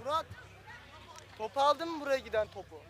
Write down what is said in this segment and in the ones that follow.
Murat, topu aldın mı buraya giden topu?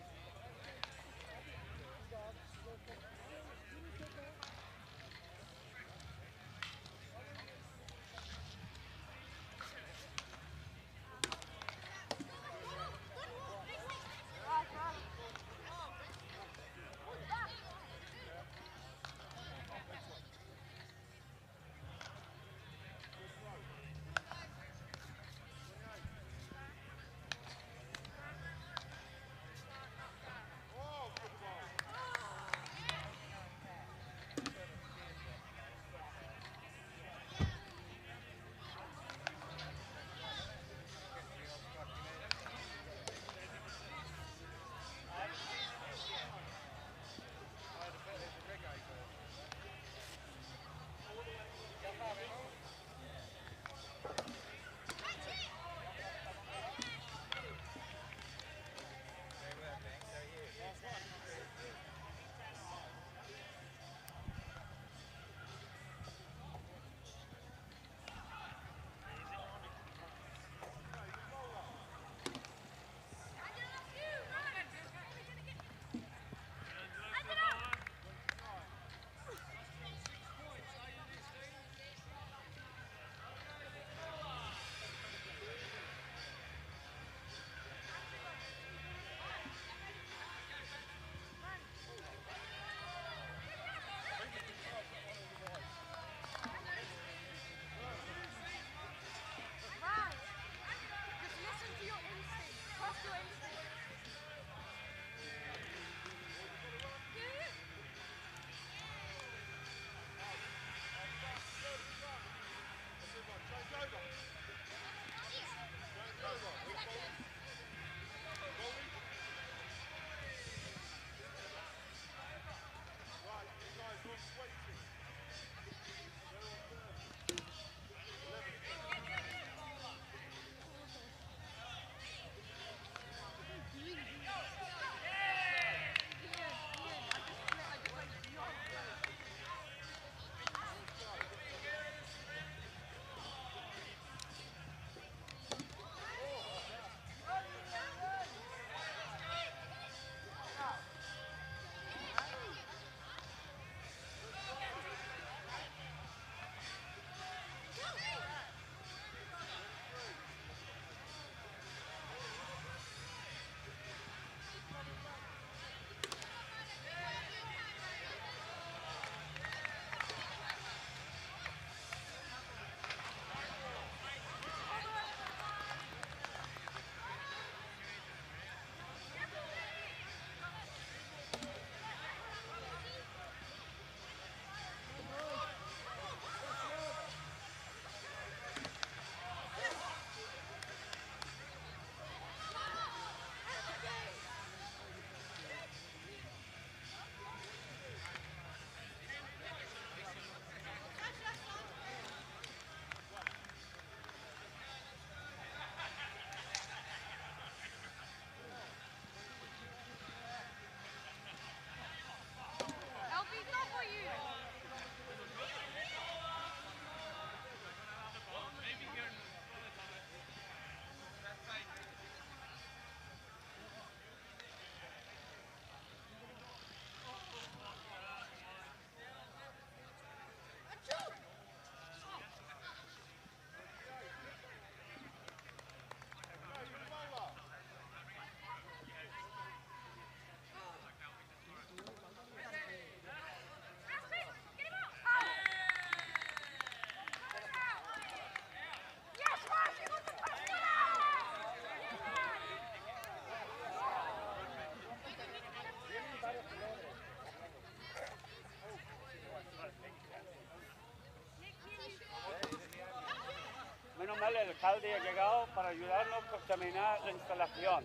Menos mal el alcalde ha llegado para ayudarnos a terminar la instalación.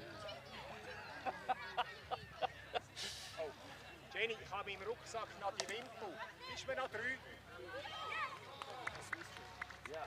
Oh, Jenny, ich habe im Rucksack noch die Wimpel. Ist mir noch 3? Ja.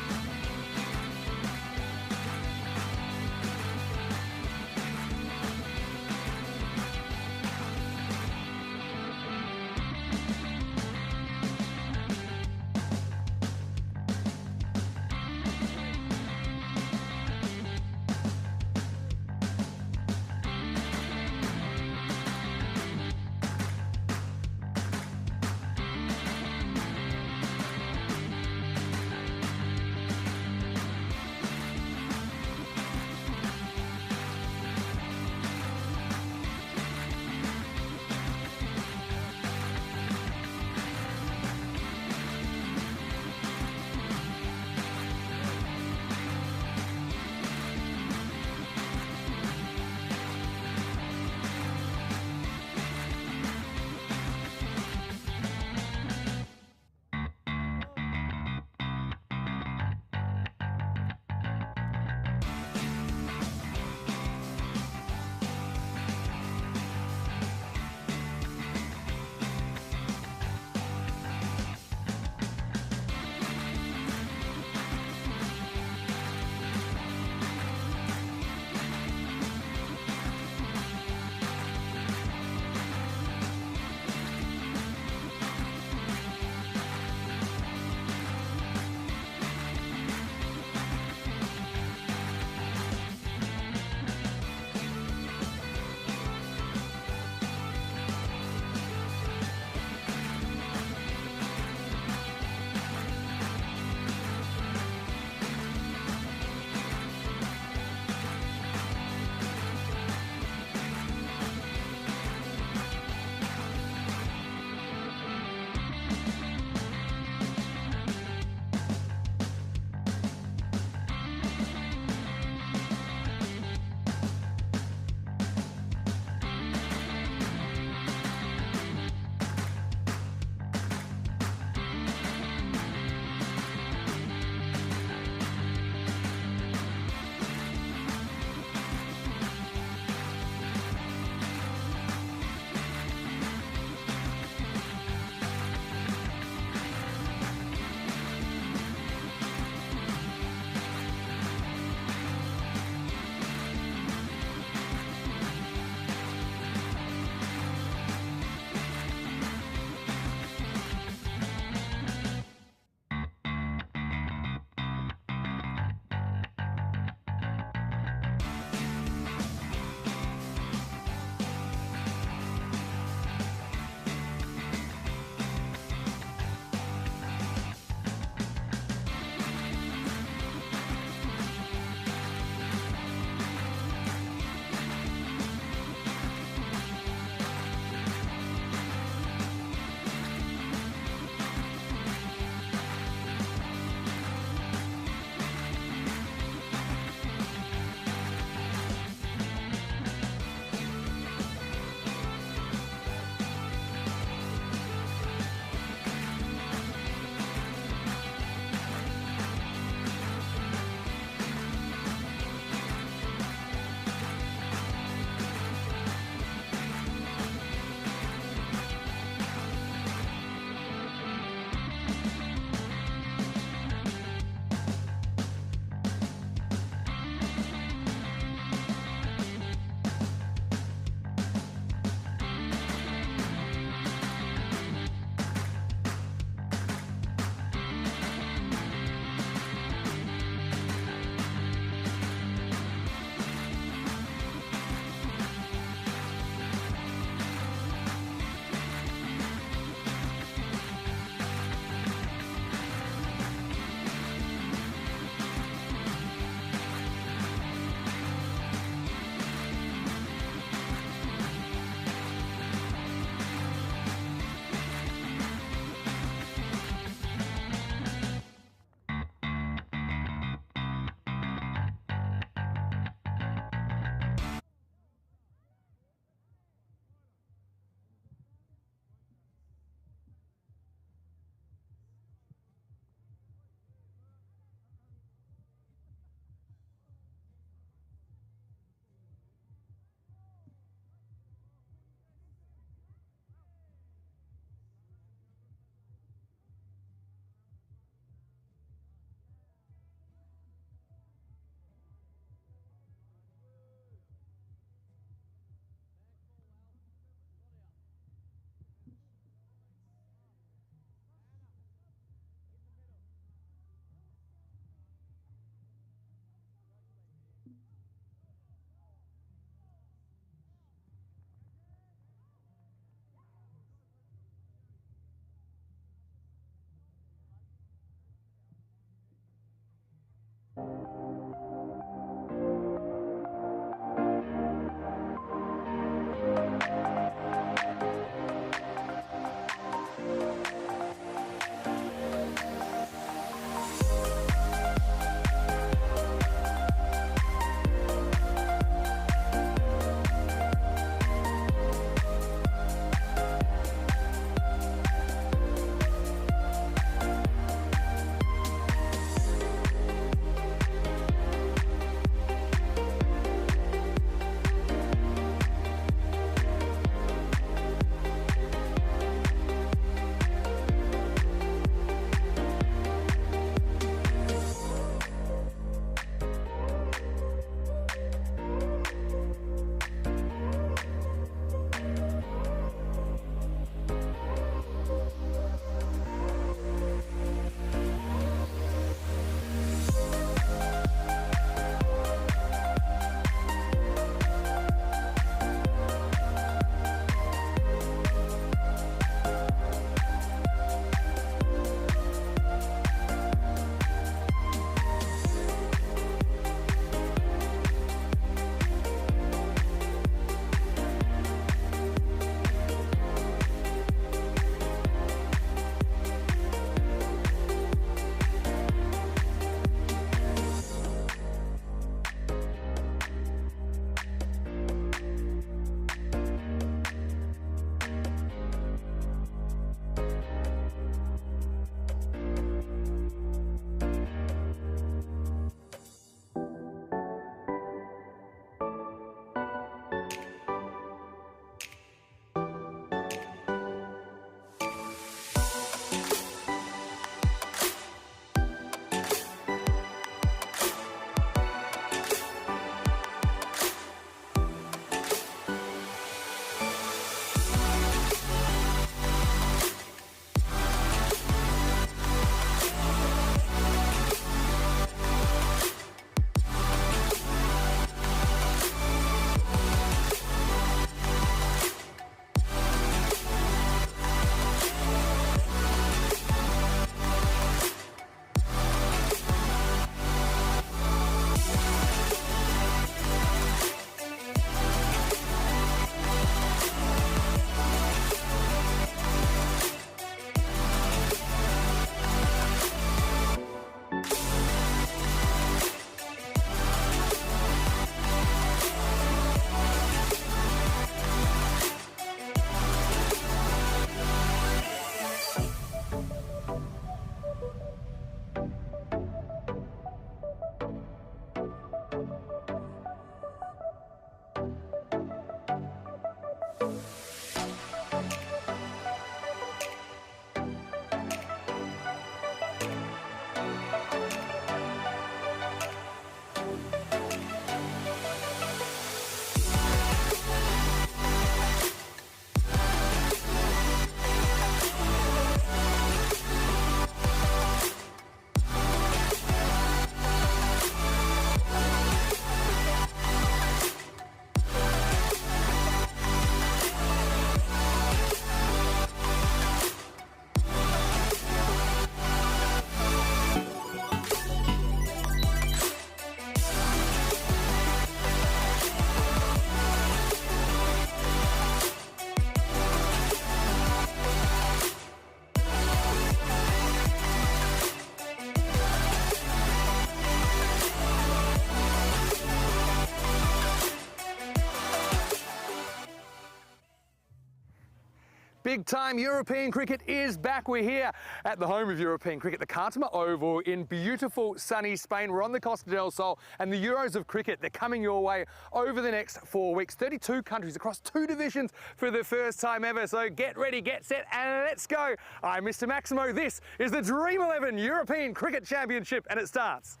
Big time European cricket is back. We're here at the home of European cricket, the Cartama Oval in beautiful sunny Spain. We're on the Costa del Sol, and the Euros of cricket, they're coming your way over the next 4 weeks. 32 countries across 2 divisions for the first time ever. So get ready, get set, and let's go. I'm Mr. Maximo. This is the Dream11 European Cricket Championship, and it starts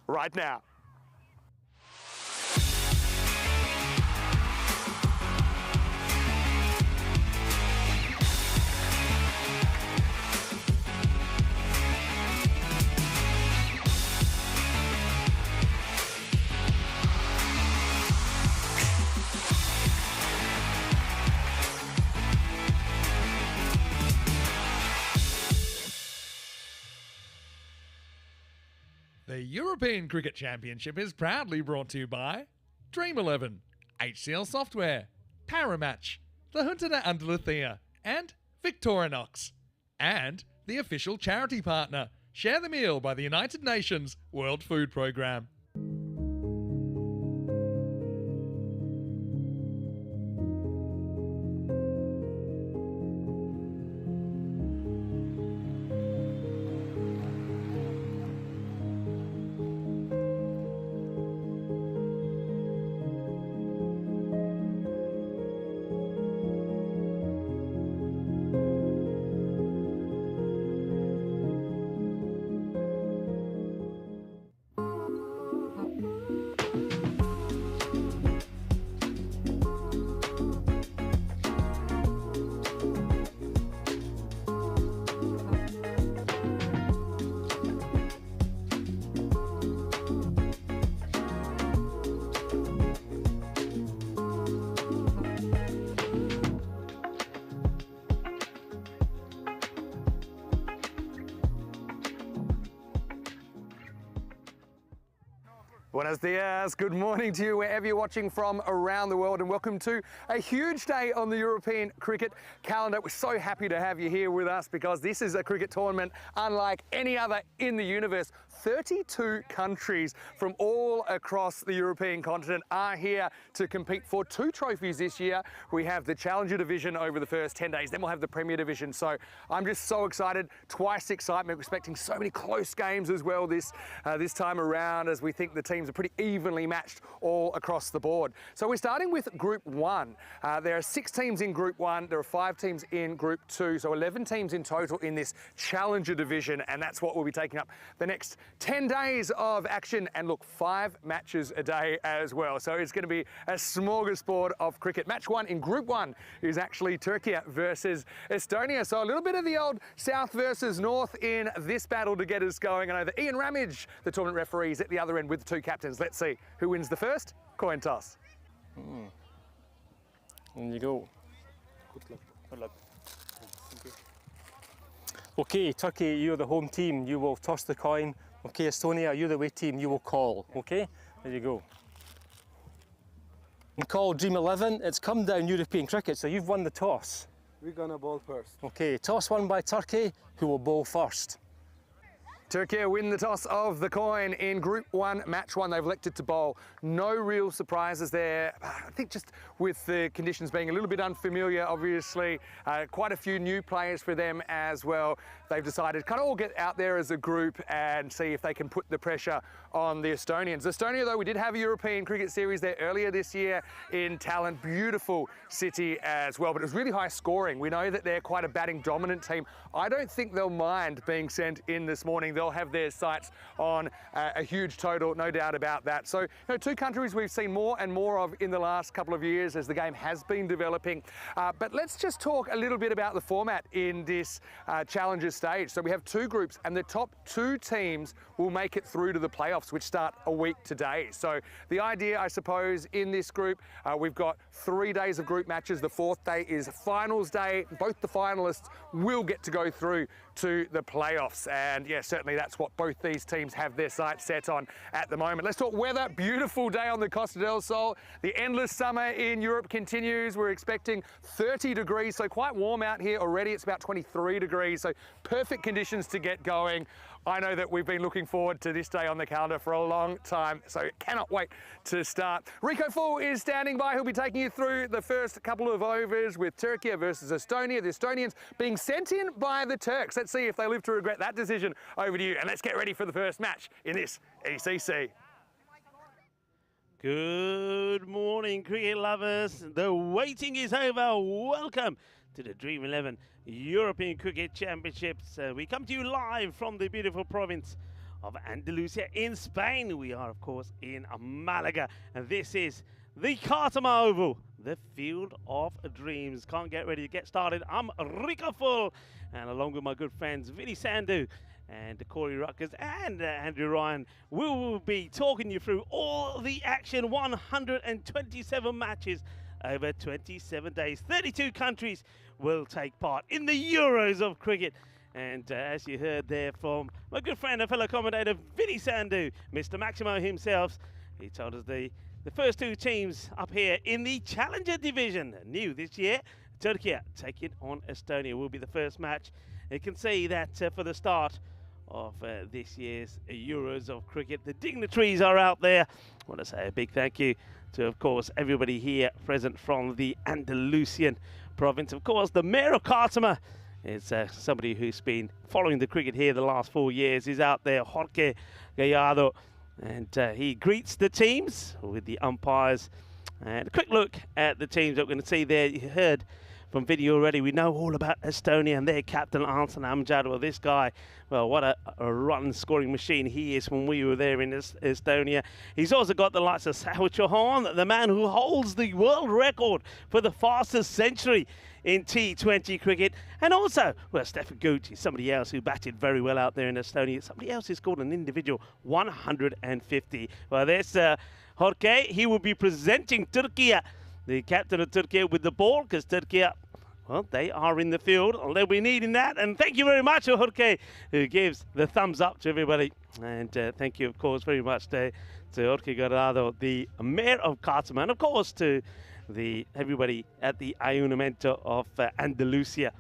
right now. The European Cricket Championship is proudly brought to you by Dream11, HCL Software, Paramatch, the Junta de Andalucía, and Victorinox. And the official charity partner, Share the Meal by the United Nations World Food Programme. Buenos dias, good morning to you wherever you're watching from around the world, and welcome to a huge day on the European cricket calendar. We're so happy to have you here with us because this is a cricket tournament unlike any other in the universe. 32 countries from all across the European continent are here to compete for 2 trophies this year. We have the Challenger Division over the first 10 days, then we'll have the Premier Division. So I'm just so excited, twice the excitement. We're expecting so many close games as well this time around, as we think the teams are pretty evenly matched all across the board. So we're starting with Group 1. There are 6 teams in Group 1, there are 5 teams in Group 2, so 11 teams in total in this Challenger Division, and that's what we'll be taking up the next 10 days of action, and look, 5 matches a day as well. So it's going to be a smorgasbord of cricket. Match 1 in Group 1 is actually Turkey versus Estonia. So a little bit of the old South versus North in this battle to get us going. I know that Ian Ramage, the tournament referee, is at the other end with the 2 captains. Let's see who wins the first coin toss. On you go. Good luck. Good luck. Okay, Turkey, you're the home team. You will toss the coin. Okay, Estonia, you're the away team. You will call. Okay, there you go. And call Dream11. It's come down European cricket, so you've won the toss. We're gonna bowl first. Okay, toss won by Turkey. Who will bowl first? Turkey win the toss of the coin in Group 1, Match 1. They've elected to bowl. No real surprises there. I think just with the conditions being a little bit unfamiliar, obviously, quite a few new players for them as well. They've decided to kind of all get out there as a group and see if they can put the pressure on the Estonians. Estonia, though, we did have a European cricket series there earlier this year in Tallinn. Beautiful city as well, but it was really high scoring. We know that they're quite a batting dominant team. I don't think they'll mind being sent in this morning. They'll have their sights on a huge total, no doubt about that. So, 2 countries we've seen more and more of in the last couple of years as the game has been developing. But let's just talk a little bit about the format in this Challenger stage. So we have 2 groups, and the top 2 teams will make it through to the playoffs, which start a week today. So the idea, I suppose, in this group, we've got 3 days of group matches. The 4th day is finals day. Both the finalists will get to go through to the playoffs. And yeah, certainly that's what both these teams have their sights set on at the moment. Let's talk weather. Beautiful day on the Costa del Sol. The endless summer in Europe continues. We're expecting 30 degrees, so quite warm out here already. It's about 23 degrees, so perfect conditions to get going. I know that we've been looking forward to this day on the calendar for a long time, so cannot wait to start. Rico Full is standing by. He'll be taking you through the first couple of overs with Turkey versus Estonia. The Estonians being sent in by the Turks. Let's see if they live to regret that decision. Over to you, and let's get ready for the first match in this ECC. Good morning, cricket lovers. The waiting is over. Welcome to the Dream11 European Cricket Championships. We come to you live from the beautiful province of Andalusia in Spain. We are, of course, in Malaga, and this is the Cartama Oval, the field of dreams. Can't get ready to get started. I'm Rico Full, and along with my good friends Vinny Sandhu and Corey Ruckers and Andrew Ryan, we will be talking you through all the action. 127 matches over 27 days. 32 countries will take part in the Euros of cricket. And as you heard there from my good friend and fellow commentator Vinny Sandhu, Mr. Maximo himself, he told us the first two teams up here in the Challenger Division, new this year, Turkey taking on Estonia will be the first match. You can see that for the start of this year's Euros of cricket, the dignitaries are out there. I want to say a big thank you to, of course, everybody here present from the Andalusian province. Of course, the Mayor of Cartama is somebody who's been following the cricket here the last 4 years. He's out there, Jorge Gallardo, and he greets the teams with the umpires. And a quick look at the teams that we're going to see there. You heard from video already, we know all about Estonia and their captain, Arsan Amjad. Well, this guy, well, what a run-scoring machine he is when we were there in Estonia. He's also got the likes of Sahil Chauhan, the man who holds the world record for the fastest century in T20 cricket. And also, well, Stefan Gucci, somebody else who batted very well out there in Estonia. Somebody else who scored an individual 150. Well, there's Jorge. He will be presenting Turkey, the captain of Turkey, with the ball, because Turkey, well, they are in the field. They'll be needing that. And thank you very much to Jorge, who gives the thumbs up to everybody. And thank you, of course, very much to Jorge Gallardo, the Mayor of Cartama, and of course to everybody at the Ayuntamiento of Andalusia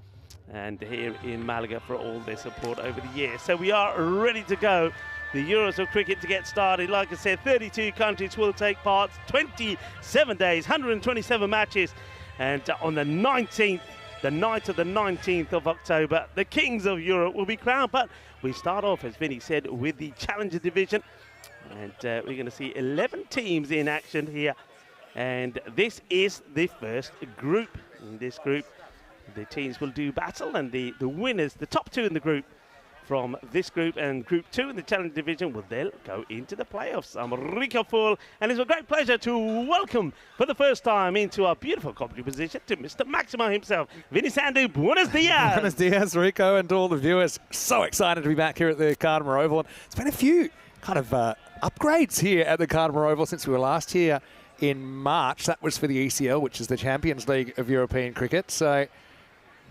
and here in Malaga for all their support over the years. So we are ready to go. The Euros of cricket to get started. Like I said, 32 countries will take part, 27 days, 127 matches. And on the 19th, the night of the 19th of October, the Kings of Europe will be crowned. But we start off, as Vinny said, with the Challenger Division. And we're going to see 11 teams in action here. And this is the first group. In this group, the teams will do battle, and the winners, the top two in the group, from this group and Group 2 in the Challenger Division will then go into the playoffs. I'm Rico Full, and it's a great pleasure to welcome for the first time into our beautiful commentary position to Mr. Maximo himself, Vinny Sandhu. Buenos dias! Buenos dias, Rico, and to all the viewers. So excited to be back here at the Cartama Oval. And it's been a few kind of upgrades here at the Cartama Oval since we were last here in March. That was for the ECL, which is the Champions League of European Cricket. So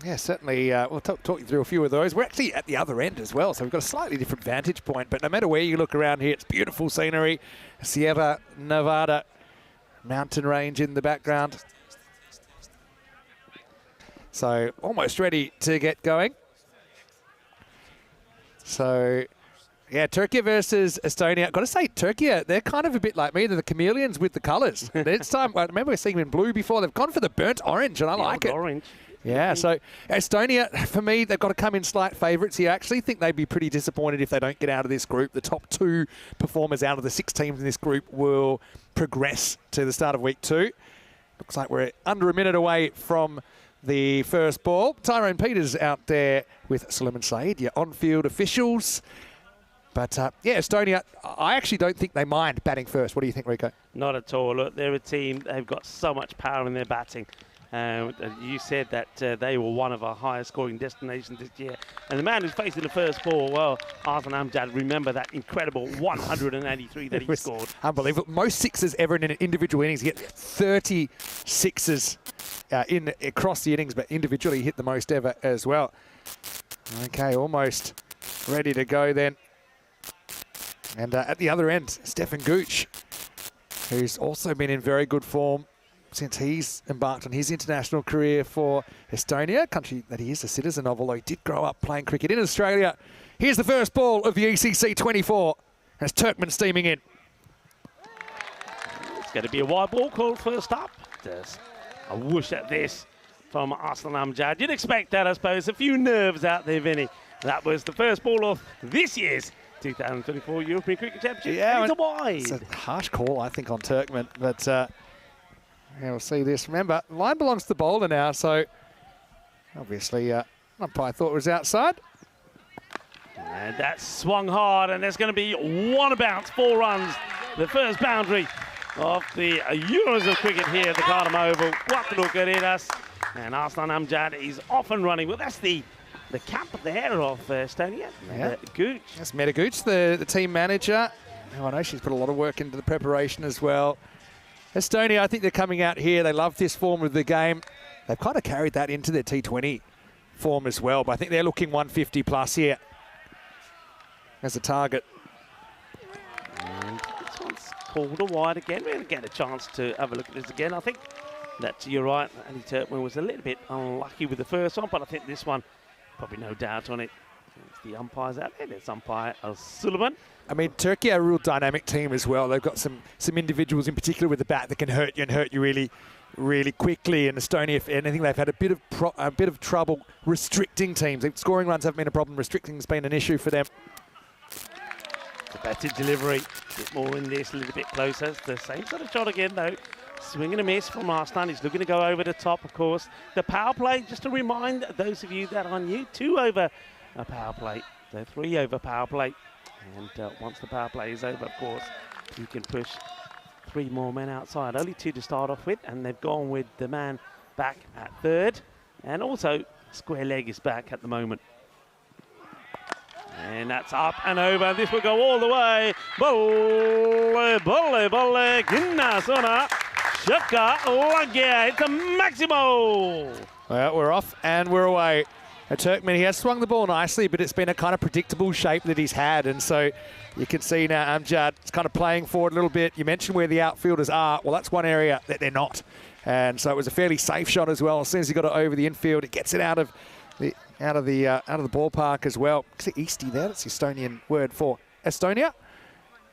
yeah, certainly we'll talk you through a few of those. We're actually at the other end as well, so we've got a slightly different vantage point. But no matter where you look around here, it's beautiful scenery. Sierra Nevada mountain range in the background. So almost ready to get going. So yeah, Turkey versus Estonia. I've got to say, Turkey, they're kind of a bit like me. They're the chameleons with the colours. This time, I remember seeing them in blue before. They've gone for the burnt orange, and I like it. Orange. Yeah, so Estonia, for me, they've got to come in slight favourites here. I actually think they'd be pretty disappointed if they don't get out of this group. The top two performers out of the 6 teams in this group will progress to the start of week 2. Looks like we're under a minute away from the first ball. Tyrone Peters out there with Suleiman Saeed, your on-field officials. But, yeah, Estonia, I actually don't think they mind batting first. What do you think, Rico? Not at all. Look, they're a team, they've got so much power in their batting. You said that they were one of our highest scoring destinations this year. And the man who's facing the first ball, well, Arsan Amjad, remember that incredible 183 that he scored. Unbelievable. Most sixes ever in an individual innings. You get 30 sixes across the innings, but individually he hit the most ever as well. Okay, almost ready to go then. And at the other end, Stefan Gucci, who's also been in very good form since he's embarked on his international career for Estonia, a country that he is a citizen of, although he did grow up playing cricket in Australia Here's the first ball of the ECC 24 as Turkmen steaming in. It's going to be a wide ball called first up. There's a whoosh at this from Arslan Amjad. You'd expect that, I suppose. A few nerves out there, Vinny. That was the first ball of this year's 2024 European Cricket Championship. Yeah, it's a wide. It's a harsh call, I think, on Turkmen, but yeah, we'll see this. Remember, line belongs to the bowler now, so obviously umpire thought it was outside. And that swung hard, and there's going to be one bounce, 4 runs. The first boundary of the Euros of cricket here at the Cardam Oval. 4 carreras, and Arslan Amjad is off and running. Well, that's the cap there of Estonia. Yeah. Gooch. That's Meta Gooch, the team manager. Oh, I know she's put a lot of work into the preparation as well. Estonia, I think they're coming out here. They love this form of the game. They've kind of carried that into their T20 form as well, but I think they're looking 150 plus here as a target. And this one's pulled a wide again. We're going to get a chance to have a look at this again. I think that you're right. Andy Turkmen was a little bit unlucky with the first one, but I think this one, probably no doubt on it. It's the umpires out there. There's umpire Sullivan. I mean, Turkey are a real dynamic team as well. They've got some individuals in particular with the bat that can hurt you and hurt you really, really quickly. In Estonia, if anything, they've had a bit of trouble restricting teams. Scoring runs haven't been a problem. Restricting has been an issue for them. The batted delivery, a bit more in this, a little bit closer. It's the same sort of shot again, though. Swing and a miss from Arslan. He's looking to go over the top, of course. The power play, just to remind those of you that are new, 2 over a power play. So 3 over power play. And once the power play is over, of course, you can push 3 more men outside. Only 2 to start off with, and they've gone with the man back at third. And also, square leg is back at the moment. And that's up and over. This will go all the way. Bolle, bolle, bolle, ginna, sona, shaka, lagya. It's a Maximo. Well, we're off and we're away. Turkmen, he has swung the ball nicely, but it's been a kind of predictable shape that he's had. And so you can see now Amjad is kind of playing forward a little bit. You mentioned where the outfielders are. Well, that's one area that they're not. And so it was a fairly safe shot as well. As soon as he got it over the infield, it gets it out of the ballpark as well. Easty there, that's the Estonian word for Estonia.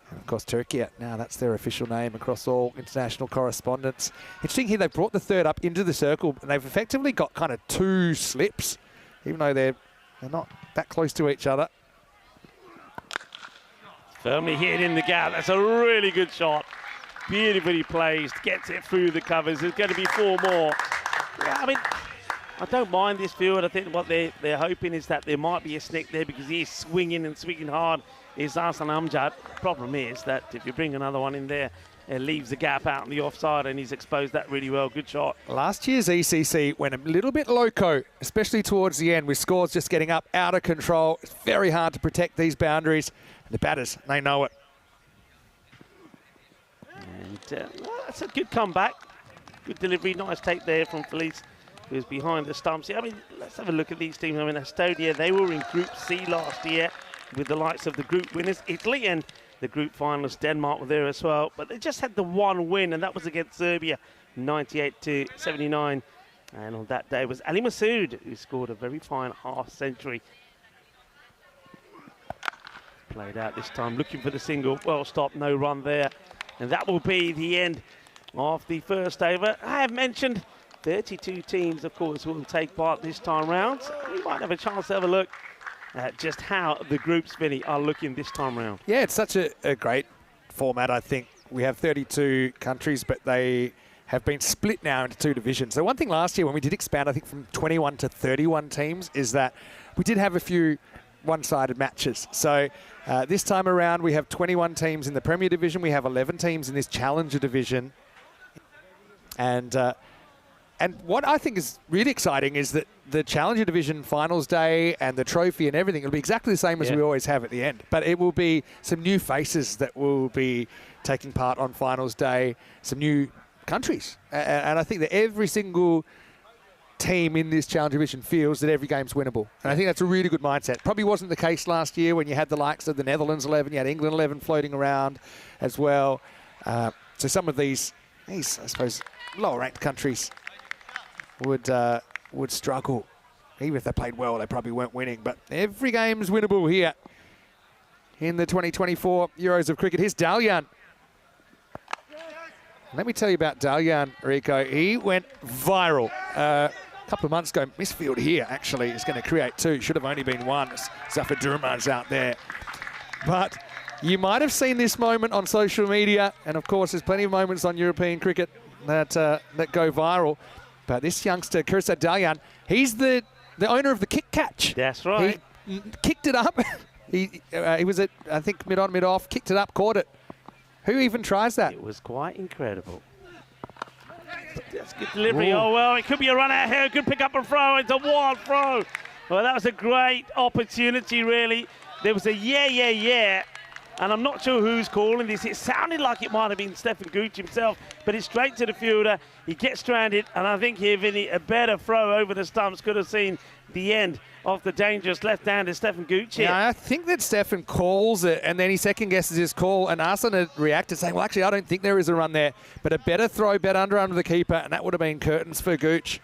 And of course, Turkey, now that's their official name across all international correspondence. Interesting here, they brought the third up into the circle, and they've effectively got kind of 2 slips, even though they're not that close to each other. Firmly hit in the gap. That's a really good shot. Beautifully placed, gets it through the covers. There's going to be 4 more. Yeah, I mean, I don't mind this field. I think what they're hoping is that there might be a snick there because he's swinging and swinging hard. Is Arslan Amjad. Problem is that if you bring another one in there, it leaves the gap out on the offside, and he's exposed that really well. Good shot. Last year's ECC went a little bit loco, especially towards the end, with scores just getting up out of control. It's very hard to protect these boundaries. And the batters, they know it. And that's a good comeback. Good delivery. Nice take there from Felice, who's behind the stumps. Yeah, I mean, let's have a look at these teams. I mean, Estonia, they were in Group C last year with the likes of the group winners, Italy, and the group finalists, Denmark, were there as well. But they just had the 1 win, and that was against Serbia, 98-79. And on that day was Ali Masood, who scored a very fine half-century. Played out this time, looking for the single. Well stopped, no run there. And that will be the end of the first over. I have mentioned 32 teams, of course, will take part this time round. So we might have a chance to have a look at just how the groups, Vinny, are looking this time round. Yeah, it's such a great format, I think. We have 32 countries, but they have been split now into 2 divisions. So one thing last year when we did expand, I think, from 21 to 31 teams, is that we did have a few one-sided matches. So this time around, we have 21 teams in the Premier Division. We have 11 teams in this Challenger Division. And what I think is really exciting is that the Challenger Division finals day and the trophy and everything will be exactly the same as we always have at the end. But it will be some new faces that will be taking part on finals day, some new countries. And I think that every single team in this Challenger Division feels that every game's winnable. And I think that's a really good mindset. Probably wasn't the case last year when you had the likes of the Netherlands 11, you had England 11 floating around as well. So some of these, I suppose, lower-ranked countries would struggle even if they played well, they probably weren't winning. But every game's winnable here in the 2024 Euros of Cricket. Here's Dalyan. Let me tell you about Dalyan, Rico. He went viral a couple of months ago. Misfield here, actually, is going to create 2. Should have only been 1. Zafar Durmaz out there. But you might have seen this moment on social media, and of course there's plenty of moments on European cricket that go viral. But this youngster, Kursa Dalyan, he's the owner of the kick catch. That's right. He kicked it up. he was at, I think, mid-on, mid-off, kicked it up, caught it. Who even tries that? It was quite incredible. That's good delivery. Ooh. Oh, well, it could be a run out here. Could pick up a throw. It's a wild throw. Well, that was a great opportunity, really. There was a yeah. And I'm not sure who's calling this. It sounded like it might have been Stefan Gooch himself, but it's straight to the fielder. He gets stranded, and I think here, Vinny, a better throw over the stumps could have seen the end of the dangerous left-hander Stefan Gooch here. Yeah, I think that Stefan calls it, and then he second-guesses his call, and Arsene had reacted saying, well, actually, I don't think there is a run there, but a better throw, better under the keeper, and that would have been curtains for Gooch.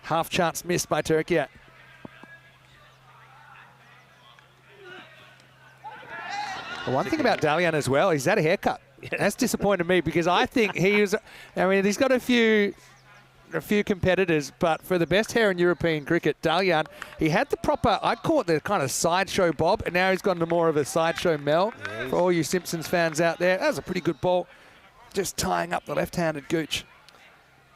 Half chance missed by Turkey. The one thing about Dalyan as well, he's had a haircut. That's disappointed me because I think he's got a few competitors, but for the best hair in European cricket, Dalyan, he had the proper, I'd call it the kind of sideshow bob, and now he's gone to more of a sideshow Mel. Yes. For all you Simpsons fans out there, that was a pretty good ball, just tying up the left-handed Gooch.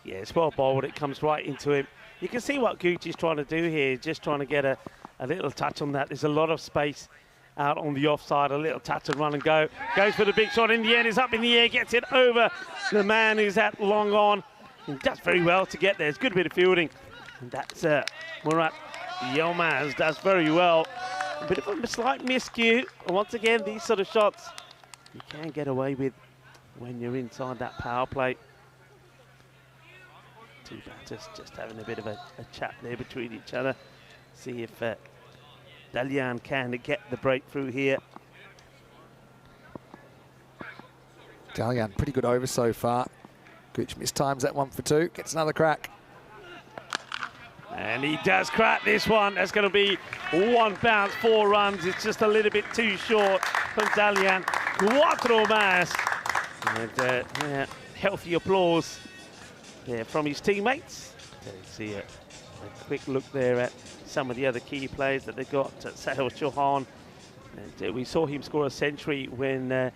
Yeah, it's well bowled. It comes right into him. You can see what Gooch is trying to do here, just trying to get a little touch on that. There's a lot of space out on the offside, a little touch and run and go. Goes for the big shot in the end, is up in the air, gets it over the man who's at long on. He does very well to get there. It's a good bit of fielding. And that's Murat Yilmaz does very well. A bit of a slight miscue. And once again, these sort of shots you can get away with when you're inside that power play. Two batters just having a bit of a chat there between each other. See if Dalyan can get the breakthrough here. Dalyan, pretty good over so far. Gooch mistimes that 1 for 2, gets another crack. And he does crack this one. That's going to be 1 bounce, 4 runs. It's just a little bit too short from Dalyan. 4 más. And yeah, healthy applause there from his teammates. See a quick look there at some of the other key players that they got. Sahil Chauhan. And we saw him score a century when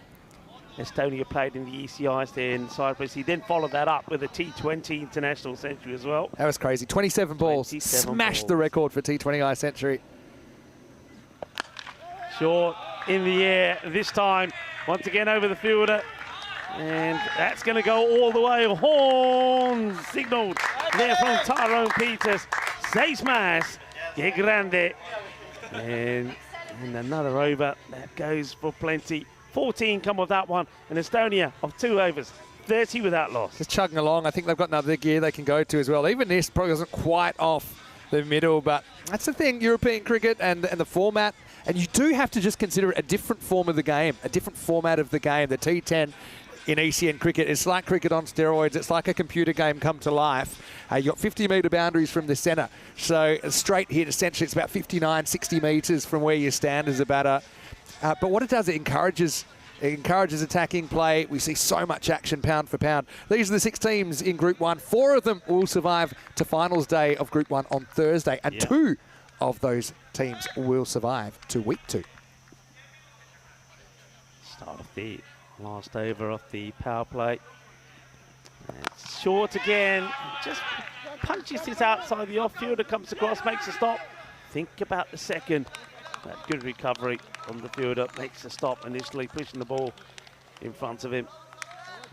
Estonia played in the ECIs there in Cyprus. He then followed that up with a T20 international century as well. That was crazy. 27 balls. 27 Smashed balls. the record for T20I century. Short in the air this time. Once again over the fielder. And that's going to go all the way. Horn signalled there from Tyrone Peters. 6 más. Que grande. And another over. That goes for plenty. 14 come of that one, and Estonia of 2 overs, 30 without loss. Just chugging along. I think they've got another gear they can go to as well. Even this probably wasn't quite off the middle, but that's the thing, European cricket and the format. And you do have to just consider it a different form of the game, a different format of the game. The T10 in ECN cricket, it's like cricket on steroids. It's like a computer game come to life. You've got 50-metre boundaries from the centre. So a straight hit, essentially, it's about 59, 60 metres from where you stand as a batter. But what it does, it encourages attacking play. We see so much action pound for pound. These are the 6 teams in Group 1. 4 of them will survive to finals day of Group 1 on Thursday. And 2 of those teams will survive to Week 2. Start of the last over of the power play. It's short again. Just punches this outside the off-fielder, comes across, makes a stop. Think about the second. That good recovery from the fielder, makes a stop initially, pushing the ball in front of him.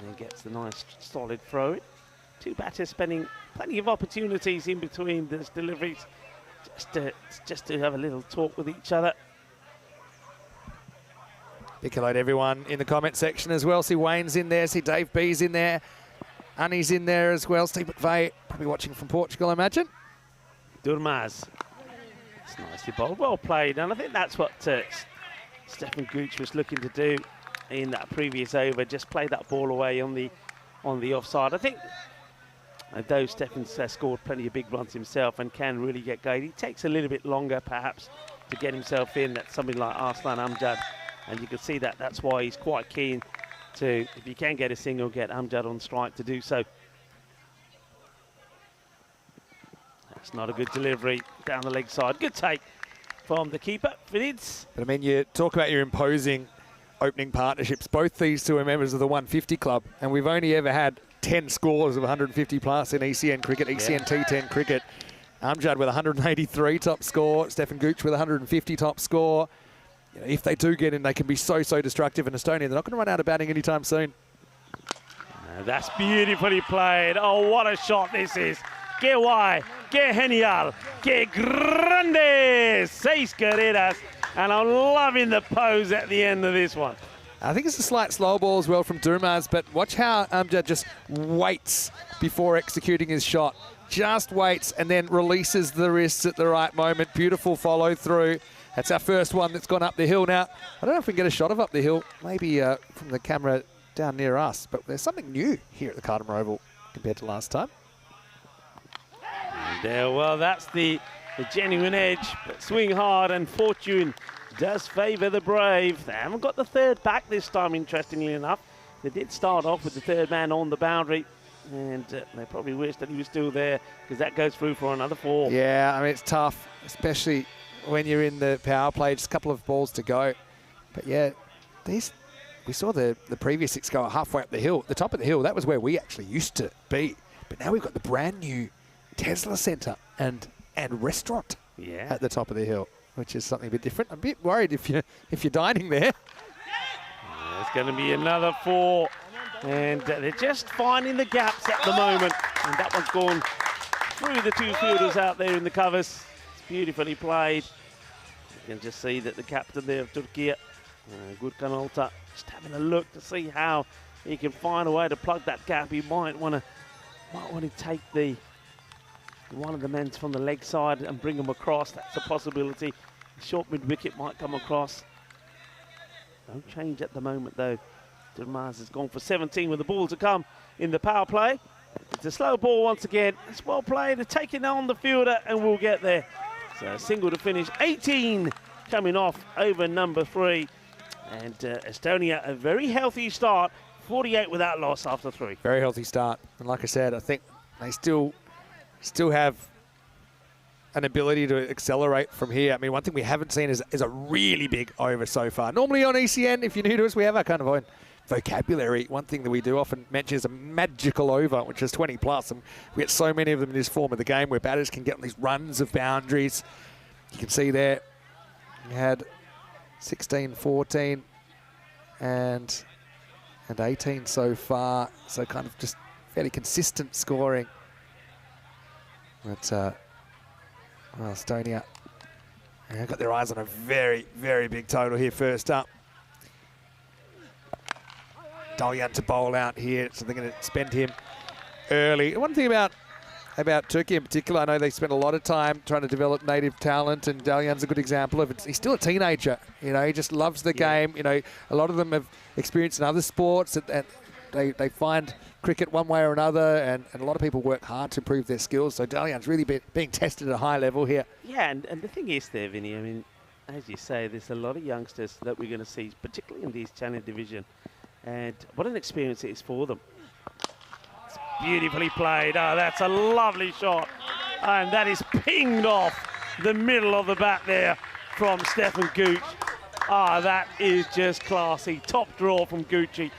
And gets the nice solid throw. 2 batters spending plenty of opportunities in between those deliveries just to have a little talk with each other. Big hello to everyone in the comment section as well. See Wayne's in there, see Dave B's in there. Annie's in there as well. Steve McVeigh, probably watching from Portugal, I imagine. Durmaz. It's nicely bowled, well played, and I think that's what Stefan Gooch was looking to do in that previous over. Just play that ball away on the offside. I think Though Stefan's scored plenty of big runs himself and can really get going, he takes a little bit longer perhaps to get himself in. That's something like Arslan Amjad, and you can see that that's why he's quite keen to, if he can get a single, get Amjad on strike to do so. That's not a good delivery down the leg side. Good take from the keeper, Vinids. But I mean, you talk about your imposing opening partnerships. Both these two are members of the 150 club, and we've only ever had 10 scores of 150 plus in ECN cricket, ECN T10 cricket. Amjad with 183 top score, Stefan Gooch with 150 top score. You know, if they do get in, they can be so destructive in Estonia. They're not going to run out of batting anytime soon. That's beautifully played. Oh, what a shot this is. Que guay, que genial, que grande. 6 carreras, and I'm loving the pose at the end of this one. I think it's a slight slow ball as well from Dumas, but watch how Amjad just waits before executing his shot. Just waits and then releases the wrists at the right moment. Beautiful follow through. That's our first one that's gone up the hill. Now, I don't know if we can get a shot of up the hill, maybe from the camera down near us, but there's something new here at the Cardamom Oval compared to last time. Well, that's the genuine edge, but swing hard and fortune does favour the brave. They haven't got the third back this time, interestingly enough. They did start off with the third man on the boundary, and they probably wish that he was still there, because that goes through for another 4. Yeah, I mean, it's tough, especially when you're in the power play, just a couple of balls to go. But yeah, we saw the previous 6 go halfway up the hill, the top of the hill. That was where we actually used to be. But now we've got the brand new Tesla Centre and restaurant at the top of the hill, which is something a bit different. I'm a bit worried if you're dining there. There's going to be another 4, and they're just finding the gaps at the moment. And that one's gone through the 2 fielders out there in the covers. It's beautifully played. You can just see that the captain there of Turkey, Gurkan Alta, just having a look to see how he can find a way to plug that gap. He might want to take one of the men from the leg side and bring them across. That's a possibility. The short mid-wicket might come across. No change at the moment, though. Durmaz has gone for 17 with the ball to come in the power play. It's a slow ball once again. It's well played. They're taking on the fielder, and we'll get there. So a single to finish. 18 coming off over number 3. And Estonia, a very healthy start. 48 without loss after 3. Very healthy start. And like I said, I think they still have an ability to accelerate from here. I mean, one thing we haven't seen is a really big over so far. Normally on ECN, if you're new to us, we have our kind of own vocabulary. One thing that we do often mention is a magical over, which is 20 plus, and we get so many of them in this form of the game where batters can get on these runs of boundaries. You can see there, we had 16, 14, and 18 so far, so kind of just fairly consistent scoring. But well, Estonia have got their eyes on a very big total here first up. Dalyan to bowl out here, so they're going to spend him early. One thing about Turkey in particular, I know they spent a lot of time trying to develop native talent, and Dalyan's a good example of it. He's still a teenager, you know, he just loves the game. You know, a lot of them have experienced in other sports, and they find cricket one way or another, and a lot of people work hard to improve their skills. So Dalyan's really being tested at a high level here. Yeah, and the thing is there, Vinny, I mean, as you say, there's a lot of youngsters that we're going to see, particularly in these Challenge Division. And what an experience it is for them. It's beautifully played. Oh, that's a lovely shot. And that is pinged off the middle of the bat there from Stefan Gooch. Ah, that is just classy. Top draw from Gucci.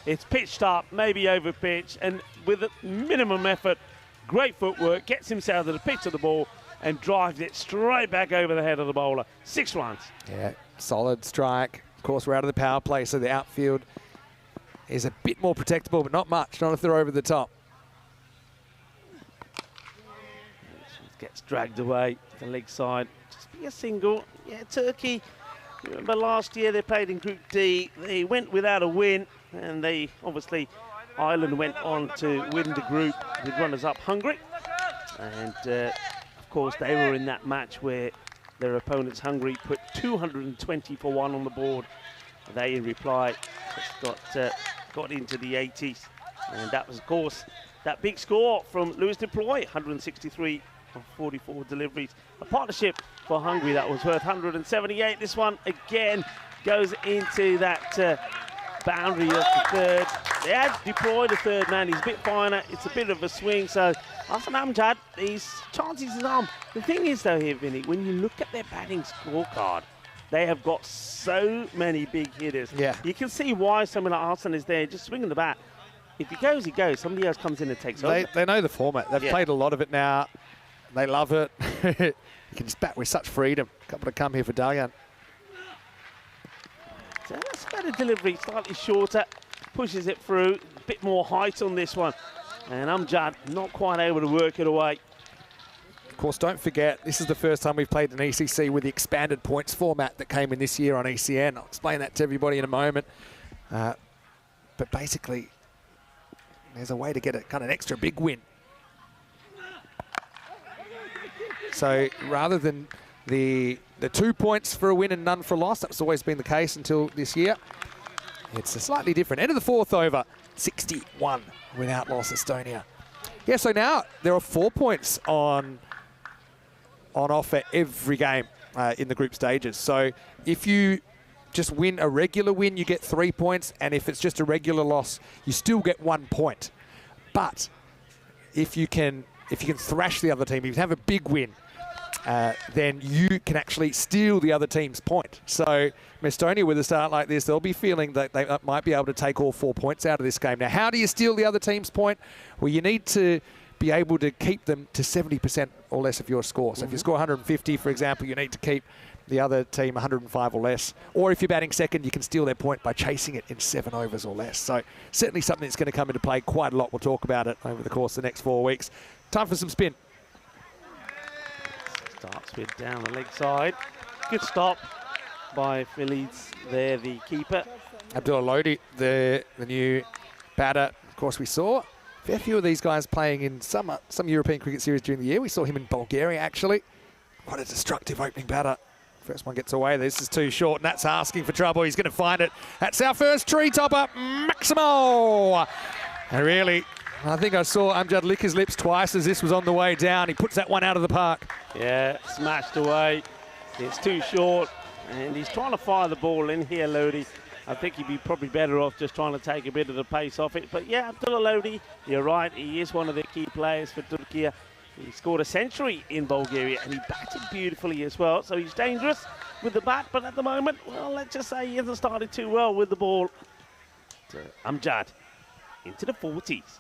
It's pitched up, maybe over pitch, and with a minimum effort, great footwork, gets himself to the pitch of the ball and drives it straight back over the head of the bowler. 6 runs. Yeah, solid strike. Of course, we're out of the power play, so the outfield is a bit more protectable, but not much, not if they're over the top. Gets dragged away to the leg side. Just be a single. Yeah, Turkey, remember last year they played in Group D. They went without a win, and they obviously, Ireland went on to win the group with runners-up Hungary. And of course, they were in that match where their opponents, Hungary, put 220 for 1 on the board. They, in reply, just got into the 80s. And that was, of course, that big score from Lewis Deploy, 163 on 44 deliveries. A partnership for Hungary that was worth 178. This one again goes into that boundary of the third. They had deployed the third man. He's a bit finer. It's a bit of a swing. So Aslan Amjad, his chances are on. The thing is though here, Vinny, when you look at their batting scorecard, they have got so many big hitters. Yeah. You can see why someone like Arslan is there, just swinging the bat. If he goes, he goes. Somebody else comes in and takes over. They know the format. They've played a lot of it now. They love it. You can just bat with such freedom. Couple to come here for Dayan. So that's better delivery, slightly shorter, pushes it through, a bit more height on this one. And Amjad not quite able to work it away. Of course, don't forget, this is the first time we've played an ECC with the expanded points format that came in this year on ECN. I'll explain that to everybody in a moment. But basically, there's a way to get a kind of an extra big win. So rather than the 2 points for a win and none for a loss, that's always been the case until this year. It's a slightly different. End of the fourth over, 61 without loss, Estonia. Yeah, so now there are 4 points on offer every game in the group stages. So if you just win a regular win, you get 3 points, and if it's just a regular loss, you still get 1 point. But if you can thrash the other team, if you have a big win, then you can actually steal the other team's point. So Estonia, with a start like this, they'll be feeling that they might be able to take all 4 points out of this game. Now, how do you steal the other team's point? Well, you need to be able to keep them to 70% or less of your score. So if you score 150, for example, you need to keep the other team 105 or less. Or if you're batting second, you can steal their point by chasing it in 7 overs or less. So certainly something that's going to come into play quite a lot. We'll talk about it over the course of the next 4 weeks. Time for some spin. Starts with down the leg side. Good stop by Phillies there, the keeper. Abdullah Lodi, the new batter. Of course, we saw a fair few of these guys playing in some European cricket series during the year. We saw him in Bulgaria, actually. Quite a destructive opening batter. First one gets away. This is too short, and that's asking for trouble. He's going to find it. That's our first tree topper, Maximo. And really, I think I saw Amjad lick his lips twice as this was on the way down. He puts that one out of the park. Yeah, smashed away. It's too short, and he's trying to fire the ball in here, Lodi. I think he'd be probably better off just trying to take a bit of the pace off it. But yeah, Abdullah Lodi, you're right. He is one of the key players for Turkey. He scored a century in Bulgaria, and he batted beautifully as well. So he's dangerous with the bat, but at the moment, well, let's just say he hasn't started too well with the ball. Amjad into the 40s.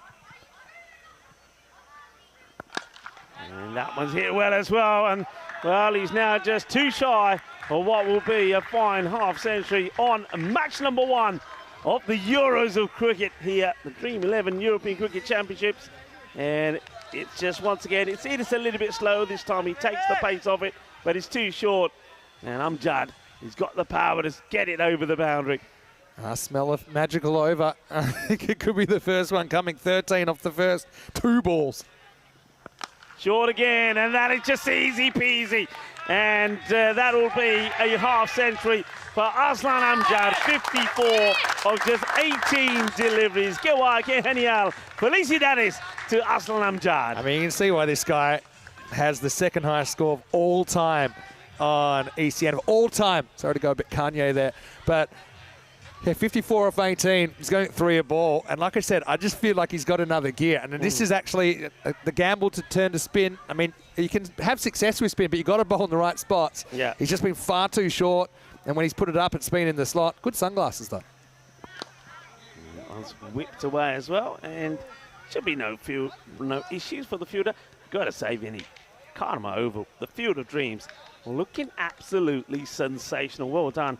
And that one's hit well as well, and well, he's now just too shy of what will be a fine half century on match number 1 of the Euros of cricket here, the Dream11 European Cricket Championships. And it's just, once again, it's a little bit slow this time. He takes the pace off it, but it's too short. And Amjad, he's got the power to get it over the boundary. I smell a magical over. I think it could be the first one coming. 13 off the first 2 balls. Short again, and that is just easy peasy. And that'll be a half century for Aslan Amjad. 54 of just 18 deliveries. Que genial. Felicidades to Aslan Amjad. I mean, you can see why this guy has the second highest score of all time on ECN. Of all time. Sorry to go a bit Kanye there. But yeah, 54 off 18. He's going 3 a ball. And like I said, I just feel like he's got another gear. And this is actually the gamble to turn to spin. I mean, you can have success with spin, but you've got to bowl in the right spots. Yeah. He's just been far too short. And when he's put it up, it's been in the slot. Good sunglasses, though. One's whipped away as well. And should be no issues for the fielder. Got to say, Vinny, Karma Oval, the Field of Dreams, looking absolutely sensational. Well done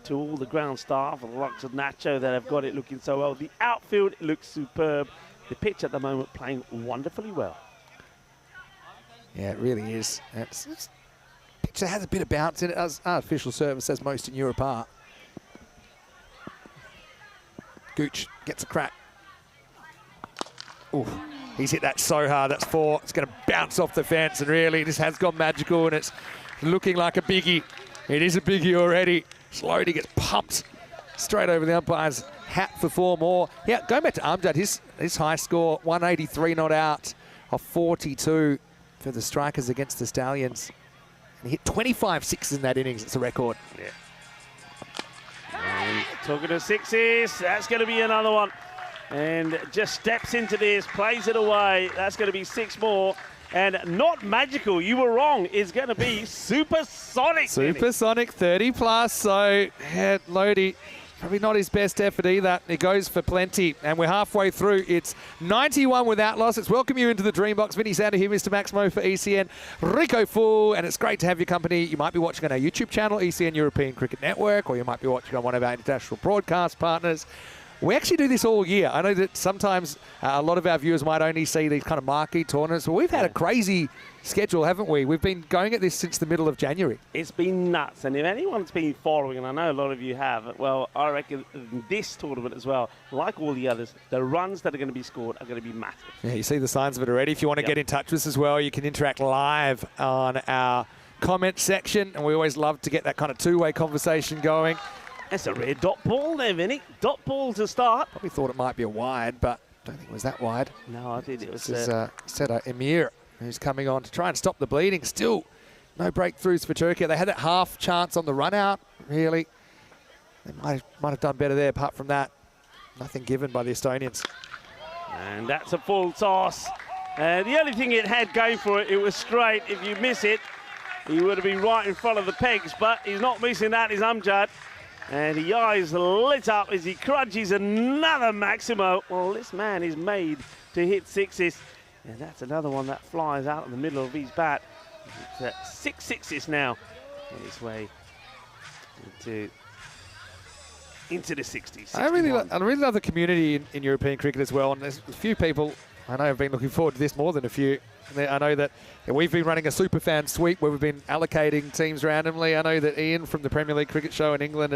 to all the ground staff, the likes of Nacho that have got it looking so well. The outfield looks superb. The pitch at the moment playing wonderfully well. Yeah, it really is. It's pitch that has a bit of bounce in it, as artificial surface, as most in Europe are. Gooch gets a crack. Ooh, he's hit that so hard. That's 4. It's going to bounce off the fence, and really, this has gone magical, and it's looking like a biggie. It is a biggie already. Slowly gets pumped straight over the umpire's hat for 4 more. Yeah, going back to Amjad, his high score, 183 not out of 42 for the strikers against the Stallions. And he hit 25 sixes in that innings. It's a record. Yeah. And talking to sixes, that's going to be another one. And just steps into this, plays it away. That's going to be 6 more. And not magical, you were wrong. It's going to be supersonic. Supersonic, 30 plus. So, yeah, Lodi, probably not his best effort either. He goes for plenty. And we're halfway through. It's 91 without loss. Let's welcome you into the Dream Box. Vinny Sander here, Mr. Maximo for ECN. Rico Full, and it's great to have your company. You might be watching on our YouTube channel, ECN European Cricket Network, or you might be watching on one of our international broadcast partners. We actually do this all year. I know that sometimes a lot of our viewers might only see these kind of marquee tournaments, but we've had a crazy schedule, haven't we? We've been going at this since the middle of January. It's been nuts, and if anyone's been following, and I know a lot of you have, well, I reckon this tournament as well, like all the others, the runs that are going to be scored are going to be massive. Yeah, you see the signs of it already. If you want to get in touch with us as well, you can interact live on our comment section, and we always love to get that kind of two-way conversation going. That's a rare dot ball there, Vinny. Dot ball to start. Probably thought it might be a wide, but I don't think it was that wide. No, I think it was... This is Emir, who's coming on to try and stop the bleeding. Still no breakthroughs for Turkey. They had that half chance on the run out, really. They might have done better there. Apart from that, nothing given by the Estonians. And that's a full toss. The only thing it had going for it, it was straight. If you miss it, he would have been right in front of the pegs, but he's not missing that, is Amjad. And the eyes lit up as he crunches another Maximo. Well, this man is made to hit sixes. And that's another one that flies out in the middle of his bat. It's 6 sixes now on his way into the 60s. I really love the community in European cricket as well. And there's a few people I know have been looking forward to this more than a few. I know that we've been running a superfan sweep where we've been allocating teams randomly. I know that Ian from the Premier League Cricket Show in England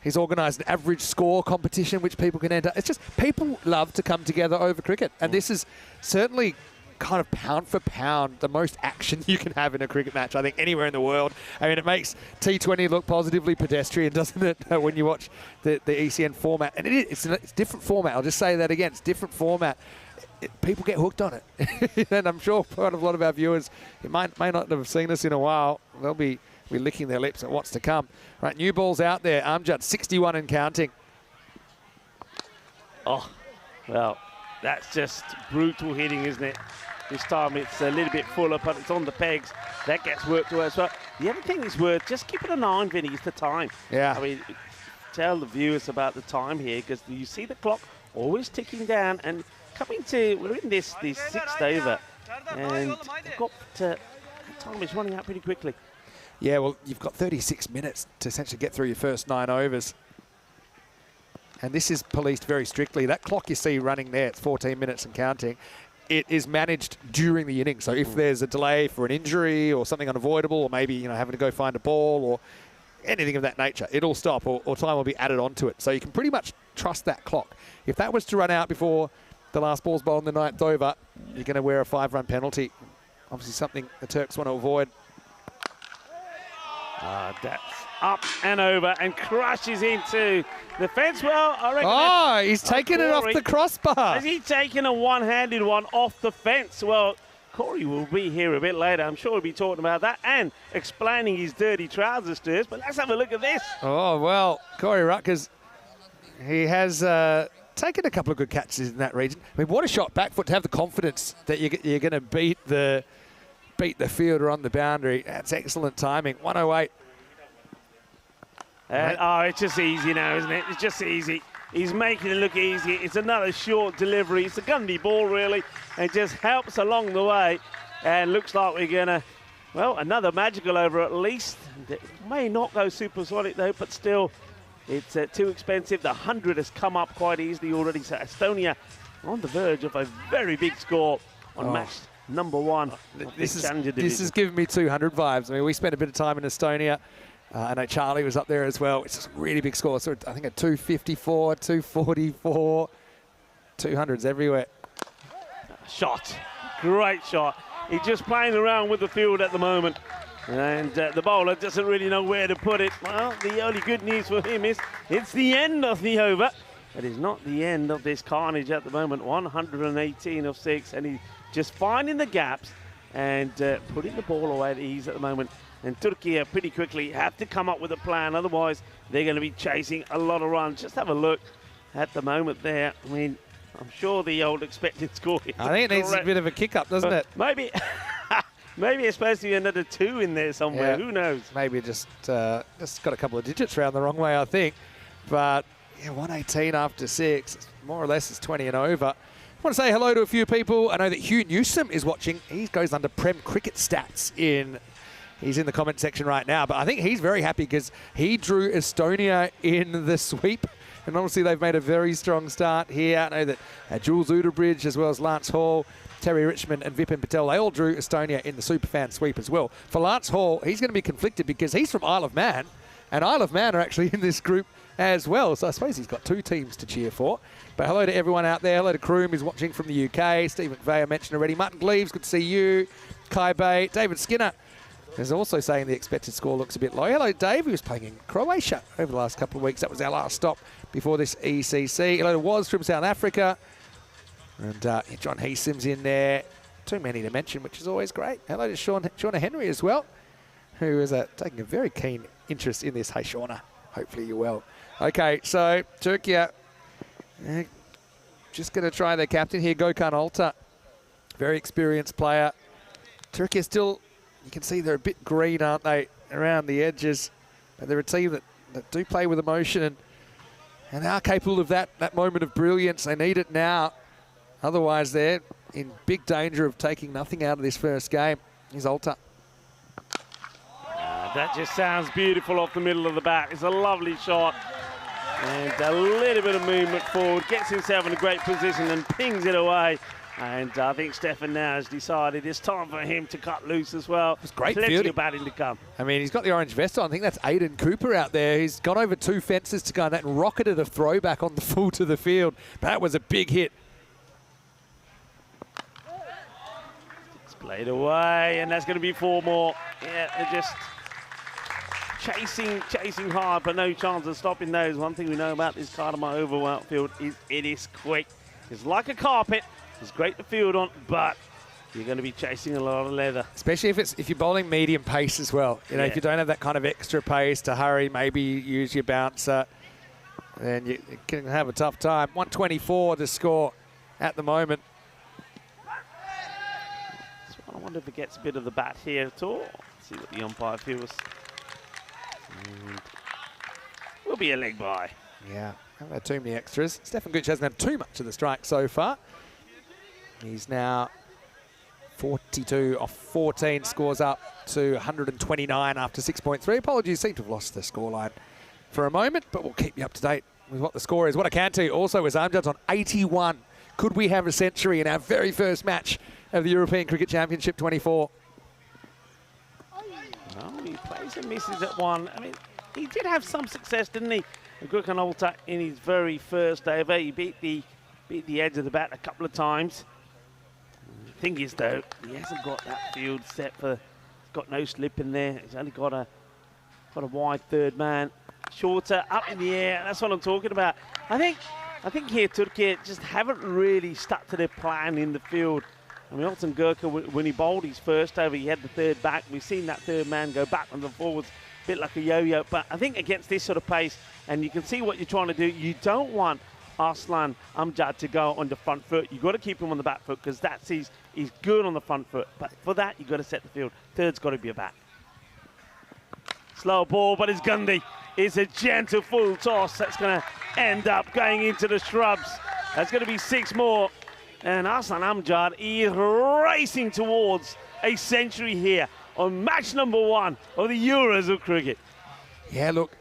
he's organised an average score competition which people can enter. It's just people love to come together over cricket. And this is certainly kind of pound for pound the most action you can have in a cricket match, I think, anywhere in the world. I mean, it makes T20 look positively pedestrian, doesn't it, when you watch the ECN format. And it's a different format. I'll just say that again. It's a different format. People get hooked on it. And I'm sure quite a lot of our viewers may not have seen us in a while. They'll be licking their lips at what's to come. Right, new balls out there. Amjad, 61 and counting. Oh, well, that's just brutal hitting, isn't it? This time it's a little bit fuller, but it's on the pegs. That gets worked away as well. The other thing is worth just keeping an eye on, Vinny, is the time. Yeah. I mean, tell the viewers about the time here, because you see the clock always ticking down, and we're in this 6th over, and we've got time is running out pretty quickly. Yeah, well, you've got 36 minutes to essentially get through your first 9 overs. And this is policed very strictly. That clock you see running there, it's 14 minutes and counting. It is managed during the innings. So if there's a delay for an injury or something unavoidable, or maybe having to go find a ball or anything of that nature, it'll stop or time will be added onto it. So you can pretty much trust that clock. If that was to run out before the last ball's bowled in the 9th over, you're going to wear a 5-run penalty. Obviously something the Turks want to avoid. That's up and over and crashes into the fence. Well, I reckon... Oh, he's taken it off the crossbar. Has he taken a one-handed one off the fence? Well, Corey will be here a bit later. I'm sure he'll be talking about that and explaining his dirty trousers to us. But let's have a look at this. Oh, well, Corey Rutgers, he has taken a couple of good catches in that region. I mean, what a shot back foot to have the confidence that you're going to beat the fielder on the boundary. That's excellent timing. 108. It's just easy now, isn't it? It's just easy. He's making it look easy. It's another short delivery. It's a Gundy ball, really. It just helps along the way. And looks like we're going to, well, another magical over at least. It may not go supersonic, though, but still, it's too expensive. The 100 has come up quite easily already. So Estonia on the verge of a very big score on match number 1. This is giving me 200 vibes. I mean, we spent a bit of time in Estonia. I know Charlie was up there as well. It's just a really big score. So I think a 254, 244, 200s everywhere. Shot. Great shot. He's just playing around with the field at the moment. And the bowler doesn't really know where to put it. Well, the only good news for him is it's the end of the over. That is not the end of this carnage at the moment. 118 of 6, and he's just finding the gaps and putting the ball away at ease at the moment. And Turkey pretty quickly have to come up with a plan, otherwise they're going to be chasing a lot of runs. Just have a look at the moment there. I mean, I'm sure the old expected score is I think it needs a bit of a kick up, doesn't it? Maybe, maybe it's supposed to be another 2 in there somewhere. Yeah. Who knows? Maybe just got a couple of digits round the wrong way, I think. But yeah, 118 after 6, more or less it's 20 and over. I want to say hello to a few people. I know that Hugh Newsom is watching. He goes under Prem Cricket Stats He's in the comment section right now, but I think he's very happy because he drew Estonia in the sweep. And obviously they've made a very strong start here. I know that Jules Uderbridge, as well as Lance Hall, Terry Richmond and Vipin Patel, they all drew Estonia in the Superfan sweep as well. For Lance Hall, he's going to be conflicted because he's from Isle of Man, and Isle of Man are actually in this group as well. So I suppose he's got 2 teams to cheer for. But hello to everyone out there. Hello to Kroom, who's watching from the UK. Steve McVeigh, I mentioned already. Martin Gleaves, good to see you. Kai Bay, David Skinner is also saying the expected score looks a bit low. Hello, Dave, who was playing in Croatia over the last couple of weeks. That was our last stop before this ECC. Hello to Woz from South Africa. And John Heesim's in there. Too many to mention, which is always great. Hello to Shauna Henry as well, who is taking a very keen interest in this. Hey, Shauna, hopefully you're well. Okay, so Turkey just going to try their captain here, Gökhan Alta. Very experienced player. Turkey is still... You can see they're a bit green, aren't they, around the edges. But they're a team that do play with emotion and are capable of that moment of brilliance. They need it now. Otherwise, they're in big danger of taking nothing out of this first game. Here's Alta. That just sounds beautiful off the middle of the bat. It's a lovely shot. And a little bit of movement forward. Gets himself in a great position and pings it away. And I think Stefan now has decided it's time for him to cut loose as well. It's great Plenty fielding. of batting to come. I mean, he's got the orange vest on. I think that's Aidan Cooper out there. He's gone over 2 fences to go on that and rocketed a throwback on the full to the field. That was a big hit. It's played away, and that's going to be 4 more. Yeah, they're just chasing hard, but no chance of stopping those. One thing we know about this Kardama oval outfield is it is quick. It's like a carpet. It's great to field on, but you're going to be chasing a lot of leather. Especially if you're bowling medium pace as well. You know, if you don't have that kind of extra pace to hurry, maybe use your bouncer, then you can have a tough time. 124 to score at the moment. I wonder if it gets a bit of the bat here at all. Let's see what the umpire feels. And will be a leg by. Yeah, haven't had too many extras. Stefan Gooch hasn't had too much of the strike so far. He's now 42 off 14, scores up to 129 after 6.3. Apologies, seem to have lost the scoreline for a moment, but we'll keep you up to date with what the score is. What I can tell you also is Amjad's on 81. Could we have a century in our very first match of the European Cricket Championship 24? Well, he plays and misses at 1. I mean, he did have some success, didn't he? Gökhan Alta in his very first over. He beat the edge of the bat a couple of times. The thing is, though, he hasn't got that field set for. He's got no slip in there. He's only got a wide third man, shorter up in the air. That's what I'm talking about. I think here Turkey just haven't really stuck to their plan in the field. I mean, Altan Gurkha, when he bowled his first over, he had the third back. We've seen that third man go backwards and forwards, a bit like a yo-yo. But I think against this sort of pace, and you can see what you're trying to do, you don't want Arslan Amjad to go on the front foot. You've got to keep him on the back foot because he's good on the front foot. But for that, you've got to set the field. Third's got to be a back. Slow ball, but it's Gundy. It's a gentle full toss. That's going to end up going into the shrubs. That's going to be 6 more. And Arslan Amjad is racing towards a century here on match number 1 of the Euros of cricket. Yeah, look,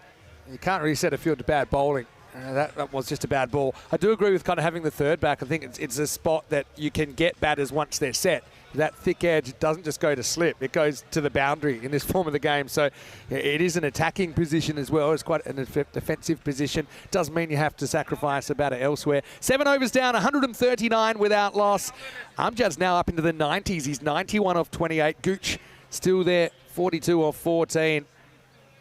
you can't really set a field to bad bowling. That was just a bad ball. I do agree with kind of having the third back. I think it's a spot that you can get batters once they're set. That thick edge doesn't just go to slip. It goes to the boundary in this form of the game. So it is an attacking position as well. It's quite a defensive position. Doesn't mean you have to sacrifice a batter elsewhere. 7 overs down, 139 without loss. Amjad's now up into the 90s. He's 91 off 28. Gooch still there, 42 off 14.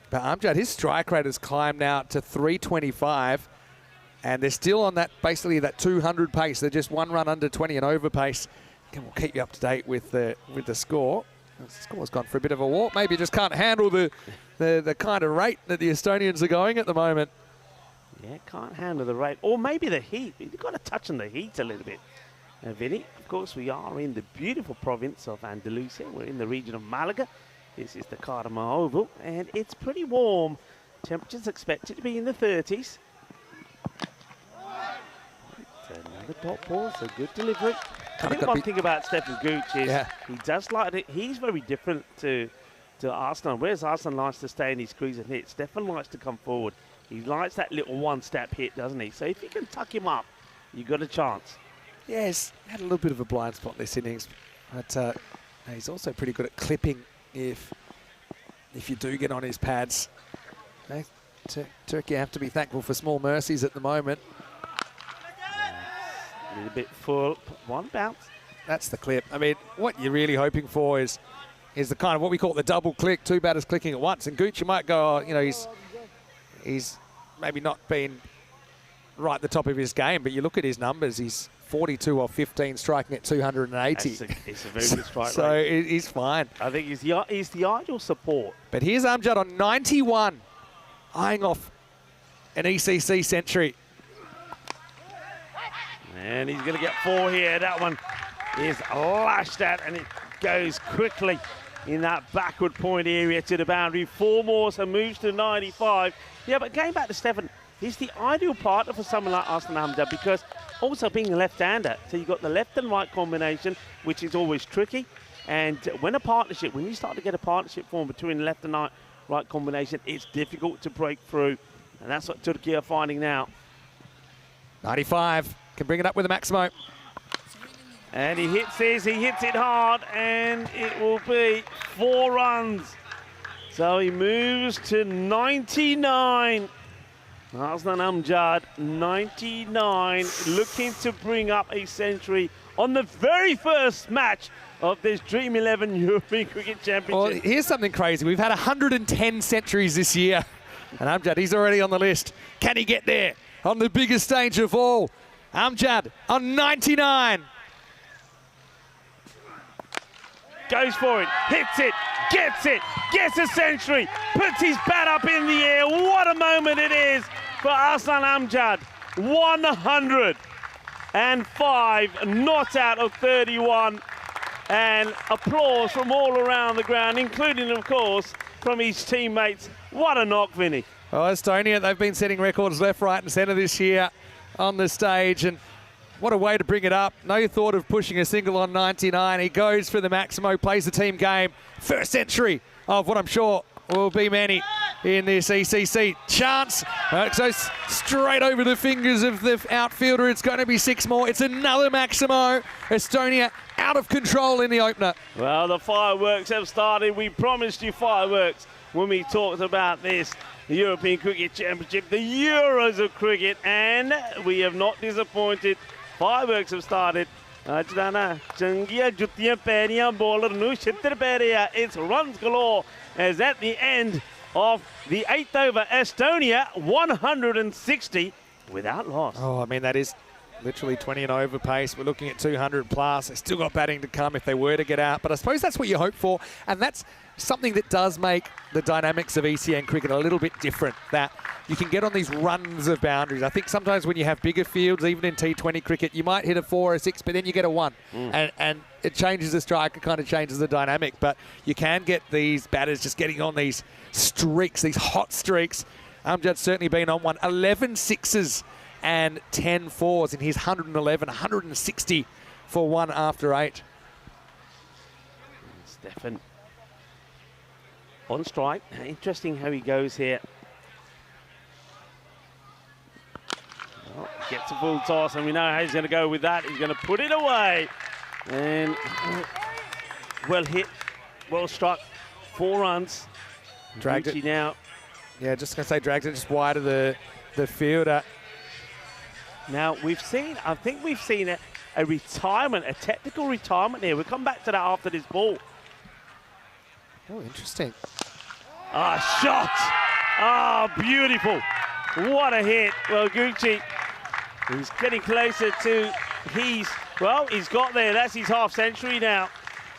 But Amjad, his strike rate has climbed now to 325. And they're still on that, basically that 200 pace. They're just one run under 20 and over pace. And we'll keep you up to date with the score. The score's gone for a bit of a walk. Maybe just can't handle the kind of rate that the Estonians are going at the moment. Yeah, can't handle the rate. Or maybe the heat. You've got to touch on the heat a little bit. Vinny, of course, we are in the beautiful province of Andalusia. We're in the region of Malaga. This is the Cartama Oval, and it's pretty warm. Temperatures expected to be in the 30s. Another dot ball, so good delivery. I think one thing about Stefan Gooch is he does like it. He's very different to Arslan. Whereas Arslan likes to stay in his crease and hit, Stefan likes to come forward. He likes that little one-step hit, doesn't he? So if you can tuck him up, you've got a chance. Yeah, he's had a little bit of a blind spot this innings, but he's also pretty good at clipping if you do get on his pads. Turkey have to be thankful for small mercies at the moment. A little bit full, one bounce. That's the clip. I mean, what you're really hoping for is the kind of what we call the double click, two batters clicking at once. And Gooch, you might go, you know, he's maybe not been right at the top of his game, but you look at his numbers, he's 42 off 15, striking at 280. It's a very good strike rate. So he's fine. I think he's the ideal support. But here's Amjad on 91, eyeing off an ECC century. And he's going to get 4 here. That one is lashed at, and it goes quickly in that backward point area to the boundary. 4 more, so moves to 95. Yeah, but going back to Stefan, he's the ideal partner for someone like Arslan Amjad because also being a left-hander, so you've got the left and right combination, which is always tricky. And when you start to get a partnership formed between left and right combination, it's difficult to break through. And that's what Turkey are finding now. 95, can bring it up with a Maximo. And he hits it hard, and it will be 4 runs. So he moves to 99. Arslan Amjad, 99, looking to bring up a century on the very first match of this Dream11 European Cricket Championship. Well, here's something crazy. We've had 110 centuries this year. And Amjad, he's already on the list. Can he get there on the biggest stage of all? Amjad on 99. Goes for it, hits it, gets a century, puts his bat up in the air. What a moment it is for Arslan Amjad. 105 not out of 31. And applause from all around the ground, including, of course, from his teammates. What a knock, Vinny. Well, Estonia, they've been setting records left, right and centre this year on the stage. And what a way to bring it up. No thought of pushing a single on 99. He goes for the Maximo, plays the team game. First century of what I'm sure will be many in this ECC. Chance goes straight over the fingers of the outfielder. It's going to be 6 more. It's another Maximo. Estonia out of control in the opener. Well, the fireworks have started. We promised you fireworks when we talked about this. The European Cricket Championship, the Euros of cricket, and we have not disappointed. Fireworks have started. It's runs galore as at the end of the 8th over, Estonia 160 without loss. Oh, I mean, that is literally 20 and over pace. We're looking at 200 plus. They still got batting to come if they were to get out. But I suppose that's what you hope for. And that's something that does make the dynamics of ECN cricket a little bit different, that you can get on these runs of boundaries. I think sometimes when you have bigger fields, even in T20 cricket, you might hit a 4 or a 6, but then you get a 1. And it changes the strike, it kind of changes the dynamic. But you can get these batters just getting on these streaks, these hot streaks. Amjad's certainly been on one. 11 sixes and 10 fours in his 111, 160 for 1 after 8. Stefan on strike. Interesting how he goes here. Well, gets a full toss, and we know how he's going to go with that. He's going to put it away. And well hit, well struck. 4 runs. Dragged it now. Yeah, just going to say dragged it just wide of the fielder. Now, I think we've seen a retirement, a technical retirement here. We'll come back to that after this ball. Oh, interesting. Ah, shot. Ah, beautiful. What a hit. Well, Gucci, He's getting closer to he's got there. That's his half century now.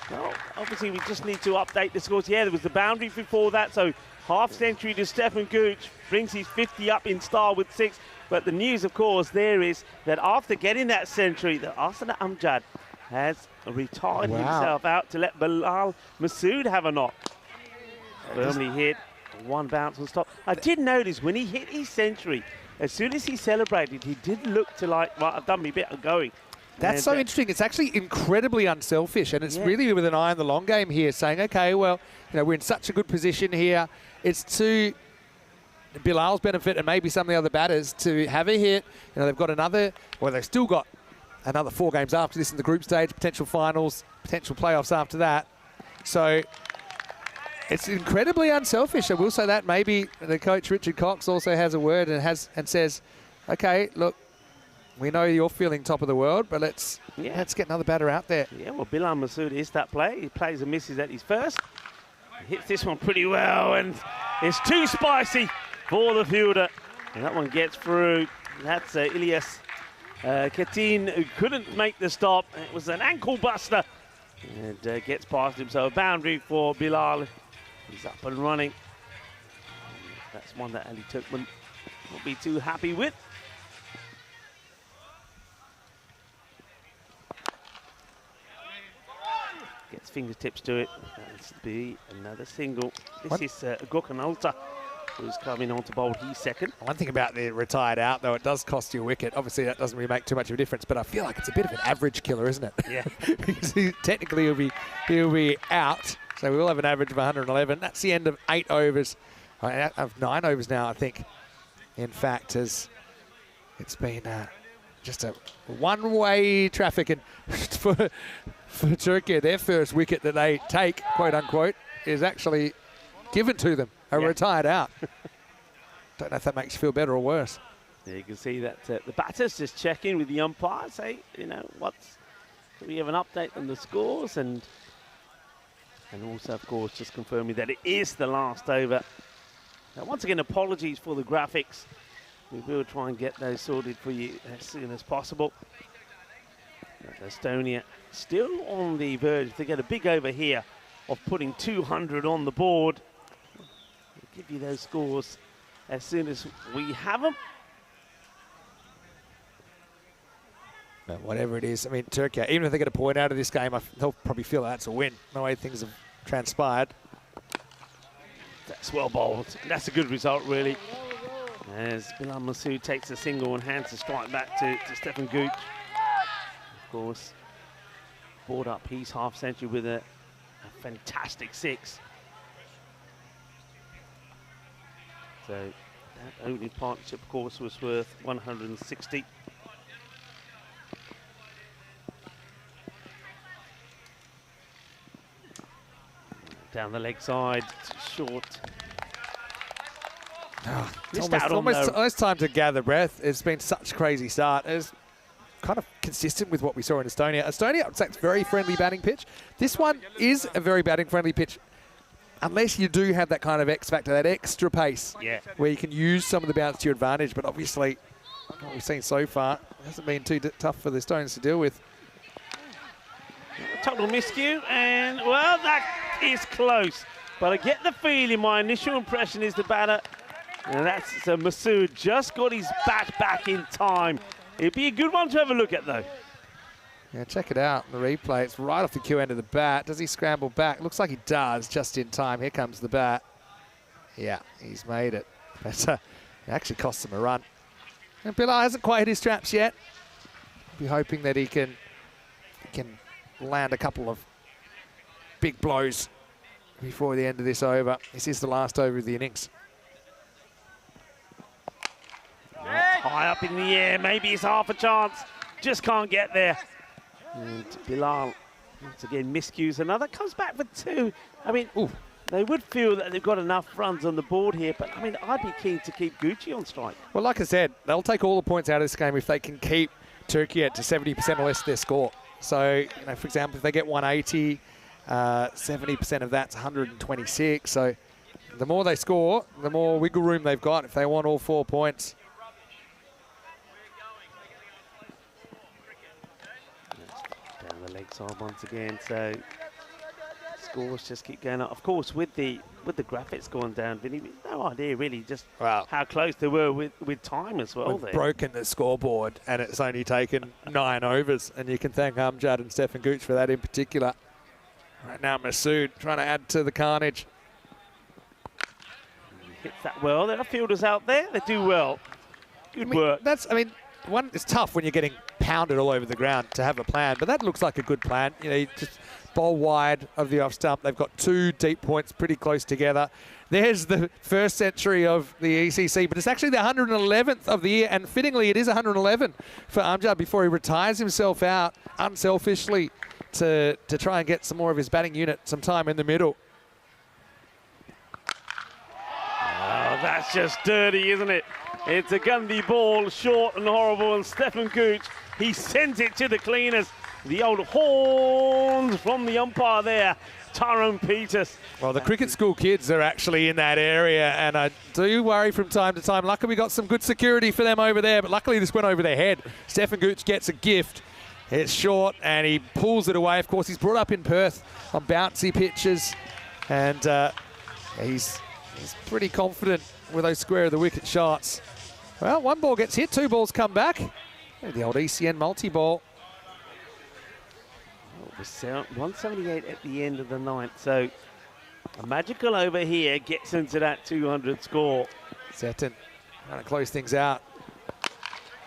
Well, obviously we just need to update the scores. Yeah, there was the boundary before that, so half century to Stefan Gooch brings his 50 up in style with 6. But the news, of course, there is that after getting that century, that Asana Amjad has retired himself out to let Bilal Masood have a knock. Firmly hit, one bounce on stop. I did notice when he hit his century, as soon as he celebrated, he did look to like, well, I've done my bit of going. That's so interesting. It's actually incredibly unselfish, and it's really with an eye on the long game here, saying, okay, well, we're in such a good position here. It's to Bilal's benefit and maybe some of the other batters to have a hit. They've got they've still got another 4 games after this in the group stage, potential finals, potential playoffs after that. So it's incredibly unselfish. I will say that. Maybe the coach, Richard Cox, also has a word and says, okay, look, we know you're feeling top of the world, but let's get another batter out there. Yeah, well, Bilal Masood is that play. He plays and misses at his first. He hits this one pretty well, and it's too spicy for the fielder. And that one gets through. That's Ilyas Ketin, who couldn't make the stop. It was an ankle buster. And gets past him. So a boundary for Bilal. He's up and running. That's one that Ali Turkman won't be too happy with. Gets fingertips to it. That's be another single. This is Gökhan Alta, who's coming on to bowl. He's second. One thing about the retired out, though, it does cost you a wicket. Obviously, that doesn't really make too much of a difference, but I feel like it's a bit of an average killer, isn't it? Yeah. Because technically, he'll be out, so we will have an average of 111. That's the end of 8 overs, of 9 overs now, I think. In fact, it's been just a one-way traffic, and for Turkey, their first wicket that they take, quote unquote, is actually given to them, retired out. Don't know if that makes you feel better or worse. Yeah, you can see that the batters just check in with the umpire, say, do we have an update on the scores, and also, of course, just confirming that it is the last over. Now, once again, apologies for the graphics. We will try and get those sorted for you as soon as possible. Estonia still on the verge. If they get a big over here of putting 200 on the board, we'll give you those scores as soon as we have them. But whatever it is, I mean, Turkey, even if they get a point out of this game, they'll probably feel that's a win, the way things have transpired. That's well bowled. That's a good result, really. As Bilal Masood takes a single and hands the strike back to Stefan Gooch. Of course, brought up his half century with a fantastic 6. So that opening partnership, of course, was worth 160. Down the leg side, short. Oh, it's almost time to gather breath. It's been such a crazy start. It's kind of consistent with what we saw in Estonia. Estonia, I'd say it's a very friendly batting pitch. This one is a very batting friendly pitch, unless you do have that kind of X factor, that extra pace, where you can use some of the bounce to your advantage. But obviously, what we've seen so far hasn't been too tough for the Estonians to deal with. Total miscue, and well, that is close. But I get the feeling, my initial impression is the batter, and that's Masood, just got his bat back in time. It'd be a good one to have a look at, though. Yeah, check it out, the replay. It's right off the cue end of the bat. Does he scramble back? Looks like he does, just in time. Here comes the bat. Yeah, he's made it. But it actually costs him a run. And Bilal hasn't quite hit his straps yet. Be hoping that he can land a couple of big blows before the end of this over. This is the last over of the innings. High up in the air, maybe it's half a chance. Just can't get there. And Bilal, once again, miscues another. Comes back for 2. I mean, they would feel that they've got enough runs on the board here, but I mean, I'd be keen to keep Gucci on strike. Well, like I said, they'll take all the points out of this game if they can keep Turkey at to 70% or less of their score. So, for example, if they get 180, 70% of that's 126. So the more they score, the more wiggle room they've got if they want all 4 points. Leg side once again, so scores just keep going up. Of course, with the graphics going down, Vinny, no idea really just how close they were with time as well. We've broken the scoreboard, and it's only taken 9 overs, and you can thank Amjad and Stefan Gooch for that in particular. Right now, Masood trying to add to the carnage. He hits that well. There are fielders out there that do well. Good work. It's tough when you're getting pounded all over the ground to have a plan, but that looks like a good plan. You know, you just bowl wide of the off stump. They've got 2 deep points pretty close together. There's the first century of the ECC, but it's actually the 111th of the year, and fittingly it is 111 for Amjad before he retires himself out unselfishly to try and get some more of his batting unit some time in the middle. Oh, that's just dirty, isn't it? It's a Gundy ball, short and horrible, and Stefan Gooch, he sends it to the cleaners. The old horns from the umpire there, Tyrone Peters. Well, the cricket school kids are actually in that area, and I do worry from time to time. Luckily, we got some good security for them over there, but luckily this went over their head. Stefan Gooch gets a gift. It's short, and he pulls it away. Of course, he's brought up in Perth on bouncy pitches, and he's pretty confident with those square of the wicket shots. Well, 1 ball gets hit, 2 balls come back. The old ECN multi-ball. Oh, 178 at the end of the 9th, so a magical over here gets into that 200 score. Seton trying to close things out.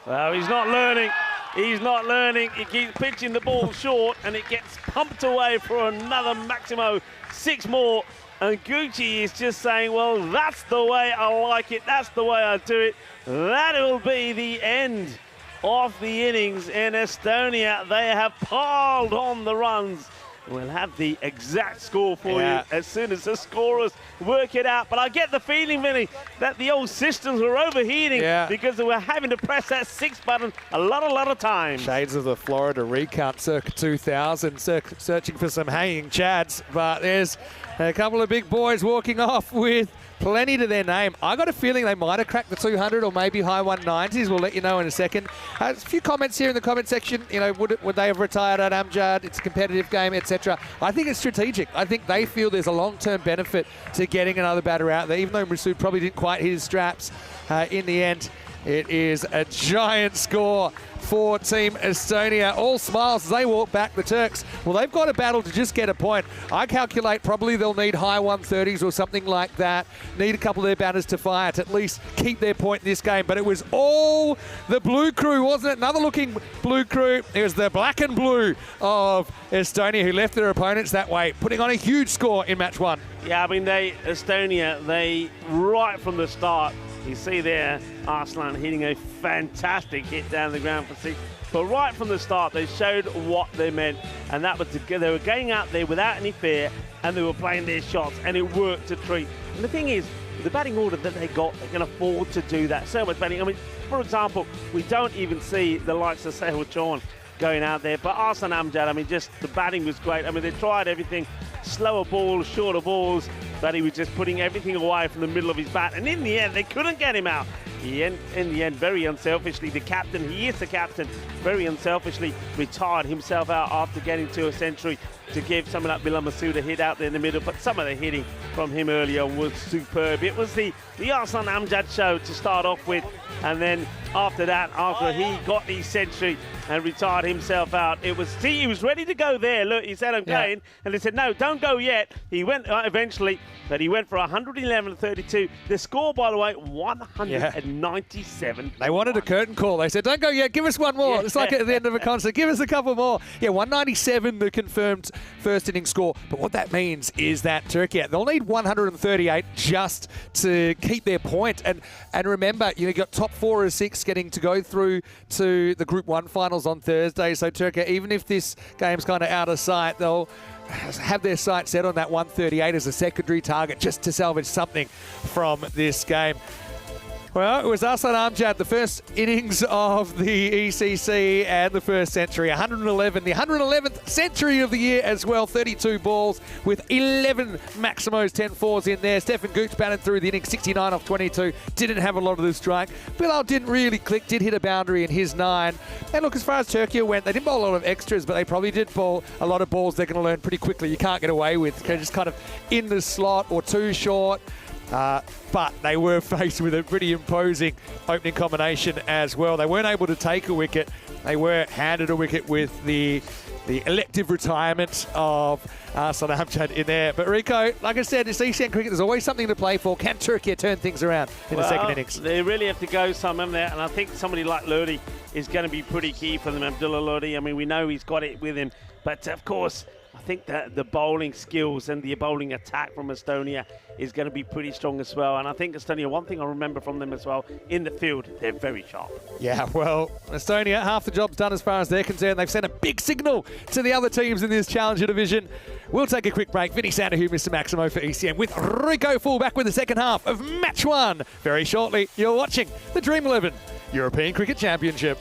Well, he's not learning. He's not learning. He keeps pitching the ball short, and it gets pumped away for another Maximo 6 more. And Gucci is just saying, well, that's the way I like it. That's the way I do it. That will be the end of the innings in Estonia. They have piled on the runs. We'll have the exact score for you as soon as the scorers work it out. But I get the feeling, Vinny, that the old systems were overheating because they were having to press that 6 button a lot of times. Shades of the Florida recount circa 2000, searching for some hanging chads. But there's a couple of big boys walking off with plenty to their name. I got a feeling they might have cracked the 200 or maybe high 190s. We'll let you know in a second. A few comments here in the comment section. You know, would they have retired at Amjad? It's a competitive game, etc. I think it's strategic. I think they feel there's a long-term benefit to getting another batter out there, even though Masood probably didn't quite hit his straps in the end. It is a giant score for Team Estonia. All smiles as they walk back, the Turks. Well, they've got a battle to just get a point. I calculate probably they'll need high 130s or something like that. Need a couple of their batters to fire to at least keep their point in this game. But it was all the blue crew, wasn't it? Another looking blue crew. It was the black and blue of Estonia who left their opponents that way, putting on a huge score in match 1. Yeah, I mean, Estonia, right from the start, you see there, Arslan hitting a fantastic hit down the ground for 6. But right from the start, they showed what they meant. And that was they were going out there without any fear, and they were playing their shots, and it worked a treat. And the thing is, the batting order that they got, they can afford to do that. So much batting. I mean, for example, we don't even see the likes of Sehel Chauhan going out there. But Arslan Amjad, I mean, just the batting was great. I mean, they tried everything. Slower balls, shorter balls, but he was just putting everything away from the middle of his bat. And in the end, they couldn't get him out. In the end, very unselfishly, the captain, he is the captain, very unselfishly retired himself out after getting to a century to give someone like Bilal Masood a hit out there in the middle. But some of the hitting from him earlier was superb. It was the Arslan Amjad show to start off with. And then after that, after he got his century and retired himself out, he was ready to go there. Look, he said, I'm going. And they said, no, don't go yet. He went eventually, but he went for 111.32. The score, by the way, 197. They wanted a curtain call. They said, don't go yet, give us one more. It's like at the end of a concert, give us a couple more. Yeah, 197, the confirmed first inning score. But what that means is that Turkey, they'll need 138 just to keep their point. And remember, you got top 4 or 6 getting to go through to the Group 1 finals on Thursday. So Turkey, even if this game's kind of out of sight, they'll have their sights set on that 138 as a secondary target just to salvage something from this game. Well, it was Aslan Amjad, the first innings of the ECC and the first century. 111, the 111th century of the year as well. 32 balls with 11 Maximos 10-4s in there. Stefan Gooch batted through the innings, 69 off 22. Didn't have a lot of the strike. Bilal didn't really click, did hit a boundary in his 9. And look, as far as Turkey went, they didn't bowl a lot of extras, but they probably did bowl a lot of balls they're going to learn pretty quickly. You can't get away with. They're just kind of in the slot or too short. But they were faced with a pretty imposing opening combination as well. They weren't able to take a wicket. They were handed a wicket with the elective retirement of Aslan Amjad in there. But Rico, like I said, this ECN cricket, there's always something to play for. Can Turkey turn things around in the second innings? They really have to go some in there, and I think somebody like Lodi is going to be pretty key for them. Abdullah Lodi, I mean, we know he's got it with him, but of course, I think that the bowling skills and the bowling attack from Estonia is going to be pretty strong as well. And I think Estonia, one thing I remember from them as well, in the field, they're very sharp. Yeah, well, Estonia, half the job's done as far as they're concerned. They've sent a big signal to the other teams in this Challenger division. We'll take a quick break. Vinny Sandahu, Mr. Maximo for ECM, with Rico Full back with the second half of Match 1. Very shortly, you're watching the Dream11 European Cricket Championship.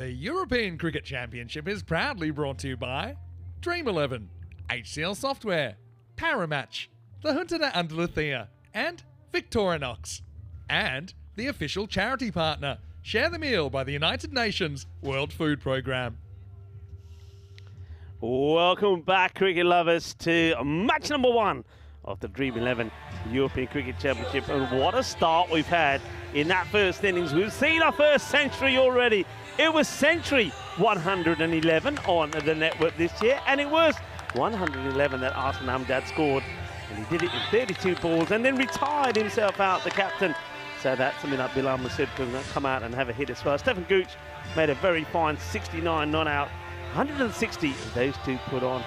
The European Cricket Championship is proudly brought to you by Dream11, HCL Software, Paramatch, the Hunter Andaluthia, and Victorinox. And the official charity partner, Share the Meal by the United Nations World Food Programme. Welcome back, cricket lovers, to match number 1 of the Dream11 European Cricket Championship. And what a start we've had in that first innings. We've seen our first century already. It was century 111 on the network this year, and it was 111 that Arsan Hamdad scored. And he did it in 32 balls and then retired himself out, the captain. So that's something that Bilal Masood can come out and have a hit as well. Stefan Gooch made a very fine 69 not-out. 160 those two put on,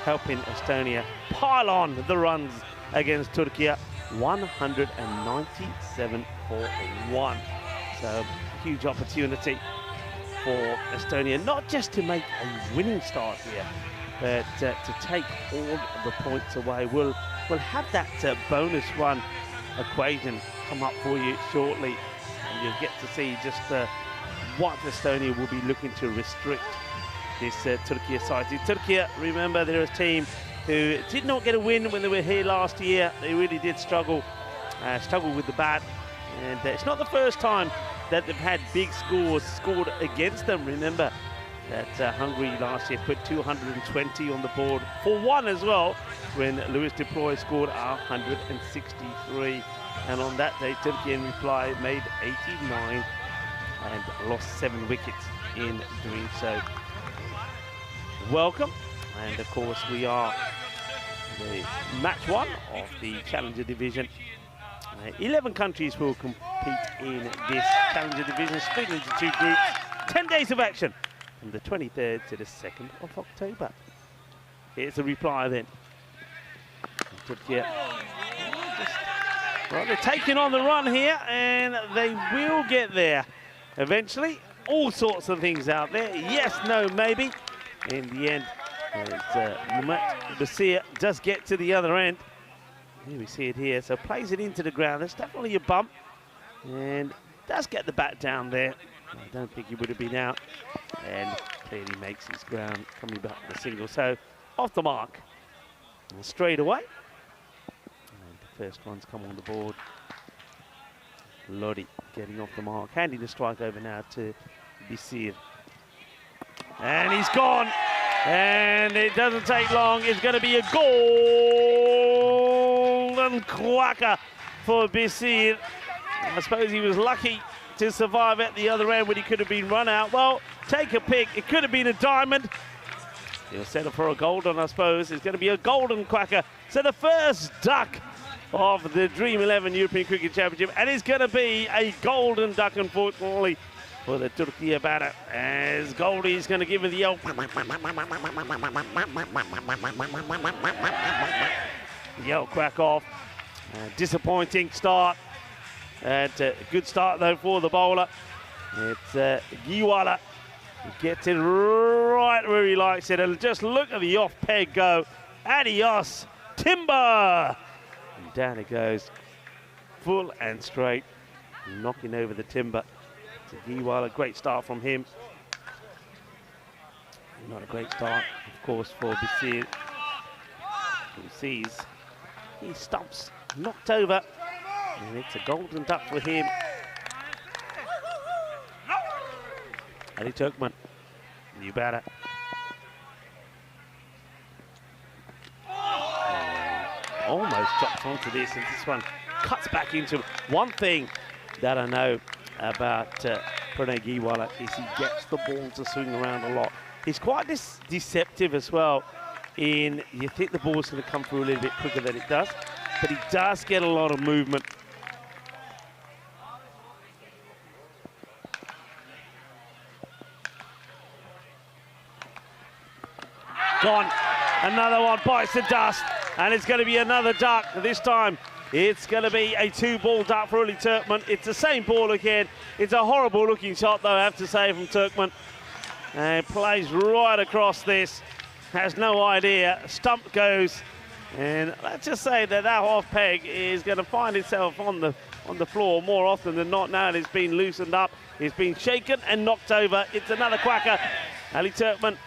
helping Estonia pile on the runs against Turkey. 197 for 1. So huge opportunity for Estonia, not just to make a winning start here, but to take all the points away. We'll have that bonus run equation come up for you shortly, and you'll get to see just what Estonia will be looking to restrict this Turkey side. Turkey, remember, they're a team who did not get a win when they were here last year. They really did struggle with the bat, and it's not the first time that they've had big scores scored against them. Remember that Hungary last year put 220 on the board for 1 as well, when Luis de Proy scored 163. And on that day, Turkey in reply made 89 and lost 7 wickets in doing so. Welcome, and of course we are the match 1 of the Challenger Division. 11 countries will compete in this Challenger Division, split into 2 groups. 10 days of action from the 23rd to the 2nd of October. Here's the reply then. Well, they're taking on the run here, and they will get there eventually. All sorts of things out there. Yes, no, maybe. In the end, Basir does get to the other end. Here we see it here. So plays it into the ground. There's definitely a bump, and does get the bat down there. I don't think he would have been out, and clearly makes his ground, coming back with a single. So off the mark, and straight away. And the first one's come on the board. Lodi getting off the mark, handing the strike over now to Basir. And he's gone, and it doesn't take long. It's going to be a golden quacker for Basir. I suppose he was lucky to survive at the other end when he could have been run out. Well, take a pick. It could have been a diamond. He'll settle for a golden, I suppose. It's going to be a golden quacker. So the first duck of the Dream11 European Cricket Championship, and it's going to be a golden duck, unfortunately, for the Turkey batter, as Goldie's going to give him the yell. Yell crack off. Disappointing start. And good start though for the bowler. It's Giwala. He gets it right where he likes it, and just look at the off peg go. Adios, timber! And down it goes, full and straight, knocking over the timber. To Giwala, great start from him. Not a great start, of course, for Basir, who sees he stumps, knocked over, and it's a golden duck for him. Ali Turkman, new batter. Almost chopped onto this, and this one cuts back into one thing that I know about Pranay Giwala is he gets the ball to swing around a lot. He's quite deceptive as well. You think the ball's going to come through a little bit quicker than it does, but he does get a lot of movement. Gone. Another one bites the dust, and it's going to be another duck. This time it's going to be a 2-ball duck for Ali Turkman. It's the same ball again. It's a horrible looking shot though, I have to say, from Turkman. And plays right across this. Has no idea. Stump goes, And let's just say that half peg is going to find itself on the floor more often than not now. It's been loosened up, it's been shaken and knocked over. It's another quacker. Ali Turkman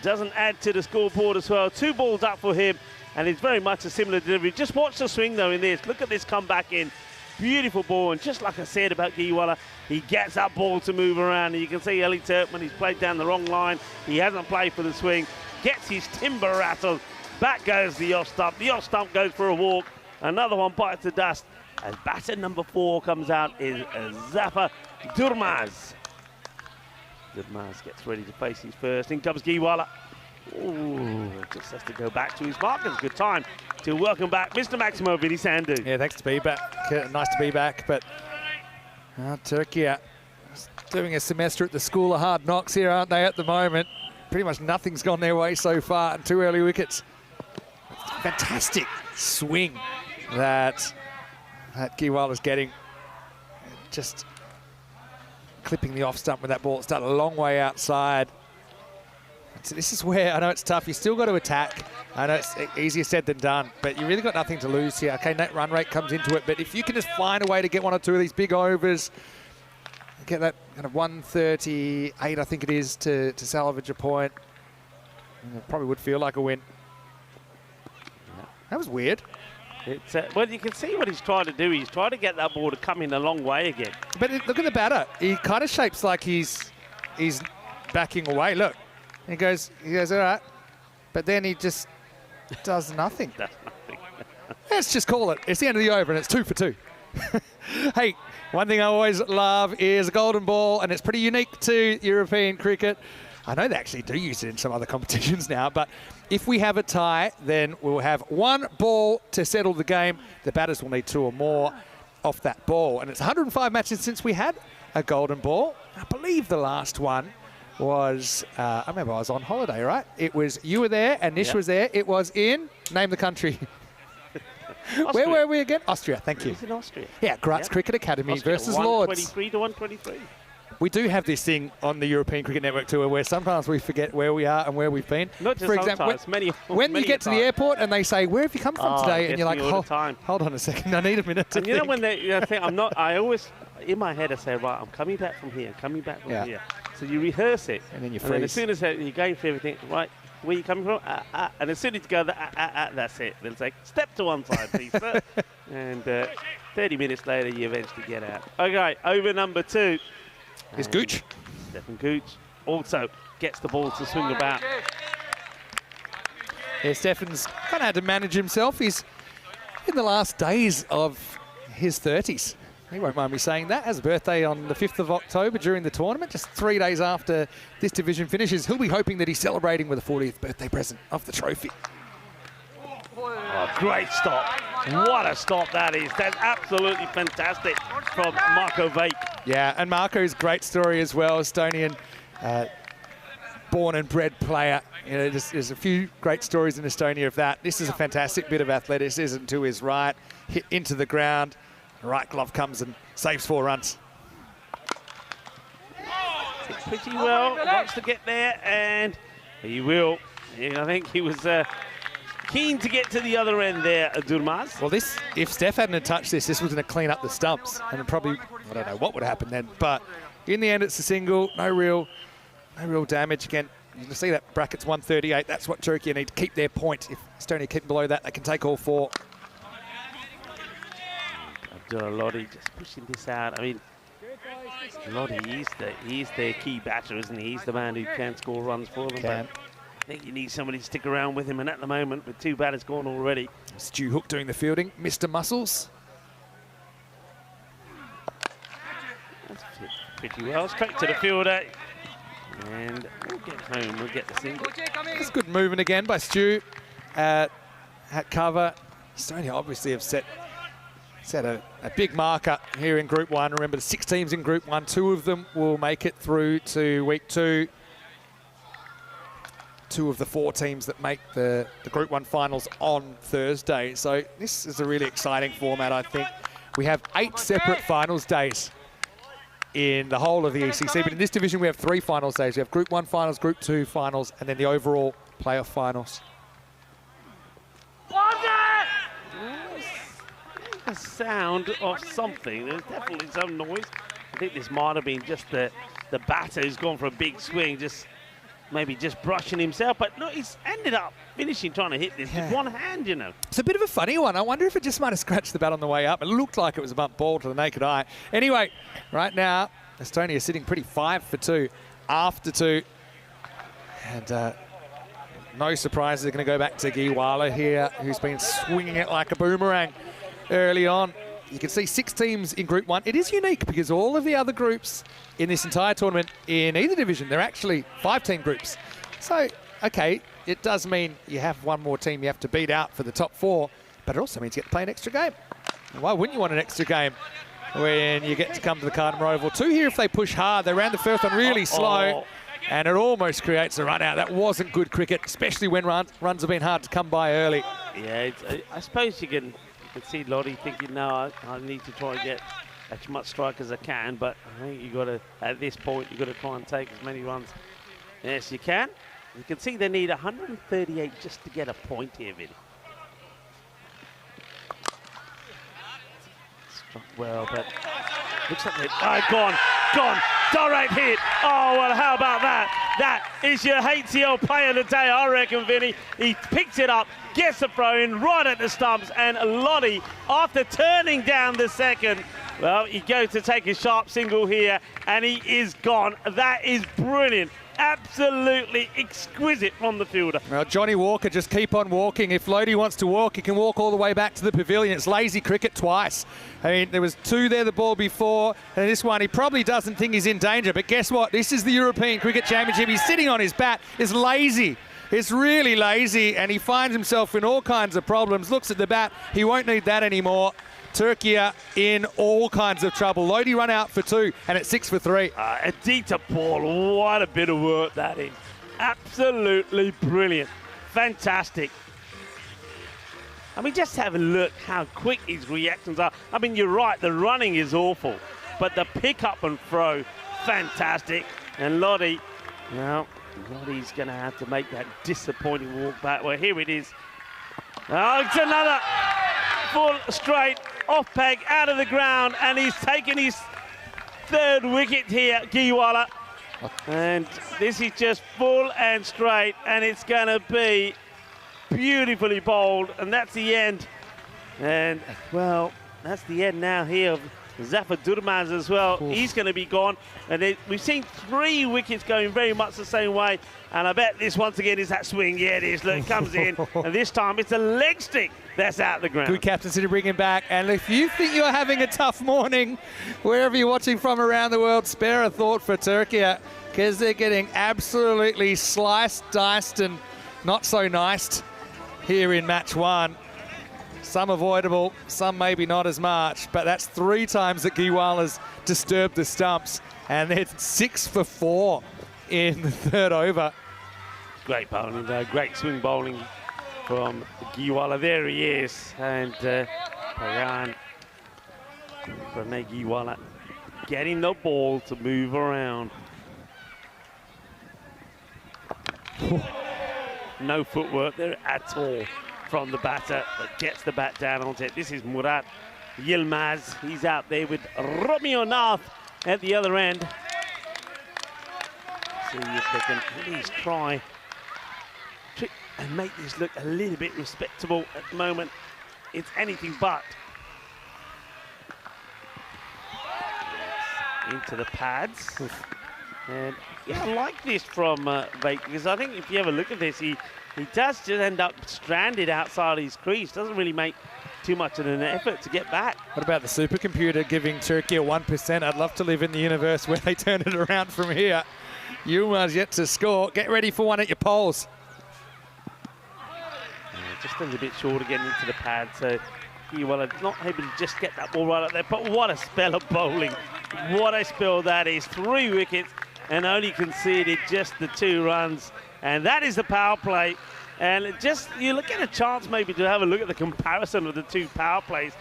doesn't add to the scoreboard as well. 2 balls up for him, and it's very much a similar delivery. Just watch the swing though in this. Look at this comeback in. Beautiful ball, and just like I said about Giwala, he gets that ball to move around. And you can see Ali Turkman, he's played down the wrong line. He hasn't played for the swing. Gets his timber rattled. Back goes the off stump. The off stump goes for a walk. Another one bites the dust. As batter number 4 comes out is Zafer Durmaz. Durmaz gets ready to face his first. In comes Giwala. Ooh, just has to go back to his markers. Good time to welcome back Mr. Maximo Vinisandu. Yeah, thanks to be back. Nice to be back, but Turkey are doing a semester at the School of Hard Knocks here, aren't they, at the moment? Pretty much nothing's gone their way so far, and 2 early wickets. Fantastic swing that Giwala's getting. Just clipping the off stump with that ball. It started a long way outside. So this is where, I know it's tough, you still got to attack. I know it's easier said than done, but you really got nothing to lose here. Okay, net run rate comes into it, but if you can just find a way to get 1 or 2 of these big overs, get that kind of 138, I think it is, to salvage a point, it probably would feel like a win. Yeah. That was weird. It's well, you can see what he's trying to do. He's trying to get that ball to come in a long way again. But look at the batter. He kind of shapes like he's backing away. Look. He goes, all right. But then he just does nothing. Does nothing. Let's just call it. It's the end of the over and it's 2 for 2. Hey, one thing I always love is a golden ball, and it's pretty unique to European cricket. I know they actually do use it in some other competitions now, but if we have a tie, then we'll have 1 ball to settle the game. The batters will need 2 or more off that ball. And it's 105 matches since we had a golden ball. I believe the last one was, I remember I was on holiday, right? It was, you were there and Nish was there. It was in, name the country. Where were we again? Austria, thank you. It's in Austria. Yeah, Graz Cricket Academy Austria, versus Lords. 123 to 123. We do have this thing on the European Cricket Network tour where sometimes we forget where we are and where we've been. Not just for example, sometimes, when you get to the airport and they say, where have you come from today? And you're like, hold on a second, I need a minute to And you know think. when they think, I always, in my head I say, right, I'm coming back from here, coming back from here. So you rehearse it. And then you And then as freeze. soon as you're going through everything, right, where you coming from? And as soon as you go, that's it. They'll say, step to one side, please, sir. And 30 minutes later, you eventually get out. Okay, over number 2. Is Gooch. Stephen Gooch also gets the ball to swing about. Yeah, Stefan's kind of had to manage himself. He's in the last days of his 30s. He won't mind me saying that. Has a birthday on the 5th of October during the tournament, just 3 days after this division finishes. He'll be hoping that he's celebrating with a 40th birthday present of the trophy. Oh, great stop. What a stop that is. That's absolutely fantastic from Marco Vake. Yeah, and Marco's great story as well. Estonian, born and bred player. You know, there's a few great stories in Estonia of that. This is a fantastic bit of athleticism to his right, hit into the ground. Right glove comes and saves 4 runs. Pretty well, wants to get there, and he will. Yeah, I think he was keen to get to the other end there, Durmaz. Well, this, if Steph hadn't touched this was going to clean up the stumps, and it probably, I don't know what would happen then, but in the end it's a single, no real damage. Again, you can see that bracket's 138. That's what Turkey need to keep their point. If Estonia keep below that, they can take all 4. Lottie just pushing this out. I mean, Lottie, he's their key batter, isn't he? He's the man who can score runs for them. But I think you need somebody to stick around with him, and at the moment, with 2 batters gone already. Stu Hook doing the fielding, Mr. Muscles. That's pretty well, straight to the fielder. And we'll get home, we'll get the single. It's good movement again by Stu at cover. Estonia obviously have set a big marker here in Group 1. Remember, the 6 teams in Group 1, 2 of them will make it through to Week 2. 2 of the 4 teams that make the Group 1 finals on Thursday. So this is a really exciting format, I think. We have 8 separate finals days in the whole of the ECC, but in this division we have 3 finals days. We have Group 1 finals, Group 2 finals, and then the overall playoff finals. a sound of something. There's definitely some noise. I think this might have been just the batter who's gone for a big swing, maybe just brushing himself. But no, he's ended up finishing trying to hit this with one hand, you know. It's a bit of a funny one. I wonder if it just might have scratched the bat on the way up. It looked like it was a bump ball to the naked eye. Anyway, right now, Estonia is sitting pretty 5 for 2 after 2. And no surprise, they're going to go back to Giwala here, who's been swinging it like a boomerang early on. You can see 6 teams in Group 1. It is unique because all of the other groups in this entire tournament in either division, they're actually 5-team groups. So, okay, it does mean you have one more team you have to beat out for the top 4, but it also means you get to play an extra game. Why wouldn't you want an extra game when you get to come to the Cardinal Oval? 2 here if they push hard. They ran the first one really slow, and it almost creates a run out. That wasn't good cricket, especially when runs have been hard to come by early. Yeah, I suppose you can see Lottie thinking, no, I need to try and get as much strike as I can, but I think you've got to, at this point, you've got to try and take as many runs as you can. You can see they need 138 just to get a point here, Vinny. Struck well, but looks like they're gone, direct hit. Oh, well, how about that? That is your HCL player today, I reckon, Vinny. He picks it up, gets a throw in right at the stumps, and Lottie, after turning down the second, well, he goes to take a sharp single here, and he is gone. That is brilliant. Absolutely exquisite from the fielder. Well, Johnny Walker, just keep on walking. If Lodi wants to walk, he can walk all the way back to the pavilion. It's lazy cricket twice. I mean, there was 2 there the ball before, and this one, he probably doesn't think he's in danger. But guess what? This is the European Cricket Championship. He's sitting on his bat. It's lazy. It's really lazy, and he finds himself in all kinds of problems. Looks at the bat. He won't need that anymore. Turkey in all kinds of trouble. Lodi run out for 2, and it's 6 for 3. Adita Paul, what a bit of work that is. Absolutely brilliant. Fantastic. I mean, just have a look how quick his reactions are. I mean, you're right, the running is awful, but the pick up and throw, fantastic. And Lottie, well, Lottie's going to have to make that disappointing walk back. Well, here it is. Oh, it's another full straight off peg out of the ground, and he's taken his 3rd wicket here, Giwala. And this is just full and straight, and it's going to be beautifully bowled, and that's the end. And, well, that's the end now here of Zafar Durmaz as well. Oof. He's going to be gone. And we've seen 3 wickets going very much the same way. And I bet this once again is that swing. Yeah, it is. Look, it comes in. And this time it's a leg stick that's out the ground. Good captaincy to bring him back. And if you think you're having a tough morning, wherever you're watching from around the world, spare a thought for Turkey, because they're getting absolutely sliced, diced, and not so nice here in match 1. Some avoidable, some maybe not as much, but that's 3 times that Giwala's disturbed the stumps, and it's 6 for 4 in the 3rd over. Great bowling, great swing bowling from Giwala. There he is, and Pranay Giwala getting the ball to move around. No footwork there at all from the batter, that gets the bat down onto it. This is Murat Yilmaz. He's out there with Romeo Nath at the other end. See if they can please try and make this look a little bit respectable. At the moment, it's anything but. Into the pads. And yeah, I like this from Vake, because I think if you have a look at this, he does just end up stranded outside his crease. Doesn't really make too much of an effort to get back. What about the supercomputer giving Turkey a 1%? I'd love to live in the universe where they turn it around from here. Yilmaz yet to score. Get ready for one at your polls. Just a little bit short of getting into the pad, so well, not able to just get that ball right up there. But what a spell of bowling. What a spell that is. 3 wickets and only conceded just the 2 runs. And that is the power play. And just, you look at a chance maybe to have a look at the comparison of the 2 power plays.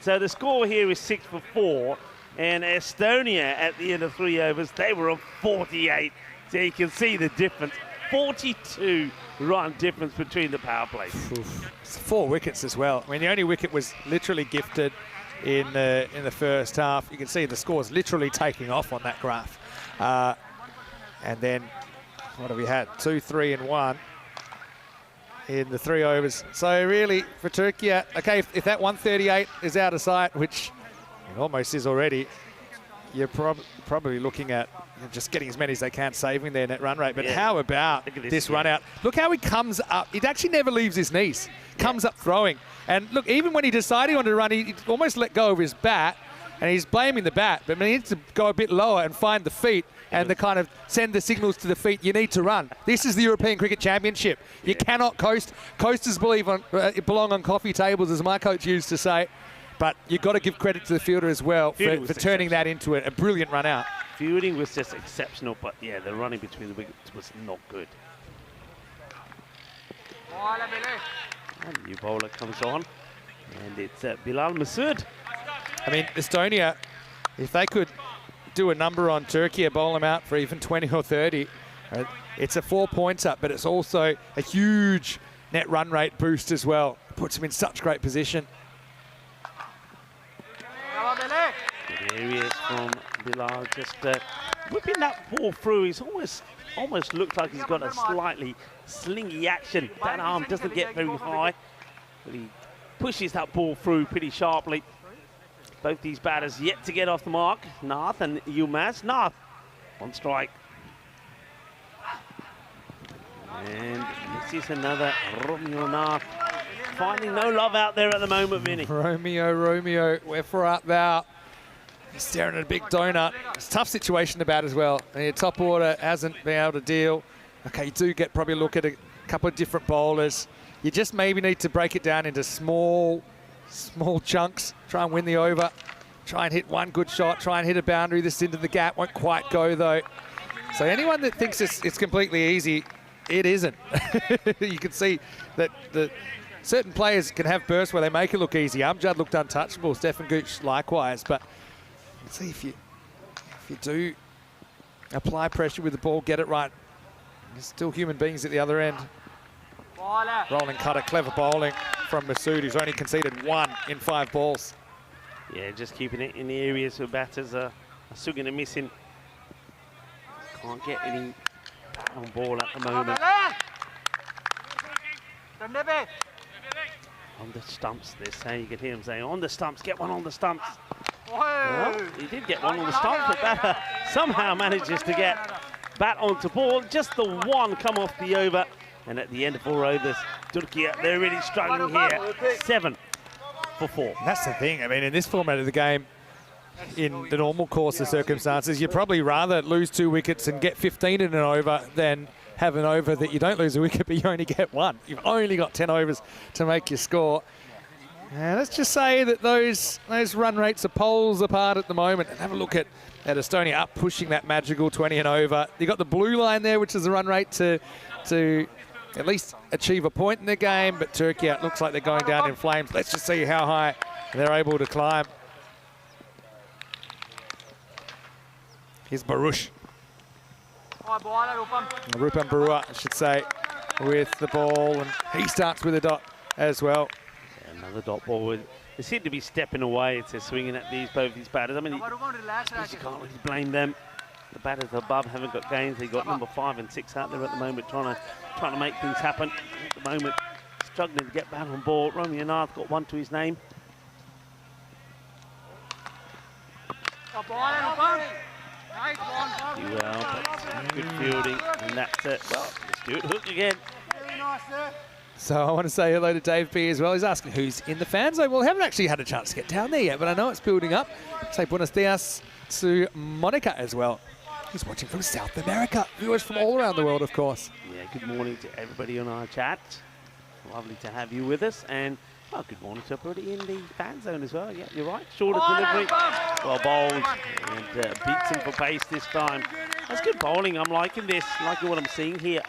So the score here is 6 for 4. And Estonia at the end of 3 overs, they were on 48. So you can see the difference. 42-run difference between the power plays. It's 4 wickets as well. I mean, the only wicket was literally gifted in the first half. You can see the score's literally taking off on that graph. And then, what have we had? 2, 3 and 1 in the 3 overs. So really, for Turkey, okay, if that 138 is out of sight, which it almost is already, you're probably looking at just getting as many as they can, saving their net run rate. But how about this run out? Look how he comes up. He actually never leaves his knees. Comes up throwing. And look, even when he decided he wanted to run, he almost let go of his bat. And he's blaming the bat. But he needs to go a bit lower and find the feet and the kind of send the signals to the feet. You need to run. This is the European Cricket Championship. You cannot coast. Coasters belong on coffee tables, as my coach used to say. But you've got to give credit to the fielder as well for turning that into a brilliant run out. Fielding was just exceptional, but yeah, the running between the wickets was not good. And new bowler comes on, and it's Bilal Masood. I mean, Estonia, if they could do a number on Turkey, bowl them out for even 20 or 30, it's a 4 points up, but it's also a huge net run rate boost as well. Puts them in such great position. Good areas from Bilal, just whipping that ball through. He's almost looked like he's got a slightly slingy action. That arm doesn't get very high, but he pushes that ball through pretty sharply. Both these batters yet to get off the mark. Nath and Yilmaz. Nath on strike. And this is another Romeo Nath. Finding no love out there at the moment, Vinny. Romeo, wherefore art thou? He's staring at a big donut. It's a tough situation to bat as well. And your top order hasn't been able to deal. Okay, you do get probably a look at a couple of different bowlers. You just maybe need to break it down into small chunks. Try and win the over. Try and hit one good shot. Try and hit a boundary this into the gap. Won't quite go though. So anyone that thinks it's completely easy, it isn't. You can see that certain players can have bursts where they make it look easy. Amjad looked untouchable. Stefan Gooch likewise. But let's see if you do apply pressure with the ball, get it right. There's still human beings at the other end. Rolling cutter, clever bowling from Masood, who's only conceded 1 in 5 balls. Yeah, just keeping it in the areas where batters are swinging and missing. Can't get any on ball at the moment. On the stumps, they're saying. You can hear them saying, on the stumps, get one on the stumps. Well, he did get one on the stumps, but batter somehow manages to get bat onto ball. Just the one come off the over. And at the end of 4 overs, Turkey, they're really struggling here. 7 for 4. And that's the thing. I mean, in this format of the game, in the normal course of circumstances, you'd probably rather lose 2 wickets and get 15 in an over than have an over that you don't lose a wicket, but you only get 1. You've only got 10 overs to make your score. And let's just say that those run rates are poles apart at the moment. And have a look at Estonia up pushing that magical 20 and over. You've got the blue line there, which is the run rate to at least achieve a point in the game, but Turkey, it looks like they're going down in flames. Let's just see how high they're able to climb. Here's Baruch. Rupam Barua, I should say, with the ball, and he starts with a dot as well. Yeah, another dot ball. They seem to be stepping away to swinging at both these batters. I mean, you can't really blame them. The batters above haven't got gains. They got number 5 and 6 out there at the moment, trying to make things happen. At the moment, struggling to get back on board. Romeo Nath got 1 to his name. Good fielding, and that's it. Well, let's do it. Hook again. So I want to say hello to Dave B as well. He's asking who's in the fan zone. Well, we haven't actually had a chance to get down there yet, but I know it's building up. Say buenos dias to Monica as well. He's watching from South America. Viewers from all around the world, of course. Yeah, good morning to everybody on our chat. Lovely to have you with us. And oh, good morning to everybody in the fan zone as well. Yeah, you're right. Shorter delivery. Well bowled. And beats him for pace this time. That's good bowling. I'm liking this. Liking what I'm seeing here.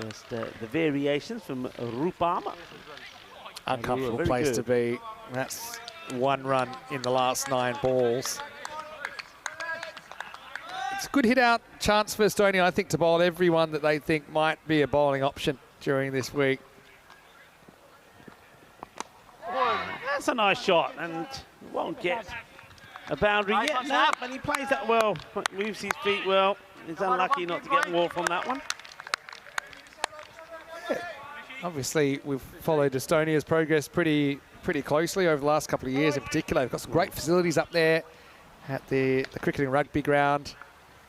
Just the variations from Rupam. Uncomfortable place to be. That's 1 run in the last 9 balls. It's a good hit out chance for Estonia, I think, to bowl everyone that they think might be a bowling option during this week. That's a nice shot, and won't get a boundary yet. No, but he plays that well, moves his feet well. He's unlucky not to get more from that one. Obviously, we've followed Estonia's progress pretty closely over the last couple of years in particular. They've got some great facilities up there at the cricket and rugby ground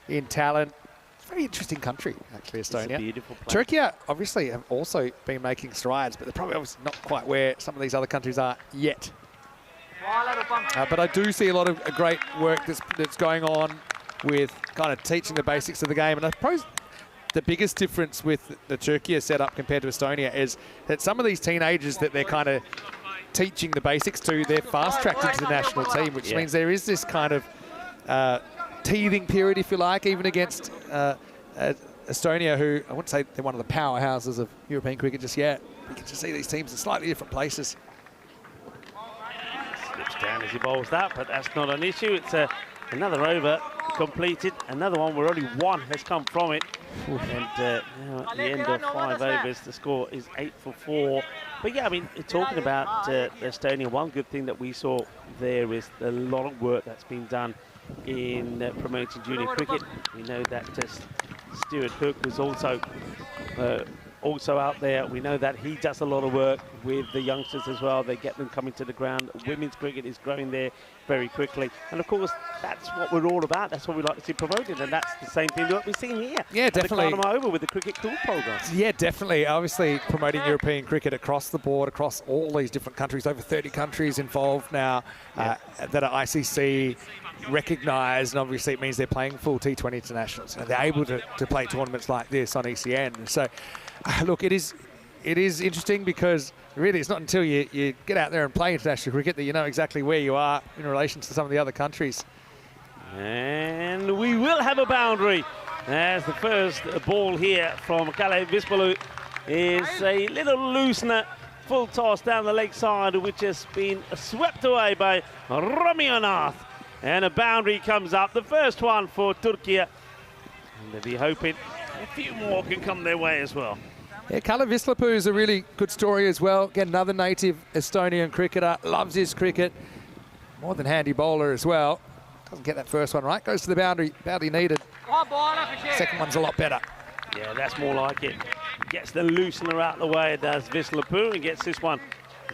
in Tallinn. It's a very interesting country, actually, Estonia. It's a beautiful place. Turkey, obviously, have also been making strides, but they're probably obviously not quite where some of these other countries are yet. But I do see a lot of great work that's going on with kind of teaching the basics of the game. And I suppose the biggest difference with the Turkey setup compared to Estonia is that some of these teenagers that they're kind of teaching the basics to, they're fast-tracked into the national team, which means there is this kind of teething period, if you like, even against Estonia, who I wouldn't say they're one of the powerhouses of European cricket just yet. You can just see these teams in slightly different places. Slips down as he bowls that, but that's not an issue. It's another over completed, another one where only one has come from it. And now at the end of 5 overs, the score is 8 for 4. But yeah, I mean, talking about Estonia, one good thing that we saw there is a lot of work that's been done in promoting junior cricket. We know that Stuart Hook was also out there. We know that he does a lot of work with the youngsters as well. They get them coming to the ground. Women's cricket is growing there very quickly. And of course, that's what we're all about. That's what we like to see promoted. And that's the same thing that we're seeing here. Yeah, definitely. The over with the Cricket Cool program. Yeah, definitely. Obviously, promoting European cricket across the board, across all these different countries, over 30 countries involved now that are ICC recognised, and obviously it means they're playing full T20 internationals. And they're able to play tournaments like this on ECN. So, look, it is interesting because really it's not until you get out there and play international cricket that you know exactly where you are in relation to some of the other countries. And we will have a boundary as the first ball here from Kalle Vispalu is a little loosener, full toss down the leg side, which has been swept away by Romeo. And a boundary comes up, the first one for Turkey. And they'll be hoping a few more can come their way as well. Yeah, Kalle Vispalu is a really good story as well. Again, another native Estonian cricketer, loves his cricket. More than handy bowler as well. Doesn't get that first one right, goes to the boundary needed. Second one's a lot better. Yeah, that's more like it. Gets the loosener out the way, does Vispalu, and gets this one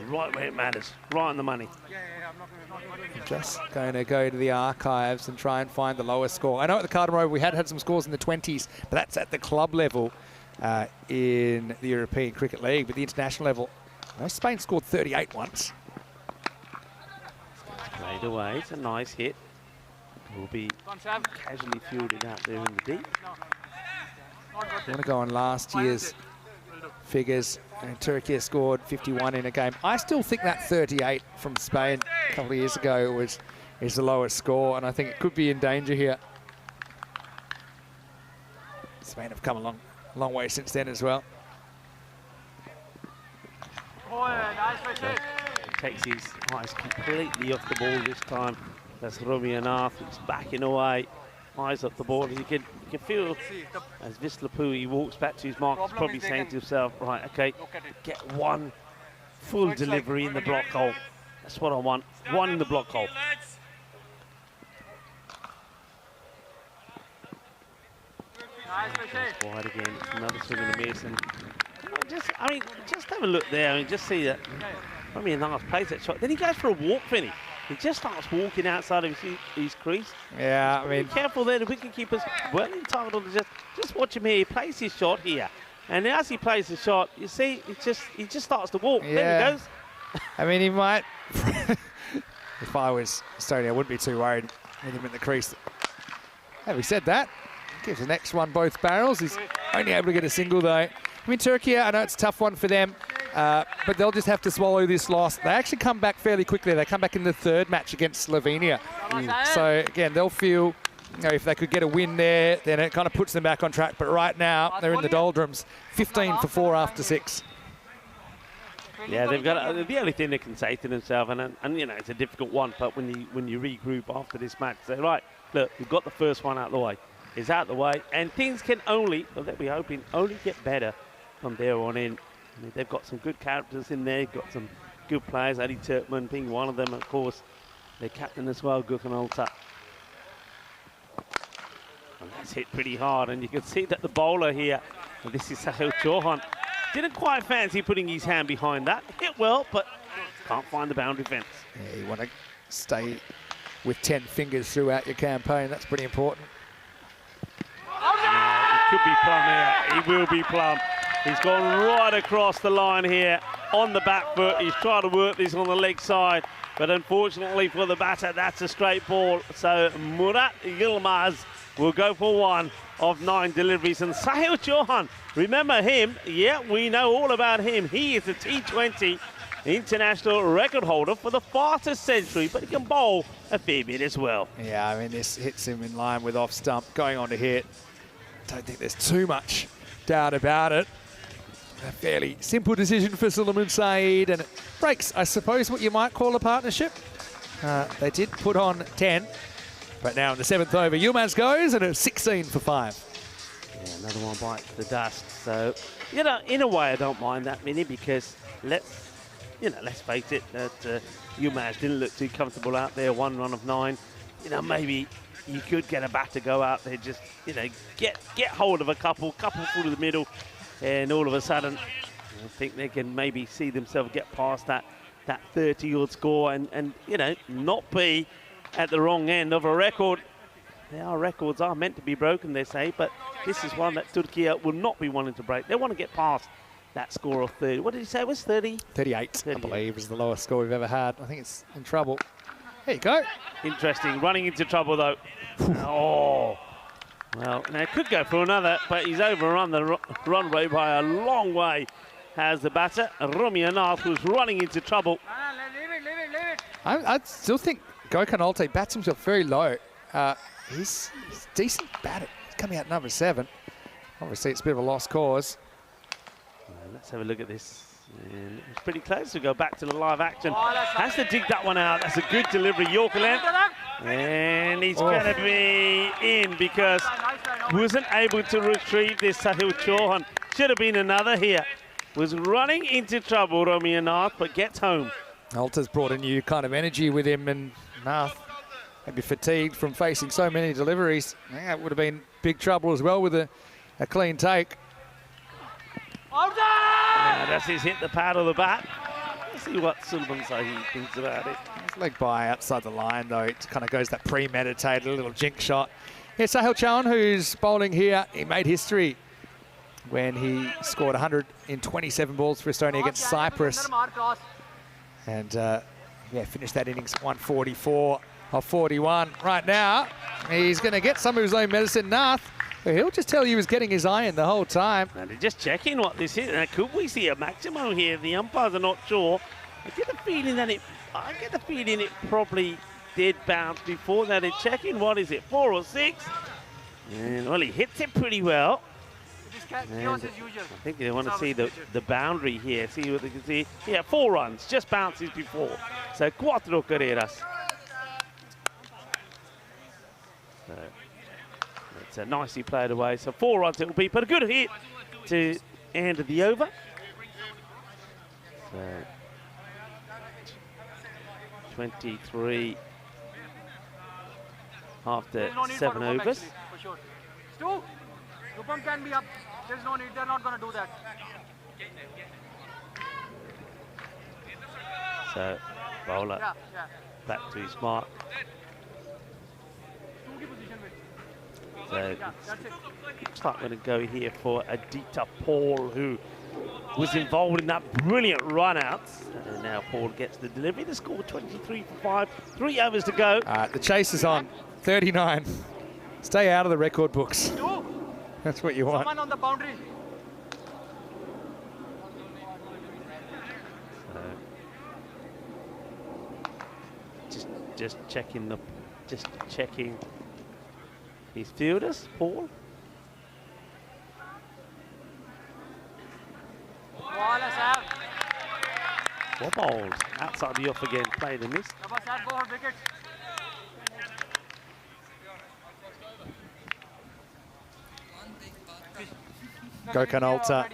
right where it matters, right on the money. Just going to go to the archives and try and find the lowest score. I know at the Carlton Rover we had some scores in the 20s, but that's at the club level in the European Cricket League. But the international level, Spain scored 38 once. Played away, it's a nice hit. Will be casually fielded out there in the deep. I want to go on last year's figures. And Turkey scored 51 in a game. I still think that 38 from Spain a couple of years ago is the lowest score, and I think it could be in danger here. Spain have come a long way since then as well. Takes his eyes completely off the ball this time. That's Romeo Nath. He's backing away. Eyes off the ball. You can feel as Vispalu, he walks back to his mark. He's probably saying to himself, right, okay, get one full delivery in the block hole. That's what I want. One in the block hole. Goes wide again. Another swing and a miss. And just have a look there. Just see that. Romeo Nath plays that shot. Then he goes for a walk, Vinny. He just starts walking outside of his crease. Yeah, I mean, be careful there. The wicketkeeper's well entitled to just watch him here. He plays his shot here, and as he plays the shot, you see, he just starts to walk. Yeah. There he goes. I mean, he might. If I was Estonia, I wouldn't be too worried with him in the crease. Having said that, gives the next one both barrels. He's only able to get a single though. I mean, Turkey, I know it's a tough one for them. But they'll just have to swallow this loss. They actually come back fairly quickly. They come back in the third match against Slovenia. So, again, they'll feel, if they could get a win there, then it kind of puts them back on track. But right now, they're in the doldrums. 15 for 4 after 6. Yeah, they've got the only thing they can say to themselves, and it's a difficult one, but when you regroup after this match, say, right, look, we've got the first one out of the way. is out the way, and things can only, well, that we're hoping, only get better from there on in. I mean, they've got some good characters in there, got some good players, Adi Turkman being one of them, of course. Their captain as well, Gökhan Alta. And that's hit pretty hard, and you can see that the bowler here, and this is Sahil Chauhan, didn't quite fancy putting his hand behind that. Hit well, but can't find the boundary fence. Yeah, you want to stay with 10 fingers throughout your campaign. That's pretty important. It could be plumb here. He will be plumb. He's gone right across the line here on the back foot. He's trying to work this on the leg side, but unfortunately for the batter, that's a straight ball. So Murat Yilmaz will go for 1 of 9 deliveries. And Sahil Chauhan, remember him? Yeah, we know all about him. He is the T20 international record holder for the fastest century, but he can bowl a fair bit as well. Yeah, I mean, this hits him in line with off stump, going on to hit. Don't think there's too much doubt about it. A fairly simple decision for Suleiman Saeed, and it breaks, I suppose, what you might call a partnership. They did put on 10, but now in the 7th over, Yilmaz goes, and it's 16 for 5. Yeah, another one bites the dust. So, you know, in a way, I don't mind that many, because let's face it, that Yilmaz didn't look too comfortable out there. 1 run of 9. You know, maybe you could get a batter go out there, just, you know, get hold of a couple through the middle, and all of a sudden, I think they can maybe see themselves get past that 30-odd score, and you know, not be at the wrong end of a record. Records are meant to be broken, they say, but this is one that Turkey will not be wanting to break. They want to get past that score of 30. What did he say it was, 30? 38, I believe, is the lowest score we've ever had. I think it's in trouble. There you go. Interesting, running into trouble though. Oh, well, now it could go for another, but he's overrun the runway by a long way, has the batter, Rumi Anath, who's running into trouble. I still think Gökhan Alta bats himself very low. He's a decent batter. He's coming out number 7. Obviously, it's a bit of a lost cause. Let's have a look at this. And it's pretty close to go back to the live action. Has to dig that one out. That's a good delivery. Yorker length. And he's going to be in, because wasn't able to retrieve this Sahil Chauhan. Should have been another here. Was running into trouble, Rumi Anath, but gets home. Alta's brought a new kind of energy with him, and Nath maybe fatigued from facing so many deliveries. Yeah, it would have been big trouble as well with a clean take. Now that's his hit the pad of the bat. Let's see what Suleiman Saeed thinks about it. It's leg by outside the line, though. It kind of goes that premeditated little jinx shot. Yeah, Sahil Chauhan, who's bowling here, he made history when he scored 127 balls for Estonia against Cyprus. And yeah, finished that innings 144 of 41. Right now, he's going to get some of his own medicine. Nath, he'll just tell you he was getting his eye in the whole time. Now they're just checking what this is. Now, could we see a maximum here? The umpires are not sure. I get the feeling it probably did bounce before. Now they're checking, what is it, 4 or 6? And well, he hits it pretty well. And I think they want to see the boundary here, see what they can see. Yeah, 4 runs, just bounces before. So 4 carreras. So it's nicely played away. So 4 runs it will be, but a good hit to end the over. So 23 after 7 overs. Rupam can be up. There's no need. They're not going to do that. So bowler back to his mark. So looks like we're going to go here for Aditya Paul, who was involved in that brilliant run out. And now Paul gets the delivery. The score 23 for 5. 3 overs to go. The chase is on. 39. Stay out of the record books. That's what you want. Someone on the boundary. Just checking his fielders, Paul. Four balls outside the off again, played and missed. Gokanolta.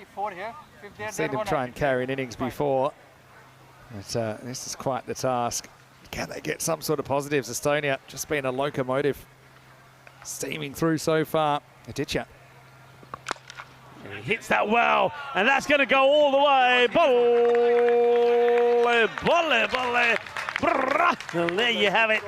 Seen him try and carry an innings before. But this is quite the task. Can they get some sort of positives? Estonia just been a locomotive. Steaming through so far. Aditya. And he hits that well, and that's going to go all the way. Volley, volley, volley. And there you have it.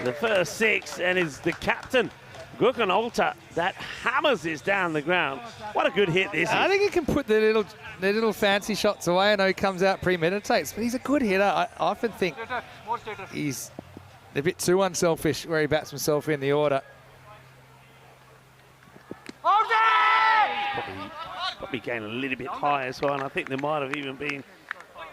The first 6, and is the captain, Gokanolta, that hammers this down the ground. What a good hit this is. I think he can put the little fancy shots away. I know he comes out premeditates, but he's a good hitter. I often think he's a bit too unselfish where he bats himself in the order. Probably going a little bit high as well, and I think there might have even been...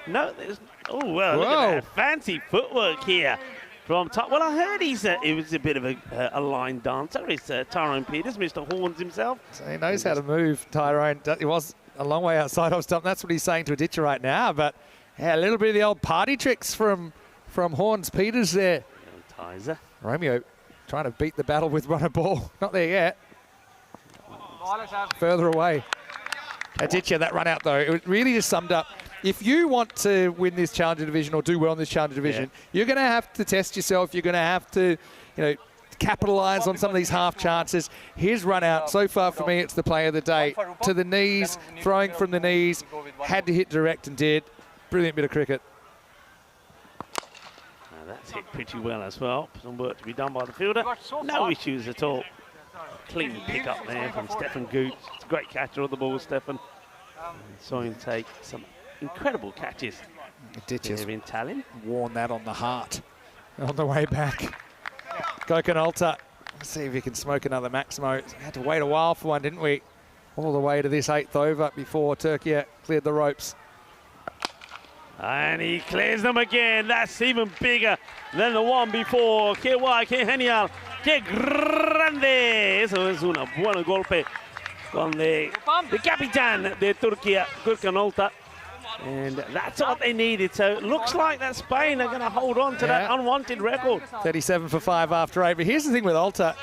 No, there's... Oh, well, look at that fancy footwork here from top. Well, I heard it was a bit of a line dancer. It's Tyrone Peters, Mr. Horns himself. So he knows how to move, Tyrone. He was a long way outside off stump. That's what he's saying to Aditya right now, but yeah, a little bit of the old party tricks from Horns Peters there. Tizer. Romeo trying to beat the battle with runner ball. Not there yet. Further away. Aditya, that run out though, it really just summed up. If you want to win this Challenger Division or do well in this Challenger Division, you're going to have to test yourself. You're going to have to, capitalise on some of these half chances. His run out, so far for me, it's the play of the day. To the knees, throwing from the knees, had to hit direct and did. Brilliant bit of cricket. That's hit pretty well as well. Some work to be done by the fielder. No issues at all. Clean pick up there from Stefan Gooch. It's a great catcher on the ball, Stefan. Saw him take some incredible catches. Aditya's in Tallinn. Worn that on the heart on the way back. Gokanolta. Let's see if he can smoke another Maximo. We had to wait a while for one, didn't we? All the way to this 8th over before Turkey cleared the ropes. And he clears them again. That's even bigger than the one before. Que guay, que genial, que grande. Eso es un buen golpe con the capitán de Turquía, Gokanolta. And that's what they needed. So it looks like that Spain are going to hold on to that unwanted record. 37 for 5 after 8. But here's the thing with Olta.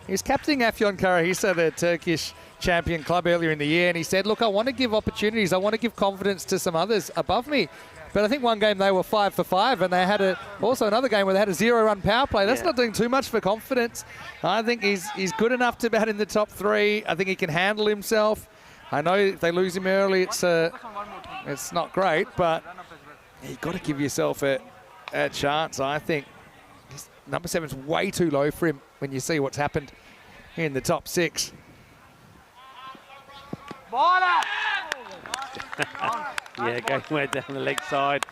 He was captaining Afyonkarahisar, the Turkish champion club, earlier in the year. And he said, look, I want to give opportunities. I want to give confidence to some others above me. But I think one game they were 5 for 5, and they had also another game where they had a 0-run power play. That's not doing too much for confidence. I think he's good enough to bat in the top 3. I think he can handle himself. I know if they lose him early, it's not great, but you've got to give yourself a chance, I think. Number 7's way too low for him when you see what's happened in the top 6. Yeah, going way down the leg side.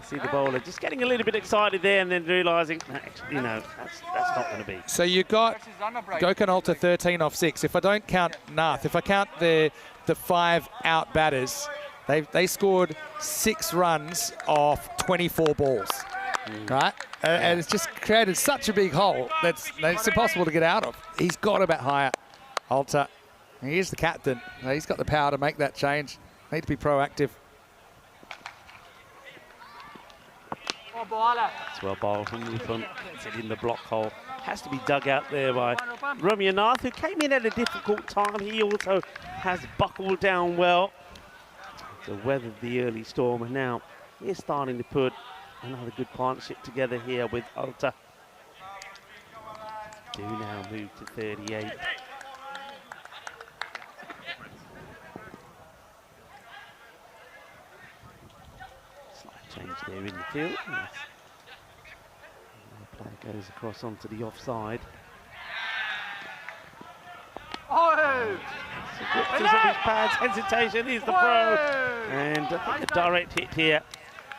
See the bowler just getting a little bit excited there and then realising, that's not going to be. So you got Gokanolta 13 off 6. If I don't count Nath, if I count the 5 out batters, they scored 6 runs off 24 balls, right? And it's just created such a big hole that's impossible to get out of. He's got to bat higher, Olta. He is the captain. He's got the power to make that change. Need to be proactive. It's well bowled from the front. It's in the block hole. Has to be dug out there by Romeo Nath, who came in at a difficult time. He also has buckled down well to weather the early storm, and now he's starting to put another good partnership together here with Olta. Do now move to 38. Change there in the field. The player goes across onto the offside. Just on his pads, hesitation, here's the throw. And I think a direct hit here.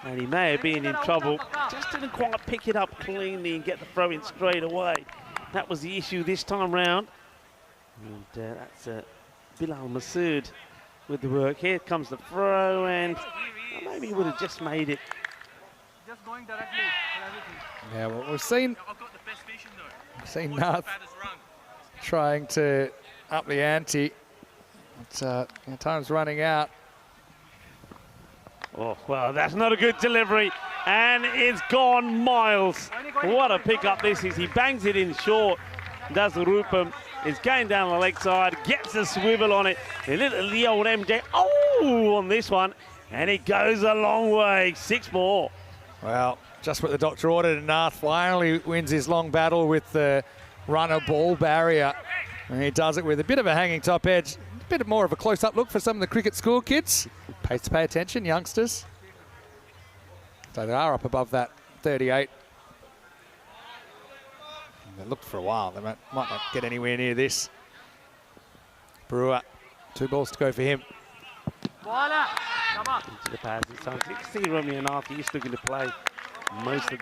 And he may have been in trouble. Just didn't quite pick it up cleanly and get the throw in straight away. That was the issue this time round. And that's Bilal Masood with the work. Here comes the throw, and maybe he would have just made it. Just going directly for everything. Yeah, well, we've seen Nath trying to up the ante. But, time's running out. Oh, well, that's not a good delivery, and it's gone miles. What a pickup this is. He bangs it in short, does the Rupam, It's going down the leg side, gets a swivel on it. A little the old MJ, on this one. And it goes a long way, 6 more. Well, just what the doctor ordered, and Nath finally wins his long battle with the runner ball barrier. And he does it with a bit of a hanging top edge. A bit more of a close-up look for some of the cricket school kids. Pays to pay attention, youngsters. So they are up above that 38. They looked for a while. They might not get anywhere near this. Brewer, 2 balls to go for him. Into the pads. It's time to see Romeo Nath. He's looking to play most of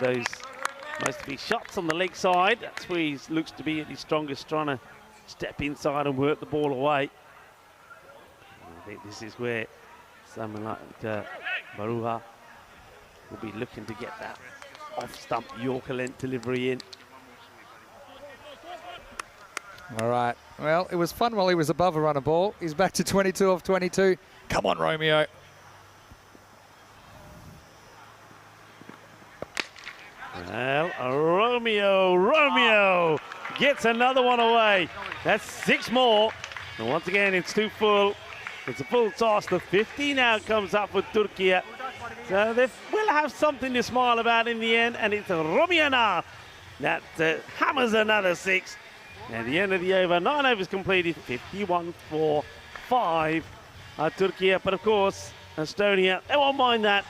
his shots on the leg side. That's where he looks to be at his strongest, trying to step inside and work the ball away. I think this is where someone like Baruha will be looking to get that off-stump Yorker length delivery in. All right. Well, it was fun while he was above a runner ball. He's back to 22 off 22. Come on, Romeo. Well, Romeo gets another one away. That's 6 more. And once again, it's too full. It's a full toss. The 50 now comes up for Turkey. So they will have something to smile about in the end. And it's Romeo Nath that hammers another 6. At the end of the over, 9 overs completed, 51 for 5. Turkey, but of course, Estonia, they won't mind that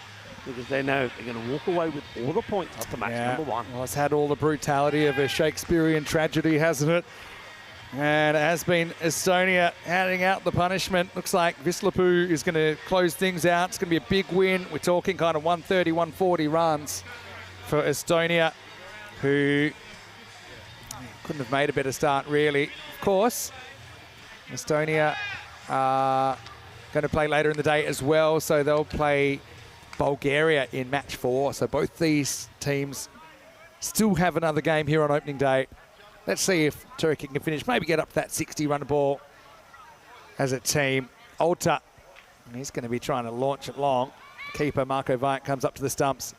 because they know they're going to walk away with all the points after match number 1. Well, it's had all the brutality of a Shakespearean tragedy, hasn't it? And it has been Estonia handing out the punishment. Looks like Vislapu is going to close things out. It's going to be a big win. We're talking kind of 130, 140 runs for Estonia, who couldn't have made a better start, really. Of course, Estonia are going to play later in the day as well, so they'll play Bulgaria in match 4. So both these teams still have another game here on opening day. Let's see if Turkey can finish, maybe get up to that 60 run ball as a team. Alta, he's going to be trying to launch it long. Keeper Marco Vajk comes up to the stumps.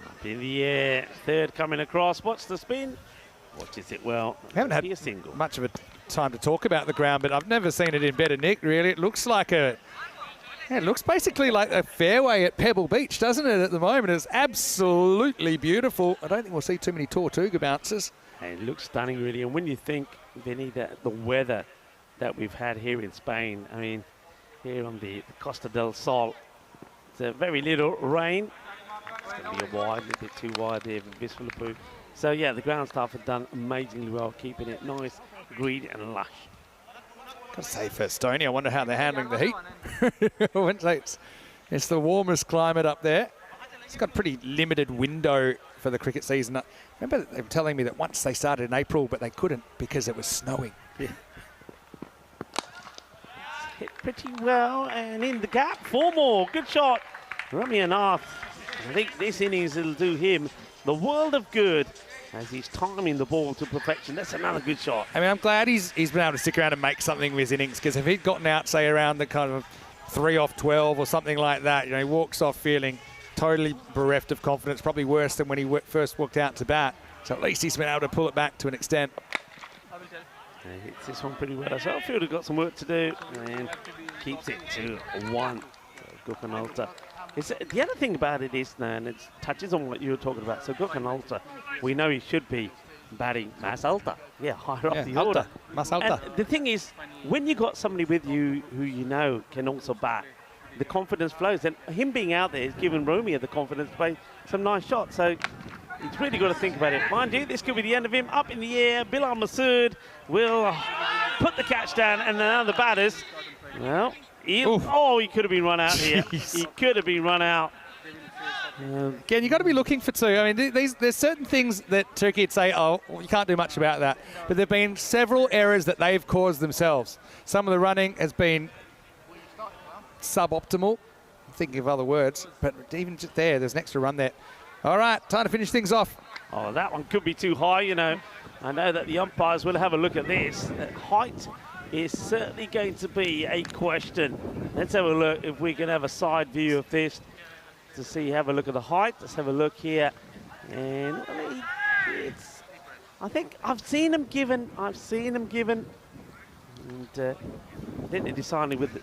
Up in the air, third coming across. Watch the spin. Watches it well. We haven't had a single. much of a time to talk about the ground, but I've never seen it in better nick, really. It looks like it looks basically like a fairway at Pebble Beach, doesn't it, at the moment? It's absolutely beautiful. I don't think we'll see too many Tortuga bounces. And it looks stunning, really. And when you think, Vinny, that the weather that we've had here in Spain, I mean, here on the Costa del Sol, it's very little rain. It's going to be a little bit too wide there for Vislapu. So, yeah, the ground staff have done amazingly well, keeping it nice, green and lush. Got to say, for Estonia, I wonder how they're handling the heat. I wouldn't say it's the warmest climate up there. It's got a pretty limited window for the cricket season. I remember they were telling me that once they started in April, but they couldn't because it was snowing. Yeah. Hit pretty well, and in the gap, 4 more. Good shot. Romeo Nath. I think this innings will do him the world of good as he's timing the ball to perfection. That's another good shot. I mean, I'm glad he's been able to stick around and make something with his innings, because if he'd gotten out, say, around the kind of 3 off 12 or something like that, you know, he walks off feeling totally bereft of confidence, probably worse than when he first walked out to bat. So at least he's been able to pull it back to an extent. He hits this one pretty well. So Fielder got some work to do and keeps it to 1. So Gukanalta. The other thing about it is, and it touches on what you were talking about. So Gukanalta, we know he should be batting Mas Alta. Yeah, higher up the order. Mas Alta. And the thing is, when you got somebody with you who you know can also bat, the confidence flows. And him being out there is giving Romeo the confidence to play some nice shots. So he's really got to think about it. Mind you, this could be the end of him. Up in the air, Bilal Masood will put the catch down, and now the batters, well, he could have been run out here. He could have been run out. Again, you've got to be looking for 2. I mean, there's certain things that Turkey would say, oh, well, you can't do much about that. But there have been several errors that they've caused themselves. Some of the running has been suboptimal. I'm thinking of other words. But even just there's an extra run there. All right, time to finish things off. Oh, that one could be too high, you know. I know that the umpires will have a look at this. Height is certainly going to be a question. Let's have a look if we can have a side view of this to see, have a look at the height. Let's have a look here. And I think I've seen them given. And I think they decided with it.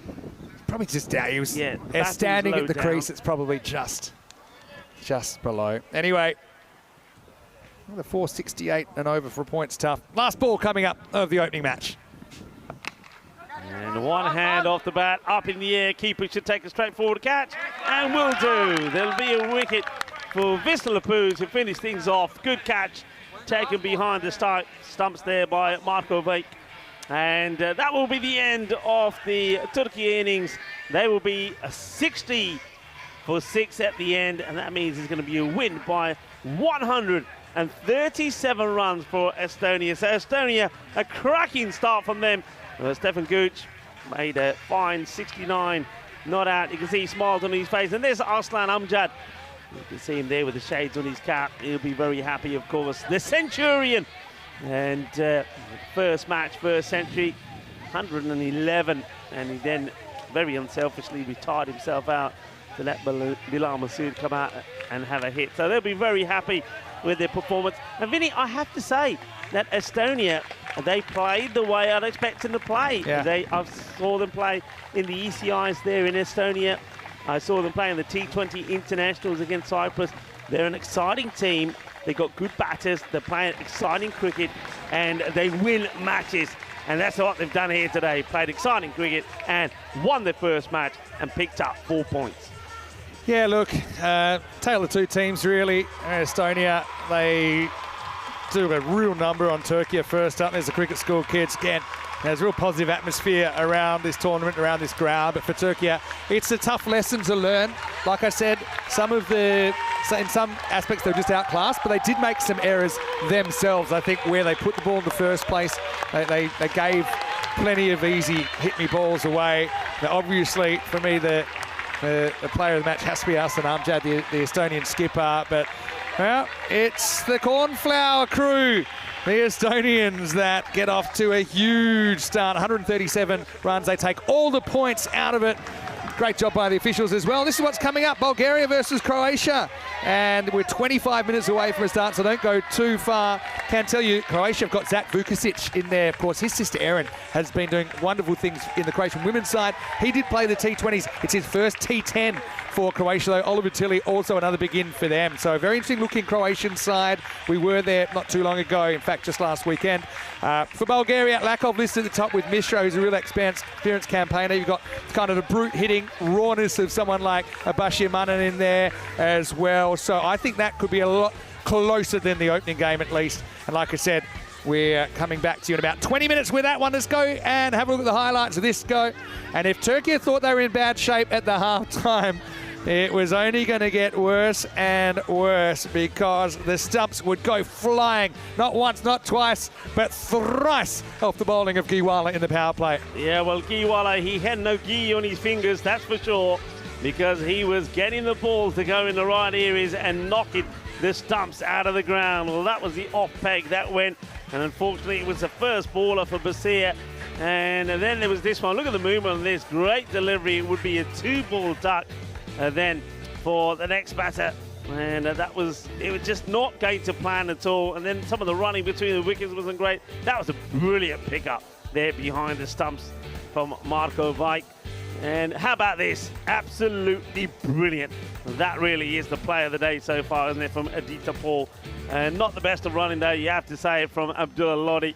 Probably just he was batting standing low at the down. crease. It's probably just below. Anyway, the 468 and over for a point's tough. Last ball coming up of the opening match. And one hand off the bat, up in the air. Keeper should take a straightforward catch, and will do. There'll be a wicket for Vissalapoo to finish things off. Good catch, taken behind the stumps there by Marko Vajk. And that will be the end of the Turkey innings. They will be a 60 for 6 at the end, and that means it's going to be a win by 137 runs for Estonia. So Estonia, a cracking start from them. Stefan Gooch made a fine 69 not out. You can see he smiles on his face. And there's Arslan Amjad. You can see him there with the shades on his cap. He'll be very happy, of course. The Centurion. And first match, first century, 111. And he then very unselfishly retired himself out to let Bilal Masood come out and have a hit. So they'll be very happy with their performance. And Vinny, I have to say that Estonia, they played the way I'd expect them to play. Yeah. I saw them play in the ECIs there in Estonia. I saw them play in the T20 internationals against Cyprus. They're an exciting team. They've got good batters. They're playing exciting cricket, and they win matches. And that's what they've done here today. Played exciting cricket and won their first match and picked up 4 points. Yeah, look, tale of two teams really. Estonia, they do a real number on Turkey first up. There's the cricket school kids again. There's a real positive atmosphere around this tournament, around this ground. But for Turkey, it's a tough lesson to learn. Like I said, in some aspects they were just outclassed, but they did make some errors themselves. I think where they put the ball in the first place, they gave plenty of easy hit-me balls away. Now, obviously, for me, the player of the match has to be Arslan Amjad, the Estonian skipper. But well, it's the Cornflower crew, the Estonians, that get off to a huge start. 137 runs. They take all the points out of it. Great job by the officials as well. This is what's coming up. Bulgaria versus Croatia. And we're 25 minutes away from a start, so don't go too far. Can tell you, Croatia have got Zak Vukusic in there. Of course, his sister Erin has been doing wonderful things in the Croatian women's side. He did play the T20s. It's his first T10 for Croatia, though. Oliver Tilly, also another big in for them. So a very interesting looking Croatian side. We were there not too long ago, in fact, just last weekend. For Bulgaria, Lakov listed at the top with Mishra, who's a real experienced campaigner. You've got kind of the brute hitting rawness of someone like Bashir Manan in there as well. So I think that could be a lot closer than the opening game at least. And like I said, we're coming back to you in about 20 minutes with that one. Let's go and have a look at the highlights of this go. And if Turkey thought they were in bad shape at the half-time, it was only going to get worse and worse, because the stumps would go flying, not once, not twice, but thrice off the bowling of Giwala in the power play. Yeah, well, Giwala, he had no gi on his fingers, that's for sure, because he was getting the ball to go in the right areas and knocking the stumps out of the ground. Well, that was the off peg that went, and unfortunately it was the first baller for Basir. And then there was this one. Look at the movement on this. Great delivery. It would be a 2-ball duck. Then for the next batter, and it was just not going to plan at all. And then some of the running between the wickets wasn't great. That was a brilliant pickup there behind the stumps from Marko Vajk. And how about this? Absolutely brilliant. That really is the player of the day so far, isn't it, from Aditya Paul? And not the best of running, though, you have to say it, from Abdullah Lodi.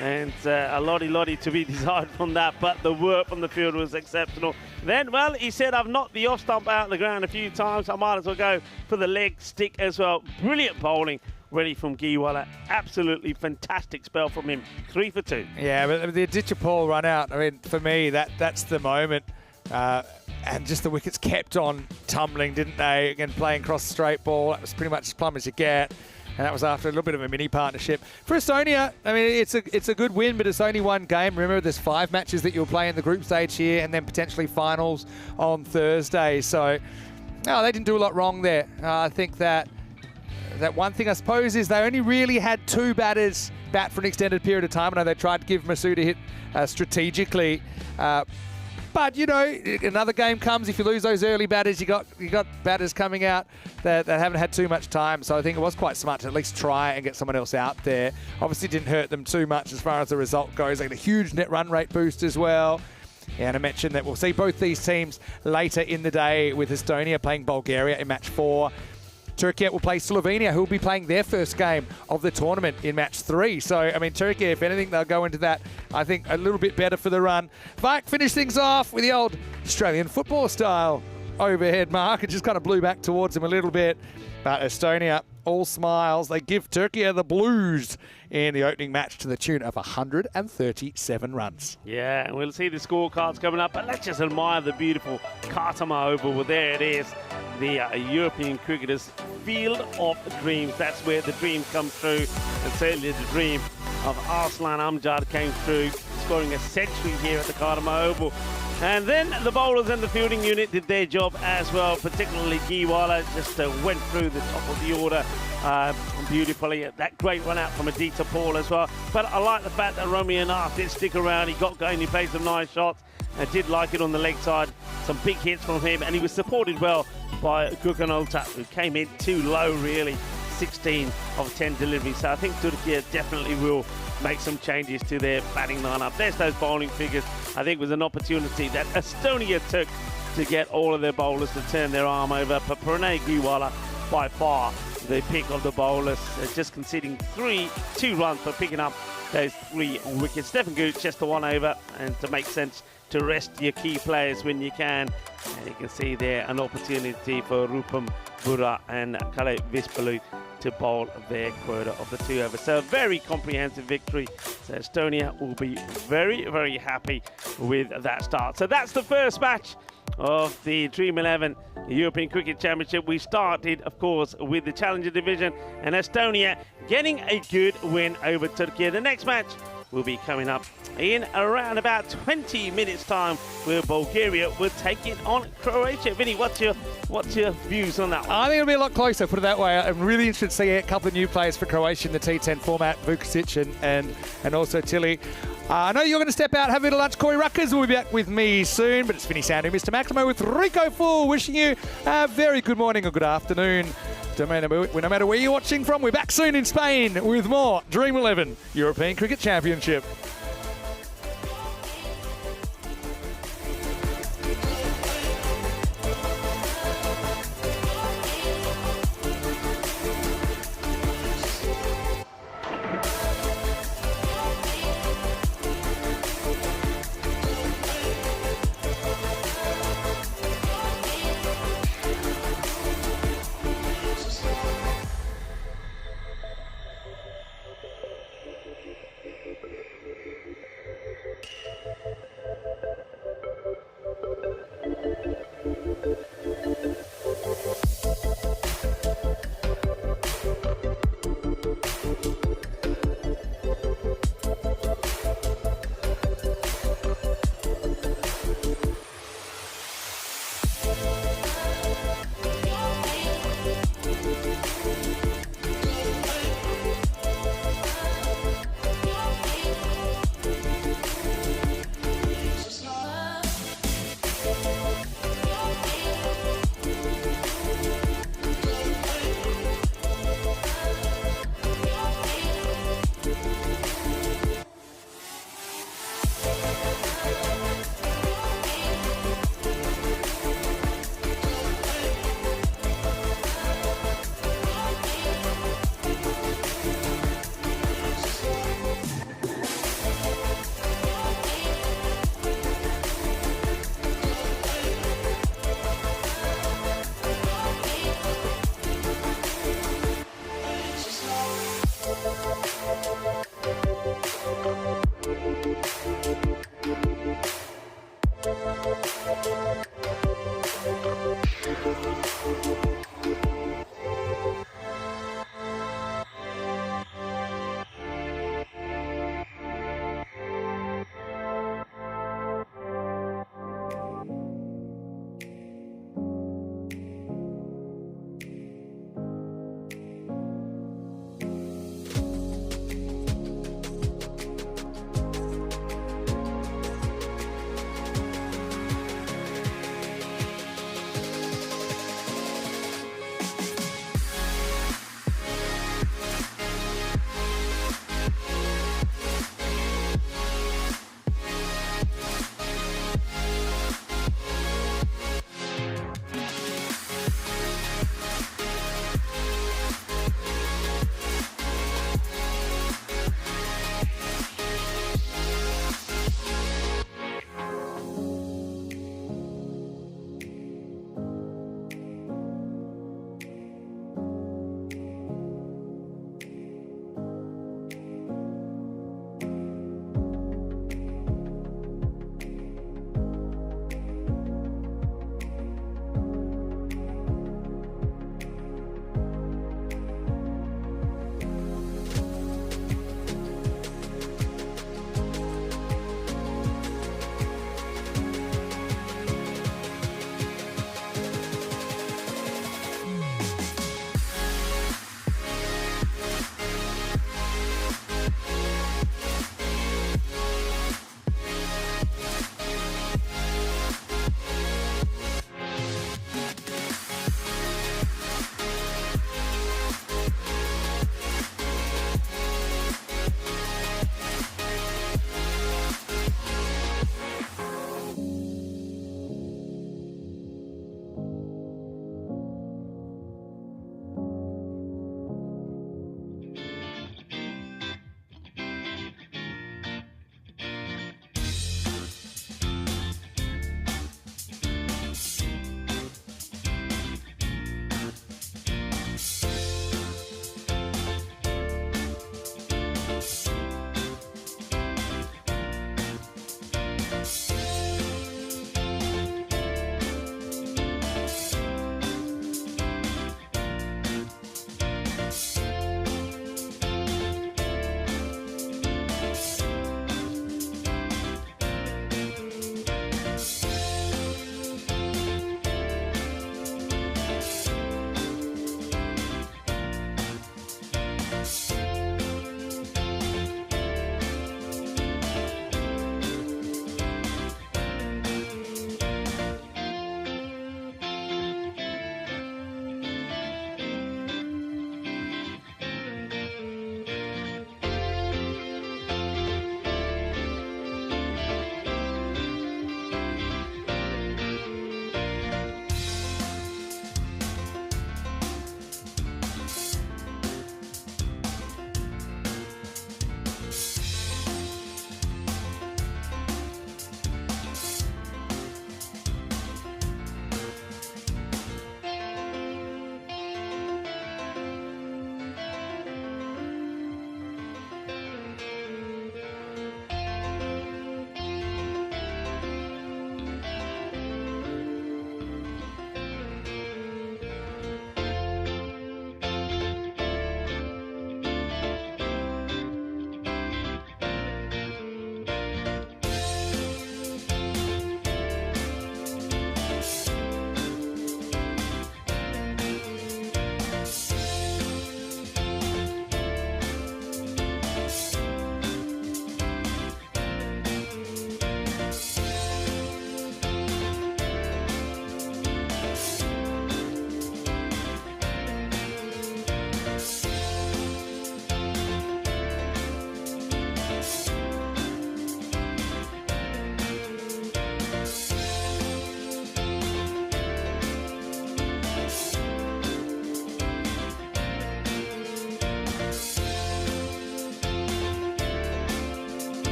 And a Lodi to be desired from that, but the work from the field was exceptional. Then, well, he said, I've knocked the off stump out of the ground a few times. I might as well go for the leg stick as well. Brilliant bowling ready from Giwala. Absolutely fantastic spell from him. 3 for 2. Yeah, but the Aditya Paul run out, I mean, for me, that's the moment. And just the wickets kept on tumbling, didn't they? Again, playing cross straight ball. That was pretty much as plumb as you get. And that was after a little bit of a mini partnership. For Estonia, I mean, it's a good win, but it's only one game. Remember, there's 5 matches that you'll play in the group stage here, and then potentially finals on Thursday. So, no, they didn't do a lot wrong there. I think that one thing, I suppose, is they only really had 2 batters bat for an extended period of time. I know they tried to give Masood a hit strategically. But, you know, another game comes. If you lose those early batters, you got batters coming out that haven't had too much time. So I think it was quite smart to at least try and get someone else out there. Obviously didn't hurt them too much as far as the result goes. They had a huge net run rate boost as well. And I mentioned that we'll see both these teams later in the day, with Estonia playing Bulgaria in match 4. Turkey will play Slovenia, who will be playing their first game of the tournament in match 3. So, I mean, Turkey, if anything, they'll go into that, I think, a little bit better for the run. Vike finished things off with the old Australian football style overhead mark. It just kind of blew back towards him a little bit. But Estonia, all smiles. They give Turkey the blues in the opening match to the tune of 137 runs. Yeah, and we'll see the scorecards coming up, but let's just admire the beautiful Kartama Oval. Well, there it is, the European cricketers' field of dreams. That's where the dream comes through, and certainly the dream of Arslan Amjad came through, scoring a century here at the Kartama Oval. And then the bowlers and the fielding unit did their job as well, particularly Giwala just went through the top of the order beautifully. That great run out from Aditya Paul as well. But I like the fact that Romeo Nath did stick around. He got going, he played some nice shots. I did like it on the leg side. Some big hits from him, and he was supported well by Gukanolta, who came in too low really. 16 of 10 deliveries. So I think Turkey definitely will make some changes to their batting lineup. There's those bowling figures. I think it was an opportunity that Estonia took to get all of their bowlers to turn their arm over. But Pranay Giwala, by far the pick of the bowlers, just conceding 2 runs for picking up those 3 wickets. Stephen Gooch just the 1 over, and to make sense to rest your key players when you can. And you can see there an opportunity for Rupam Bura and Kale Vispalu to bowl their quota of the 2 overs. So a very comprehensive victory. So Estonia will be very, very happy with that start. So that's the first match of the Dream11 European Cricket Championship. We started, of course, with the Challenger Division, and Estonia getting a good win over Turkey. The next match will be coming up in around about 20 minutes time, where Bulgaria will take it on Croatia. Vinny, what's your views on that one? I think it'll be a lot closer, put it that way. I'm really interested to see a couple of new players for Croatia in the T10 format, Vukusic and also Tilly. I know you're going to step out, have a bit of lunch. Corey Ruckers will be back with me soon, but it's Vinny Sandu, Mr. Maximo with Rico Full, wishing you a very good morning or good afternoon. No matter where you're watching from, we're back soon in Spain with more Dream11 European Cricket Championship.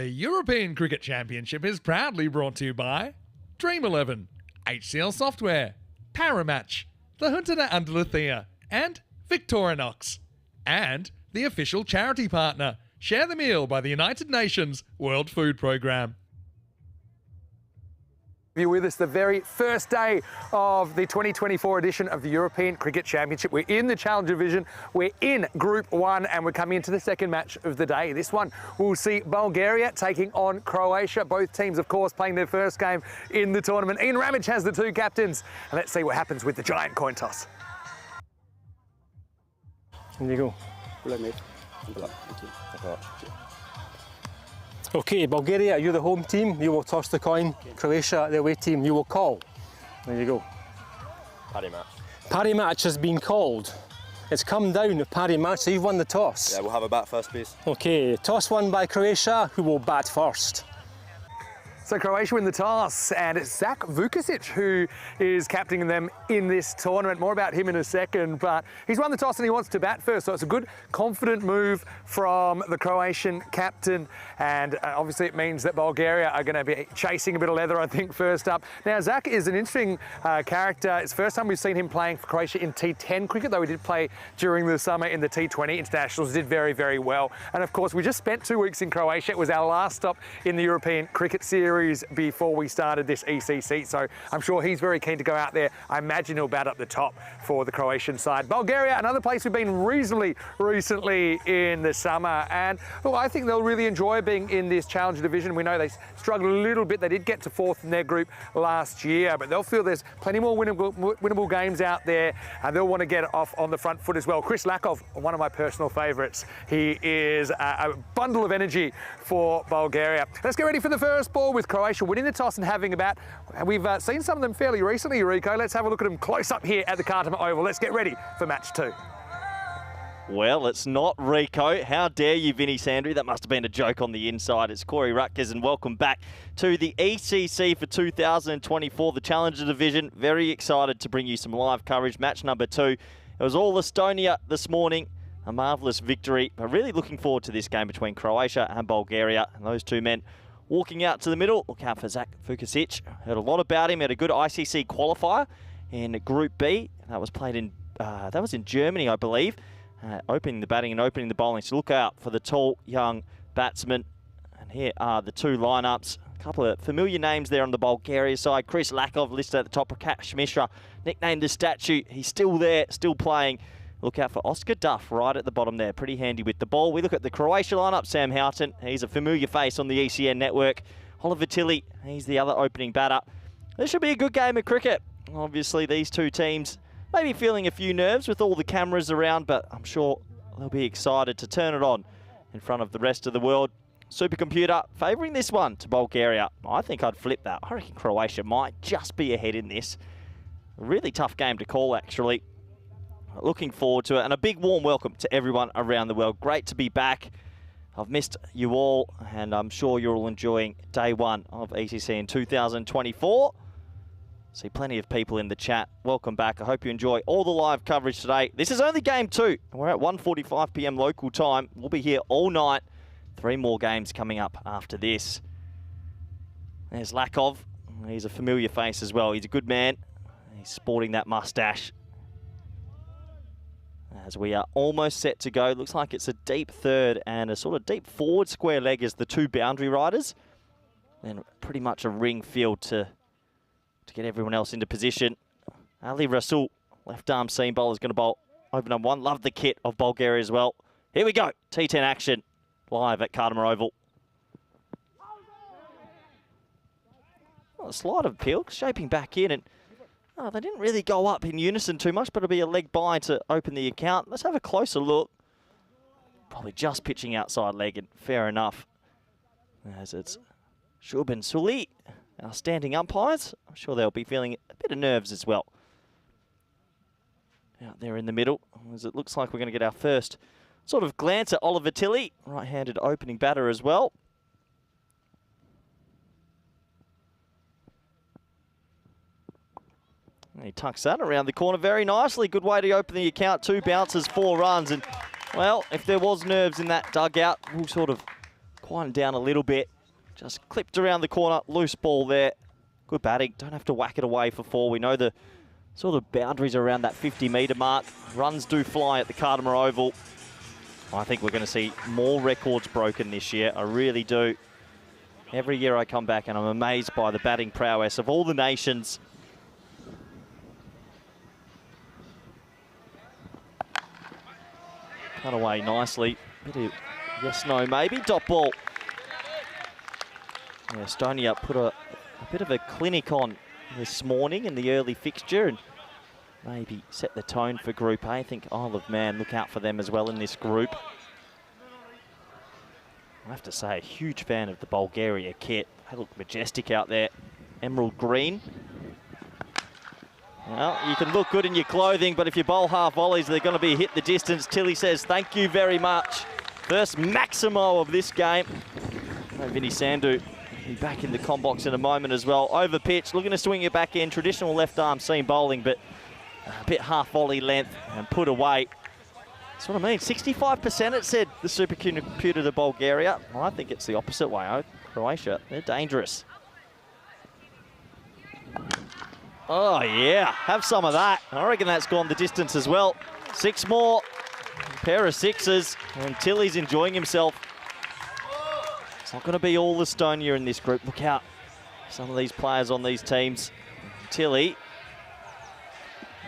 The European Cricket Championship is proudly brought to you by Dream11, HCL Software, Paramatch, the Hunter Andaluthia, and Victorinox. And the official charity partner, Share the Meal by the United Nations World Food Programme. You're with us the very first day of the 2024 edition of the European Cricket Championship. We're in the Challenger Division, we're in Group 1, and we're coming into the second match of the day. This one will see Bulgaria taking on Croatia. Both teams, of course, playing their first game in the tournament. Ian Ramage has the two captains, and let's see what happens with the giant coin toss. There you go. Good luck, mate. Good luck. Thank you. Okay, Bulgaria, you're the home team, you will toss the coin. Croatia, the away team, you will call. There you go. Parry match. Parry match has been called. It's come down to parry match, so you've won the toss. Yeah, we'll have a bat first, please. Okay, toss won by Croatia, who will bat first. So Croatia win the toss, and it's Zak Vukusic who is captaining them in this tournament. More about him in a second, but he's won the toss and he wants to bat first, so it's a good, confident move from the Croatian captain, and obviously it means that Bulgaria are going to be chasing a bit of leather, I think, first up. Now, Zak is an interesting character. It's the first time we've seen him playing for Croatia in T10 cricket, though he did play during the summer in the T20 internationals, did very, very well. And of course, we just spent 2 weeks in Croatia. It was our last stop in the European Cricket Series before we started this ECC, so I'm sure he's very keen to go out there. I imagine he'll bat up the top for the Croatian side. Bulgaria, another place we've been reasonably recently in the summer, and well, I think they'll really enjoy being in this Challenger Division. We know they struggled a little bit. They did get to 4th in their group last year, but they'll feel there's plenty more winnable games out there, and they'll want to get off on the front foot as well. Chris Lakov, one of my personal favourites. He is a bundle of energy for Bulgaria. Let's get ready for the first ball with Croatia winning the toss and having a bat. We've seen some of them fairly recently, Rico. Let's have a look at them close up here at the Khartoum Oval. Let's get ready for match 2. Well, it's not Rico. How dare you, Vinny Sandry? That must have been a joke on the inside. It's Corey Rutgers, and welcome back to the ECC for 2024, the Challenger Division. Very excited to bring you some live coverage. Match number 2. It was all Estonia this morning. A marvellous victory. But really looking forward to this game between Croatia and Bulgaria. And those two men walking out to the middle. Look out for Zak Vukusic. Heard a lot about him. Had a good ICC qualifier in Group B. That was played in Germany, I believe. Opening the batting and opening the bowling. So look out for the tall, young batsman. And here are the two lineups. A couple of familiar names there on the Bulgaria side. Chris Lakov listed at the top. Prakash Mishra, nicknamed the Statue. He's still there, still playing. Look out for Oscar Duff right at the bottom there. Pretty handy with the ball. We look at the Croatia lineup. Sam Houghton, he's a familiar face on the ECN network. Oliver Tilley, he's the other opening batter. This should be a good game of cricket. Obviously, these two teams may be feeling a few nerves with all the cameras around, but I'm sure they'll be excited to turn it on in front of the rest of the world. Supercomputer favouring this one to Bulgaria. I think I'd flip that. I reckon Croatia might just be ahead in this. A really tough game to call, actually. Looking forward to it, and a big warm welcome to everyone around the world. Great to be back. I've missed you all, and I'm sure you're all enjoying day 1 of ECC in 2024. See plenty of people in the chat. Welcome back. I hope you enjoy all the live coverage today. This is only game 2. We're at 1:45 p.m. local time. We'll be here all night. 3 more games coming up after this. There's Lakov. He's a familiar face as well. He's a good man. He's sporting that mustache. As we are almost set to go. Looks like it's a deep third and a sort of deep forward square leg as the two boundary riders. And pretty much a ring field to get everyone else into position. Ali Rasul, left arm seam bowler, is going to bowl over number 1. Love the kit of Bulgaria as well. Here we go. T10 action live at Khartoum Oval. Well, a slight appeal, shaping back in, and they didn't really go up in unison too much, but it'll be a leg by to open the account. Let's have a closer look. Probably just pitching outside leg, and fair enough. As it's Shub and Sully, our standing umpires. I'm sure they'll be feeling a bit of nerves as well. Out there in the middle, as it looks like we're going to get our first sort of glance at Oliver Tilley, right-handed opening batter as well. He tucks that around the corner very nicely. Good way to open the account. 2 bounces, 4 runs. And, well, if there was nerves in that dugout, we'll sort of quieten down a little bit. Just clipped around the corner, loose ball there. Good batting, don't have to whack it away for 4. We know the sort of boundaries around that 50-metre mark. Runs do fly at the Cardamar Oval. I think we're going to see more records broken this year. I really do. Every year I come back and I'm amazed by the batting prowess of all the nations. Cut away nicely. Bit of yes, no, maybe. Dot ball. Yeah, Estonia put a bit of a clinic on this morning in the early fixture and maybe set the tone for Group A. I think Isle of Man, look out for them as well in this group. I have to say, a huge fan of the Bulgaria kit. They look majestic out there. Emerald green. Well, you can look good in your clothing, but if you bowl half volleys, they're going to be hit the distance. Tilly says, thank you very much. First Maximo of this game. Vinny Sandhu be back in the com box in a moment as well. Over pitch, looking to swing it back in. Traditional left arm seam bowling, but a bit half volley length and put away. That's what I mean. 65% it said, the supercomputer to Bulgaria. Well, I think it's the opposite way. Croatia, they're dangerous. Oh, yeah. Have some of that. I reckon that's gone the distance as well. 6 more. A pair of 6s. And Tilly's enjoying himself. It's not going to be all Estonia in this group. Look out. Some of these players on these teams. Tilly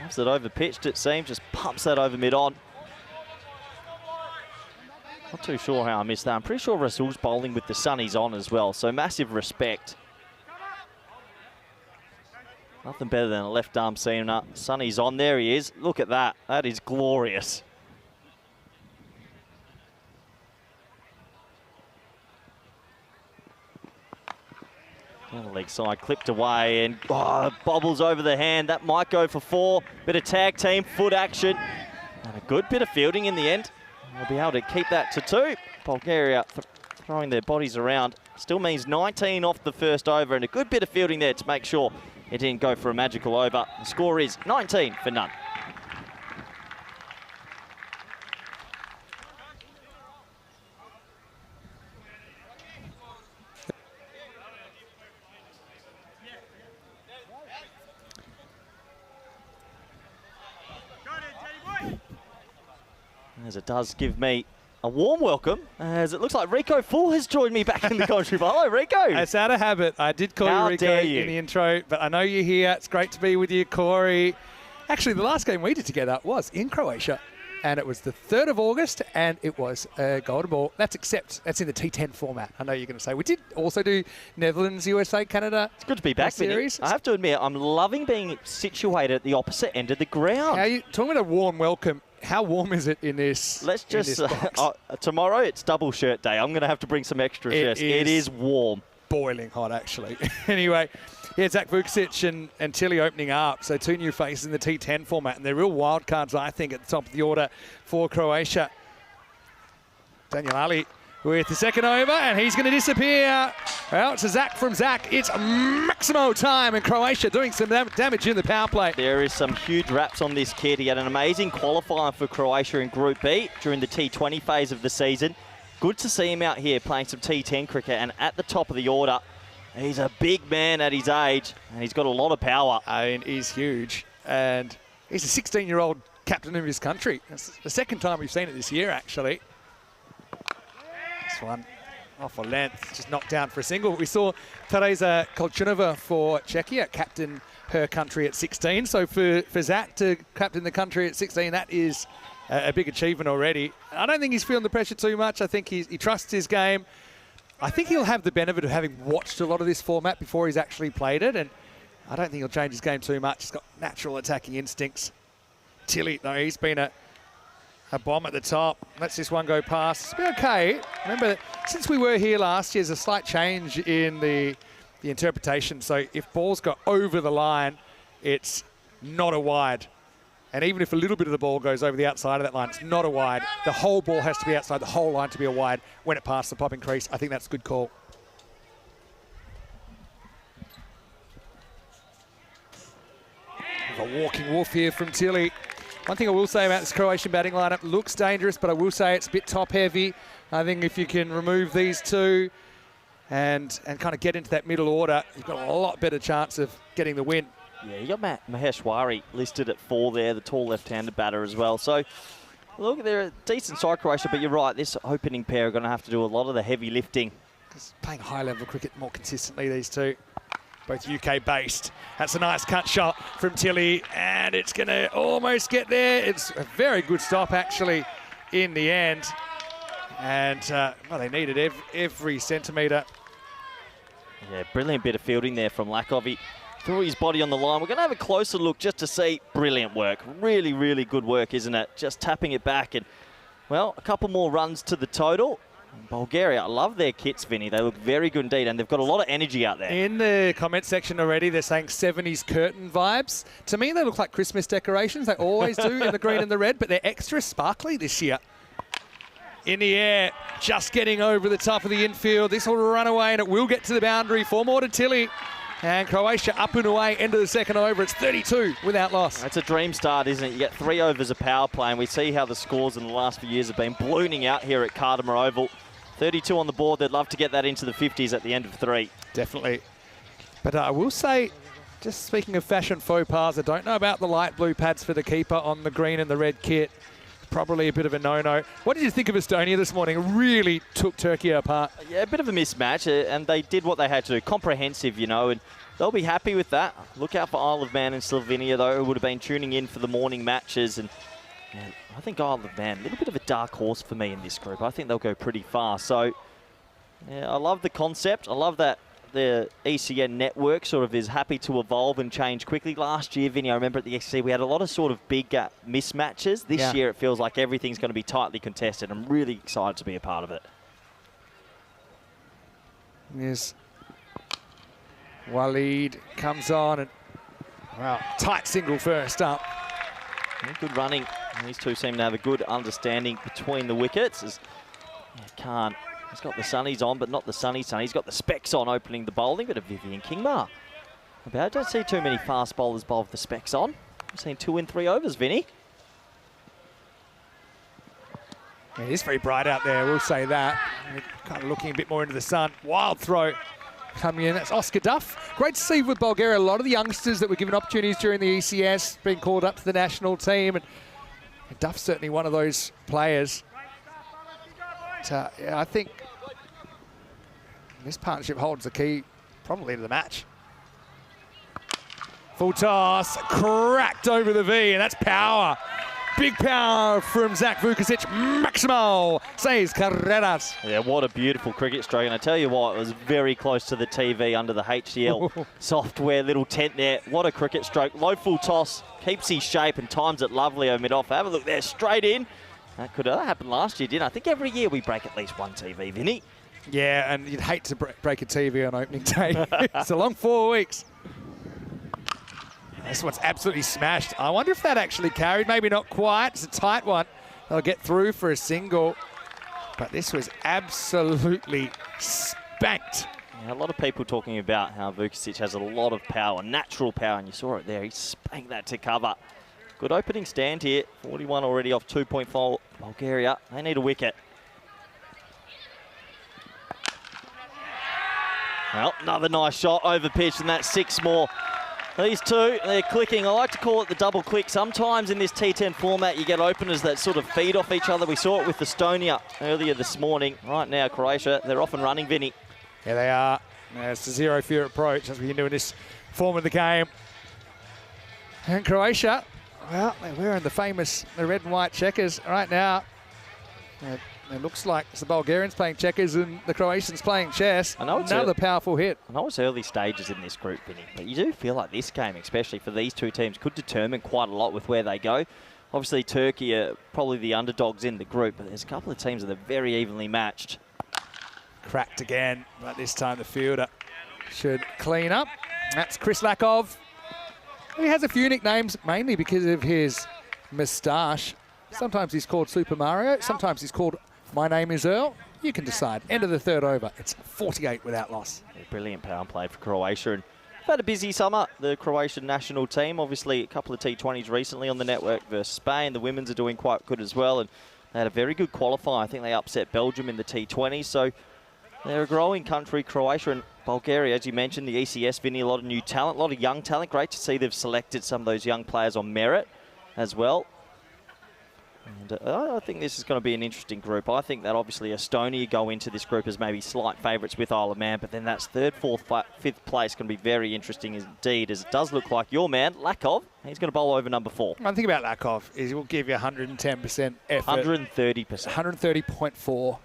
loves it over pitched, it seems. Just pumps that over mid-on. Not too sure how I missed that. I'm pretty sure Rasul's bowling with the sunnies on as well. So massive respect. Nothing better than a left arm seamer. Sonny's on. There he is. Look at that. That is glorious. Down the leg side, clipped away and bobbles over the hand. That might go for 4. Bit of tag team, foot action. And a good bit of fielding in the end. They'll be able to keep that to 2. Bulgaria throwing their bodies around. Still means 19 off the first over and a good bit of fielding there to make sure it didn't go for a magical over. The score is 19 for none. As it does give me a warm welcome, as it looks like Rico Full has joined me back in the commentary. Hello, Rico. It's out of habit. I did call you Rico in the intro, but I know you're here. It's great to be with you, Corey. Actually, the last game we did together was in Croatia, and it was the 3rd of August, and it was a golden ball. That's in the T10 format. I know you're going to say. We did also do Netherlands, USA, Canada. It's good to be back, series. I have to admit, I'm loving being situated at the opposite end of the ground. How you talking about a warm welcome? How warm is it in this? Let's just tomorrow it's double shirt day. I'm going to have to bring some extra shirts. It is warm, boiling hot actually. Anyway, yeah, Zach Vukic and Tilly opening up. So 2 new faces in the T10 format, and they're real wild cards, I think, at the top of the order for Croatia. Daniel Ali with the second over, and he's going to disappear. Well, it's a Zach from Zach. It's Maximo time, and Croatia doing some damage in the power play. There is some huge raps on this kid. He had an amazing qualifier for Croatia in Group B during the T20 phase of the season. Good to see him out here playing some T10 cricket and at the top of the order. He's a big man at his age, and he's got a lot of power. I mean, he's huge, and he's a 16-year-old captain of his country. It's the second time we've seen it this year, actually. This one off a length, just knocked down for a single. We saw Teresa Kolchunova for Czechia captain her country at 16. So for Zach to captain the country at 16, that is a big achievement already. I don't think he's feeling the pressure too much. I think he trusts his game. I think he'll have the benefit of having watched a lot of this format before he's actually played it, and I don't think he'll change his game too much. He's got natural attacking instincts. Tilly, though, he's been a bomb at the top. Lets this one go past. It's been okay. Remember, since we were here last year, there's a slight change in the interpretation. So if balls go over the line, it's not a wide. And even if a little bit of the ball goes over the outside of that line, it's not a wide. The whole ball has to be outside, the whole line to be a wide when it passes the popping crease. I think that's a good call. A walking wolf here from Tilly. One thing I will say about this Croatian batting lineup, looks dangerous, but I will say it's a bit top heavy. I think if you can remove these two and kind of get into that middle order, you've got a lot better chance of getting the win. Yeah, you got Maheshwari listed at 4 there, the tall left-handed batter as well. So, look, they're a decent side, Croatia, but you're right, this opening pair are going to have to do a lot of the heavy lifting. Because playing high-level cricket more consistently, these two. Both UK-based. That's a nice cut shot from Tilly, and it's going to almost get there. It's a very good stop, actually, in the end. And, well, they needed every centimetre. Yeah, brilliant bit of fielding there from Lakov. He threw his body on the line. We're going to have a closer look just to see. Brilliant work. Really, really good work, isn't it? Just tapping it back. And, well, a couple more runs to the total. Bulgaria, I love their kits, Vinny. They look very good indeed, and they've got a lot of energy out there. In the comment section already, they're saying 70s curtain vibes. To me, they look like Christmas decorations. They always do in the green and the red, but they're extra sparkly this year. In the air, just getting over the top of the infield. This will run away, and it will get to the boundary. 4 more to Tilly. And Croatia up and away, end of the second over. It's 32 without loss. That's a dream start, isn't it? You get 3 overs of power play, and we see how the scores in the last few years have been ballooning out here at Cardimer Oval. 32 on the board. They'd love to get that into the 50s at the end of 3. Definitely. But I will say, just speaking of fashion faux pas, I don't know about the light blue pads for the keeper on the green and the red kit. Probably a bit of a no-no. What did you think of Estonia this morning? Really took Turkey apart. Yeah, a bit of a mismatch, and they did what they had to do. Comprehensive, you know, and they'll be happy with that. Look out for Isle of Man and Slovenia, though, who would have been tuning in for the morning matches. And yeah, I think Isle of Man, a little bit of a dark horse for me in this group. I think they'll go pretty far. So, yeah, I love the concept. I love that the ECN network sort of is happy to evolve and change quickly. Last year, Vinny, I remember at the ECC, we had a lot of sort of big mismatches. This year, it feels like everything's going to be tightly contested. I'm really excited to be a part of it. Yes. Waleed comes on, and, wow, tight single first up. Yeah, good running. These two seem to have a good understanding between the wickets. As Khan, he's got the sunnies on, but not the sunny sun. He's got the specs on opening the bowling. Bit of Vivian Kingma. I don't see too many fast bowlers bowl with the specs on. I've seen 2 in 3 overs, Vinny. Yeah, it is very bright out there, we'll say that. Kind of looking a bit more into the sun. Wild throw coming in. That's Oscar Duff. Great to see with Bulgaria a lot of the youngsters that were given opportunities during the ECS being called up to the national team. And Duff's certainly one of those players. But, yeah, I think this partnership holds the key probably to the match. Full toss, cracked over the V, and that's power. Big power from Zach Vukovic. Maximal says Carreras. Yeah, what a beautiful cricket stroke. And I tell you what, it was very close to the TV under the HDL software little tent there. What a cricket stroke. Low full toss, keeps his shape and times it lovely over mid-off. Have a look there, straight in. That could have happened last year, didn't it? I think every year we break at least one TV, Vinny. Yeah, and you'd hate to break a TV on opening day. It's a long 4 weeks. This one's absolutely smashed. I wonder if that actually carried. Maybe not quite. It's a tight one. They'll get through for a single. But this was absolutely spanked. Yeah, a lot of people talking about how Vukovic has a lot of power, natural power, and you saw it there. He spanked that to cover. Good opening stand here. 41 already off 2.4. Bulgaria, they need a wicket. Well, another nice shot over pitch, and that's 6 more. These two, they're clicking. I like to call it the double click. Sometimes in this T10 format, you get openers that sort of feed off each other. We saw it with Estonia earlier this morning. Right now, Croatia, they're off and running, Vinny. Yeah, they are. It's a zero fear approach, as we can do in this form of the game. And Croatia, well, they're wearing the red and white checkers right now. It looks like it's the Bulgarians playing checkers and the Croatians playing chess. I know it's another powerful hit. I know it's early stages in this group, Vinny, but you do feel like this game, especially for these two teams, could determine quite a lot with where they go. Obviously, Turkey are probably the underdogs in the group, but there's a couple of teams that are very evenly matched. Cracked again, but this time the fielder should clean up. That's Chris Lakov. He has a few nicknames, mainly because of his moustache. Sometimes he's called Super Mario, sometimes he's called My Name is Earl. You can decide. End of the 3rd over. It's 48 without loss. Yeah, brilliant power play for Croatia. And had a busy summer, the Croatian national team. Obviously, a couple of T20s recently on the network versus Spain. The women's are doing quite good as well, and they had a very good qualifier. I think they upset Belgium in the T20. So they're a growing country, Croatia and Bulgaria. As you mentioned, the ECS, Vinny, a lot of new talent, a lot of young talent. Great to see they've selected some of those young players on merit as well. And I think this is going to be an interesting group. I think that obviously Estonia go into this group as maybe slight favourites with Isle of Man, but then that's third, fourth, fifth place going to be very interesting indeed, as it does look like your man, Lakov, he's going to bowl over number 4. One thing about Lakov is he will give you 110% effort. 130%. 130.4.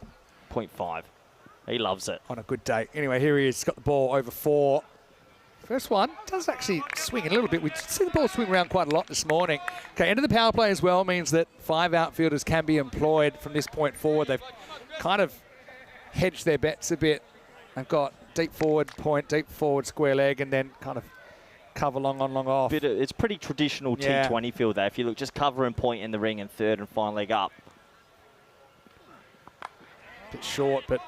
0.5. He loves it. On a good day. Anyway, here he is. He's got the ball over 4. First one does actually swing a little bit. We see the ball swing around quite a lot this morning. Okay, end of the power play as well means that 5 outfielders can be employed from this point forward. They've kind of hedged their bets a bit. They've got deep forward point, deep forward square leg, and then kind of cover long on, long off. It's pretty traditional T20 field there. If you look, just cover and point in the ring and third and final leg up. Bit short, but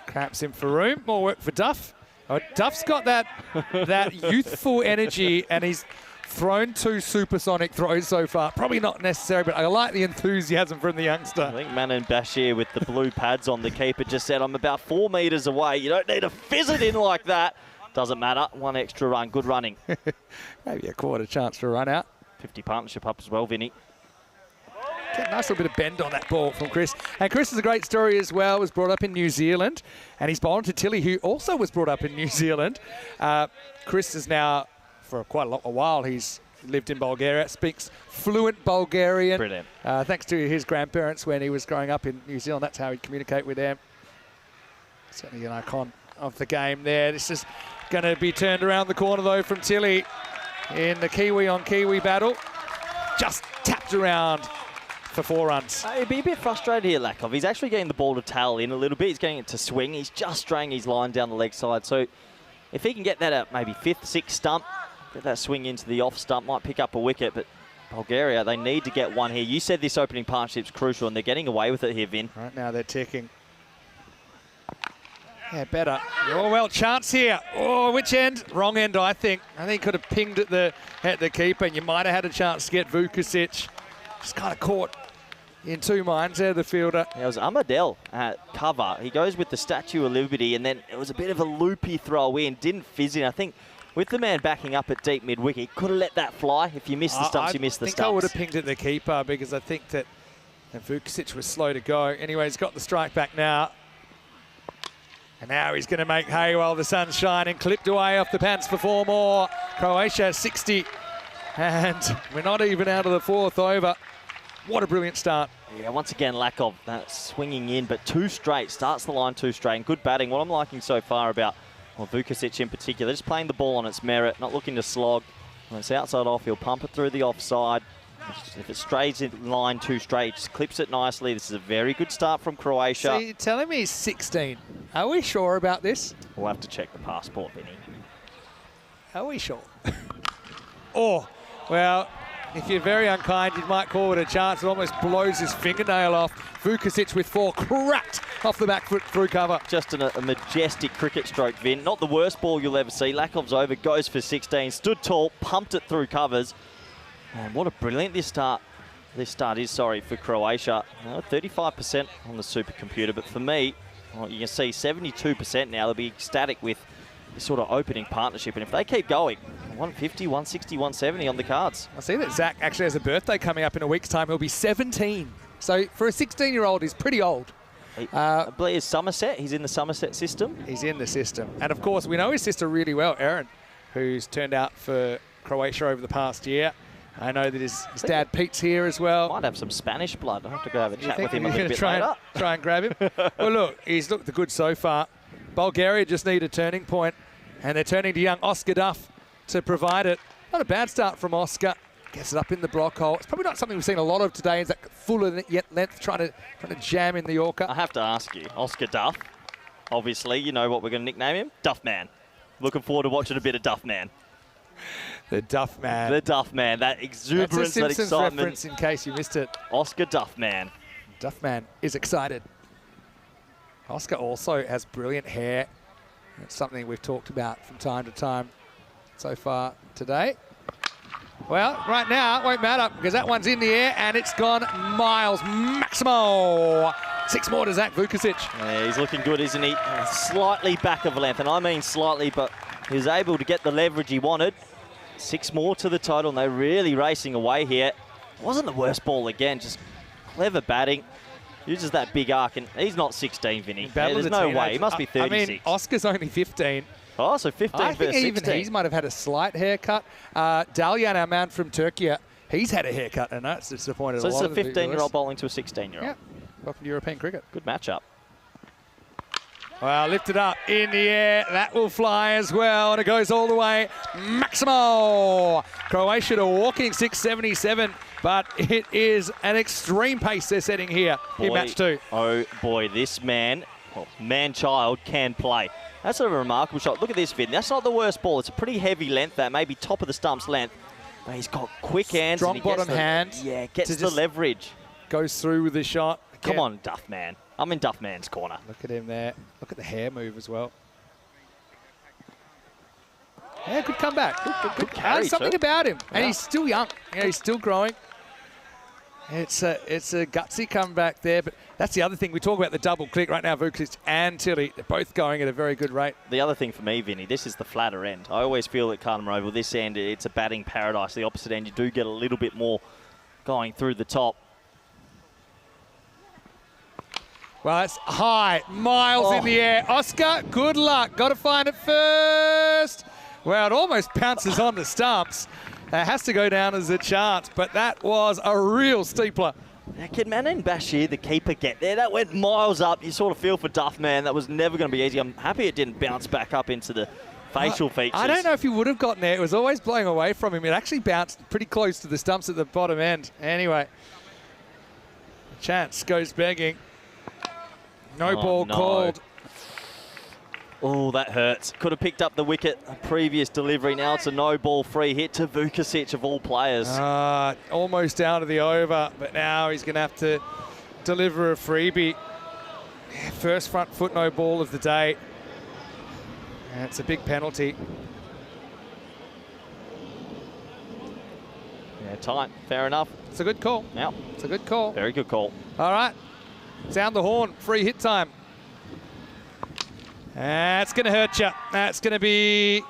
cramps in for room. More work for Duff. Oh, Duff's got that youthful energy, and he's thrown 2 supersonic throws so far. Probably not necessary, but I like the enthusiasm from the youngster. I think Manan Bashir with the blue pads on, the keeper just said, I'm about 4 metres away. You don't need to fizz it in like that. Doesn't matter. 1 extra run. Good running. Maybe a quarter chance for a run out. 50 partnership up as well, Vinny. Get a nice little bit of bend on that ball from Chris. And Chris is a great story as well. Was brought up in New Zealand. And he's bowled to Tilly, who also was brought up in New Zealand. Chris is now, for quite a while, he's lived in Bulgaria, speaks fluent Bulgarian. Brilliant. Thanks to his grandparents when he was growing up in New Zealand. That's how he'd communicate with them. Certainly an icon of the game there. This is going to be turned around the corner, though, from Tilly in the Kiwi-on-Kiwi battle. Just tapped around for 4 runs. He'd be a bit frustrated here, Lakov. He's actually getting the ball to tail in a little bit. He's getting it to swing. He's just straying his line down the leg side. So if he can get that at maybe 5th, 6th stump, get that swing into the off stump, might pick up a wicket. But Bulgaria, they need to get one here. You said this opening partnership's crucial, and they're getting away with it here, Vin. Right now they're ticking. Yeah, better. Oh, well, chance here. Oh, which end? Wrong end, I think. I think he could have pinged at the keeper, and you might have had a chance to get Vukusic. Just kind of caught in 2 minds there, the fielder. Yeah, it was Amadel at cover. He goes with the Statue of Liberty, and then it was a bit of a loopy throw in. Didn't fizz in. I think with the man backing up at deep mid-wicket, could have let that fly. If you missed the stumps, you missed the stumps. I think I would have pinged at the keeper because I think that Vukusic was slow to go. Anyway, he's got the strike back now. And now he's going to make hay while the sun's shining. Clipped away off the pants for 4 more. Croatia 60. And we're not even out of the 4th over. What a brilliant start. Yeah, once again, Lakov swinging in, but 2 straight. Starts the line 2 straight. And good batting. What I'm liking so far about Vukusic in particular, just playing the ball on its merit, not looking to slog. When it's outside off, he'll pump it through the offside. If it strays in line 2 straight, just clips it nicely. This is a very good start from Croatia. So you're telling me he's 16. Are we sure about this? We'll have to check the passport, Vinny. Are we sure? Oh, well, if you're very unkind, you might call it a chance. It almost blows his fingernail off. Vukusic with 4, cracked off the back foot through cover. Just a majestic cricket stroke, Vin. Not the worst ball you'll ever see. Lakov's over, goes for 16, stood tall, pumped it through covers. And what a brilliant this start is, for Croatia. 35% on the supercomputer, but for me, you can see 72% now. They'll be ecstatic with this sort of opening partnership. And if they keep going, 150, 160, 170 on the cards. I see that Zach actually has a birthday coming up in a week's time. He'll be 17. So for a 16-year-old, he's pretty old. I believe he's Somerset. He's in the Somerset system. He's in the system. And of course, we know his sister really well, Erin, who's turned out for Croatia over the past year. I know that his dad Pete's here as well. Might have some Spanish blood. I'll have to go have a chat with him a little bit later. Try and grab him. Well, look, he's looked good so far. Bulgaria just need a turning point, and they're turning to young Oscar Duff to provide it. Not a bad start from Oscar. Gets it up in the block hole. It's probably not something we've seen a lot of today, is that fuller yet length trying to jam in the Yorker. I have to ask you, Oscar Duff, obviously, you know what we're going to nickname him? Duff Man. Looking forward to watching a bit of Duff Man. The Duff Man. The Duff Man. That exuberance, That's a Simpsons that excitement. reference in case you missed it. Oscar Duff Man. Duff Man is excited. Oscar also has brilliant hair. It's something we've talked about from time to time. so far today. Well, right now, it won't matter because that one's in the air and it's gone miles. Maximo. 6 more to Zach Vukusic. Yeah, he's looking good, isn't he? Slightly back of a length, and I mean slightly, but he was able to get the leverage he wanted. 6 more to the total, and they're really racing away here. Wasn't the worst ball again, just clever batting. Uses that big arc, and he's not 16, Vinny. There's no way. He must be 36. I mean, Oscar's only 15. Oh, so 15 I think versus even 16. he might have had a slight haircut. Dalyan, our man from Turkey, he's had a haircut, and that's disappointed So a this lot is a of the 15-year-old bowling to a 16-year-old. Yeah, welcome to European cricket. Good matchup. Well, lifted up in the air. That will fly as well, and it goes all the way. Maximo! Croatia to walking 677, but it is an extreme pace they're setting here in match 2. Oh, boy, this man, well, man-child, can play. That's a remarkable shot. Look at this, Vin. That's not the worst ball. It's a pretty heavy length there, maybe top of the stump's length. But he's got quick hands. Strong and he bottom hand. Yeah, gets the leverage. Goes through with the shot. Come on, Duff Man. I'm in Duff Man's corner. Look at him there. Look at the hair move as well. Yeah, good comeback. Good carry something too. about him. And Yeah. he's still young. Yeah, he's still growing. It's a gutsy comeback there, but that's the other thing. We talk about the double click right now. Vukic and Tilly, they're both going at a very good rate. The other thing for me, Vinny, this is the flatter end. I always feel at Carlton Oval, this end, it's a batting paradise. The opposite end, you do get a little bit more going through the top. Well, that's high, miles in the air. Oscar, good luck. Got to find it first. Well, it almost bounces on the stumps. It has to go down as a chance, but that was a real steepler. Now, can Manan Bashir, the keeper, get there? That went miles up. You sort of feel for Duff Man. That was never going to be easy. I'm happy it didn't bounce back up into the facial features. I don't know if he would have gotten there. It was always blowing away from him. It actually bounced pretty close to the stumps at the bottom end. Anyway, chance goes begging. No ball called. Oh, that hurts. Could have picked up the wicket a previous delivery. Now it's a no-ball free hit to Vukusic of all players. Almost down to the over, but now he's going to have to deliver a freebie. First front foot no ball of the day. And it's a big penalty. Yeah, tight. Fair enough. It's a good call. Now, it's a good call. Very good call. All right. Sound the horn. Free hit time. That's going to hurt you. That's going to be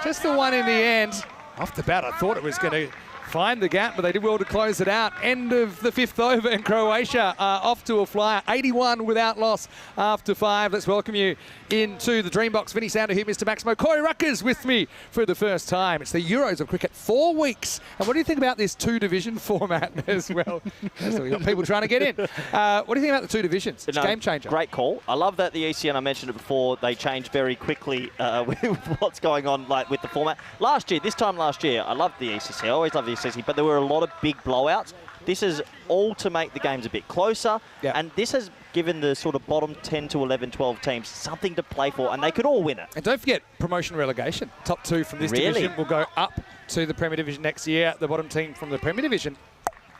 just the one in the end. Off the bat, I thought it was going to find the gap, but they did well to close it out. End of the 5th over, and Croatia off to a flyer. 81 without loss after 5. Let's welcome you into the dream box. Vinny Sander here, Mr. Maximo. Corey Rucker's with me for the first time. It's the Euros of cricket, 4 weeks. And what do you think about this 2-division format as well? So we've got people trying to get in. What do you think about the 2 divisions? It's a game changer. Great call. I love that the ECN, I mentioned it before, they changed very quickly with what's going on with the format. This time last year, I loved the ECC. I always loved the ECC, but there were a lot of big blowouts. This is all to make the games a bit closer, and this has given the sort of bottom 10 to 11, 12 teams something to play for, and they could all win it. And don't forget promotion relegation. Top 2 from this division will go up to the Premier Division next year. The bottom team from the Premier Division,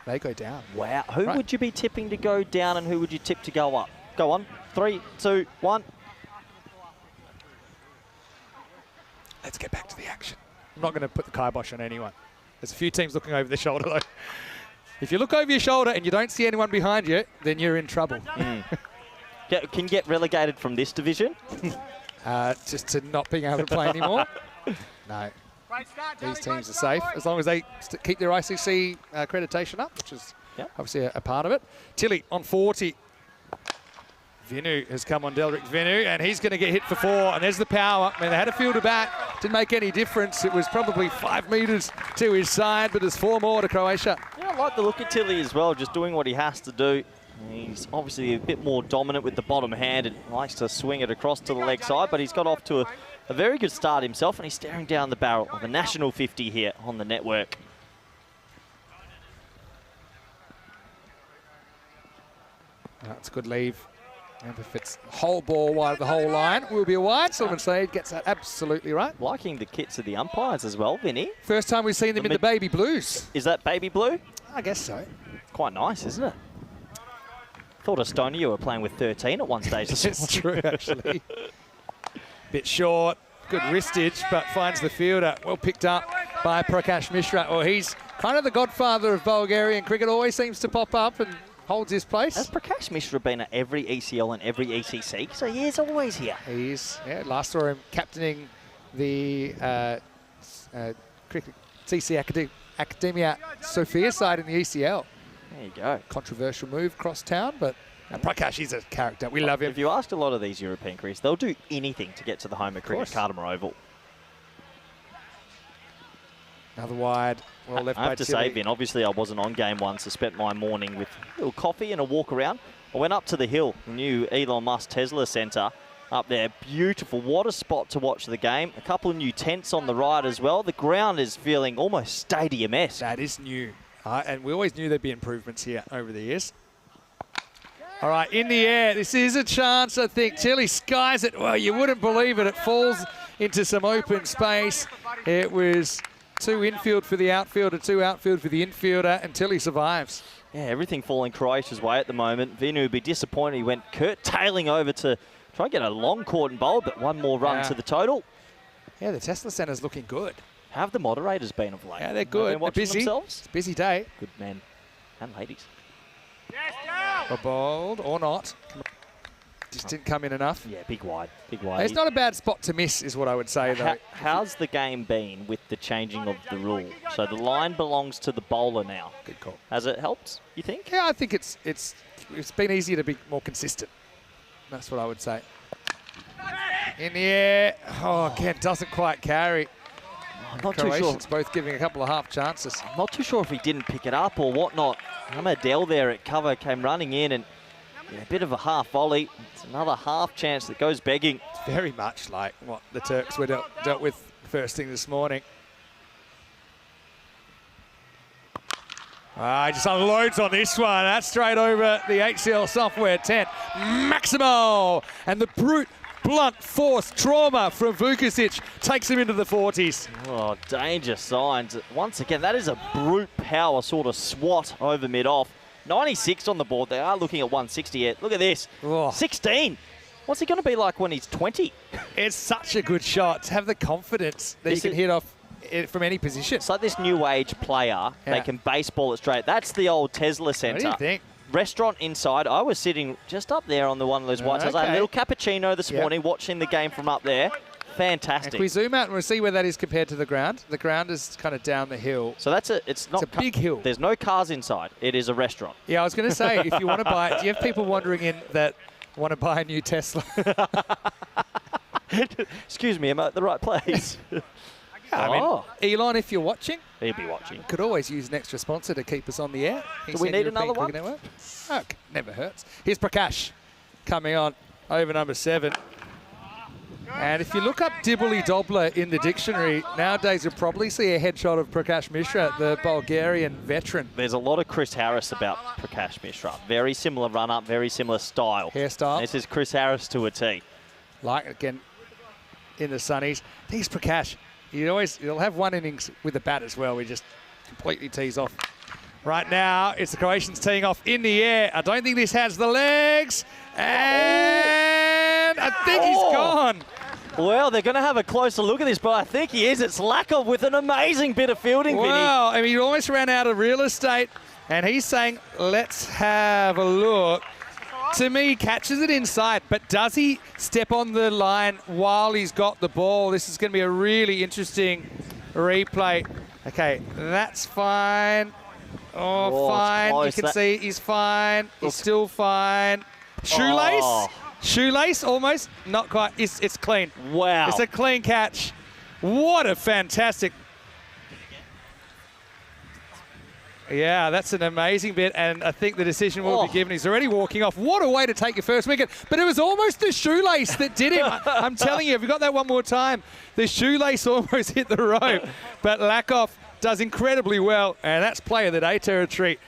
they go down. Wow. Who would you be tipping to go down, and who would you tip to go up? Go on. 3, 2, 1. Let's get back to the action. I'm not going to put the kibosh on anyone. There's a few teams looking over their shoulder, though. If you look over your shoulder and you don't see anyone behind you, then you're in trouble. Can you get relegated from this division? Just to not being able to play anymore? No. These teams are safe as long as they keep their ICC accreditation up, which is obviously a part of it. Tilly on 40. Vinu has come on, Delric Vinu, and he's going to get hit for 4, and there's the power. I mean, they had a fielder back, didn't make any difference. It was probably 5 metres to his side, but there's 4 more to Croatia. Yeah, I like the look at Tilly as well, just doing what he has to do. He's obviously a bit more dominant with the bottom hand and likes to swing it across to the leg side, but he's got off to a very good start himself, and he's staring down the barrel of the national 50 here on the network. That's a good leave. And if it's whole ball wide of the whole line, will be a wide. Sullivan Slade gets that absolutely right. Liking the kits of the umpires as well, Vinny. First time we've seen them in the baby blues. Is that baby blue? I guess so. Quite nice, isn't it? Thought Estonia were playing with 13 at one stage. It's true, actually. Bit short. Good wristage, but finds the fielder. Well picked up by Prakash Mishra. Well, he's kind of the godfather of Bulgarian cricket. Always seems to pop up and holds his place. Has Prakash Mishra been at every ECL and every ECC? So he is always here. He's, last saw him captaining the cricket CC Academia Sofia side in the ECL. There you go. Controversial move across town, but Prakash is a character. We love him. If you asked a lot of these European careers, they'll do anything to get to the home of cricket, Cardamar Oval. Another wide, well left by I have to Tilly. say, Vin, obviously I wasn't on game one, so spent my morning with a little coffee and a walk around. I went up to the hill, the new Elon Musk Tesla Centre up there. Beautiful. What a spot to watch the game. A couple of new tents on the ride as well. The ground is feeling almost stadium-esque. That is new. And we always knew there'd be improvements here over the years. All right, in the air. This is a chance, I think. Tilly skies it. Well, you wouldn't believe it. It falls into some open space. It was 2 infield for the outfielder, 2 outfield for the infielder, and Tilly survives. Yeah, everything falling Croatia's way at the moment. Vinu would be disappointed. He went curtailing over to try and get a long court and bowl, but one more run to the total. Yeah, the Tesla Centre's looking good. How have the moderators been of late? Yeah, they're good. They're busy. themselves? It's a busy day. Good men and ladies. A bowled or not. Just didn't come in enough. Yeah, big wide, big wide. It's not a bad spot to miss, is what I would say, though. How's the game been with the changing of the rule? So the line belongs to the bowler now. Good call. Has it helped, you think? Yeah, I think it's been easier to be more consistent. That's what I would say. In the air. Oh, again, doesn't quite carry. I'm not too sure. Croatians both giving a couple of half chances. I'm not too sure if he didn't pick it up or whatnot. Amadel there at cover came running in and a bit of a half volley. It's another half chance that goes begging. It's very much like what the Turks were dealt with first thing this morning. He just unloads on this one. That's straight over the HCL software tent. Maximo! And the brute, blunt force trauma from Vukusic takes him into the 40s. Oh, danger signs. Once again, that is a brute power sort of swat over mid-off. 96 on the board. They are looking at 160 yet. Look at this. Oh. 16. What's he going to be like when he's 20? It's such a good shot to have the confidence that you can hit off from any position. It's like this new age player. They can baseball it straight. That's the old Tesla Centre. What do you think? Restaurant inside. I was sitting just up there on the one of those whites. I had a little cappuccino this morning watching the game from up there. Fantastic. And if we zoom out and we'll see where that is compared to the ground. The ground is kind of down the hill. So that's it's a big hill. There's no cars inside. It is a restaurant. Yeah, I was going to say, if you want to buy it, do you have people wandering in that want to buy a new Tesla? Excuse me, am I at the right place? I mean, Elon, if you're watching, he'll be watching. Could always use an extra sponsor to keep us on the air. Do we need another one? Network. Oh, never hurts. Here's Prakash coming on over number 7. And if you look up Dibbly Dobbler in the dictionary, nowadays you'll probably see a headshot of Prakash Mishra, the Bulgarian veteran. There's a lot of Chris Harris about Prakash Mishra. Very similar run-up, very similar style. Hairstyle. This is Chris Harris to a T. Like, again, in the sunnies. Here's Prakash. You'll have one innings with the bat as well. We just completely tease off. Right now, it's the Croatians teeing off in the air. I don't think this has the legs. And I think he's gone. Well, they're going to have a closer look at this, but I think he is. It's Lakov with an amazing bit of fielding, Vinny. Well, I mean, he almost ran out of real estate, and he's saying, let's have a look. To me, he catches it inside, but does he step on the line while he's got the ball? This is going to be a really interesting replay. Okay, that's fine. Oh, fine. You can see he's fine. He's still fine. Shoelace? Oh. Shoelace, almost. Not quite. It's clean. Wow. It's a clean catch. What a fantastic... Yeah, that's an amazing bit, and I think the decision will be given. He's already walking off. What a way to take your first wicket. But it was almost the shoelace that did him. I'm telling you, if we got that one more time, the shoelace almost hit the rope. But Lakov does incredibly well, and that's player of the day territory.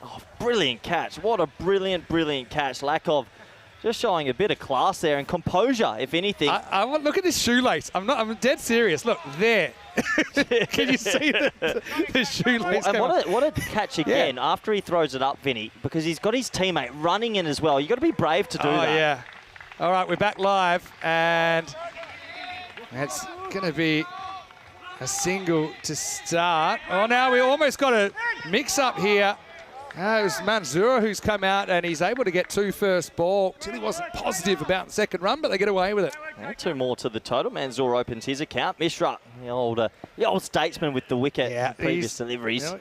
Oh, brilliant catch. What a brilliant, brilliant catch. Lakov just showing a bit of class there and composure, if anything. Look at this shoelace. I'm dead serious. Look, there. Can you see the shoelace? And what a catch again after he throws it up, Vinny, because he's got his teammate running in as well. You've got to be brave to do that. Yeah. All right, we're back live, and That's going to be a single to start. Oh, now we almost got a mix-up here. It was Mansour who's come out and he's able to get 2 first ball. Tilly wasn't positive about the second run, but they get away with it. And 2 more to the total. Mansour opens his account. Mishra, the old statesman with the wicket in previous deliveries. You know,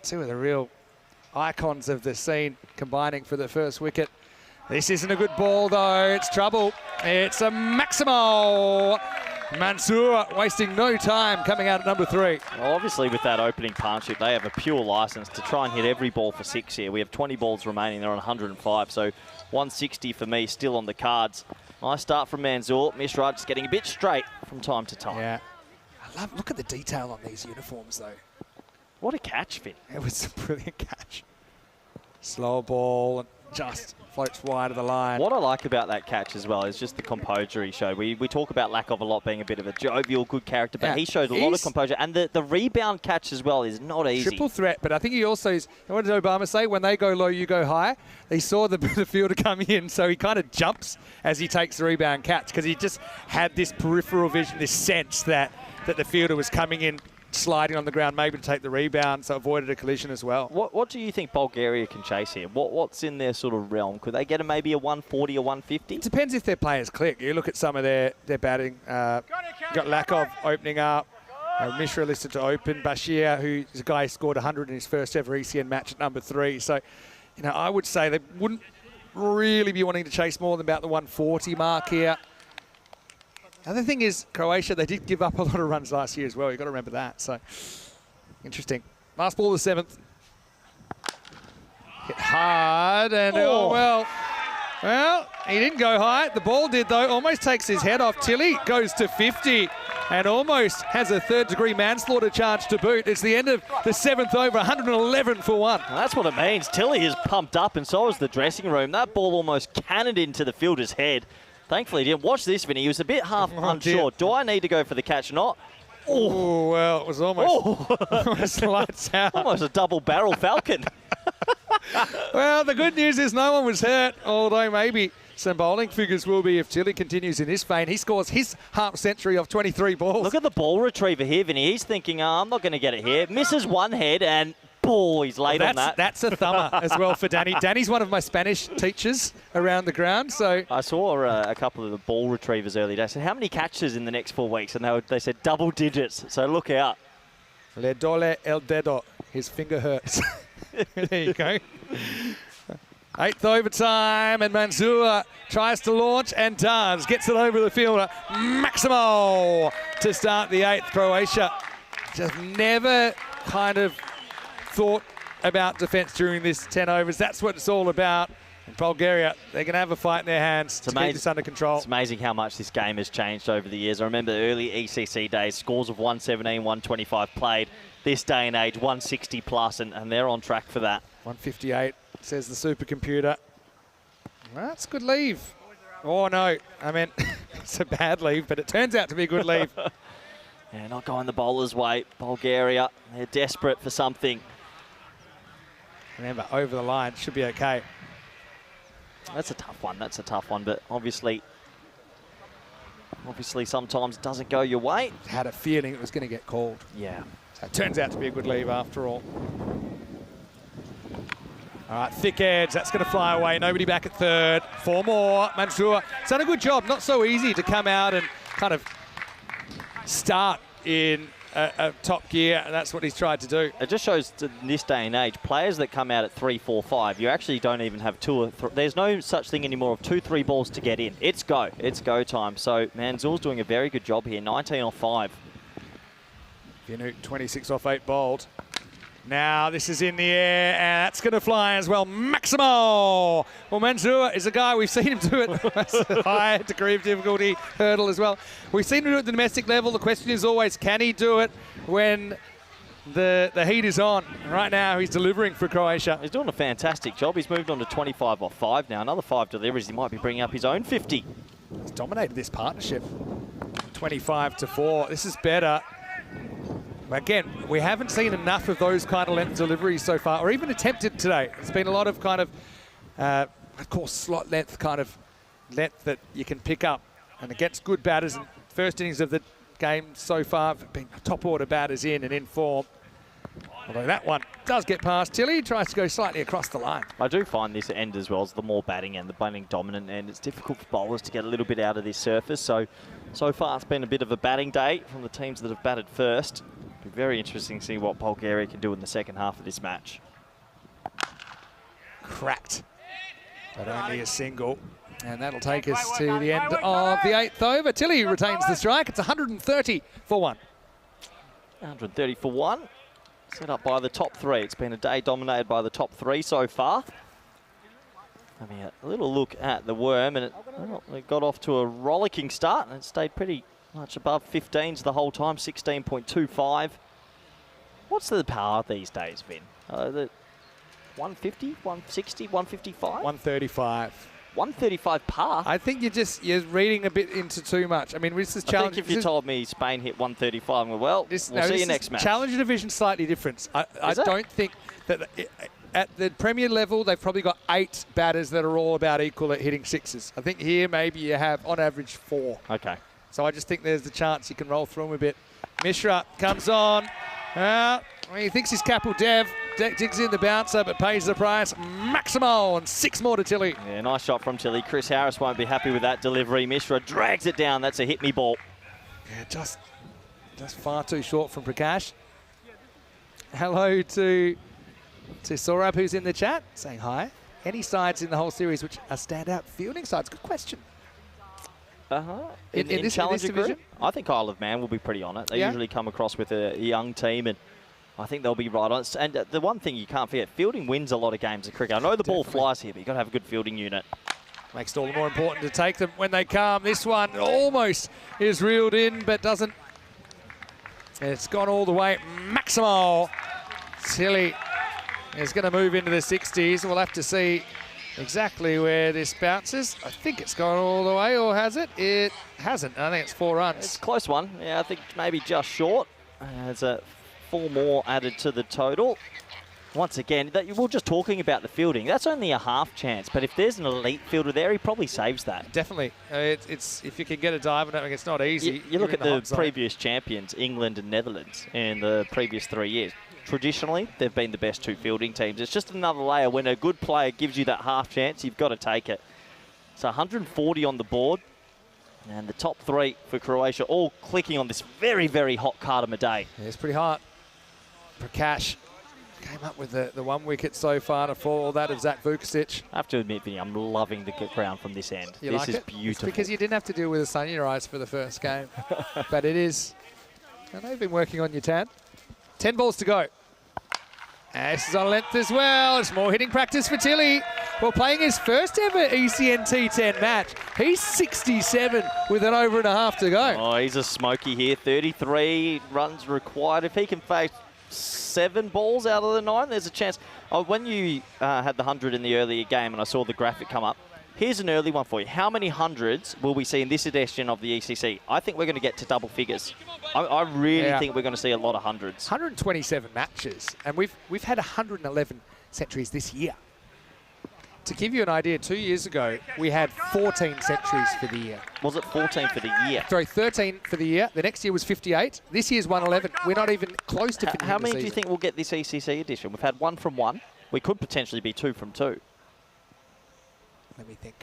2 of the real icons of the scene combining for the first wicket. This isn't a good ball though, it's trouble. It's a Maximo. Mansour wasting no time coming out at number 3. Well, obviously with that opening partnership, they have a pure license to try and hit every ball for 6 here. We have 20 balls remaining, they're on 105, so 160 for me still on the cards. Nice start from Mansour. Mishra just getting a bit straight from time to time. Yeah. Look at the detail on these uniforms though. What a catch, Finn. It was a brilliant catch. Slow ball and just floats wide of the line. What I like about that catch as well is just the composure he showed. We talk about lack of a lot being a bit of a jovial, good character, but he showed a lot of composure. And the rebound catch as well is not easy. Triple threat, but I think he also is, what did Obama say? When they go low, you go high. He saw the fielder coming in, so he kind of jumps as he takes the rebound catch because he just had this peripheral vision, this sense that the fielder was coming in, sliding on the ground, maybe to take the rebound, so avoided a collision as well. What do you think Bulgaria can chase here? What's in their sort of realm? Could they get maybe a 140 or 150? It depends if their players click. You look at some of their batting. Got Lakov opening up. Mishra listed to open. Bashir, who's a guy who scored 100 in his first ever ECN match at number 3. So, you know, I would say they wouldn't really be wanting to chase more than about the 140 mark here. Other thing is, Croatia, they did give up a lot of runs last year as well. You've got to remember that. So, interesting. Last ball, the 7th. Hit hard, and well, he didn't go high. The ball did, though. Almost takes his head off. Tilly goes to 50 and almost has a 3rd-degree manslaughter charge to boot. It's the end of the 7th over, 111 for 1. Well, that's what it means. Tilly is pumped up, and so is the dressing room. That ball almost cannoned into the fielder's head. Thankfully, he didn't. Watch this, Vinny. He was a bit half unsure. Do I need to go for the catch or not? Oh, well, it was almost, almost lights out. Almost a double-barrel Falcon. Well, the good news is no one was hurt, although maybe some bowling figures will be if Tilly continues in this vein. He scores his half-century of 23 balls. Look at the ball retriever here, Vinny. He's thinking, I'm not going to get it here. Misses one head and... he's late on that. That's a thumber as well for Danny. Danny's one of my Spanish teachers around the ground. So I saw a couple of the ball retrievers earlier. I said, how many catches in the next 4 weeks? And they said double digits. So look out. Le dole el dedo. His finger hurts. There you go. 8th overtime, and Mansour tries to launch and does. Gets it over the fielder. Maximo to start the 8th. Croatia just never kind of thought about defence during this 10 overs. That's what it's all about. And Bulgaria, they're going to have a fight in their hands to keep this under control. It's amazing how much this game has changed over the years. I remember the early ECC days, scores of 117, 125 played. This day and age, 160 plus, and they're on track for that. 158, says the supercomputer. Well, that's a good leave. Oh, no. I mean, it's a bad leave, but it turns out to be a good leave. Yeah, not going the bowler's way. Bulgaria, they're desperate for something. Remember, over the line, should be okay. That's a tough one. That's a tough one, but obviously sometimes it doesn't go your way. Had a feeling it was going to get called. Yeah. So it turns out to be a good leave after all. All right, thick edge. That's going to fly away. Nobody back at 3rd. 4 more. Mansour has done a good job. Not so easy to come out and kind of start in a top gear, and that's what he's tried to do. It just shows in this day and age, players that come out at 3, 4, 5, you actually don't even have 2 or 3. There's no such thing anymore of 2, 3 balls to get in. It's go. It's go time. So Mansour's doing a very good job here. 19 off 5. Vinu, 26 off 8 bowled. Now this is in the air, and that's going to fly as well. Maximo! Well, Mansour is a guy, we've seen him do it. That's a high degree of difficulty hurdle as well. We've seen him do it at the domestic level. The question is always, can he do it when the heat is on? Right now, he's delivering for Croatia. He's doing a fantastic job. He's moved on to 25 off 5 now. Another 5 deliveries. He might be bringing up his own 50. He's dominated this partnership. 25-4. This is better. Again, we haven't seen enough of those kind of length deliveries so far, or even attempted today. It's been a lot of kind of, of course, slot length kind of length that you can pick up. And against good batters and first innings of the game so far have been top order batters in and in form. Although that one does get past Tilly, tries to go slightly across the line. I do find this end as well as the more batting end, the batting dominant end. It's difficult for bowlers to get a little bit out of this surface. So far it's been a bit of a batting day from the teams that have batted first. It'll be very interesting to see what Bulgaria can do in the second half of this match. Cracked, but only a single. And that'll take us to the end of the 8th over. Tilly retains the strike. It's 130 for 1. 130 for 1. Set up by the top 3. It's been a day dominated by the top 3 so far. Having a little look at the worm, and it got off to a rollicking start, and it stayed pretty much above 15s the whole time, 16.25. What's the power these days, Vin? 150, 160, 155? 135. 135 par? I think you're reading a bit into too much. I mean, this is challenge. I think if you told me Spain hit 135, I'm well, we'll see you next match. Challenger division slightly different. I don't think that at the Premier level they've probably got 8 batters that are all about equal at hitting sixes. I think here maybe you have on average 4. Okay. So I just think there's the chance you can roll through them a bit. Mishra comes on. He thinks he's Capel Dev. Digs in the bouncer, but pays the price. Maximal, and 6 more to Tilly. Yeah, nice shot from Tilly. Chris Harris won't be happy with that delivery. Mishra drags it down. That's a hit-me ball. Yeah, just far too short from Prakash. Hello to Saurabh, who's in the chat, saying hi. Any sides in the whole series which are standout fielding sides? Good question. In this Challenger division? I think Isle of Man will be pretty on it. They usually come across with a young team, and I think they'll be right on it. And the one thing you can't forget, fielding wins a lot of games of cricket. I know the ball flies here, but you've got to have a good fielding unit. Makes it all the more important to take them when they come. This one almost is reeled in, but doesn't. It's gone all the way. Maximal. Tilly is going to move into the 60s. We'll have to see exactly where this bounces. I think it's gone all the way, or has it? It hasn't. I think it's 4 runs. It's a close one. Yeah, I think maybe just short. There's 4 more added to the total. Once again, we're just talking about the fielding. That's only a half chance, but if there's an elite fielder there, he probably saves that. Definitely. It's if you can get a dive on it, it's not easy. You look at the previous champions, England and Netherlands, in the previous 3 years. Traditionally, they've been the best 2 fielding teams. It's just another layer. When a good player gives you that half chance, you've got to take it. So 140 on the board. And the top 3 for Croatia, all clicking on this very, very hot card of a day. Yeah, it's pretty hot. Prakash came up with the 1 wicket so far to fall that of Zach Vukovic. I have to admit, Vinny, I'm loving the ground from this end. This is beautiful. It's because you didn't have to deal with the sun in your eyes for the first game. But it is. I know you've been working on your tan. 10 balls to go. And this is on length as well. It's more hitting practice for Tilly. Well, playing his first ever ECN T10 match. He's 67 with an over and a half to go. Oh, he's a smoky here. 33 runs required. If he can face 7 balls out of the 9, there's a chance. Oh, when you had the 100 in the earlier game and I saw the graphic come up, here's an early one for you. How many hundreds will we see in this edition of the ECC? I think we're going to get to double figures. I really think we're going to see a lot of hundreds. 127 matches, and we've had 111 centuries this year. To give you an idea, 2 years ago, we had 14 centuries for the year. Was it 14 for the year? Sorry, 13 for the year. The next year was 58. This year's 111. We're not even close to finishing How many the do you think will get this ECC edition? We've had 1 from 1. We could potentially be 2 from 2. Let me think.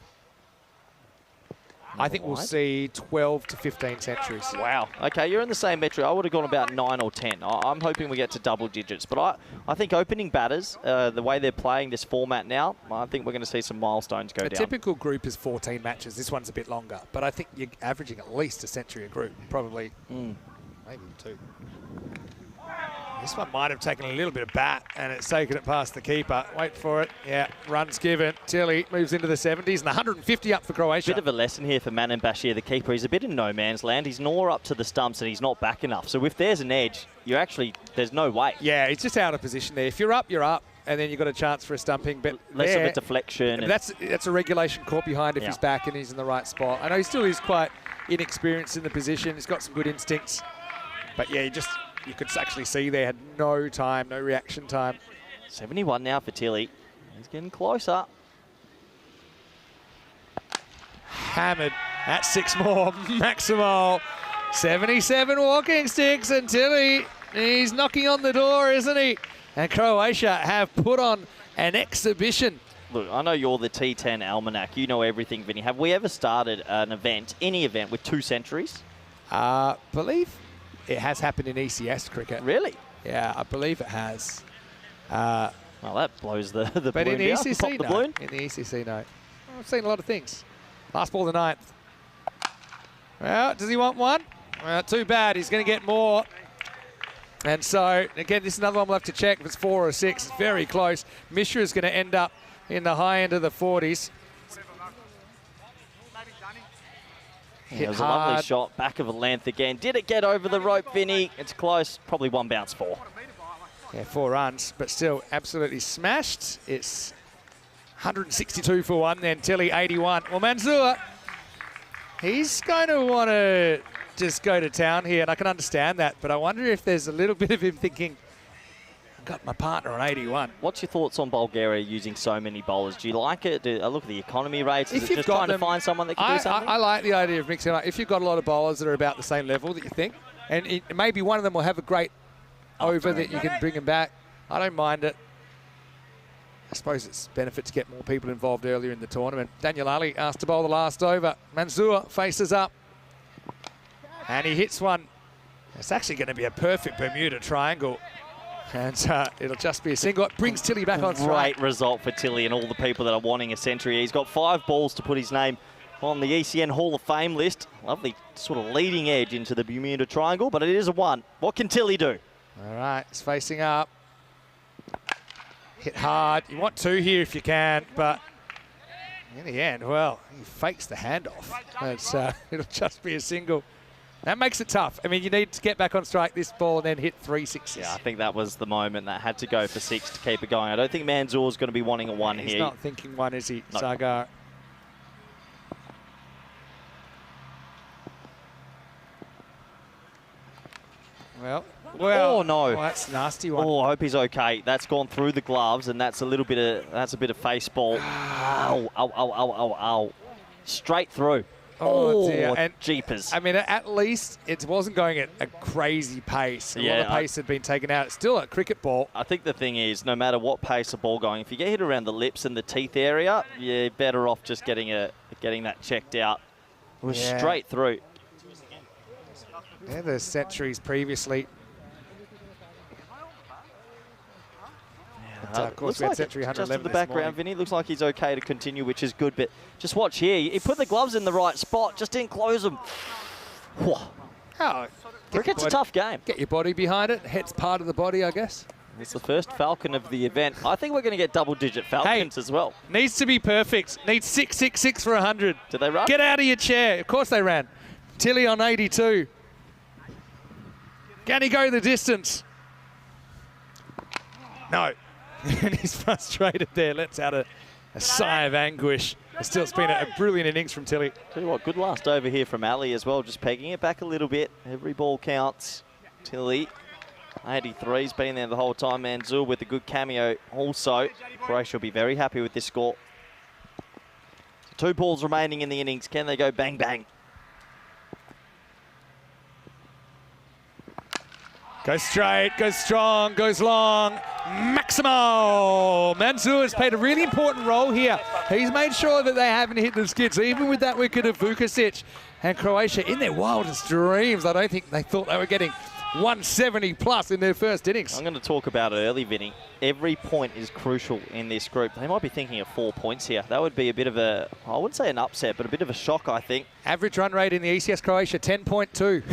I think we'll see 12 to 15 centuries. Wow. Okay, you're in the same metric. I would have gone about 9 or 10. I'm hoping we get to double digits. But I think opening batters, the way they're playing this format now, I think we're going to see some milestones go down. A typical group is 14 matches. This one's a bit longer. But I think you're averaging at least a century a group. Probably maybe 2. This one might have taken a little bit of bat, and it's taken it past the keeper. Wait for it. Yeah, runs given. Tilly moves into the 70s, and 150 up for Croatia. Bit of a lesson here for Manan Bashir, the keeper. He's a bit in no man's land. He's nor up to the stumps, and he's not back enough. So if there's an edge, there's no way. Yeah, he's just out of position there. If you're up, you're up, and then you've got a chance for a stumping. But less of a deflection. That's a regulation caught behind if he's back and he's in the right spot. I know he still is quite inexperienced in the position. He's got some good instincts. But yeah, you could actually see they had no time, no reaction time. 71 now for Tilly. He's getting closer. Hammered. That's 6 more. Maximal 77 walking sticks, and Tilly, he's knocking on the door, isn't he? And Croatia have put on an exhibition. Look, I know you're the T10 Almanac. You know everything, Vinny. Have we ever started an event, any event, with 2 centuries? Believe it has happened in ECS cricket. Really? Yeah, I believe it has. Well, that blows the But balloon in the down. ECC, Pop the no. balloon. In the ECC, no. I've seen a lot of things. Last ball of the 9th. Well, does he want one? Well, too bad. He's going to get more. And so, again, this is another one we'll have to check if it's 4 or 6. It's very close. Mishra is going to end up in the high end of the 40s. It was a lovely shot, back of a length again. Did it get over the rope, Vinny? It's close, probably 1 bounce 4. Yeah, 4 runs, but still absolutely smashed. It's 162 for 1 then, Tilly 81. Well, Mansour, he's going to want to just go to town here, and I can understand that, but I wonder if there's a little bit of him thinking, I've got my partner on 81. What's your thoughts on Bulgaria using so many bowlers? Do you like it? I look at the economy rates. Is it just trying to find someone that can do something? I like the idea of mixing up. If you've got a lot of bowlers that are about the same level that you think, and maybe one of them will have a great over that you can bring them back, I don't mind it. I suppose it's benefit to get more people involved earlier in the tournament. Daniel Ali asked to bowl the last over. Mansour faces up, and he hits one. It's actually going to be a perfect Bermuda triangle. And it'll just be a single. It brings Tilly back on strike. Great result for Tilly and all the people that are wanting a century. He's got 5 balls to put his name on the ECN Hall of Fame list. Lovely sort of leading edge into the Bermuda Triangle, but it is a 1. What can Tilly do? All right, it's facing up. Hit hard. You want 2 here if you can, but in the end, well, he fakes the handoff. It'll just be a single. That makes it tough. I mean, you need to get back on strike this ball and then hit 3 sixes. Yeah, I think that was the moment that had to go for 6 to keep it going. I don't think Manzoor's going to be wanting a 1 here. He's not thinking 1, is he, No. Sagar? Well, oh no! Oh, that's a nasty one. Oh, I hope he's okay. That's gone through the gloves, and that's a bit of face ball. Ow! Ow! Ow! Ow! Ow! Ow! Straight through. Oh, dear. And jeepers. I mean, at least it wasn't going at a crazy pace. A lot of pace had been taken out. It's still a cricket ball. I think the thing is, no matter what pace a ball going, if you get hit around the lips and the teeth area, you're better off just getting that checked out. It was straight through. Yeah, the centuries previously. But, of course, we had century 111 just in the background, Vinny. Looks like he's okay to continue, which is good. But just watch here. He put the gloves in the right spot, just didn't close them. Oh, Cricket's a tough game. Get your body behind it. Head's part of the body, I guess. It's the first Falcon of the event. I think we're going to get double-digit Falcons as well. Needs to be perfect. Needs 666 for 100. Did they run? Get out of your chair. Of course they ran. Tilly on 82. Can he go the distance? No. And he's frustrated there. Lets out a sigh of anguish. Still, it's been a brilliant innings from Tilly. Tell you what, good last over here from Ali as well, just pegging it back a little bit. Every ball counts. Tilly, 83's been there the whole time. Mansour with a good cameo also. Croatia will be very happy with this score. 2 balls remaining in the innings. Can they go bang, bang? Goes straight, goes strong, goes long. Maximo! Mansour has played a really important role here. He's made sure that they haven't hit the skids, even with that wicket of Vukacic. And Croatia, in their wildest dreams, I don't think they thought they were getting 170 plus in their first innings. I'm going to talk about it early, Vinny. Every point is crucial in this group. They might be thinking of 4 points here. That would be a bit of a, I wouldn't say an upset, but a bit of a shock, I think. Average run rate in the ECS Croatia, 10.2.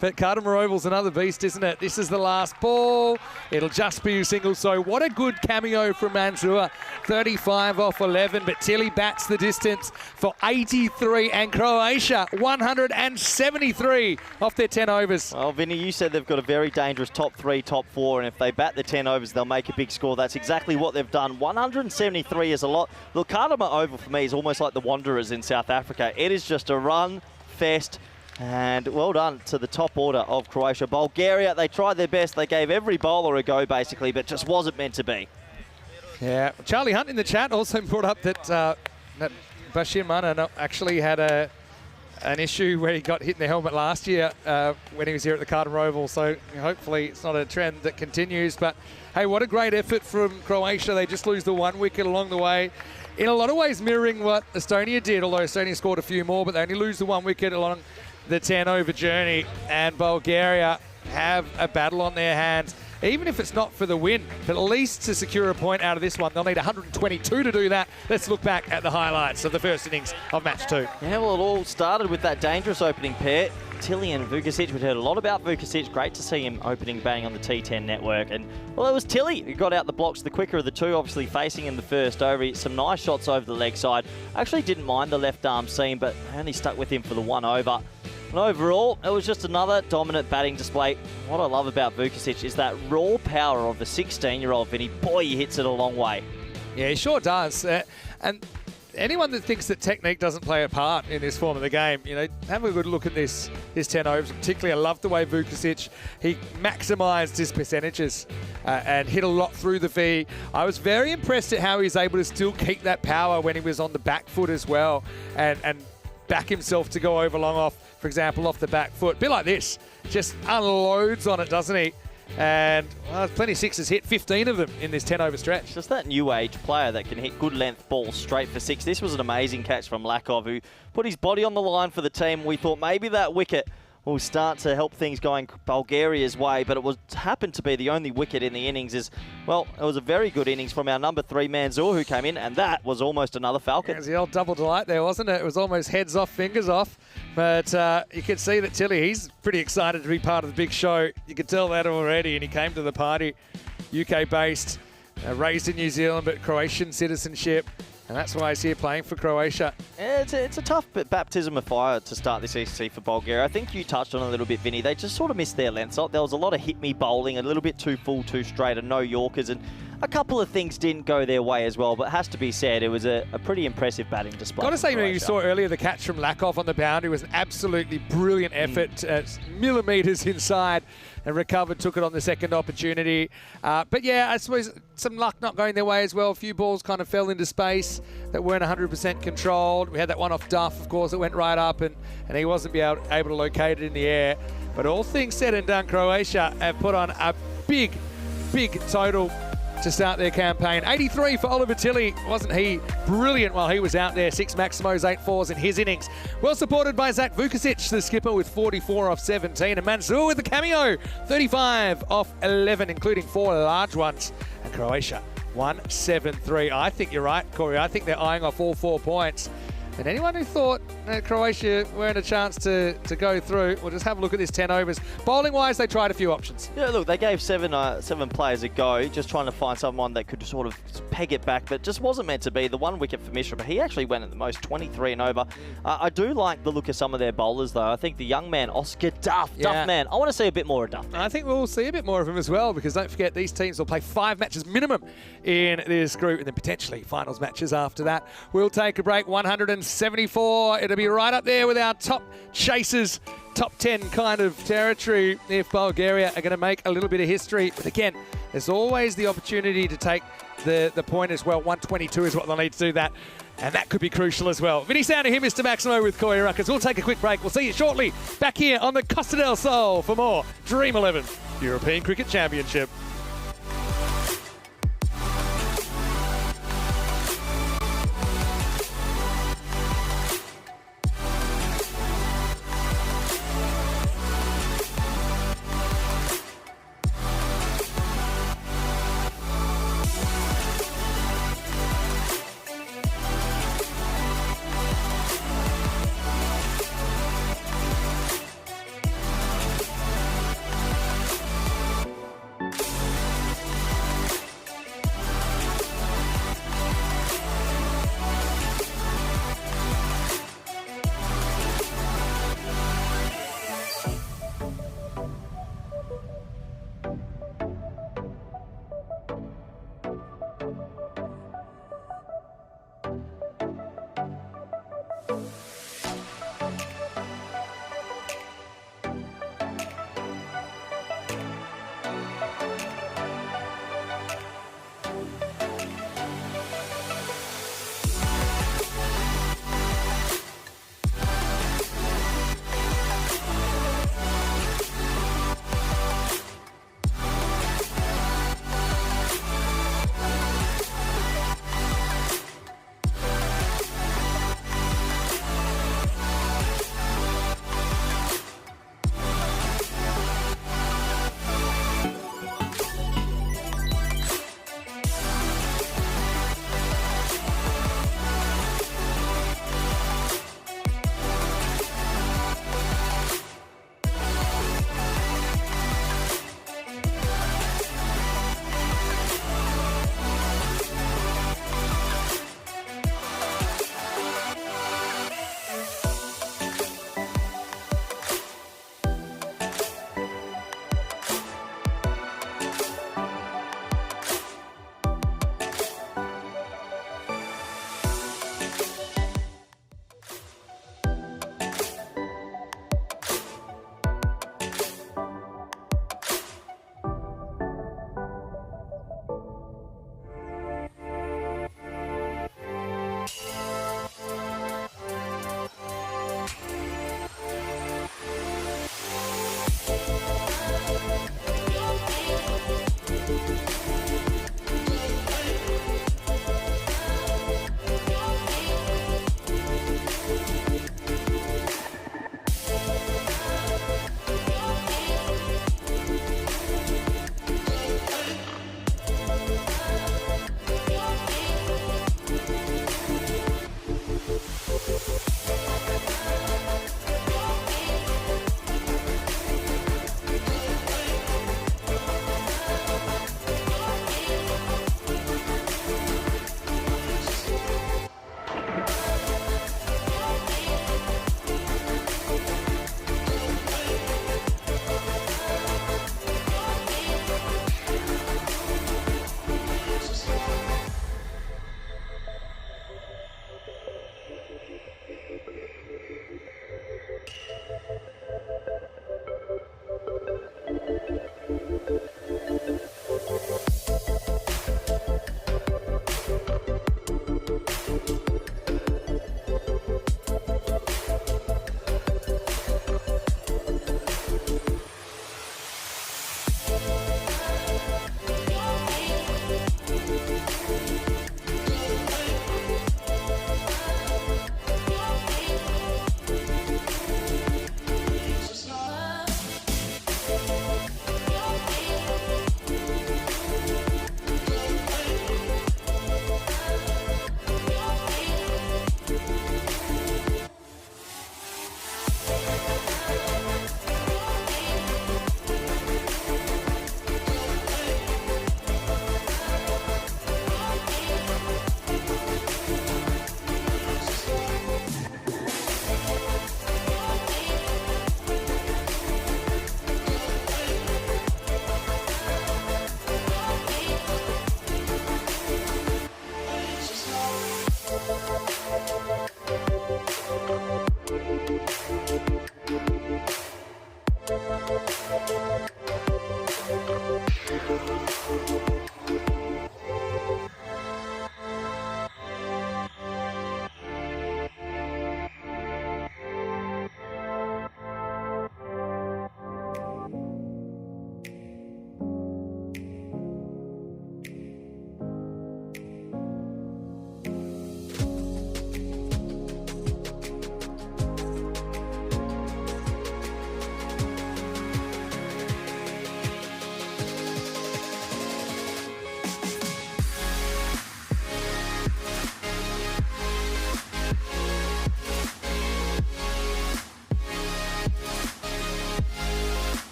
But Carter Oval's another beast, isn't it? This is the last ball. It'll just be a single. So what a good cameo from Mansour. 35 off 11, but Tilly bats the distance for 83, and Croatia 173 off their 10 overs. Well, Vinny, you said they've got a very dangerous top 3, top 4, and if they bat the 10 overs, they'll make a big score. That's exactly what they've done. 173 is a lot. Look, Carter Oval for me is almost like the Wanderers in South Africa. It is just a run fest. And well done to the top order of Croatia. Bulgaria, they tried their best. They gave every bowler a go, basically, but just wasn't meant to be. Yeah, Charlie Hunt in the chat also brought up that that Bashir Mana actually had a an issue where he got hit in the helmet last year when he was here at the Carlton Roval. So hopefully it's not a trend that continues. But hey, what a great effort from Croatia. They just lose the 1 wicket along the way. In a lot of ways mirroring what Estonia did, although Estonia scored a few more, but they only lose the 1 wicket along the 10-over journey. And Bulgaria have a battle on their hands. Even if it's not for the win, but at least to secure a point out of this one, they'll need 122 to do that. Let's look back at the highlights of the first innings of match 2. Yeah, well, it all started with that dangerous opening pair. Tilly and Vukacic. We'd heard a lot about Vukacic. Great to see him opening batting on the T10 network. And, well, it was Tilly who got out the blocks, the quicker of the two, obviously facing in the first over. Some nice shots over the leg side. I actually didn't mind the left arm seam, but only stuck with him for the 1 over. And overall, it was just another dominant batting display. What I love about Vukacic is that raw power of the 16-year-old Vinny. Boy, he hits it a long way. Yeah, he sure does. And anyone that thinks that technique doesn't play a part in this form of the game, you know, have a good look at this 10 overs. Particularly, I love the way Vukacic, he maximised his percentages and hit a lot through the V. I was very impressed at how he was able to still keep that power when he was on the back foot as well, and back himself to go over long off, for example, off the back foot. A bit like this, just unloads on it, doesn't he? And well, plenty of sixes hit, 15 of them in this 10-over stretch. Just that new age player that can hit good length balls straight for 6. This was an amazing catch from Lakov, who put his body on the line for the team. We thought maybe that wicket will start to help things going Bulgaria's way, but it happened to be the only wicket in the innings. Well, it was a very good innings from our number 3 Manzoor, who came in, and that was almost another Falcon. It was the old double delight there, wasn't it? It was almost heads off, fingers off. But you could see that Tilly, he's pretty excited to be part of the big show. You could tell that already, and he came to the party. UK-based, raised in New Zealand, but Croatian citizenship. And that's why he's here playing for Croatia. Yeah, it's a tough baptism of fire to start this ECC for Bulgaria. I think you touched on it a little bit, Vinny. They just sort of missed their length. There was a lot of hit-me bowling, a little bit too full, too straight, and no Yorkers. And a couple of things didn't go their way as well, but it has to be said, it was a pretty impressive batting display. Got to say, you saw earlier the catch from Lakov on the boundary was an absolutely brilliant effort, millimetres inside, and recovered, took it on the second opportunity. But yeah, I suppose some luck not going their way as well. A few balls kind of fell into space that weren't 100% controlled. We had that one off Duff, of course, that went right up, and he wasn't able to locate it in the air. But all things said and done, Croatia have put on a big total to start their campaign. 83 for Oliver Tilly. Wasn't he brilliant while he was out there? 6 Maximos, 8 fours in his innings. Well supported by Zach Vukacic, the skipper, with 44 off 17. And Manzoor with the cameo, 35 off 11, including 4 large ones. And Croatia, 173. I think you're right, Corey. I think they're eyeing off all 4 points. And anyone who thought that Croatia weren't a chance to go through, well, just have a look at this 10 overs. Bowling-wise, they tried a few options. Yeah, look, they gave seven players a go, just trying to find someone that could sort of peg it back, but just wasn't meant to be. The 1 wicket for Mishra, but he actually went at the most, 23 and over. I do like the look of some of their bowlers, though. I think the young man, Oscar Duff, yeah. Duffman. I want to see a bit more of Duffman. I think we'll see a bit more of him as well, because don't forget, these teams will play 5 matches minimum in this group, and then potentially finals matches after that. We'll take a break, 174. It'll be right up there with our top chasers, top 10 kind of territory if Bulgaria are going to make a little bit of history. But again, there's always the opportunity to take the point as well. 122 is what they'll need to do that. And that could be crucial as well. Vinny Sounder here, Mr. Maximo with Corey Ruckers. We'll take a quick break. We'll see you shortly back here on the Costa del Sol for more Dream 11 European Cricket Championship.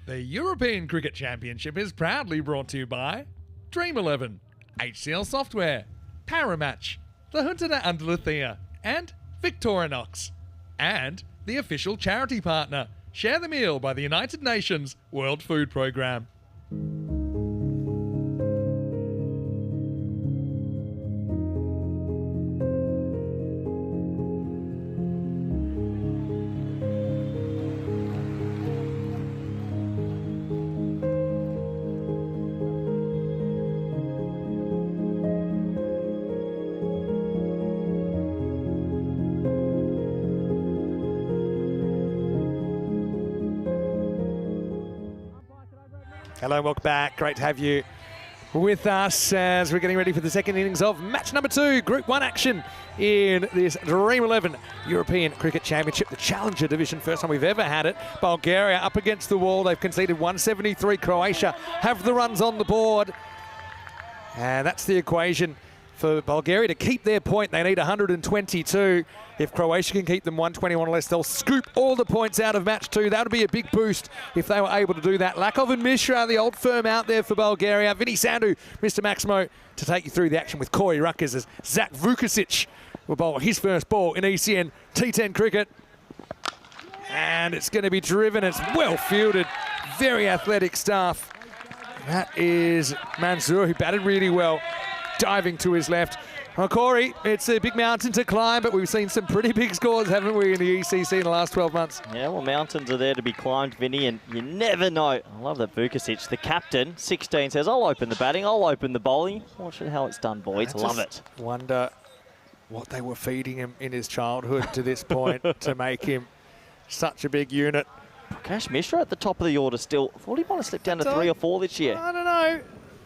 The European Cricket Championship is proudly brought to you by Dream11, HCL Software, Paramatch, the Huntida Andaluthia, and Victorinox. And the official charity partner, Share the Meal by the United Nations World Food Programme. Hello, welcome back. Great to have you with us as we're getting ready for the second innings of match number 2, Group 1 action in this Dream11 European Cricket Championship, the Challenger Division. First time we've ever had it. Bulgaria up against the wall. They've conceded 173. Croatia have the runs on the board. And that's the equation for Bulgaria to keep their point. They need 122. If Croatia can keep them 121 or less, they'll scoop all the points out of match 2. That would be a big boost if they were able to do that. Lakov and Mishra, the old firm out there for Bulgaria. Vinny Sandu, Mr. Maximo, to take you through the action with Corey Ruckers as Zach Vukasic will bowl his first ball in ECN T10 cricket. And it's going to be driven. It's well fielded. Very athletic stuff. That is Mansour, who batted really well, diving to his left. Well, Corey, it's a big mountain to climb, but we've seen some pretty big scores, haven't we, in the ECC in the last 12 months? Yeah, well, mountains are there to be climbed, Vinny, and you never know. I love that Vukasic, the captain, 16, says, I'll open the batting, I'll open the bowling. Watch how it's done, boys. Love it. Wonder what they were feeding him in his childhood to this point to make him such a big unit. Prakash Mishra at the top of the order still. I thought he might have slipped down to 3 or 4 this year. I don't know.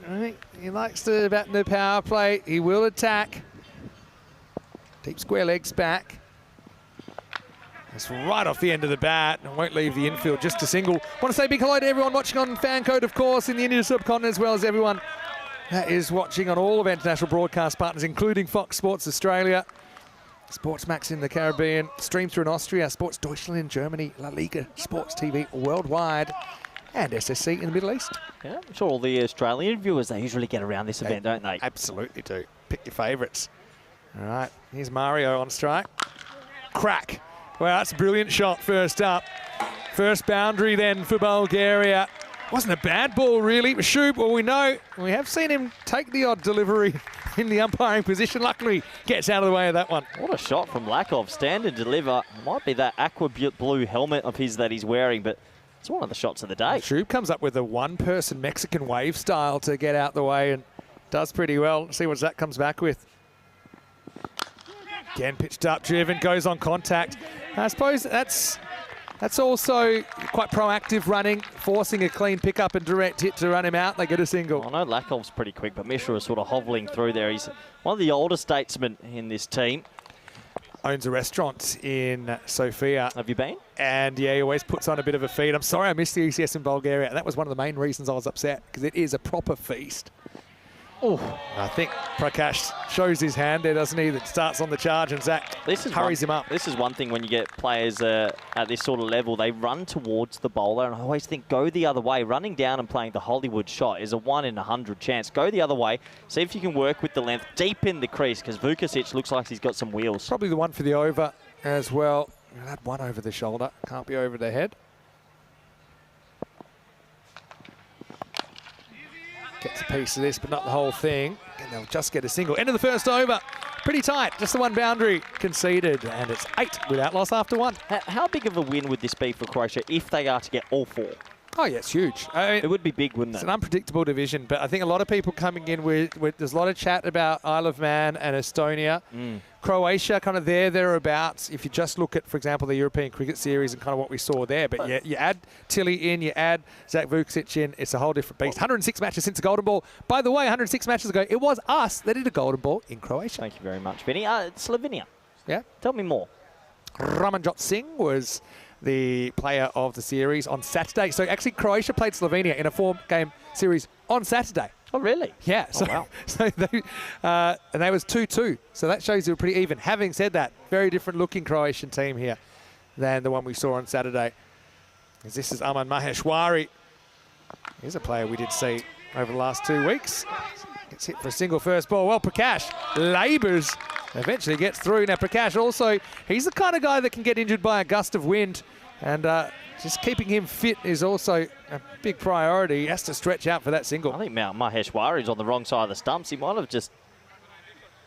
I think he likes to bat in the power play. He will attack. Deep square legs back. It's right off the end of the bat and won't leave the infield, just a single. Want to say big hello to everyone watching on Fan Code, of course, in the Indian subcontinent, as well as everyone that is watching on all of our international broadcast partners, including Fox Sports Australia, Sportsmax in the Caribbean, stream through in Austria, Sports Deutschland in Germany, La Liga Sports TV worldwide, and SSC in the Middle East. Yeah, I'm sure all the Australian viewers, they usually get around this event, don't they? Absolutely do. Pick your favourites. All right, here's Mario on strike. Crack. Well, that's a brilliant shot first up. First boundary then for Bulgaria. Wasn't a bad ball, really. Mashub, well, we know, we have seen him take the odd delivery in the umpiring position. Luckily, gets out of the way of that one. What a shot from Lakov. Stand and deliver. It might be that aqua blue helmet of his that he's wearing, but it's one of the shots of the day. Mashub comes up with a one-person Mexican wave style to get out the way and does pretty well. See what Zach comes back with. Again, pitched up, driven, goes on contact. I suppose that's also quite proactive running, forcing a clean pickup and direct hit to run him out. They get a single. I know Lakov's pretty quick, but Mishra is sort of hobbling through there. He's one of the older statesmen in this team. Owns a restaurant in Sofia. Have you been? And yeah, he always puts on a bit of a feed. I'm sorry I missed the ECS in Bulgaria. That was one of the main reasons I was upset, because it is a proper feast. Oh, I think Prakash shows his hand there, doesn't he? That starts on the charge, and Zach hurries him up. This is one thing when you get players at this sort of level, they run towards the bowler, and I always think go the other way. Running down and playing the Hollywood shot is a 1 in 100 chance. Go the other way, see if you can work with the length deep in the crease, because Vukasic looks like he's got some wheels. Probably the one for the over as well. That one over the shoulder, can't be over the head. Gets a piece of this, but not the whole thing. And they'll just get a single. End of the first over. Pretty tight. Just the one boundary conceded. And it's 8 without loss after 1. How big of a win would this be for Croatia if they are to get all 4? Oh, yeah, it's huge. It would be big, wouldn't it? It's an unpredictable division, but I think a lot of people coming in with there's a lot of chat about Isle of Man and Estonia. Croatia kind of thereabouts. If you just look at, for example, the European Cricket Series and kind of what we saw there. But you add Tilly in, you add Zach Vukasic in, it's a whole different beast. 106 matches since a golden ball. By the way, 106 matches ago, it was us that did a golden ball in Croatia. Thank you very much, Vinny. Slovenia. Yeah. Tell me more. Ramanjot Singh was the player of the series on Saturday. So actually Croatia played Slovenia in a 4-game series on Saturday. Oh, really? Yeah. So, wow. So they, and they was 2-2. So that shows you were pretty even. Having said that, very different looking Croatian team here than the one we saw on Saturday. As this is Aman Maheshwari Here's a player we did see over the last 2 weeks. Gets hit for a single first ball. Well, Prakash labours, eventually gets through. Now, Prakash also, he's the kind of guy that can get injured by a gust of wind, and just keeping him fit is also a big priority. He has to stretch out for that single. I think Maheshwari's on the wrong side of the stumps. He might have just...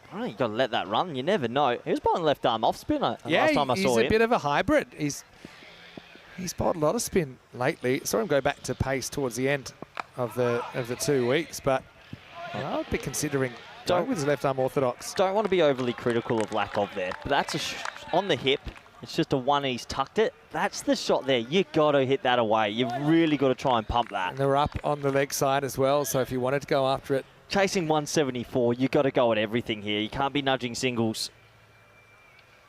I don't know, you've got to let that run. You never know. He was bowling left arm off spinner last time I saw him. He's a bit of a hybrid. He's bowled a lot of spin lately. Saw him go back to pace towards the end of the 2 weeks, but I'd be considering going with his left arm orthodox. Don't want to be overly critical of lack of there, but that's on the hip. It's just a one he's tucked it. That's the shot there. You got to hit that away. You've really got to try and pump that. And they're up on the leg side as well, so if you wanted to go after it. Chasing 174, you got to go at everything here. You can't be nudging singles.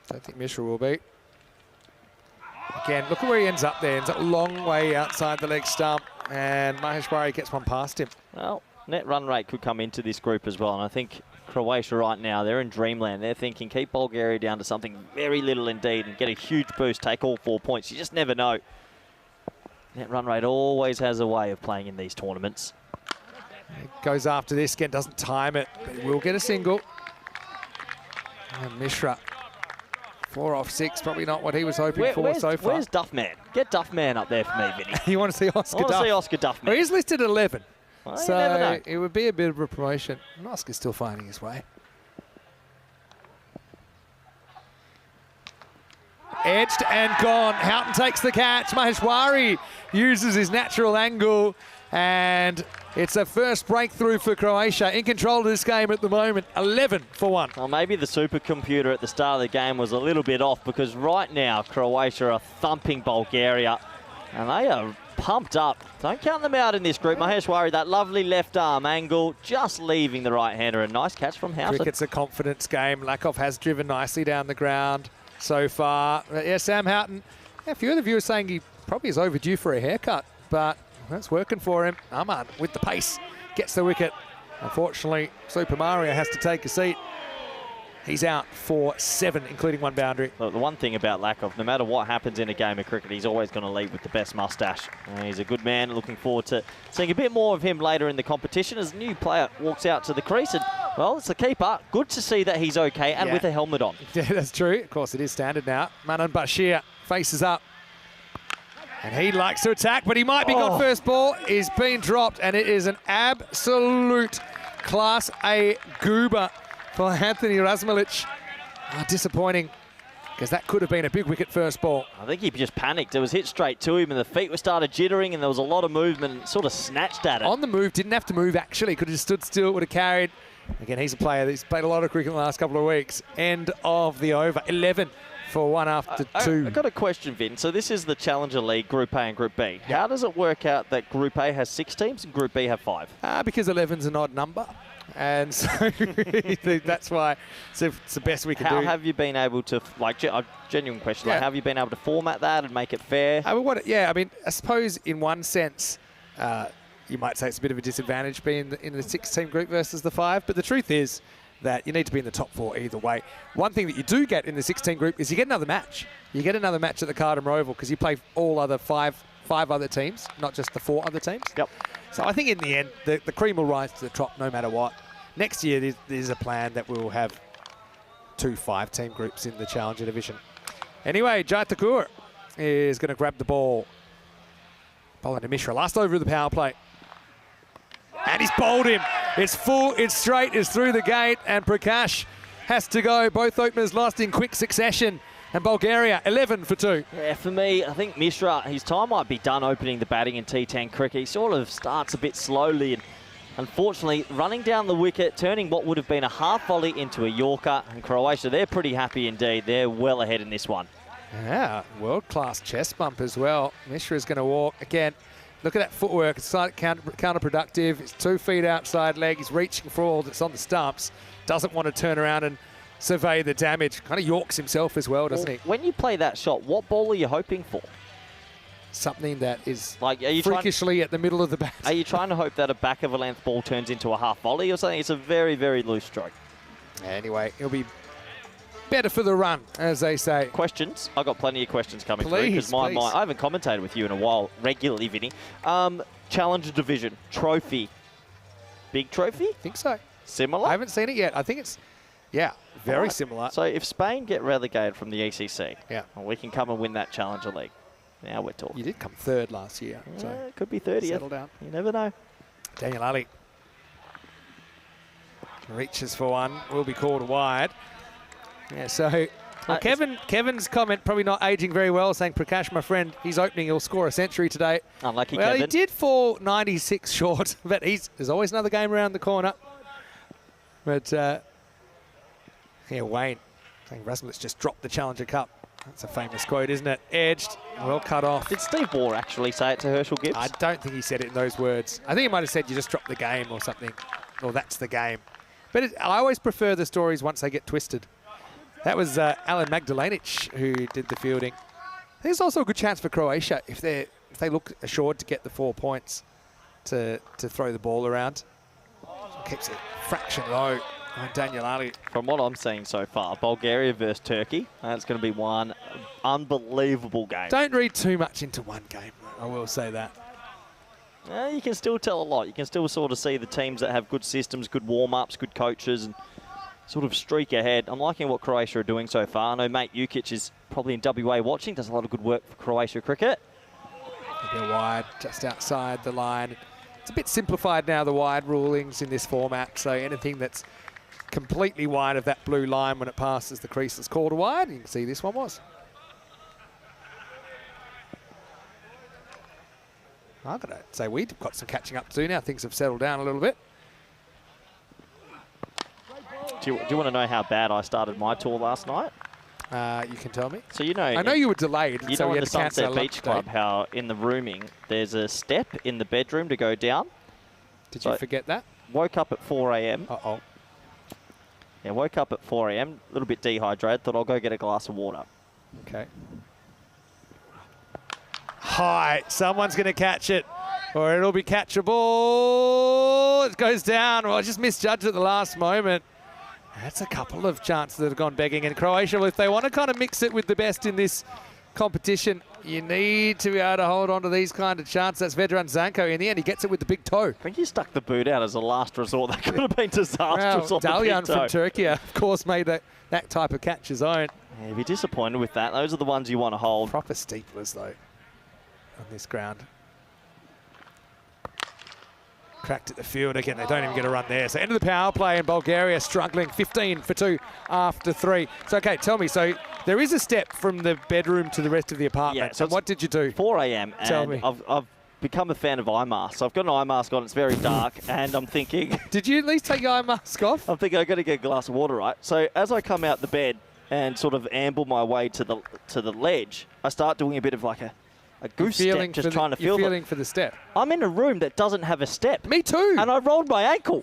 Don't think Mishra will be. Again, look at where he ends up there. Ends up a long way outside the leg stump, and Maheshwari gets one past him. Well, net run rate could come into this group as well, and I think Croatia right now, they're in dreamland. They're thinking keep Bulgaria down to something very little indeed and get a huge boost, take all 4 points. You just never know. Net run rate always has a way of playing in these tournaments. He goes after this, again, doesn't time it, but he will get a single. And Mishra, 4 off 6, probably not what he was hoping for so far. Where's Duffman? Get Duffman up there for me, Vinny. You want to see Oscar Duff? I want to see Oscar Duffman. Well, he's listed at 11. Well, so it would be a bit of a promotion. And Oscar's still finding his way. Edged and gone. Houghton takes the catch. Maheshwari uses his natural angle. And it's a first breakthrough for Croatia. In control of this game at the moment. 11 for 1. Well, maybe the supercomputer at the start of the game was a little bit off, because right now Croatia are thumping Bulgaria. And they are pumped up. Don't count them out in this group. Maheshwari, that lovely left arm angle, just leaving the right-hander. A nice catch from Houghton. Cricket's a confidence game. Lakov has driven nicely down the ground so far. Yeah, Sam Houghton, a few of the viewers saying he probably is overdue for a haircut, but that's working for him. Ahmad with the pace gets the wicket. Unfortunately, Super Mario has to take a seat. He's out for 7, including 1 boundary. Look, the one thing about Lakov, no matter what happens in a game of cricket, he's always going to lead with the best moustache. He's a good man. Looking forward to seeing a bit more of him later in the competition as a new player walks out to the crease. And, well, it's the keeper. Good to see that he's okay and with a helmet on. Yeah, that's true. Of course, it is standard now. Manan Bashir faces up. And he likes to attack, but he might be gone first ball. He's been dropped, and it is an absolute Class A goober for Anthony Razmalic. Disappointing, because that could have been a big wicket first ball. I think he just panicked. It was hit straight to him, and the feet were started jittering, and there was a lot of movement, and sort of snatched at it. On the move, didn't have to move, actually. Could have just stood still, would have carried. Again, he's a player that's played a lot of cricket in the last couple of weeks. End of the over. 11 for 1 after 2. I've got a question, Vin. So this is the Challenger League, Group A and Group B. How does it work out that Group A has 6 teams and Group B have 5? Because 11's an odd number. And so that's why it's the best we can do. How have you been able to, like, a genuine question, like, how have you been able to format that and make it fair? I suppose in one sense, you might say it's a bit of a disadvantage being in the 6-team group versus the 5, but the truth is that you need to be in the top 4 either way. One thing that you do get in the 16 group is you get another match. You get another match at the Carden Roval because you play all other five other teams, not just the 4 other teams. Yep. So I think in the end, the cream will rise to the top no matter what. Next year, there's a plan that we'll have 2 5-team groups in the Challenger division. Anyway, Jai Thakur is going to grab the ball. Bowling to Mishra, last over of the power play. And he's bowled him. It's full, it's straight, it's through the gate, and Prakash has to go. Both openers lost in quick succession. And Bulgaria, 11 for 2. Yeah, for me, I think Mishra, his time might be done opening the batting in T10 cricket. He sort of starts a bit slowly and unfortunately running down the wicket, turning what would have been a half volley into a Yorker. And Croatia, they're pretty happy indeed. They're well ahead in this one. Yeah, world-class chest bump as well. Mishra is going to walk. Again, look at that footwork. It's slightly counterproductive. It's 2 feet outside leg. He's reaching for all that's on the stumps. Doesn't want to turn around and survey the damage. Kind of yorks himself as well, doesn't he? When you play that shot, what ball are you hoping for? Something that is like, are you freakishly at the middle of the bat. Are you trying to hope that a back of a length ball turns into a half volley or something? It's a very, very loose stroke. Anyway, he'll be better for the run, as they say. Questions? I've got plenty of questions coming through. Please, Because I haven't commentated with you in a while, regularly, Vinny. Challenger Division, trophy. Big trophy? I think so. Similar? I haven't seen it yet. I think it's, yeah, very similar. So if Spain get relegated from the ECC, yeah, well, we can come and win that Challenger League. Now we're talking. You did come third last year. Yeah, So it could be 30th. settle down. You never know. Daniel Ali reaches for one, will be called wide. Yeah, so well, Kevin's comment probably not aging very well, saying Prakash, my friend, he's opening, he'll score a century today. Unlucky well, Kevin. He did fall 96 short, but there's always another game around the corner. But yeah, Wayne saying Rasmussen just dropped the Challenger Cup. That's a famous quote, isn't it? Edged, well cut off. Did Steve Waugh actually say it to Herschel Gibbs? I don't think he said it in those words. I think he might have said you just dropped the game or something, or that's the game. But I always prefer the stories once they get twisted. That was Alan Magdalenic who did the fielding. I think it's also a good chance for Croatia if they look assured to get the 4 points to throw the ball around. Keeps it fraction low on Daniel Ali. From what I'm seeing so far, Bulgaria versus Turkey, that's going to be one unbelievable game. Don't read too much into one game, I will say that. You can still tell a lot. You can still sort of see the teams that have good systems, good warm-ups, good coaches, and sort of streak ahead. I'm liking what Croatia are doing so far. I know Mate Jukic is probably in WA watching, does a lot of good work for Croatia cricket. A bit wide, just outside the line. It's a bit simplified now, the wide rulings in this format, so anything that's completely wide of that blue line when it passes the crease is called a wide. You can see this one was. I've got to say we've got some catching up to do now. Things have settled down a little bit. Do you want to know how bad I started my tour last night? You can tell me. So you know, I know you were delayed. You so know we in had the to cancel Sunset our lunch Beach Club, date. how in the rooming there's a step in the bedroom to go down. Did you forget that? Woke up at 4 a.m. Uh-oh. Yeah, woke up at 4 a.m. A little bit dehydrated. Thought I'll go get a glass of water. Okay. High. Someone's going to catch it, or it'll be catchable. It goes down. Well, I just misjudged at the last moment. That's a couple of chances that have gone begging. And Croatia, if they want to kind of mix it with the best in this competition, you need to be able to hold on to these kind of chances. That's Vedran Zanko. In the end, he gets it with the big toe. I think he stuck the boot out as a last resort. That could have been disastrous on the big Dalyan toe. from Turkey, of course, made that type of catch his own. Yeah, be disappointed with that. Those are the ones you want to hold. Proper steeplers, though, on this ground. Cracked at the field again. They don't even get a run there. So end of the power play, and Bulgaria struggling 15 for 2 after 3. So, okay, tell me. So there is a step from the bedroom to the rest of the apartment. Yeah, so what did you do? 4 a.m. Tell me. I've become a fan of eye masks. I've got an eye mask on. It's very dark, and I'm thinking... Did you at least take your eye mask off? I'm thinking I've got to get a glass of water, right? So as I come out the bed and sort of amble my way to the ledge, I start doing a bit of like a goose step, just trying to feel You're feeling for the step. I'm in a room that doesn't have a step. Me too. And I rolled my ankle.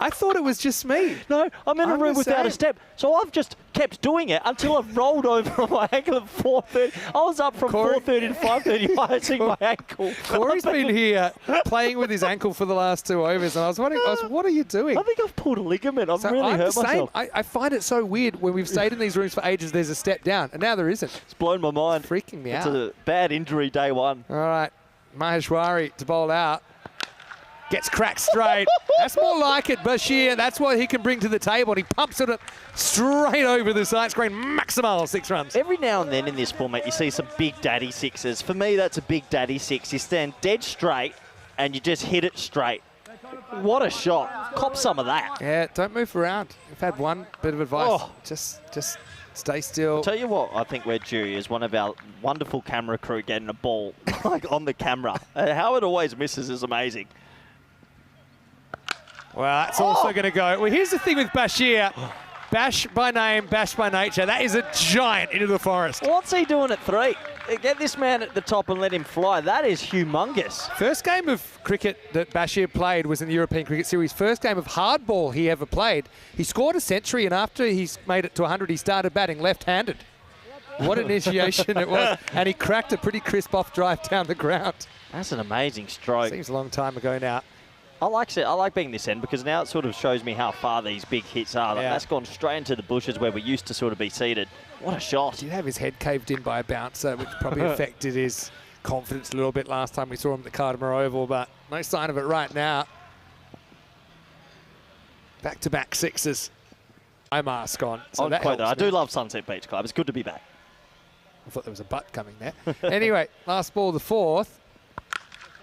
I thought it was just me. No, I'm in a room without a step. So I've just kept doing it until I've rolled over on my ankle at 4:30. I was up from 4:30 to 5:30 icing my ankle. Corey's been here playing with his ankle for the last 2 overs, and I was wondering, what are you doing? I think I've pulled a ligament. I've So really I'm hurt the same. myself. I find it so weird when we've stayed in these rooms for ages, there's a step down, and now there isn't. It's blown my mind. It's freaking me It's out. a bad injury day one. All right, Maheshwari to bowl out. Gets cracked straight. That's more like it, Bashir. That's what he can bring to the table. And he pumps it straight over the side screen. Maximal 6 runs. Every now and then in this format, you see some big daddy sixes. For me, that's a big daddy six. You stand dead straight and you just hit it straight. What a shot. Cop some of that. Yeah, don't move around. I've had one bit of advice. Oh. Just stay still. I'll tell you what I think we're due is one of our wonderful camera crew getting a ball like on the camera. How it always misses is amazing. Well, that's also going to go. Well, here's the thing with Bashir. Bash by name, bash by nature. That is a giant into the forest. What's he doing at 3? Get this man at the top and let him fly. That is humongous. First game of cricket that Bashir played was in the European Cricket Series. First game of hardball he ever played. He scored a century, and after he's made it to 100, he started batting left-handed. What an initiation it was. And he cracked a pretty crisp off drive down the ground. That's an amazing stroke. Seems a long time ago now. I like being this end because now it sort of shows me how far these big hits are. Like, that's gone straight into the bushes where we used to sort of be seated. What a shot. Did have his head caved in by a bouncer, which probably affected his confidence a little bit last time we saw him at the Cardamar Oval, but no sign of it right now. Back-to-back sixes. My mask on. So that helps I do me. love Sunset Beach Club. It's good to be back. I thought there was a butt coming there. Anyway, last ball, the fourth.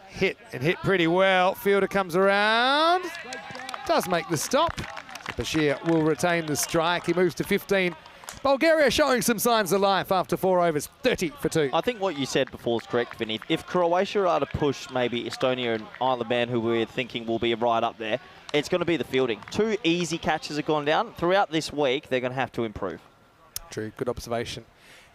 Hit and hit pretty well. Fielder comes around. Does make the stop. Bashir will retain the strike. He moves to 15. Bulgaria showing some signs of life after 4 overs, 30 for 2. I think what you said before is correct, Vinny. If Croatia are to push maybe Estonia and Isle of Man, who we're thinking will be right up there, it's going to be the fielding. 2 easy catches have gone down. Throughout this week, they're going to have to improve. True, good observation.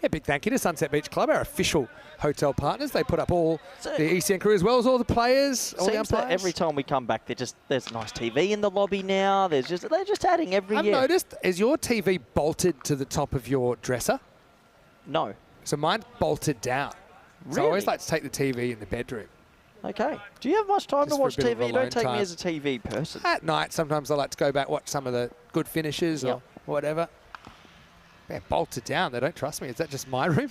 Yeah, big thank you to Sunset Beach Club, our official hotel partners. They put up all the ECN crew as well as all the players, all the Seems that umpires. every time we come back, there's nice TV in the lobby now. They're just adding every I've year. noticed, is your TV bolted to the top of your dresser? No. So mine's bolted down. Really? So I always like to take the TV in the bedroom. Okay. Do you have much time Just to for a watch bit of TV? You alone don't take time. me as a TV person. At night, sometimes I like to go back, watch some of the good finishes or whatever. Yeah, bolted down. They don't trust me. Is that just my room?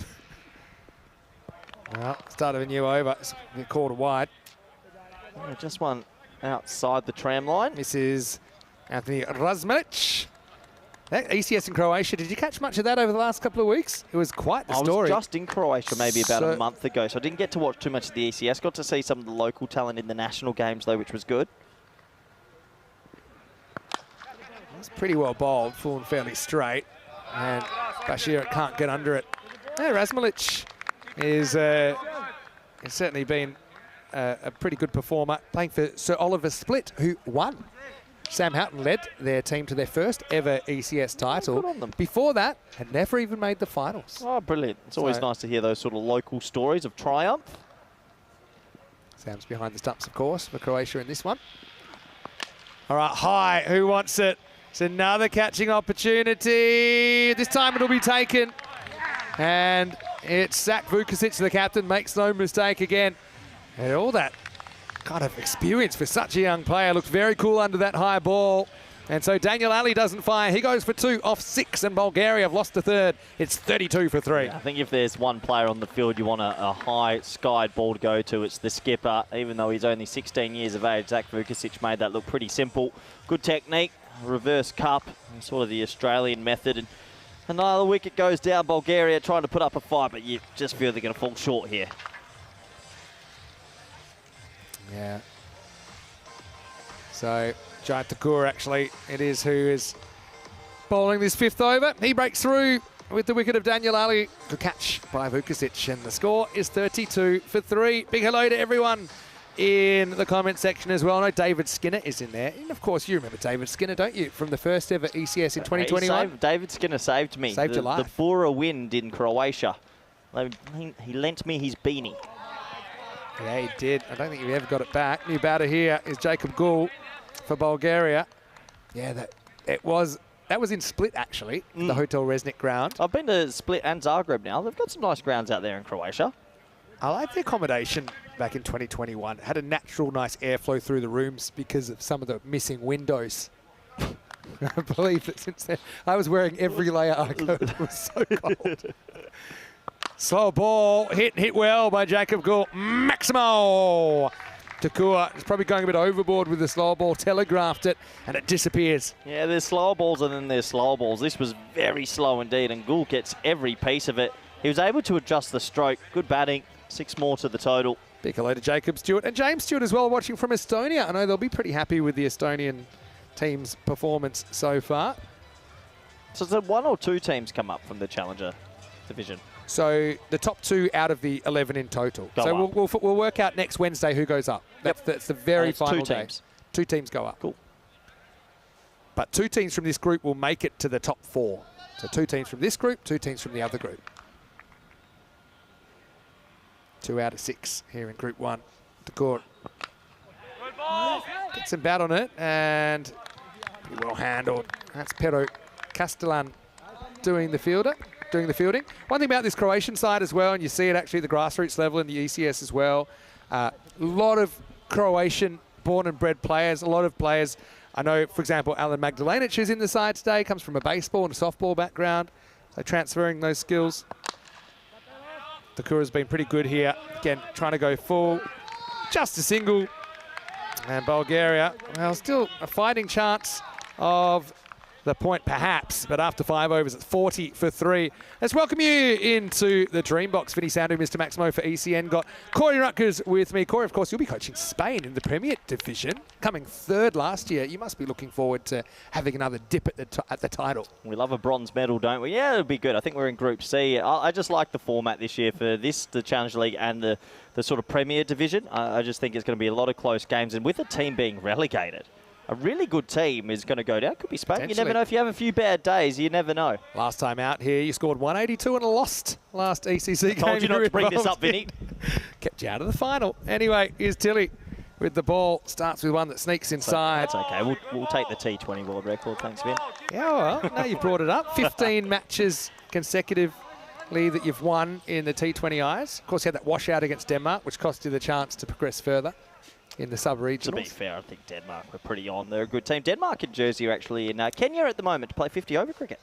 Well, start of a new over. It's a quarter wide. Oh, just one outside the tram line. This is Anthony Razmelic. That ECS in Croatia, did you catch much of that over the last couple of weeks? It was quite the story. I was just in Croatia maybe about a month ago, so I didn't get to watch too much of the ECS. Got to see some of the local talent in the national games, though, which was good. It's pretty well bowled, full and fairly straight. And Bashir can't get under it. Yeah, Razmelic is has certainly been a pretty good performer, playing for Sir Oliver Split, who won. Sam Houghton led their team to their first ever ECS title. Good on them. Before that, had never even made the finals. Oh, brilliant. It's always nice to hear those sort of local stories of triumph. Sam's behind the stumps, of course, for Croatia in this one. All right, high. Who wants it? It's another catching opportunity. This time it'll be taken. And it's Zach Vukasic, the captain, makes no mistake again. And all that kind of experience for such a young player. Looks very cool under that high ball. And so Daniel Ali doesn't fire. He goes for 2 off 6, and Bulgaria have lost a third. It's 32 for 3. Yeah, I think if there's one player on the field you want a high skied ball to go to, it's the skipper. Even though he's only 16 years of age, Zach Vukasic made that look pretty simple. Good technique, reverse cup, sort of the Australian method. And another wicket goes down. Bulgaria trying to put up a fight, but you just feel they're going to fall short here. Yeah. So Jai Thakur, actually, it is who is bowling this 5th over. He breaks through with the wicket of Daniel Ali. Good catch by Vukasic, and the score is 32 for 3. Big hello to everyone in the comment section as well. I know David Skinner is in there. And of course, you remember David Skinner, don't you? From the first ever ECS in 2021. David Skinner saved me. Saved your life. The Bora wind in Croatia. He lent me his beanie. Yeah, he did. I don't think he ever got it back. New batter here is Jacob Gul for Bulgaria. Yeah, that was in Split, actually, the Hotel Resnik ground. I've been to Split and Zagreb now. They've got some nice grounds out there in Croatia. I like the accommodation back in 2021. It had a natural, nice airflow through the rooms because of some of the missing windows. I believe that since then, I was wearing every layer I could. It was so cold. Slow ball, hit well by Jacob Gould. Maximo! Takua is probably going a bit overboard with the slow ball, telegraphed it, and it disappears. Yeah, there's slow balls and then there's slow balls. This was very slow indeed, and Gould gets every piece of it. He was able to adjust the stroke. Good batting, 6 more to the total. Big hello to Jacob Stewart and James Stewart as well, watching from Estonia. I know they'll be pretty happy with the Estonian team's performance so far. So did 1 or 2 teams come up from the Challenger division? So the top 2 out of the 11 in total. So we'll work out next Wednesday who goes up. That's the very final day. 2 teams go up. Cool. But 2 teams from this group will make it to the top 4. So 2 teams from this group, 2 teams from the other group. 2 out of 6 here in Group 1. The court gets some bat on it, and pretty well handled. That's Pero Castellan doing the fielding. One thing about this Croatian side as well, and you see it actually at the grassroots level in the ECS as well, a lot of Croatian born and bred players. A lot of players, I know, for example, Alan Magdalenic, who's in the side today, comes from a baseball and a softball background. So transferring those skills. Takura's been pretty good here. Again, trying to go full. Just a single. And Bulgaria, well, still a fighting chance of the point perhaps, but after 5 overs, it's 40 for 3. Let's welcome you into the Dream Box. Vinny Sandhu, Mr. Maximo for ECN. Got Corey Rutgers with me. Corey, of course, you'll be coaching Spain in the Premier Division, coming 3rd last year. You must be looking forward to having another dip at the title. We love a bronze medal, don't we? Yeah, it'll be good. I think we're in Group C. I just like the format this year for this, the Challenge League and the sort of Premier Division. I just think it's going to be a lot of close games, and with a team being relegated, a really good team is going to go down. Could be Spain. You never know. If you have a few bad days, you never know. Last time out here, you scored 182 and lost last ECC game. I told you not to bring this up, Vinny. Kept you out of the final. Anyway, here's Tilly with the ball. Starts with one that sneaks inside. That's okay. We'll take the T20 world record. Thanks, Vin. Yeah, well, now you've brought it up. 15 matches consecutively that you've won in the T20Is. Of course, you had that washout against Denmark, which cost you the chance to progress further in the sub-regionals. To be fair, I think Denmark were pretty on. They're a good team. Denmark and Jersey are actually in Kenya at the moment to play 50-over cricket.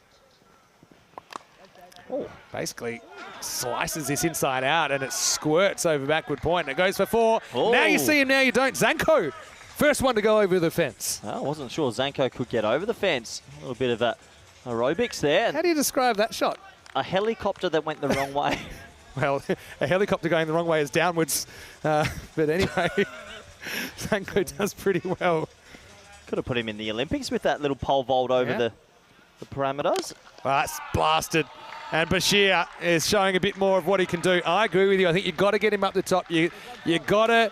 Oh, basically slices this inside out and it squirts over backward point and it goes for 4. Oh. Now you see him, now you don't. Zanko, first one to go over the fence. I wasn't sure Zanko could get over the fence. A little bit of aerobics there. How do you describe that shot? A helicopter that went the wrong way. Well, a helicopter going the wrong way is downwards. But anyway, Zanko does pretty well. Could have put him in the Olympics with that little pole vault over the parameters. Well, that's blasted. And Bashir is showing a bit more of what he can do. I agree with you. I think you've got to get him up the top. You got to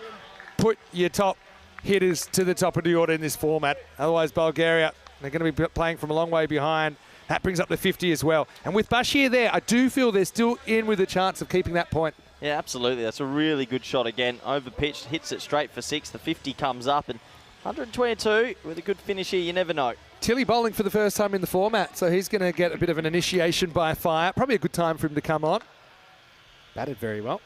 put your top hitters to the top of the order in this format. Otherwise, Bulgaria, they're going to be playing from a long way behind. That brings up the 50 as well. And with Bashir there, I do feel they're still in with a chance of keeping that point. Yeah, absolutely. That's a really good shot again. Over pitched, hits it straight for 6. The 50 comes up, and 122 with a good finish here. You never know. Tilly bowling for the first time in the format, so he's going to get a bit of an initiation by fire. Probably a good time for him to come on. Batted very well.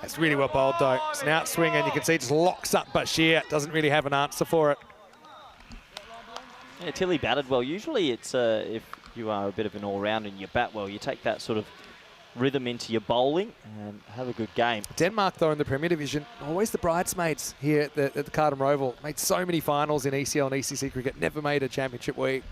That's really well bowled, though. It's an outswing, and you can see it just locks up Bashir. Doesn't really have an answer for it. Yeah, Tilly batted well. Usually it's if you are a bit of an all-rounder and you bat well, you take that sort of rhythm into your bowling and have a good game. Denmark, though, in the Premier Division, always the bridesmaids here at the Cardham Oval. Made so many finals in ECL and ECC cricket, never made a championship week.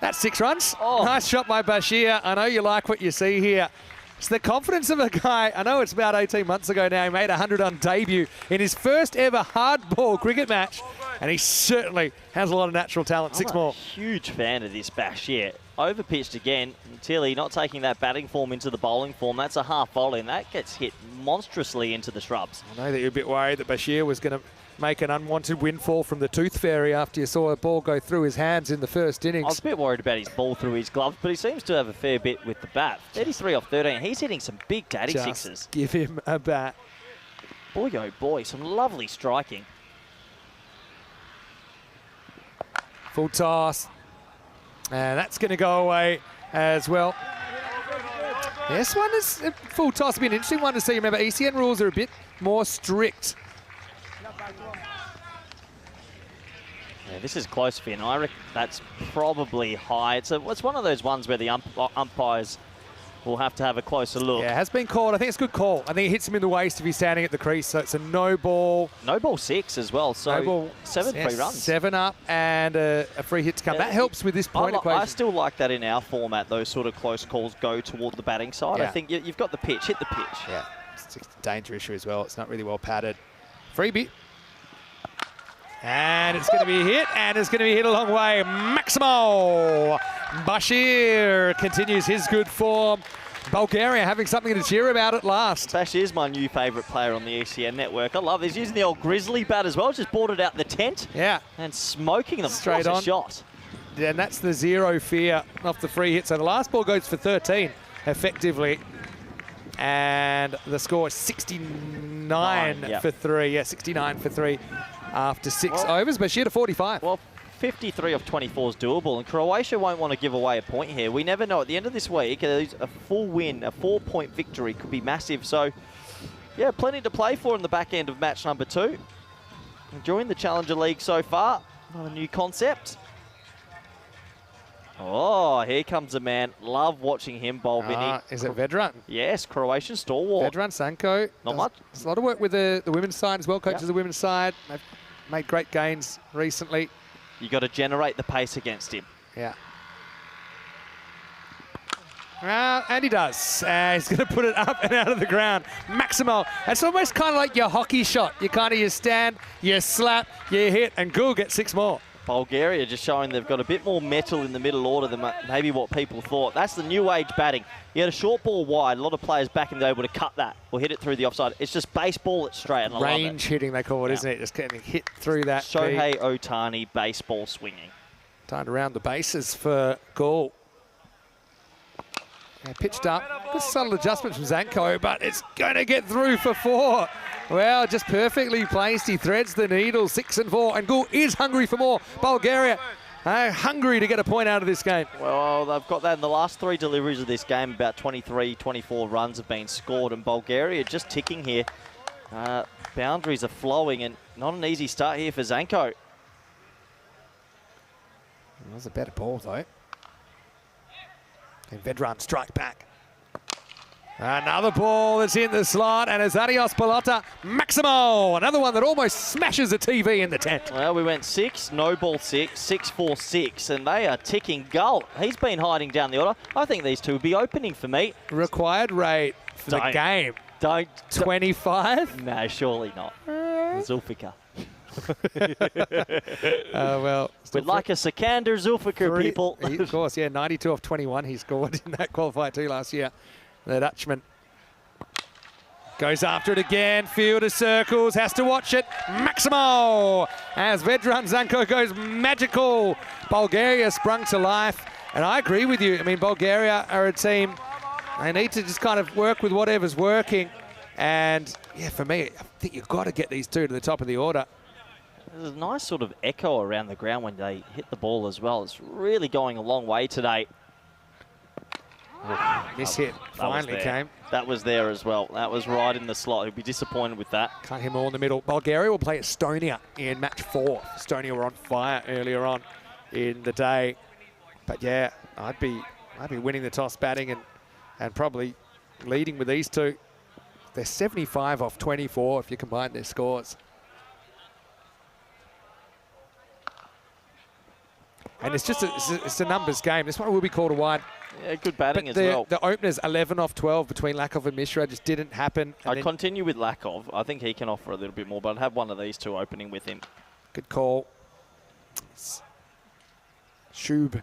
That's 6 runs. Oh. Nice shot by Bashir. I know you like what you see here. It's the confidence of a guy. I know it's about 18 months ago now. He made 100 on debut in his first ever hardball cricket match. And he certainly has a lot of natural talent. 6 more. Huge fan of this Bashir. Overpitched again. Tilly not taking that batting form into the bowling form. That's a half volley, and that gets hit monstrously into the shrubs. I know that you're a bit worried that Bashir was going to make an unwanted windfall from the Tooth Fairy after you saw a ball go through his hands in the first innings. I was a bit worried about his ball through his gloves, but he seems to have a fair bit with the bat. 33 off 13. He's hitting some big daddy sixes. Give him a bat. Boy, oh boy, some lovely striking. Full toss. And that's going to go away as well. This one is a full toss. It'll be an interesting one to see. Remember, ECN rules are a bit more strict. Yeah, this is close, Finn. I reckon that's probably high. It's one of those ones where the umpires will have to have a closer look. Yeah, it has been called. I think it's a good call. I think it hits him in the waist if he's standing at the crease. So it's a no ball. No ball 6 as well. So no ball, 7 free runs. 7 up and a free hit to come. That helps with this point equation. I still like that in our format. Those sort of close calls go toward the batting side. Yeah. I think you've got the pitch. Hit the pitch. Yeah, it's a danger issue as well. It's not really well padded. Freebie. And it's going to be hit, and it's going to be hit a long way. Maximo Bashir continues his good form. Bulgaria having something to cheer about at last. Bashir's my new favourite player on the ECN network. I love this. He's using the old Grizzly bat as well. Just boarded out the tent. Yeah. And smoking them. Straight what a on. shot. And that's the 0 fear off the free hit. So the last ball goes for 13, effectively. And the score is 69 for 3. Yeah, 69 for 3 after 6 overs. Bashir to 45. Well, 53 off 24 is doable, and Croatia won't want to give away a point here. We never know. At the end of this week, a full win, a 4-point victory could be massive. So, yeah, plenty to play for in the back end of match number 2. Enjoying the Challenger League so far. Not a new concept. Oh, here comes a man. Love watching him bowl, Vinny. Is it Vedran? Yes, Croatian stalwart. Vedran Sanko. Not much. There's a lot of work with the women's side as well. Coaches the women's side. They've made great gains recently. You got to generate the pace against him. Yeah. And he does. He's going to put it up and out of the ground. Maximal. It's almost kind of like your hockey shot. You stand, you slap, you hit, and Gul gets 6 more. Bulgaria just showing they've got a bit more metal in the middle order than maybe what people thought. That's the new age batting. You had a short ball wide. A lot of players back and they're able to cut that or hit it through the offside. It's just baseball that's straight. And I love it. Range hitting, they call it, isn't it? Just getting hit through that. Shohei Ohtani baseball swinging. Time to round the bases for Gul. Yeah, pitched up. Good subtle adjustment from Zanko, but it's going to get through for 4. Well, just perfectly placed. He threads the needle, 6 and 4, and Gul is hungry for more. Bulgaria hungry to get a point out of this game. Well, they've got that in the last 3 deliveries of this game. About 23, 24 runs have been scored, and Bulgaria just ticking here. Boundaries are flowing, and not an easy start here for Zanko. That was a better ball, though. And Vedran strike back. Another ball that's in the slot, and it's Adios Pelota Maximo. Another one that almost smashes a TV in the tent. Well, we went 6, no ball 6, 6, 4, 6, and they are ticking Gul. He's been hiding down the order. I think these two will be opening for me. Required rate for the game. Don't. 25? No, surely not. Zulfikar. Well, we'd like a Sikander Zulfikar, people. Of course, yeah, 92 off 21 he scored in that qualifier too last year. The Dutchman goes after it again. Fielder circles, has to watch it. Maximo as Vedran Zanko goes magical. Bulgaria sprung to life, and I agree with you. I mean, Bulgaria are a team. They need to just kind of work with whatever's working. And yeah, for me, I think you've got to get these two to the top of the order. There's a nice sort of echo around the ground when they hit the ball as well. It's really going a long way today. This hit finally came. That was there as well. That was right in the slot. He'll be disappointed with that. Can't hit more in the middle. Bulgaria will play Estonia in match 4. Estonia were on fire earlier on in the day. But yeah, I'd be winning the toss batting and probably leading with these two. They're 75 off 24 if you combine their scores. And it's just it's a numbers game. This one will be called a wide. Yeah, good batting but as well. The openers 11 off 12 between Lakov and Mishra just didn't happen. I'd continue with Lakov. I think he can offer a little bit more, but I'd have one of these two opening with him. Good call. Shub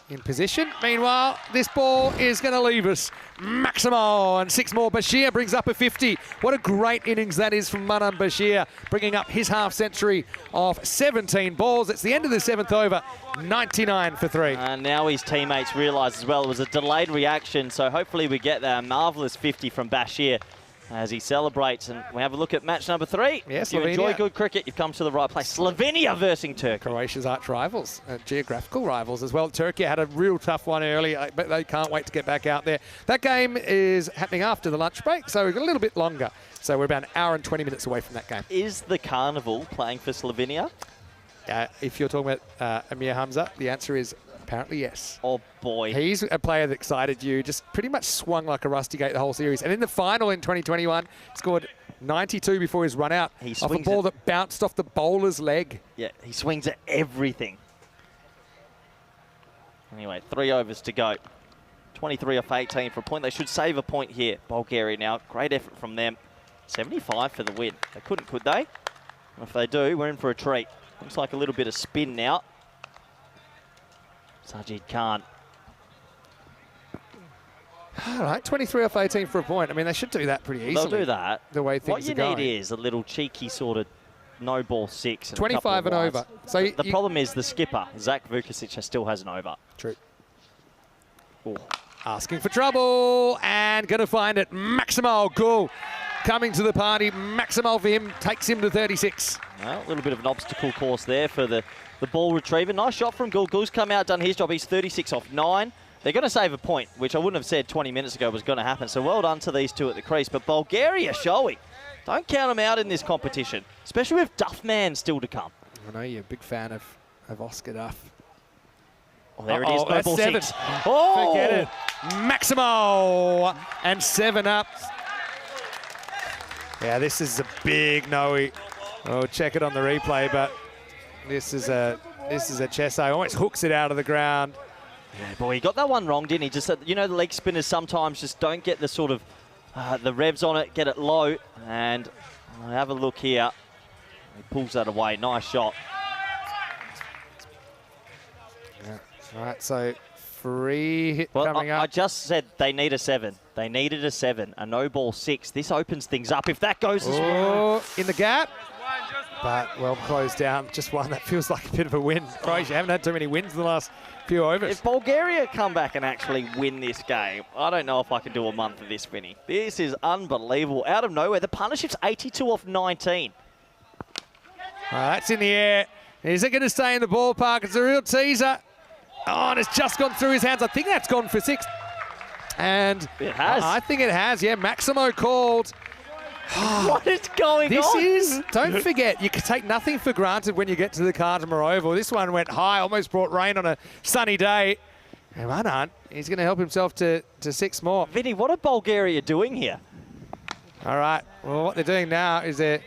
in position. Meanwhile, this ball is going to leave us. Maximo and 6 more. Bashir brings up a 50. What a great innings that is from Manan Bashir, bringing up his half century of 17 balls. It's the end of the 7th over, 99 for 3. And now his teammates realise as well it was a delayed reaction, so hopefully we get that marvellous 50 from Bashir as he celebrates. And we have a look at match number 3. Yeah, if you enjoy good cricket, you've come to the right place. Slovenia versus Turkey. Croatia's arch rivals, geographical rivals as well. Turkey had a real tough one early, but they can't wait to get back out there. That game is happening after the lunch break, so we've got a little bit longer. So we're about an hour and 20 minutes away from that game. Is the Carnival playing for Slovenia? If you're talking about Amir Hamza, the answer is apparently yes. Oh boy. He's a player that excited you, just pretty much swung like a rusty gate the whole series. And in the final in 2021, scored 92 before his run out off a ball that bounced off the bowler's leg. Yeah, he swings at everything. Anyway, 3 overs to go. 23 off 18 for a point. They should save a point here. Bulgaria now, great effort from them. 75 for the win. They couldn't, could they? And if they do, we're in for a treat. Looks like a little bit of spin now. Sajid Khan. All right, 23 off 18 for a point. I mean, they should do that pretty easily. They'll do that. The way things are going. What you need is a little cheeky sort of no ball 6. And 25 and over. So the problem is the skipper, Zach Vukacic, still has an over. True. Ooh. Asking for trouble and going to find it. Maximo Gul coming to the party. Maximo for him takes him to 36. Well, a little bit of an obstacle course there for the ball retriever. Nice shot from Gul. Gul's come out, done his job. He's 36 off 9. They're going to save a point, which I wouldn't have said 20 minutes ago was going to happen. So well done to these two at the crease. But Bulgaria showing. Don't count them out in this competition, especially with Duffman still to come. I know you're a big fan of Oscar Duff. Oh, there it is. No ball 7. six. Oh! Forget it. Maximo and 7 up. Yeah, this is a big no-y. We'll check it on the replay, but this is a Chesso. Almost hooks it out of the ground. Yeah, boy, he got that one wrong, didn't he? Just that, you know, the leg spinners sometimes just don't get the sort of the revs on it, get it low, and have a look here. He pulls that away. Nice shot. Yeah, all right, so free hit coming up. I just said they need a 7. They needed a 7, a no ball 6. This opens things up if that goes as well. In the gap. But well closed down. Just one. That feels like a bit of a win. Croatia haven't had too many wins in the last few overs. If Bulgaria come back and actually win this game, I don't know if I can do a month of this, Vinny. This is unbelievable. Out of nowhere, the partnership's 82 off 19. That's in the air. Is it going to stay in the ballpark? It's a real teaser. Oh, and it's just gone through his hands. I think that's gone for 6. And it has. I think it has. Yeah, Maximo called. What is going on? Don't forget, you can take nothing for granted when you get to the Kardamar Oval. This one went high, almost brought rain on a sunny day. And Manan, he's going to help himself to 6 more. Vinny, what are Bulgaria doing here? All right, well, what they're doing now is they're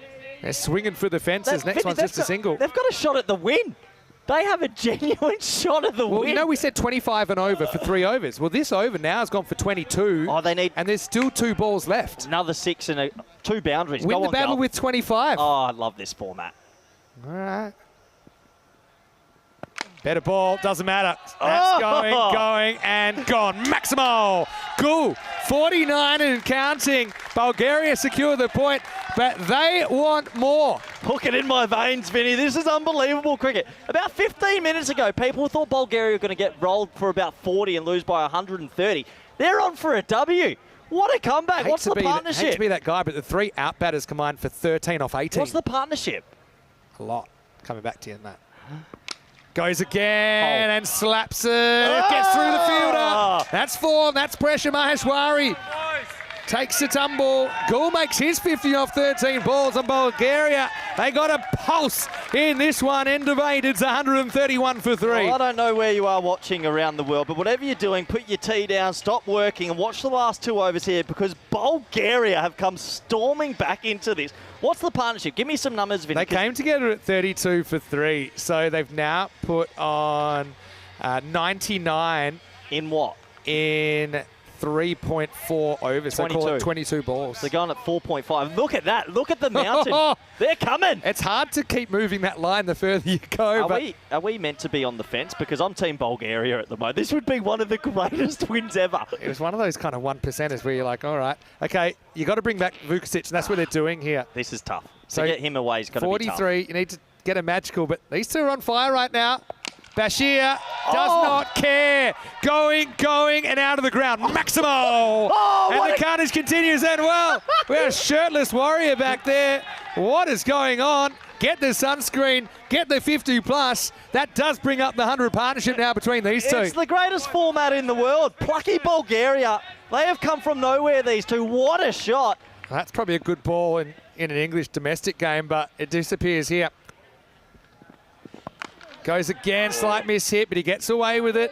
swinging for the fences. Next one's just a single. They've got a shot at the win. They have a genuine shot at the win. Well, you know, we said 25 and over for 3 overs. Well, this over now has gone for 22. Oh, they need... And there's still 2 balls left. Another 6 and 2 boundaries. Win the battle with 25. Oh, I love this format. All right. Better ball, doesn't matter. That's going, and gone. Maximo, cool. 49 and counting. Bulgaria secure the point, but they want more. Hook it in my veins, Vinny. This is unbelievable cricket. About 15 minutes ago, people thought Bulgaria were going to get rolled for about 40 and lose by 130. They're on for a W. What a comeback. What's the partnership? I hate to be that guy, but the 3 out batters combined for 13 off 18. What's the partnership? A lot. Coming back to you in that. Goes again and slaps it. Gets through the fielder. That's 4. That's pressure. Maheshwari takes a tumble. Gould makes his 50 off 13 balls on Bulgaria. They got a pulse in this one. End of 8. It's 131 for 3. Well, I don't know where you are watching around the world, but whatever you're doing, put your tee down, stop working, and watch the last 2 overs here because Bulgaria have come storming back into this. What's the partnership? Give me some numbers, Vinny. They came together at 32 for 3, so they've now put on 99. In what? In 3.4 overs. 22. So call it 22 balls. They're going at 4.5. Look at that. Look at the mountain. They're coming. It's hard to keep moving that line the further you go. Are we meant to be on the fence? Because I'm Team Bulgaria at the moment. This would be one of the greatest wins ever. It was one of those kind of 1%ers where you're like, all right, okay, you got to bring back Vukovic, and that's what they're doing here. This is tough. So to get him away is going to be tough. 43, you need to get a magical, but these two are on fire right now. Bashir does not care. Going, and out of the ground. Maximo! And the carnage continues, and well, we have a shirtless warrior back there. What is going on? Get the sunscreen, get the 50 plus. That does bring up the 100 partnership now between these two. It's the greatest format in the world. Plucky Bulgaria. They have come from nowhere, these two. What a shot. That's probably a good ball in an English domestic game, but it disappears here. Goes again, slight miss hit, but he gets away with it.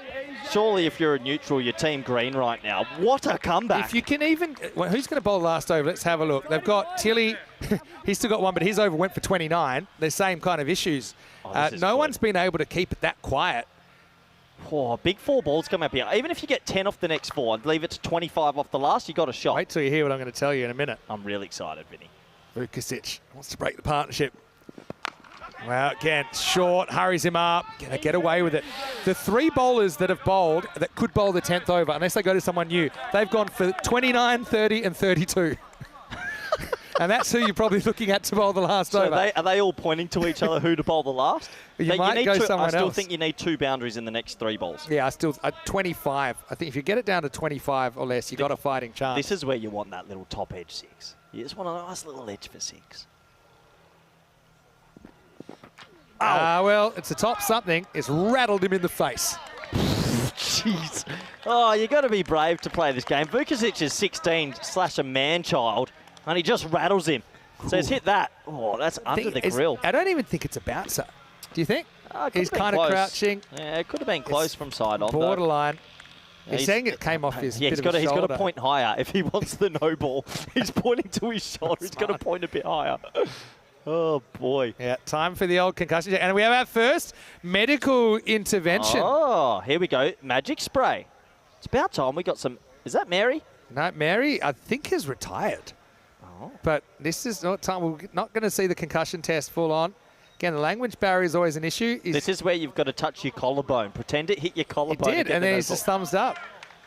Surely if you're a neutral, you're Team Green right now. What a comeback. If you can even... Well, who's going to bowl last over? Let's have a look. They've got Tilly. He's still got one, but his over went for 29. The same kind of issues. No one's been able to keep it that quiet. Oh, big 4 balls come up here. Even if you get 10 off the next 4 and leave it to 25 off the last, you got a shot. Wait till you hear what I'm going to tell you in a minute. I'm really excited, Vinny. Vukovic wants to break the partnership. Well, again, short, hurries him up. Gonna get away with it. The 3 bowlers that have bowled, that could bowl the 10th over, unless they go to someone new, they've gone for 29, 30, and 32. And that's who you're probably looking at to bowl the last over. Are they all pointing to each other who to bowl the last? You might go someone else. I still think you need 2 boundaries in the next 3 balls. Yeah, 25. I think if you get it down to 25 or less, you got a fighting chance. This is where you want that little top edge 6. You just want a nice little edge for 6. Well, it's a top something. It's rattled him in the face. Jeez. Oh, you got to be brave to play this game. Vukovic is 16 / a man-child, and he just rattles him. So he's hit that. Oh, that's under the grill. I don't even think it's a bouncer. Do you think? He's kind of crouching. Yeah, it could have been close from side on. Borderline. Yeah, he's saying it came off his he's got to point higher. If he wants the no ball, he's pointing to his shoulder. He's got to point a bit higher. Oh, boy. Yeah, time for the old concussion. And we have our first medical intervention. Oh, here we go. Magic spray. It's about time we got some. Is that Mary? No, Mary, I think, has retired. Oh. But this is not time. We're not going to see the concussion test full on. Again, the language barrier is always an issue. This is where you've got to touch your collarbone. Pretend it hit your collarbone. He did, and then he's just thumbs up.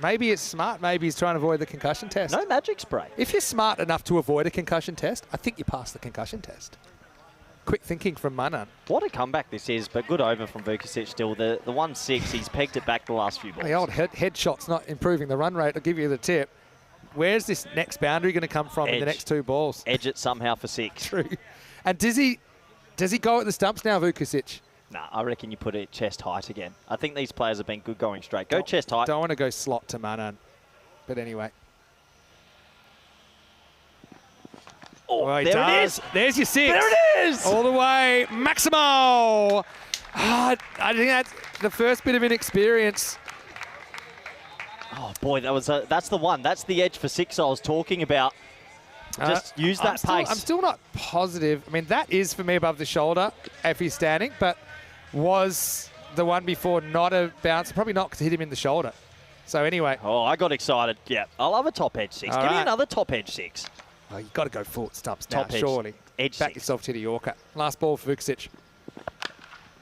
Maybe it's smart. Maybe he's trying to avoid the concussion test. No magic spray. If you're smart enough to avoid a concussion test, I think you pass the concussion test. Quick thinking from Manan. What a comeback this is, but good over from Vukovic still. The 1-6, he's pegged it back the last few balls. The old headshot's not improving the run rate. I'll give you the tip. Where's this next boundary going to come from in the next 2 balls? Edge it somehow for 6. True. And does he go at the stumps now, Vukovic? Nah, I reckon you put it chest height again. I think these players have been good going straight. Go chest height. Don't want to go slot to Manan. But anyway. Oh, well, there it is. There's your 6. There it is. All the way. Maximo. I think that's the first bit of inexperience. Oh, boy, that's the one. That's the edge for 6 I was talking about. Just use that pace. I'm still not positive. I mean, that is, for me, above the shoulder if he's standing, but was the one before not a bounce? Probably not because it hit him in the shoulder. So anyway. Oh, I got excited. Yeah, I love a top edge 6. Give me another top edge 6. Oh, you've got to go full stumps now, Top edge, surely. Edge Back 6. yourself to the Yorker. Last ball for Vukovic.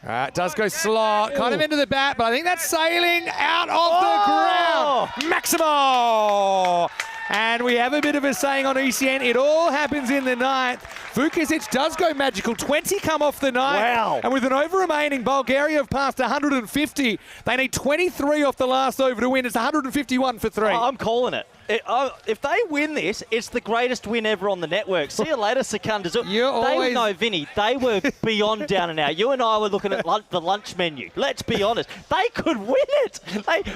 All right, does go slot. Kind of into the bat, but I think that's sailing out of the ground. Maximo! And we have a bit of a saying on ECN. It all happens in the 9th. Vukovic does go magical. 20 come off the 9th. Wow. And with an over remaining, Bulgaria have passed 150. They need 23 off the last over to win. It's 151 for 3. I'm calling it. If they win this, it's the greatest win ever on the network. See you later, Secunders. No, Vinny, they were beyond down and out. You and I were looking at the lunch menu. Let's be honest. They could win it.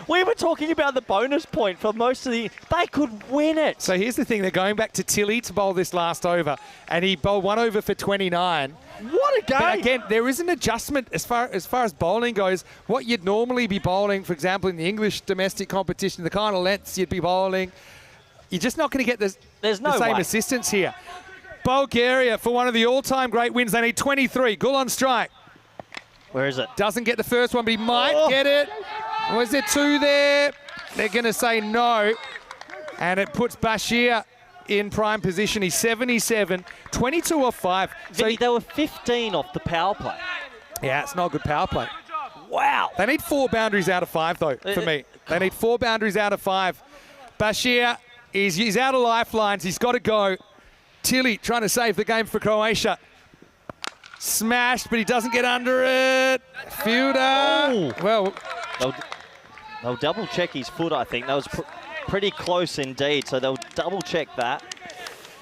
We were talking about the bonus point for most of the... They could win it. So here's the thing. They're going back to Tilly to bowl this last over. And he bowled 1 over for 29. What a game! But again, there is an adjustment as far as bowling goes. What you'd normally be bowling, for example, in the English domestic competition, the kind of lengths you'd be bowling, you're just not going to get the same assistance here. Bulgaria, for one of the all-time great wins, they need 23. Gul on strike. Where is it? Doesn't get the first one, but he might get it. Was there 2 there? They're going to say no. And it puts Bashir in prime position. He's 77, 22 off 5. Vinny, they were 15 off the power play. Yeah, it's not a good power play. Wow. They need 4 boundaries out of 5, though, for me. They need 4 boundaries out of 5. Bashir, he's out of lifelines. He's got to go. Tilly trying to save the game for Croatia. Smashed, but he doesn't get under it. Fielder. Well, they'll double check his foot, I think. That was pretty close indeed, so they'll double check that.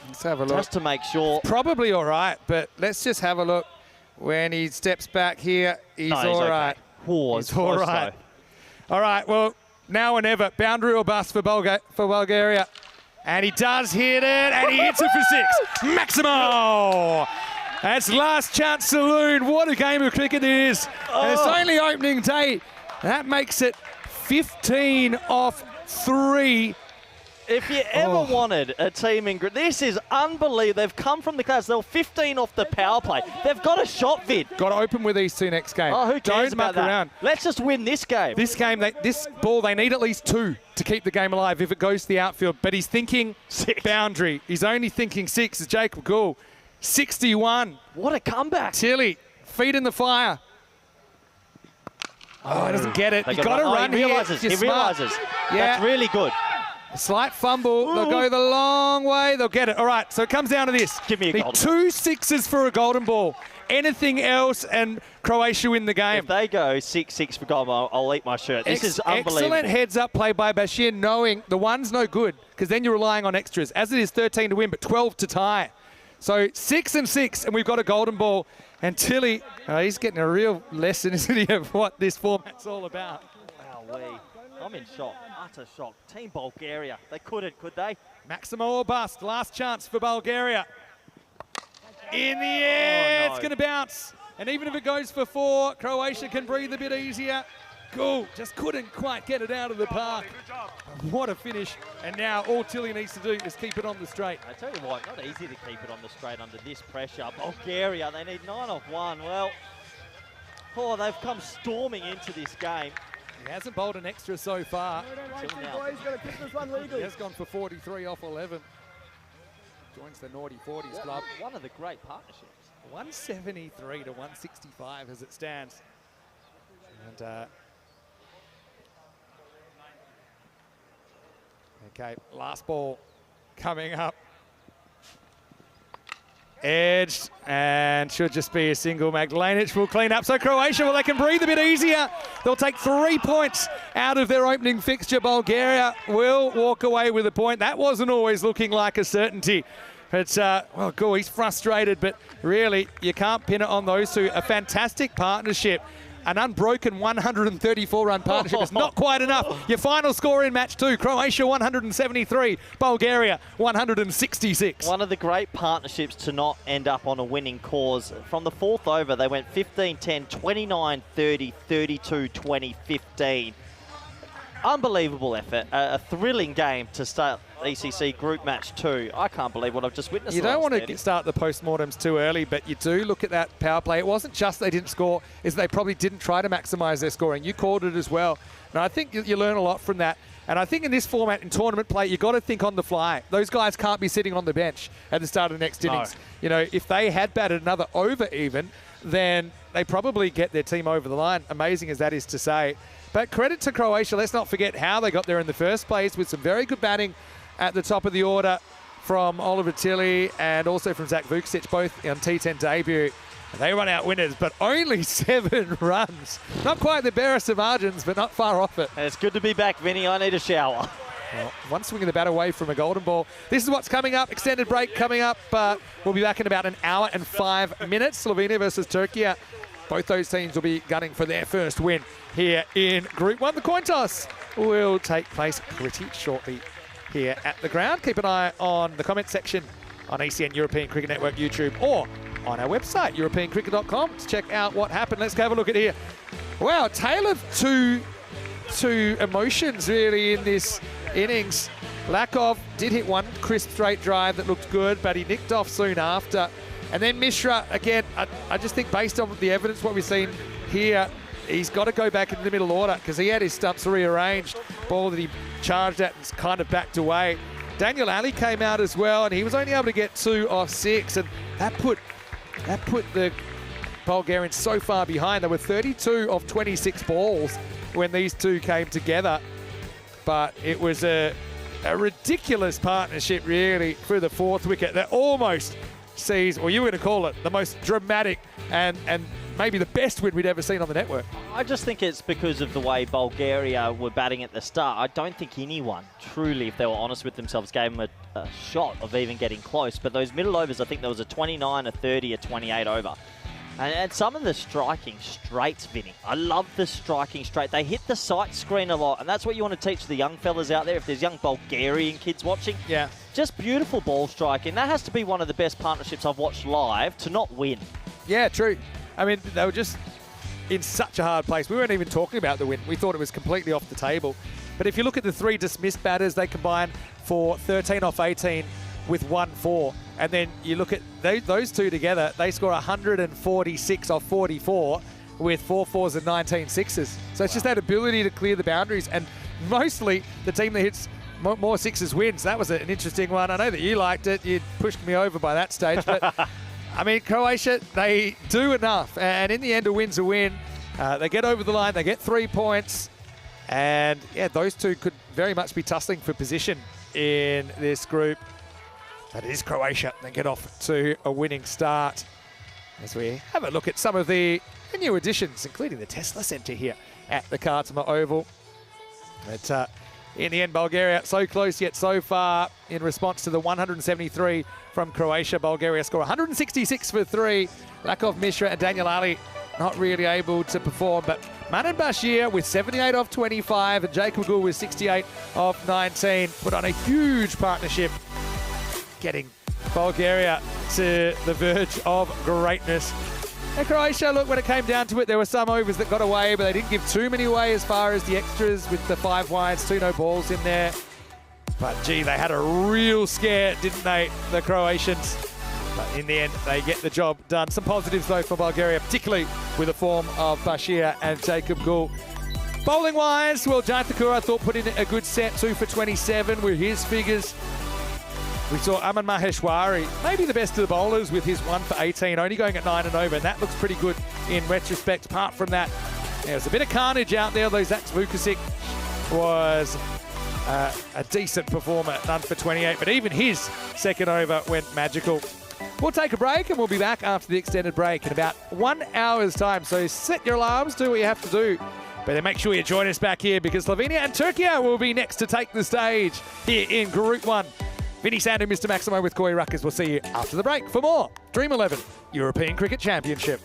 Let's have a look. Just to make sure. Probably all right, but let's just have a look. When he steps back here, he's all right. Okay. Oh, he's all right. All right, well, now or never. Boundary or bust for Bulgaria. And he does hit it, and he hits it for 6. Maximo! That's last chance saloon. What a game of cricket it is. And it's only opening day. That makes it 15 off 3. If you ever wanted a team in this is unbelievable. They've come from the clouds. They were 15 off the power play. They've got a shot, Vid. Got to open with these 2 next game. Oh, who cares Don't about muck that? around. Let's just win this game. This ball, they need at least 2 to keep the game alive if it goes to the outfield. But he's thinking 6. Boundary. He's only thinking 6. It's Jacob Gould. 61. What a comeback. Tilly, feet in the fire. Oh, he doesn't get it. He's got to run here. He realises. Yeah. That's really good. A slight fumble. They'll go the long way. They'll get it. All right, so it comes down to this. Give me a golden 2 6s for a golden ball. Anything else, and Croatia win the game. If they go 6-6 for golden ball, I'll eat my shirt. This is unbelievable. Excellent heads-up play by Bashir, knowing the 1's no good, because then you're relying on extras. As it is 13 to win, but 12 to tie. So 6 and 6, and we've got a golden ball. And Tilly, he's getting a real lesson, isn't he, of what this format's all about. Wowee. I'm in shock, utter shock. Team Bulgaria, they couldn't, could they? Maximo or bust, last chance for Bulgaria. In the air, it's going to bounce. And even if it goes for 4, Croatia can breathe a bit easier. Cool, just couldn't quite get it out of the park. What a finish. And now all Tilly needs to do is keep it on the straight. I tell you what, not easy to keep it on the straight under this pressure. Bulgaria, they need 9 off 1. Well, they've come storming into this game. He hasn't bowled an extra so far. Until now. He has gone for 43 off 11. Joins the naughty 40s club. One of the great partnerships. 173 to 165 as it stands. And okay, last ball coming up. Edged, and should just be a single. Magdalenic will clean up. So Croatia, well, they can breathe a bit easier. They'll take 3 points out of their opening fixture. Bulgaria will walk away with a point. That wasn't always looking like a certainty. But, well, cool, he's frustrated, but really, you can't pin it on those two. A fantastic partnership. An unbroken 134-run partnership is not quite enough. Your final score in match 2, Croatia 173, Bulgaria 166. One of the great partnerships to not end up on a winning cause. From the 4th over, they went 15-10, 29-30, 32-20, 15. Unbelievable effort. A thrilling game to start ECC Group Match 2. I can't believe what I've just witnessed. You don't want to start the postmortems too early, but you do look at that power play. It wasn't just they didn't score, is they probably didn't try to maximise their scoring. You called it as well. And I think you learn a lot from that. And I think in this format, in tournament play, you've got to think on the fly. Those guys can't be sitting on the bench at the start of the next innings. You know, if they had batted another over even, then they probably get their team over the line, amazing as that is to say. But credit to Croatia. Let's not forget how they got there in the first place with some very good batting at the top of the order from Oliver Tilley and also from Zach Vucic, both on T10 debut. And they run out winners, but only 7 runs. Not quite the barest of margins, but not far off it. It's good to be back, Vinny. I need a shower. Well, one swing of the bat away from a golden ball. This is what's coming up. Extended break coming up. We'll be back in about an hour and 5 minutes. Slovenia versus Turkey. Both those teams will be gunning for their first win here in Group 1. The coin toss will take place pretty shortly here at the ground. Keep an eye on the comment section on ECN European Cricket Network YouTube or on our website, europeancricket.com, to check out what happened. Let's have a look at here. Wow, tale of two emotions really in this innings. Lakov did hit one crisp straight drive that looked good, but he nicked off soon after. And then Mishra, again, I just think based on the evidence, what we've seen here, he's got to go back into the middle order because he had his stumps rearranged. Ball that he charged at and kind of backed away. Daniel Ali came out as well, and he was only able to get 2 off 6, and that put the Bulgarians so far behind. They were 32 of 26 balls when these two came together. But it was a ridiculous partnership, really, for the 4th wicket that almost sees, or you were going to call it, the most dramatic and maybe the best win we'd ever seen on the network. I just think it's because of the way Bulgaria were batting at the start. I don't think anyone truly, if they were honest with themselves, gave them a shot of even getting close. But those middle overs, I think there was a 29, a 30, a 28 over. And some of the striking straights, Vinny. I love the striking straight. They hit the sight screen a lot, and that's what you want to teach the young fellas out there if there's young Bulgarian kids watching. Yeah. Just beautiful ball striking. That has to be one of the best partnerships I've watched live to not win. Yeah, true. I mean, they were just in such a hard place. We weren't even talking about the win. We thought it was completely off the table. But if you look at the 3 dismissed batters, they combined for 13 off 18 with 1-4. And then you look at those two together, they score 146 off 44 with 4 4s and 19 6s. So it's just that ability to clear the boundaries. And mostly the team that hits more 6s wins. That was an interesting one. I know that you liked it. You pushed me over by that stage. But I mean, Croatia, they do enough. And in the end, a win's a win. They get over the line. They get 3 points. And yeah, those two could very much be tussling for position in this group. That is Croatia. They get off to a winning start as we have a look at some of the new additions, including the Tesla Centre here at the Kartama Oval. But in the end, Bulgaria so close yet so far in response to the 173 from Croatia. Bulgaria score 166 for 3. Lakov, Mishra and Daniel Ali not really able to perform. But Manan Bashir with 78 off 25 and Jacob Gul with 68 off 19 put on a huge partnership, getting Bulgaria to the verge of greatness. And Croatia, look, when it came down to it, there were some overs that got away, but they didn't give too many away as far as the extras with the 5 wides, 2 no balls in there. But gee, they had a real scare, didn't they, the Croatians? But in the end, they get the job done. Some positives, though, for Bulgaria, particularly with the form of Bashir and Jacob Gul. Bowling-wise, well, Jai Thakur, I thought, put in a good set, 2 for 27 with his figures. We saw Aman Maheshwari, maybe the best of the bowlers with his 1 for 18, only going at 9 and over, and that looks pretty good in retrospect. Apart from that, there's a bit of carnage out there, though. Zach Vukovic was a decent performer, none for 28, but even his second over went magical. We'll take a break and we'll be back after the extended break in about 1 hour's time. So set your alarms, do what you have to do. But then make sure you join us back here because Slovenia and Turkey will be next to take the stage here in Group 1. Vinny Sandhu, Mr. Maximo with Corey Ruckers. We'll see you after the break for more Dream11 European Cricket Championship.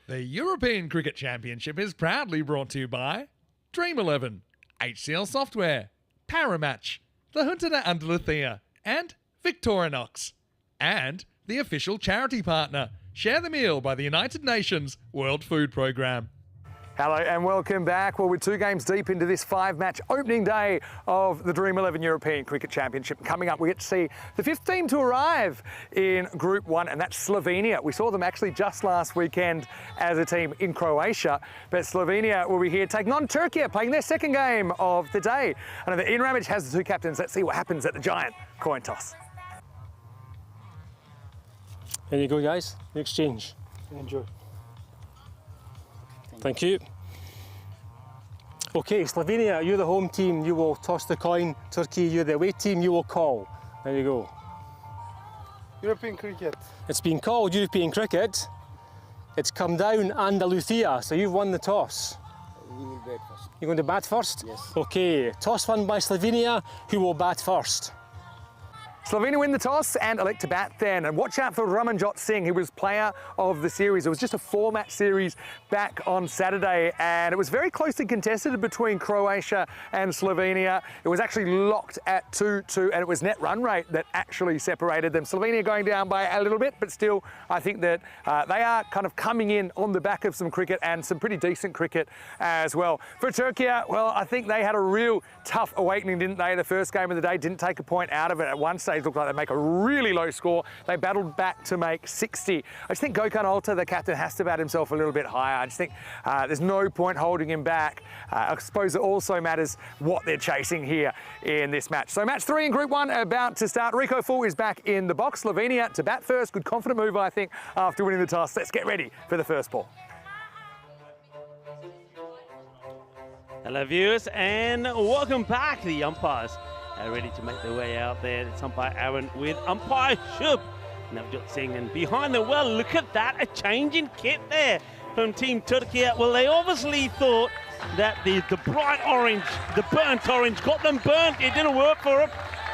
The European Cricket Championship is proudly brought to you by Dream11, HCL Software, Paramatch, the Junta de Andalucía, and Victorinox. And the official charity partner, Share the Meal by the United Nations World Food Programme. Hello and welcome back. Well, we're 2 games deep into this 5-match opening day of the Dream11 European Cricket Championship. Coming up, we get to see the 5th team to arrive in Group 1, and that's Slovenia. We saw them actually just last weekend as a team in Croatia, but Slovenia will be here taking on Turkey, playing their 2nd game of the day. I know that Ian Ramage has the 2 captains. Let's see what happens at the giant coin toss. There you go, guys. The exchange. Enjoy. Thank you. Okay, Slovenia, you're the home team. You will toss the coin. Turkey, you're the away team. You will call. There you go. European cricket. It's been called European cricket. It's come down Andalucía, so you've won the toss. We will bat first. You're going to bat first? Yes. Okay, toss won by Slovenia. Who will bat first? Slovenia win the toss and elect to bat then. And watch out for Ramanjot Singh, who was player of the series. It was just a 4-match series back on Saturday, and it was very closely contested between Croatia and Slovenia. It was actually locked at 2-2, and it was net run rate that actually separated them. Slovenia going down by a little bit, but still, I think that they are kind of coming in on the back of some cricket and some pretty decent cricket as well. For Turkey, well, I think they had a real tough awakening, didn't they? The first game of the day, didn't take a point out of it. At one stage, looked like they'd make a really low score. They battled back to make 60. I just think Gökhan Alta, the captain, has to bat himself a little bit higher. I just think there's no point holding him back. I suppose it also matters what they're chasing here in this match. So match 3 in Group 1 about to start. Rico Full is back in the box. Slovenia to bat first. Good confident move, I think, after winning the toss. Let's get ready for the first ball. Hello viewers and welcome back. The umpires are ready to make their way out there. It's umpire Aaron with umpire Shub. Navjot Singh, and behind the well, look at that, a change in kit there from Team Turkey. Well, they obviously thought that the bright orange, the burnt orange, got them burnt. It didn't work for them.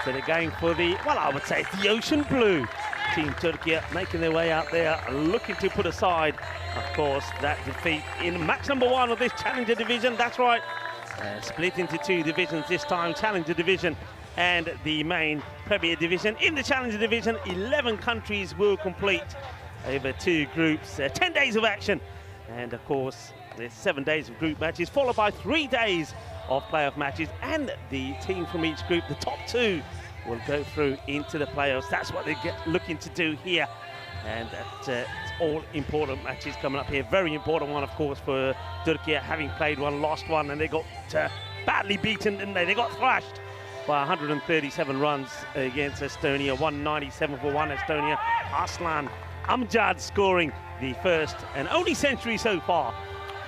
So they're going for the, well, I would say it's the ocean blue. Team Turkey making their way out there, looking to put aside, of course, that defeat in match number 1 of this Challenger Division. That's right. Split into 2 divisions this time, Challenger Division and the main Premier Division. In the Challenger Division, 11 countries will complete over 2 groups, 10 days of action. And of course, there's 7 days of group matches, followed by 3 days of playoff matches. And the team from each group, the top 2, will go through into the playoffs. That's what they're looking to do here. And it's all important matches coming up here. Very important one, of course, for Turkey, having played one, lost one, and they got badly beaten, didn't they? They got thrashed by 137 runs against Estonia, 197 for 1 Estonia. Aslan Amjad scoring the first and only century so far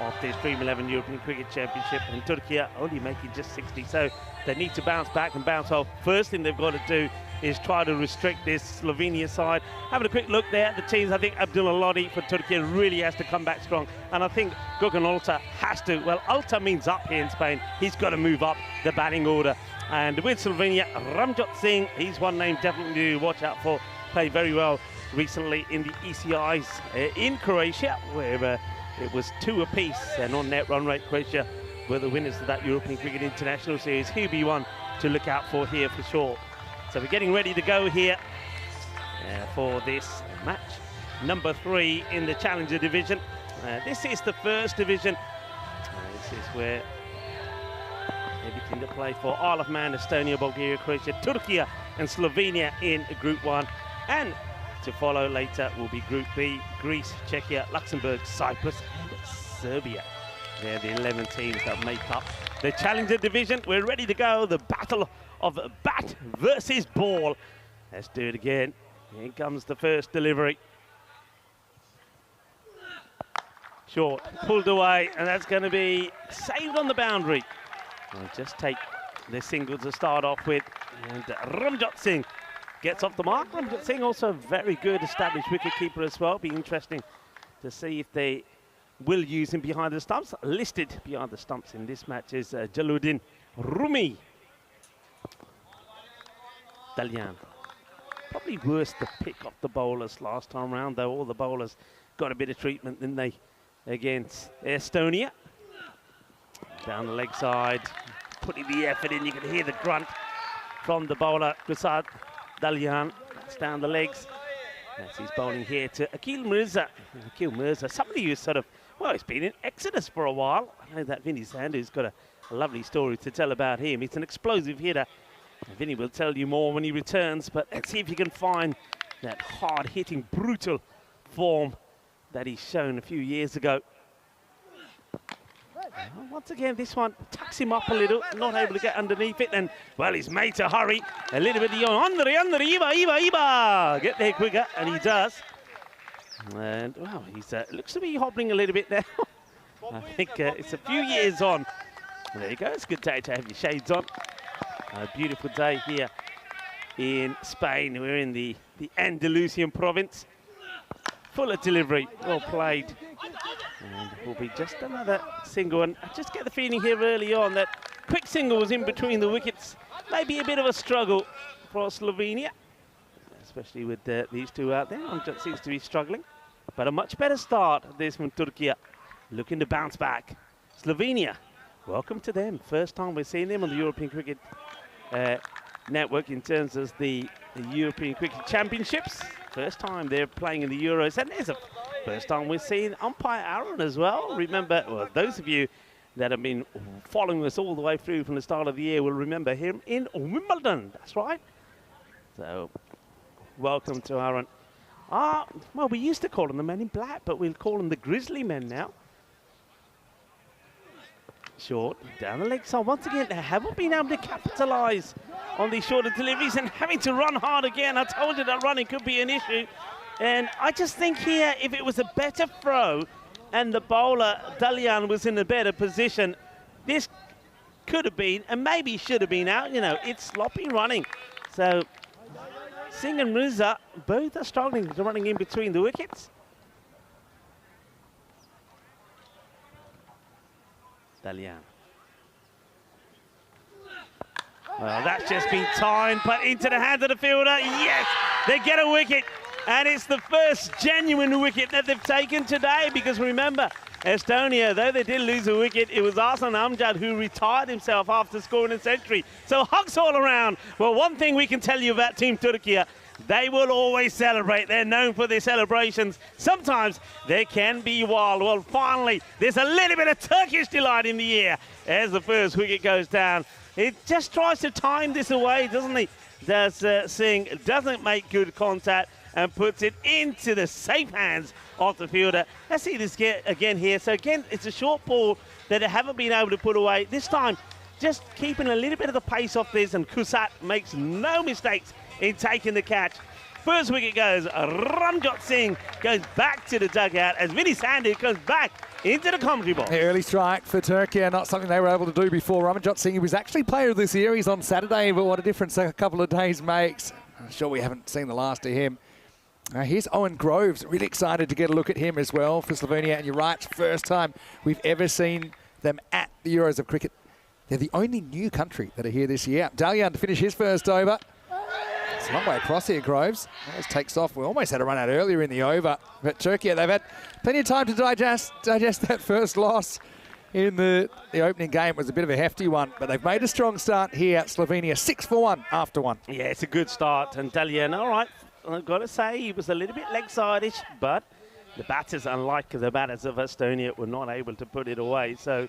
of this Dream11 European Cricket Championship, and Turkey only making just 60. So they need to bounce back and bounce off. First thing they've got to do is try to restrict this Slovenia side. Having a quick look there at the teams, I think Abdullah Lodi for Turkey really has to come back strong. And I think Gökhan Alta has to, well, Alta means up here in Spain. He's got to move up the batting order. And with Slovenia, Ramjot Singh, he's one name definitely to watch out for. Played very well recently in the ECIs in Croatia, where it was 2 apiece, and on net run rate, Croatia were the winners of that European Cricket International Series. He'll be one to look out for here for sure. So we're getting ready to go here for this match number 3 in the Challenger Division. This is the first division. This is where everything to play for. Isle of Man, Estonia, Bulgaria, Croatia, Turkey and Slovenia in Group 1. And to follow later will be Group B, Greece, Czechia, Luxembourg, Cyprus and Serbia. They're the 11 teams that make up the Challenger Division. We're ready to go. The battle of bat versus ball. Let's do it again. Here comes the first delivery. Short, pulled away, and that's going to be saved on the boundary. We'll just take the single to start off with, and Ramjot Singh gets off the mark. Ramjot Singh also a very good established wicketkeeper as well. Be interesting to see if they will use him behind the stumps. Listed behind the stumps in this match is Jaluddin Rumi. Dalyan. Probably worse to pick off the bowlers last time round, though. All the bowlers got a bit of treatment, didn't they? against Estonia. Down the leg side, putting the effort in. You can hear the grunt from the bowler, Gusad Dalyan. That's down the legs. As he's bowling here to Akil Mirza. Akil Mirza, somebody who's sort of, well, he's been in Exodus for a while. I know that Vinny Sandhu's got a lovely story to tell about him. He's an explosive hitter. Vinny will tell you more when he returns, but let's see if he can find that hard-hitting, brutal form that he's shown a few years ago. Once again, this one tucks him up a little, not able to get underneath it, and, well, he's made to hurry. A little bit of under, Iba, get there quicker, and he does. And, well, he's looks to be hobbling a little bit now. I think it's a few years on. There you go, it's a good day to have your shades on. A beautiful day here in Spain. We're in the Andalusian province. Full of delivery, well played. And it will be just another single. And I just get the feeling here early on that quick single was in between the wickets. Maybe a bit of a struggle for Slovenia, especially with these two out there. Amjad seems to be struggling. But a much better start, this from Turkey. Looking to bounce back. Slovenia, welcome to them. First time we're seeing them on the European Cricket Network in terms of the European Cricket Championships. First time they're playing in the Euros, and there's a first time we're seeing umpire Aaron as well. Remember, well, those of you that have been following us all the way through from the start of the year will remember him in Wimbledon. That's right. So, welcome to Aaron. Well, we used to call them the Men in Black, but we'll call them the Grizzly Men now. Short, down the leg side. Once again, they haven't been able to capitalise on these shorter deliveries and having to run hard again. I told you that running could be an issue. And I just think here, if it was a better throw and the bowler, Dalyan, was in a better position, this could have been, and maybe should have been out. You know, it's sloppy running. So, Singh and Mirza, both are struggling to running in between the wickets. Dalyan. Well, that's just been timed, but into the hands of the fielder. Yes, they get a wicket. And it's the first genuine wicket that they've taken today, because remember, Estonia, though they did lose a wicket, it was Ahsan Amjad who retired himself after scoring a century. So hugs all around. Well, one thing we can tell you about Team Turkey, they will always celebrate. They're known for their celebrations. Sometimes they can be wild. Well, finally, there's a little bit of Turkish delight in the air as the first wicket goes down. It just tries to time this away, doesn't he? Does Singh, doesn't make good contact and puts it into the safe hands of the fielder. Let's see this again here. So again, it's a short ball that they haven't been able to put away. This time, just keeping a little bit of the pace off this, and Kusat makes no mistakes in taking the catch. First wicket goes, Ramjot Singh goes back to the dugout as Vinny Sandhu comes back into the commentary box. The early strike for Turkey, not something they were able to do before. Ramjot Singh, he was actually player of the series on Saturday, but what a difference a couple of days makes. I'm sure we haven't seen the last of him. Here's Owen Groves, really excited to get a look at him as well for Slovenia. And you're right, it's the first time we've ever seen them at the Euros of Cricket. They're the only new country that are here this year. Dalyan to finish his first over. It's a long way across here, Groves. This takes off. We almost had a run out earlier in the over. But Turkey, they've had plenty of time to digest that first loss in the opening game. It was a bit of a hefty one, but they've made a strong start here at Slovenia. 6 for 1 after one. Yeah, it's a good start. And Dalyan, all right, I've got to say, he was a little bit leg-side-ish, but the batters, unlike the batters of Estonia, were not able to put it away. So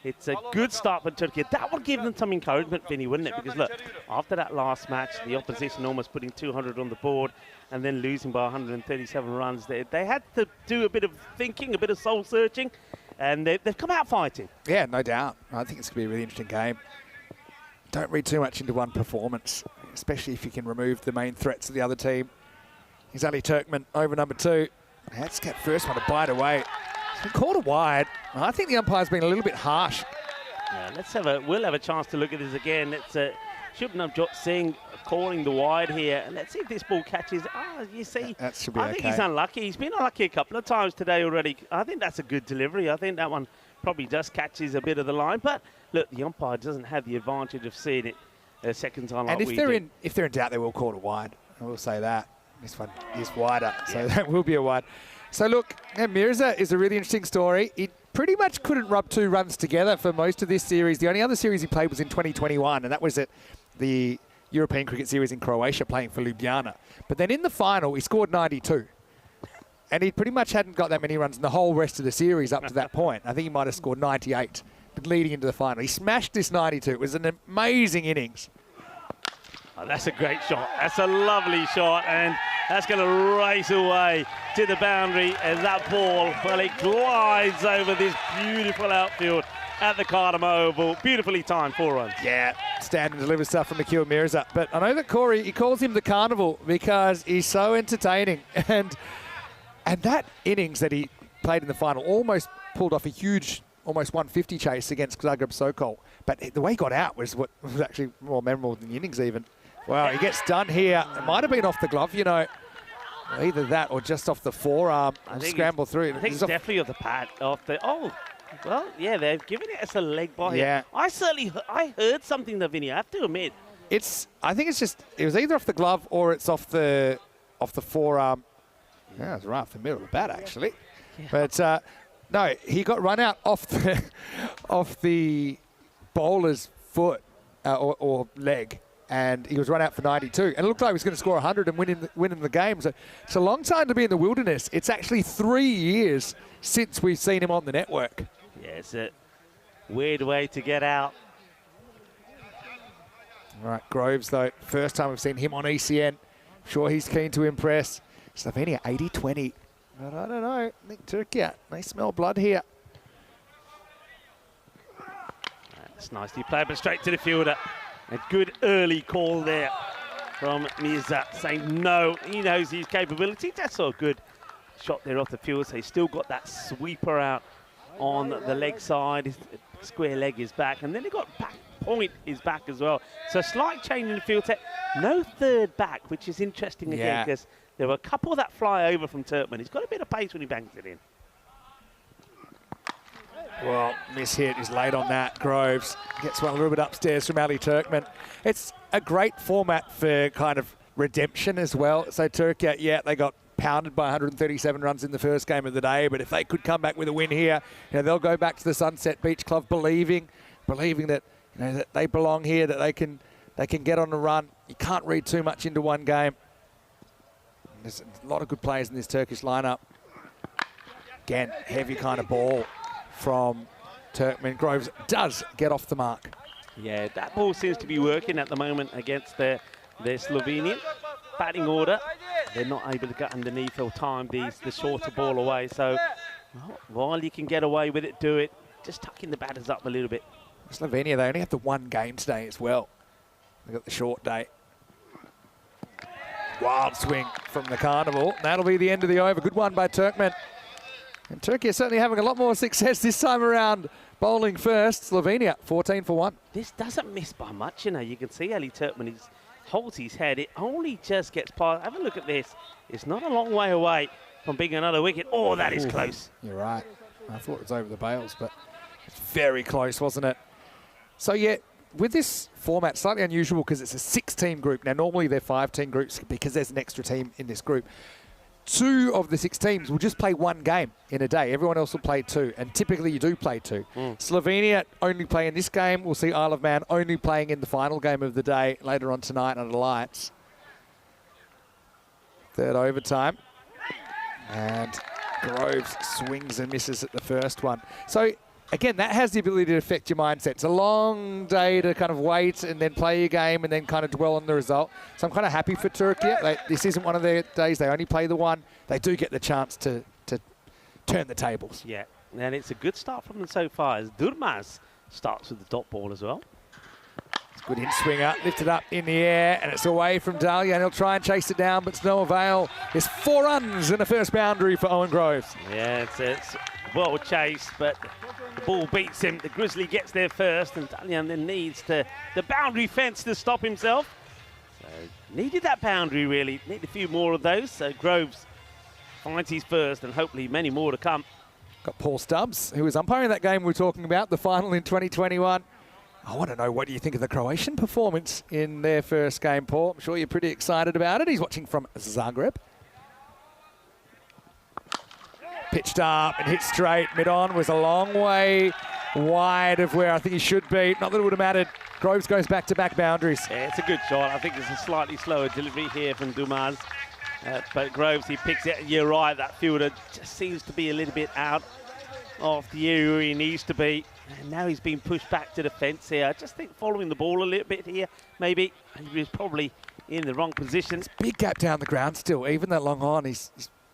it's a good start for Turkey. That would give them some encouragement, Vinny, wouldn't it? Because, look, after that last match, the opposition almost putting 200 on the board and then losing by 137 runs. They had to do a bit of thinking, a bit of soul-searching, and they've come out fighting. Yeah, no doubt. I think it's going to be a really interesting game. Don't read too much into one performance, especially if you can remove the main threats of the other team. Here's Ali Turkman over number 2. That's got first one to bite away. It's been called a wide. I think the umpire's been a little bit harsh. Yeah, we'll have a chance to look at this again. It's Shubnamjot Singh calling the wide here. And let's see if this ball catches. You see, that should be I think he's unlucky. He's been unlucky a couple of times today already. I think that's a good delivery. I think that one probably just catches a bit of the line. But look, the umpire doesn't have the advantage of seeing it a second time. And if they're in doubt, they will call it wide. I will say that. This one is wider, so that will be a wide. So look, Mirza is a really interesting story. He pretty much couldn't rub 2 runs together for most of this series. The only other series he played was in 2021, and that was at the European Cricket Series in Croatia, playing for Ljubljana. But then in the final, he scored 92. And he pretty much hadn't got that many runs in the whole rest of the series up to that point. I think he might have scored 98, but leading into the final. He smashed this 92. It was an amazing innings. Oh, that's a great shot. That's a lovely shot, and that's going to race away to the boundary as that ball, well, it glides over this beautiful outfield at the Cardamom Oval. Beautifully timed 4 runs. Yeah, stand and deliver stuff from Akil Mirza. But I know that Corey, he calls him the Carnival because he's so entertaining. And that innings that he played in the final almost pulled off a huge, almost 150 chase against Zagreb Sokol. But the way he got out was what was actually more memorable than the innings even. Wow, he gets done here. It might have been off the glove, you know. Either that or just off the forearm and scramble through. I think it's definitely off the pad. Oh, well, yeah, they've given it as a leg by him. I heard something there, Vinny, I have to admit. I think it was either off the glove or it's off the forearm. Yeah, it's right off the middle of the bat, actually. Yeah. But no, he got run out off the bowler's foot or leg, and he was run out for 92. And it looked like he was going to score 100 and win in the game. So it's a long time to be in the wilderness. It's actually 3 years since we've seen him on the network. Yeah, it's a weird way to get out. All right, Groves, though, first time we've seen him on ECN. I'm sure he's keen to impress. Slovenia 80-20. But I don't know. I think Turkey, they smell blood here. That's nicely played, but straight to the fielder. A good early call there from Mirza, saying no. He knows his capability. That's a good shot there off the field. So he's still got that sweeper out on the leg side. His square leg is back. And then he got back point is back as well. So a slight change in the field set. No third back, which is interesting again, because there were a couple that fly over from Turkmen. He's got a bit of pace when he bangs it in. Well, miss hit is late on that. Groves gets one a little bit upstairs from Ali Turkmen. It's a great format for kind of redemption as well. So Turkey, they got pounded by 137 runs in the first game of the day, but if they could come back with a win here, they'll go back to the Sunset Beach Club believing that that they belong here, that they can get on a run. You can't read too much into one game. There's a lot of good players in this Turkish lineup. Again, heavy kind of ball from Turkmen. Groves does get off the mark. Yeah, that ball seems to be working at the moment against their Slovenian batting order. They're not able to get underneath or time the shorter ball away. So while you can get away with it, do it. Just tucking the batters up a little bit. Slovenia, they only have the one game today as well. They've got the short day. Wild swing from the Carnival. That'll be the end of the over. Good one by Turkmen. And Turkey is certainly having a lot more success this time around bowling first. Slovenia, 14 for 1. This doesn't miss by much, You can see Ali Turkmen holds his head. It only just gets past. Have a look at this. It's not a long way away from being another wicket. Oh, that is close. You're right. I thought it was over the bails, but it's very close, wasn't it? So, with this format, slightly unusual because it's a 6-team group. Now, normally they're 5-team groups because there's an extra team in this group. 2 of the 6 teams will just play 1 game in a day. Everyone else will play 2, and typically you do play 2. Slovenia only play in this game. We'll see Isle of Man only playing in the final game of the day later on tonight under lights. Third overtime. And Groves swings and misses at the first one. So, again, that has the ability to affect your mindset. It's a long day to kind of wait and then play your game and then kind of dwell on the result. So I'm kind of happy for Turkey. This isn't one of their days. They only play the one. They do get the chance to turn the tables. Yeah, and it's a good start from them so far as Durmaz starts with the dot ball as well. It's good in-swinger, lifted up in the air, and it's away from Dahlia, and he'll try and chase it down, but it's no avail. It's 4 runs in the first boundary for Owen Groves. Yeah, it's well chased, but the ball beats him. The Grizzly gets there first, and Dalian then needs the boundary fence to stop himself. So needed that boundary, really. Need a few more of those. So Groves finds his first, and hopefully many more to come. Got Paul Stubbs, who was umpiring that game we were talking about, the final in 2021. I want to know, what do you think of the Croatian performance in their first game, Paul? I'm sure you're pretty excited about it. He's watching from Zagreb. Pitched up and hit straight. Mid-on was a long way wide of where I think he should be. Not that it would have mattered. Groves goes back-to-back boundaries. Yeah, it's a good shot. I think it's a slightly slower delivery here from Dumas. But Groves, he picks it. You're right, that fielder just seems to be a little bit out of the area where he needs to be. And now he's been pushed back to the fence here. I just think following the ball a little bit here, maybe. He was probably in the wrong position. Big gap down the ground still. Even that long on, he's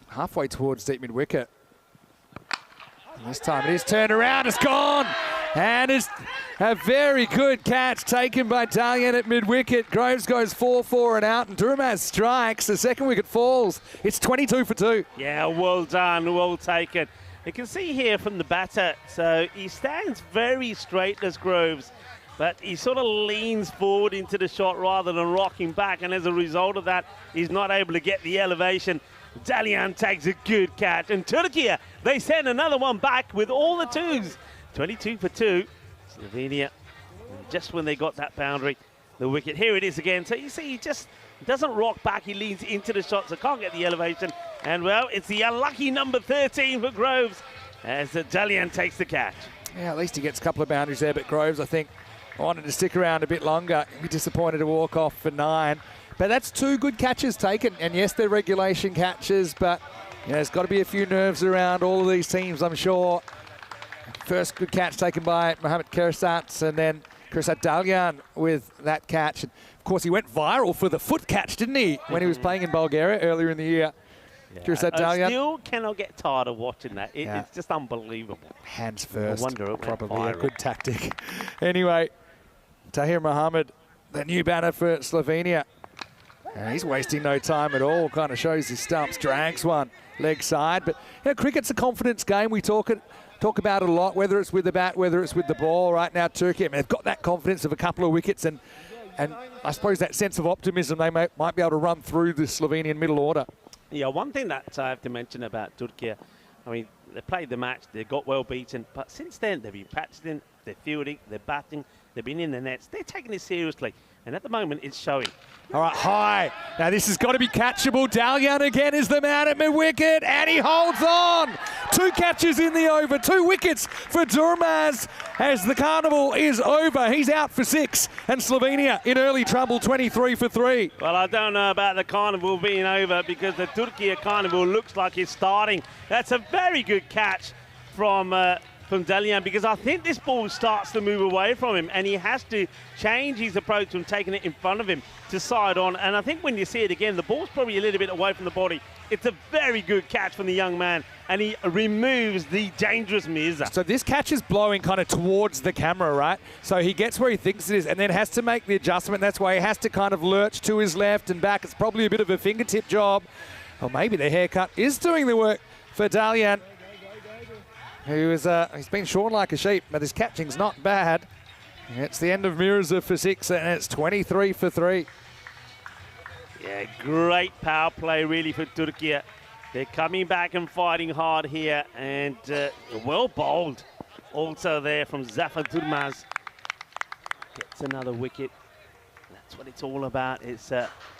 halfway towards deep mid-wicket. This time it is turned around, it's gone. And it's a very good catch taken by Dalian at mid-wicket. Groves goes 4-4 and out, and Durmaz strikes. The second wicket falls. It's 22 for 2. Yeah, well done, well taken. You can see here from the batter, so he stands very straight as Groves, but he sort of leans forward into the shot rather than rocking back, and as a result of that, he's not able to get the elevation. Dalian takes a good catch, and Turkey, they send another one back with all the twos. 22 for 2. Slovenia, just when they got that boundary, the wicket. Here it is again. So you see, he just doesn't rock back. He leans into the shot, so can't get the elevation. And, well, it's the unlucky number 13 for Groves as Dalian takes the catch. Yeah, at least he gets a couple of boundaries there, but Groves, I think, wanted to stick around a bit longer. He'd be disappointed to walk off for 9. But that's 2 good catches taken. And, yes, they're regulation catches, but there's got to be a few nerves around all of these teams, I'm sure. First good catch taken by Mohamed Kersat, and then Kersat Dalian with that catch. And of course, he went viral for the foot catch, didn't he, when he was playing in Bulgaria earlier in the year? Yeah. Kersat Dalian. I still cannot get tired of watching that. It's just unbelievable. Hands first. I wonder it probably a good tactic. Anyway, Tahir Mohamed, the new banner for Slovenia. He's wasting no time at all. Kind of shows his stumps, drags one leg side. But cricket's a confidence game. We talk about it a lot, whether it's with the bat, whether it's with the ball. Right now, Turkey, I mean, they've got that confidence of a couple of wickets, and I suppose that sense of optimism they might be able to run through the Slovenian middle order. Yeah, one thing that I have to mention about Turkey, I mean, they played the match, they got well beaten, but since then they've been practicing, they're fielding, they're batting, they've been in the nets, they're taking it seriously, and at the moment it's showing. All right, high. Now this has got to be catchable. Dalian again is the man at mid-wicket, and he holds on. 2 catches in the over, 2 wickets for Durmaz as the carnival is over. He's out for 6, and Slovenia in early trouble, 23 for 3. Well, I don't know about the carnival being over because the Turkey carnival looks like it's starting. That's a very good catch from Dalian, because I think this ball starts to move away from him, and he has to change his approach from taking it in front of him to side on. And I think when you see it again, the ball's probably a little bit away from the body. It's a very good catch from the young man, and he removes the dangerous Mirza. So this catch is blowing kind of towards the camera, right? So he gets where he thinks it is and then has to make the adjustment. That's why he has to kind of lurch to his left and back. It's probably a bit of a fingertip job. Or maybe the haircut is doing the work for Dalian, who is he's been shorn like a sheep, but his catching's not bad. It's the end of Mirza for 6, and it's 23 for 3. Yeah, great power play really for Turkey. They're coming back and fighting hard here, and well bowled also there from Zafer Durmaz. Gets another wicket. That's what it's all about. It's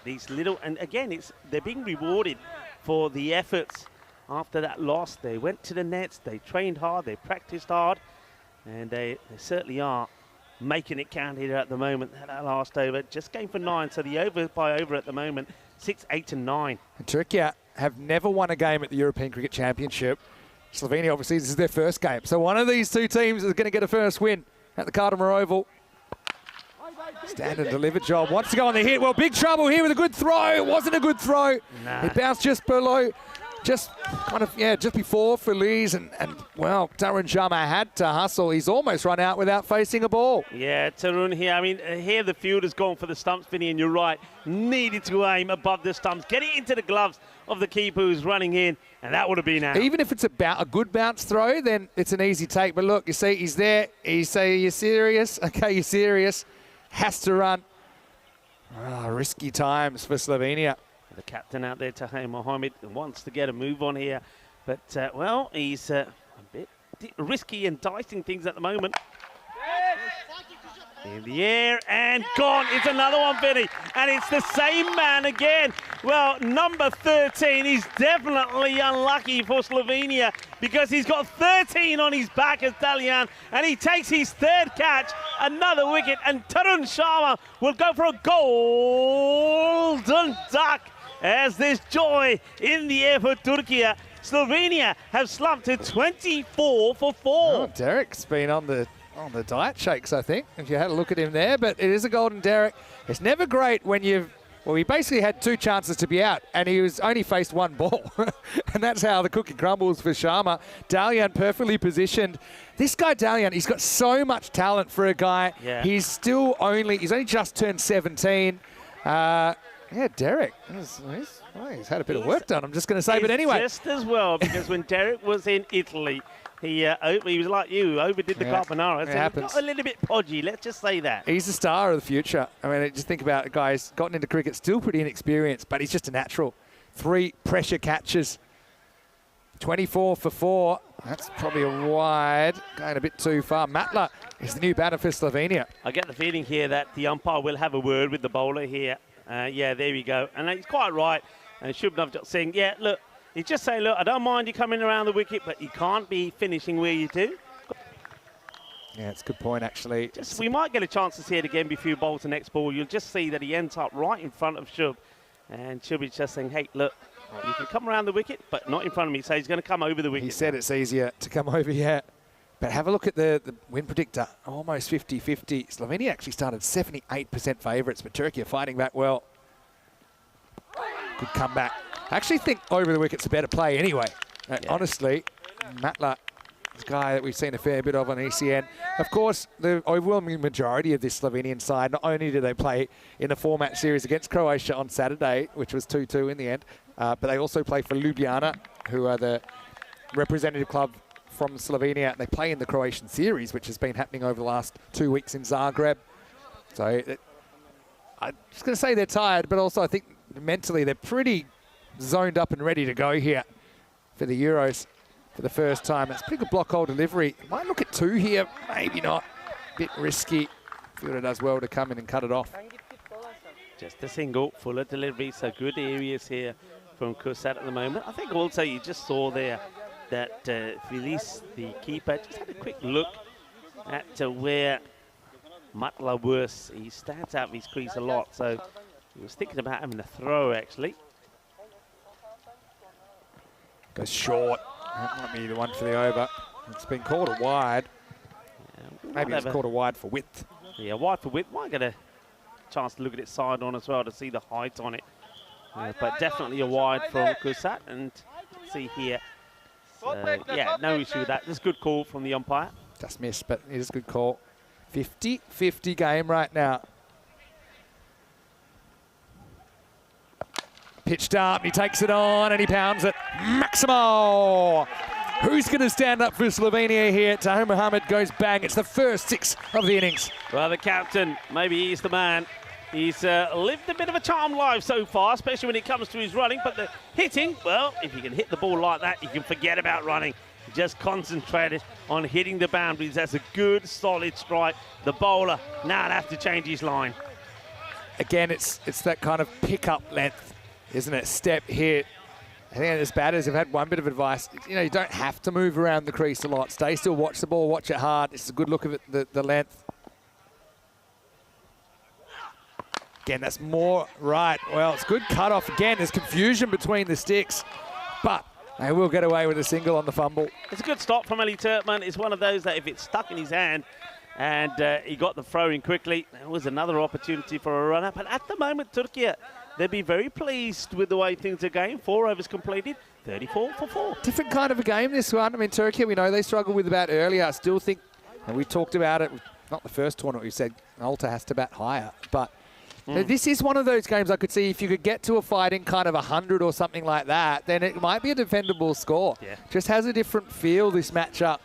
these little, and again, they're being rewarded for the efforts. After that loss, they went to the nets, they trained hard, they practiced hard, and they certainly are making it count here at the moment. That last over just came for 9, so the over by over at the moment, 6, 8 and 9. And Turkey have never won a game at the European Cricket Championship. Slovenia, obviously, this is their first game. So one of these 2 teams is going to get a first win at the Kardamar Oval. Stand and deliver job. Wants to go on the hit. Well, big trouble here with a good throw. It wasn't a good throw. Nah. It bounced just below. Just kind of, just before Feliz, and well, Tarun Sharma had to hustle. He's almost run out without facing a ball. Yeah, Tarun here. I mean, here the fielder's gone for the stumps, Vinny, and you're right. Needed to aim above the stumps, get it into the gloves of the keeper who's running in, and that would have been out. Even if it's about a good bounce throw, then it's an easy take. But look, you see, he's there. You say, are you serious? Okay, you're serious. Has to run. Risky times for Slovenia. The captain out there, Tahir Mohamed, wants to get a move on here. But, well, he's a bit risky and dicing things at the moment. In the air and gone. It's another one, Vinny. And it's the same man again. Well, number 13 is definitely unlucky for Slovenia because he's got 13 on his back as Dalian, and he takes his third catch, another wicket, and Tarun Sharma will go for a golden duck as there's joy in the air for Turkey. Slovenia have slumped to 24 for 4. Oh, Derek's been on the diet shakes, I think, if you had a look at him there, but it is a golden Derek. It's never great when you've, well, he basically had 2 chances to be out, and he was only faced 1 ball. And that's how the cookie crumbles for Sharma. Dalian perfectly positioned. This guy, Dalian, he's got so much talent for a guy. Yeah. He's only just turned 17. Yeah, Derek, he's had a bit of work done, I'm just going to say, but anyway. Just as well, because when Derek was in Italy, he was like you, overdid the carbonara. So he got a little bit podgy, let's just say that. He's the star of the future. I mean, just think about a guy who's gotten into cricket, still pretty inexperienced, but he's just a natural. 3 pressure catches, 24 for 4. That's probably a wide, going a bit too far. Matla is the new batter for Slovenia. I get the feeling here that the umpire will have a word with the bowler here. Yeah, there we go. And he's quite right. And Shubnov just saying, yeah, look, he's just saying, look, I don't mind you coming around the wicket, but you can't be finishing where you do. Yeah, it's a good point, actually. We might get a chance to see it again before you bowl to next ball. You'll just see that he ends up right in front of Shub. And Shub is just saying, hey, look, you can come around the wicket, but not in front of me. So he's going to come over the wicket. He said it's easier to come over here. But have a look at the win predictor. Almost 50-50. Slovenia actually started 78% favourites, but Turkey are fighting back well. Good comeback. I actually think over the wicket's a better play anyway. Honestly, Matla is a guy that we've seen a fair bit of on ECN. Of course, the overwhelming majority of this Slovenian side, not only did they play in the 4-match series against Croatia on Saturday, which was 2-2 in the end, but they also play for Ljubljana, who are the representative club from Slovenia. They play in the Croatian series, which has been happening over the last 2 weeks in Zagreb. So I'm just going to say they're tired, but also I think mentally they're pretty zoned up and ready to go here for the Euros for the first time. It's a pretty good block hole delivery. Might look at 2 here, maybe not. Bit risky. Fielder does well to come in and cut it off. Just a single, fuller delivery, so good areas here from Kusat at the moment. I think also you just saw there that Felice, the keeper, just had a quick look at where Matla was. He stands out of his crease a lot, so he was thinking about having a throw, actually. Goes short. That might be the one for the over. It's been called a wide. Yeah, maybe it's called a wide for width. Yeah, wide for width. Might get a chance to look at it side on as well to see the height on it. But definitely a wide from Kusat. And see here. Yeah, no issue with that. Just a good call from the umpire. Just missed, but it is a good call. 50-50 game right now. Pitched up, he takes it on and he pounds it. Maximo! Who's going to stand up for Slovenia here? Tahir Mohammed goes bang. It's the first 6 of the innings. Well, the captain, maybe he's the man. He's lived a bit of a charmed life so far, especially when it comes to his running. But the hitting, well, if you can hit the ball like that, you can forget about running. Just concentrated on hitting the boundaries. That's a good, solid strike. The bowler now have to change his line. Again, it's that kind of pickup length, isn't it? Step, hit. I think as batters have had one bit of advice. You know, you don't have to move around the crease a lot. Stay still, watch the ball, watch it hard. This is a good look of it, the length. Again, that's more right. Well, it's good cut off. Again, there's confusion between the sticks, but they will get away with a single on the fumble. It's a good stop from Ali Turkman. It's one of those that if it's stuck in his hand and he got the throw in quickly, there was another opportunity for a runner. But at the moment, Turkey, they'll be very pleased with the way things are going. 4 overs completed, 34 for 4. Different kind of a game, this one. I mean, Turkey, we know they struggled with the bat earlier. I still think, and we talked about it, not the first tournament, we said Alta has to bat higher. But this is one of those games I could see if you could get to a fight in kind of 100 or something like that, then it might be a defendable score. Yeah. Just has a different feel, this matchup.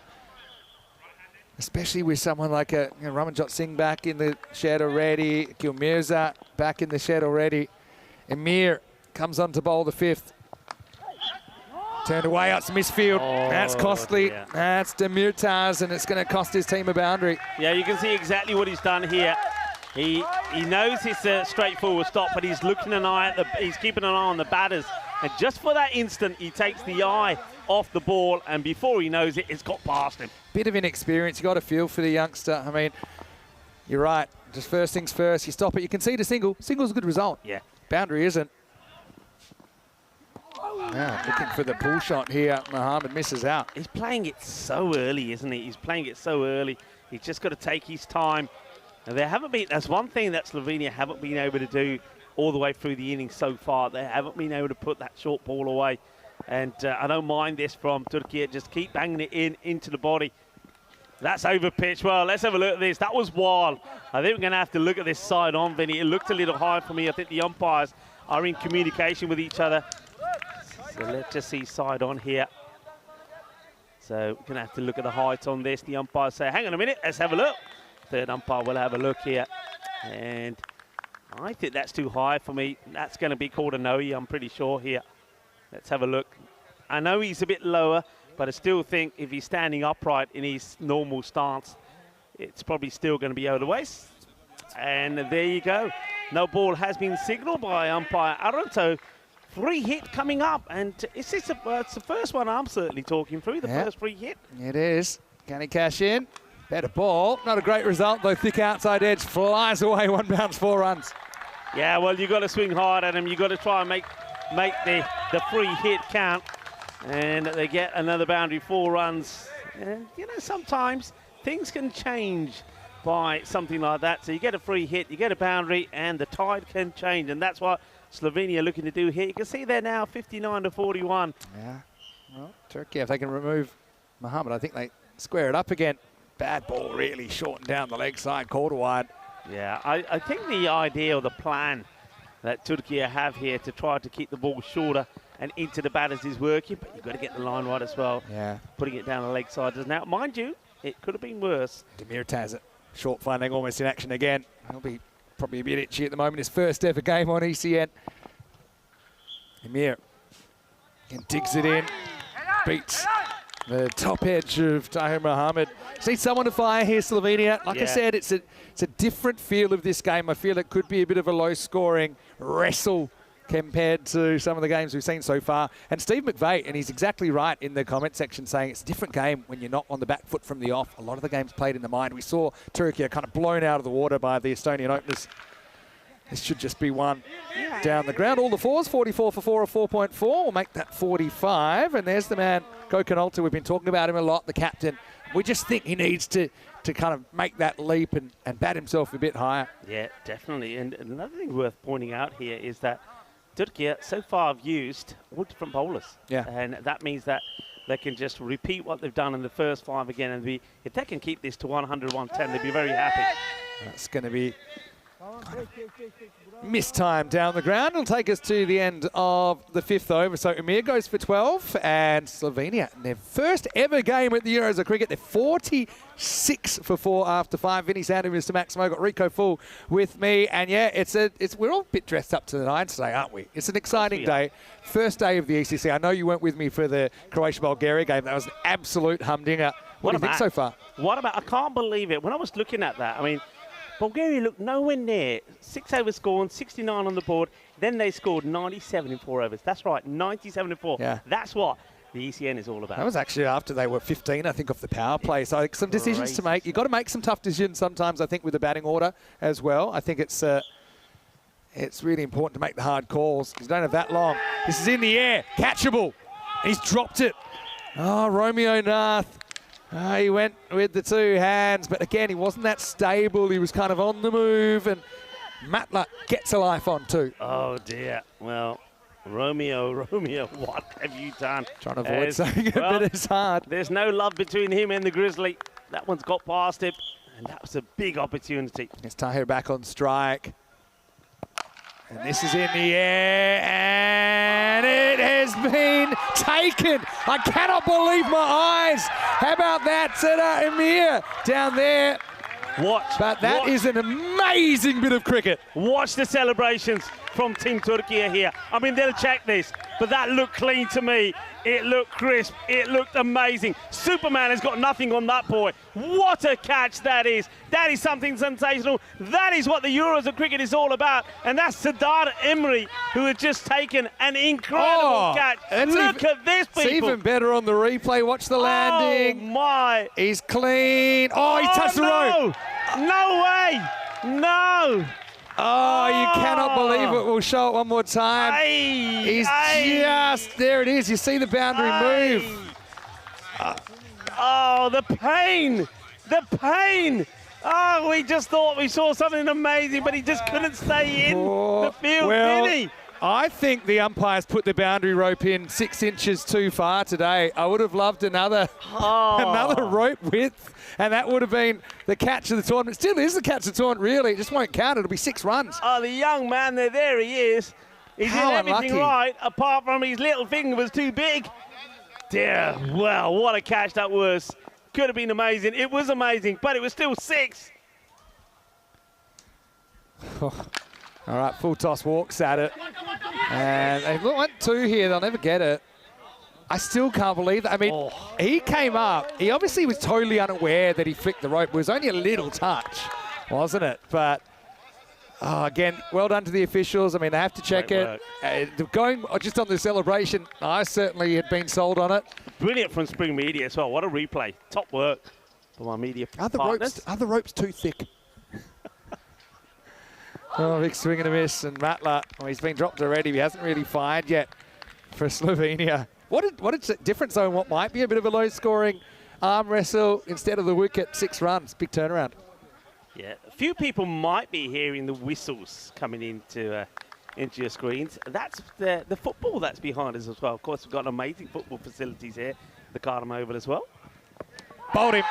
Especially with someone like Ramanjot Singh back in the shed already, Gil Mirza back in the shed already. Emir comes on to bowl the 5th. Turned away, it's a misfield. That's costly. Dear. That's Demirtas, and it's going to cost his team a boundary. Yeah, you can see exactly what he's done here. He knows it's a straightforward stop, but he's looking he's keeping an eye on the batters. And just for that instant, he takes the eye off the ball, and before he knows it, it's got past him. Bit of inexperience. You got a feel for the youngster. I mean, you're right. Just first things first. You stop it. You concede a single. Single's a good result. Yeah. Boundary isn't. Now, looking for the pull shot here. Mohammed misses out. He's playing it so early, isn't he? He's playing it so early. He's just got to take his time. And that's one thing that Slovenia haven't been able to do all the way through the innings so far. They haven't been able to put that short ball away. And I don't mind this from Turkey. Just keep banging it into the body. That's over pitch. Well, let's have a look at this. That was wild. I think we're going to have to look at this side on, Vinny. It looked a little high for me. I think the umpires are in communication with each other. So let's just see side on here. So we're going to have to look at the height on this. The umpires say, hang on a minute, let's have a look. Third umpire will have a look here. And I think that's too high for me. That's going to be called a no-y, I'm pretty sure here. Let's have a look. I know he's a bit lower, but I still think if he's standing upright in his normal stance, it's probably still going to be over the waist. And there you go. No ball has been signalled by umpire Aronto. Free hit coming up, and it's the first one I'm certainly talking through, the first free hit. It is. Can he cash in? Better ball. Not a great result, though. Thick outside edge. Flies away. 1 bounce, 4 runs. Yeah, well, you've got to swing hard at him. You've got to try and make the free hit count. And they get another boundary, 4 runs. And, you know, sometimes things can change by something like that. So you get a free hit, you get a boundary, and the tide can change. And that's what Slovenia are looking to do here. You can see they're now 59-41. Yeah. Well, Turkey, if they can remove Mohammed, I think they square it up again. Bad ball, really shortened down the leg side, quarter wide. Yeah, I think the idea or the plan that Turkey have here to try to keep the ball shorter and into the batters is working, but you've got to get the line right as well. Yeah. Putting it down the leg side. Now, mind you, it could have been worse. Demirtas, short funding, almost in action again. He'll be probably a bit itchy at the moment. His first ever game on ECN. Emir digs it in, beats the top edge of Tahir Mohammed. Just need someone to fire here, Slovenia. Like I said, it's a different feel of this game. I feel it could be a bit of a low-scoring wrestle compared to some of the games we've seen so far. And Steve McVeigh, and he's exactly right in the comment section, saying it's a different game when you're not on the back foot from the off. A lot of the games played in the mind. We saw Turkey kind of blown out of the water by the Estonian openers. This should just be one down the ground. All the fours, 44 for 4 or 4.4. We'll make that 45. And there's the man, Kokonolta. We've been talking about him a lot, the captain. We just think he needs to kind of make that leap and bat himself a bit higher. Yeah, definitely. And another thing worth pointing out here is that Turkey so far have used all different bowlers. Yeah. And that means that they can just repeat what they've done in the first 5 again. And if they can keep this to 100, 110, they'd be very happy. That's going to be missed time down the ground. It'll take us to the end of the 5th over. So Emir goes for 12, and Slovenia, in their first ever game at the Euros of Cricket, they're 46 for 4 after 5. Vinny Sandhu, Mr. Maximo, got Rico Full with me, and yeah, we're all a bit dressed up to the nines today, aren't we? It's an exciting day. First day of the ECC. I know you weren't with me for the Croatia-Bulgaria game. That was an absolute humdinger. What do you think so far? I can't believe it. When I was looking at that, I mean, Bulgaria looked nowhere near. 6 overs scored, 69 on the board. Then they scored 97 in 4 overs. That's right, 97 in 4. Yeah. That's what the ECN is all about. That was actually after they were 15, I think, off the power play. So some decisions to make. You've got to make some tough decisions sometimes, I think, with the batting order as well. I think it's really important to make the hard calls because you don't have that long. This is in the air, catchable. He's dropped it. Oh, Romeo Nath. He went with the 2 hands, but again, he wasn't that stable. He was kind of on the move, and Matla gets a life on too. Oh, dear. Well, Romeo, what have you done? Trying to avoid saying it, but it's hard. There's no love between him and the Grizzly. That one's got past him, and that was a big opportunity. It's Tahir back on strike. And this is in the air, and it has been taken. I cannot believe my eyes. How about that, Seda Emir down there? Watch. But that is an amazing bit of cricket. Watch the celebrations. from Team Turkey here. I mean, they'll check this, but that looked clean to me. It looked crisp. It looked amazing. Superman has got nothing on that boy. What a catch that is. That is something sensational. That is what the Euros of cricket is all about. And that's Sardar Emre, who had just taken an incredible catch. Look at this, people. It's even better on the replay. Watch the landing. Oh, my. He's clean. Oh, he's touched the rope. No way. No. Oh, you cannot believe it. We'll show it one more time. He's just, there it is. You see the boundary move. Oh, the pain. The pain. Oh, we just thought we saw something amazing, but he just couldn't stay in the field, well, did he? I think the umpires put the boundary rope in 6 inches too far today. I would have loved another rope width, and that would have been the catch of the tournament. Still is the catch of the tournament, really. It just won't count. It'll be 6 runs. Oh, the young man there he is. He's did everything right, apart from his little finger was too big. Dear, well, what a catch that was. Could have been amazing. It was amazing, but it was still 6. All right, full toss walks at it. And they went 2 here. They'll never get it. I still can't believe that. I mean, he came up. He obviously was totally unaware that he flicked the rope. It was only a little touch, wasn't it? But, again, well done to the officials. I mean, they have to check it. Going just on the celebration, I certainly had been sold on it. Brilliant from Spring Media as well. What a replay. Top work for my media partners. Are the ropes too thick? Oh, big swing and a miss, and Matla, he's been dropped already. He hasn't really fired yet for Slovenia. What a difference, though, in what might be a bit of a low-scoring arm wrestle instead of the wicket. 6 runs, big turnaround. Yeah, a few people might be hearing the whistles coming into your screens. That's the football that's behind us as well. Of course, we've got amazing football facilities here, the Cardam Oval as well. Bowled him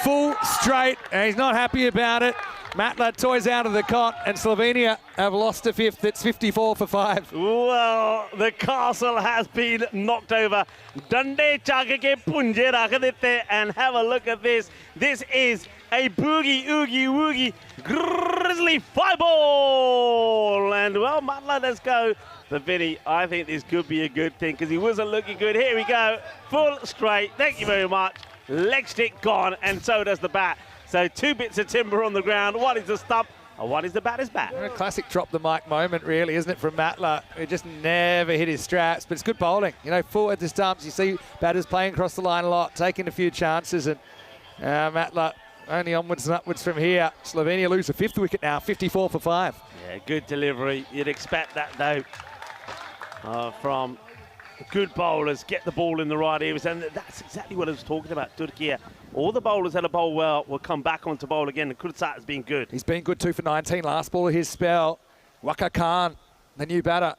full straight, and he's not happy about it. Matla toys out of the cot, and Slovenia have lost a 5th. It's 54 for 5. Well, the castle has been knocked over. Dande chake ke punje rakh dete, and have a look at this. This is a boogie, oogie, woogie, grizzly 5-ball. And, well, Matla, let's go. But, Vinny, I think this could be a good thing because he wasn't looking good. Here we go. Full straight. Thank you very much. Leg stick gone, and so does the bat. So 2 bits of timber on the ground. One is the stump, and one is the batter's bat. A classic drop the mic moment, really, isn't it, from Matla? It just never hit his straps, but it's good bowling. You know, full at the stumps. You see batters playing across the line a lot, taking a few chances, and Matla only onwards and upwards from here. Slovenia lose a 5th wicket now, 54 for 5. Yeah, good delivery. You'd expect that, though, from good bowlers. Get the ball in the right areas, and that's exactly what I was talking about, Turkey. All the bowlers that have bowled well will come back onto bowl again. And Kursat has been good. He's been good 2 for 19. Last ball of his spell. Waka Khan, the new batter.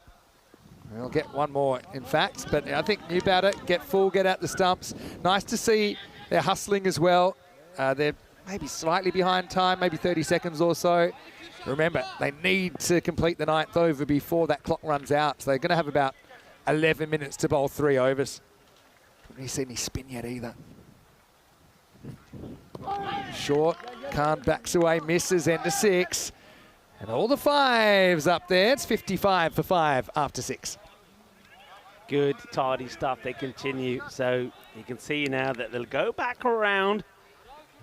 We'll get one more, in fact. But I think new batter, get full, get out the stumps. Nice to see they're hustling as well. They're maybe slightly behind time, maybe 30 seconds or so. Remember, they need to complete the 9th over before that clock runs out. So they're going to have about 11 minutes to bowl 3 overs. Haven't really seen any spin yet either. Short, Khan backs away, misses, end of 6. And all the 5s up there. It's 55 for 5 after 6. Good, tidy stuff. They continue. So you can see now that they'll go back around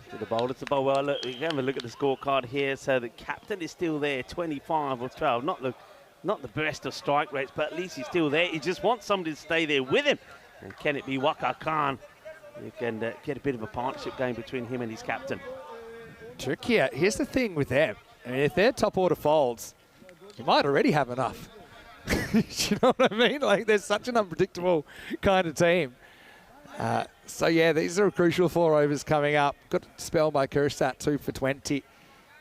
to the bowler to bowl. Well, look, you can have a look at the scorecard here. So the captain is still there, 25 or 12. Not the best of strike rates, but at least he's still there. He just wants somebody to stay there with him. And can it be Waka Khan? You can get a bit of a partnership going between him and his captain. Turkey, here's the thing with them. I mean, if they're top order folds, you might already have enough. You know what I mean? Like, they're such an unpredictable kind of team. So, yeah, these are crucial 4 overs coming up. Got a spell by Kursat, 2 for 20.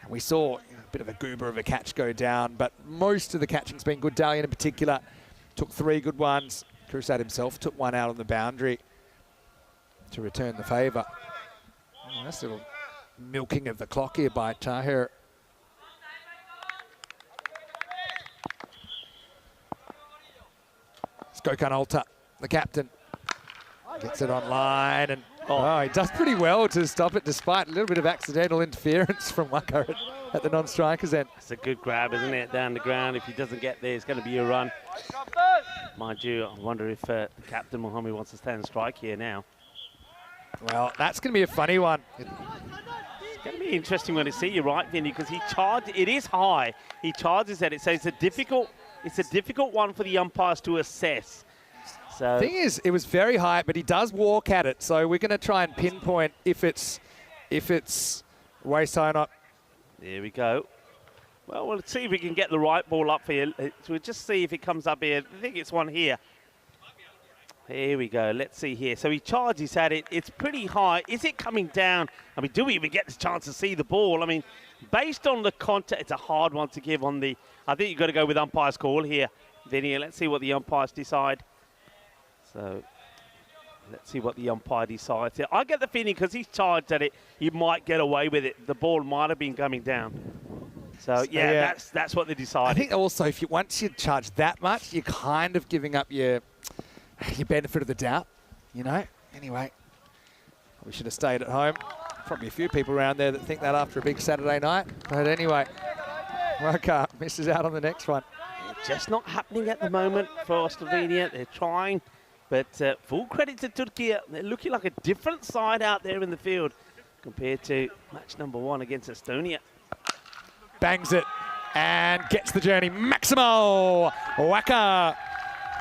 And we saw a bit of a goober of a catch go down, but most of the catching's been good. Dalian in particular took 3 good ones. Kursat himself took 1 out on the boundary to return the favour. Oh, nice little milking of the clock here by Tahir. It's Gökhan Alta, the captain. Gets it on line, and he does pretty well to stop it despite a little bit of accidental interference from Waka. at the non-strikers end. It's a good grab, isn't it, down the ground. If he doesn't get there, it's going to be a run. Mind you, I wonder if Captain Mohammed wants to stand strike here now. Well, that's going to be a funny one. It's going to be interesting when I see you, right, Vinny, because he charged. It is high. He charges at it, so it's a difficult one for the umpires to assess. So Thing is, it was very high, but he does walk at it. So we're going to try and pinpoint if it's waist high or not. There we go. Well, we'll see if we can get the right ball up here. So we'll just see if it comes up here. I think it's one here. Here we go. Let's see here. So he charges at it. It's pretty high. Is it coming down? I mean, do we even get the chance to see the ball? I mean, based on the contact, it's a hard one to give on the... I think you've got to go with umpire's call here, Vinny. Let's see what the umpires decide. So let's see what the umpire decides here. I get the feeling because he's charged at it, he might get away with it. The ball might have been coming down. So, yeah, that's what they decided. I think also, once you charge that much, you're kind of giving up your benefit of the doubt, you know. Anyway, we should have stayed at home. Probably a few people around there that think that after a big Saturday night. But anyway, Waka misses out on the next one. Just not happening at the moment for Slovenia. They're trying, but full credit to Turkey. They're looking like a different side out there in the field compared to match number 1 against Estonia. Bangs it and gets the journey. Maximo Waka.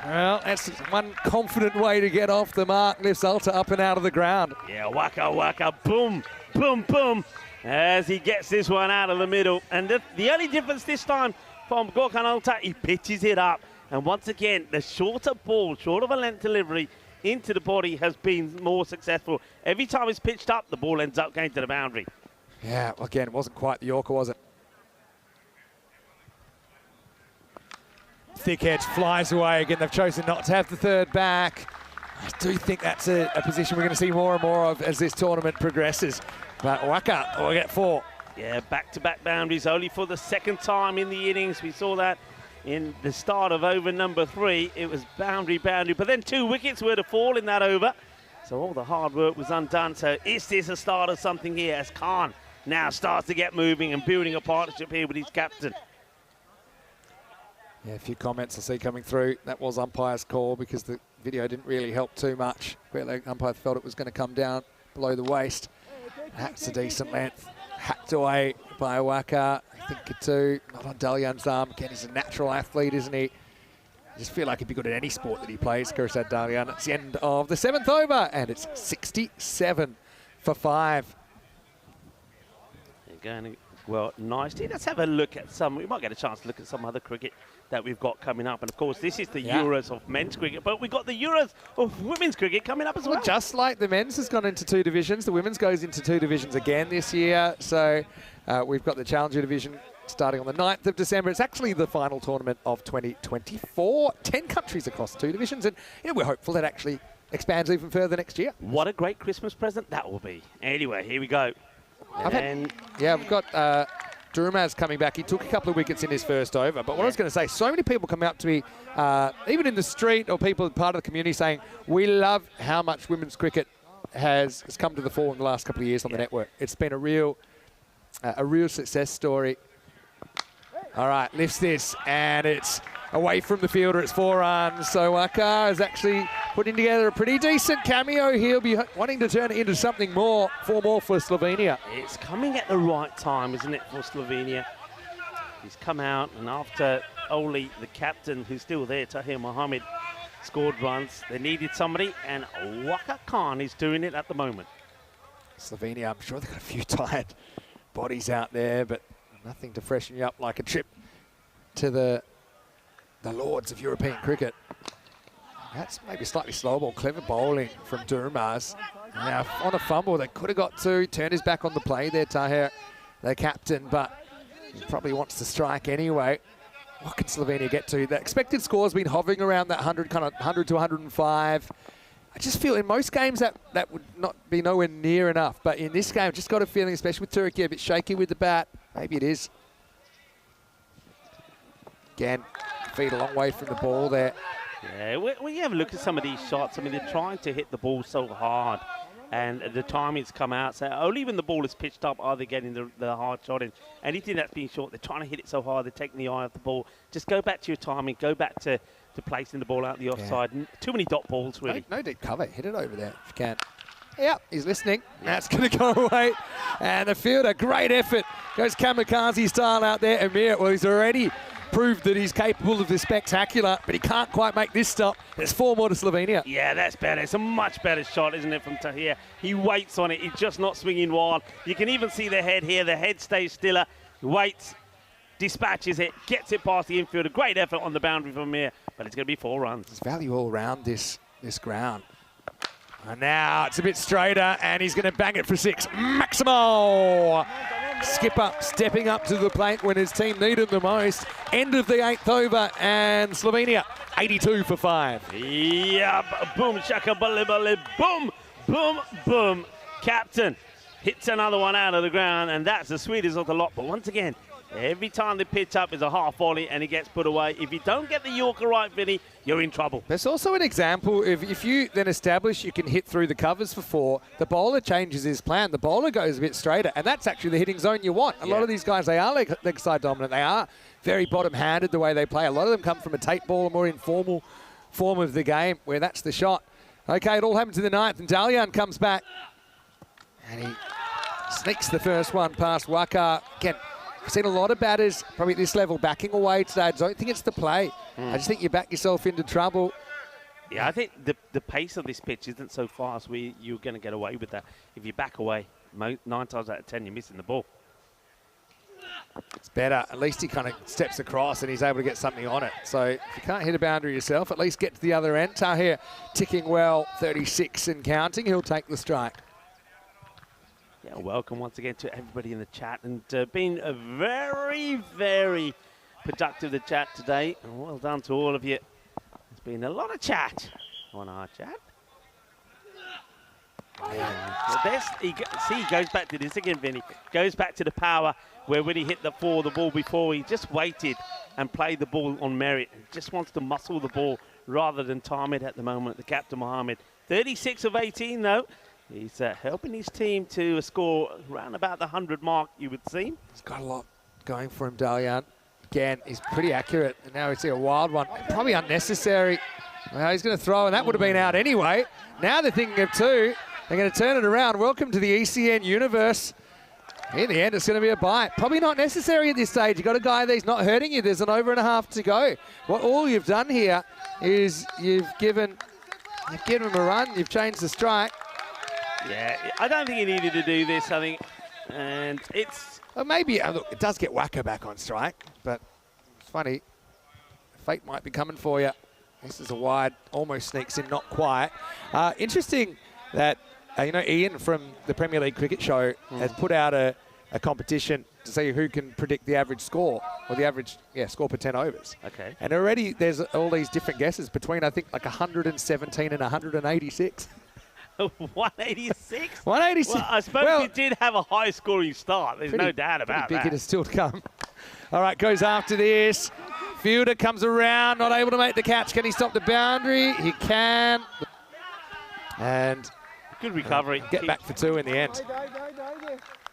Well, that's one confident way to get off the mark. Lifts Alta up and out of the ground. Yeah, Waka, boom, boom, boom, as he gets this one out of the middle. And the only difference this time from Gorkan Alta, he pitches it up. And once again, the shorter ball, short of a length delivery into the body has been more successful. Every time it's pitched up, the ball ends up going to the boundary. Yeah, well, again, it wasn't quite the Yorker, was it? Thick edge flies away. Again, they've chosen not to have the third back. I do think that's a position we're going to see more and more of as this tournament progresses. But Waka will get 4. Yeah, back-to-back boundaries only for the second time in the innings. We saw that in the start of over number 3. It was boundary, but then 2 wickets were to fall in that over. So all the hard work was undone. So is this a start of something here as Khan now starts to get moving and building a partnership here with his captain? Yeah, a few comments I see coming through. That was umpire's call because the video didn't really help too much. Where the umpire felt it was going to come down below the waist. That's a decent length. Hacked away by Waka. I think Katu, not on Dalyan's arm. Again, he's a natural athlete, isn't he? I just feel like he'd be good at any sport that he plays, Kursad Dalyan. It's the end of the 7th over, and it's 67 for 5. Again, well, nicely. Let's have a look at some. We might get a chance to look at some other cricket that we've got coming up. And, of course, this is the Euros of men's cricket. But we've got the Euros of women's cricket coming up as well. Just like the men's has gone into 2 divisions, the women's goes into 2 divisions again this year. So we've got the Challenger division starting on the 9th of December. It's actually the final tournament of 2024. 10 countries across 2 divisions. And we're hopeful that actually expands even further next year. What a great Christmas present that will be. Anyway, here we go. We've got Durmaz coming back. He took a couple of wickets in his first over. But what I was going to say, so many people come out to me, even in the street or people part of the community saying, we love how much women's cricket has come to the fore in the last couple of years on the network. It's been a real success story. All right, lifts this, and it's away from the fielder. It's 4 runs. So Waka is actually putting together a pretty decent cameo. He'll be wanting to turn it into something more, 4 more for Slovenia. It's coming at the right time, isn't it, for Slovenia? He's come out, and after Oli, the captain, who's still there, Tahir Mohammed, scored runs. They needed somebody, and Waka Khan is doing it at the moment. Slovenia, I'm sure they've got a few tired bodies out there, but nothing to freshen you up like a trip to the lords of European cricket. That's maybe slightly slow ball. Clever bowling from Durmaz. Now, on a fumble, they could have got 2. Turned his back on the play there, Tahir, the captain, but he probably wants to strike anyway. What can Slovenia get to? The expected score's been hovering around that 100 to 105. I just feel in most games that would not be nowhere near enough. But in this game, just got a feeling, especially with Turkey, a bit shaky with the bat. Maybe it is. Again, feet a long way from the ball there. Yeah, when you have a look at some of these shots, I mean, they're trying to hit the ball so hard and the timing's come out. So only when the ball is pitched up are they getting the hard shot in. Anything that's been short, they're trying to hit it so hard, they're taking the eye off the ball. Just go back to your timing, go back to placing the ball out the offside. Too many dot balls, really. No deep cover. Hit it over there if you can. Yeah, he's listening. That's going to go away. And the fielder, great effort. Goes kamikaze style out there. Amir, well, he's already proved that he's capable of the spectacular, but he can't quite make this stop. There's 4 more to Slovenia. Yeah, that's better. It's a much better shot, isn't it, from Tahir? He waits on it. He's just not swinging wild. You can even see the head here. The head stays stiller. Waits, dispatches it, gets it past the infielder. Great effort on the boundary from Amir, but it's going to be 4 runs. There's value all around this ground. And now it's a bit straighter, and he's going to bang it for 6. Maximo! Skipper stepping up to the plate when his team needed the most. End of the 8th over, and Slovenia 82 for 5. Yeah, boom, shaka, bali, boom, boom, boom. Captain hits another one out of the ground, and that's the sweetest of the lot. But once again, every time they pitch up is a half volley and it gets put away. If you don't get the Yorker right, Vinny, you're in trouble. There's also an example of if you then establish you can hit through the covers for 4, the bowler changes his plan. The bowler goes a bit straighter, and that's actually the hitting zone you want. A lot of these guys, they are leg side dominant. They are very bottom-handed the way they play. A lot of them come from a tape ball, a more informal form of the game where that's the shot. Okay, it all happens in the 9th, and Dalian comes back. And he sneaks the first one past Waka. Again, I've seen a lot of batters probably at this level backing away today. I don't think it's the play. I just think you back yourself into trouble. Yeah, I think the pace of this pitch isn't so fast where you're going to get away with that. If you back away, 9 times out of 10, you're missing the ball. It's better. At least he kind of steps across and he's able to get something on it. So if you can't hit a boundary yourself, at least get to the other end. Tahir ticking well, 36 and counting. He'll take the strike. Yeah, welcome once again to everybody in the chat, and been a very, very productive the chat today. And well done to all of you. There's been a lot of chat on our chat. He goes back to this again, Vinny. Goes back to the power where when he hit the ball before, he just waited and played the ball on merit. He just wants to muscle the ball rather than time it at the moment. The captain, Mohammed. 36 of 18, though. He's helping his team to score around about the 100 mark, you would see. He's got a lot going for him, Dalian. Again, he's pretty accurate. And now we see a wild one. Probably unnecessary. Well, he's going to throw, and that would have been out anyway. Now they're thinking of 2. They're going to turn it around. Welcome to the ECN universe. In the end, it's going to be a bite. Probably not necessary at this stage. You've got a guy that's not hurting you. There's an over and a half to go. What all you've done here is you've given him a run. You've changed the strike. Yeah, I don't think he needed to do this, I think. And it's... Well, maybe, look, it does get Wacko back on strike, but it's funny. Fate might be coming for you. This is a wide, almost sneaks in, not quite. Interesting that, Ian from the Premier League Cricket Show has put out a competition to see who can predict the average score, or the average score per 10 overs. Okay. And already there's all these different guesses between, I think, like 117 and 186. 186? 186. Well, I suppose it did have a high-scoring start. There's no doubt about big that. hitters still to come. All right, goes after this. Fielder comes around, not able to make the catch. Can he stop the boundary? He can. And good recovery. Get back for 2 in the end.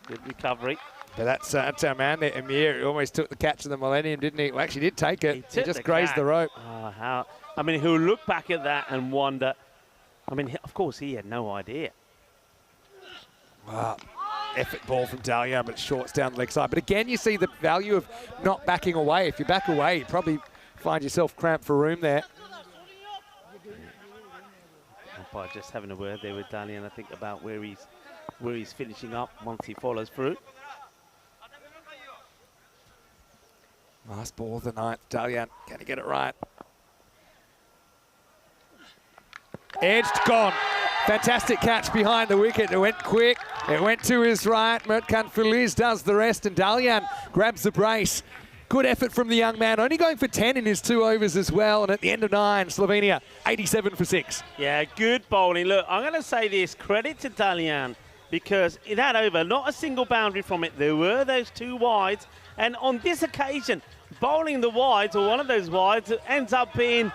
Good recovery. But that's our man there, Amir. He almost took the catch of the Millennium, didn't he? Well, actually did take it. He just grazed the rope. Oh, how? I mean, he'll look back at that and wonder. I mean, of course, he had no idea. Wow. Effort ball from Dalian, but shorts down the leg side. But again, you see the value of not backing away. If you back away, you probably find yourself cramped for room there. By just having a word there with Dalian, I think about where he's finishing up once he follows through. Last ball of the 9th. Dalian, can he get it right? Edged, gone. Fantastic catch behind the wicket. It went quick. It went to his right. Mertkan Feliz does the rest, and Dalian grabs the brace. Good effort from the young man. Only going for 10 in his 2 overs as well. And at the end of 9, Slovenia 87 for 6. Yeah, good bowling. Look, I'm going to say this. Credit to Dalian, because in that over, not a single boundary from it. There were those 2 wides. And on this occasion, bowling the wides, or one of those wides, ends up being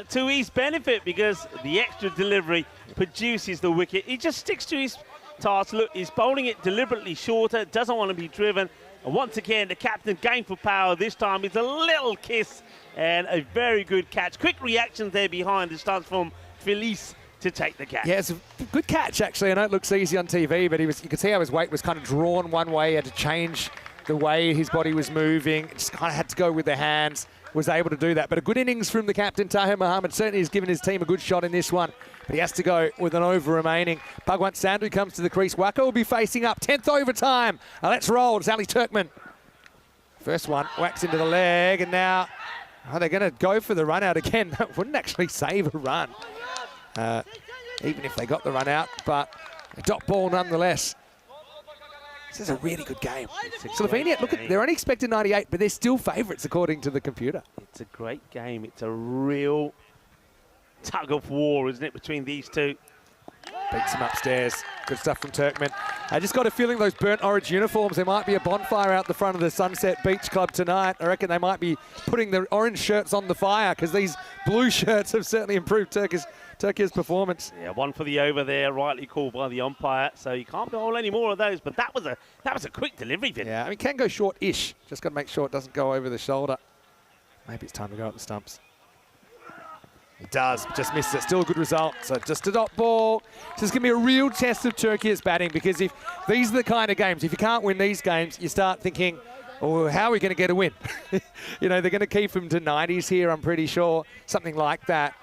to his benefit, because the extra delivery produces the wicket. He just sticks to his task. Look, he's bowling it deliberately shorter, doesn't want to be driven. And once again, the captain going for power. This time it's a little kiss and a very good catch. Quick reactions there behind the stance from Felice to take the catch. Yeah, it's a good catch, actually. I know it looks easy on TV, but you could see how his weight was kind of drawn one way. He had to change the way his body was moving. Just kind of had to go with the hands. Was able to do that. But a good innings from the captain, Tahir Mohammed. Certainly has given his team a good shot in this one. But he has to go with an over remaining. Bhagwant Sandhu comes to the crease. Waka will be facing up. 10th overtime. Let's roll. It's Ali Turkman. First one, whacks into the leg. And now, they're going to go for the run out again. That wouldn't actually save a run. Even if they got the run out. But a dot ball nonetheless. This is a really good game. Slovenia, look, they're only expected 98, but they're still favourites according to the computer. It's a great game. It's a real tug of war, isn't it, between these two? Beats him upstairs. Good stuff from Turkman. I just got a feeling those burnt orange uniforms, there might be a bonfire out the front of the Sunset Beach Club tonight. I reckon they might be putting the orange shirts on the fire because these blue shirts have certainly improved Turkey's performance. Yeah, one for the over there, rightly called by the umpire. So you can't bowl any more of those. But that was a quick delivery, Vin. Yeah, I mean, can go short-ish. Just got to make sure it doesn't go over the shoulder. Maybe it's time to go at the stumps. It does, just misses it. Still a good result. So just a dot ball. This is going to be a real test of Turkey's batting because if these are the kind of games, if you can't win these games, you start thinking, oh, how are we going to get a win? You know, they're going to keep them to 90s here, I'm pretty sure. Something like that.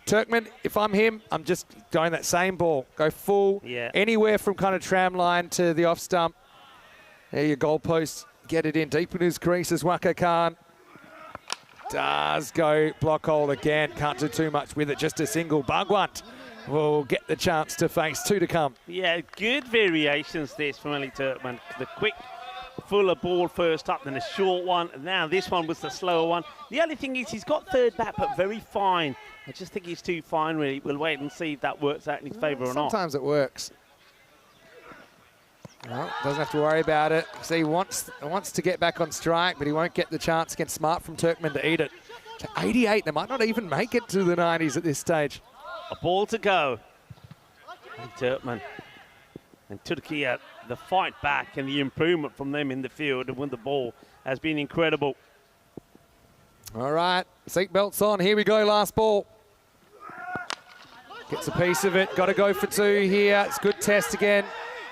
Turkman, if I'm him, I'm just going that same ball. Go full, anywhere from kind of tram line to the off stump. There your goalpost. Get it in deep in his crease as Waka Khan. Does go block hole again. Can't do too much with it. Just a single. Bhagwant will get the chance to face two to come. Yeah, good variations this from Ali Turkman. The quick, fuller ball first up, then a short one. Now this one was the slower one. The only thing is he's got third bat, but very fine. I just think he's too fine, really. We'll wait and see if that works out in his favour or not. Sometimes it works. Well, doesn't have to worry about it. So he wants to get back on strike, but he won't get the chance against Smart from Turkman to eat it. So 88, they might not even make it to the 90s at this stage. A ball to go. And Turkman and Turkey, the fight back and the improvement from them in the field and win the ball has been incredible. All right, seatbelts on. Here we go, last ball. Gets a piece of it. Got to go for two here. It's a good test again.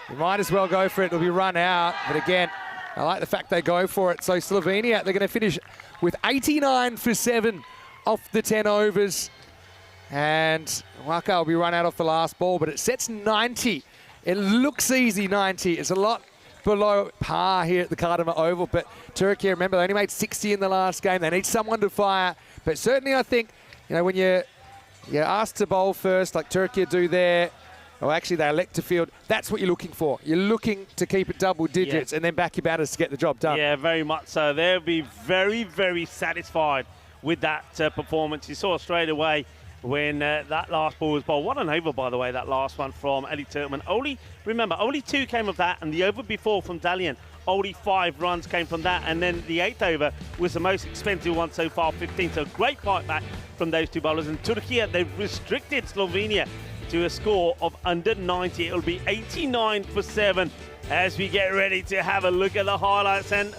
You might as well go for it. It'll be run out. But again, I like the fact they go for it. So Slovenia, they're going to finish with 89 for 7 off the 10 overs. And Waka will be run out off the last ball, but it sets 90. It looks easy, 90. It's a lot below par here at the Kardama Oval. But Turkey, remember, they only made 60 in the last game. They need someone to fire. But certainly I think, you know, when you're asked to bowl first, like Turkey do there, or actually they elect to field, that's what you're looking for. You're looking to keep it double digits and then back your batters to get the job done. Yeah, very much so. They'll be very, very satisfied with that performance. You saw straight away when that last ball was bowled. What an over, by the way, that last one from Ali Turkman. Remember, only 2 came of that, and the over before from Dalian, only 5 runs came from that, and then the 8th over was the most expensive one so far, 15. So great fight back from those 2 bowlers. And Turkey, they've restricted Slovenia to a score of under 90. It'll be 89 for 7 as we get ready to have a look at the highlights. And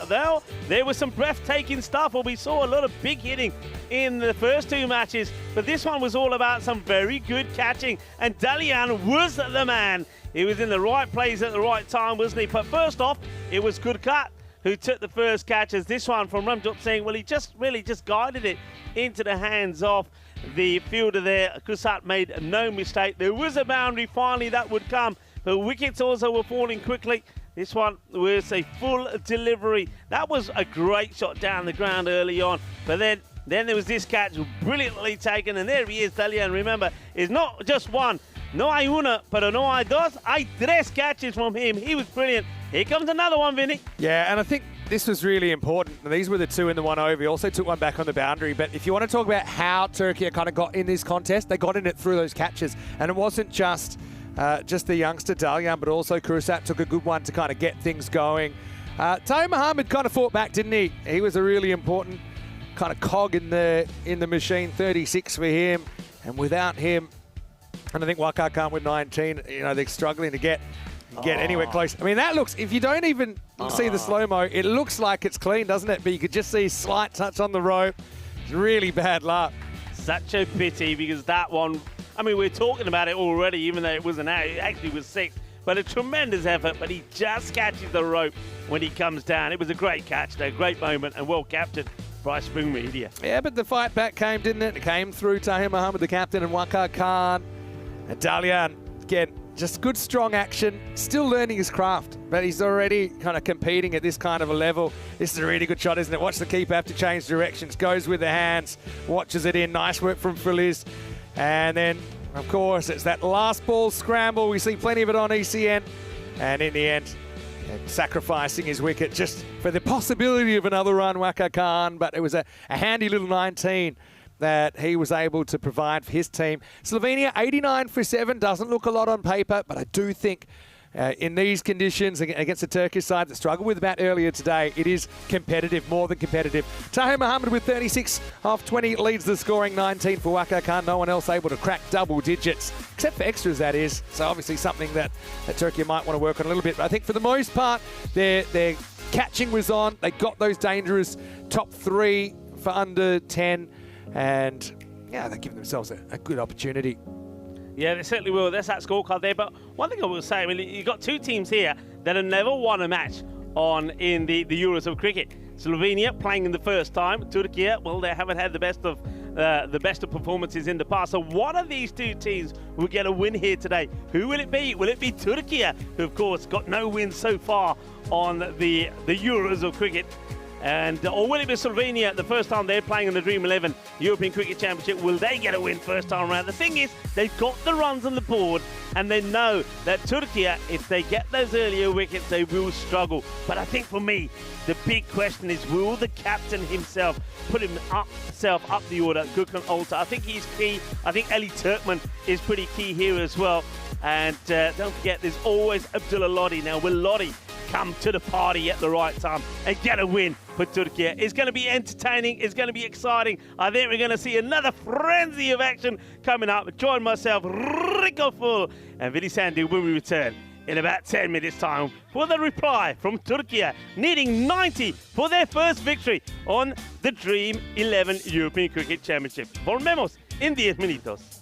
there was some breathtaking stuff. Well, we saw a lot of big hitting in the first 2 matches, but this one was all about some very good catching. And Dalian was the man. He was in the right place at the right time, wasn't he? But first off, it was Gurkhat who took the first catch, as this one from Ramjot Singh, well, he just really guided it into the hands of the fielder there. Gurkhat made no mistake. There was a boundary finally that would come, but wickets also were falling quickly. This one was a full delivery. That was a great shot down the ground early on, but then there was this catch brilliantly taken, and there he is, Dalian. Remember, it's not just one. No hay una, pero no hay dos. Hay 3 catches from him. He was brilliant. Here comes another one, Vinny. Yeah, and I think this was really important. These were the 2 in the 1 over. He also took one back on the boundary. But if you want to talk about how Turkey kind of got in this contest, they got in it through those catches. And it wasn't just the youngster Dalian, but also Gurkhat took a good one to kind of get things going. Tahir Mohammed kind of fought back, didn't he? He was a really important kind of cog in the machine. 36 for him. And without him, And I think Waka Khan with 19, you know, they're struggling to get anywhere close. I mean, that looks, if you don't even see the slow-mo, it looks like it's clean, doesn't it? But you could just see slight touch on the rope. It's really bad luck. Such a pity, because that one, I mean, we're talking about it already, even though it wasn't out. It actually was 6. But a tremendous effort, but he just catches the rope when he comes down. It was a great catch, though, great moment, and well captured by Spring Media. Yeah, but the fight back came, didn't it? It came through Tahir Mohammed, the captain, and Waka Khan. And Dalian, again, just good, strong action. Still learning his craft, but he's already kind of competing at this kind of a level. This is a really good shot, isn't it? Watch the keeper have to change directions. Goes with the hands, watches it in. Nice work from Feliz. And then, of course, it's that last ball scramble. We see plenty of it on ECN. And in the end, sacrificing his wicket just for the possibility of another run, Waka Khan. But it was a handy little 19 that he was able to provide for his team. Slovenia, 89 for 7. Doesn't look a lot on paper, but I do think in these conditions against the Turkish side that struggled with that earlier today, it is competitive, more than competitive. Tahir Mohammed with 36 off 20 leads the scoring, 19 for Waka Khan. No one else able to crack double digits, except for extras, that is. So obviously something that Turkey might want to work on a little bit. But I think for the most part, their catching was on. They got those dangerous top 3 for under 10. And yeah, they're giving themselves a good opportunity. Yeah, they certainly will. That's that scorecard there. But one thing I will say, I mean, you've got 2 teams here that have never won a match in the Euros of cricket. Slovenia playing in the first time. Turkey, well, they haven't had the best of performances in the past. So one of these 2 teams will get a win here today. Who will it be? Will it be Turkey, who of course got no wins so far on the Euros of cricket? Or will it be Slovenia, the first time they're playing in the Dream11 European Cricket Championship? Will they get a win first time around? The thing is, they've got the runs on the board, and they know that Turkey, if they get those earlier wickets, they will struggle. But I think for me, the big question is, will the captain himself put himself up the order, Gökhan Olta? I think he's key. I think Ali Turkman is pretty key here as well. And don't forget, there's always Abdullah Lodi. Now, will Lodi come to the party at the right time and get a win for Turkey? It's going to be entertaining. It's going to be exciting. I think we're going to see another frenzy of action coming up. Join myself, Rico Full, and Vinny Sandu when we return in about 10 minutes' time for the reply from Turkey, needing 90 for their first victory on the Dream11 European Cricket Championship. Volvemos en 10 minutos.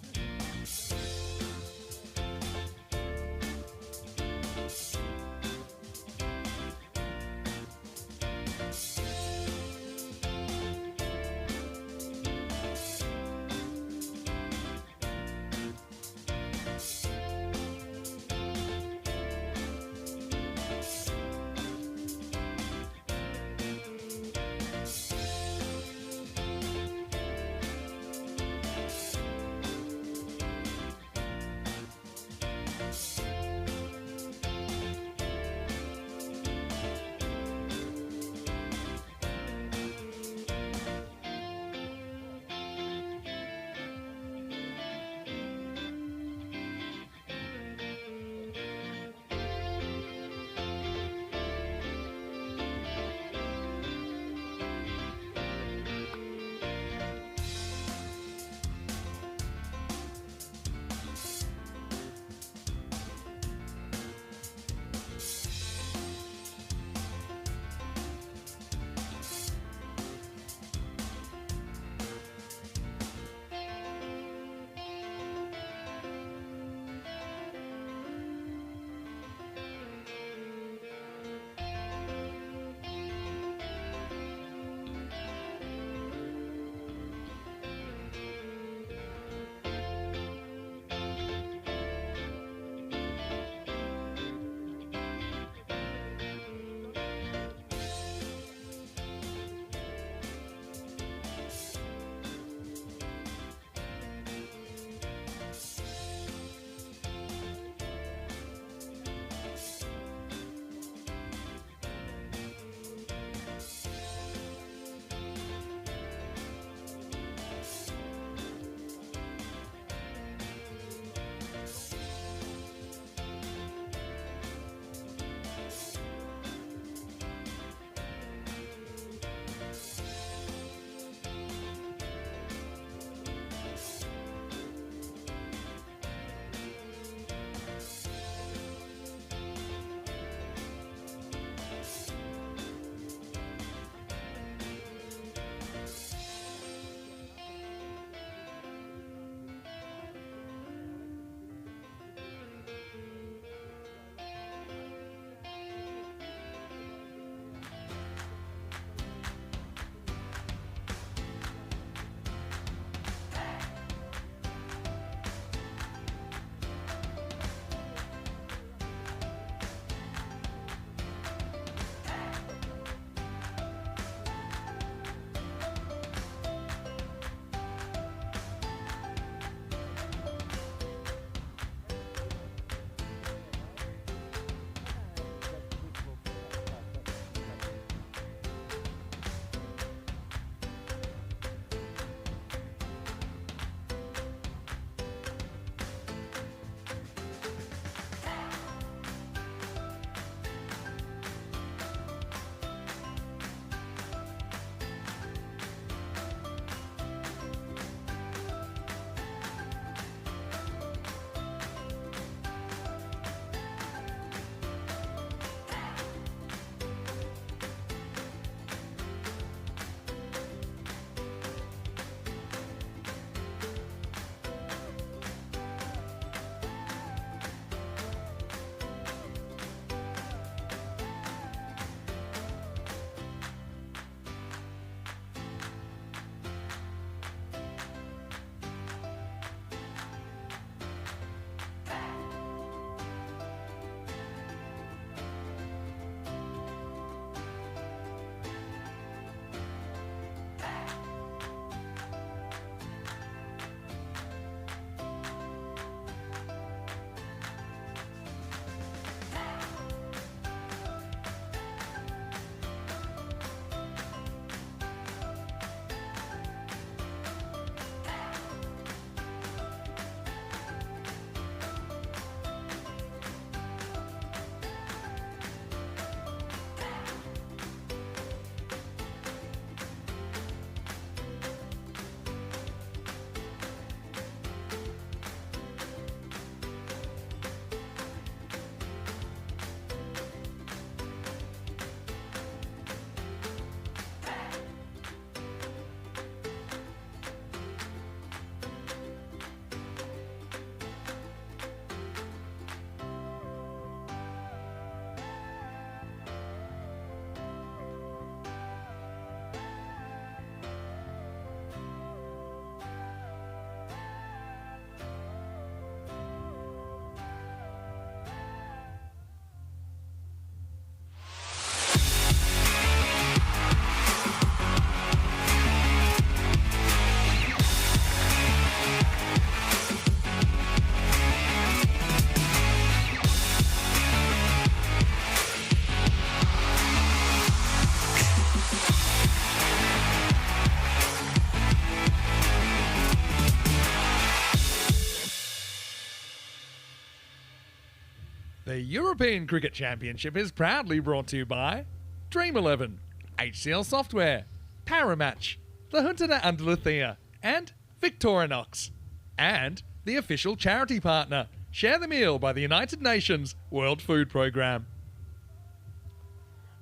The European Cricket Championship is proudly brought to you by Dream11, HCL Software, Paramatch, the Huntida Underluthea, and Victorinox. And the official charity partner, Share the Meal by the United Nations World Food Programme.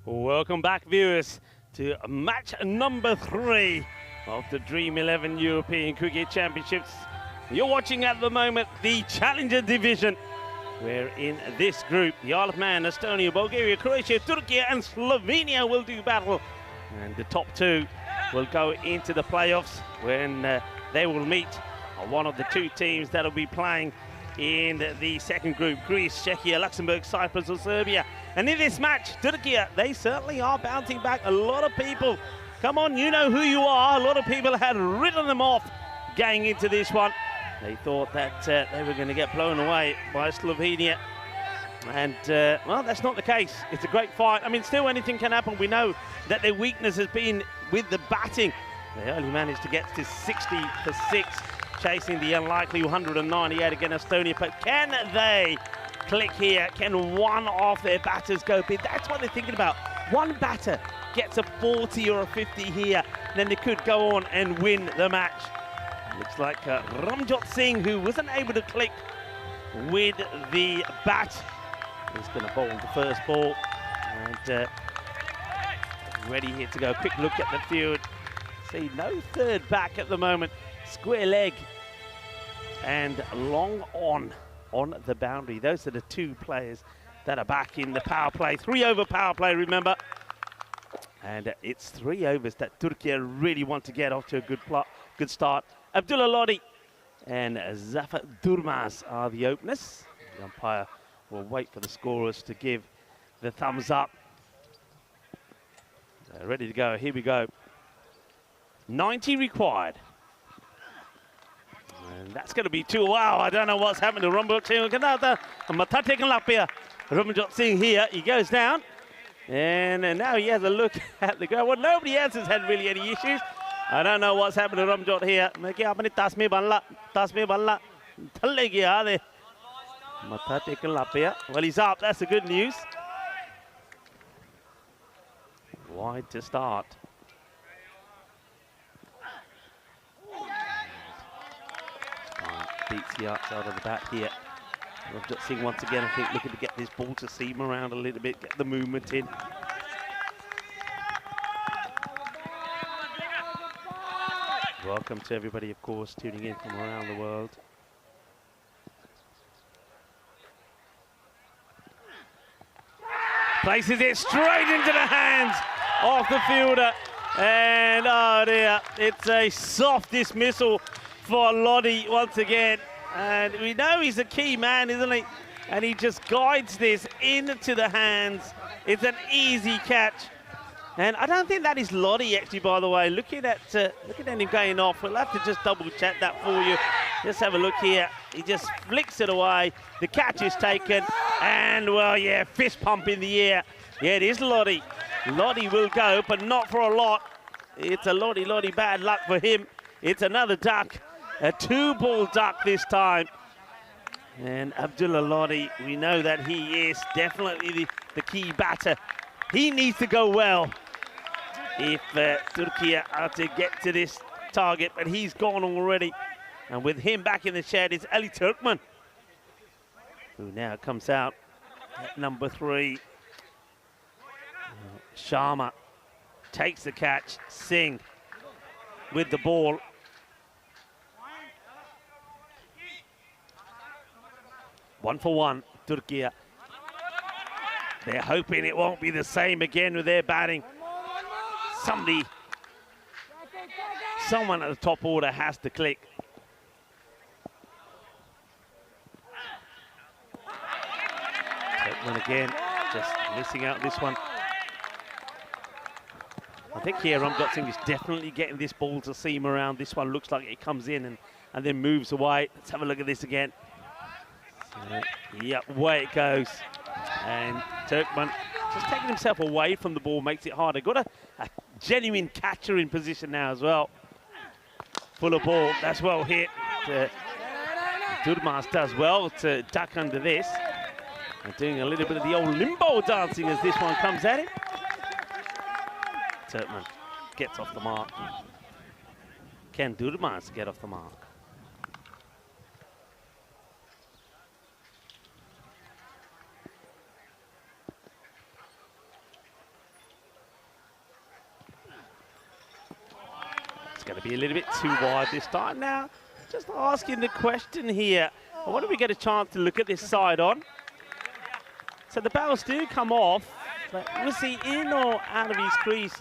Welcome back, viewers, to match number 3 of the Dream11 European Cricket Championships. You're watching at the moment the Challenger Division, where in this group, the Isle of Man, Estonia, Bulgaria, Croatia, Turkey and Slovenia will do battle. And the top 2 will go into the playoffs when they will meet one of the 2 teams that will be playing in the second group: Greece, Czechia, Luxembourg, Cyprus or Serbia. And in this match, Turkey, they certainly are bouncing back. A lot of people, come on, you know who you are. A lot of people had written them off going into this one. They thought that they were going to get blown away by Slovenia. And, well, that's not the case. It's a great fight. I mean, still anything can happen. We know that their weakness has been with the batting. They only managed to get to 60 for 6, chasing the unlikely 198 against Estonia. But can they click here? Can one of their batters go big? That's what they're thinking about. One batter gets a 40 or a 50 here, then they could go on and win the match. Looks like Ramjot Singh, who wasn't able to click with the bat, is going to bowl the first ball. And ready here to go. Quick look at the field. See, no third back at the moment. Square leg and long on the boundary. Those are the 2 players that are back in the power play. 3-over power play, remember. And it's 3 overs that Turkey really want to get off to a good start. Abdullah Lodi and Zafer Durmaz are the openers. The umpire will wait for the scorers to give the thumbs up. They're ready to go. Here we go. 90 required. And that's going to be 2. Wow, I don't know what's happened to Ramjot Singh here. He goes down. And now he has a look at the ground. Well, nobody else has had really any issues. I don't know what's happened to Ramjot here. Well, he's up. That's the good news. Wide to start. Beats the outside of the bat here. Ramjot Singh once again, I think, looking to get this ball to seam around a little bit, get the movement in. Welcome to everybody, of course, tuning in from around the world. Places it straight into the hands of the fielder. And oh dear, it's a soft dismissal for Lodi once again. And we know he's a key man, isn't he? And he just guides this into the hands. It's an easy catch. And I don't think that is Lodi, actually, by the way. Looking at him going off. We'll have to just double check that for you. Just have a look here. He just flicks it away. The catch is taken. And, well, yeah, fist pump in the air. Yeah, it is Lodi. Lodi will go, but not for a lot. It's a Lodi, bad luck for him. It's another duck. A 2-ball duck this time. And Abdullah Lodi, we know that he is definitely the key batter. He needs to go well if Turkey are to get to this target, but he's gone already. And with him back in the shed is Ali Turkman, who now comes out at number 3. Sharma takes the catch. Singh with the ball. One for one, Turkey. They're hoping it won't be the same again with their batting. Someone at the top order has to click. Turkman again, just missing out this one. I think here Ramjot Singh is definitely getting this ball to seam around. This one looks like it comes in and then moves away. Let's have a look at this again. Yep, away it goes. And Turkman just taking himself away from the ball makes it harder. Got a genuine catcher in position now as well. Full of ball, that's well hit. Durmaz does well to duck under this. And doing a little bit of the old limbo dancing as this one comes at him. Turkmen gets off the mark. Can Durmaz get off the mark? It's going to be a little bit too wide this time. Now, just asking the question here. I wonder if we get a chance to look at this side on. So the bells do come off, but was he in or out of his crease?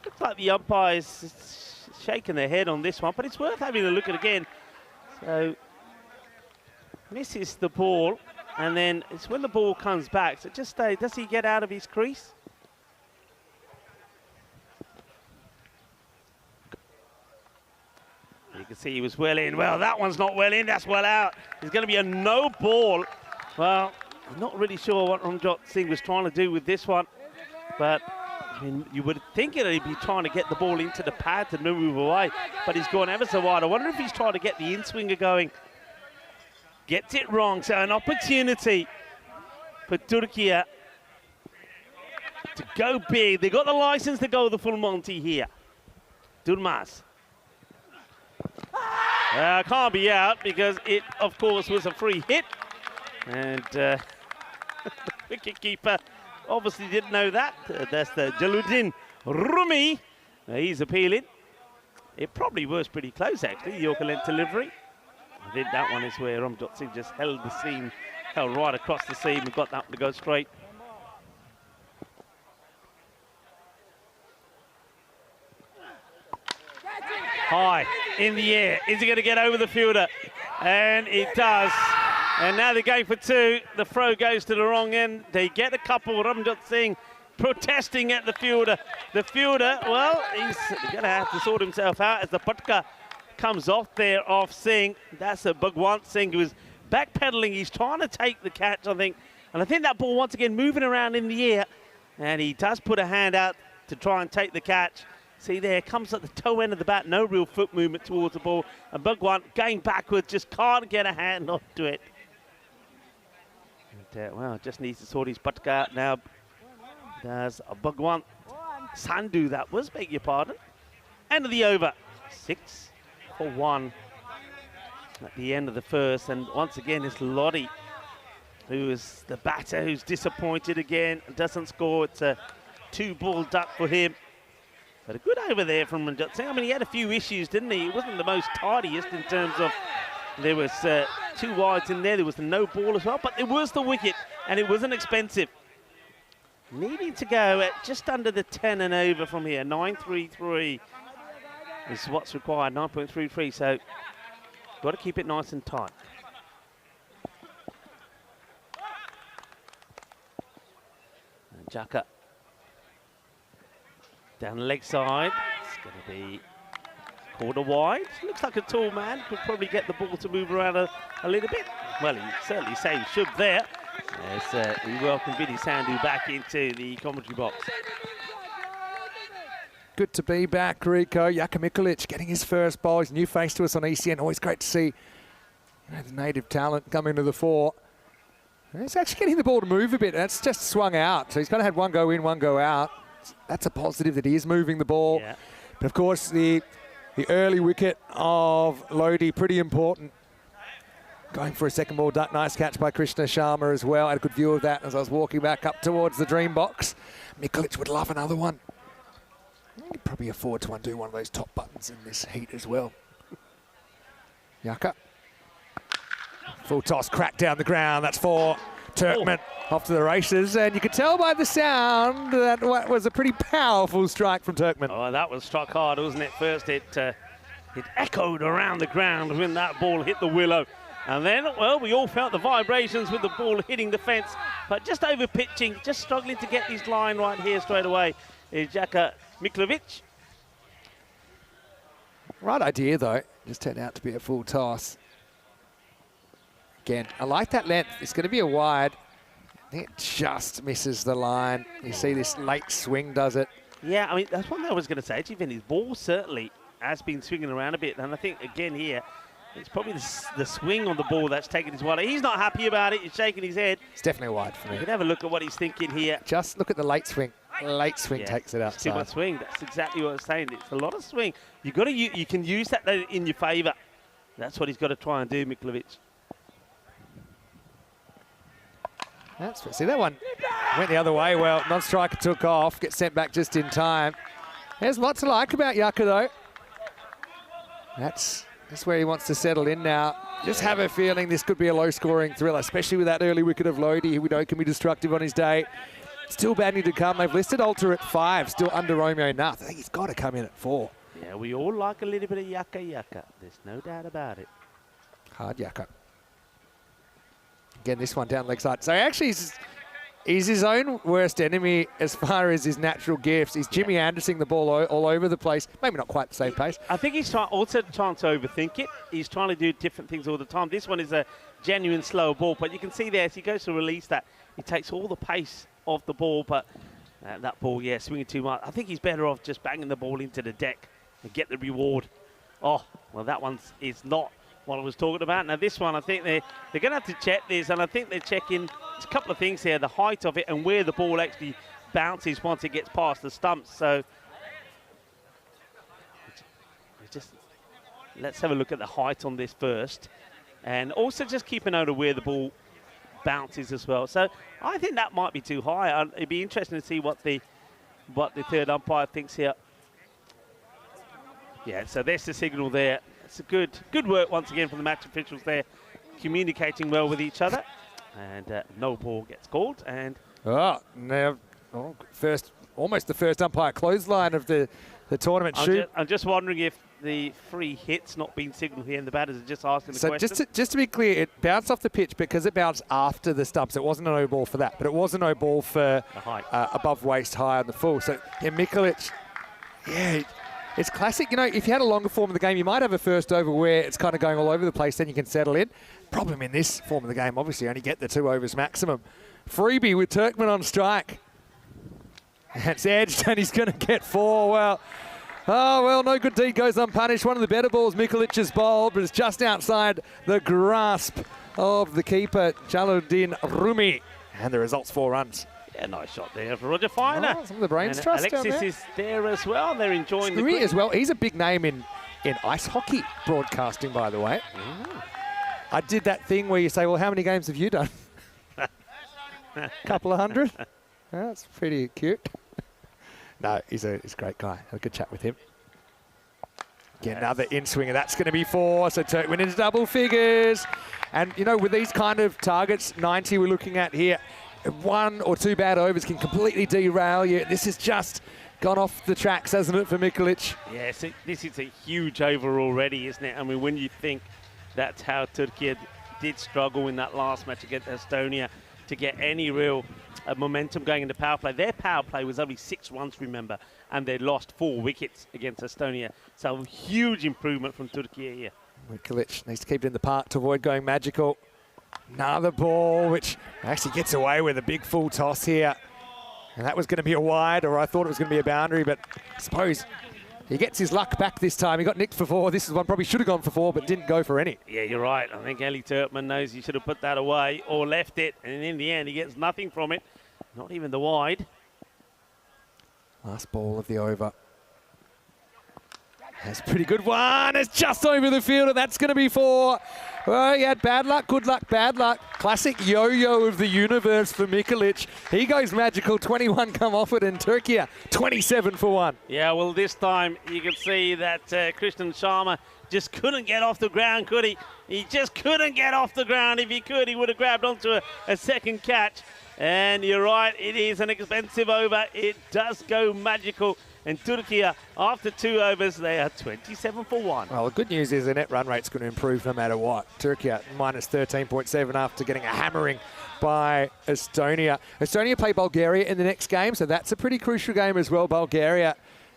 Looks like the umpire's shaking their head on this one, but it's worth having a look at again. So misses the ball, and then it's when the ball comes back. So just stay. Does he get out of his crease? You can see he was well in. Well, that one's not well in. That's well out. It's going to be a no ball. Well, I'm not really sure what Ramjot Singh was trying to do with this one, but I mean, you would think that he'd be trying to get the ball into the pad to move away, but he's gone ever so wide. I wonder if he's trying to get the in-swinger going. Gets it wrong, so an opportunity for Turkey to go big. They got the license to go the full Monty here. Durmaz. Can't be out because it, of course, was a free hit. And the wicketkeeper obviously didn't know that. That's the Jaluddin Rumi. He's appealing. It probably was pretty close, actually, the Yorker length delivery. I think that one is where Ramjot Singh just held the seam, held right across the seam and got that one to go straight. High in the air. Is he going to get over the fielder? And it does. And now they're going for two. The throw goes to the wrong end. They get a couple. Ramjot Singh protesting at the fielder. The fielder, well, he's going to have to sort himself out as the putka comes off there off Singh. That's a Bhagwant Singh who is backpedaling. He's trying to take the catch, I think. And I think that ball once again moving around in the air. And he does put a hand out to try and take the catch. See there, comes at the toe end of the bat, no real foot movement towards the ball. And Bhagwant going backwards, just can't get a hand onto it. And, well, just needs to sort his putka out now. Does Bhagwant Sandhu, that was, beg your pardon. End of the over, 6 for 1 at the end of the first. And once again, it's Lottie, who is the batter, who's disappointed again, doesn't score. It's a 2-ball duck for him. But a good over there from Ramjot Singh. I mean, he had a few issues, didn't he? It wasn't the most tidiest in terms of there was 2 wides in there. There was the no ball as well, but it was the wicket, and it wasn't expensive. Needing to go at just under the 10 and over from here. 9.33 is what's required, 9.33. So got to keep it nice and tight. And Jaka down the leg side. It's going to be quarter wide. Looks like a tall man. Could probably get the ball to move around a little bit. Well, he certainly say he should there. As we welcome Vinny Sandhu back into the commentary box. Good to be back, Rico. Jaka Mikulic getting his first bowl. He's a new face to us on ECN. Always great to see the native talent come into the fore. And he's actually getting the ball to move a bit. That's just swung out. So he's kind of had one go in, one go out. That's a positive that he is moving the ball. Yeah. But of course, the early wicket of Lodi, pretty important. Going for a second ball duck. Nice catch by Krishna Sharma as well. I had a good view of that as I was walking back up towards the dream box. Mikulic would love another one. He could probably afford to undo one of those top buttons in this heat as well. Jaka. Full toss, crack down the ground. That's for Turkmen. Off to the races, and you could tell by the sound that was a pretty powerful strike from Turkmen. Oh, that was struck hard, wasn't it? First, it echoed around the ground when that ball hit the willow. And then, well, we all felt the vibrations with the ball hitting the fence, but just over pitching, just struggling to get his line right here straight away is Jaka Mikulic. Right idea, though. Just turned out to be a full toss. Again, I like that length. It's going to be a wide. I think it just misses the line. You see this late swing does it. Yeah, I mean, that's one thing I was going to say. Actually, his ball certainly has been swinging around a bit. And I think, again, here, It's probably the swing on the ball that's taken his wallet. He's not happy about it. He's shaking his head. It's definitely wide for me. You can have a look at what he's thinking here. Just look at the late swing. Late swing takes it outside. Too much swing. That's exactly what I was saying. It's a lot of swing. You can use that in your favour. That's what he's got to try and do, Miklovic. See, that one went the other way. Well, non-striker took off, gets sent back just in time. There's lots to like about Yucca, though. That's where he wants to settle in now. Just have a feeling this could be a low-scoring thriller, especially with that early wicket of Lodi, who we know can be destructive on his day. Still badly to come. They've listed Alter at 5, still under Romeo Nuth. I think he's got to come in at 4. Yeah, we all like a little bit of Yucca. There's no doubt about it. Hard Yucca. Again, this one down leg side. So actually, he's his own worst enemy as far as his natural gifts. He's Jimmy Anderson the ball all over the place. Maybe not quite the same pace. I think he's also trying to overthink it. He's trying to do different things all the time. This one is a genuine slow ball, but you can see there as he goes to release that, he takes all the pace of the ball, but that ball, swinging too much. I think he's better off just banging the ball into the deck and get the reward. Oh, well, that one is not what I was talking about. Now, this one, I think they're going to have to check this, and I think they're checking a couple of things here, the height of it and where the ball actually bounces once it gets past the stumps. So, let's have a look at the height on this first, and also just keep a note of where the ball bounces as well. So, I think that might be too high. It'd be interesting to see what the third umpire thinks here. Yeah, so there's the signal there. It's a good work once again from the match officials there, communicating well with each other. And no ball gets called. And almost the first umpire clothesline of the tournament. I'm just wondering if the free hit's not been signalled here, and the batters are just asking the question. So just to be clear, it bounced off the pitch because it bounced after the stumps. It wasn't a no ball for that, but it was a no ball for above waist high on the full. So Mikolic, it's classic. You know, if you had a longer form of the game, you might have a first over where it's kind of going all over the place, then you can settle in. Problem in this form of the game, obviously, only get the 2 overs maximum. Freebie with Turkmen on strike. That's edged, and he's going to get 4. Well, no good deed goes unpunished. One of the better balls Mikolic has bowled, but it's just outside the grasp of the keeper, Jalaluddin Rumi. And the result's 4 runs. Yeah, nice shot there for Roger Finer. Some of the brains trust Alexis down there. is there as well. They're enjoying the as well. He's a big name in ice hockey broadcasting, by the way. I did that thing where you say, well, how many games have you done? Couple of hundred? That's pretty cute. No, he's a great guy. Had a good chat with him. Get another in-swinger. That's going to be 4. So Turkmen into double figures. And, you know, with these kind of targets, 90 we're looking at here, 1 or 2 bad overs can completely derail you. This has just gone off the tracks, hasn't it, for Mikolic? Yes, this is a huge over already, isn't it? I mean, when you think that's how Turkey did struggle in that last match against Estonia to get any real momentum going into power play. Their power play was only 6 runs, remember, and they lost 4 wickets against Estonia. So huge improvement from Turkey here. Mikolic needs to keep it in the park to avoid going magical. Another ball, which actually gets away with a big full toss here. And that was going to be a wide, or I thought it was going to be a boundary, but I suppose he gets his luck back this time. He got nicked for 4. This is one probably should have gone for 4, but didn't go for any. Yeah, you're right. I think Ellie Turkmen knows he should have put that away or left it. And in the end, he gets nothing from it. Not even the wide. Last ball of the over. That's a pretty good one. It's just over the field, and that's going to be 4. Well, he had bad luck, good luck, bad luck. Classic yo-yo of the universe for Mikolic. He goes magical, 21 come off it, and Turkey 27 for 1. Yeah, well, this time you can see that Krishnan Sharma just couldn't get off the ground, could he? He just couldn't get off the ground. If he could, he would have grabbed onto a second catch. And you're right, it is an expensive over. It does go magical. And Turkey, after 2 overs, they are 27 for 1. Well, the good news is the net run rate's going to improve no matter what. Turkey minus 13.7 after getting a hammering by Estonia. Estonia play Bulgaria in the next game, so that's a pretty crucial game as well. Bulgaria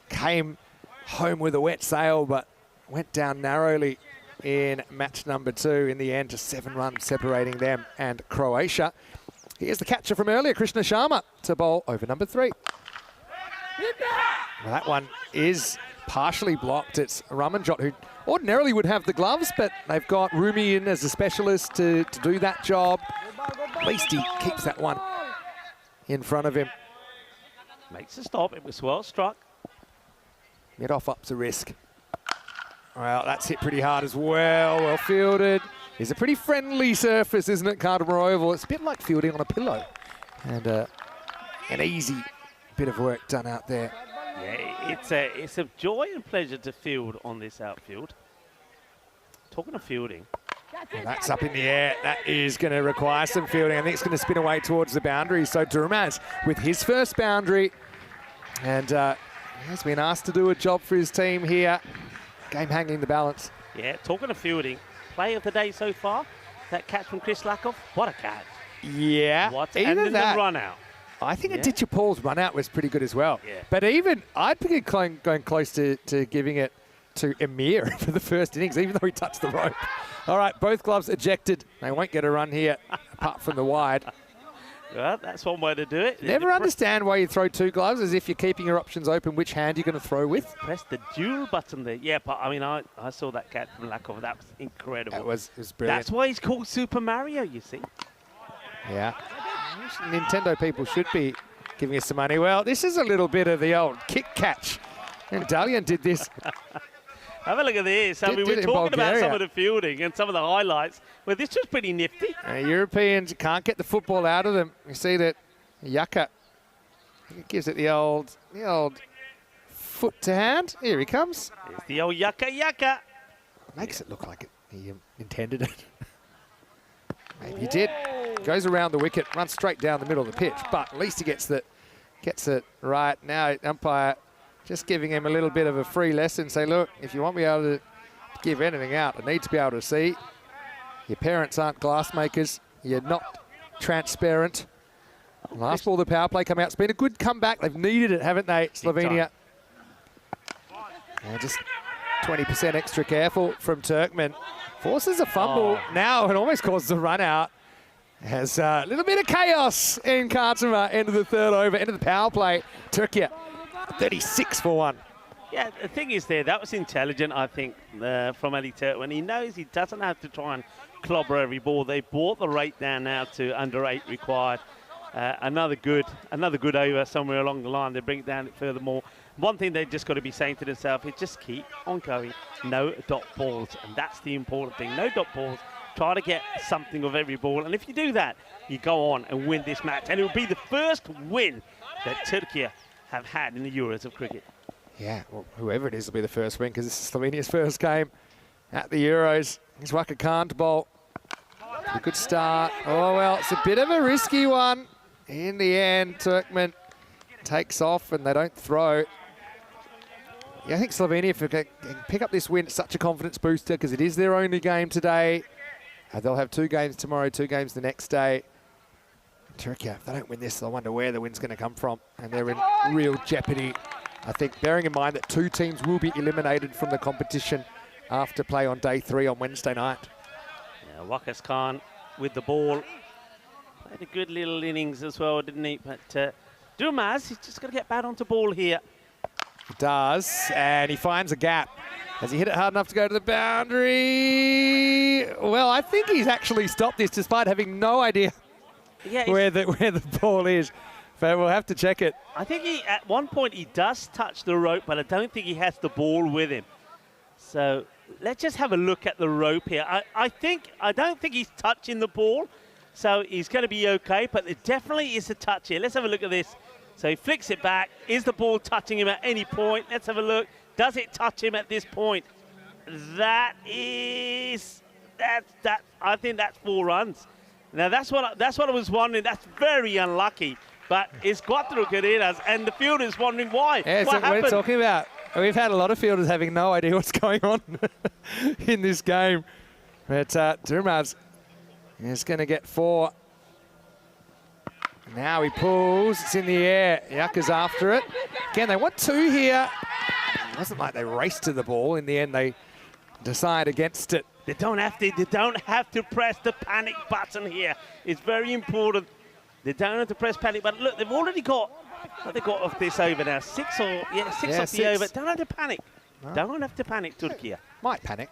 came home with a wet sail, but went down narrowly in match number 2 in the end to 7 runs separating them and Croatia. Here's the catcher from earlier, Krishna Sharma, to bowl over number 3. Well, that one is partially blocked. It's Ramanjot, who ordinarily would have the gloves, but they've got Rumi in as a specialist to do that job. At least he keeps that one in front of him. Makes a stop. It was well struck. Mid-off up's a risk. Well, that's hit pretty hard as well. Well fielded. It's a pretty friendly surface, isn't it, Cartermore Oval? It's a bit like fielding on a pillow. And an easy bit of work done out there. Yeah, it's a joy and pleasure to field on this outfield. Talking of fielding. Well, that's up in the air. That is going to require some fielding. I think it's going to spin away towards the boundary. So Durmaz with his first boundary. And has been asked to do a job for his team here. Game hanging the balance. Yeah, talking of fielding. Play of the day so far. That catch from Chris Lakoff. What a catch. Yeah. And then the run out. I think Aditya Paul's run out was pretty good as well. Yeah. But even, I'd be going close to giving it to Emir for the first innings, even though he touched the rope. All right, both gloves ejected. They won't get a run here, apart from the wide. Well, that's one way to do it. Never understand why you throw two gloves, as if you're keeping your options open, which hand you're going to throw with. Press the dual button there. Yeah, but I mean, I saw that catch from Lakoff. That was incredible. It was brilliant. That's why he's called Super Mario, you see. Yeah. Nintendo people should be giving us some money. Well, this is a little bit of the old kick catch. And Dalian did this. Have a look at this. I mean, we're talking about some of the fielding and some of the highlights. Well, this was pretty nifty. Europeans can't get the football out of them. You see that Yaka gives it the old foot to hand. Here he comes. It's the old Yaka. Makes it look like he intended it. Maybe he did. Goes around the wicket, runs straight down the middle of the pitch, but at least he gets it right. Now umpire just giving him a little bit of a free lesson. Say, look, if you want me able to give anything out, I need to be able to see. Your parents aren't glass makers. You're not transparent. Last ball, the power play come out. It's been a good comeback. They've needed it, haven't they, Slovenia? And just 20% extra careful from Turkmen. Forces a fumble now and almost causes a run out. Has a little bit of chaos in Kartama. End of the third over, end of the power play. Turkey 36 for one. Yeah, the thing is that was intelligent, I think, from Ali Turkmen. He knows he doesn't have to try and clobber every ball. They brought the rate down now to under 8 required. Another good over somewhere along the line. They bring it down furthermore. One thing they've just got to be saying to themselves is just keep on going. No dot balls, and that's the important thing. No dot balls. Try to get something of every ball, and if you do that, you go on and win this match. And it will be the first win that Turkey have had in the Euros of cricket. Yeah, well, whoever it is will be the first win, because this is Slovenia's first game at the Euros. Here's Waka Khan to bowl. A good start. Oh, well, it's a bit of a risky one. In the end, Turkmen takes off and they don't throw. Yeah, I think Slovenia, if they can pick up this win, it's such a confidence booster because it is their only game today. They'll have 2 games tomorrow, 2 games the next day. Turkey, if they don't win this, I wonder where the win's going to come from. And they're in real jeopardy, I think, bearing in mind that 2 teams will be eliminated from the competition after play on day 3 on Wednesday night. Yeah, Wakas Khan with the ball. Played a good little innings as well, didn't he? But Durmaz, he's just got to get back onto ball here. He does, and he finds a gap. Has he hit it hard enough to go to the boundary? Well, I think he's actually stopped this despite having no idea where the ball is. But we'll have to check it. I think at one point he does touch the rope, but I don't think he has the ball with him. So let's just have a look at the rope here. I don't think he's touching the ball, so he's going to be okay, but there definitely is a touch here. Let's have a look at this. So he flicks it back. Is the ball touching him at any point? Let's have a look. Does it touch him at this point? I think that's 4 runs. Now that's what I was wondering. That's very unlucky. But it's cuatro carreras, and the fielder is wondering why. Yeah, what happened? What we're talking about. We've had a lot of fielders having no idea what's going on in this game. But Durmaz is going to get 4. Now he pulls. It's in the air. Yaka's after it. Again, they want 2 here. It wasn't like they raced to the ball. In the end, they decide against it. They don't have to press the panic button here. It's very important. They don't have to press panic button. Look, they've already got what they got off this over now. 6 off the over. Don't have to panic. Don't have to panic, Turkey. Might panic.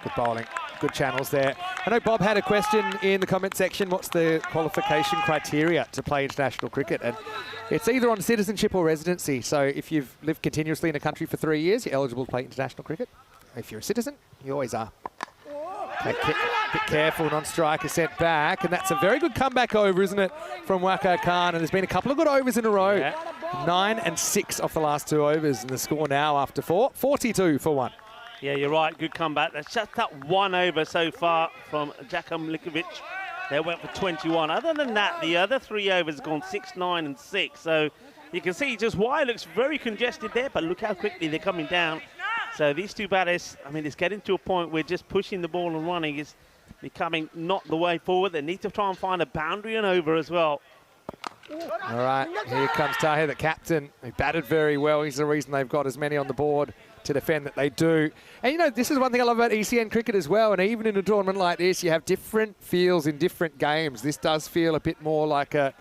Good bowling. Good channels there. I know Bob had a question in the comment section. What's the qualification criteria to play international cricket? And it's either on citizenship or residency. So if you've lived continuously in a country for 3 years, you're eligible to play international cricket. If you're a citizen, you always are. Okay, bit careful, non-striker sent back. And that's a very good comeback over, isn't it, from Waqar Khan? And there's been a couple of good overs in a row. Yeah. 9 and 6 off the last 2 overs. And the score now after 4, 42 for 1. Yeah, you're right. Good comeback. That's just that 1 over so far from Jakub Likovic. They went for 21. Other than that, the other 3 overs have gone 6, 9 and 6. So you can see just why it looks very congested there, but look how quickly they're coming down. So these 2 batters, I mean, it's getting to a point where just pushing the ball and running is becoming not the way forward. They need to try and find a boundary and over as well. All right, here comes Tahir, the captain. He batted very well. He's the reason they've got as many on the board to defend that they do. And, you know, this is one thing I love about ECN cricket as well. And even in a tournament like this, you have different feels in different games. This does feel a bit more like a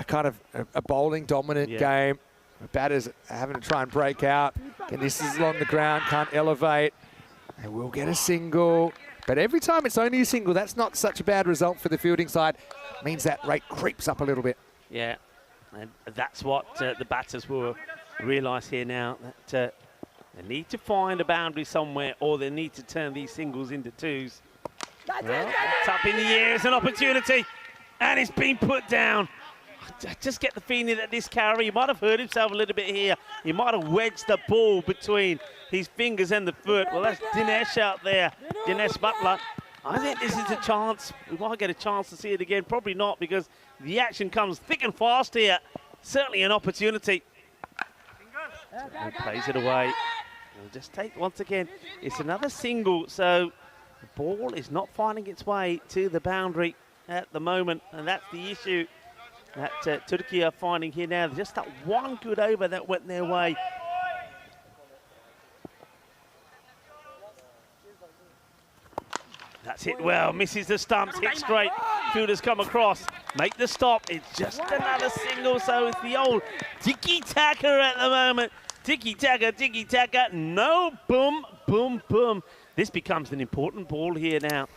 kind of a bowling dominant game. The batters are having to try and break out. And this is along the ground, can't elevate. They will get a single. But every time it's only a single, that's not such a bad result for the fielding side. It means that rate creeps up a little bit. Yeah, and that's what the batters will realise here now, that they need to find a boundary somewhere, or they need to turn these singles into 2s. Well, it's up in the air, it's an opportunity, and it's been put down. I just get the feeling that this carry, he might have hurt himself a little bit here. He might have wedged the ball between his fingers and the foot. Well, that's Dinesh out there, Dinesh Butler. I think this is a chance. We might get a chance to see it again. Probably not, because the action comes thick and fast here. Certainly an opportunity. And plays it away. We'll just take, once again, it's another single. So the ball is not finding its way to the boundary at the moment. And that's the issue that Turkey are finding here now. Just that 1 good over that went their way. That's hit well, misses the stumps, hit straight. Fielders come across, make the stop. It's just another single, so it's the old tiki-taka at the moment. Tiki-taka, no, boom, boom, boom. This becomes an important ball here now.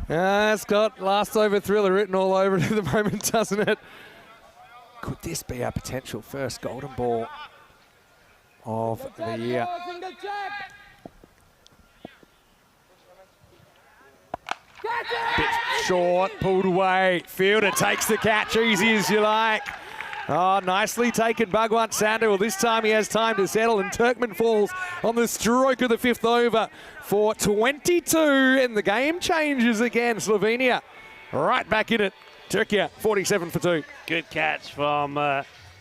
It's got last over thriller written all over it at the moment, doesn't it? Could this be a potential first golden ball of the year? Bit short, pulled away. Fielder takes the catch, easy as you like. Oh, nicely taken, Bhagwant Sandhu. Well, this time he has time to settle, and Turkmen falls on the stroke of the 5th over for 22, and the game changes again. Slovenia right back in it. Turkey 47 for 2. Good catch from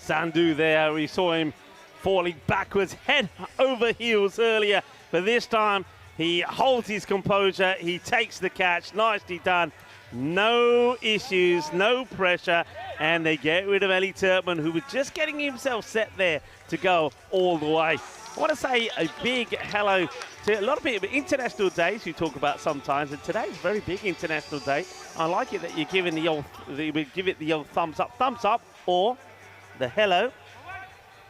Sandhu there. We saw him falling backwards, head over heels earlier, but this time he holds his composure, he takes the catch, nicely done. No issues, no pressure, and they get rid of Eli Turkmen, who was just getting himself set there to go all the way. I want to say a big hello to a lot of people. International days you talk about sometimes, and today's a very big international day. I like it that you're giving the old, give it the old thumbs up, or the hello,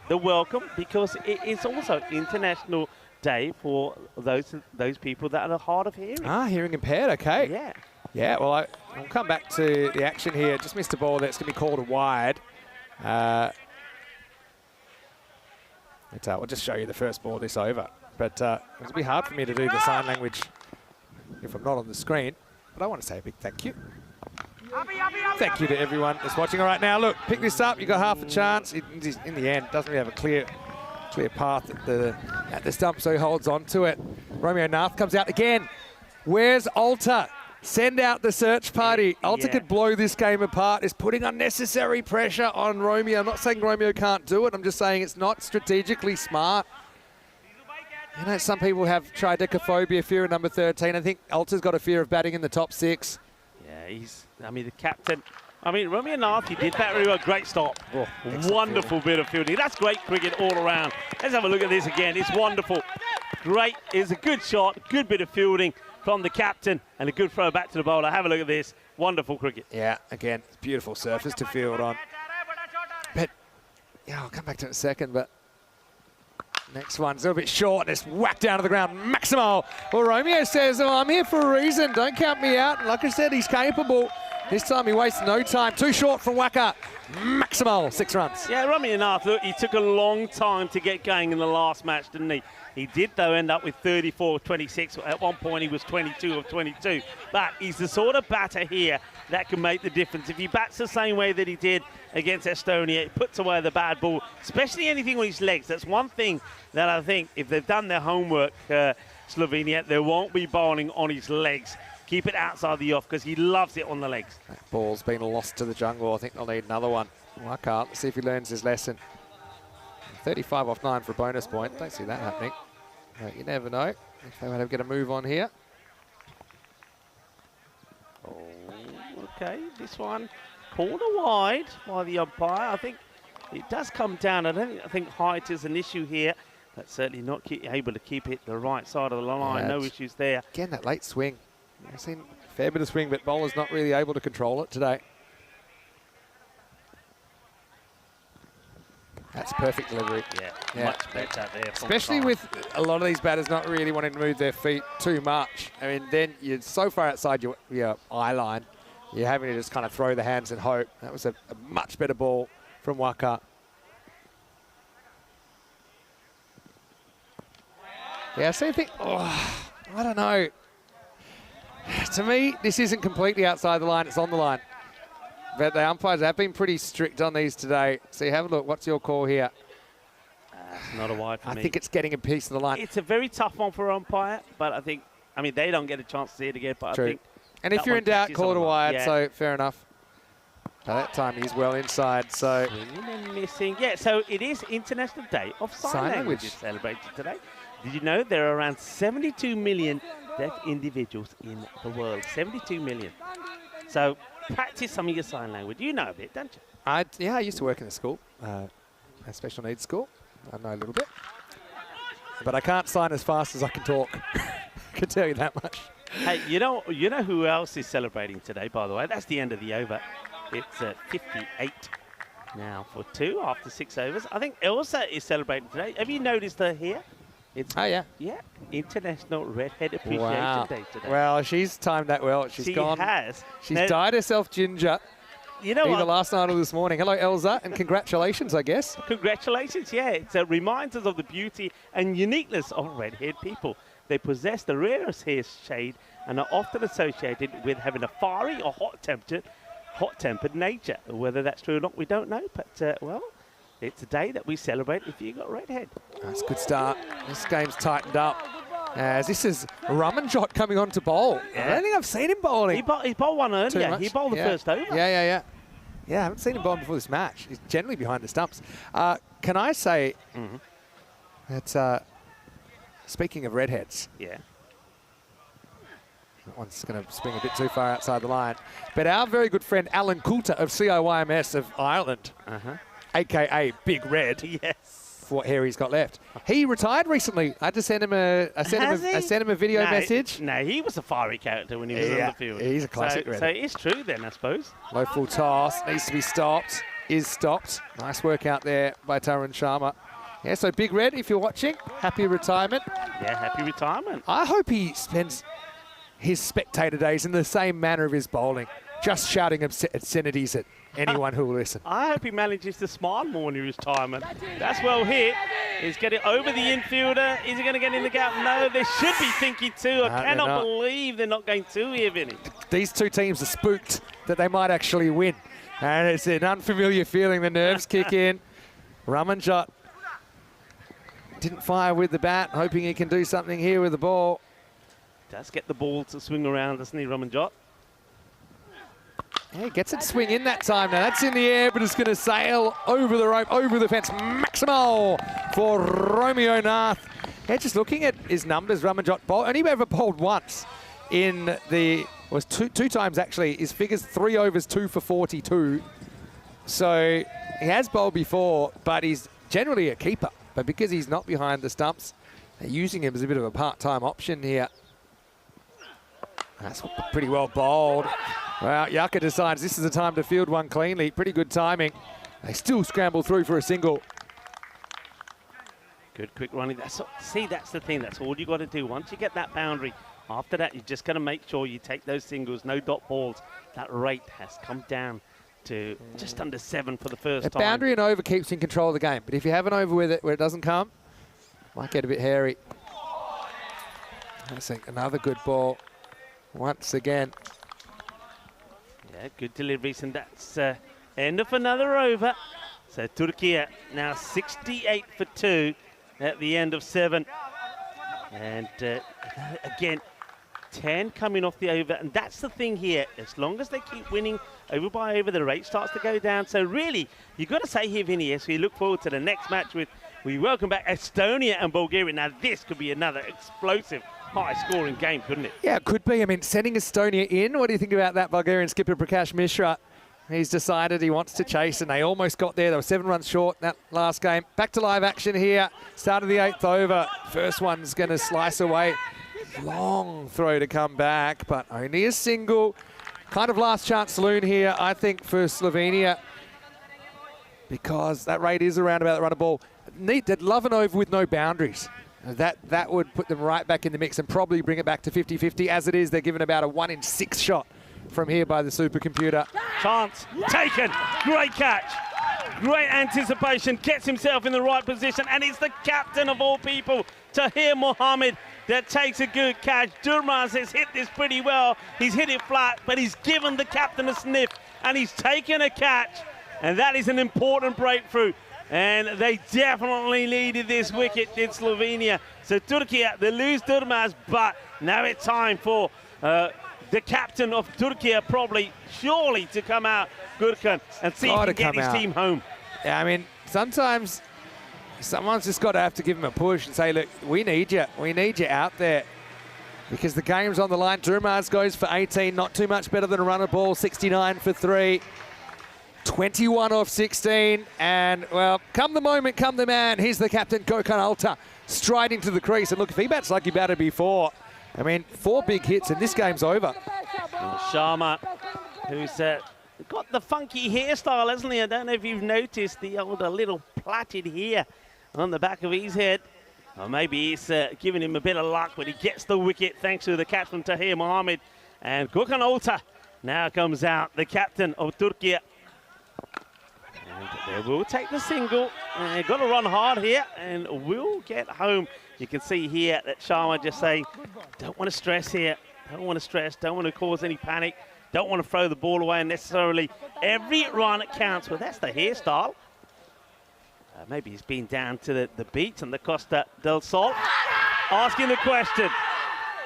the welcome, because it is also International Day for those people that are hard of hearing. Ah, hearing impaired, okay. Yeah. Yeah, well, I'll come back to the action here. Just missed a ball that's going to be called a wide. We'll just show you the first ball this over. But it'll be hard for me to do the sign language if I'm not on the screen. But I want to say a big thank you. Thank you to everyone that's watching. All right, now, look, pick this up. You've got half a chance. In the end, doesn't really have a clear path at the stump, so he holds on to it. Romeo Nath comes out again. Where's Alter? Send out the search party. Alter could blow this game apart. It's putting unnecessary pressure on Romeo. I'm not saying Romeo can't do it. I'm just saying it's not strategically smart. You know, some people have tridecaphobia, fear of number 13. I think Alter's got a fear of batting in the top 6. Yeah, the captain. Romeo Nath, he did that very well. Great stop. Oh, wonderful bit of fielding. That's great cricket all around. Let's have a look at this again. It's wonderful. Great. It's a good shot, good bit of fielding from the captain, and a good throw back to the bowler. Have a look at this. Wonderful cricket. Yeah, again, it's beautiful surface to field on. But, yeah, I'll come back to it in a second, but Next one's a little bit short and it's whacked down to the ground. Maximo. Well, Romeo says, oh, I'm here for a reason. Don't count me out. And like I said, he's capable. This time he wastes no time. Too short from Waka. Maximo, 6 runs. Yeah, Romeo Nath, look, he took a long time to get going in the last match, didn't he? He did, though, end up with 34-26. At one point, he was 22 of 22. But he's the sort of batter here that can make the difference. If he bats the same way that he did against Estonia, he puts away the bad ball, especially anything on his legs. That's one thing that I think, if they've done their homework, Slovenia, they won't be bowling on his legs. Keep it outside the off because he loves it on the legs. That ball's been lost to the jungle. I think they'll need another one. Waka, let's see if he learns his lesson. 35 off 9 for a bonus point. Don't see that happening. But you never know if they want to get a move on here. Oh, okay, this one corner wide by the umpire. I think it does come down. I think height is an issue here. But certainly not able to keep it the right side of the line. No issues there. Again, that late swing. I've seen a fair bit of swing, but bowler's not really able to control it today. That's perfect delivery. Yeah. Much better there. Especially with a lot of these batters not really wanting to move their feet too much. I mean, then you're so far outside your eye line, you're having to just kind of throw the hands and hope. That was a much better ball from Waka. Yeah, same thing. Oh, I don't know. To me, this isn't completely outside the line. It's on the line. But the umpires have been pretty strict on these today. So you have a look. What's your call here? It's not a wide for me. I think it's getting a piece of the line. It's a very tough one for umpire, but I think, they don't get a chance to see it again, but True. I think... And if you're in doubt, call it a wide, yeah. so fair enough. Now that time he's well inside, so... Swinging and missing. Yeah, so it is International Day of Sign Language celebrated today. Did you know there are around 72 million deaf individuals in the world? 72 million. So practice some of your sign language. You know a bit, don't you? I used to work in a school, a special needs school. I know a little bit. But I can't sign as fast as I can talk. I can tell you that much. Hey, you know who else is celebrating today, by the way? That's the end of the over. It's 58 now for 2 after 6 overs. I think Elsa is celebrating today. Have you noticed her here? Yeah. Yeah, International Redhead Appreciation Day today. Well, she's timed that well. She's gone. She's dyed herself ginger. You know either last night or this morning. Hello, Elsa, and congratulations, I guess. Congratulations, yeah. It reminds us of the beauty and uniqueness of red-haired people. They possess the rarest hair shade and are often associated with having a fiery or hot-tempered nature. Whether that's true or not, we don't know. But, well, it's a day that we celebrate if you got redhead. That's a good start. This game's tightened up. As this is Ramanjot coming on to bowl. Yeah. I don't think I've seen him bowling. He bowled one earlier. He bowled the first over. Yeah, I haven't seen him bowl before this match. He's generally behind the stumps. Can I say that, speaking of redheads. Yeah. That one's going to swing a bit too far outside the line. But our very good friend Alan Coulter of CIYMS of Ireland, a.k.a. Big Red. Yes. For what hair he's got left. He retired recently. I had to send him I sent him a video message. No, he was a fiery character when he was on the field. He's a classic Red. So it's true then, I suppose. Low full toss. Needs to be stopped. Is stopped. Nice work out there by Tarun Sharma. Yeah, so Big Red, if you're watching, happy retirement. Yeah, happy retirement. I hope he spends his spectator days in the same manner of his bowling. Just shouting obscenities at anyone who will listen. I hope he manages to smile more in his retirement. That's well hit. He's getting over the infielder. Is he going to get in the gap? No, they should be thinking too. I cannot believe they're not going to here, Vinny. These two teams are spooked that they might actually win. And it's an unfamiliar feeling. The nerves kick in. Ramanjot didn't fire with the bat, hoping he can do something here with the ball. Does get the ball to swing around, doesn't he, Ramanjot? Yeah, he gets it to swing in that time. Now that's in the air, but it's going to sail over the rope, over the fence. Maximal for Romeo Nath. Yeah, just looking at his numbers, Ramanjot only ever bowled once in two times actually. His figures 3 overs, 2 for 42. So he has bowled before, but he's generally a keeper. But because he's not behind the stumps, they're using him as a bit of a part-time option here. That's pretty well bowled. Well, Yaka decides this is the time to field one cleanly. Pretty good timing. They still scramble through for a single. Good quick running. That's the thing. That's all you got to do. Once you get that boundary, after that, you're just going to make sure you take those singles, no dot balls. That rate has come down to just under 7 for the first time. Boundary and over keeps you in control of the game, but if you have an over with it where it doesn't come, might get a bit hairy. I think another good ball once again. Yeah, good deliveries, and that's end of another over. So Turkey now 68 for 2 at the end of 7. And again, 10 coming off the over, and that's the thing here. As long as they keep winning over by over, the rate starts to go down. So really, you've got to say here, Vinny, as we look forward to the next match we welcome back Estonia and Bulgaria. Now this could be another explosive, high-scoring game, couldn't it? Yeah, it could be. I mean, sending Estonia in, what do you think about that? Bulgarian skipper Prakash Mishra, he's decided he wants to chase, and they almost got there. They were 7 runs short in that last game. Back to live action here. Start of the 8th over. First one's going to slice away. Long throw to come back, but only a single. Kind of last chance saloon here, I think, for Slovenia, because that rate is around about the run of ball. They'd love an over with no boundaries. That would put them right back in the mix and probably bring it back to 50-50. As it is, they're given about a 1 in 6 shot from here by the supercomputer. Chance taken. Great catch. Great anticipation. Gets himself in the right position, and it's the captain of all people, Tahir Mohammed, that takes a good catch. Durmaz has hit this pretty well. He's hit it flat, but he's given the captain a sniff, and he's taken a catch, and that is an important breakthrough. And they definitely needed this wicket in Slovenia. So Turkey, they lose Durmaz, but now it's time for the captain of Turkey probably, surely, to come out, Gurkan, and see if he can get his team home. Yeah, I mean, sometimes someone's just got to have to give him a push and say, look, we need you. We need you out there. Because the game's on the line. Durmaz goes for 18, not too much better than a runner ball, 69 for 3. 21 off 16, and, well, come the moment, come the man. Here's the captain, Gökhan Alta, striding to the crease. And look, if he bats like he batted before, I mean, 4 big hits, and this game's over. Sharma, who's got the funky hairstyle, hasn't he? I don't know if you've noticed the older little plaited hair on the back of his head. Or maybe he's giving him a bit of luck when he gets the wicket, thanks to the captain, Tahir Mohammed. And Gökhan Alta now comes out, the captain of Turkey. And they will take the single. They've got to run hard here and will get home. You can see here that Sharma just saying, don't want to stress here. Don't want to stress. Don't want to cause any panic. Don't want to throw the ball away unnecessarily. Every run counts. Well, that's the hairstyle. Maybe he's been down to the beach on the Costa del Sol. Asking the question.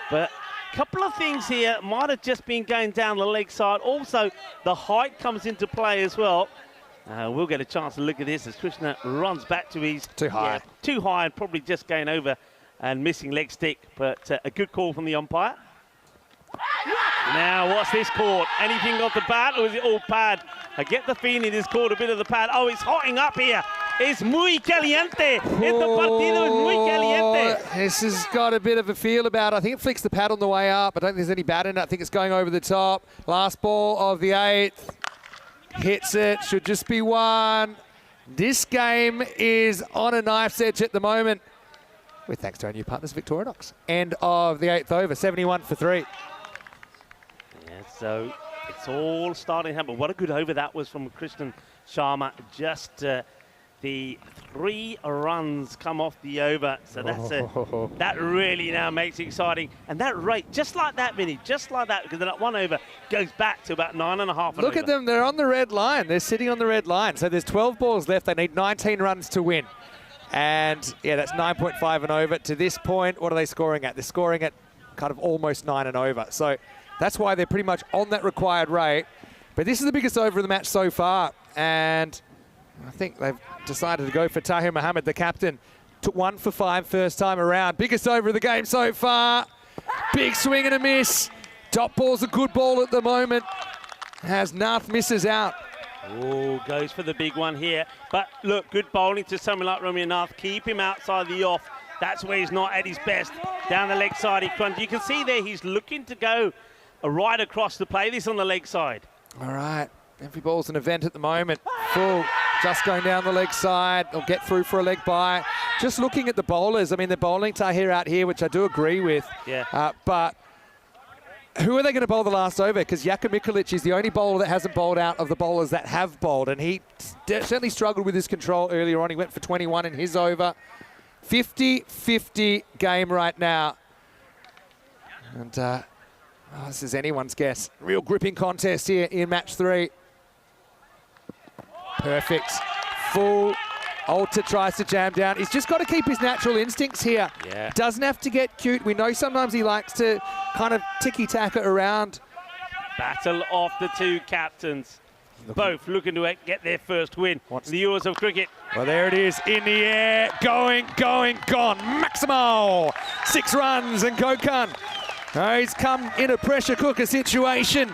But a couple of things here. Might have just been going down the leg side. Also, the height comes into play as well. We'll get a chance to look at this as Krishna runs back to his... Too high. Yeah, too high and probably just going over and missing leg stick. But a good call from the umpire. Now, what's this called? Anything off the bat, or is it all pad? I get the feeling it's called a bit of the pad. Oh, it's hotting up here. It's muy caliente. Este partido es muy caliente. This has got a bit of a feel about it. I think it flicks the pad on the way up. I don't think there's any bat in it. I think it's going over the top. Last ball of the 8th. Hits it. Should just be 1. This game is on a knife's edge at the moment, with thanks to our new partners, Victorinox. End of the 8th over, 71 for 3. Yeah, so it's all starting to happen. What a good over that was from Krishnan Sharma. Just the 3 runs come off the over. So that's that really now makes it exciting. And that rate, just like that, Vinny, just like that, because that 1 over goes back to about 9.5. Look at them, they're on the red line. They're sitting on the red line. So there's 12 balls left. They need 19 runs to win. And yeah, that's 9.5 and over. To this point, what are they scoring at? They're scoring at kind of almost 9 and over. So that's why they're pretty much on that required rate. But this is the biggest over of the match so far. And I think they've decided to go for Tahir Mohammed, the captain. Took 1 for 5 first time around. Biggest over of the game so far. Big swing and a miss. Top ball's a good ball at the moment. As Nath misses out. Oh, goes for the big one here. But look, good bowling to someone like Romeo Nath. Keep him outside the off. That's where he's not at his best. Down the leg side, you can see there he's looking to go right across to play this on the leg side. All right. Every ball's an event at the moment. Full, just going down the leg side. They'll get through for a leg bye. Just looking at the bowlers, I mean, the bowling here out here, which I do agree with. Yeah. But who are they going to bowl the last over? Because Jaka Mikolic is the only bowler that hasn't bowled out of the bowlers that have bowled. And he certainly struggled with his control earlier on. He went for 21 in his over. 50-50 game right now. And this is anyone's guess. Real gripping contest here in match 3. Perfect. Full. Alter tries to jam down. He's just got to keep his natural instincts here. Yeah. Doesn't have to get cute. We know sometimes he likes to kind of ticky-tacker around. Battle of the two captains. Both looking to get their first win. The Euros of cricket. Well, there it is. In the air. Going, gone. Maximo. 6 runs and Kokan. He's come in a pressure cooker situation.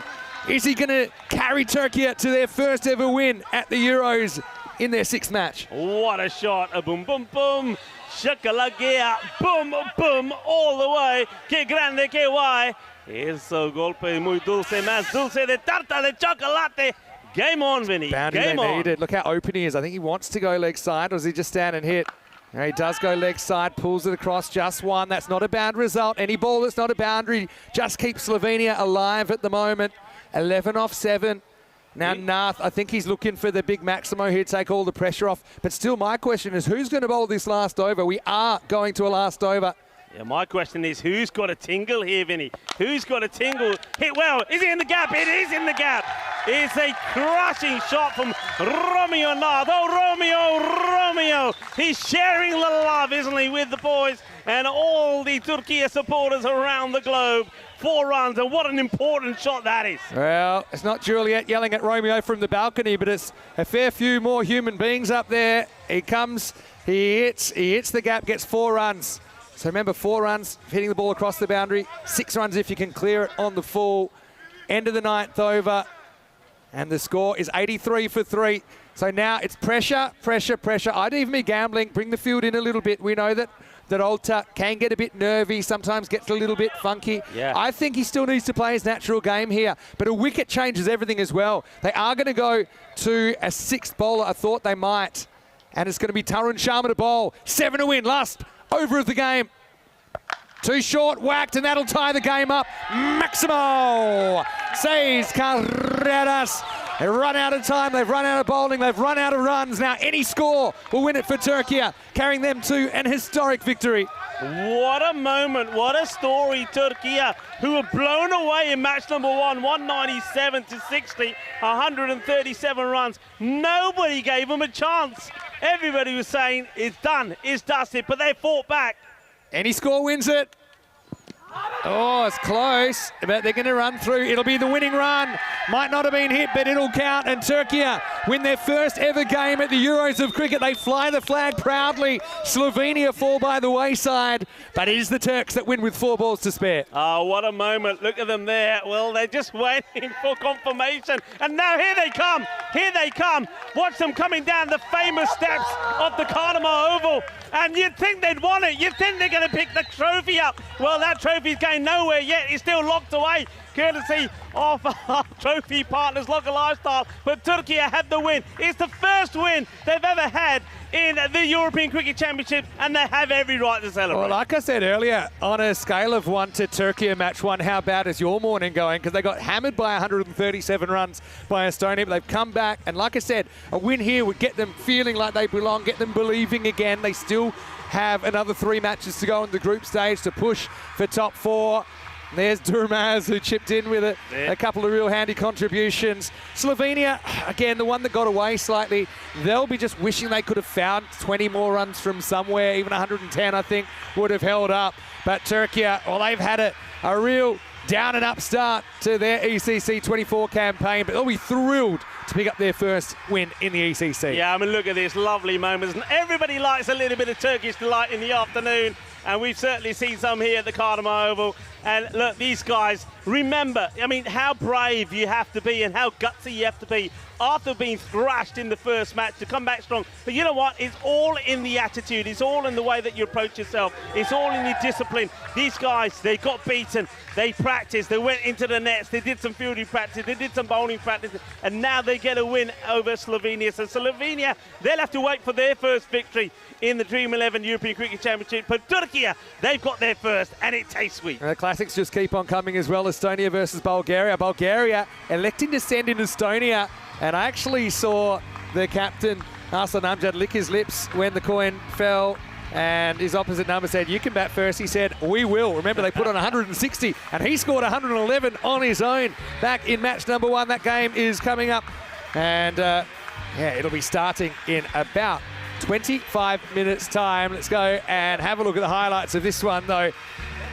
Is he going to carry Turkey to their first ever win at the Euros in their 6th match? What a shot. A boom, boom, boom. Shakalagia. Boom, boom. All the way. Que grande, que guay. Eso golpe muy dulce. Más dulce de tarta de chocolate. Game on, Vinny. Boundary Game they on. needed. Look how open he is. I think he wants to go leg side, or does he just stand and hit? Now he does go leg side, pulls it across, just one. That's not a bad result. Any ball that's not a boundary just keeps Slovenia alive at the moment. 11 off 7. Now Nath, I think he's looking for the big Maximo here to take all the pressure off. But still, my question is, who's going to bowl this last over? We are going to a last over. Yeah, my question is, who's got a tingle here, Vinny? Who's got a tingle? Hit well. Is it in the gap? It is in the gap. It's a crushing shot from Romeo Nath. Oh, Romeo. He's sharing the love, isn't he, with the boys and all the Turkey supporters around the globe. 4 runs, and what an important shot that is. Well, it's not Juliet yelling at Romeo from the balcony, but it's a fair few more human beings up there. He comes, he hits the gap, gets 4 runs. So remember, 4 runs, hitting the ball across the boundary, 6 runs if you can clear it on the full. End of the 9th over, and the score is 83 for 3. So now it's pressure. I'd even be gambling, bring the field in a little bit. We know that Alter can get a bit nervy, sometimes gets a little bit funky. Yeah. I think he still needs to play his natural game here, but a wicket changes everything as well. They are going to go to a 6th bowler. I thought they might, and it's going to be Tarun Sharma to bowl. 7 to win, last over of the game. Too short, whacked, and that'll tie the game up. Maximo! 6 carreras. They run out of time, they've run out of bowling, they've run out of runs. Now any score will win it for Turkey, carrying them to an historic victory. What a moment, what a story, Turkey, who were blown away in match number 1, 197 to 60, 137 runs. Nobody gave them a chance. Everybody was saying, it's done, it's dusted, but they fought back. Any score wins it. Oh, it's close, but they're going to run through. It'll be the winning run. Might not have been hit, but it'll count. And Turkey win their first ever game at the Euros of cricket. They fly the flag proudly. Slovenia fall by the wayside, but it is the Turks that win with 4 balls to spare. Oh, what a moment. Look at them there. Well, they're just waiting for confirmation. And now here they come. Here they come. Watch them coming down the famous steps of the Kardama Oval. And you'd think they'd won it. You'd think they're going to pick the trophy up. Well, that trophy's going nowhere yet. It's still locked away, courtesy of our trophy partners, Local Lifestyle. But Turkey had the win. It's the first win they've ever had in the European Cricket Championship, and they have every right to celebrate. Well, like I said earlier, on a scale of 1 to Turkey match 1, how bad is your morning going? Because they got hammered by 137 runs by Estonia, but they've come back. And like I said, a win here would get them feeling like they belong, get them believing again. They still have another 3 matches to go in the group stage to push for top 4. There's Durmaz, who chipped in with a couple of real handy contributions. Slovenia, again, the one that got away slightly, they'll be just wishing they could have found 20 more runs from somewhere. Even 110, I think, would have held up. But Turkey, well, they've had a real down and up start to their ECC 24 campaign, but they'll be thrilled to pick up their first win in the ECC. Yeah, I mean, look at this, lovely moments. And everybody likes a little bit of Turkish delight in the afternoon, and we've certainly seen some here at the Kardama Oval. And look, these guys, remember, I mean, how brave you have to be and how gutsy you have to be after being thrashed in the first match to come back strong. But you know what? It's all in the attitude. It's all in the way that you approach yourself. It's all in your discipline. These guys, they got beaten. They practiced. They went into the nets. They did some fielding practice. They did some bowling practice. And now they get a win over Slovenia. So Slovenia, they'll have to wait for their first victory in the Dream11 European Cricket Championship. But Turkey, they've got their first, and it tastes sweet. The classics just keep on coming as well. Estonia versus Bulgaria. Bulgaria electing to send in Estonia. And I actually saw the captain, Arslan Amjad, lick his lips when the coin fell. And his opposite number said, you can bat first. He said, we will. Remember, they put on 160, and he scored 111 on his own back in match number 1. That game is coming up. And, yeah, it'll be starting in about 25 minutes' time. Let's go and have a look at the highlights of this one, though.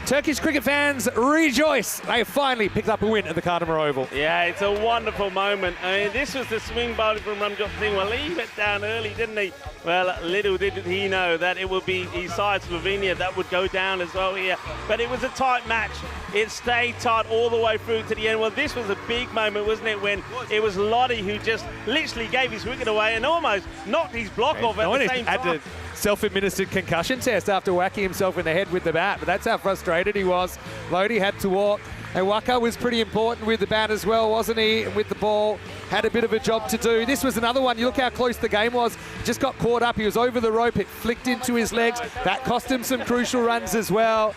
Turkish cricket fans rejoice. They have finally picked up a win at the Kardemir Oval. Yeah, it's a wonderful moment. I mean, this was the swing bowling from Ramjot Singh. Well, he went down early, didn't he? Well, little did he know that it would be his side, Slovenia, that would go down as well here. But it was a tight match. It stayed tight all the way through to the end. Well, this was a big moment, wasn't it, when it was Lottie who just literally gave his wicket away and almost knocked his block off at the same time. Self-administered concussion test after whacking himself in the head with the bat, but that's how frustrated he was. Lodi had to walk, and Waka was pretty important with the bat as well, wasn't he? And with the ball, had a bit of a job to do. This was another one. You look how close the game was. Just got caught up. He was over the rope. It flicked into his legs. That cost him some crucial runs as well.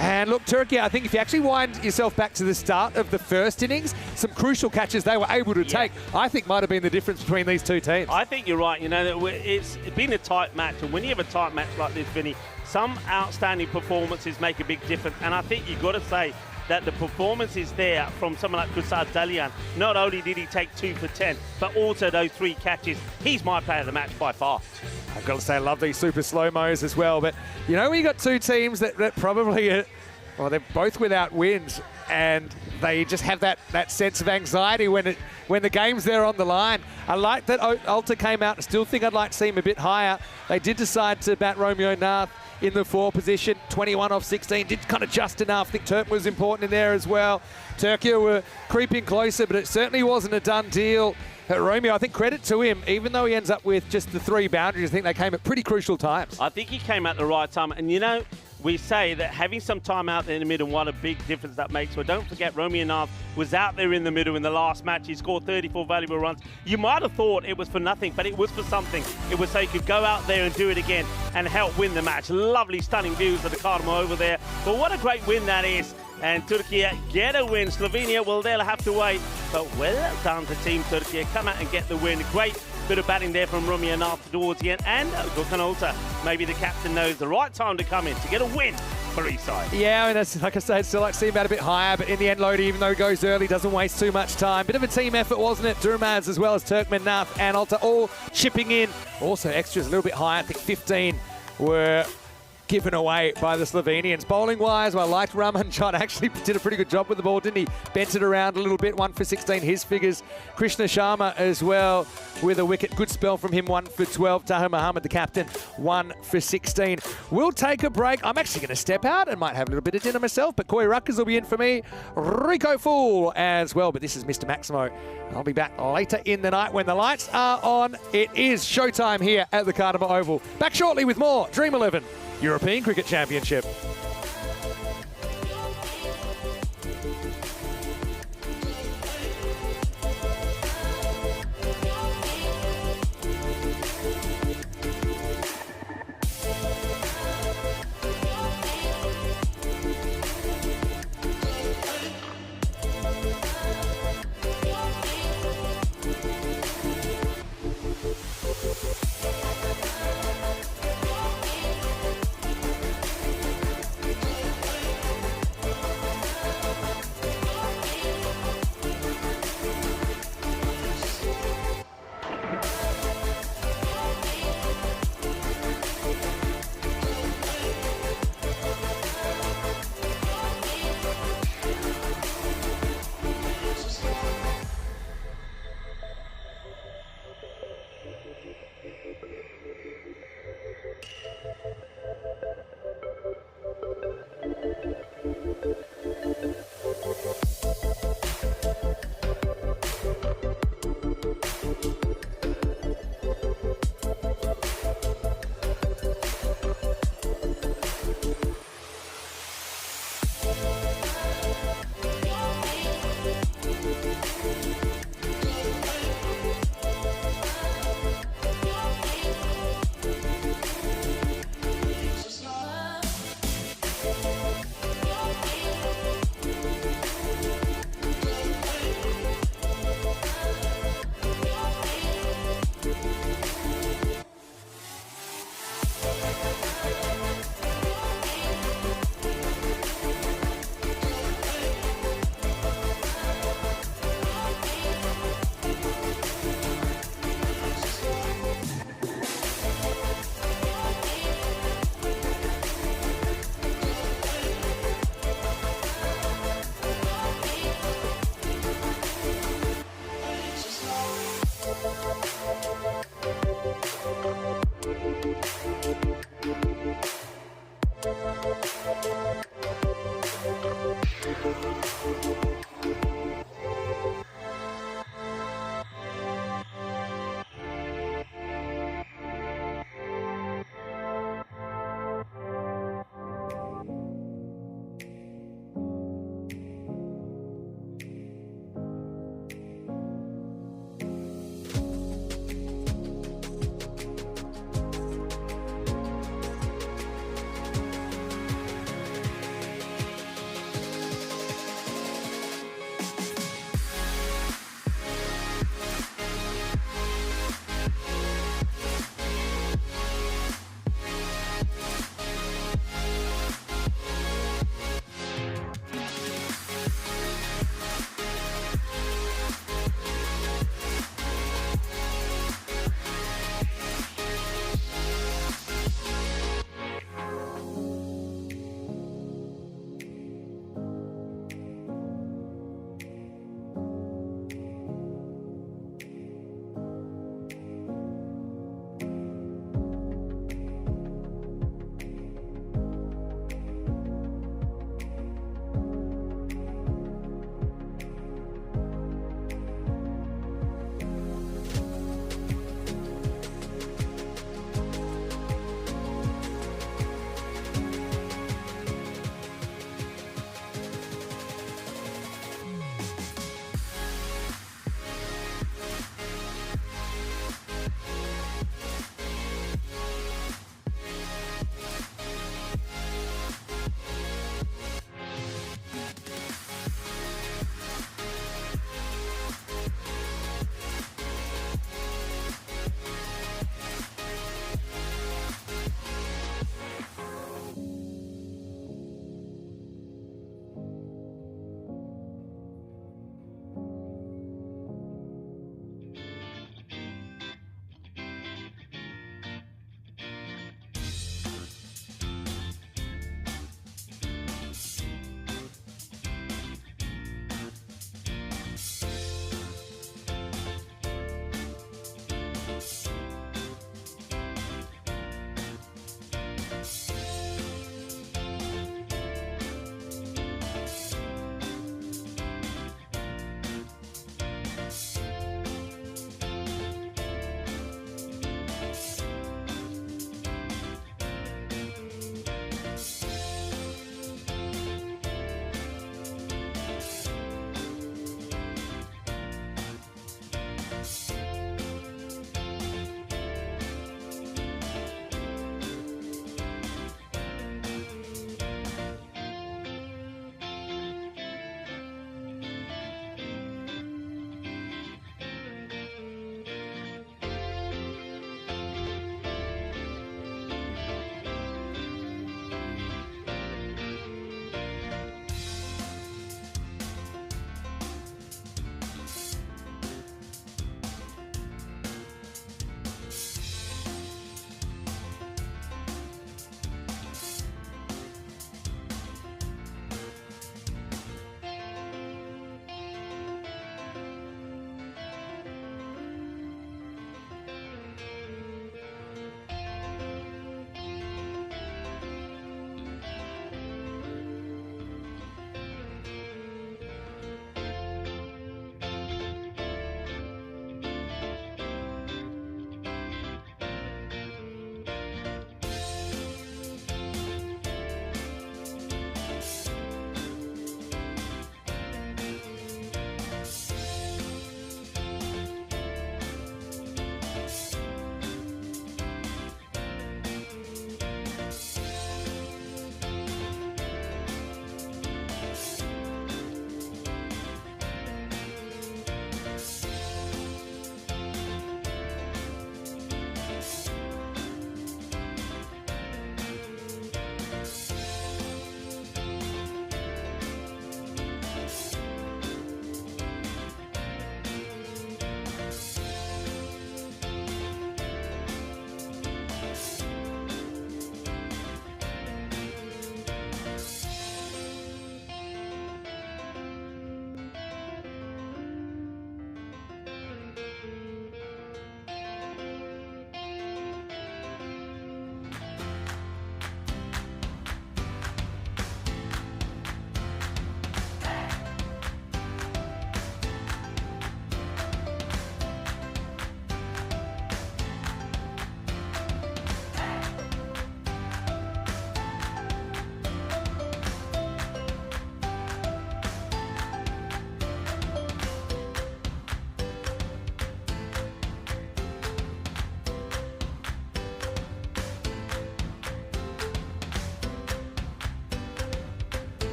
And look, Turkey, I think if you actually wind yourself back to the start of the first innings, some crucial catches they were able to take, I think might have been the difference between these two teams. I think you're right. You know, it's been a tight match, and when you have a tight match like this, Vinny, some outstanding performances make a big difference. And I think you've got to say that the performance is there from someone like Kusar Dalian. Not only did he take 2 for 10, but also those 3 catches. He's my player of the match by far. I've got to say, I love these super slow-mos as well. But, you know, when you got two teams that probably, well, they're both without wins, and they just have that sense of anxiety when the game's there on the line. I like that Alta came out. I still think I'd like to see him a bit higher. They did decide to bat Romeo Nath in the 4 position, 21 off 16, did kind of just enough. I think Turk was important in there as well. Turkey were creeping closer, but it certainly wasn't a done deal. Romeo, I think credit to him, even though he ends up with just the 3 boundaries, I think they came at pretty crucial times. I think he came at the right time. And, you know, we say that having some time out there in the middle, what a big difference that makes. Well, don't forget, Romeo Nath was out there in the middle in the last match. He scored 34 valuable runs. You might have thought it was for nothing, but it was for something. It was so he could go out there and do it again and help win the match. Lovely, stunning views of the Kardemir over there. But what a great win that is. And Turkey get a win. Slovenia, well, they'll have to wait. But well done to Team Turkey. Come out and get the win. Great bit of batting there from Romeo Nath towards the end. And Gökhan Alta, maybe the captain knows the right time to come in to get a win for his side. Yeah, I mean, that's, like I said, still like to see him bat a bit higher, but in the end, Lodi, even though he goes early, doesn't waste too much time. Bit of a team effort, wasn't it? Durmaz as well as Turkmen, Nath and Alta all chipping in. Also, extras a little bit higher. I think 15 were given away by the Slovenians. Bowling-wise, well, I liked Ramanjot. Actually did a pretty good job with the ball, didn't he? Bent it around a little bit, 1 for 16, his figures. Krishna Sharma as well with a wicket. Good spell from him, 1 for 12. Taha Muhammad, the captain, 1 for 16. We'll take a break. I'm actually going to step out and might have a little bit of dinner myself, but Koi Ruckers will be in for me. Rico Fool as well, but this is Mr. Maximo. I'll be back later in the night when the lights are on. It is showtime here at the Kardemir Oval. Back shortly with more Dream11 European Cricket Championship.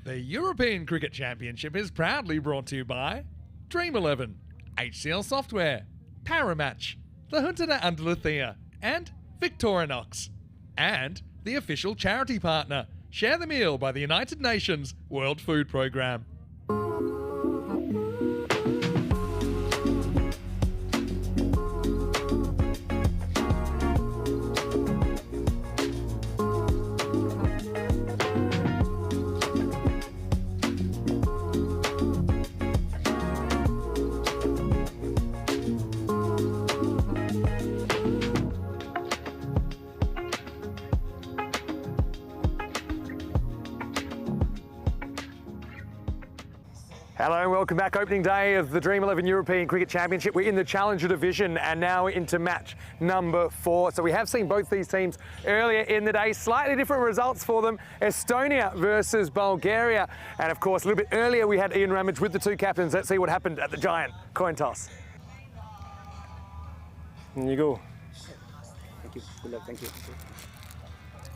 The European Cricket Championship is proudly brought to you by Dream11, HCL Software, Paramatch, the Hunter Andaluthia, and Victorinox. And the official charity partner, Share the Meal by the United Nations World Food Programme. Hello and welcome back. Opening day of the Dream11 European Cricket Championship. We're in the Challenger Division and now into match number 4. So we have seen both these teams earlier in the day. Slightly different results for them. Estonia versus Bulgaria. And of course, a little bit earlier we had Ian Ramage with the two captains. Let's see what happened at the giant coin toss. There you go. Thank you. Good luck. Thank you.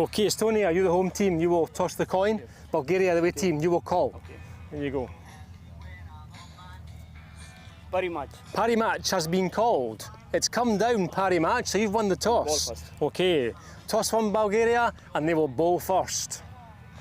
Okay, Estonia, you're the home team. You will toss the coin. Yes. Bulgaria, the away team. You will call. Okay. There you go. Parry match. Parry match has been called. It's come down parry match, so you've won the toss. Ball first. Okay, toss from Bulgaria and they will bowl first.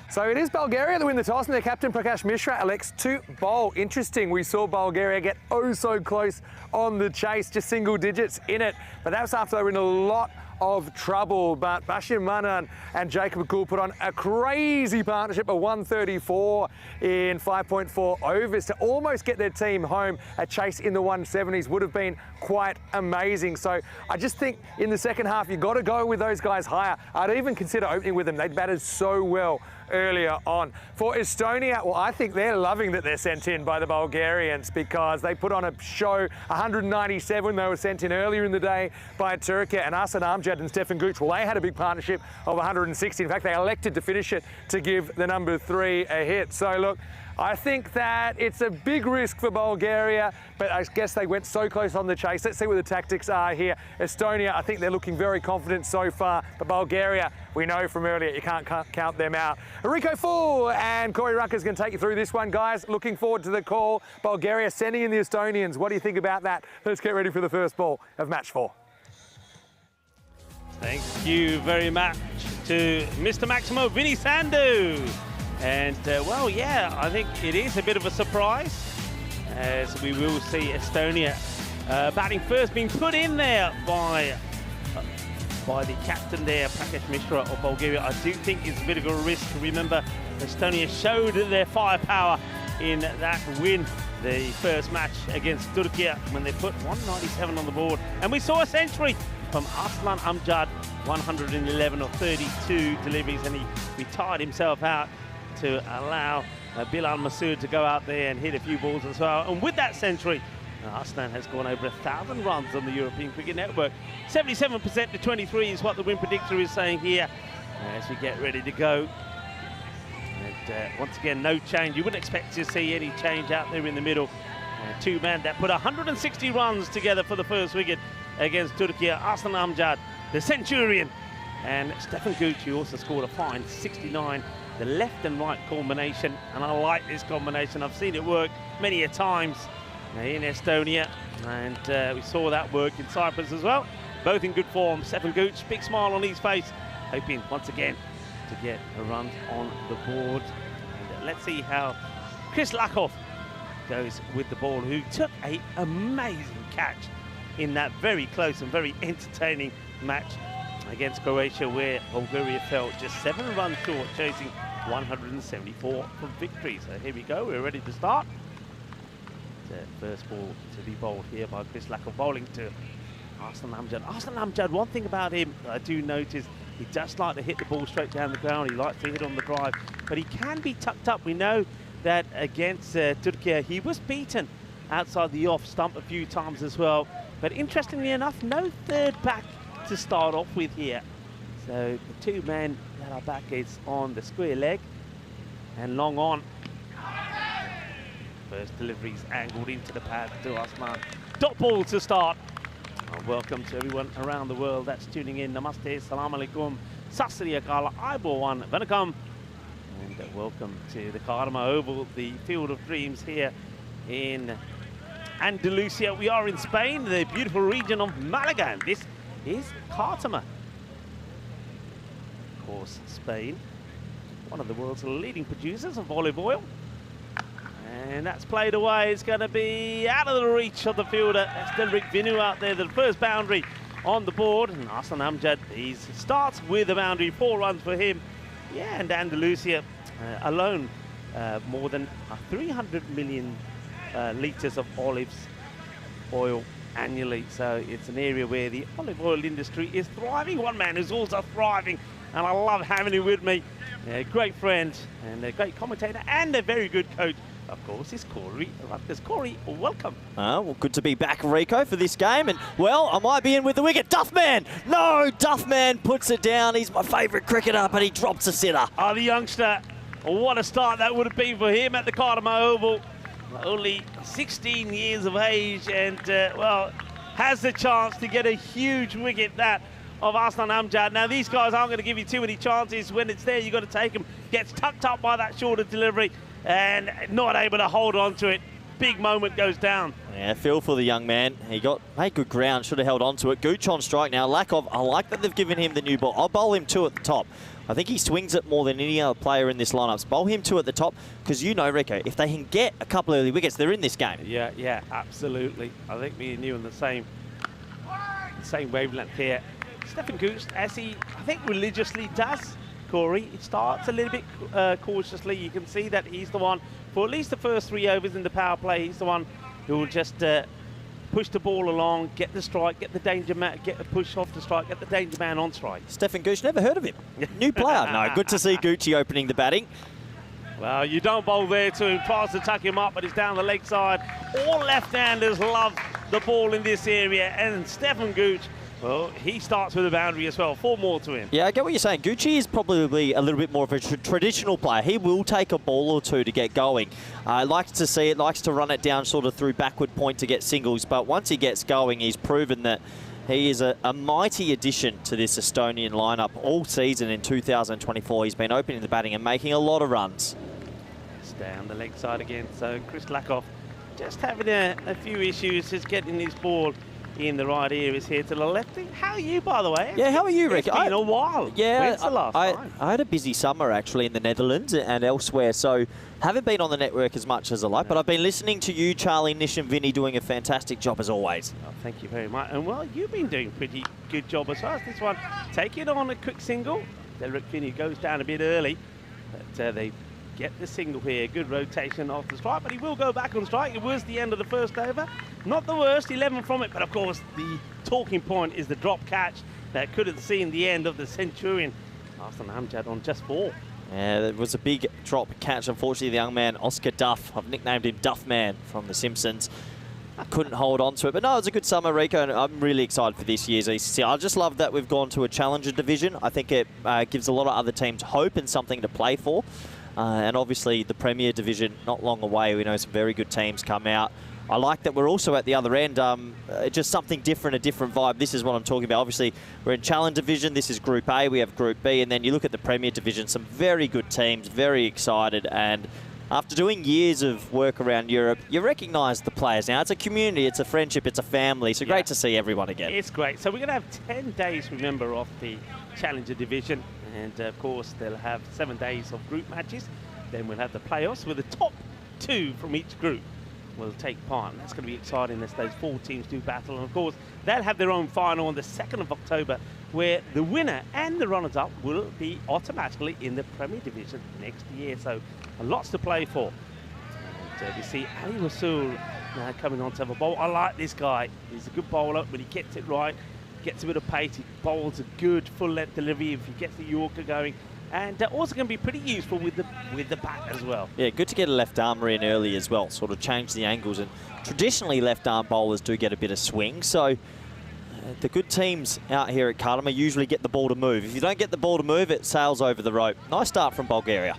So it is Bulgaria that win the toss and their captain Prakash Mishra elects to bowl. Interesting, we saw Bulgaria get oh so close on the chase, just single digits in it. But that was after they were in a lot of trouble, but Bashir Manan and Jacob Akul put on a crazy partnership of 134 in 5.4 overs to almost get their team home. A chase in the 170s would have been quite amazing. So I just think in the second half, you've got to go with those guys higher. I'd even consider opening with them. They batted so well earlier on. For Estonia, well, I think they're loving that they're sent in by the Bulgarians because they put on a show. 197 they were sent in earlier in the day by Turkey, and Asan Amjad and Stefan Gooch, well, they had a big partnership of 160. In fact, they elected to finish it to give the number 3 a hit. So look, I think that it's a big risk for Bulgaria, but I guess they went so close on the chase. Let's see what the tactics are here. Estonia, I think they're looking very confident so far, but Bulgaria, we know from earlier, you can't count them out. Rico Full and Corey Rucker's going to take you through this one, guys. Looking forward to the call. Bulgaria sending in the Estonians. What do you think about that? Let's get ready for the first ball of match 4. Thank you very much to Mr. Maximo Vinny Sandu. And, well, yeah, I think it is a bit of a surprise, as we will see Estonia batting first, being put in there by the captain there, Prakash Mishra of Bulgaria. I do think it's a bit of a risk. Remember, Estonia showed their firepower in that win, the first match against Turkey, when they put 197 on the board. And we saw a century from Aslan Amjad, 111 or 32 deliveries, and he retired himself out to allow Bilal Masood to go out there and hit a few balls as well. And with that century, Aslan has gone over 1,000 runs on the European Cricket Network. 77% to 23 is what the win predictor is saying here as we get ready to go. And once again, no change. You wouldn't expect to see any change out there in the middle. Two men that put 160 runs together for the first wicket against Turkey. Aslan Amjad, the centurion, and Stefan Gooch, who also scored a fine 69. The left and right combination, and I like this combination. I've seen it work many a times in Estonia, and we saw that work in Cyprus as well. Both in good form. Stefan Gooch, big smile on his face, hoping once again to get a run on the board. And let's see how Chris Lakov goes with the ball, who took an amazing catch in that very close and very entertaining match against Croatia, where Bulgaria fell just 7 runs short, chasing 174 for victory. So here we go, we're ready to start. The first ball to be bowled here by Chris Lakov, bowling to Aslan Amjad. Aslan Amjad, one thing about him I do notice, he does like to hit the ball straight down the ground. He likes to hit on the drive, but he can be tucked up. We know that against Turkey, he was beaten outside the off stump a few times as well. But interestingly enough, no third back to start off with here. So the two men that are back is on the square leg and long on. First deliveries angled into the pad to Aslan. Dot ball to start. Welcome to everyone around the world that's tuning in. Namaste, salam alaikum, sasri akala, aibowan, vanakam. And welcome to the Karma Oval, the Field of Dreams here in Andalusia. We are in Spain, the beautiful region of Malaga, and this is Cartama. Of course, Spain, one of the world's leading producers of olive oil. And that's played away. It's going to be out of the reach of the fielder. That's Dream11 out there, the first boundary on the board. And Aslan Amjad, he starts with a boundary, 4 runs for him. Yeah, and Andalusia alone, more than 300 million litres of olive oil annually. So it's an area where the olive oil industry is thriving. One man who's also thriving, and I love having him with me. A great friend and a great commentator and a very good coach, of course, is Corey Rutgers. Corey, welcome. Well, good to be back, Rico, for this game. And, well, I might be in with the wicket. Duffman! No, Duffman puts it down. He's my favourite cricketer, but he drops a sitter. Oh, the youngster. What a start that would have been for him at the Kartama Oval. Only 16 years of age and, well, has the chance to get a huge wicket, that of Aslan Amjad. Now, these guys aren't going to give you too many chances. When it's there, you've got to take them. Gets tucked up by that shorter delivery and not able to hold on to it. Big moment goes down. Yeah, feel for the young man. He made good ground, should have held on to it. Gooch on strike now. I like that they've given him the new ball. I'll bowl him 2 at the top. I think he swings it more than any other player in this lineup. So bowl him 2 at the top, because you know, Rico, if they can get a couple of early wickets, they're in this game. Yeah, absolutely. I think me and you on the same wavelength here. Stefan Gooch, as he, I think, religiously does, Corey, it starts a little bit cautiously. You can see that he's the one, for at least the first 3 overs in the power play, he's the one who will just push the ball along, get the strike, get the danger man, get a push off the strike, get the danger man on strike. Stefan Gooch, never heard of him. New player. No, good to see Gucci opening the batting. Well, you don't bowl there to him, tries to tuck him up, but he's down the leg side. All left-handers love the ball in this area, and Stefan Gooch, well, he starts with a boundary as well. 4 more to him. Yeah, I get what you're saying. Gucci is probably a little bit more of a traditional player. He will take a ball or 2 to get going. Likes to see it, likes to run it down sort of through backward point to get singles. But once he gets going, he's proven that he is a mighty addition to this Estonian lineup all season in 2024. He's been opening the batting and making a lot of runs. It's down the leg side again. So Chris Lakoff just having a few issues, just getting his ball in the right areas here to the left. How are you, by the way? Yeah, how are you, Rick? It's been a while. Yeah, when's the last time? I had a busy summer, actually, in the Netherlands and elsewhere, so haven't been on the network as much as I like, but I've been listening to you, Charlie, Nish and Vinny, doing a fantastic job as always. Oh, thank you very much. And, well, you've been doing a pretty good job as well. This one, take it on a quick single. Derek Finney goes down a bit early, but they get the single here. Good rotation off the strike, but he will go back on strike. It was the end of the first over. Not the worst, 11 from it, but of course the talking point is the drop catch that could have seen the end of the Centurion. Aslan Amjad on just 4. Yeah, it was a big drop catch. Unfortunately, the young man, Oscar Duff, I've nicknamed him Duffman from The Simpsons, I couldn't hold on to it. But no, it was a good summer, Rico, and I'm really excited for this year's ECC. I just love that we've gone to a challenger division. I think it gives a lot of other teams hope and something to play for. And obviously the Premier Division not long away. We know some very good teams come out. I like that we're also at the other end. Just something different, a different vibe. This is what I'm talking about. Obviously, we're in Challenger Division. This is Group A. We have Group B. And then you look at the Premier Division, some very good teams, very excited. And after doing years of work around Europe, you recognise the players now. It's a community, it's a friendship, it's a family. So great to see everyone again. It's great. So we're going to have 10 days, remember, of the Challenger Division. And, of course, they'll have 7 days of group matches. Then we'll have the playoffs with the top 2 from each group will take part. And that's going to be exciting as those 4 teams do battle. And, of course, they'll have their own final on the 2nd of October, where the winner and the runners-up will be automatically in the Premier Division next year. So lots to play for. And we see Ali Rasool now coming on to have a bowl. I like this guy. He's a good bowler when he gets it right. Gets a bit of pace, he bowls a good full-length delivery if he gets the Yorker going, and also going to be pretty useful with the bat as well. Yeah, good to get a left armer in early as well, sort of change the angles, and traditionally left arm bowlers do get a bit of swing, so the good teams out here at Kartama usually get the ball to move. If you don't get the ball to move, it sails over the rope. Nice start from Bulgaria.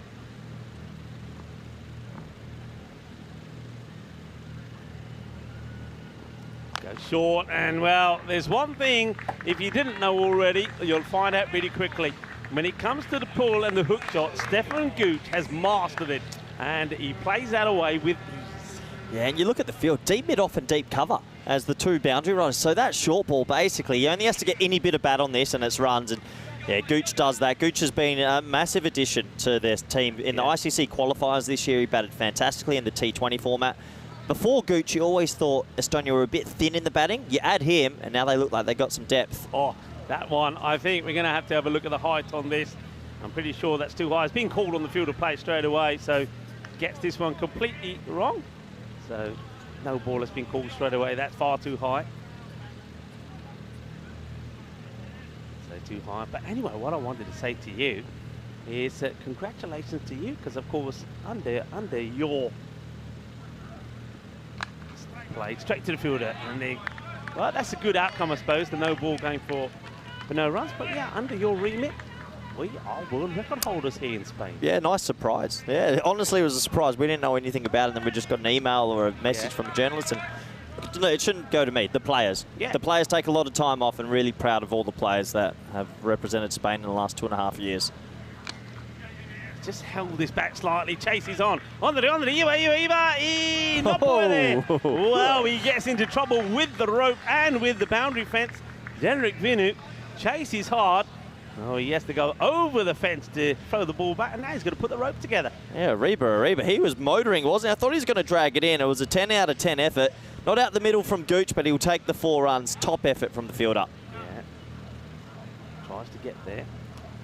Short, and well, there's one thing, if you didn't know already, you'll find out pretty quickly. when it comes to the pull and the hook shot, Stefan Gooch has mastered it, and he plays that away with ease. Yeah, and you look at the field, deep mid-off and deep cover as the two boundary runners. So that short ball, basically, he only has to get any bit of bat on this and it's runs. And yeah, Gooch does that. Gooch has been a massive addition to their team. In the ICC qualifiers this year, he batted fantastically in the T20 format. Before Gooch, you always thought Estonia were a bit thin in the batting. You add him, and now they look like they got some depth. Oh, that one, I think we're going to have a look at the height on this. I'm pretty sure that's too high. It's been called on the field of play straight away, so gets this one completely wrong. So no ball has been called straight away. That's far too high. So too high. But anyway, what I wanted to say to you is congratulations to you, because of course under your play straight to the fielder, and well, that's a good outcome, I suppose. The no ball going for no runs. But yeah, under your remit, we are world record holders here in Spain. Yeah, nice surprise. Yeah, honestly, it was a surprise. We didn't know anything about it, and then we just got an email or a message from a journalist, and it shouldn't go to me, the players. Yeah. The players take a lot of time off, and really proud of all the players that have represented Spain in the last 2.5 years. Just held this back slightly, chases on. Iba, not puede. Well, he gets into trouble with the rope and with the boundary fence. Generic Vinu chases hard. Oh, he has to go over the fence to throw the ball back, and now he's going to put the rope together. Yeah, Reba, he was motoring, wasn't he? I thought he was going to drag it in. It was a 10 out of 10 effort. Not out the middle from Gooch, but he'll take the 4 runs. Top effort from the fielder. Yeah. Tries to get there.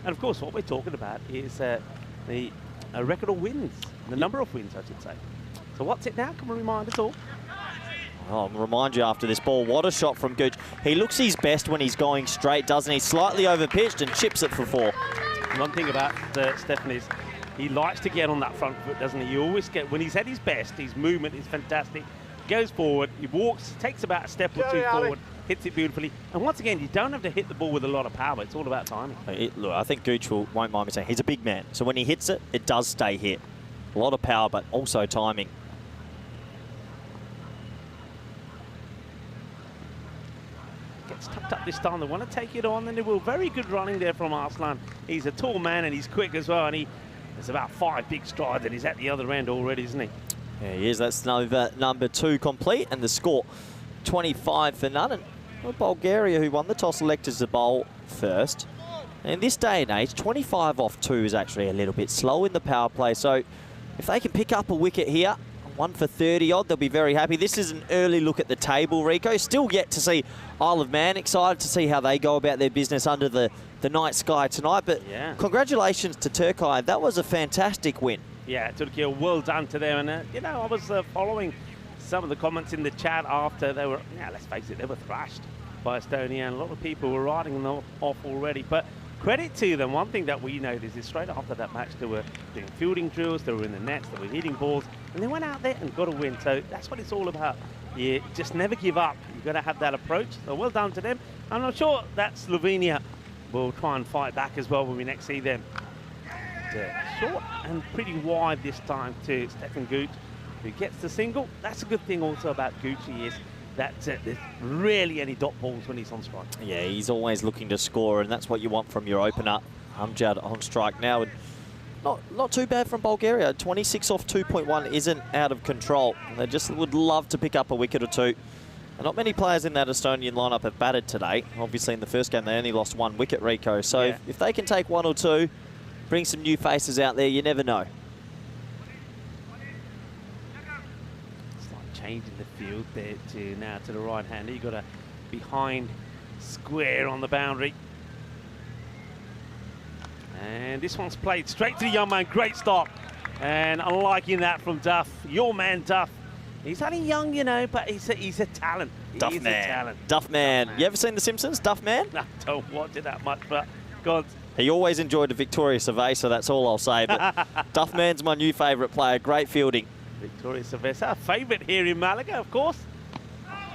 And of course, what we're talking about is the record of wins, the number of wins, I should say. So what's it now? Can we remind us all? I'll remind you after this ball, what a shot from Gooch. He looks his best when he's going straight, doesn't he? Slightly over-pitched and chips it for 4. One thing about Stefan is he likes to get on that front foot, doesn't he? You always get, when he's at his best, his movement is fantastic. Goes forward, he walks, takes about a step or two forward, hits it beautifully. And once again, you don't have to hit the ball with a lot of power. It's all about timing. Look, I think Gooch won't mind me saying, he's a big man. So when he hits it, it does stay hit. A lot of power, but also timing. Gets tucked up this time. They want to take it on, and they will. Very good running there from Arslan. He's a tall man, and he's quick as well, and there's about 5 big strides, and he's at the other end already, isn't he? Yeah, he is. That's number 2 complete, and the score 25 for none. And Bulgaria, who won the toss, elected to bowl first. And in this day and age, 25 off 2 is actually a little bit slow in the power play. So if they can pick up a wicket here, 1 for 30 odd, they'll be very happy. This is an early look at the table, Rico. Still yet to see Isle of Man. Excited to see how they go about their business under the night sky tonight. But congratulations to Turkey. That was a fantastic win. Yeah, Turkey, well done to them. And, you know, I was following some of the comments in the chat after they were, let's face it, they were thrashed by Estonia, and a lot of people were writing them off already. But credit to them. One thing that we noticed is straight after that match, they were doing fielding drills, they were in the nets, they were hitting balls, and they went out there and got a win. So that's what it's all about. You just never give up. You've got to have that approach. So well done to them. And I'm sure that Slovenia will try and fight back as well when we next see them. Short and pretty wide this time to Stefan Gooch, who gets the single. That's a good thing also about Gucci is that there's rarely any dot balls when he's on strike. Yeah, he's always looking to score, and that's what you want from your opener. Amjad on strike now, and not too bad from Bulgaria. 26 off 2.1 isn't out of control. They just would love to pick up a wicket or 2. And not many players in that Estonian lineup have batted today. Obviously, in the first game, they only lost 1 wicket, Rico. So if they can take 1 or 2, bring some new faces out there, you never know. It's like changing the field there to now to the right-hander. You've got a behind square on the boundary. And this one's played straight to the young man. Great stop. And I'm liking that from Duff. Your man, Duff. He's only young, you know, but he's a talent. Duff man. Duff man. You ever seen The Simpsons, Duff man? No, don't watch it that much, but God. He always enjoyed a Victoria Survey, so that's all I'll say. But Duff man's my new favourite player. Great fielding. Victoria Survey, our favourite here in Malaga, of course.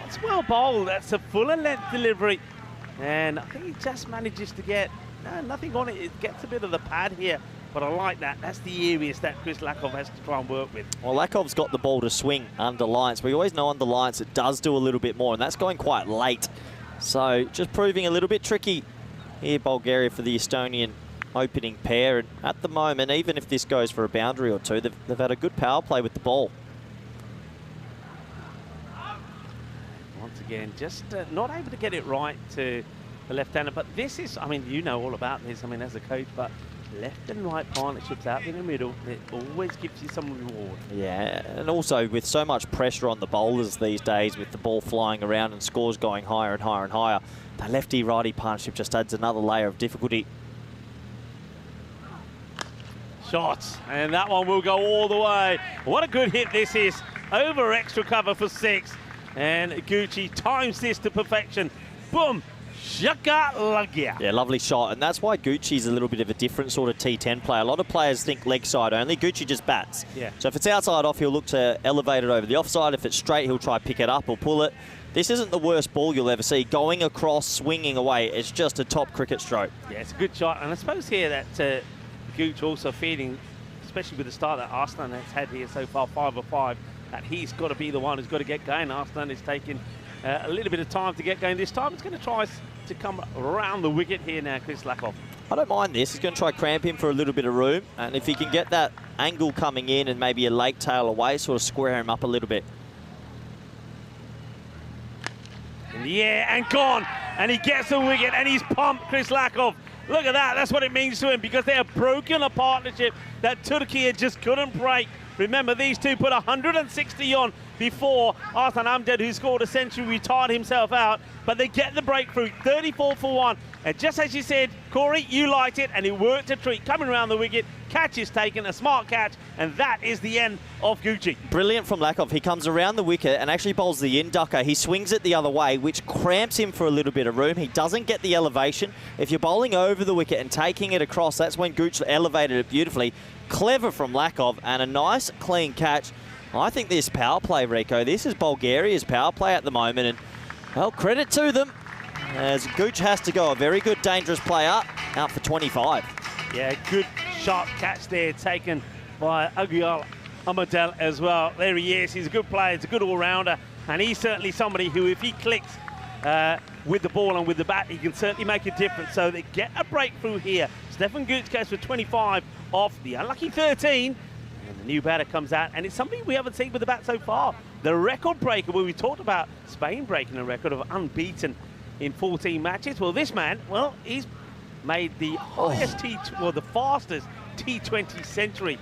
That's well bowled. That's a fuller length delivery. And I think he just manages to get nothing on it. It gets a bit of the pad here. But I like that. That's the areas that Chris Lakov has to try and work with. Well, Lakov's got the ball to swing under lights. We always know under lights it does do a little bit more, and that's going quite late. So just proving a little bit tricky here, Bulgaria, for the Estonian opening pair. And at the moment, even if this goes for a boundary or two, they've had a good power play with the ball. Once again, just not able to get it right to the left-hander. But this is, I mean, you know all about this, I mean, as a coach, but left and right partnerships out in the middle, it always gives you some reward. Yeah, and also with so much pressure on the bowlers these days, with the ball flying around and scores going higher and higher and higher, the lefty-righty partnership just adds another layer of difficulty. Shots, and that one will go all the way. What a good hit this is. Over extra cover for 6. And Gucci times this to perfection. Boom! Shaka Lagya. Yeah, lovely shot. And that's why Gucci's a little bit of a different sort of T10 player. A lot of players think leg side only. Gucci just bats. Yeah. So if it's outside off, he'll look to elevate it over the offside. If it's straight, he'll try pick it up or pull it. This isn't the worst ball you'll ever see. Going across, swinging away, it's just a top cricket stroke. Yeah, it's a good shot. And I suppose here that Gooch also feeling, especially with the start that Arslan has had here so far, 5 of 5, that he's got to be the one who's got to get going. Arslan is taking a little bit of time to get going. This time it's going to try to come around the wicket here now, Chris Lakoff. I don't mind this. He's going to try cramp him for a little bit of room. And if he can get that angle coming in and maybe a lake tail away, sort of square him up a little bit. In the air and gone. And he gets the wicket and he's pumped, Chris Lakoff. Look at that. That's what it means to him, because they have broken a partnership that Turkey just couldn't break. Remember, these two put 160 on before Arslan Amjad, who scored a century, retired himself out. But they get the breakthrough, 34 for 1. And just as you said, Corey, you liked it, and it worked a treat. Coming around the wicket, catch is taken, a smart catch, and that is the end of Gucci. Brilliant from Lakoff. He comes around the wicket and actually bowls the in-ducker. He swings it the other way, which cramps him for a little bit of room. He doesn't get the elevation. If you're bowling over the wicket and taking it across, that's when Gucci elevated it beautifully. Clever from Lakoff, and a nice, clean catch. I think this power play, Rico, this is Bulgaria's power play at the moment, and, well, credit to them, as Gooch has to go. A very good, dangerous player, out for 25. Yeah, good sharp catch there taken by Aguial Amadel as well. There he is. He's a good player. He's a good all-rounder. And he's certainly somebody who, if he clicks with the ball and with the bat, he can certainly make a difference. So they get a breakthrough here. Stefan Gooch goes for 25 off the unlucky 13. And the new batter comes out. And it's somebody we haven't seen with the bat so far. The record breaker, where we talked about Spain breaking a record of unbeaten in 14 matches. Well, this man, well, he's made the highest the fastest T20 century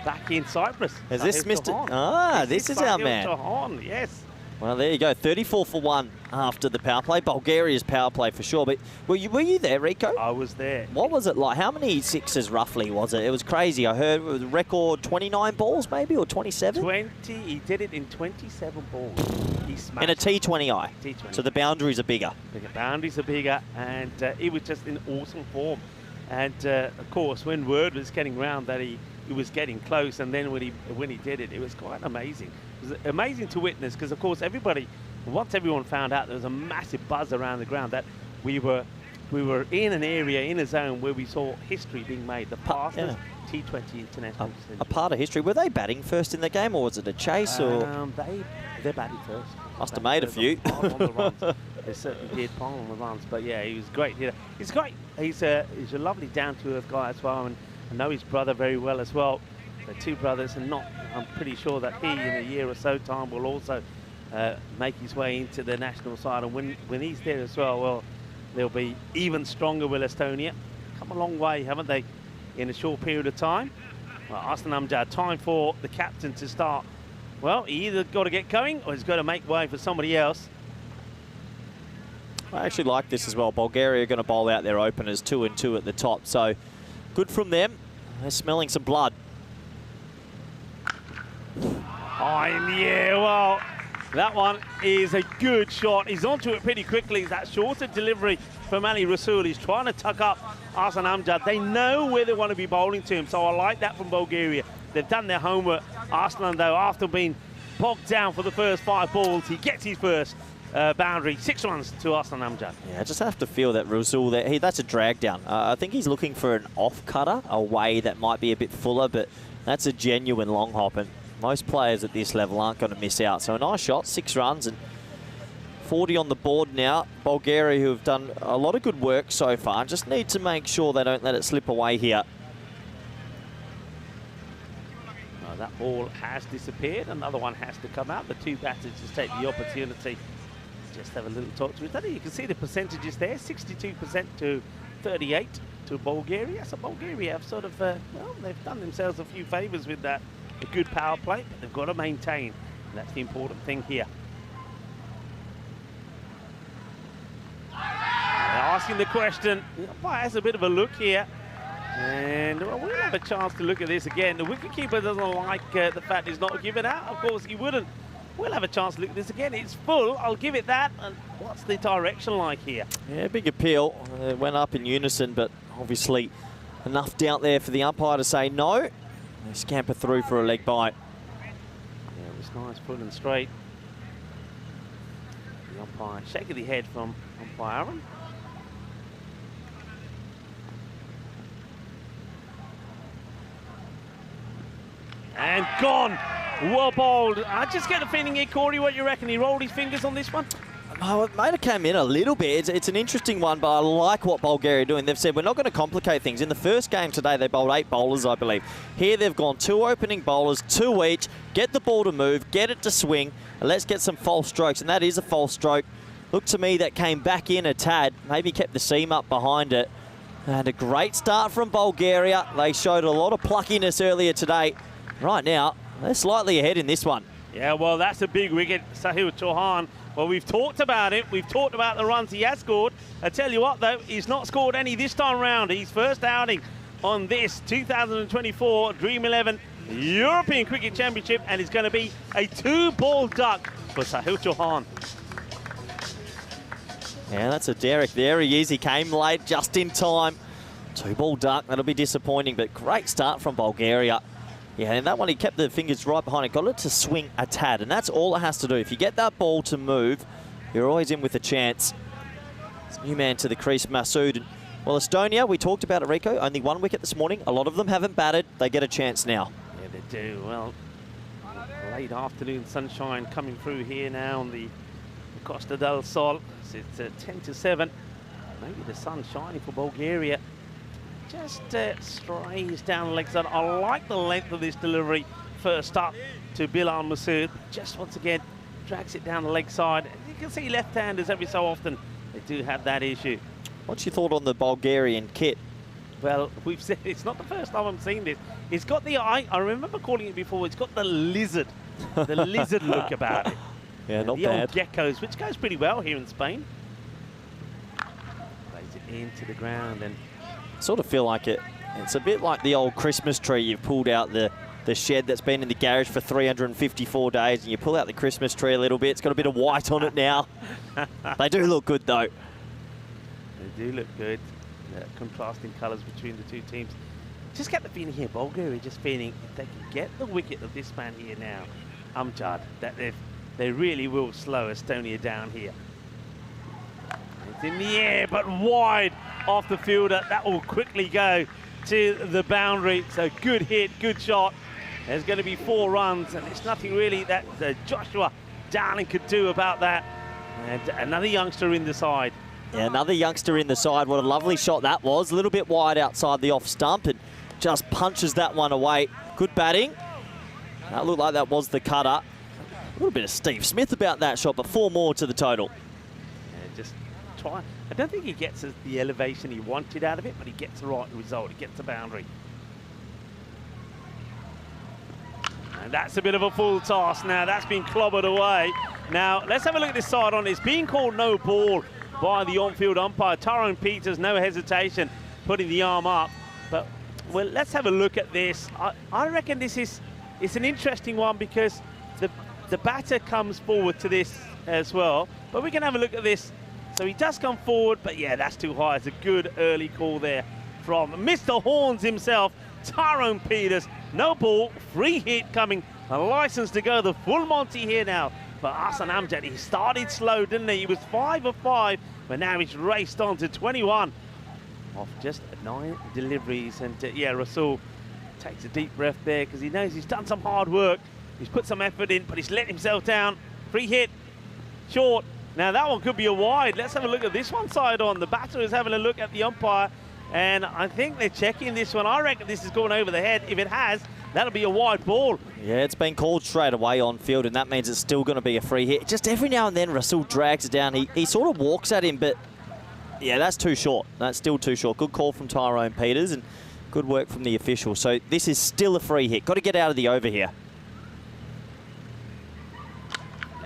back in Cyprus. Is this Mr. This is our man. Yes. Well, there you go. 34 for 1 after the power play. Bulgaria's power play for sure. But were you there, Rico? I was there. What was it like? How many sixes roughly was it? It was crazy. I heard it was a record 29 balls maybe, or 27? 20. He did it in 27 balls. He smashed in a T20I. T20. So the boundaries are bigger. The boundaries are bigger, and it was just in awesome form. And of course, when word was getting round that he was getting close, and then when he did it, it was quite amazing. It was amazing to witness, because of course once everyone found out, there was a massive buzz around the ground that we were in an area, in a zone where we saw history being made, the fastest T20 international. A part of history. Were they batting first in the game, or was it a chase? Or they batted first. Must have made a few. They certainly did pile on the runs, but yeah, he was great. He's great. He's a lovely, down-to-earth guy as well, and I know his brother very well as well. They're two brothers, and I'm pretty sure that he, in a year or so time, will also make his way into the national side. And when he's there as well, they'll be even stronger with Estonia. Come a long way, haven't they, in a short period of time? Well, Arslan Amjad, time for the captain to start. Well, he either got to get going or he's got to make way for somebody else. I actually like this as well. Bulgaria are going to bowl out their openers 2 and 2 at the top. So good from them. They're smelling some blood. Oh, in the air. Well, that one is a good shot. He's onto it pretty quickly. That shorter delivery from Ali Rasul. He's trying to tuck up Arslan Amjad. They know where they want to be bowling to him, so I like that from Bulgaria. They've done their homework. Arslan, though, after being bogged down for the first 5 balls, he gets his first boundary. 6 runs to Arslan Amjad. Yeah, I just have to feel that Rasul, that's a drag down. I think he's looking for an off cutter, a way that might be a bit fuller, but that's a genuine long hop, and most players at this level aren't going to miss out. So a nice shot, 6 runs, and 40 on the board now. Bulgaria, who have done a lot of good work so far, just need to make sure they don't let it slip away here. That ball has disappeared. Another one has to come out. The two batters just take the opportunity. Just have a little talk to each other. You can see the percentages there, 62% to 38 to Bulgaria. So Bulgaria have sort of, well, they've done themselves a few favours with that. A good power play, but they've got to maintain. And that's the important thing here. They're asking the question. The umpire has a bit of a look here. And well, we'll have a chance to look at this again. The wicketkeeper doesn't like the fact he's not given out. Of course, he wouldn't. We'll have a chance to look at this again. It's full. I'll give it that. And what's the direction like here? Yeah, big appeal. It went up in unison, but obviously enough doubt there for the umpire to say no. They scamper through for a leg bite. Yeah, it was nice, full and straight. The umpire shaking the head from umpire Aaron. And gone. Well bowled. I just get the feeling here, Corey, what you reckon? He rolled his fingers on this one? Oh, it might have come in a little bit. It's an interesting one, but I like what Bulgaria are doing. They've said, we're not going to complicate things. In the first game today, they bowled 8 bowlers, I believe. Here, they've gone 2 opening bowlers, 2 each. Get the ball to move, get it to swing, and let's get some false strokes. And that is a false stroke. Looked to me that came back in a tad, maybe kept the seam up behind it. And a great start from Bulgaria. They showed a lot of pluckiness earlier today. Right now, they're slightly ahead in this one. Yeah, well, that's a big wicket, Sahil Chauhan. Well, we've talked about it. We've talked about the runs he has scored. I tell you what, though, he's not scored any this time round. His first outing on this 2024 Dream11 European Cricket Championship, and it's going to be a 2-ball duck for Sahil Chauhan. Yeah, that's a Derek. There he is. He came late, just in time. 2-ball duck. That'll be disappointing, but great start from Bulgaria. Yeah, and that one, he kept the fingers right behind it, got it to swing a tad, and that's all it has to do. If you get that ball to move, you're always in with a chance. It's new man to the crease, Masood. Well, Estonia, we talked about it, Rico, only 1 wicket this morning. A lot of them haven't batted. They get a chance now. Yeah, they do. Well, late afternoon sunshine coming through here now on the Costa del Sol. It's 10 to 7. Maybe the sun shining for Bulgaria. Just strays down the leg side. I like the length of this delivery first up to Bilal Masood. Just once again drags it down the leg side. You can see left-handers every so often, they do have that issue. What's your thought on the Bulgarian kit? Well, we've said it's not the first time I'm seeing this. It's got the eye, I remember calling it before, it's got the lizard look about it. Yeah, not the bad. old geckos, which goes pretty well here in Spain. Plays it into the ground and Sort of feel like it's a bit like the old Christmas tree. You've pulled out the shed that's been in the garage for 354 days, and you pull out the Christmas tree a little bit. It's got a bit of white on it now. They do look good, though. They do look good. Contrasting colours between the two teams. Just get the feeling here, Bulgaria just feeling if they can get the wicket of this man here now, Amjad, that they really will slow Estonia down here. It's in the air, but wide off the fielder. That will quickly go to the boundary. So good hit, good shot. There's going to be 4 runs, and it's nothing really that Joshua Darling could do about that. And another youngster in the side. Yeah, another youngster in the side. What a lovely shot that was. A little bit wide outside the off stump, and just punches that one away. Good batting. That looked like that was the cutter. A little bit of Steve Smith about that shot, but 4 more to the total. Yeah, just try. I don't think he gets the elevation he wanted out of it, but he gets the right result. He gets the boundary. And that's a bit of a full toss now. That's been clobbered away. Now, let's have a look at this side on. It's being called no ball by the on-field umpire. Tyrone Peters, no hesitation, putting the arm up. But, well, let's have a look at this. I reckon it's an interesting one because the batter comes forward to this as well. But we can have a look at this. So he does come forward, but yeah, that's too high. It's a good early call there from Mr. Horns himself, Tyrone Peters. No ball, free hit coming, a license to go the full Monty here now. But Hassan Amjad, he started slow, didn't he? He was 5 of 5, but now he's raced on to 21 off just 9 deliveries. And yeah, Rasul takes a deep breath there because he knows he's done some hard work. He's put some effort in, but he's let himself down. Free hit, short, Now that one could be a wide. Let's have a look at this one side on. The batter is having a look at the umpire, and I think they're checking this one. I reckon this is going over the head. If it has, that'll be a wide ball. Yeah, it's been called straight away on field, and that means it's still going to be a free hit. Just every now and then, Rasul drags it down. He sort of walks at him, but yeah, that's too short. That's still too short. Good call from Tyrone Peters, and good work from the official. So this is still a free hit. Got to get out of the over here.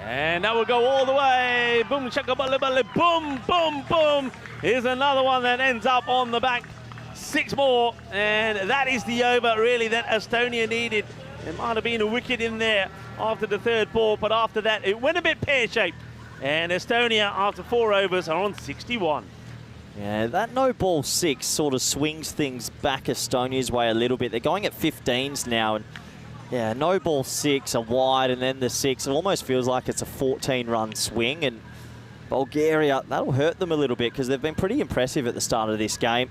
And that will go all the way. Boom, shaka, bala, bala, boom, boom, boom. Here's another one that ends up on the back. 6 more, and that is the over, really, that Estonia needed. There might have been a wicket in there after the 3rd ball, but after that, it went a bit pear-shaped. And Estonia, after 4 overs, are on 61. Yeah, that no ball 6 sort of swings things back Estonia's way a little bit. They're going at 15s now, and yeah, no ball 6, a wide, and then the 6. It almost feels like it's a 14-run swing, and Bulgaria, that'll hurt them a little bit because they've been pretty impressive at the start of this game.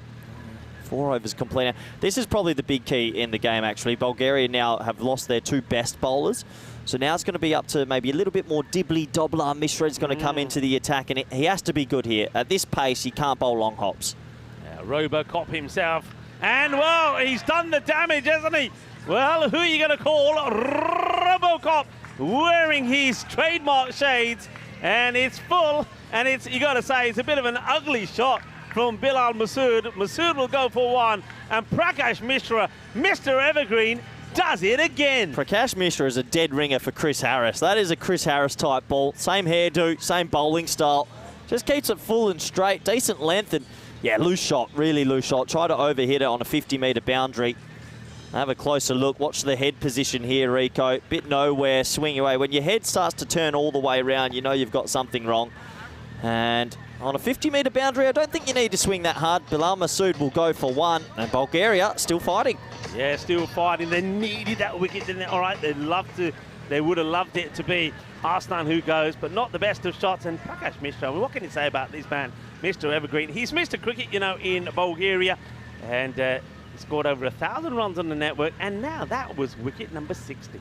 4 overs complete. Now, this is probably the big key in the game, actually. Bulgaria now have lost their 2 best bowlers, so now it's going to be up to maybe a little bit more dibbly-dobbler. Mishra's going to come into the attack, and he has to be good here. At this pace, he can't bowl long hops. Robocop himself, and well, he's done the damage, hasn't he? Well, who are you going to call? Robocop, wearing his trademark shades, and it's full, and it's, you got to say, it's a bit of an ugly shot from Bilal Masood. Masood will go for 1, and Prakash Mishra, Mr. Evergreen, does it again. Prakash Mishra is a dead ringer for Chris Harris. That is a Chris Harris type ball. Same hairdo, same bowling style. Just keeps it full and straight, decent length, and yeah, loose shot, really loose shot. Try to overhit it on a 50-metre boundary. Have a closer look. Watch the head position here, Rico. Bit nowhere, swing away. When your head starts to turn all the way around, you know you've got something wrong. And on a 50-metre boundary, I don't think you need to swing that hard. Bilal Masood will go for 1, and Bulgaria still fighting. Yeah, still fighting. They needed that wicket, didn't they? All right, they would have loved it to be Arslan who goes, but not the best of shots. And Prakash Mishra, what can you say about this man, Mr. Evergreen? He's Mr. Cricket, you know, in Bulgaria, and he scored over 1,000 runs on the network, and now that was wicket number 60.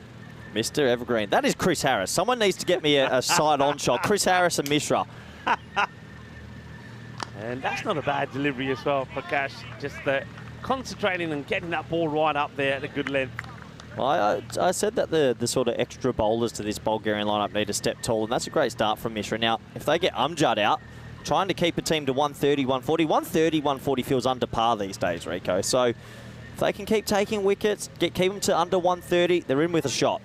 Mr. Evergreen. That is Chris Harris. Someone needs to get me a side-on shot. Chris Harris and Mishra. And that's not a bad delivery as well, Prakash. Just concentrating and getting that ball right up there at a good length. Well, I said that the sort of extra bowlers to this Bulgarian lineup need to step tall, and that's a great start from Mishra. Now, if they get Amjad out, trying to keep a team to 130, 140. 130, 140 feels under par these days, Rico. So if they can keep taking wickets, keep them to under 130, they're in with a shot.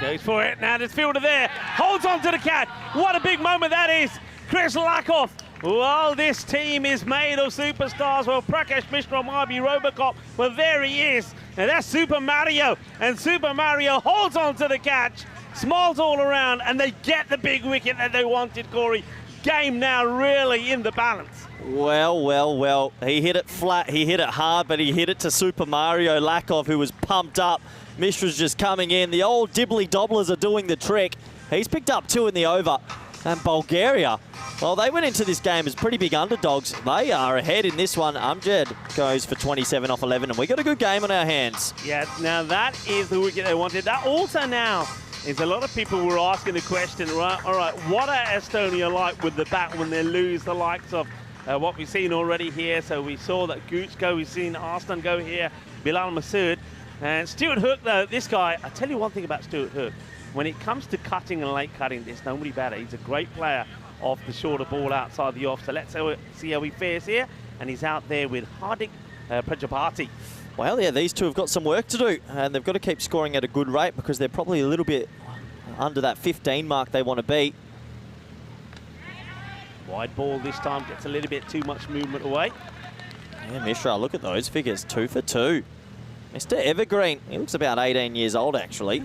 Goes for it. Now this fielder there holds on to the catch. What a big moment that is. Chris Lakoff. Well, this team is made of superstars. Well, Prakash Mishra might be Robocop, but there he is. And that's Super Mario. And Super Mario holds on to the catch, smiles all around, and they get the big wicket that they wanted, Corey. Game now really in the balance. Well, well, well. He hit it flat, he hit it hard, but he hit it to Super Mario Lakoff, who was pumped up. Mishra's just coming in. The old dibbly-dobblers are doing the trick. He's picked up 2 in the over. And Bulgaria, well, they went into this game as pretty big underdogs. They are ahead in this one. Amjad goes for 27 off 11, and we got a good game on our hands. Yeah, now that is the wicket they wanted. That also now is a lot of people were asking the question, right, all right, what are Estonia like with the bat when they lose the likes of what we've seen already here? So we saw that Gooch go, we've seen Arslan go here, Bilal Masood. And Stuart Hook, though, this guy, I tell you one thing about Stuart Hook. When it comes to cutting and late cutting, there's nobody better. He's a great player off the shorter ball outside the off. So let's see how he fares here. And he's out there with Hardik Prajapati. Well, yeah, these two have got some work to do. And they've got to keep scoring at a good rate because they're probably a little bit under that 15 mark they want to be. Wide ball this time, gets a little bit too much movement away. Yeah, Mishra, look at those figures, 2 for 2. Mr. Evergreen, he looks about 18 years old, actually.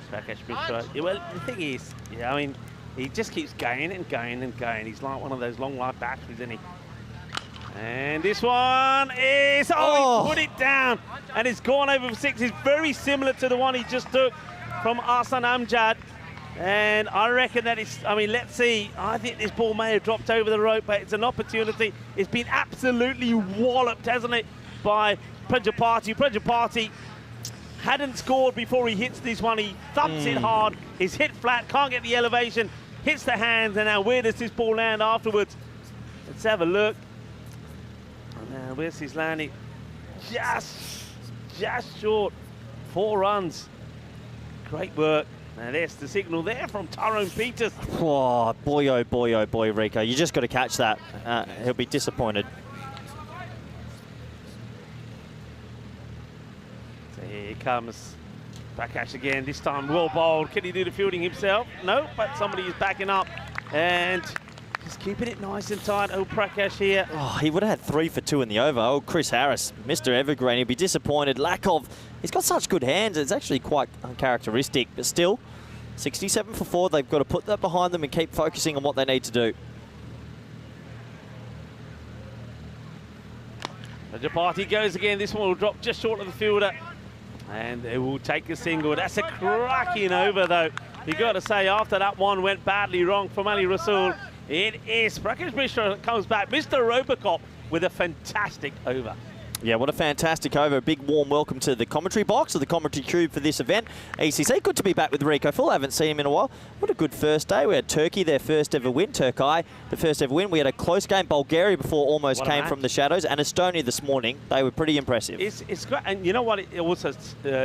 Prakash Mishra. Yeah, well, the thing is, yeah, I mean, he just keeps going and going and going. He's like one of those long life batteries, isn't he? And this one is, he put it down, and it's gone over for 6. It's very similar to the one he just took from Arslan Amjad. And I reckon that is, I mean, let's see. I think this ball may have dropped over the rope, but it's an opportunity. It's been absolutely walloped, hasn't it, by Prajapati. Prajapati hadn't scored before he hits this one. He thumps it hard. He's hit flat, can't get the elevation, hits the hands, and now where does this ball land afterwards? Let's have a look. Now, where's his landing? Just short. 4 runs. Great work. Now there's the signal there from Tyrone Peters. Oh boy, Rico. You just got to catch that. He'll be disappointed. So here comes Prakash again. This time well bowled. Can he do the fielding himself? No, but somebody is backing up. And just keeping it nice and tight. Oh, Prakash here. Oh, he would have had 3 for 2 in the over. Oh, Chris Harris, Mr. Evergreen, he'll be disappointed. Lack of, he's got such good hands. It's actually quite uncharacteristic, but still, 67 for 4. They've got to put that behind them and keep focusing on what they need to do. Japati goes again. This one will drop just short of the fielder. And it will take a single. That's a cracking over, though. You got to say, after that one went badly wrong from Ali Rasool, it is Prakash Mishra that comes back. Mr. Robocop with a fantastic over. Yeah, what a fantastic over. A big warm welcome to the commentary box, or the commentary tube for this event. ECC, good to be back with Rico Full. I haven't seen him in a while. What a good first day. We had Turkey, their first ever win. Turkey, the first ever win. We had a close game. Bulgaria before almost came from the shadows. And Estonia this morning. They were pretty impressive. It's great. And you know what it also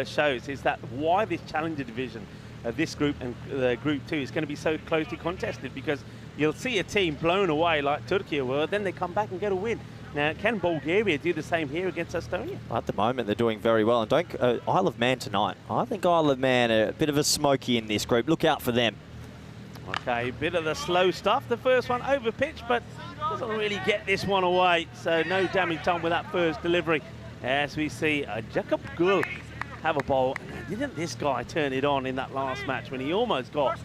shows is that why this Challenger division, this group and Group 2 is going to be so closely contested, because you'll see a team blown away like Turkey were, then they come back and get a win. Now, can Bulgaria do the same here against Estonia? At the moment, they're doing very well. And Isle of Man tonight. I think Isle of Man are a bit of a smoky in this group. Look out for them. Okay, a bit of the slow stuff. The first one over pitch, but doesn't really get this one away. So no damage done with that first delivery. As we see Jacob Gul have a bowl. Didn't this guy turn it on in that last match when he almost got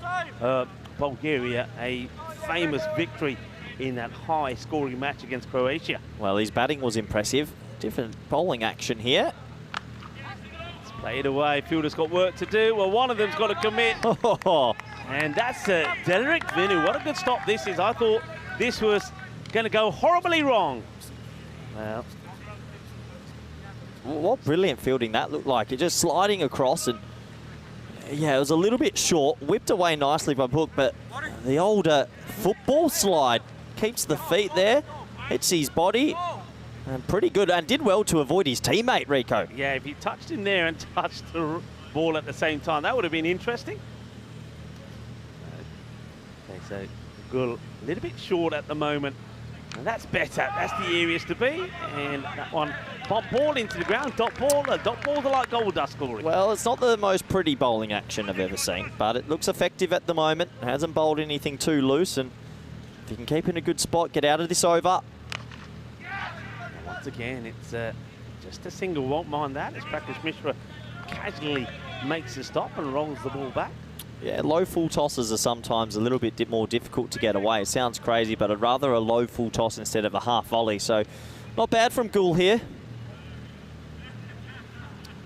Bulgaria a famous victory in that high-scoring match against Croatia? Well, his batting was impressive. Different bowling action here. Let's play it away. Fielder's got work to do. Well, one of them's got to commit. And that's Derek Vinu. What a good stop this is. I thought this was going to go horribly wrong. Well, what brilliant fielding that looked like. It just sliding across, and yeah, it was a little bit short. Whipped away nicely by Book, but the older football slide keeps the feet there, hits his body, and pretty good, and did well to avoid his teammate, Rico. Yeah, if he touched him there and touched the ball at the same time, that would have been interesting. Okay, so Gul a little bit short at the moment, and that's better. That's the areas to be, and that one pop ball into the ground. Dot balls are like gold dust scoring. Well, it's not the most pretty bowling action I've ever seen, but it looks effective at the moment. It hasn't bowled anything too loose, and if you can keep in a good spot, get out of this over. And once again, it's just a single. Won't mind that as Prakash Mishra casually makes a stop and rolls the ball back. Yeah, low full tosses are sometimes a little bit more difficult to get away. It sounds crazy, but I'd rather a low full toss instead of a half volley. So not bad from Gul here.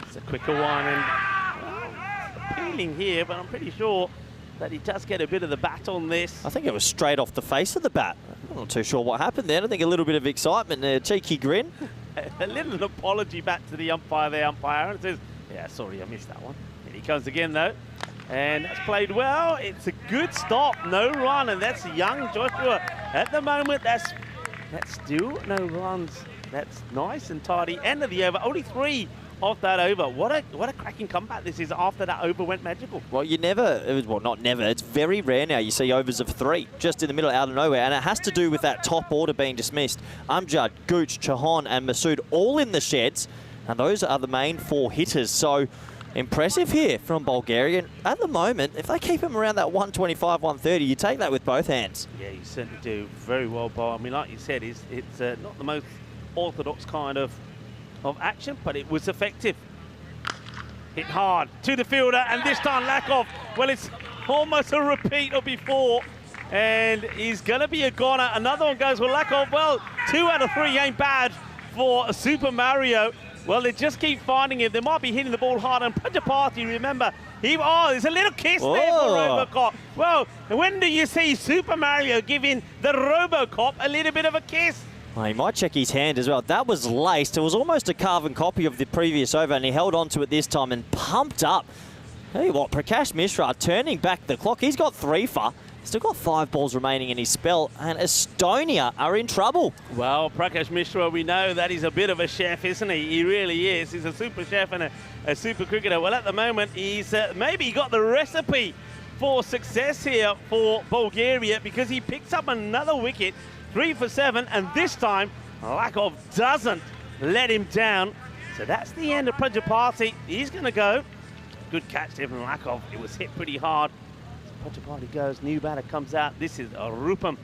It's a quicker one, and appealing here, but I'm pretty sure that he does get a bit of the bat on this. I think it was straight off the face of the bat. I'm not too sure what happened there. I think a little bit of excitement there, cheeky grin. A little apology back to the umpire there, umpire, and says, yeah, sorry, I missed that one. Here he comes again, though. And that's played well. It's a good stop, no run, and that's young Joshua. At the moment, that's still no runs. That's nice and tidy. End of the over, only 3 off that over. What a cracking comeback this is after that over went magical. Well, not never. It's very rare now you see overs of 3 just in the middle out of nowhere, and it has to do with that top order being dismissed. Amjad, Gooch, Chauhan and Masood all in the sheds, and those are the main 4 hitters. So impressive here from Bulgaria. At the moment, if they keep him around that 125, 130, you take that with both hands. Yeah, you certainly do. Very well, Bob. I mean, like you said, it's not the most orthodox kind of action, but it was effective. Hit hard to the fielder, and this time Lakov. Well, it's almost a repeat of before, and he's going to be a goner. Another one goes with Lakov. Well, 2 out of 3 ain't bad for Super Mario. Well, they just keep finding him. They might be hitting the ball hard. And Pajapati, remember, there's a little kiss there for Robocop. Well, when do you see Super Mario giving the Robocop a little bit of a kiss? Well, he might check his hand as well. That was laced. It was almost a carbon copy of the previous over, and he held on to it this time and pumped up. Tell you what, Prakash Mishra turning back the clock. He's got 3 for. Still got 5 balls remaining in his spell, and Estonia are in trouble. Well, Prakash Mishra, we know that he's a bit of a chef, isn't he? He really is. He's a super chef and a super cricketer. Well, at the moment, he's maybe got the recipe for success here for Bulgaria, because he picks up another wicket, 3 for 7, and this time, Lakov doesn't let him down. So that's the end of Prajapati. He's going to go. Good catch there from Lakov. It was hit pretty hard. Prajapati goes, new batter comes out. This is Rupam.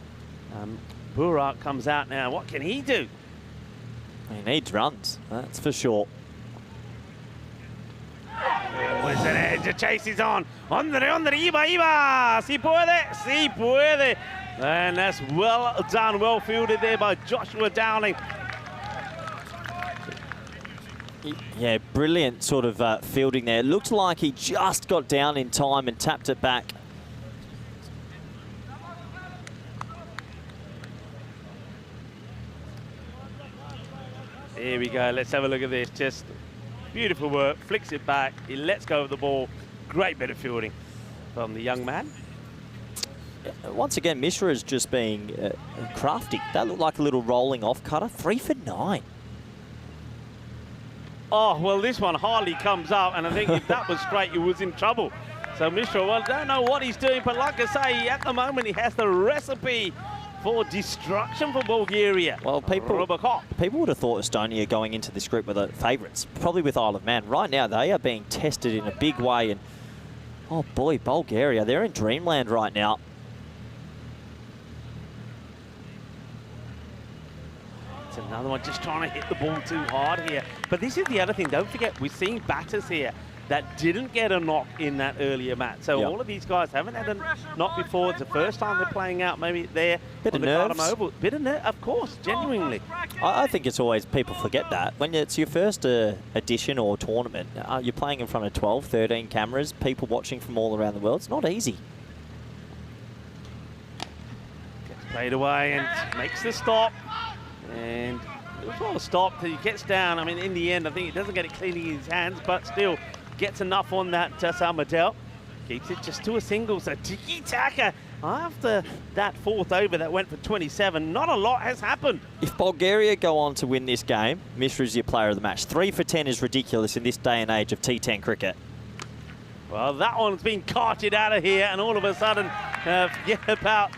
Burak comes out now. What can he do? He needs runs, that's for sure. Pues the chase is on. Ondre, Iba. Si puede. And that's well done, well fielded there by Joshua Dowling. Yeah, brilliant sort of fielding there. It looked like he just got down in time and tapped it back. Here we go. Let's have a look at this. Just beautiful work. Flicks it back. He lets go of the ball. Great bit of fielding from the young man. Once again, Mishra is just being crafty. That looked like a little rolling off cutter. 3 for 9. Oh, well, this one hardly comes up, and I think if that was straight, he was in trouble. So Mishra, well, don't know what he's doing, but like I say, at the moment, he has the recipe for destruction for Bulgaria. Well, people would have thought Estonia going into this group were the favourites, probably with Isle of Man. Right now, they are being tested in a big way, and oh boy, Bulgaria, they're in dreamland right now. It's another one just trying to hit the ball too hard here. But this is the other thing, don't forget, we're seeing batters here that didn't get a knock in that earlier match. So all of these guys haven't had a knock before. It's the first time they're playing out maybe there. Bit of nerves. Bit of nerve, of course, genuinely. I think it's always, people forget that. When it's your first edition or tournament, you're playing in front of 12, 13 cameras, people watching from all around the world. It's not easy. Gets played away and makes the stop. And it was well stopped. He gets down. I mean, in the end, I think he doesn't get it clean in his hands, but still gets enough on that Salmadel. Keeps it just to a single. So tiki-taka after that 4th over that went for 27. Not a lot has happened. If Bulgaria go on to win this game, Mishra is your player of the match. 3 for 10 is ridiculous in this day and age of T10 cricket. Well, that one's been carted out of here, and all of a sudden, forget about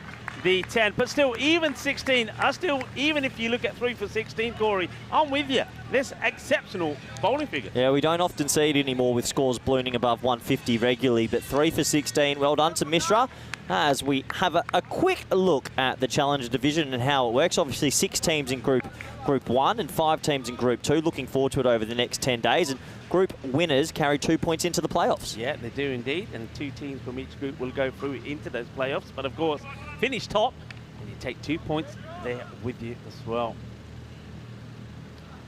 the 10. But still, even 16 are still, even if you look at 3 for 16, Corey, I'm with you. This exceptional bowling figure. Yeah, we don't often see it anymore with scores ballooning above 150 regularly, but 3 for 16, well done to Mishra. As we have a quick look at the Challenger Division and how it works. Obviously, 6 teams in Group 1 and 5 teams in Group 2. Looking forward to it over the next 10 days. And group winners carry 2 points into the playoffs. Yeah, they do indeed. And 2 teams from each group will go through into those playoffs. But of course, finish top, and you take 2 points there with you as well.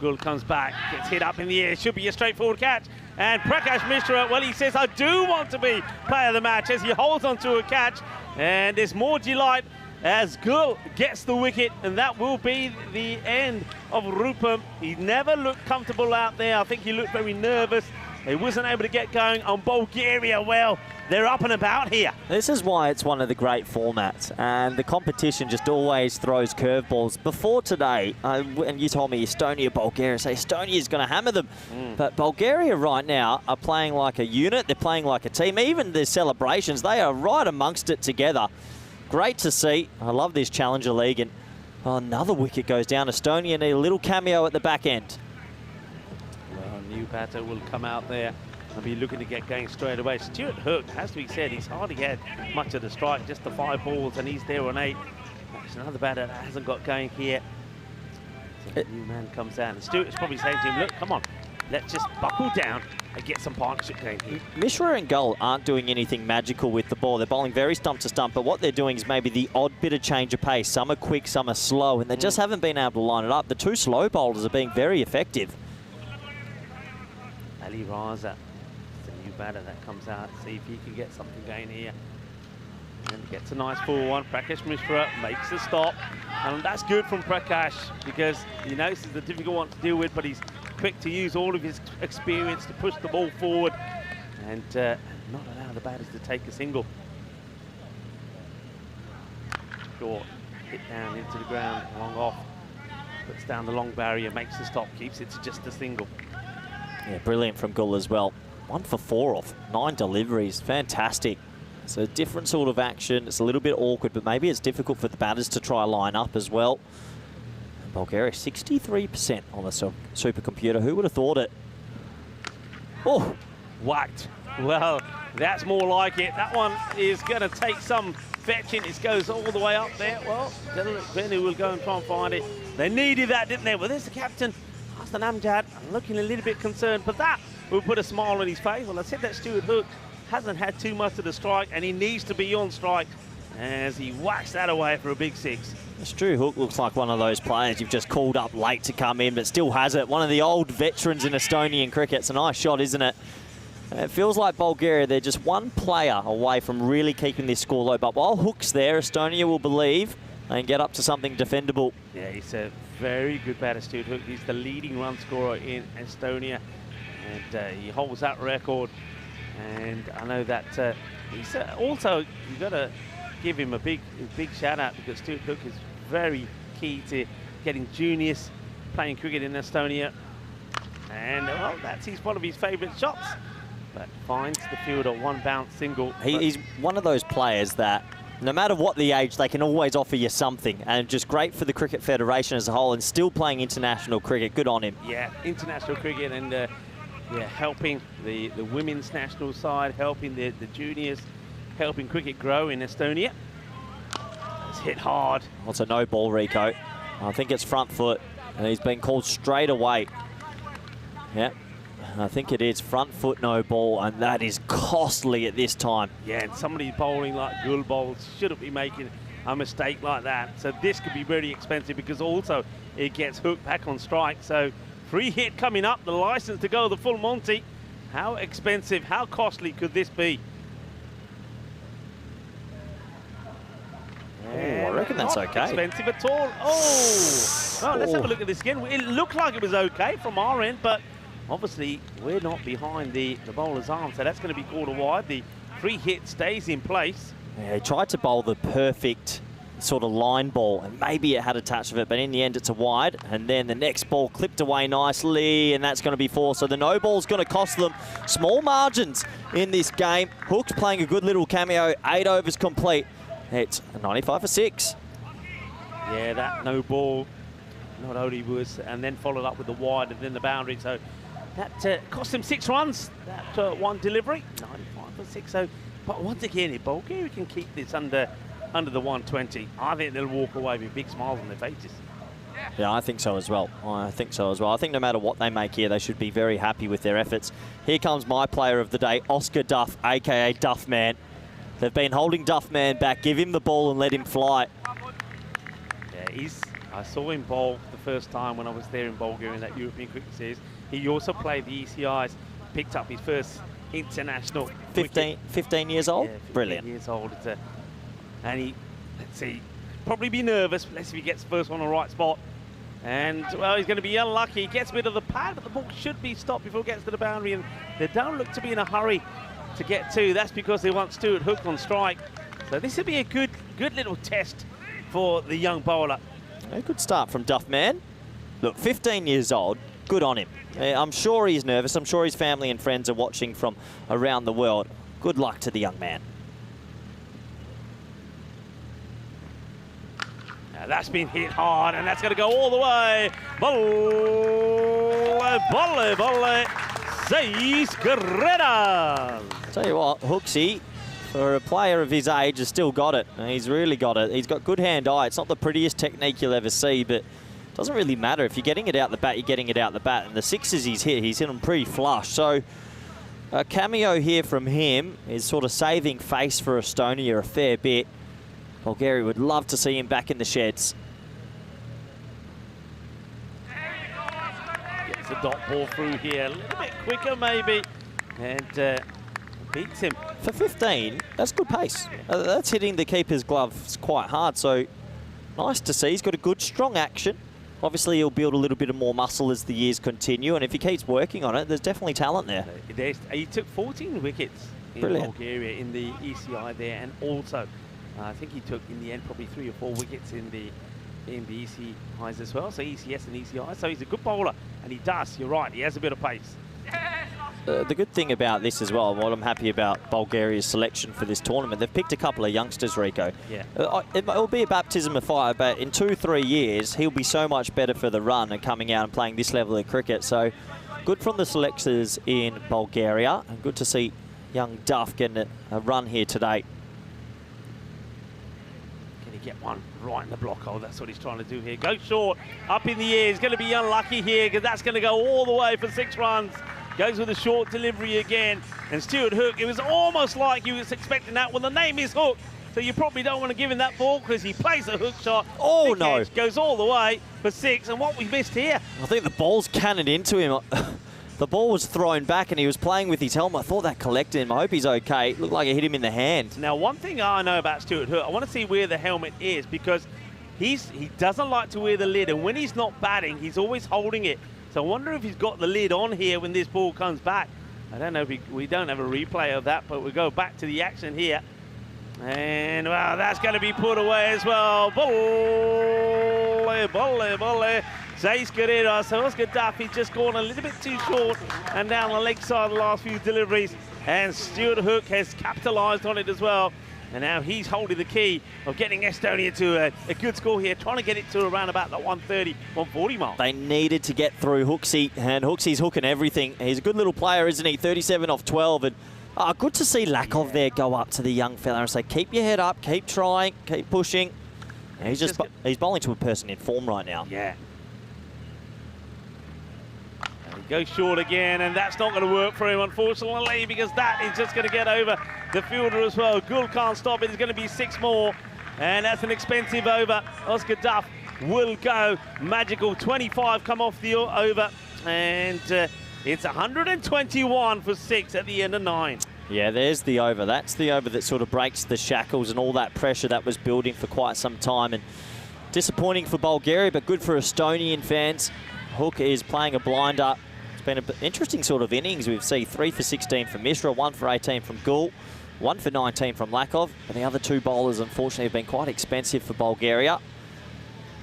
Gul comes back, gets hit up in the air. Should be a straightforward catch. And Prakash Mishra, well, he says, I do want to be player of the match as he holds on to a catch. And there's more delight as Gul gets the wicket, and that will be the end of Rupam. He never looked comfortable out there. I think he looked very nervous. He wasn't able to get going on Bulgaria. Well, they're up and about here. This is why it's one of the great formats, and the competition just always throws curveballs. Before today, and you told me Estonia, Bulgaria, so Estonia's going to hammer them. But Bulgaria right now are playing like a unit. They're playing like a team. Even the celebrations, they are right amongst it together. Great to see. I love this Challenger League. And another wicket goes down. Estonia need a little cameo at the back end. Well, a new batter will come out there and be looking to get going straight away. Stuart Hook, has to be said, he's hardly had much of the strike, just the 5 balls, and he's there on 8. There's another batter that hasn't got going here. So the new man comes out, and Stuart's probably saying to him, look, come on, let's just buckle down and get some partnership going here. Mishra and Gull aren't doing anything magical with the ball. They're bowling very stump to stump, but what they're doing is maybe the odd bit of change of pace. Some are quick, some are slow, and they just haven't been able to line it up. The 2 slow bowlers are being very effective. Ali Raza, the new batter that comes out. See if he can get something going here. And gets a nice full one. Prakash Mishra makes the stop. And that's good from Prakash because he knows it's a difficult one to deal with, but he's quick to use all of his experience to push the ball forward and not allow the batters to take a single. Short, hit down into the ground, long off. Puts down the long barrier, makes the stop, keeps it to just a single. Yeah, brilliant from Gul as well. 1 for 4 off 9 deliveries, fantastic. It's a different sort of action. It's a little bit awkward, but maybe it's difficult for the batters to try line up as well. And Bulgaria 63% on the supercomputer. Who would have thought it? Oh, whacked. Well, that's more like it. That one is going to take some fetching. It goes all the way up there. Well, Benny will go and try and find it. They needed that, didn't they? Well, there's the captain, Hassan Amjad, looking a little bit concerned, but that will put a smile on his face. Well, I said that Stuart Hook hasn't had too much of the strike, and he needs to be on strike as he whacks that away for a big 6. Stu Hook looks like one of those players you've just called up late to come in, but still has it. One of the old veterans in Estonian cricket. It's a nice shot, isn't it? It feels like Bulgaria, they're just one player away from really keeping this score low. But while Hook's there, Estonia will believe they can get up to something defendable. Yeah, he's a very good batter, Stuart Hook. He's the leading run scorer in Estonia, and he holds that record. And I know that he's also, you've got to give him a big shout out because Stuart Hook is very key to getting juniors playing cricket in Estonia. And well, that's one of his favourite shots. But finds the fielder, one bounce single. He's one of those players that no matter what the age, they can always offer you something. And just great for the Cricket Federation as a whole and still playing international cricket. Good on him. Yeah, international cricket and yeah, helping the women's national side, helping the juniors, helping cricket grow in Estonia. It's hit hard. Well, it's a no ball, Rico. I think it's front foot. And he's been called straight away. Yep. I think it is front foot, no ball, and that is costly at this time. Yeah, and somebody bowling like Gul bowls shouldn't be making a mistake like that. So this could be very expensive because also it gets Hook back on strike. So free hit coming up, the license to go the full Monty. How expensive, how costly could this be? Oh, I reckon that's not okay. Expensive at all. Oh, well, let's have a look at this again. It looked like it was okay from our end, but obviously we're not behind the bowler's arm, so that's going to be called a wide. The free hit stays in place. Yeah, he tried to bowl the perfect sort of line ball, and maybe it had a touch of it, but in the end it's a wide. And then the next ball clipped away nicely, and that's going to be 4. So the no ball's going to cost them small margins in this game. Hook's playing a good little cameo, 8 overs complete. It's a 95 for 6. Yeah, that no ball not only was, and then followed up with the wide and then the boundary. So that cost him 6 runs, that one delivery, 95 for 6. So, but once again, if Bulgaria can keep this under the 120, I think they'll walk away with big smiles on their faces. Yeah, I think so as well. I think no matter what they make here, they should be very happy with their efforts. Here comes my player of the day, Oscar Duff, a.k.a. Duffman. They've been holding Duffman back. Give him the ball and let him fly. Yeah, I saw him bowl the first time when I was there in Bulgaria in that European Cricket Series. He also played the ECIs, picked up his first international 15 years old? Yeah, 15 Brilliant. years old. And he, let's see, probably be nervous, but let's see if he gets the first one on the right spot. And, well, he's going to be unlucky. He gets a bit of the pad, but the ball should be stopped before it gets to the boundary. And they don't look to be in a hurry to get to. That's because they want Stuart Hook on strike. So this would be a good little test for the young bowler. A good start from Duffman. Look, 15 years old, good on him. I'm sure he's nervous. I'm sure his family and friends are watching from around the world. Good luck to the young man. Now that's been hit hard, and that's going to go all the way. Volley, seis carreras. Tell you what, Hooksy, for a player of his age, has still got it. He's really got it. He's got good hand-eye. It's not the prettiest technique you'll ever see, but it doesn't really matter. If you're getting it out the bat, you're getting it out the bat. And the 6s he's hit them pretty flush. So a cameo here from him is sort of saving face for Estonia a fair bit. Bulgaria would love to see him back in the sheds. Gets a dot ball through here, a little bit quicker maybe, and beats him For 15, that's good pace. That's hitting the keeper's gloves quite hard, so nice to see. He's got a good, strong action. Obviously, he'll build a little bit of more muscle as the years continue, and if he keeps working on it, there's definitely talent there. He took 14 wickets in Bulgaria in the ECI there, and also I think he took in the end probably 3 or 4 wickets in the ECIs as well, so ECS and ECI. So he's a good bowler, and he does. You're right. He has a bit of pace. The good thing about this as well, what I'm happy about Bulgaria's selection for this tournament, they've picked a couple of youngsters, Rico. Yeah. It'll be a baptism of fire, but in 2-3 years, he'll be so much better for the run and coming out and playing this level of cricket. So good from the selectors in Bulgaria, and good to see young Duff getting a run here today. Can he get one right in the block hole? That's what he's trying to do here. Go short, up in the air. He's going to be unlucky here because that's going to go all the way for 6 runs. Goes with a short delivery again. And Stuart Hook, it was almost like he was expecting that. Well, the name is Hook, so you probably don't want to give him that ball because he plays a hook shot. Oh, no. Goes all the way for 6. And what we missed here. I think the ball's cannoned into him. The ball was thrown back and he was playing with his helmet. I thought that collected him. I hope he's okay. It looked like it hit him in the hand. Now, one thing I know about Stuart Hook, I want to see where the helmet is because he doesn't like to wear the lid. And when he's not batting, he's always holding it. So I wonder if he's got the lid on here when this ball comes back. I don't know if we don't have a replay of that, but we go back to the action here. And, wow, that's going to be put away as well. Volley, volley, volley. Zays Guerrero, so Oscar Duffy just gone a little bit too short and down the leg side the last few deliveries. And Stuart Hook has capitalised on it as well. And now he's holding the key of getting Estonia to a good score here, trying to get it to around about the 130, 140 mark. They needed to get through Hooksy, and Hooksy's hooking everything. He's a good little player, isn't he? 37 off 12. And good to see Lakov there go up to the young fella and say, keep your head up, keep trying, keep pushing. And he's bowling to a person in form right now. Yeah. Goes short again, and that's not going to work for him, unfortunately, because that is just going to get over the fielder as well. Gould can't stop it. It's going to be 6 more, and that's an expensive over. Oscar Duff will go. Magical 25 come off the over, and it's 121 for 6 at the end of 9. Yeah, there's the over. That's the over that sort of breaks the shackles and all that pressure that was building for quite some time. And disappointing for Bulgaria, but good for Estonian fans. Hook is playing a blinder. Been an interesting sort of innings. We've seen 3 for 16 from Mishra, 1 for 18 from Gould, 1 for 19 from Lakov, and the other 2 bowlers unfortunately have been quite expensive for Bulgaria.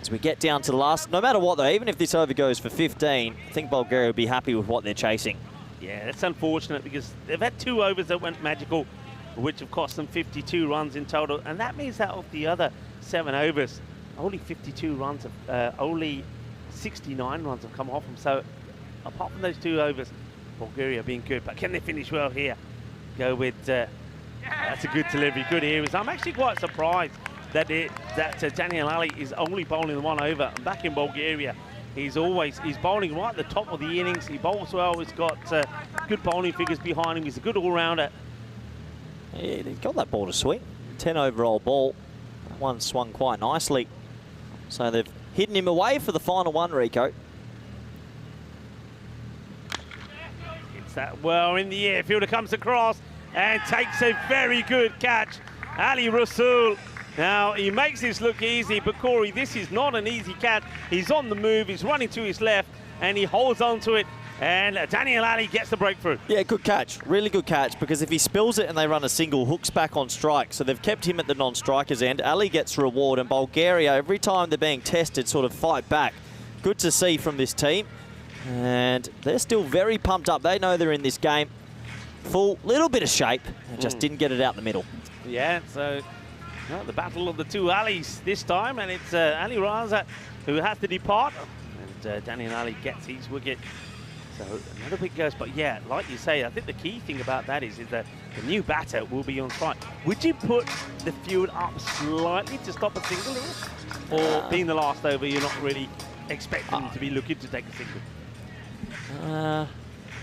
As we get down to the last, no matter what though, even if this over goes for 15, I think Bulgaria will be happy with what they're chasing. Yeah, that's unfortunate because they've had 2 overs that went magical, which have cost them 52 runs in total, and that means that of the other 7 overs, only 52 runs, only 69 runs have come off them. So apart from those 2 overs, Bulgaria being good, but can they finish well here? Go with, that's a good delivery, good areas. I'm actually quite surprised that Daniel Ali is only bowling 1 over. And back in Bulgaria, he's bowling right at the top of the innings. He bowls well, he's got good bowling figures behind him. He's a good all-rounder. Yeah, he's got that ball to swing. 10 overall ball. That one swung quite nicely. So they've hidden him away for the final one, Rico. That well in the air, fielder comes across and takes a very good catch. Ali Rasool. Now he makes this look easy, but Corey, this is not an easy catch. He's on the move, he's running to his left, and he holds on to it. And Daniel Ali gets the breakthrough. Yeah, good catch, really good catch, because if he spills it and they run a single, Hook's back on strike. So they've kept him at the non-striker's end. Ali gets reward, and Bulgaria, every time they're being tested, sort of fight back. Good to see from this team. And they're still very pumped up. They know they're in this game. Full little bit of shape, and just didn't get it out the middle. Yeah, so the battle of the 2 Alis this time, and it's Ali Raza who has to depart. And Daniel Ali gets his wicket. So another big ghost, but yeah, like you say, I think the key thing about that is that the new batter will be on strike. Would you put the field up slightly to stop a single here? Or being the last over, you're not really expecting them to be looking to take a single?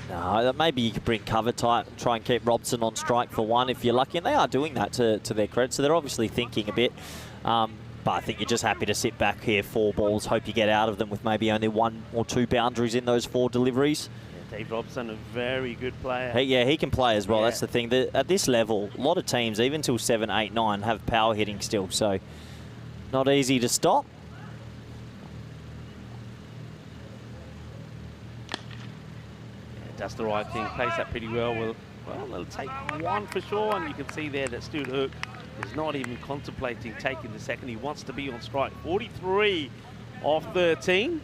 No, maybe you could bring cover tight and try and keep Robson on strike for 1 if you're lucky. And they are doing that to their credit, so they're obviously thinking a bit. But I think you're just happy to sit back here, 4 balls, hope you get out of them with maybe only 1 or 2 boundaries in those 4 deliveries. Dave Robson, a very good player. Hey, yeah, he can play as well. That's the thing. At this level, a lot of teams, even till 7, 8, 9, have power hitting still. So not easy to stop. Does the right thing, plays that pretty well. Well, they'll take one for sure, and you can see there that Stuart Hook is not even contemplating taking the second. He wants to be on strike. 43 of 13.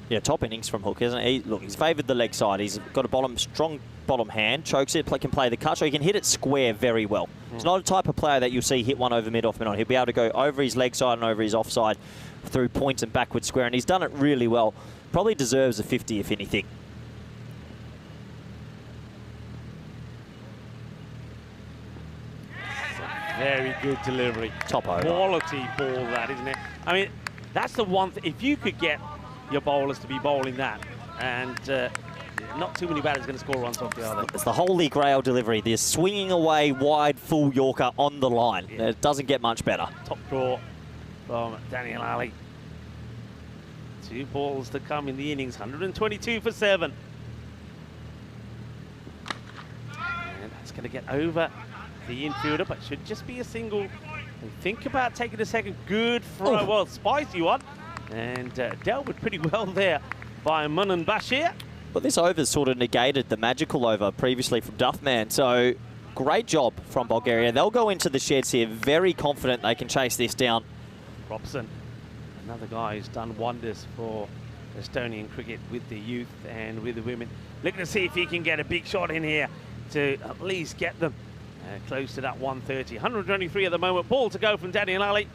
Yeah, top innings from Hook, isn't he? Look, he's favoured the leg side. He's got a strong bottom hand, chokes it, can play the cut, so he can hit it square very well. He's not a type of player that you'll see hit one over mid, off mid on. He'll be able to go over his leg side and over his offside through points and backward square, and he's done it really well. Probably deserves a 50 if anything. Very good delivery. Top over. Quality ball, that, isn't it? I mean, that's the one thing. If you could get your bowlers to be bowling that, and not too many batters going to score runs off the other. It's the Holy Grail delivery. They're swinging away wide, full Yorker on the line. Yeah. It doesn't get much better. Top draw from Daniel Ali. 2 balls to come in the innings. 122 for 7. And that's going to get over the infielder, but should just be a single. And think about taking a second. Good throw. Well, spicy one. And dealt with pretty well there by Munan Bashir. But this over's sort of negated the magical over previously from Duffman. So great job from Bulgaria. They'll go into the sheds here very confident they can chase this down. Robson, another guy who's done wonders for Estonian cricket with the youth and with the women. Looking to see if he can get a big shot in here to at least get them close to that 130. 123 at the moment. Ball to go from Daniel Ali.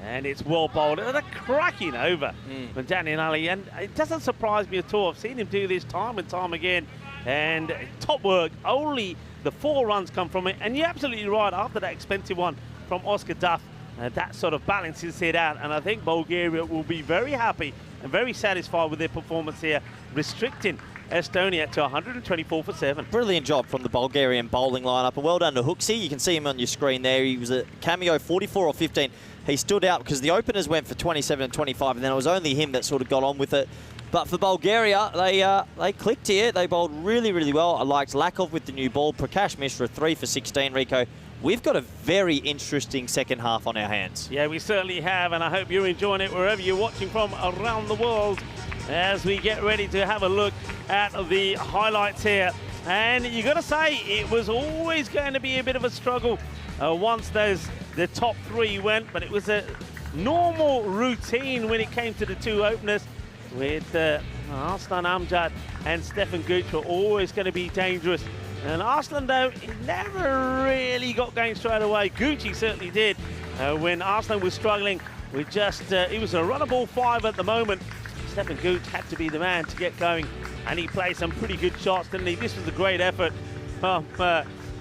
And it's well bowled. And a cracking over from Daniel Ali. And it doesn't surprise me at all. I've seen him do this time and time again. And top work. Only the 4 runs come from it. And you're absolutely right. After that expensive one from Oscar Duff, that sort of balances it out. And I think Bulgaria will be very happy and very satisfied with their performance here, restricting Estonia to 124 for 7. Brilliant job from the Bulgarian bowling lineup. And well done to Hooksy. You can see him on your screen there. He was a cameo 44 or 15. He stood out because the openers went for 27 and 25, and then it was only him that sort of got on with it. But for Bulgaria, they clicked here. They bowled really, really well. I liked Lakov with the new ball. Prakash Mishra, 3 for 16, Rico. We've got a very interesting second half on our hands. Yeah, we certainly have, and I hope you're enjoying it wherever you're watching from around the world as we get ready to have a look at the highlights here. And you got to say, it was always going to be a bit of a struggle once the top 3 went, but it was a normal routine when it came to the 2 openers with Arslan Amjad and Stefan Gooch were always going to be dangerous. And Arslan, though, he never really got going straight away. Gooch, he certainly did when Arslan was struggling with just, he was a runnable 5 at the moment. Stefan Gooch had to be the man to get going, and he played some pretty good shots, didn't he? This was a great effort from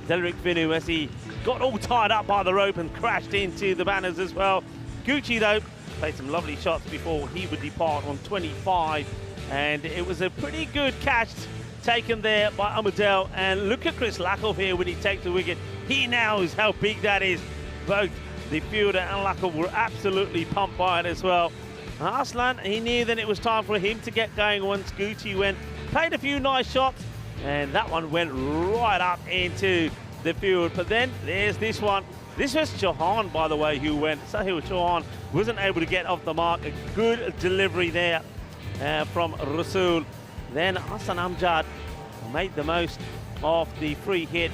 Delric Vinu as he got all tied up by the rope and crashed into the banners as well. Gucci, though, played some lovely shots before he would depart on 25, and it was a pretty good catch taken there by Amadel. And look at Chris Lakov here when he takes the wicket. He knows how big that is. Both the fielder and Lakov were absolutely pumped by it as well. Arslan, he knew that it was time for him to get going once Gucci went. Played a few nice shots, and that one went right up into the field. But then there's this one. This was Chauhan, by the way, who went. Sahil Chauhan wasn't able to get off the mark. A good delivery there from Rasul. Then Hassan Amjad made the most of the free hit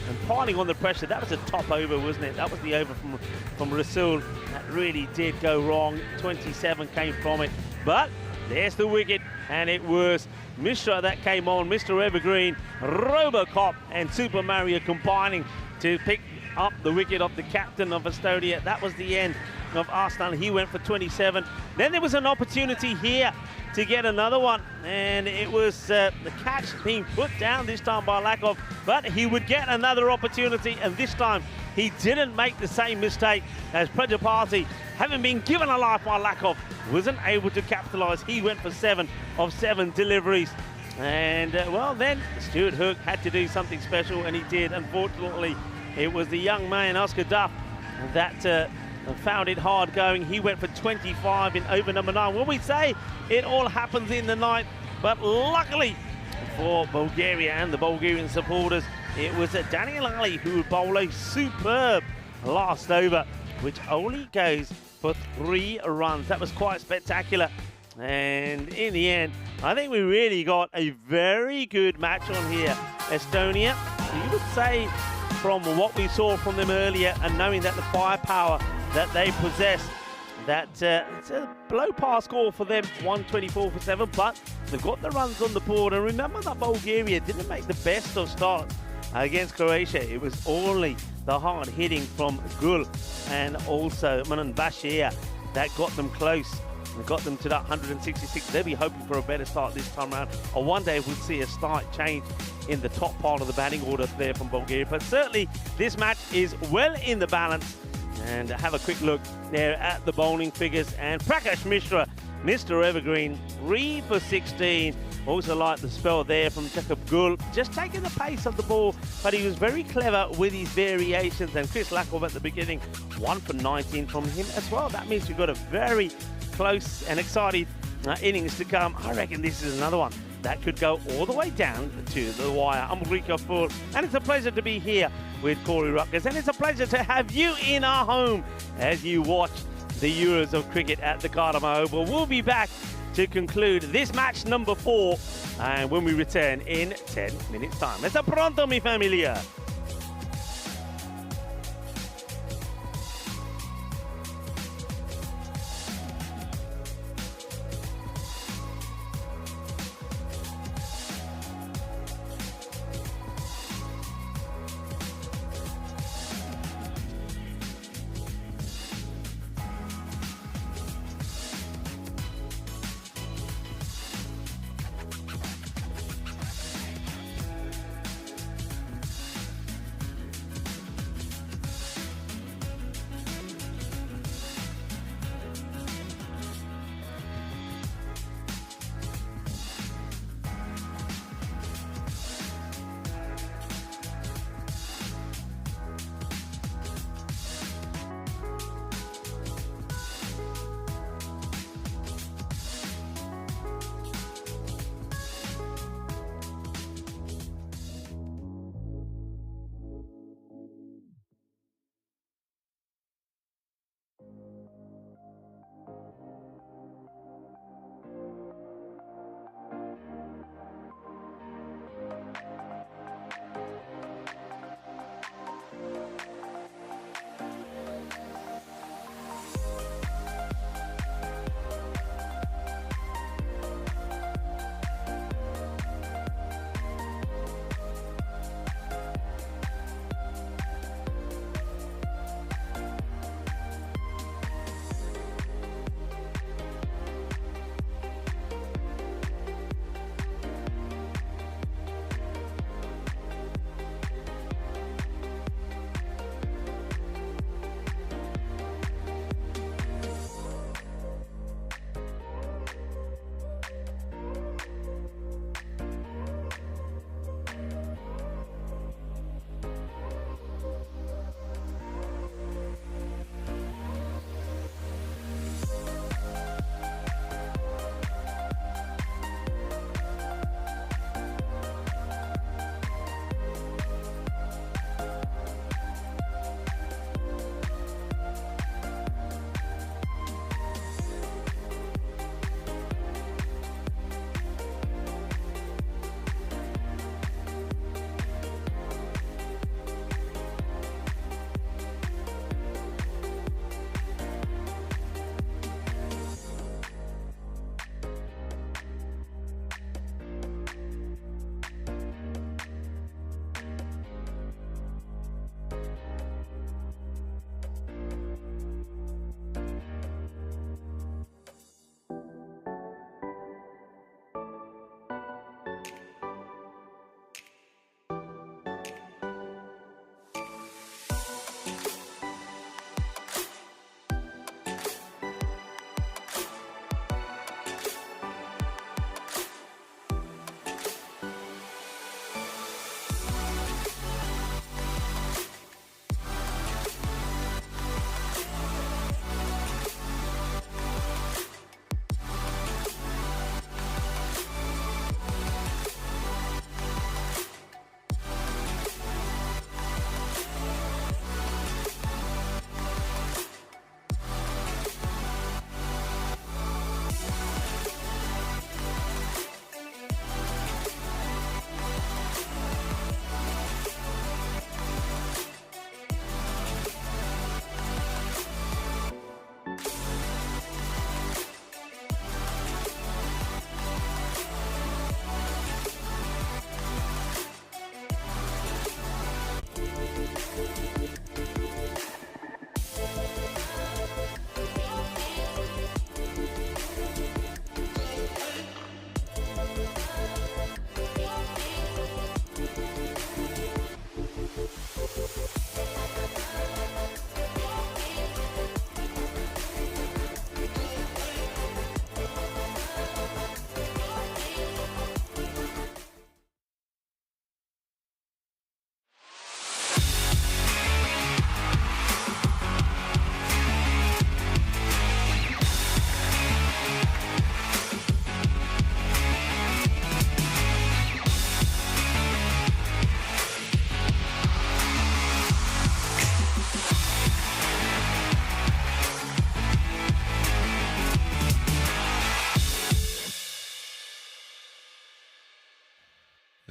and piling on the pressure. That was a top over, wasn't it? That was the over from Rasul. That really did go wrong. 27 came from it. But there's the wicket, and it was Mishra that came on. Mr. Evergreen, Robocop, and Super Mario combining to pick up the wicket of the captain of Estonia. That was the end of Arslan. He went for 27. Then there was an opportunity here to get another one, and it was the catch being put down this time by Lakov, but he would get another opportunity, and this time he didn't make the same mistake as Prajapati, having been given a life by Lakov, wasn't able to capitalise. He went for 7 of 7 deliveries, and well, then Stuart Hook had to do something special, and he did. Unfortunately, it was the young man Oscar Duff that found it hard going. He went for 25 in over number 9. When we say it all happens in the night, but luckily for Bulgaria and the Bulgarian supporters, it was Daniel Ali who would bowl a superb last over, which only goes for 3 runs. That was quite spectacular. And in the end, I think we really got a very good match on here. Estonia, you would say, from what we saw from them earlier and knowing that the firepower that they possess, that it's a below par score for them, 124 for 7, but they've got the runs on the board. And remember that Bulgaria didn't make the best of starts against Croatia. It was only the hard hitting from Gul and also Manan Bashir that got them close and got them to that 166. They'll be hoping for a better start this time around. I wonder if we'll see a slight change in the top part of the batting order there from Bulgaria. But certainly this match is well in the balance. And have a quick look there at the bowling figures. And Prakash Mishra, Mr. Evergreen, 3 for 16. Also like the spell there from Jacob Gul, just taking the pace of the ball, but he was very clever with his variations. And Chris Lackov at the beginning, 1 for 19 from him as well. That means we've got a very close and exciting innings to come. I reckon this is another one that could go all the way down to the wire. I'm Rico Full, and it's a pleasure to be here with Corey Ruckers, and it's a pleasure to have you in our home as you watch the Euros of cricket at the Gardama Oval. We'll be back to conclude this match number 4, and when we return in 10 minutes time. Hasta pronto, mi familia.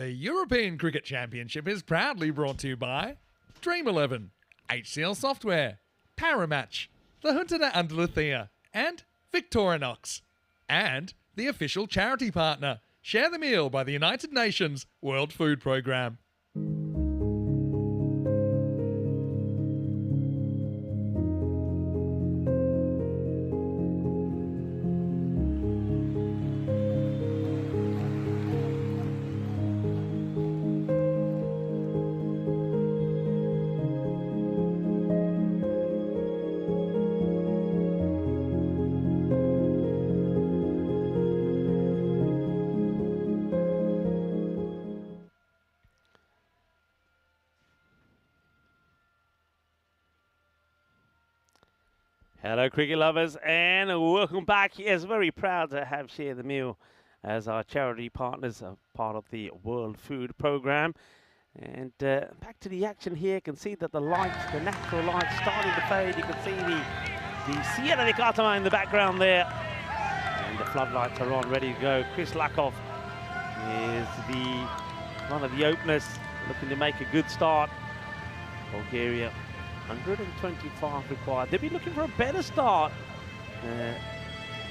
The European Cricket Championship is proudly brought to you by Dream11, HCL Software, Paramatch, the Huntida Andaluthia, and Victorinox. And the official charity partner, Share the Meal by the United Nations World Food Programme. Hello, cricket lovers, and welcome back. Yes, very proud to have Share the Meal as our charity partners, part of the World Food Programme. And back to the action here. You can see that the lights, the natural lights, starting to fade. You can see the Sierra de Cartama in the background there, and the floodlights are on, ready to go. Chris Lakoff is one of the openers, looking to make a good start. Bulgaria. 125 required. They'll be looking for a better start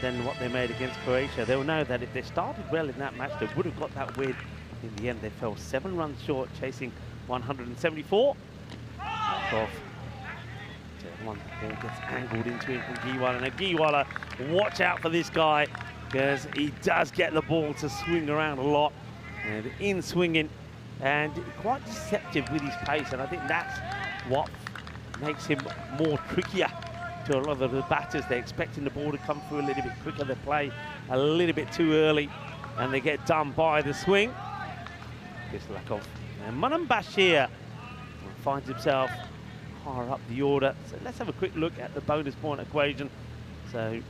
than what they made against Croatia. They'll know that if they started well in that match, they would have got that win. In the end, they fell 7 runs short, chasing 174. One ball gets angled into him from Giwala. Now, Giwala, watch out for this guy, because he does get the ball to swing around a lot. And in swinging, and quite deceptive with his pace. And I think that's what makes him more trickier to a lot of the batters. They're expecting the ball to come through a little bit quicker. They play a little bit too early, and they get done by the swing. Chris Lakoff. And Manan Bashir finds himself higher up the order. So let's have a quick look at the bonus point equation. So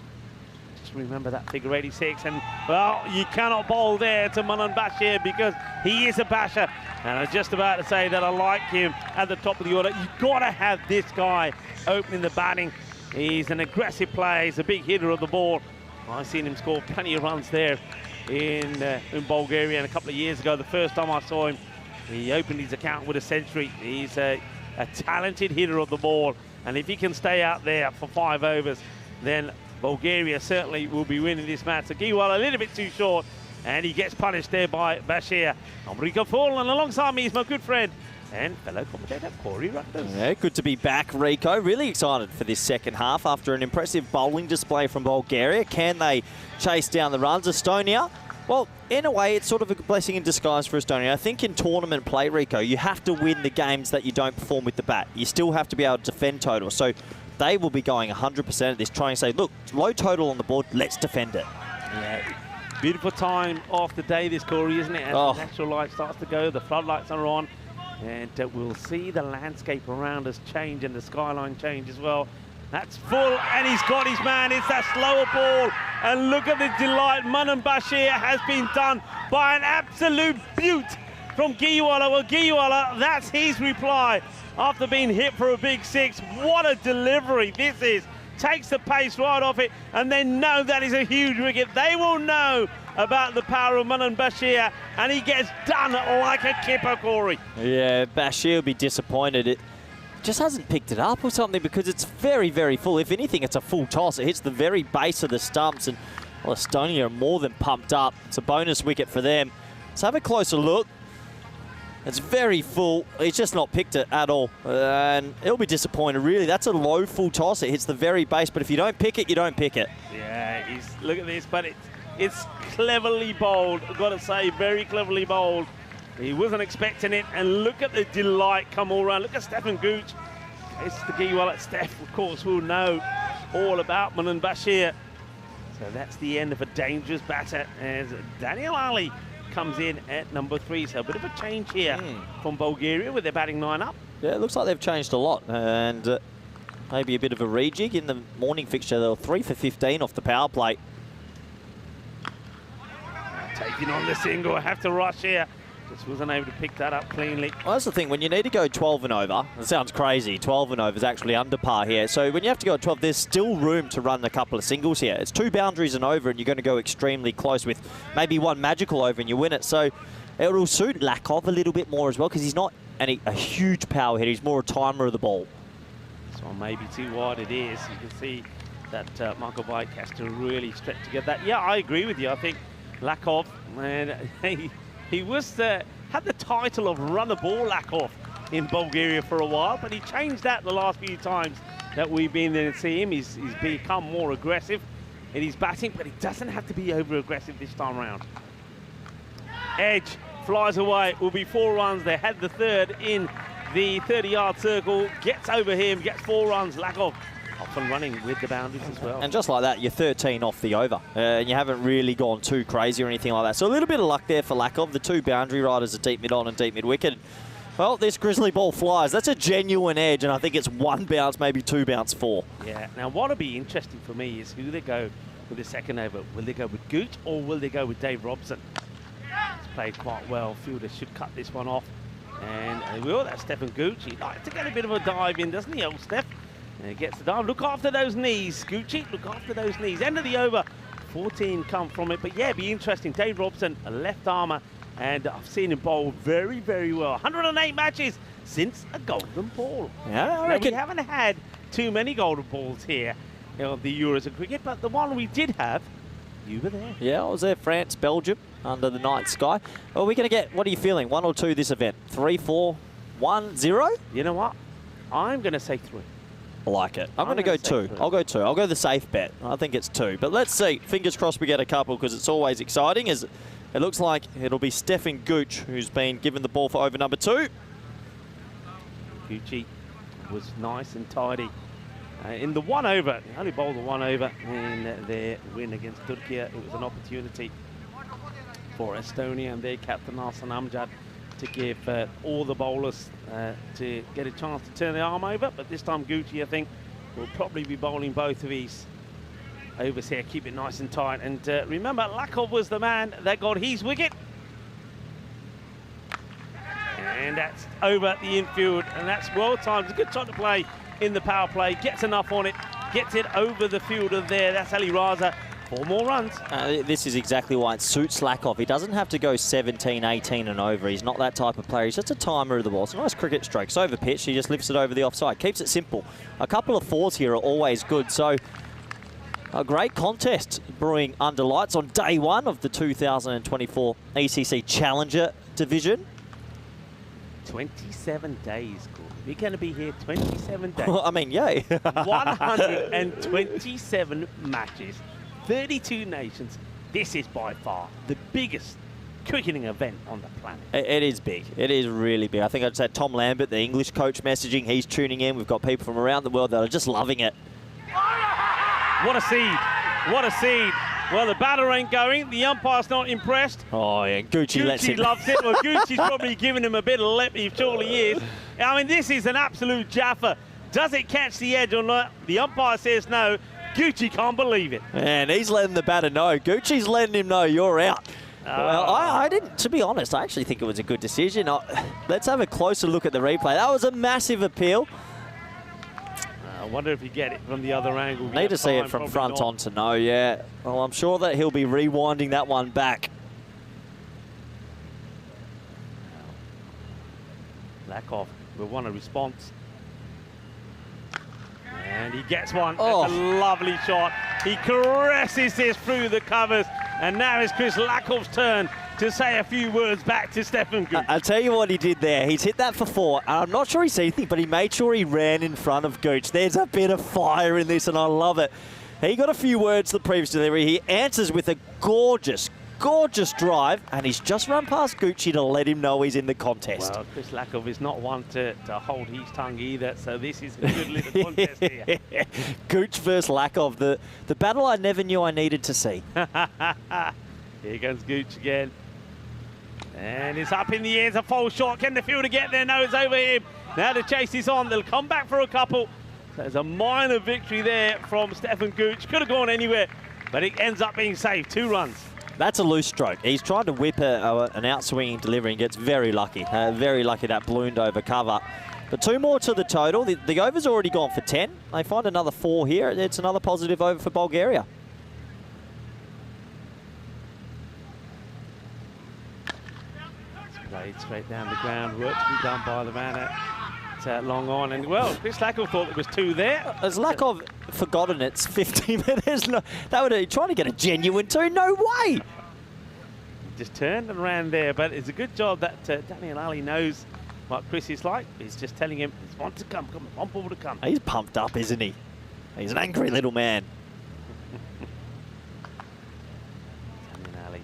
just remember that figure 86. And, well, you cannot bowl there to Manan Bashir because he is a basher. And I was just about to say that I like him at the top of the order. You've got to have this guy opening the batting. He's an aggressive player. He's a big hitter of the ball. I've seen him score plenty of runs there in Bulgaria. And a couple of years ago, the first time I saw him, he opened his account with a century. He's a talented hitter of the ball. And if he can stay out there for 5 overs, then Bulgaria certainly will be winning this match. So Giwala a little bit too short, and he gets punished there by Bashir. I'm Rico Fall, and alongside me is my good friend and fellow commentator, Corey Rutgers. Yeah, good to be back, Rico. Really excited for this second half after an impressive bowling display from Bulgaria. Can they chase down the runs? Estonia, well, in a way, it's sort of a blessing in disguise for Estonia. I think in tournament play, Rico, you have to win the games that you don't perform with the bat. You still have to be able to defend total. So they will be going 100% at this, trying to say, look, low total on the board, let's defend it. Yeah. Beautiful time of the day, this, Corey, isn't it? As the natural light starts to go, the floodlights are on, and we'll see the landscape around us change and the skyline change as well. That's full, and he's got his man. It's that slower ball, and look at the delight. Manan Bashir has been done by an absolute beaut from Giwala. Well, Giwala, that's his reply after being hit for a big 6. What a delivery this is. Takes the pace right off it, and they know that is a huge wicket. They will know about the power of Manan Bashir, and he gets done like a kipper, Corey. Yeah, Bashir will be disappointed. It just hasn't picked it up or something, because it's very, very full. If anything, it's a full toss. It hits the very base of the stumps, and well, Estonia are more than pumped up. It's a bonus wicket for them. Let's have a closer look. It's very full. He's just not picked it at all. And he'll be disappointed, really. That's a low full toss. It hits the very base, but if you don't pick it, you don't pick it. Yeah, look at this, but it's cleverly bowled. I've got to say, very cleverly bowled. He wasn't expecting it, and look at the delight come all around. Look at Stefan Gooch. It's the Giwala. Steph, of course, will know all about Manan Bashir. So that's the end of a dangerous batter as Daniel Ali comes in at number 3. So a bit of a change here from Bulgaria with their batting 9 up. Yeah, it looks like they've changed a lot, and maybe a bit of a rejig. In the morning fixture, they were 3 for 15 off the power play. Taking on the single, I have to rush here. Just wasn't able to pick that up cleanly. Well, that's the thing, when you need to go 12 and over, it sounds crazy, 12 and over is actually under par here. So when you have to go at 12, there's still room to run a couple of singles here. It's 2 boundaries and over, and you're going to go extremely close with maybe 1 magical over and you win it. So It will suit Lakov a little bit more as well because he's not a huge power hitter. He's more a timer of the ball. This one may be too wide it is. You can see that Michael Bike has to really stretch to get that. Yeah, I agree with you. I think Lakov, man, he was had the title of run the ball Lakov in Bulgaria for a while, but he changed that the last few times that we've been there to see him. He's become more aggressive in his batting, but he doesn't have to be over-aggressive this time round. Edge flies away. Will be 4 runs. They had the third in the 30-yard circle. Gets over him, gets 4 runs. Lakov off and running with the boundaries as well. And just like that, you're 13 off the over. And you haven't really gone too crazy or anything like that. So a little bit of luck there for Lakov. The 2 boundary riders are deep mid on and deep mid wicket. Well, this grizzly ball flies. That's a genuine edge, and I think it's 1 bounce, maybe 2 bounce 4. Yeah, now what'll be interesting for me is who they go with the second over. Will they go with Gooch or will they go with Dave Robson? He's played quite well. Fielders should cut this one off. And they will. That's Stephen Gooch. He likes to get a bit of a dive in, doesn't he, old Steph? And he gets the dive. Look after those knees, Goochie. Look after those knees. End of the over. 14 come from it. But yeah, be interesting. Dave Robson, a left armer. And I've seen him bowl very, very well. 108 matches since a golden ball. Yeah, I reckon. reckon. We haven't had too many golden balls here of the Euros of cricket, but the one we did have, you were there. Yeah, I was there. France, Belgium, under the night sky. Well, we're going to get, what are you feeling, 1 or 2 this event? 3, 4, 1, 0? You know what? I'm going to say 3. I like it. I'm going to go 2. 3. I'll go 2. I'll go the safe bet. I think it's 2. But let's see. Fingers crossed we get a couple because it's always exciting. As it looks like it'll be Stephen Gooch who's been given the ball for over number 2. Gucci was nice and tidy. In the 1 over, he only bowled the 1 over in their win against Turkey. It was an opportunity for Estonia and their captain Arslan Amjad to give all the bowlers to get a chance to turn the arm over. But this time Gucci, I think, will probably be bowling both of his overs here. Keep it nice and tight. And remember, Lakov was the man that got his wicket. And that's over the infield, and that's well timed. It's a good time to play in the power play. Gets enough on it, gets it over the fielder there. That's Ali Raza. 4 more runs. This is exactly why it suits Lakov. He doesn't have to go 17, 18 and over. He's not that type of player. He's just a timer of the ball. It's a nice cricket stroke. It's over pitch. He just lifts it over the offside. Keeps it simple. A couple of 4s here are always good. So a great contest brewing under lights on day 1 of the 2024 ECC Challenger Division. 27 days, Gordon. We're going to be here 27 days. I mean, yay. 127 matches, 32 nations. This is by far the biggest cricketing event on the planet. It is big. It is really big. I think I'd say Tom Lambert, the English coach, messaging. He's tuning in. We've got people from around the world that are just loving it. What a seed. What a seed. Well, the batter ain't going. The umpire's not impressed. Oh, yeah. Gucci lets him. Loves it. Well, Gucci's probably giving him a bit of lip. He surely is. I mean, this is an absolute jaffa. Does it catch the edge or not? The umpire says no. Gucci can't believe it. And he's letting the batter know. Gucci's letting him know you're out. Well, I didn't, to be honest, I actually think it was a good decision. Let's have a closer look at the replay. That was a massive appeal. I wonder if you get it from the other angle. Need to see it from front on to know, yeah. Well, I'm sure that he'll be rewinding that one back. Lakov will want a response. And he gets one. That's a lovely shot. He caresses this through the covers. And now it's Chris Lakov's turn to say a few words back to Stephen Gooch. I'll tell you what he did there. He's hit that for 4. And I'm not sure he said anything, but he made sure he ran in front of Gooch. There's a bit of fire in this, and I love it. He got a few words the previous delivery. He answers with a gorgeous, gorgeous drive, and he's just run past Gucci to let him know he's in the contest. Well, Chris Lakov is not one to hold his tongue either, so this is a good little contest here. Gooch versus Lakov, the battle I never knew I needed to see. Here comes Gooch again. And it's up in the air. It's a false shot. Can the fielder get there? No, it's over him. Now the chase is on. They'll come back for a couple. So there's a minor victory there from Stephen Gooch. Could have gone anywhere, but it ends up being saved. 2 runs. That's a loose stroke. He's trying to whip an outswinging delivery and gets very lucky. Very lucky that ballooned over cover. But 2 more to the total. The over's already gone for 10. They find another 4 here. It's another positive over for Bulgaria. Played straight down the ground, work to be done by the man at long on. And well, Chris Lackov thought there was 2 there. Has Lackov forgotten it's 50 minutes? No, they were trying to get a genuine 2. No way! Just turned and ran there, but it's a good job that Daniel Ali knows what Chris is like. He's just telling him, there's one to come, one ball to come. He's pumped up, isn't he? He's an angry little man. Daniel Ali.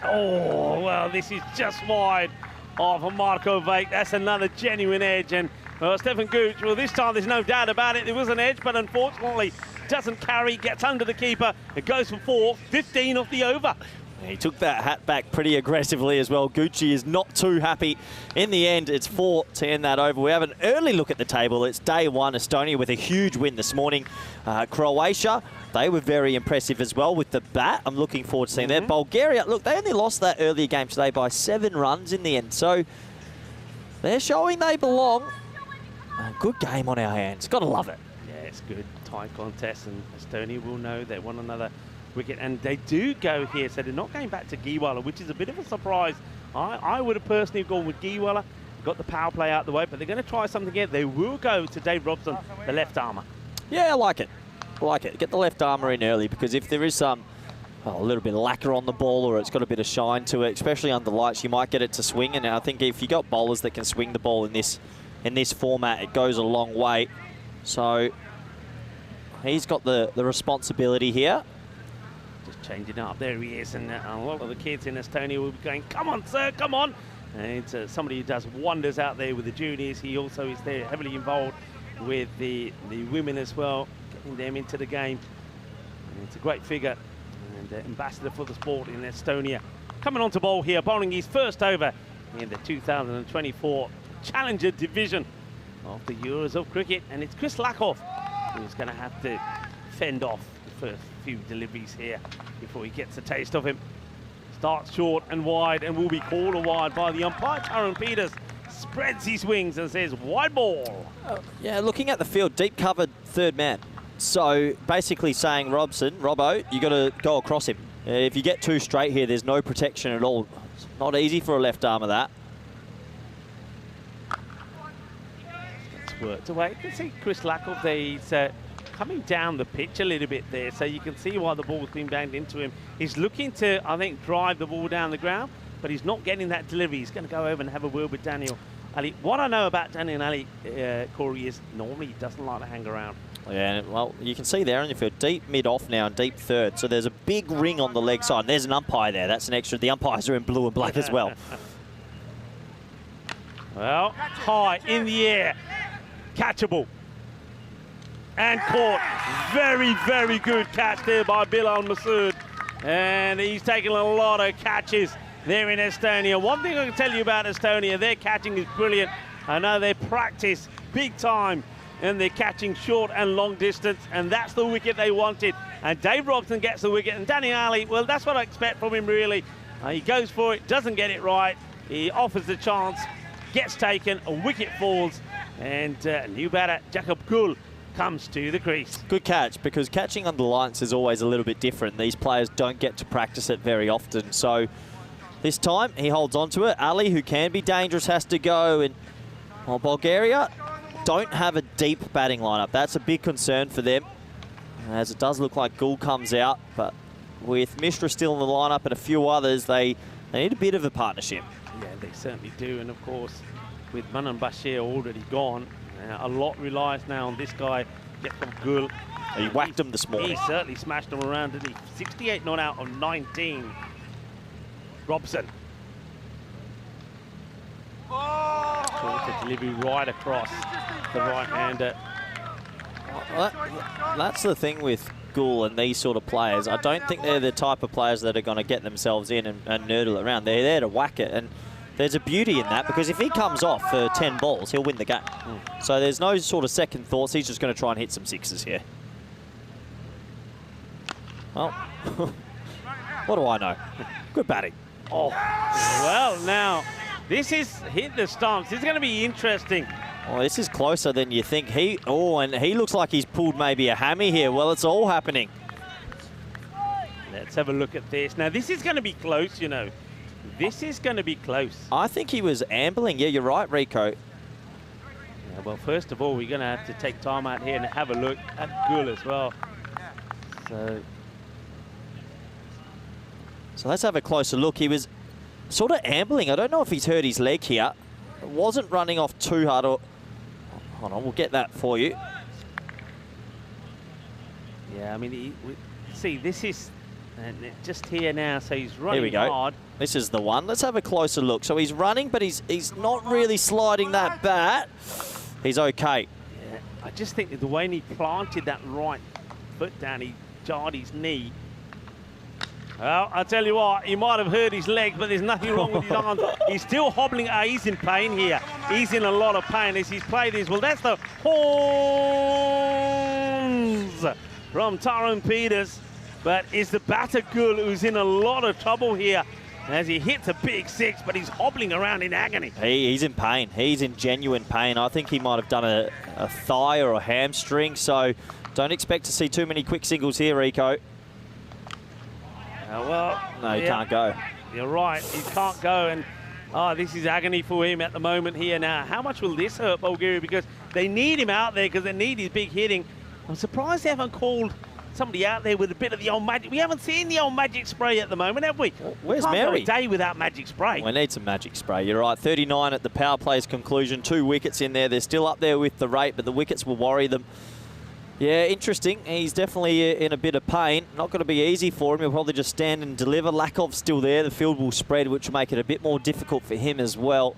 Oh, well, this is just wide of Marco Vake. That's another genuine edge. And Stefan Gooch, well, this time there's no doubt about it. There was an edge, but unfortunately doesn't carry, gets under the keeper. It goes for 4, 15 off the over. He took that hat back pretty aggressively as well. Gucci is not too happy. In the end, it's 4 to end that over. We have an early look at the table. It's day 1, Estonia with a huge win this morning. Croatia, they were very impressive as well with the bat. I'm looking forward to seeing that. Bulgaria, look, they only lost that earlier game today by 7 runs in the end. So they're showing they belong. A good game on our hands. Got to love it. Yeah, it's good. Tight contest, and Estonia will know they won another wicket, and they do go here, so they're not going back to Giwala, which is a bit of a surprise. I would have personally gone with Giwala, got the power play out the way, but they're going to try something again. They will go to Dave Robson, the left armour. Yeah, I like it. I like it. Get the left armour in early, because if there is a little bit of lacquer on the ball, or it's got a bit of shine to it, especially under lights, you might get it to swing. And I think if you got bowlers that can swing the ball in this format, it goes a long way. So he's got the responsibility here. Just changing up. There he is, and a lot of the kids in Estonia will be going, come on, sir, come on. And it's somebody who does wonders out there with the juniors. He also is there heavily involved with the women as well, getting them into the game. And it's a great figure and ambassador for the sport in Estonia. Coming on to bowl here, bowling his first over in the 2024 Challenger Division of the Euros of Cricket. And it's Chris Lackov who's going to have to fend off the first few deliveries here before he gets a taste of him. Starts short and wide and will be called a wide by the umpire. Tyrone Peters spreads his wings and says wide ball. Yeah, looking at the field, deep covered third man. So basically saying, Robbo, you got to go across him. If you get 2 straight here, there's no protection at all. It's not easy for a left armour, that. It's worked away. You can see Chris Lackov there. He's coming down the pitch a little bit there, so you can see why the ball's been banged into him. He's looking to, I think, drive the ball down the ground, but he's not getting that delivery. He's going to go over and have a word with Daniel Ali. What I know about Daniel Ali, Corey, is normally he doesn't like to hang around. Yeah, well, you can see there on your field, deep mid-off now and deep third. So there's a big ring on the leg side. There's an umpire there. That's an extra. The umpires are in blue and black as well. Well, high in the air. Catchable. And caught. Very, very good catch there by Bilal Masood. And he's taken a lot of catches there in Estonia. One thing I can tell you about Estonia, their catching is brilliant. I know they practice big time, and they're catching short and long distance, and that's the wicket they wanted. And Dave Robson gets the wicket, and Danny Ali, well, that's what I expect from him, really. He goes for it, doesn't get it right. He offers the chance, gets taken, a wicket falls, and new batter, Jacob Gul, comes to the crease. Good catch, because catching under lights is always a little bit different. These players don't get to practice it very often. So this time he holds on to it. Ali, who can be dangerous, has to go. And well, Bulgaria don't have a deep batting lineup. That's a big concern for them, as it does look like Gould comes out. But with Mishra still in the lineup and a few others, they need a bit of a partnership. Yeah, they certainly do. And of course, with Manan Bashir already gone, a lot relies now on this guy, Jacob Gul. He whacked him this morning. He certainly smashed him around, didn't he? 68 not out of 19. Robson. Short delivery right across the right-hander. Well, that's the thing with Gul and these sort of players. I don't think they're the type of players that are going to get themselves in and nurdle around. They're there to whack it. And there's a beauty in that, because if he comes off for 10 balls, he'll win the game. So there's no sort of second thoughts. He's just going to try and hit some sixes here. Well, what do I know? Good batting. Oh, well, now, this is hit the stumps. This is going to be interesting. Oh, this is closer than you think. And he looks like he's pulled maybe a hammy here. Well, it's all happening. Let's have a look at this. Now, this is going to be close, you know. This is going to be close. I think he was ambling. Yeah, you're right, Rico. Yeah, well, first of all, we're going to have to take time out here and have a look at Gul as well. So let's have a closer look. He was sort of ambling. I don't know if he's hurt his leg here. It wasn't running off too hard. Or hold on, we'll get that for you. Yeah, I mean, see, this is just here now, so he's running Here we go. hard. This is the one. Let's have a closer look. So he's running, but he's not really sliding that bat. He's okay. Yeah, I just think the way he planted that right foot down, he jarred his knee. Well, I tell you what, he might have hurt his leg, but there's nothing wrong with his arm. He's still hobbling. He's in pain here. He's in a lot of pain as he's played this. Well, that's the horns from Tyrone Peters. But it's the batter Gul who's in a lot of trouble here as he hits a big six, but he's hobbling around in agony. He's in pain. He's in genuine pain. I think he might have done a thigh or a hamstring, so don't expect to see too many quick singles here, Rico. Well, no, he can't go. You're right, he can't go, and this is agony for him at the moment here now. How much will this hurt Bulgaria? Because they need him out there because they need his big hitting. I'm surprised they haven't called somebody out there with a bit of the old magic. We haven't seen the old magic spray at the moment, have we? Where's Can't Mary? go a day without magic spray. We need some magic spray. You're right. 39 at the power play's conclusion. 2 wickets in there. They're still up there with the rate, but the wickets will worry them. Yeah, interesting. He's definitely in a bit of pain. Not going to be easy for him. He'll probably just stand and deliver. Lakov's still there. The field will spread, which will make it a bit more difficult for him as well.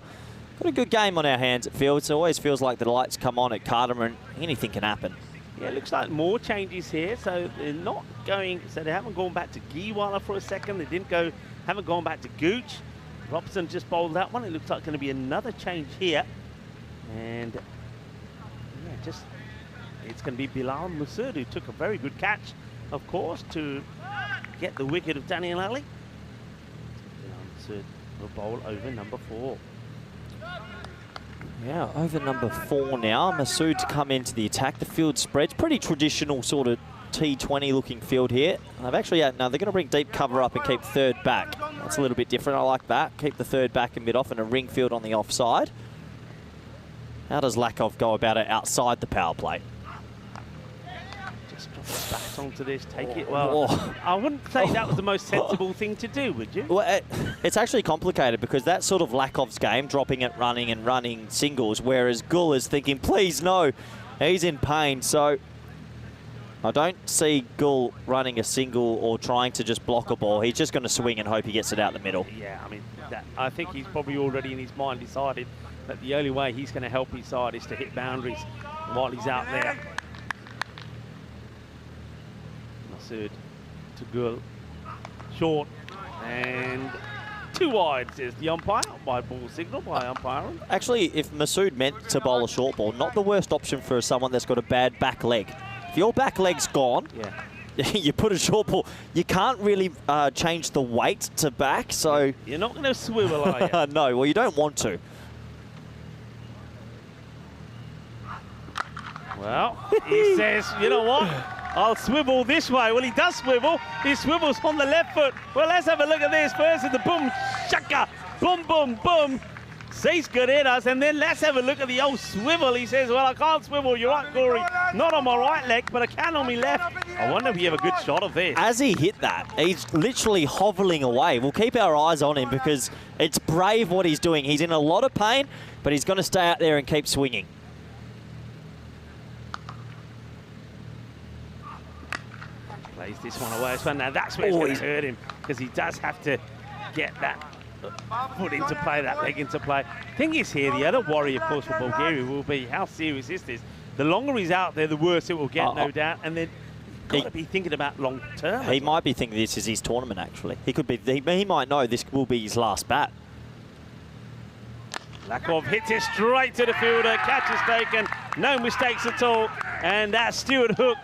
Got a good game on our hands at field. It always feels like the lights come on at Carter and anything can happen. Yeah, it looks like more changes here. So they're not going, so they haven't gone back to Giwala for a second. They haven't gone back to Gooch. Robson just bowled that one. It looks like going to be another change here. And yeah, it's going to be Bilal Masood, who took a very good catch, of course, to get the wicket of Daniel Ali. Bilal Masood will bowl over number 4. Yeah, over number 4 now. Masood to come into the attack. The field spreads. Pretty traditional sort of T20 looking field here. They've actually, no, they're going to bring deep cover up and keep third back. That's a little bit different. I like that. Keep the third back a bit off and a ring field on the offside. How does Lakov go about it outside the power play? Just drop the bat onto this, take it. Well, I wouldn't say that was the most sensible thing to do, would you? Well, it's actually complicated because that's sort of Lakov's game, dropping it, running and running singles, whereas Gul is thinking, please no, he's in pain. So I don't see Gul running a single or trying to just block a ball. He's just going to swing and hope he gets it out the middle. Yeah, I mean, I think he's probably already in his mind decided that the only way he's going to help his side is to hit boundaries while he's out there. Masood to Gul. Short. And 2 wide, says the umpire. Wide ball signal by umpire. Actually, if Masood meant to bowl a short ball, not the worst option for someone that's got a bad back leg. If your back leg's gone, you put a short ball. You can't really change the weight to back, so... You're not going to swivel, are you? No, well, you don't want to. Well, he says, you know what? I'll swivel this way. Well, he does swivel. He swivels on the left foot. Well, let's have a look at this. First is the boom, shaka, boom, boom, boom. Seis carreras, and then let's have a look at the old swivel. He says, well, I can't swivel. You're right, Corey. Not on my right leg, but I can on my left. I wonder if you have a good shot of this. As he hit that, he's literally hoveling away. We'll keep our eyes on him because it's brave what he's doing. He's in a lot of pain, but he's going to stay out there and keep swinging. Plays this one away. So now that's where it's going to hurt him because he does have to get that foot into play, that leg into play. Thing is here, the other worry, of course, for Bulgaria will be how serious is this? The longer he's out there, the worse it will get, no doubt. And then got to be thinking about long term. He might be thinking this is his tournament, actually. He could be. He might know this will be his last bat. Lakov hits it straight to the fielder. Catch is taken. No mistakes at all. And that's Stuart Hook.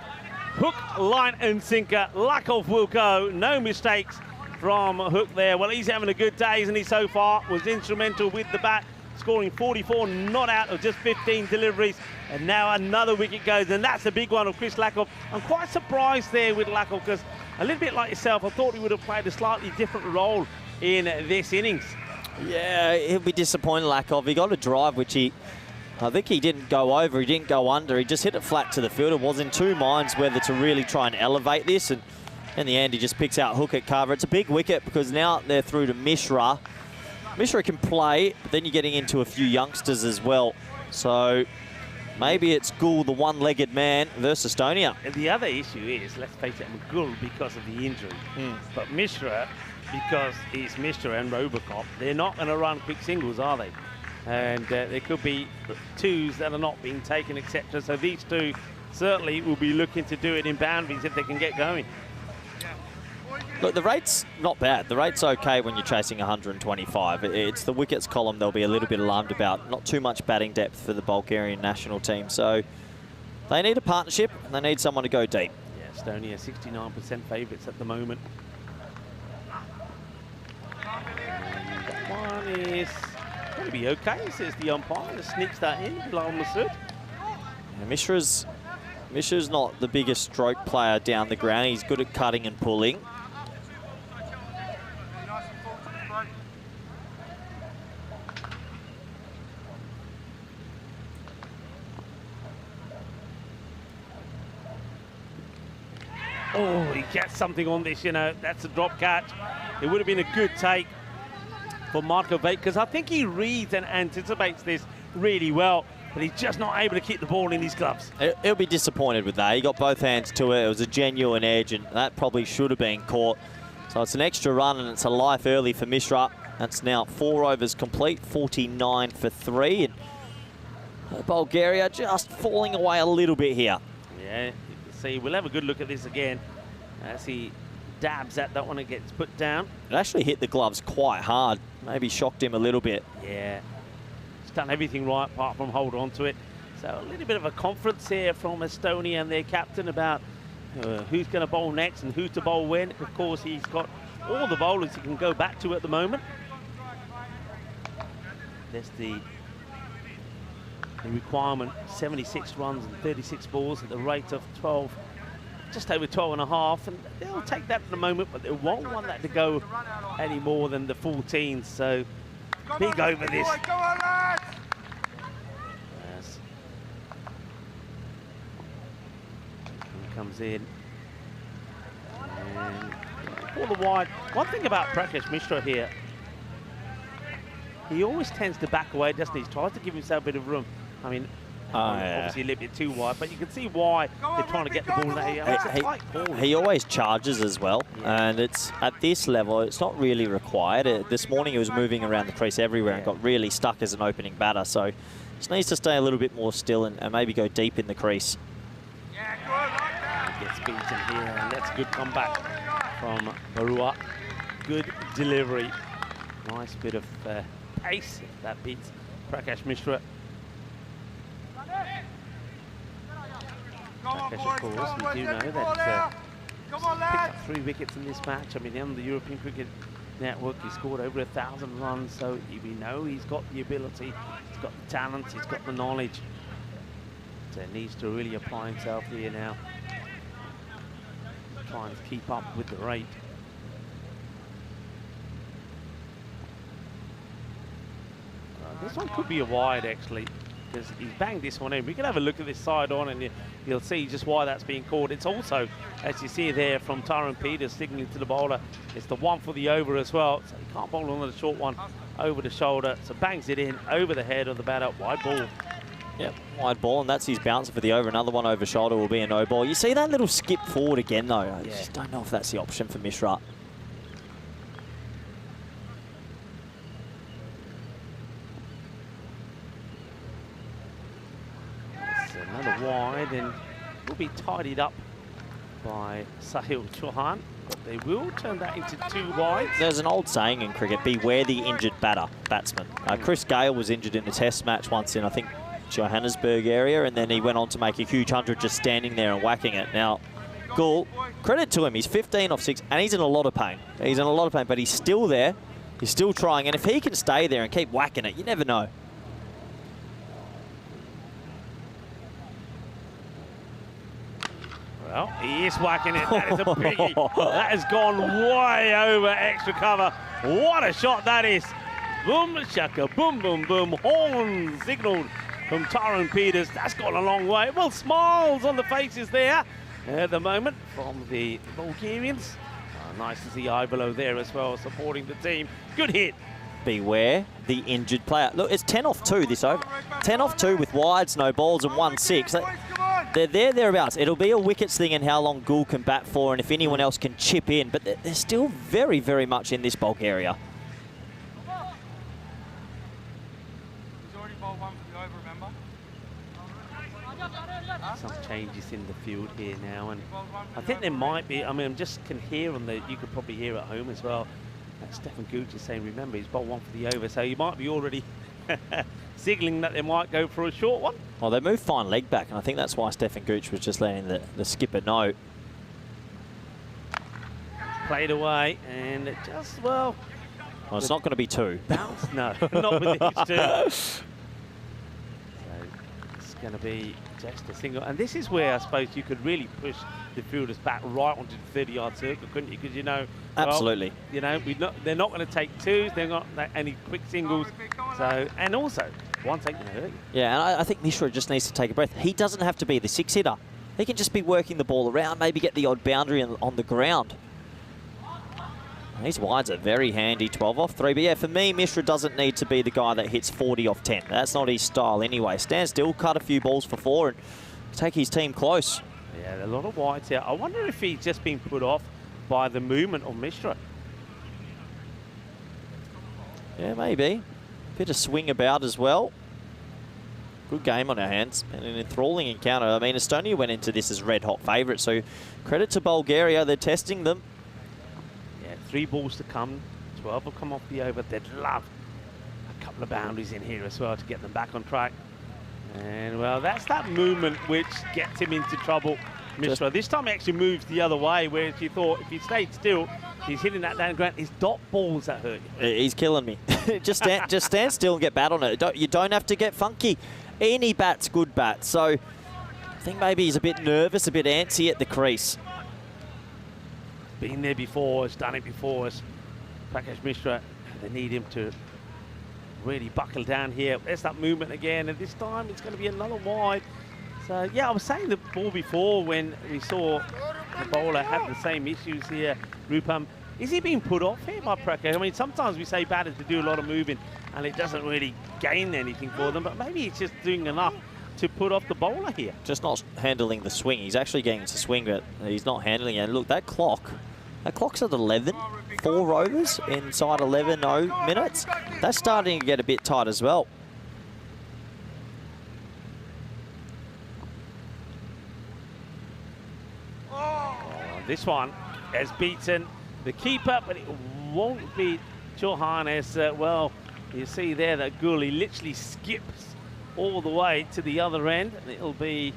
Hook, line and sinker. Lakov will go. No mistakes from Hook there. Well, he's having a good day, isn't he, so far? Was instrumental with the bat. scoring 44 not out of just 15 deliveries. And now another wicket goes, and that's a big one of Chris Lakoff. I'm quite surprised there with Lakoff, because a little bit like yourself, I thought he would have played a slightly different role in this innings. Yeah, he'll be disappointed, Lakoff. He got a drive, which I think he didn't go over, he didn't go under, he just hit it flat to the fielder. Was in two minds whether to really try and elevate this, and in the end he just picks out hook at cover. It's a big wicket because now they're through to Mishra. Mishra can play, but then you're getting into a few youngsters as well. So maybe it's Gul, the one-legged man, versus Estonia. And the other issue is, let's face it, Gul because of the injury. But Mishra, because he's Mishra and Robocop, they're not going to run quick singles, are they? And there could be twos that are not being taken, etc. So these two certainly will be looking to do it in boundaries if they can get going. Look, the rate's not bad. The rate's okay when you're chasing 125. It's the wickets column they'll be a little bit alarmed about. Not too much batting depth for the Bulgarian national team. So they need a partnership and they need someone to go deep. Yeah, Estonia 69% favourites at the moment. And that one is going to be okay, says the umpire. Just sneaks that in, Bilal Masood. Yeah, Mishra's not the biggest stroke player down the ground. He's good at cutting and pulling. Oh, he gets something on this, you know. That's a drop catch. It would have been a good take for Marco Veit, because I think he reads and anticipates this really well, but he's just not able to keep the ball in his gloves. He'll be disappointed with that. He got both hands to it. It was a genuine edge, and that probably should have been caught. So it's an extra run, and it's a life early for Mishra. That's now 4 overs complete, 49 for 3. And Bulgaria just falling away a little bit here. Yeah, you can see. We'll have a good look at this again as he dabs at that one and gets put down. It actually hit the gloves quite hard. Maybe shocked him a little bit. Yeah, he's done everything right apart from hold on to it. So a little bit of a conference here from Estonia and their captain about who's going to bowl next and who to bowl when. Of course, he's got all the bowlers he can go back to at the moment. There's the requirement, 76 runs and 36 balls at the rate of 12, just over 12.5, and they'll take that at the moment, but they won't want that to go any more than the 14, so big over this. Yes. He comes in. And for the wide. One thing about Prakash Mishra here, he always tends to back away, doesn't he? He tries to give himself a bit of room. I mean, obviously a little bit too wide, but you can see why they're trying to get the ball in there. He always charges as well, and it's at this level, it's not really required. This morning he was moving around the crease everywhere and got really stuck as an opening batter, so just needs to stay a little bit more still and maybe go deep in the crease. Gets beaten here, and that's a good comeback from Barua. Good delivery. Nice bit of pace that beats Prakash Mishra. Prakash, of course, we do know that he's picked up 3 wickets in this match. I mean, on the European Cricket Network, he scored over 1,000 runs, so we know he's got the ability, he's got the talent, he's got the knowledge. So he needs to really apply himself here now. Trying to keep up with the rate. This one could be a wide, actually, because he's banged this one in. We can have a look at this side on and you'll see just why that's being called. It's also, as you see there from Tyrone Peters signaling to the bowler, it's the one for the over as well. So he can't bowl on the short one over the shoulder. So bangs it in over the head of the batter. Wide ball. Yep, wide ball, and that's his bouncer for the over. Another one over shoulder will be a no ball. You see that little skip forward again, though. I just don't know if that's the option for Mishra. Another wide, and will be tidied up by Sahil Chauhan, but they will turn that into 2 wides. There's an old saying in cricket, beware the injured batsman. Chris Gale was injured in a test match once in, I think, Johannesburg area, and then he went on to make a huge 100 just standing there and whacking it. Now, Gul, credit to him, he's 15 off 6, and he's in a lot of pain. He's in a lot of pain, but he's still there. He's still trying, and if he can stay there and keep whacking it, you never know. Well, he is whacking it. That is a biggie. That has gone way over extra cover. What a shot that is. Boom, shaka, boom, boom, boom. Horn signalled from Tyrone Peters. That's gone a long way. Well, smiles on the faces there at the moment from the Bulgarians. Nice to see Ivalo there as well, supporting the team. Good hit. Beware the injured player. Look, it's 10 off 2 this over. 10 off 2 with wides, no balls, and 1-6. They're thereabouts. It'll be a wickets thing and how long Gould can bat for and if anyone else can chip in, but they're still very, very much in this Bulgaria. He's already bowled one for the over, remember? Some changes in the field here now, and I think there might be, I mean, I just can hear on the, you could probably hear at home as well, Stefan Gooch is saying, remember, he's bowled one for the over, so you might be already signalling that they might go for a short one. Well, they moved fine leg back, and I think that's why Stefan Gooch was just letting the skipper know. Played away, and it just, well, it's not going to be 2. Bounce? No, not with these 2. So it's going to be just a single. And this is where I suppose you could really push the fielders back right onto the 30-yard circle, couldn't you? Because, you know, absolutely. Well, you know, they're not going to take 2s. They're not any quick singles. So, and also, one taking early. Yeah, and I think Mishra just needs to take a breath. He doesn't have to be the 6-hitter. He can just be working the ball around, maybe get the odd boundary on the ground. These wides are very handy, 12 off 3. But yeah, for me, Mishra doesn't need to be the guy that hits 40 off 10. That's not his style anyway. Stand still, cut a few balls for 4 and take his team close. Yeah, there are a lot of wides here. I wonder if he's just been put off by the movement of Mishra. Yeah, maybe. Bit of swing about as well. Good game on our hands and an enthralling encounter. I mean, Estonia went into this as red-hot favourites, so credit to Bulgaria. They're testing them. 3 balls to come, 12 will come off the over. They'd love a couple of boundaries in here as well to get them back on track. And, well, that's that movement which gets him into trouble, Mishra. This time he actually moves the other way, whereas you thought if he stayed still, he's hitting that down ground. It's dot balls that hurt you. He's killing me. just stand still and get bat on it. You don't have to get funky. Any bat's good bat. So I think maybe he's a bit nervous, a bit antsy at the crease. Been there before, has done it before. Prakash Mishra, they need him to really buckle down here. There's that movement again, and this time it's going to be another wide. So, yeah, I was saying the ball before when we saw the bowler had the same issues here, Rupam. Is he being put off here by Prakash? I mean, sometimes we say batters to do a lot of moving, and it doesn't really gain anything for them, but maybe he's just doing enough to put off the bowler here. Just not handling the swing. He's actually getting to swing, but he's not handling it. And look, that clock's at 11. 4 overs inside 11 minutes. That's starting to get a bit tight as well. This one has beaten the keeper, but it won't beat Chauhan as well. You see there that Gould, he literally skips all the way to the other end, and it'll be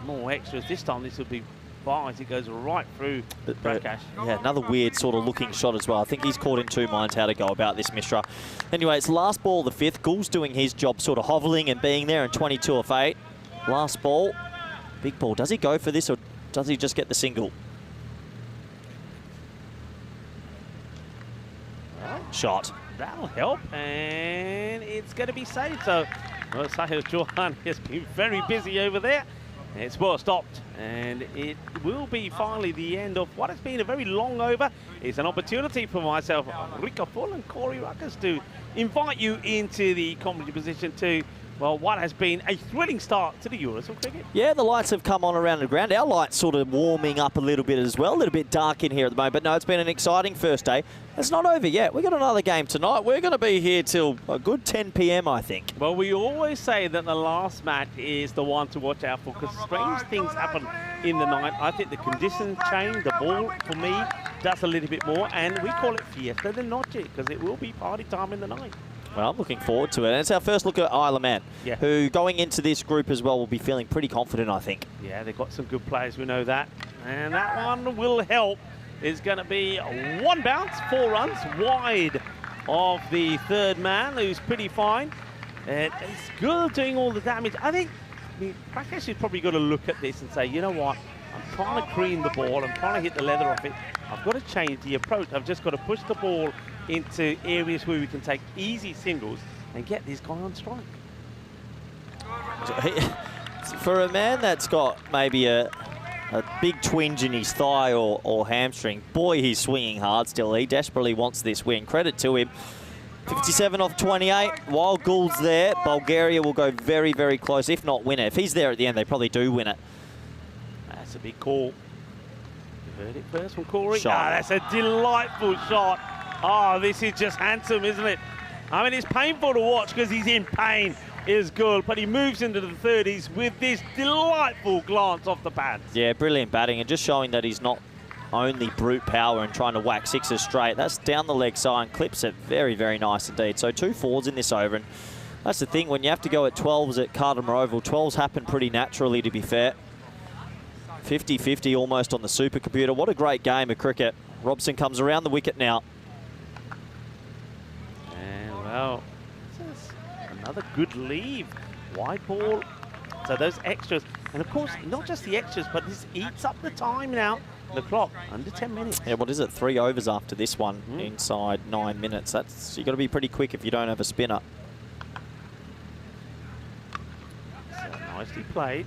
more extras. This time this will be bars. It goes right through Prakash. Yeah, another weird sort of looking shot as well. I think he's caught in 2 minds how to go about this, Mishra. Anyway, it's last ball of the 5th. Gould's doing his job, sort of hoveling and being there in 22 off 8. Last ball, big ball. Does he go for this or does he just get the single? Shot. That'll help, and it's going to be safe. So, well, Sahil Chauhan has been very busy over there. It's well stopped, and it will be finally the end of what has been a very long over. It's an opportunity for myself, Rika Full and Corey Ruckers, to invite you into the commentary position to, well, what has been a thrilling start to the Euros of cricket. Yeah, the lights have come on around the ground. Our lights sort of warming up a little bit as well. A little bit dark in here at the moment. But no, it's been an exciting first day. It's not over yet. We've got another game tonight. We're going to be here till a good 10 p.m, I think. Well, we always say that the last match is the one to watch out for because strange things happen in the night. I think the conditions change. The ball, for me, does a little bit more. And we call it Fiesta de Noche because it will be party time in the night. Well, I'm looking forward to it. And it's our first look at Isle of Man, who going into this group as well will be feeling pretty confident, I think. Yeah, they've got some good players, we know that. And that one will help. It's going to be 1 bounce, 4 runs, wide of the 3rd man, who's pretty fine. And it's good doing all the damage. I think I mean, Prakash has probably got to look at this and say, you know what, I'm trying to cream the ball, I'm trying to hit the leather off it. I've got to change the approach. I've just got to push the ball into areas where we can take easy singles and get this guy on strike. For a man that's got maybe a big twinge in his thigh or hamstring, boy, he's swinging hard still. He desperately wants this win. Credit to him. 57 off 28. While Gould's there, Bulgaria will go very, very close, if not win it. If he's there at the end, they probably do win it. That's a big call. You heard it first from Corey. Shot. Ah, that's a delightful shot. Oh, this is just handsome, isn't it? I mean, it's painful to watch because he's in pain, is Gould, but he moves into the 30s with this delightful glance off the pads. Yeah, brilliant batting, and just showing that he's not only brute power and trying to whack sixes straight. That's down the leg side and clips it very, very nice indeed. So 2 fours in this over, and that's the thing, when you have to go at 12s at Cardimer Oval, 12s happen pretty naturally, to be fair. 50-50 almost on the supercomputer. What a great game of cricket. Robson comes around the wicket now. And well, this is another good leave. Wide ball. So those extras, and of course, not just the extras, but this eats up the time now. The clock, under 10 minutes. Yeah, what is it? 3 overs after this one, inside 9 minutes. That's, you've got to be pretty quick if you don't have a spinner. So nicely played.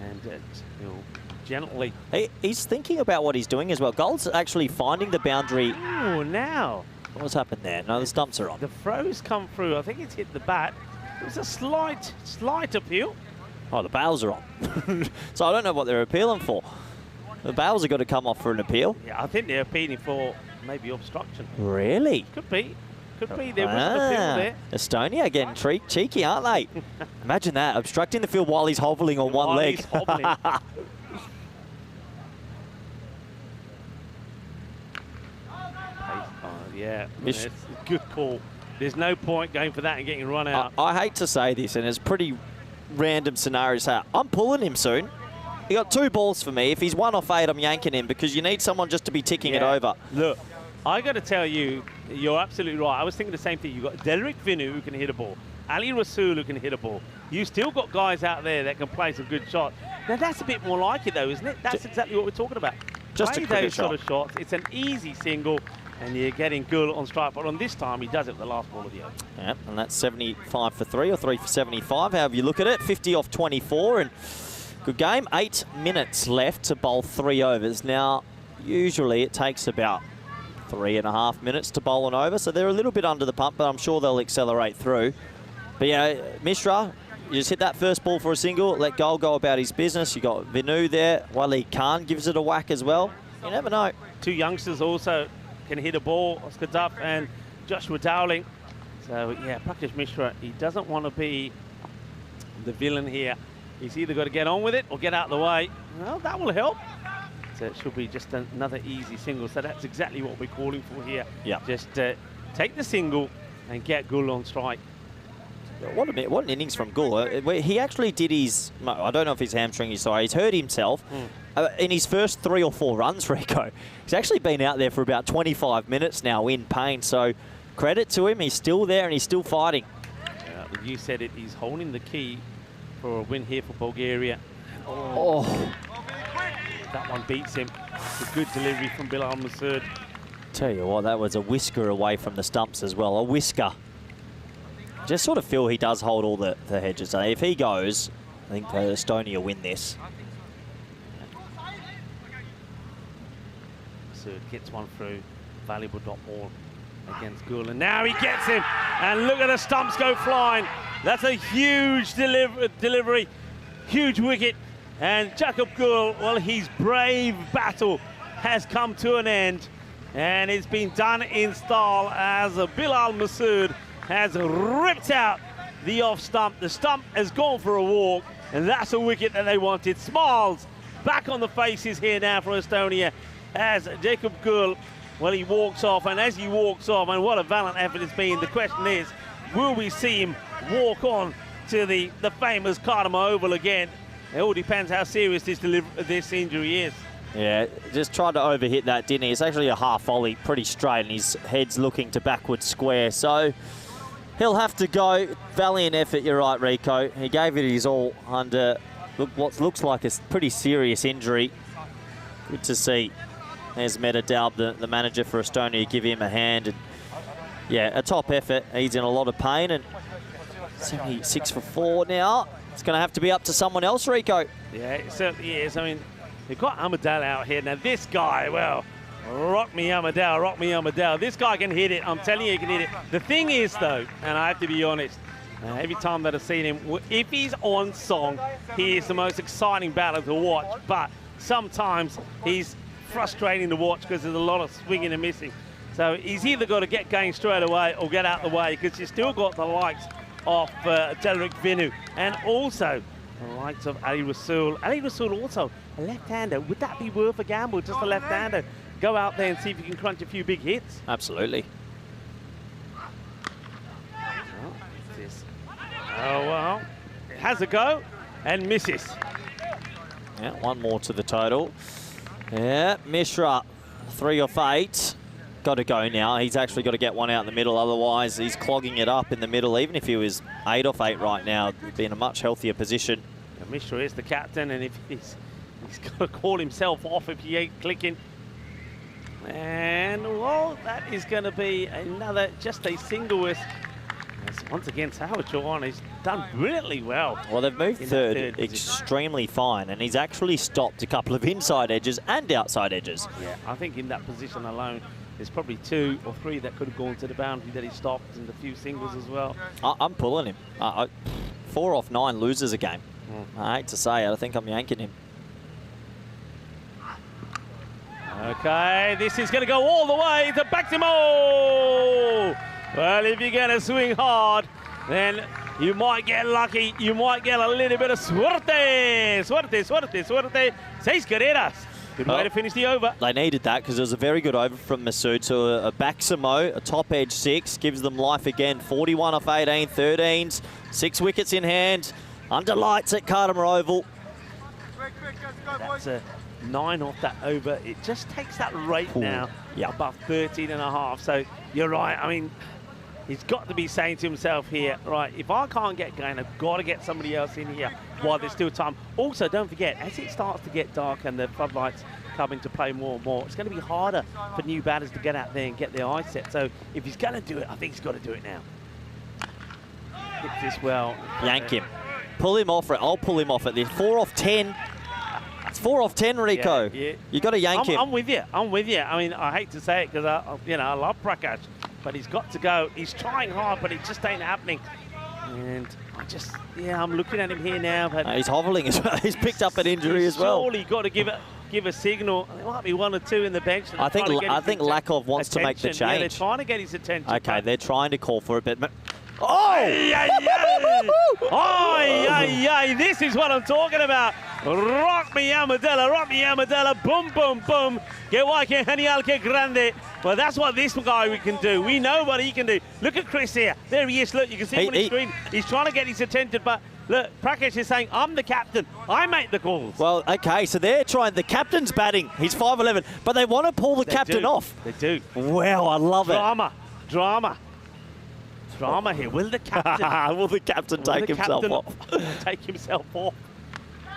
And he'll gently. He's thinking about what he's doing as well. Gould's actually finding the boundary. Oh, now. What's happened there? No, the stumps are on. The throws come through. I think it's hit the bat. It was a slight appeal. Oh, the bails are on. So I don't know what they're appealing for. The bails have got to come off for an appeal. Yeah, I think they're appealing for maybe obstruction. Really? Could be. Could be. There was an appeal there. Estonia getting cheeky, aren't they? Imagine that, obstructing the field while he's hobbling on one leg. He's hobbling. Yeah, it's a good call. There's no point going for that and getting run out. I hate to say this, and it's pretty random scenarios. I'm pulling him soon. He got 2 balls for me. If he's 1 off 8, I'm yanking him because you need someone just to be ticking it over. Look, I got to tell you, you're absolutely right. I was thinking the same thing. You've got Derek Vinu who can hit a ball, Ali Rasool who can hit a ball. You still got guys out there that can play some good shots. Now that's a bit more like it though, isn't it? That's exactly what we're talking about. Just play a cricket those sort of shots. It's an easy single, and you're getting Gould on strike. But on this time, he does it with the last ball of the over. Yep, and that's 75 for 3 or 3 for 75, however you look at it. 50 off 24, and good game. 8 minutes left to bowl 3 overs. Now, usually it takes about 3.5 minutes to bowl an over, so they're a little bit under the pump, but I'm sure they'll accelerate through. But yeah, Mishra, you just hit that first ball for a single, let Gould go about his business. You got Vinu there. Waleed Khan gives it a whack as well. You never know. 2 youngsters also can hit a ball, Oscar Duff and Joshua Dowling. So yeah, Prakash Mishra, he doesn't want to be the villain here. He's either got to get on with it or get out of the way. Well, that will help. So it should be just another easy single. So that's exactly what we're calling for here. Yeah. Just take the single and get Gould on strike. What an innings from Gould. He actually did his, I don't know if his hamstring is sorry, he's hurt himself in his first 3 or 4 runs, Rico. He's actually been out there for about 25 minutes now in pain. So credit to him, he's still there and he's still fighting. You said it, he's holding the key for a win here for Bulgaria. Oh. That one beats him. It's a good delivery from Bilal Masood. Tell you what, that was a whisker away from the stumps as well, a whisker. Just sort of feel he does hold all the hedges. If he goes, I think Estonia win this. Masood gets one through. Valuable dot ball against Gould. And now he gets him. And look at the stumps go flying. That's a huge delivery. Huge wicket. And Jacob Gould, well, his brave battle has come to an end. And it's been done in style as Bilal Masood has ripped out the off stump. The stump has gone for a walk, and that's a wicket that they wanted. Smiles back on the faces here now for Estonia as Jacob Gould, well, he walks off, and as he walks off, and what a valiant effort it's been, the question is, will we see him walk on to the famous Cardimer Oval again? It all depends how serious this injury is. Yeah, just tried to overhit that, didn't he? It's actually a half volley, pretty straight, and his head's looking to backward square. So, He'll have to go. Valiant effort, you're right, Rico. He gave it his all under what looks like a pretty serious injury. Good to see. There's Medadaub, the manager for Estonia, give him a hand. And yeah, a top effort. He's in a lot of pain, and 76 for 4 now. It's going to have to be up to someone else, Rico. Yeah, it certainly is. I mean, they've got Amadal out here. Now, this guy, well, rock me Amadal, rock me Amadal. This guy can hit it. I'm telling you, he can hit it. The thing is, though, and I have to be honest, every time that I've seen him, if he's on song, he is the most exciting batter to watch. But sometimes he's frustrating to watch because there's a lot of swinging and missing. So he's either got to get going straight away or get out the way, because you've still got the likes of Delric Vinu and also the likes of Ali Rasul. Ali Rasul also a left-hander. Would that be worth a gamble? Just a left-hander. Go out there and see if you can crunch a few big hits. Absolutely. Oh, well, it has a go and misses. Yeah, one more to the total. Yeah, Mishra, 3 off 8. Got to go now. He's actually got to get one out in the middle. Otherwise, he's clogging it up in the middle. Even if he was 8 off 8 right now, he'd be in a much healthier position. And Mishra is the captain, and if he's got to call himself off if he ain't clicking. And, well, that is going to be another, just a single. Once again, Salvatore has done brilliantly well. Well, they've moved third extremely fine, and he's actually stopped a couple of inside edges and outside edges. Yeah, I think in that position alone, there's probably 2 or 3 that could have gone to the boundary that he stopped, and a few singles as well. I'm pulling him. 4 off 9 loses a game. I hate to say it, I think I'm yanking him. Okay, this is going to go all the way to Baximo. Well, if you're going to swing hard, then you might get lucky. You might get a little bit of suerte. Suerte, suerte, suerte. 6 carreras. Good way to finish the over. They needed that because it was a very good over from Masood. So a Baximo, a top edge 6, gives them life again. 41 off 18, 13s, 6 wickets in hand. Under lights at Carter Oval. That's a 9 off that over. It just takes that rate now above 13.5. So you're right. I mean, he's got to be saying to himself here, right, if I can't get going, I've got to get somebody else in here while there's still time. Also, don't forget, as it starts to get dark and the floodlights come into play more and more, it's going to be harder for new batters to get out there and get their eyes set. So if he's going to do it, I think he's got to do it now. Hit this well. Yank him. Pull him off it. I'll pull him off at this. 4 off 10. It's 4 off 10, Rico. Yeah. You got to yank him. I'm with you. I'm with you. I mean, I hate to say it because I love Prakash, but he's got to go. He's trying hard, but it just ain't happening. And I'm looking at him here now. But he's hobbling as well. He's picked up an injury as well. Surely got to give a signal. There might be 1 or 2 in the bench. I think Lakov wants to make the change. Yeah, they're trying to get his attention. Okay, they're trying to call for it, but this is what I'm talking about. Rock me Amadella, boom, boom, boom. Que guay, que genial, que grande. Well, that's what this guy can do. We know what he can do. Look at Chris here. There he is. Look, you can see him on the screen. He's trying to get his attention, but look, Prakash is saying, I'm the captain. I make the calls. Well, okay, so they're trying. The captain's batting. He's 5'11", but they want to pull the captain off. They do. Wow, I love it. Drama here. Will the captain take himself off? Take himself off.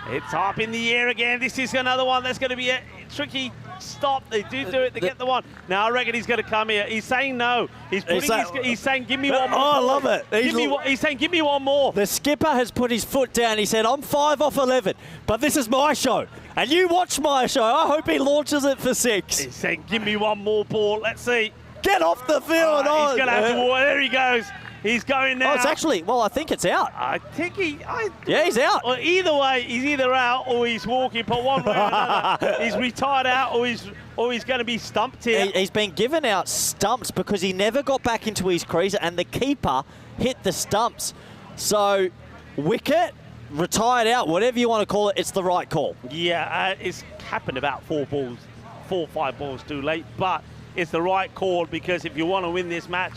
It's up in the air again. This is another one that's going to be a tricky stop. They do it to get the one. Now I reckon he's going to come here. He's saying no. He's saying, give me one more. Oh, I love it. He's saying, give me one more. The skipper has put his foot down. He said, I'm 5 off 11, but this is my show. And you watch my show. I hope he launches it for 6. He's saying, give me one more ball. Let's see. Get off the field. He's going to have to walk. There he goes. He's going now. Oh, it's actually, well, I think it's out. I think yeah, he's out. Well, either way, he's either out or he's walking, but one way or another. He's retired out or he's going to be stumped here. He's been given out stumps because he never got back into his crease and the keeper hit the stumps. So, wicket, retired out, whatever you want to call it, it's the right call. Yeah, it's happened about 4 or 5 balls too late, but it's the right call because if you want to win this match,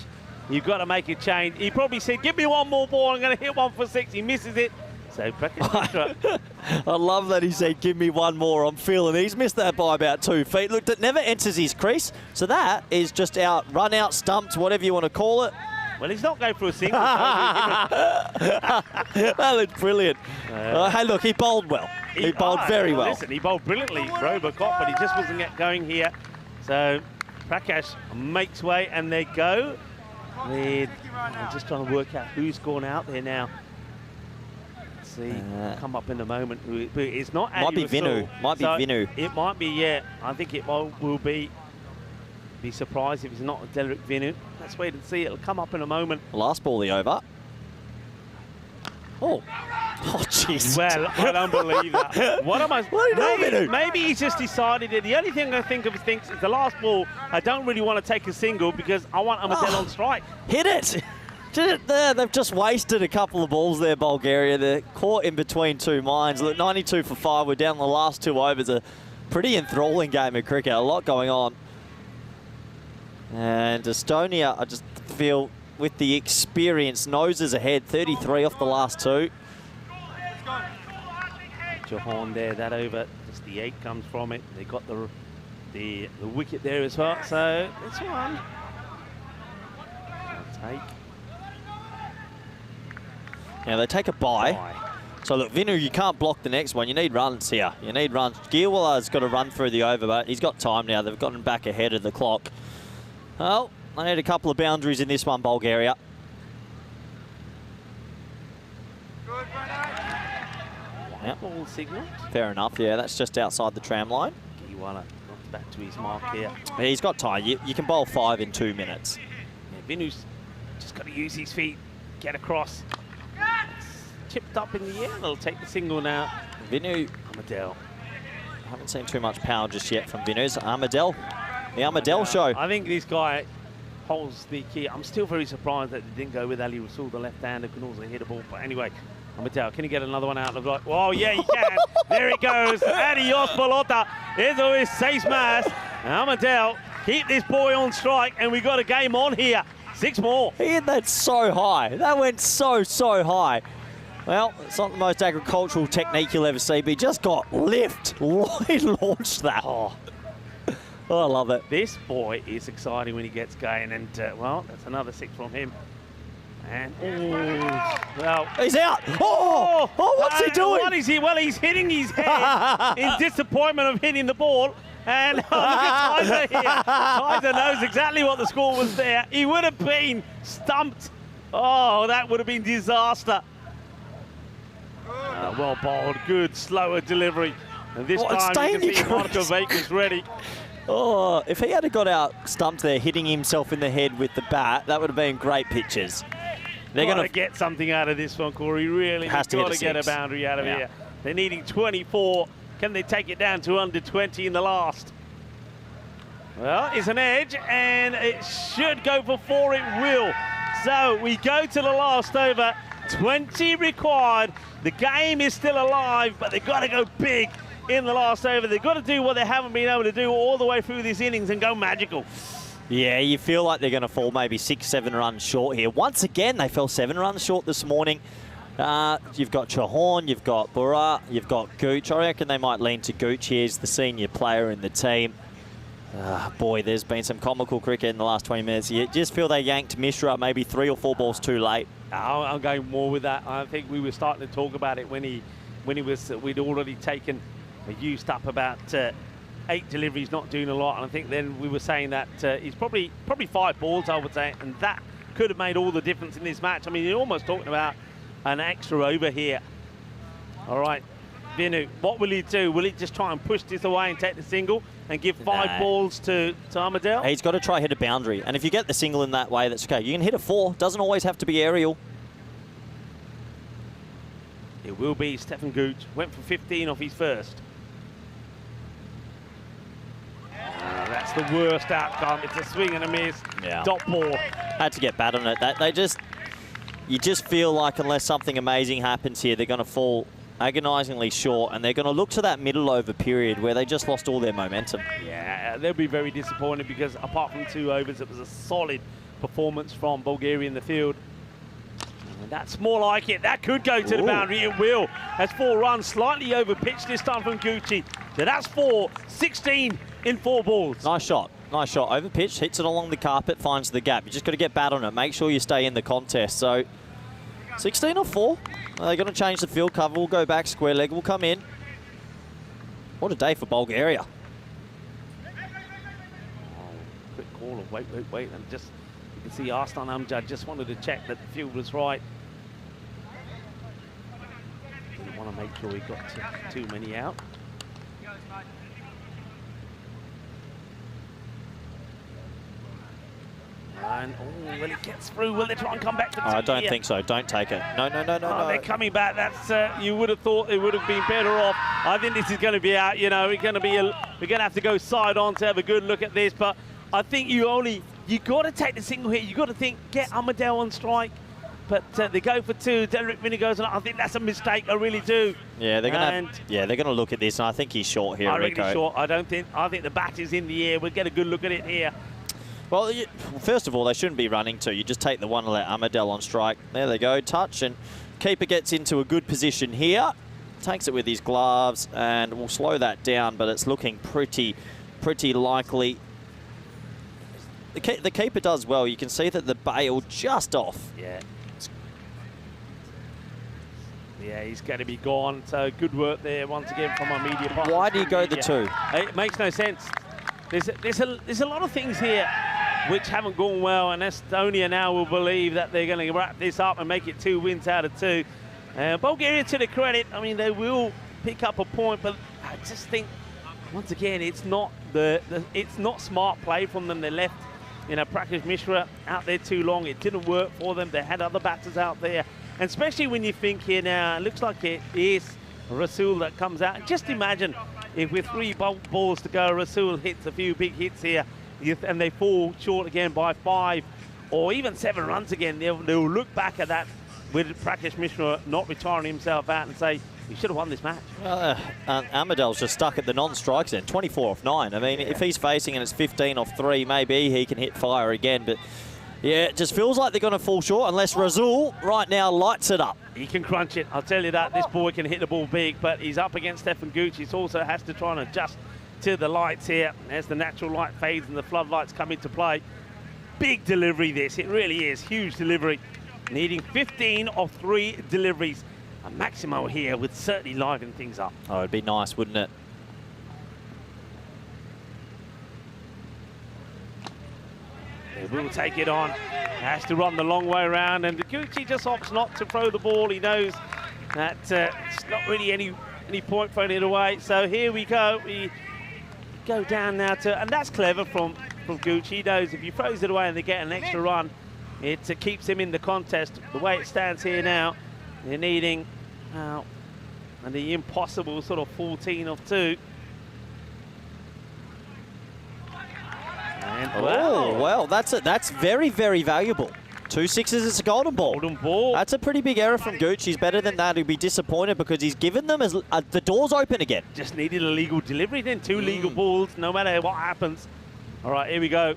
you've got to make a change. He probably said, give me one more ball, I'm going to hit one for 6. He misses it. So, I love that he said, give me one more. I'm feeling he's missed that by about 2 feet. Look, that never enters his crease. So that is just out, run out, stumped, whatever you want to call it. Well, he's not going for a single. That looked brilliant. Hey, look, he bowled well. He bowled very well. Listen, he bowled brilliantly, Robocop, but he just wasn't get going here. So Prakash makes way, and they go. I'm just trying to work out who's gone out there now. Let's see, come up in a moment. But it's not. Might be Vinu. Might be Vinu. It might be. Yeah, I think it will be. Be surprised if it's not Derek Vinu. Let's wait and see. It'll come up in a moment. Last ball, the over. Oh, jeez. Well, I don't believe that. What am I? What are you doing? Maybe he's just decided that the only thing I think of is the last ball. I don't really want to take a single because I want Amadel on strike. Hit it. Did it there. They've just wasted a couple of balls there, Bulgaria. They're caught in between two minds. Look, 92 for 5. We're down the last 2 overs. A pretty enthralling game of cricket. A lot going on. And Estonia, I just feel, with the experience, noses ahead, 33 off the last 2. Johan there, that over, just the 8 comes from it. They got the wicket there as well. So this one, take. Yeah, they take a bye. So look, Vinu, you can't block the next one. You need runs here. You need runs. Gielwala's got to run through the over, but he's got time now. They've gotten back ahead of the clock. Well, I need a couple of boundaries in this one, Bulgaria. Yep. Ball signal. Fair enough, yeah, that's just outside the tram line. Gielwala not back to his mark here. He's got time. You can bowl 5 in 2 minutes. Yeah, Vinu's just got to use his feet, get across. It's chipped up in the air. They'll take the single now. Vinu. Amadel. I haven't seen too much power just yet from Vinu's. Amadel. The Amadel show. I think this guy holds the key. I'm still very surprised that they didn't go with Ali Rasul, the left-hander, who can also hit a ball. But anyway, Amadel, can he get another one out of the right? Oh, yeah, he can. There it goes. Adios, pelota. Eso es 6 más. Amadel, keep this boy on strike, and we got a game on here. 6 more. He hit that so high. That went so high. Well, it's not the most agricultural technique you'll ever see, but he just got lift. He launched that. Oh, I love it. This boy is exciting when he gets going, and, well, that's another 6 from him. And, well... He's out! Oh, what's he doing? What is he? Well, he's hitting his head in disappointment of hitting the ball. And look at Tizer here. Tizer knows exactly what the score was there. He would have been stumped. Oh, that would have been disaster. Well bowled, good, slower delivery. And this time you can see Monica Baker's ready. Oh, if he had got out stumped there, hitting himself in the head with the bat, that would have been great pictures. They're going to get something out of this one, Corey. Really, has to get a boundary out of here. They're needing 24. Can they take it down to under 20 in the last? Well, it's an edge, and it should go for 4. It will. So we go to the last over. 20 required. The game is still alive, but they've got to go big in the last over. They've got to do what they haven't been able to do all the way through this innings and go magical. Yeah, you feel like they're going to fall maybe 6-7 runs short here. Once again, they fell 7 runs short this morning. You've got Chauhan, you've got Bura, you've got Gooch. I reckon they might lean to Gooch here as the senior player in the team. Boy, there's been some comical cricket in the last 20 minutes. You just feel they yanked Mishra maybe 3 or 4 balls too late. I'm going more with that. I think we were starting to talk about it when we'd already taken, used up about 8 deliveries, not doing a lot. And I think then we were saying that he's probably 5 balls, I would say, and that could have made all the difference in this match. I mean, you're almost talking about an extra over here. All right, Vinu, what will he do? Will he just try and push this away and take the single and give 5 balls to Amadel? He's got to try hit a boundary, and if you get the single in that way, that's okay. You can hit a 4, doesn't always have to be aerial. It will be Stefan Gooch. Went for 15 off his first. That's the worst outcome. It's a swing and a miss. Yeah. Dot ball. Had to get bad on it. You just feel like unless something amazing happens here, they're going to fall agonisingly short, and they're going to look to that middle over period where they just lost all their momentum. Yeah, they'll be very disappointed because apart from 2 overs, it was a solid performance from Bulgaria in the field. And that's more like it. That could go to the boundary. It will. That's 4 runs, slightly over pitch this time from Gucci. So that's 4, 16 in 4 balls. Nice shot. Nice shot over pitch, hits it along the carpet, finds the gap. You just got to get bat on it. Make sure you stay in the contest. So 16 or 4. They're going to change the field cover. We'll go back. Square leg will come in. What a day for Bulgaria. Quick call of wait. And just, you can see Arslan Amjad just wanted to check that the field was right. Didn't want to make sure he got too many out. And, oh, well, it gets through. Will they try and come back to 2 I don't think so. Don't take it. No. They're coming back. That's you would have thought it would have been better off. I think this is going to be out. You know, we're going to have to go side on to have a good look at this. But I think you got to take the single hit. You got to think get Amadel on strike. But they go for 2. Derek Vinny goes on. I think that's a mistake. I really do. Yeah, they're going to look at this, and I think he's short here. I reckon he's short. I think the bat is in the air. We'll get a good look at it here. Well, first of all, they shouldn't be running 2. You just take the 1 and let Amadel on strike. There they go, touch, and keeper gets into a good position here. Takes it with his gloves, and we'll slow that down, but it's looking pretty likely. The keeper does well. You can see that the bail just off. Yeah, he's going to be gone. So good work there once again from our media partners. Why do you go the 2? It makes no sense. There's a lot of things here which haven't gone well, and Estonia now will believe that they're going to wrap this up and make it 2 wins out of 2. Bulgaria, to the credit, I mean, they will pick up a point, but I just think once again it's not it's not smart play from them. They left, you know, Prakash Mishra out there too long. It didn't work for them. They had other batters out there, and especially when you think here now, it looks like it is Rasul that comes out. And just imagine if with 3 balls to go, Rasul hits a few big hits here, and they fall short again by 5 or even 7 runs again. They'll look back at that with Prakash Mishra not retiring himself out and say, you should have won this match. Amadel's just stuck at the non-strikes then, 24 off 9. I mean, if he's facing and it's 15 off 3, maybe he can hit fire again. But yeah, it just feels like they're going to fall short unless Rasul right now lights it up. He can crunch it. I'll tell you that. This boy can hit the ball big, but he's up against Stefan Gucci. He also has to try and adjust to the lights here. As the natural light fades and the floodlights come into play. Big delivery this. It really is. Huge delivery. Needing 15 of 3 deliveries. A Maximo here would certainly liven things up. Oh, it'd be nice, wouldn't it? They will take it on. Has to run the long way around, and Gucci just opts not to throw the ball. He knows that it's not really any point throwing it away. So here we go. We go down now to, and that's clever from Gucci. He knows if he throws it away and they get an extra run, it keeps him in the contest. The way it stands here now, they're needing and the impossible sort of 14 of 2. And well, that's very, very valuable. 2 sixes, it's a golden ball. Golden ball. That's a pretty big error from Gooch. He's better than that. He'll be disappointed because he's given them as the door's open again. Just needed a legal delivery then. 2 legal balls, no matter what happens. All right, here we go.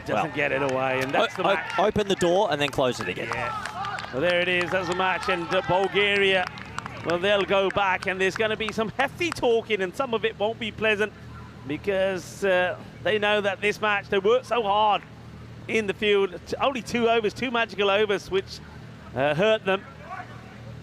Doesn't get it away, and that's the match. Open the door and then close it again. Yeah. Well, there it is. That's the match, and Bulgaria, well, they'll go back, and there's going to be some hefty talking, and some of it won't be pleasant because they know that this match, they worked so hard in the field. Only 2 overs, 2 magical overs, which hurt them.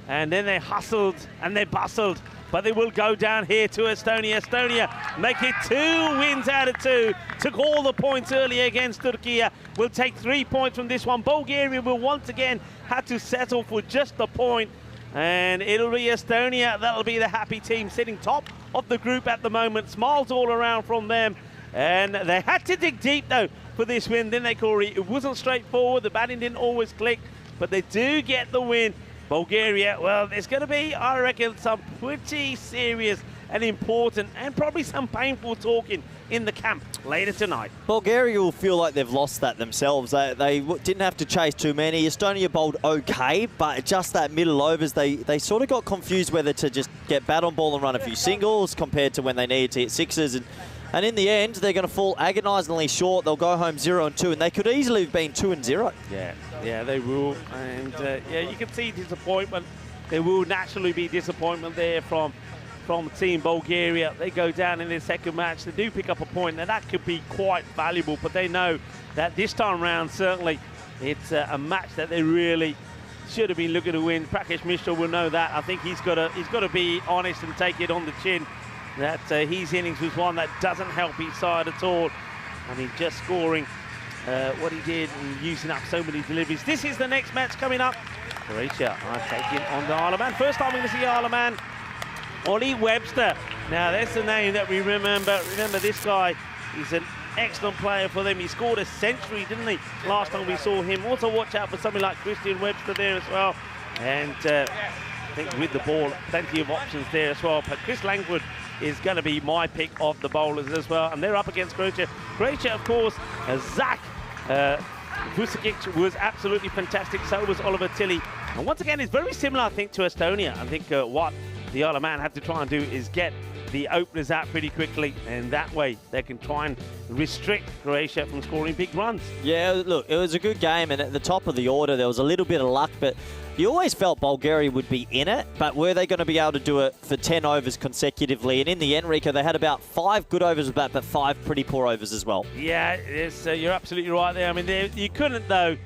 And then they hustled and they bustled. But they will go down here to Estonia. Estonia make it 2 wins out of 2. Took all the points earlier against Turkey. Will take 3 points from this one. Bulgaria will once again have to settle for just a point. And it'll be Estonia. That'll be the happy team sitting top of the group at the moment. Smiles all around from them. And they had to dig deep, though, for this win, didn't they, Corey? It wasn't straightforward. The batting didn't always click. But they do get the win. Bulgaria, well, there's going to be, I reckon, some pretty serious and important and probably some painful talking in the camp later tonight. Bulgaria will feel like they've lost that themselves. They didn't have to chase too many. Estonia bowled okay, but just that middle overs, they sort of got confused whether to just get bat on ball and run a few singles compared to when they needed to hit sixes. And in the end, they're going to fall agonisingly short. They'll go home 0-2, and they could easily have been 2-0. Yeah, they will. And yeah, you can see disappointment. There will naturally be disappointment there from from Team Bulgaria. They go down in their second match. They do pick up a point, and that could be quite valuable, but they know that this time round, certainly, it's a match that they really should have been looking to win. Prakash Mishra will know that. I think he's got to be honest and take it on the chin that his innings was one that doesn't help his side at all. I mean, just scoring what he did and using up so many deliveries. This is the next match coming up. Croatia are taking on the Isle of Man. First time we're going to see Isle of Man. Ollie Webster. Now, that's the name that we remember. Remember, this guy, he's an excellent player for them. He scored a century, didn't he, last time we saw him. Also, watch out for somebody like Christian Webster there as well. And I think with the ball, plenty of options there as well. But Chris Langford is going to be my pick of the bowlers as well. And they're up against Croatia. Croatia, of course, Zach Vucevic was absolutely fantastic. So was Oliver Tilley. And once again, it's very similar, I think, to Estonia. I think what the Isle of Man have to try and do is get the openers out pretty quickly, and that way they can try and restrict Croatia from scoring big runs. Yeah, look, it was a good game, and at the top of the order there was a little bit of luck, but you always felt Bulgaria would be in it, but were they going to be able to do it for 10 overs consecutively? And in the end, Rico, they had about 5 good overs of that, but 5 pretty poor overs as well. Yeah, you're absolutely right there. I mean, you couldn't, though,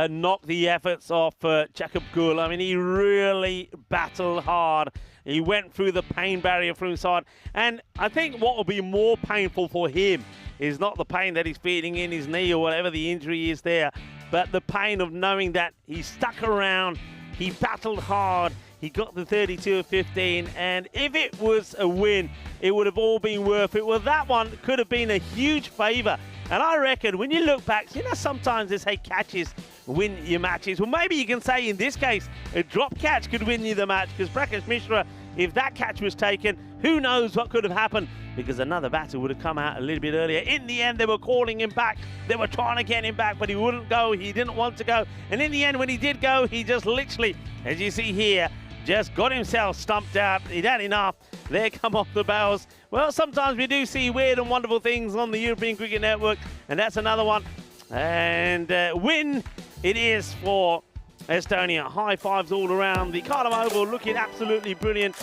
knock the efforts off Jacob Gul. I mean, he really battled hard. He went through the pain barrier from inside. And I think what will be more painful for him is not the pain that he's feeling in his knee or whatever the injury is there, but the pain of knowing that he stuck around, he battled hard, he got the 32 of 15, and if it was a win, it would have all been worth it. Well, that one could have been a huge favour. And I reckon when you look back, you know, sometimes they say catches win your matches. Well, maybe you can say in this case, a drop catch could win you the match, because Prakash Mishra, if that catch was taken, who knows what could have happened, because another batter would have come out a little bit earlier. In the end, they were calling him back. They were trying to get him back, but he wouldn't go. He didn't want to go. And in the end, when he did go, he just literally, as you see here, just got himself stumped out. He'd had enough. There come off the bows. Well, sometimes we do see weird and wonderful things on the European Cricket Network, and that's another one. And win it is for Estonia. High fives all around. The Cardam Oval looking absolutely brilliant.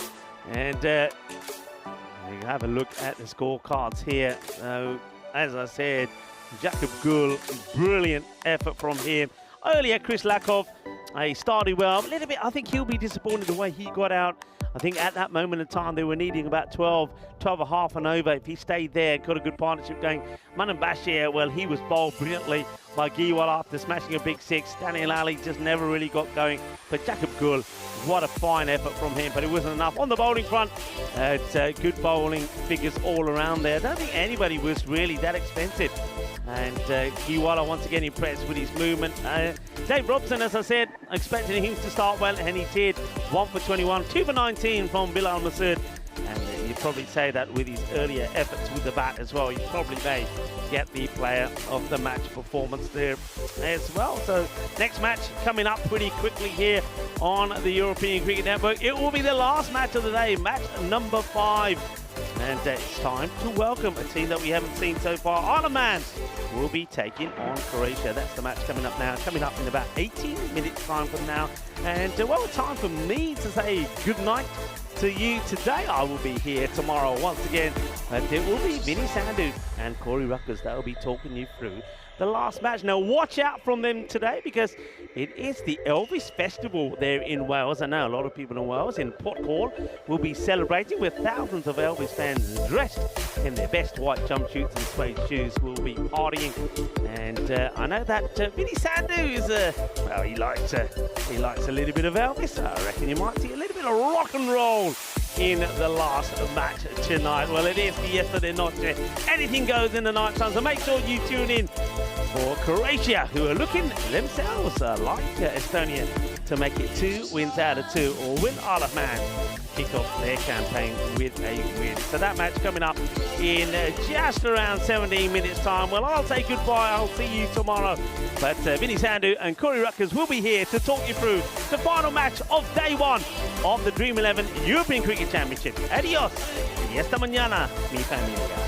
And you have a look at the scorecards here. So, as I said, Jacob Gul, brilliant effort from him. Earlier, Chris Lakov, he started well. A little bit, I think he'll be disappointed the way he got out. I think at that moment in time, they were needing about 12 and a half and over. If he stayed there, got a good partnership going. Manan Bashir, well, he was bowled brilliantly by Giwal after smashing a big 6. Daniel Ali just never really got going. But Jacob Gul, what a fine effort from him, but it wasn't enough. On the bowling front, it's good bowling figures all around there. I don't think anybody was really that expensive. And Giwala once again impressed with his movement. Dave Robson, as I said, expecting him to start well, and he did. 1 for 21, 2 for 19 from Bilal Masood. And you'd probably say that with his earlier efforts with the bat as well, he probably may get the player of the match performance there as well. So next match coming up pretty quickly here on the European Cricket Network. It will be the last match of the day, match number 5. And it's time to welcome a team that we haven't seen so far. Isle of Man will be taking on Croatia. That's the match coming up now. Coming up in about 18 minutes time from now. And well, time for me to say good night to you today. I will be here tomorrow once again. But it will be Vinny Sandhu and Corey Ruckers that will be talking you through the last match. Now watch out from them today, because it is the Elvis Festival there in Wales. I know a lot of people in Wales, in Port Call, will be celebrating with thousands of Elvis fans dressed in their best white jumpsuits and suede shoes will be partying. And I know that Vinny Sandhu is well, he likes a little bit of Elvis. I reckon you might see a little bit of rock and roll in the last match tonight. Well, it is Fiesta de Noche. Anything goes in the night time, so make sure you tune in for Croatia, who are looking themselves like Estonia to make it 2 wins out of 2, or will Isle of Man kick off their campaign with a win. So that match coming up in just around 17 minutes time. Well, I'll say goodbye. I'll see you tomorrow. But Vinny Sandhu and Corey Ruckers will be here to talk you through the final match of day 1 of the Dream11 European Cricket Championship. Adios. Y esta mañana, mi familia.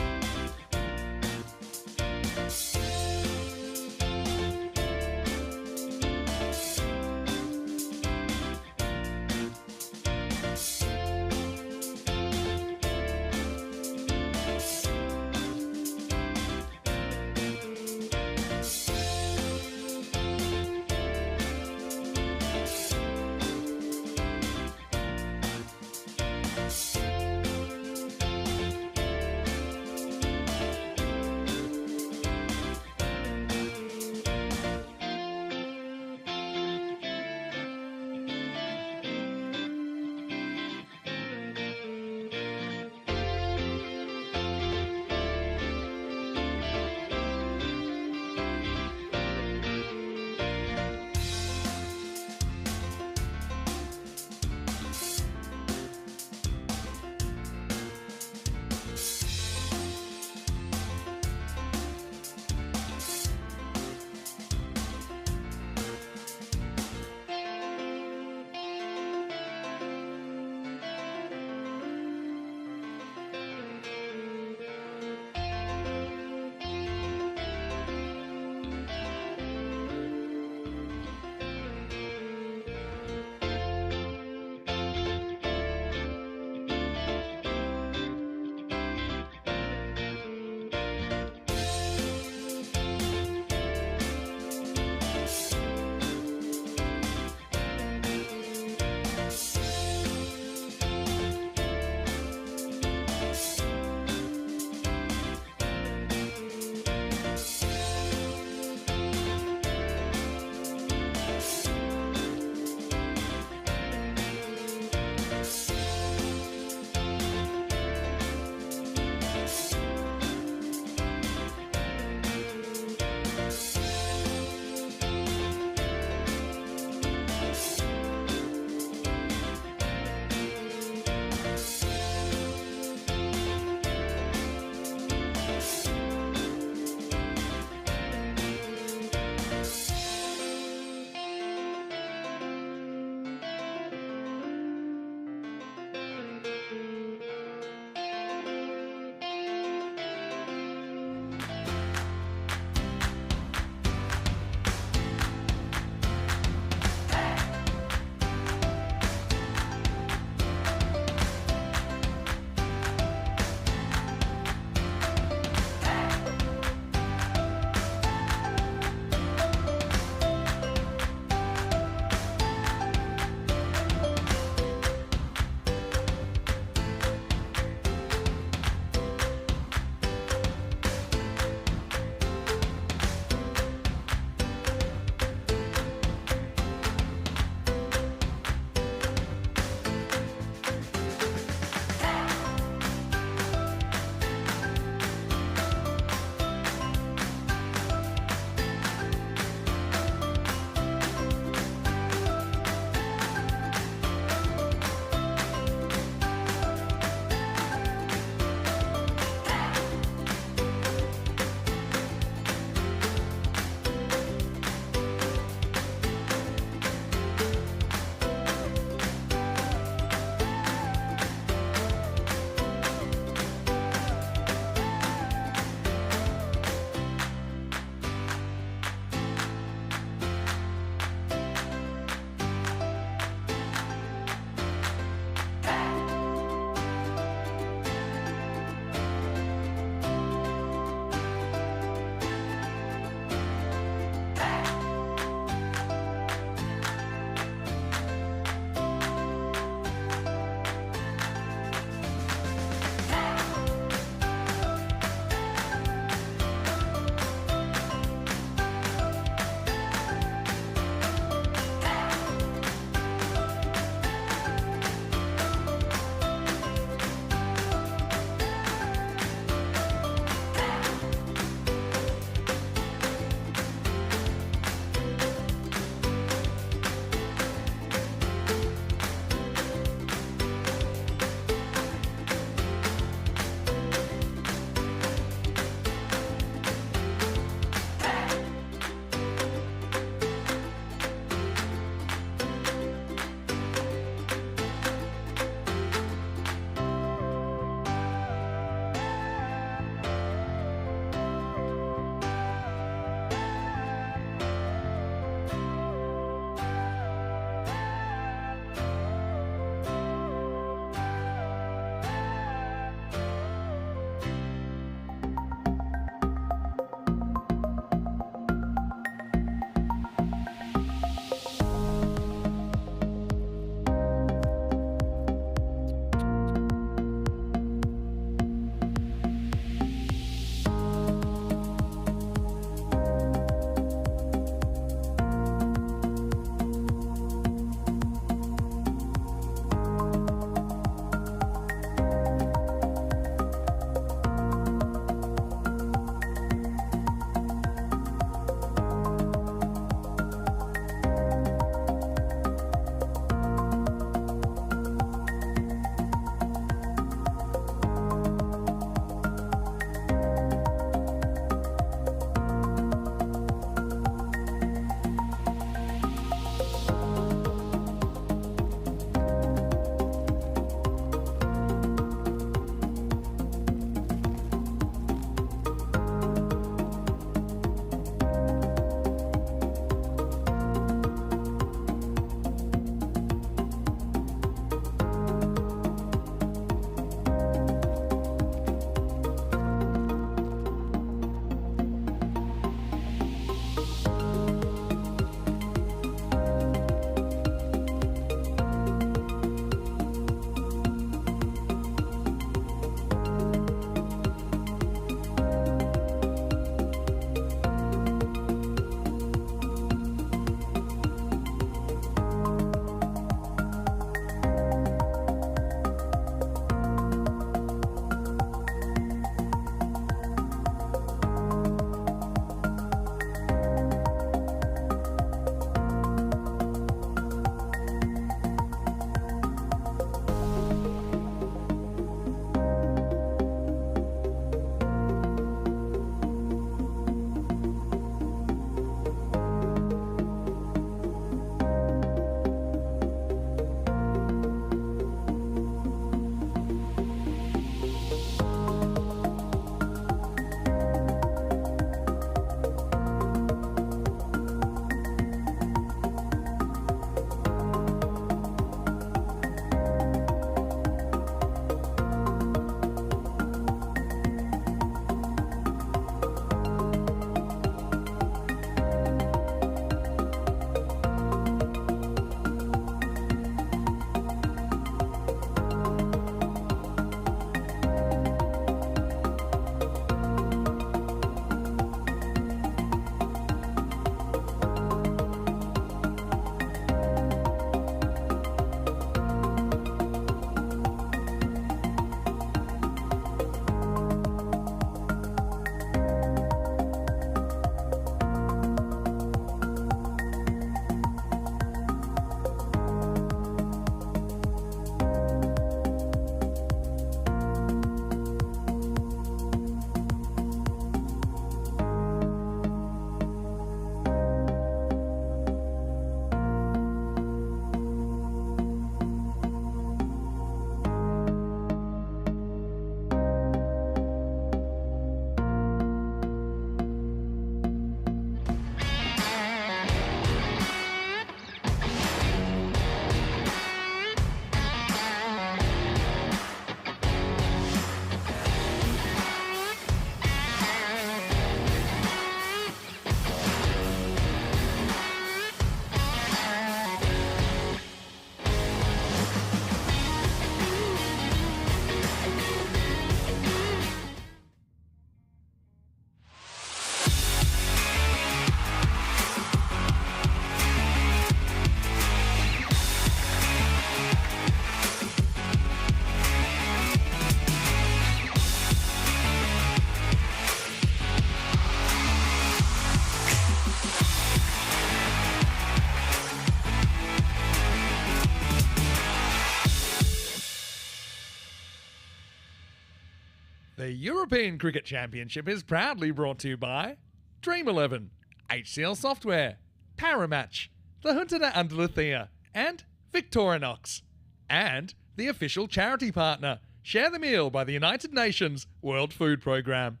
The European Cricket Championship is proudly brought to you by Dream11, HCL Software, Paramatch, the Hunter Andalucía, and Victorinox. And the official charity partner, Share the Meal by the United Nations World Food Programme.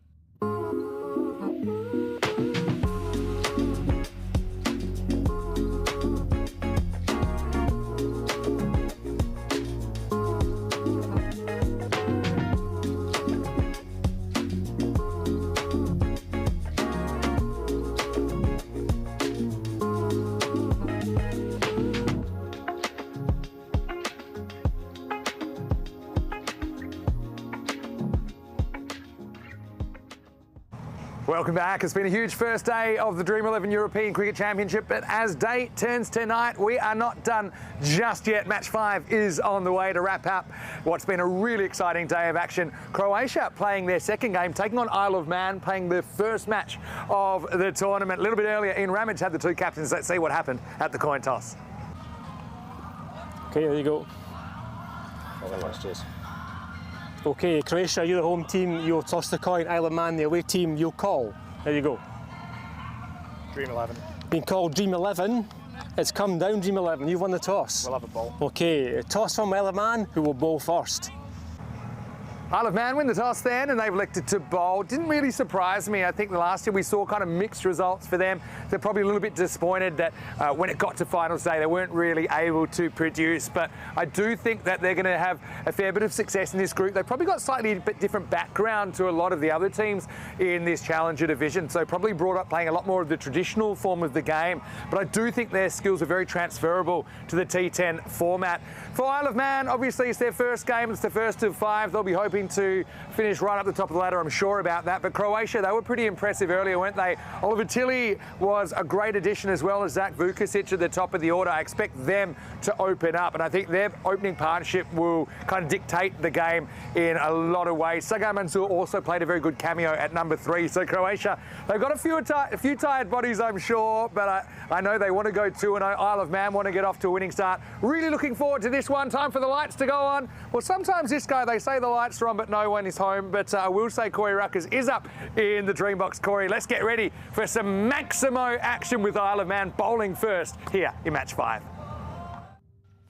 Welcome back. It's been a huge first day of the Dream11 European Cricket Championship, but as day turns to night, we are not done just yet. Match 5 is on the way to wrap up what's been a really exciting day of action. Croatia playing their second game, taking on Isle of Man, playing the first match of the tournament. A little bit earlier, Ian Ramage had the two captains. Let's see what happened at the coin toss. Okay, there you go. Okay, Croatia, you're the home team, you'll toss the coin. Isle of Man, the away team, you'll call. There you go. Dream11. Being called Dream11, it's come down Dream11, you've won the toss. We'll have a ball. Okay, toss from Isle of Man, who will bowl first. Isle of Man win the toss then, and they've elected to bowl. Didn't really surprise me. I think the last year we saw kind of mixed results for them. They're probably a little bit disappointed that when it got to finals day, they weren't really able to produce. But I do think that they're going to have a fair bit of success in this group. They've probably got slightly a bit different background to a lot of the other teams in this Challenger division. So probably brought up playing a lot more of the traditional form of the game. But I do think their skills are very transferable to the T10 format. For Isle of Man, obviously it's their first game. It's the first of 5. They'll be hoping to finish right up the top of the ladder, I'm sure about that. But Croatia, they were pretty impressive earlier, weren't they? Oliver Tilley was a great addition, as well as Zach Vukusic at the top of the order. I expect them to open up, and I think their opening partnership will kind of dictate the game in a lot of ways. Sagar Mansour also played a very good cameo at number 3. So Croatia, they've got a few tired bodies, I'm sure, but I know they want to go 2-0. Isle of Man want to get off to a winning start. Really looking forward to this one. Time for the lights to go on. Well, sometimes this guy, they say the lights are on, but no one is home. But I will say Corey Ruckers is up in the dream box. Corey, let's get ready for some Maximo action with Isle of Man bowling first here in match 5.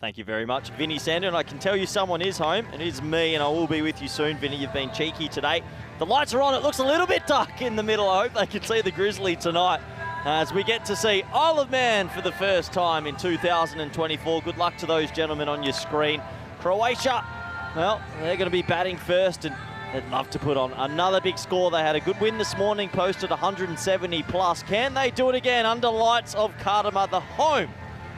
Thank you very much, Vinny Sander, and I can tell you someone is home, and it is me, and I will be with you soon, Vinny. You've been cheeky today. The lights are on. It looks a little bit dark in the middle. I hope they can see the Grizzly tonight as we get to see Isle of Man for the first time in 2024. Good luck to those gentlemen on your screen. Croatia, well, they're going to be batting first, and they'd love to put on another big score. They had a good win this morning, posted 170 plus. Can they do it again under lights of Kardama, the home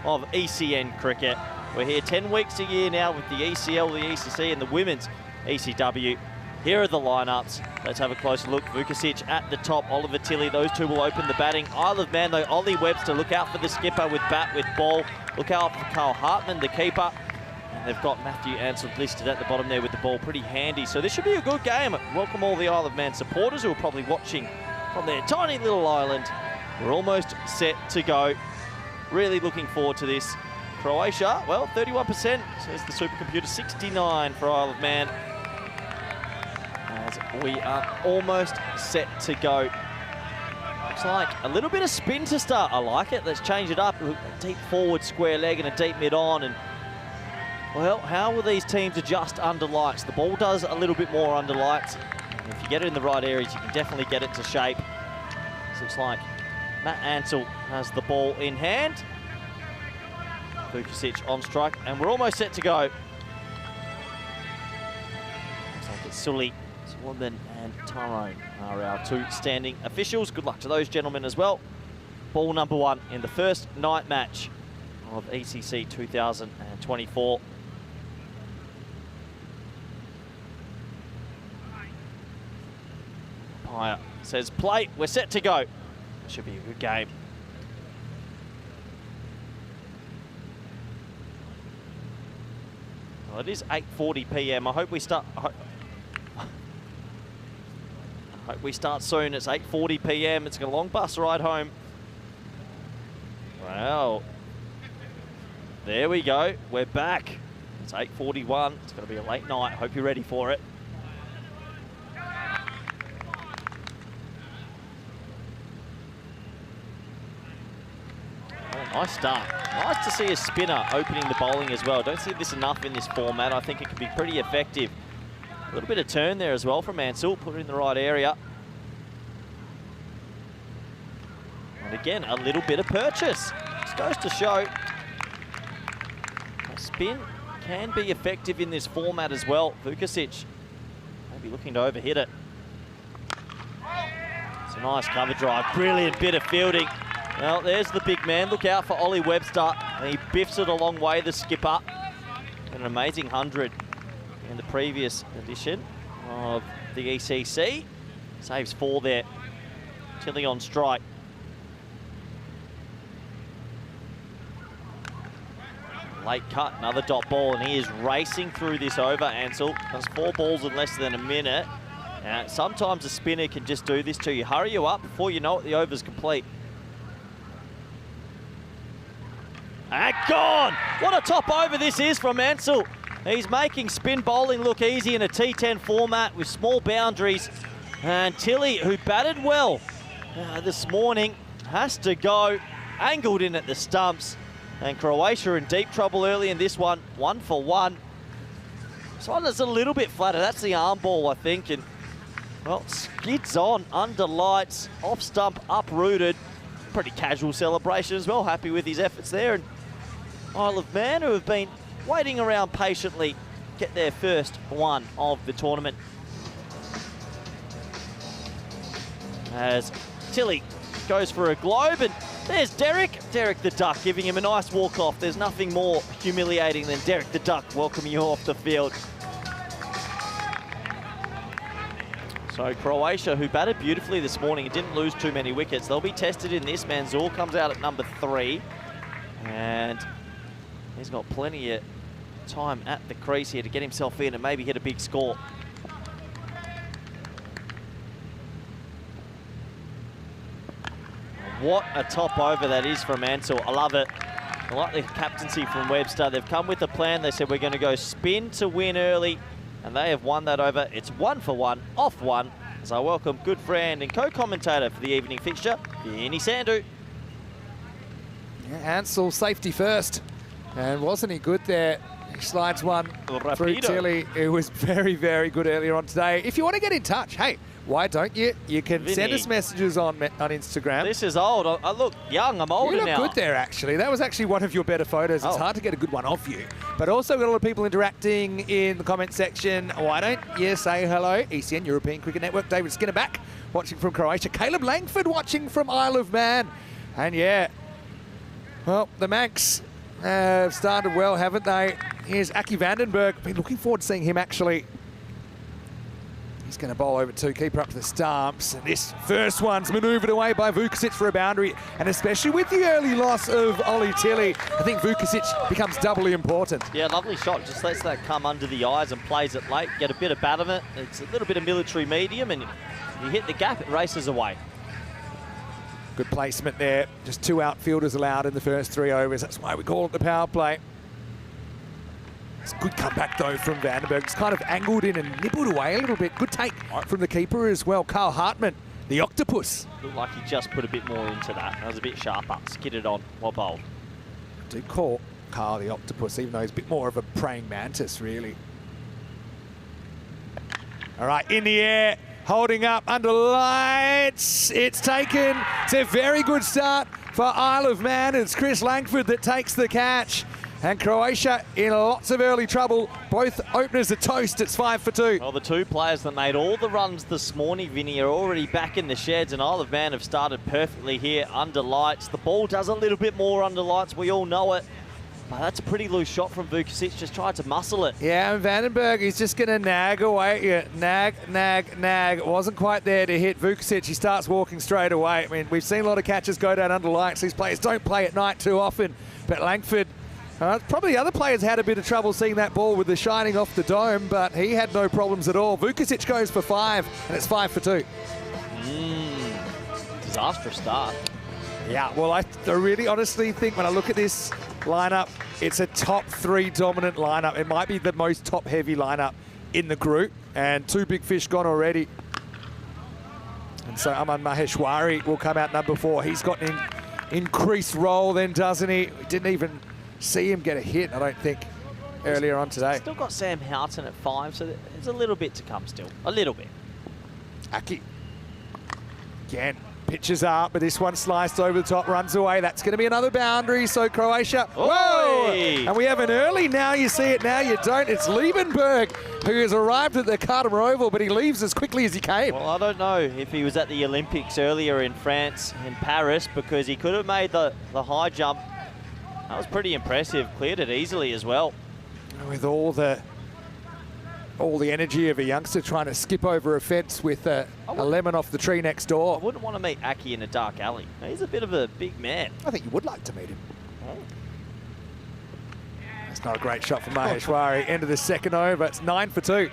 of ECN cricket? We're here 10 weeks a year now with the ECL, the ECC, and the women's ECW. Here are the lineups. Let's have a closer look. Vukusic at the top, Oliver Tilley. Those two will open the batting. Isle of Man, though, Ollie Webster. Look out for the skipper with bat, with ball. Look out for Carl Hartman, the keeper. And they've got Matthew Ansell listed at the bottom there with the ball, pretty handy. So this should be a good game. Welcome all the Isle of Man supporters who are probably watching from their tiny little island. We're almost set to go. Really looking forward to this. Croatia, well, 31%, says the supercomputer, 69 for Isle of Man. As we are almost set to go. Looks like a little bit of spin to start. I like it. Let's change it up. A deep forward square leg and a deep mid on. And well, how will these teams adjust under lights? The ball does a little bit more under lights. And if you get it in the right areas, you can definitely get it to shape. This looks like Matt Ansell has the ball in hand. Vukusic on strike, and we're almost set to go. Looks like it's Sully, Swinburne and Tyrone are our two standing officials. Good luck to those gentlemen as well. Ball number 1 in the first night match of ECC 2024. Umpire says play, we're set to go. Should be a good game. Well, it is 8:40 p.m. I hope we start. I hope we start soon. It's 8:40 p.m. It's a long bus ride home. Wow. There we go. We're back. It's 8:41. It's going to be a late night. Hope you're ready for it. Nice start. Nice to see a spinner opening the bowling as well. Don't see this enough in this format. I think it could be pretty effective. A little bit of turn there as well from Ansel. Put it in the right area. And again, a little bit of purchase. Just goes to show a spin can be effective in this format as well. Vukasic maybe looking to overhit it. It's a nice cover drive. Brilliant bit of fielding. Well, there's the big man. Look out for Ollie Webster. And he biffs it a long way, the skipper. An amazing 100 in the previous edition of the ECC. Saves 4 there. Tilly on strike. Late cut, another dot ball, and he is racing through this over, Ansel. Does 4 balls in less than a minute. Sometimes a spinner can just do this to you. Hurry you up before you know it, the over's complete. And gone! What a top over this is from Ansel. He's making spin bowling look easy in a T10 format with small boundaries. And Tilly, who batted well this morning, has to go. Angled in at the stumps. And Croatia in deep trouble early in this one, 1 for 1. This one is a little bit flatter. That's the arm ball, I think. And, well, skids on, under lights, off stump, uprooted. Pretty casual celebration as well. Happy with his efforts there. And Isle of Man, who have been waiting around patiently, get their first one of the tournament. As Tilly goes for a globe, and there's Derek the Duck, giving him a nice walk-off. There's nothing more humiliating than Derek the Duck welcoming you off the field. So Croatia, who batted beautifully this morning and didn't lose too many wickets, they'll be tested in this. Manzoor comes out at number 3, and he's got plenty of time at the crease here to get himself in and maybe hit a big score. What a top over that is from Ansel. I love it. I like the captaincy from Webster. They've come with a plan. They said we're going to go spin to win early, and they have won that over. It's 1 for 1, off 1. As I welcome good friend and co-commentator for the evening fixture, Vinny Sandhu. Yeah, Ansel safety first, and wasn't he good there? He slides one through Tilly, who was very, very good earlier on today. If you want to get in touch, hey, why don't you? You can send us messages on Instagram. This is old. I look young. I'm older now. You look good there, actually. That was actually one of your better photos. It's hard to get a good one of you. But also got a lot of people interacting in the comment section. Why don't you say hello? ECN, European Cricket Network. David Skinner back, watching from Croatia. Caleb Langford watching from Isle of Man. And yeah, well, the Manx have started well, haven't they? Here's Aki Vandenberg. Been looking forward to seeing him, actually. He's going to bowl over 2, keeper up to the stumps. And this first one's manoeuvred away by Vukasic for a boundary. And especially with the early loss of Ollie Tilly, I think Vukasic becomes doubly important. Yeah, lovely shot. Just lets that come under the eyes and plays it late. Get a bit of bat of it. It's a little bit of military medium, and you hit the gap, it races away. Good placement there. Just 2 outfielders allowed in the first 3 overs. That's why we call it the power play. It's a good comeback, though, from Vandenberg. It's kind of angled in and nibbled away a little bit. Good take from the keeper as well. Carl Hartman, the octopus. Looked like he just put a bit more into that. That was a bit sharper. Skidded on, well bowled. Do call Carl the octopus, even though he's a bit more of a praying mantis, really. All right, in the air, holding up under lights. It's taken. It's a very good start for Isle of Man. It's Chris Langford that takes the catch. And Croatia in lots of early trouble. Both openers are toast. It's 5 for 2. Well, the 2 players that made all the runs this morning, Vinny, are already back in the sheds, and Isle of Man have started perfectly here under lights. The ball does a little bit more under lights. We all know it. But that's a pretty loose shot from Vukasic. Just tried to muscle it. Yeah, and Vandenberg is just going to nag away. Yeah, nag, nag, nag. It wasn't quite there to hit Vukasic. He starts walking straight away. I mean, we've seen a lot of catches go down under lights. These players don't play at night too often. But Langford... probably the other players had a bit of trouble seeing that ball with the shining off the dome, but he had no problems at all. Vukasic goes for 5, and it's 5 for 2. Disastrous start. Yeah, well, I really honestly think when I look at this lineup, it's a top 3 dominant lineup. It might be the most top-heavy lineup in the group, and 2 big fish gone already. And so Aman Maheshwari will come out number 4. He's gotten in increased role then, doesn't he? We didn't even see him get a hit, I don't think, earlier on today. Still got Sam Houghton at 5, so there's a little bit to come still. A little bit. Aki. Again, pitches up, but this one sliced over the top, runs away. That's going to be another boundary, so Croatia. Whoa! And we have an early, now you see it, now you don't. It's Liebenberg who has arrived at the Carter Oval, but he leaves as quickly as he came. Well, I don't know if he was at the Olympics earlier in France, in Paris, because he could have made the high jump. That was pretty impressive. Cleared it easily as well. With all the energy of a youngster trying to skip over a fence with a lemon off the tree next door. I wouldn't want to meet Aki in a dark alley. He's a bit of a big man. I think you would like to meet him. That's not a great shot for Maheshwari. End of the second over. It's 9 for 2.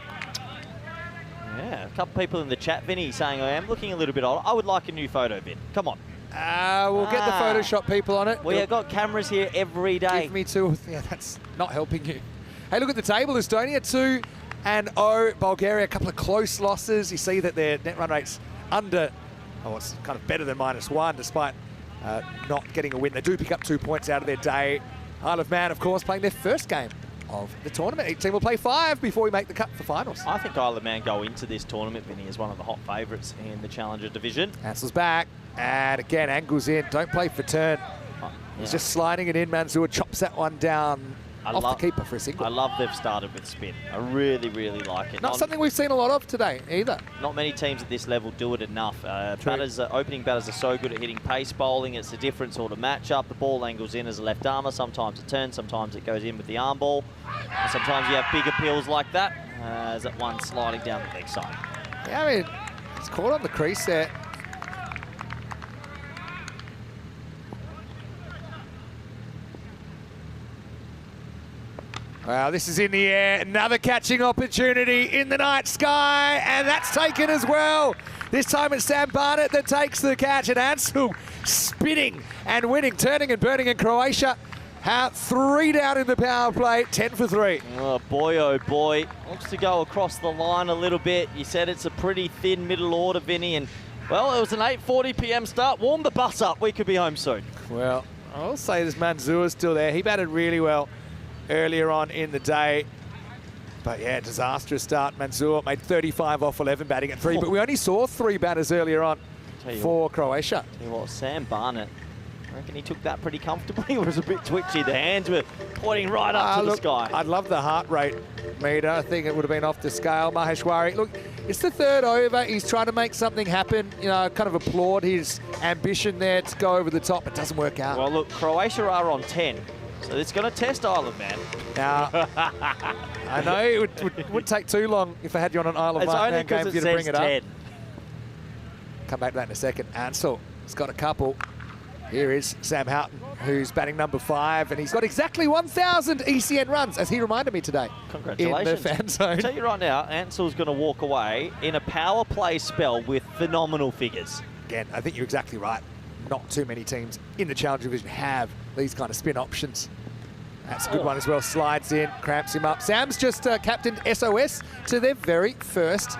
Yeah, a couple people in the chat, Vinny, saying I am looking a little bit old. I would like a new photo, Vin. Come on. We'll get the Photoshop people on it. We have got cameras here every day. Give me 2. Yeah, that's not helping you. Hey, look at the table. Estonia 2-0. Bulgaria, a couple of close losses. You see that their net run rate's under, it's kind of better than -1 despite not getting a win. They do pick up 2 points out of their day. Isle of Man, of course, playing their first game of the tournament. Each team will play 5 before we make the cut for finals. I think Isle of Man go into this tournament, Vinny, as one of the hot favourites in the Challenger division. Ansell's back, and again, angles in. Don't play for turn. He's just sliding it in. Manzoor chops that one down off the keeper for a single. I love they've started with spin. I really, really like it. Not something we've seen a lot of today either. Not many teams at this level do it enough. Opening batters are so good at hitting pace bowling. It's a different sort of matchup. The ball angles in as a left armour. Sometimes it turns, sometimes it goes in with the arm ball. And sometimes you have big appeals like that, as that one sliding down the leg side. Yeah, I mean, it's caught on the crease there. Wow, this is in the air. Another catching opportunity in the night sky, and that's taken as well. This time it's Sam Barnett that takes the catch, and Ansel spinning and winning, turning and burning in Croatia. 3 down in the power play, 10 for 3. Oh boy. Looks to go across the line a little bit. You said it's a pretty thin middle order, Vinny, and well, it was an 8:40 p.m. start. Warm the bus up. We could be home soon. Well, I'll say this Manzoor's still there. He batted really well earlier on in the day. But yeah, disastrous start. Manzoor made 35 off 11 batting at 3, but we only saw 3 batters earlier on for Croatia. Tell you what, Sam Barnett, I reckon he took that pretty comfortably. It was a bit twitchy. The hands were pointing right up to the sky. I'd love the heart rate meter. I think it would have been off the scale. Maheshwari, look, it's the 3rd over. He's trying to make something happen. You know, kind of applaud his ambition there to go over the top. It doesn't work out. Well, look, Croatia are on 10. So it's going to test Isle of Man. Now, I know it would take too long if I had you on an Isle of Man game for you to bring it 10. up. Come back to that in a second. Ansel has got a couple. Here is Sam Houghton, who's batting number 5, and he's got exactly 1,000 ECN runs, as he reminded me today. Congratulations. In the fan zone. I'll tell you right now, Ansel's going to walk away in a power play spell with phenomenal figures. Again, I think you're exactly right. Not too many teams in the Challenger division have these kind of spin options. That's a good one as well. Slides in, cramps him up. Sam's just captained SOS to their very first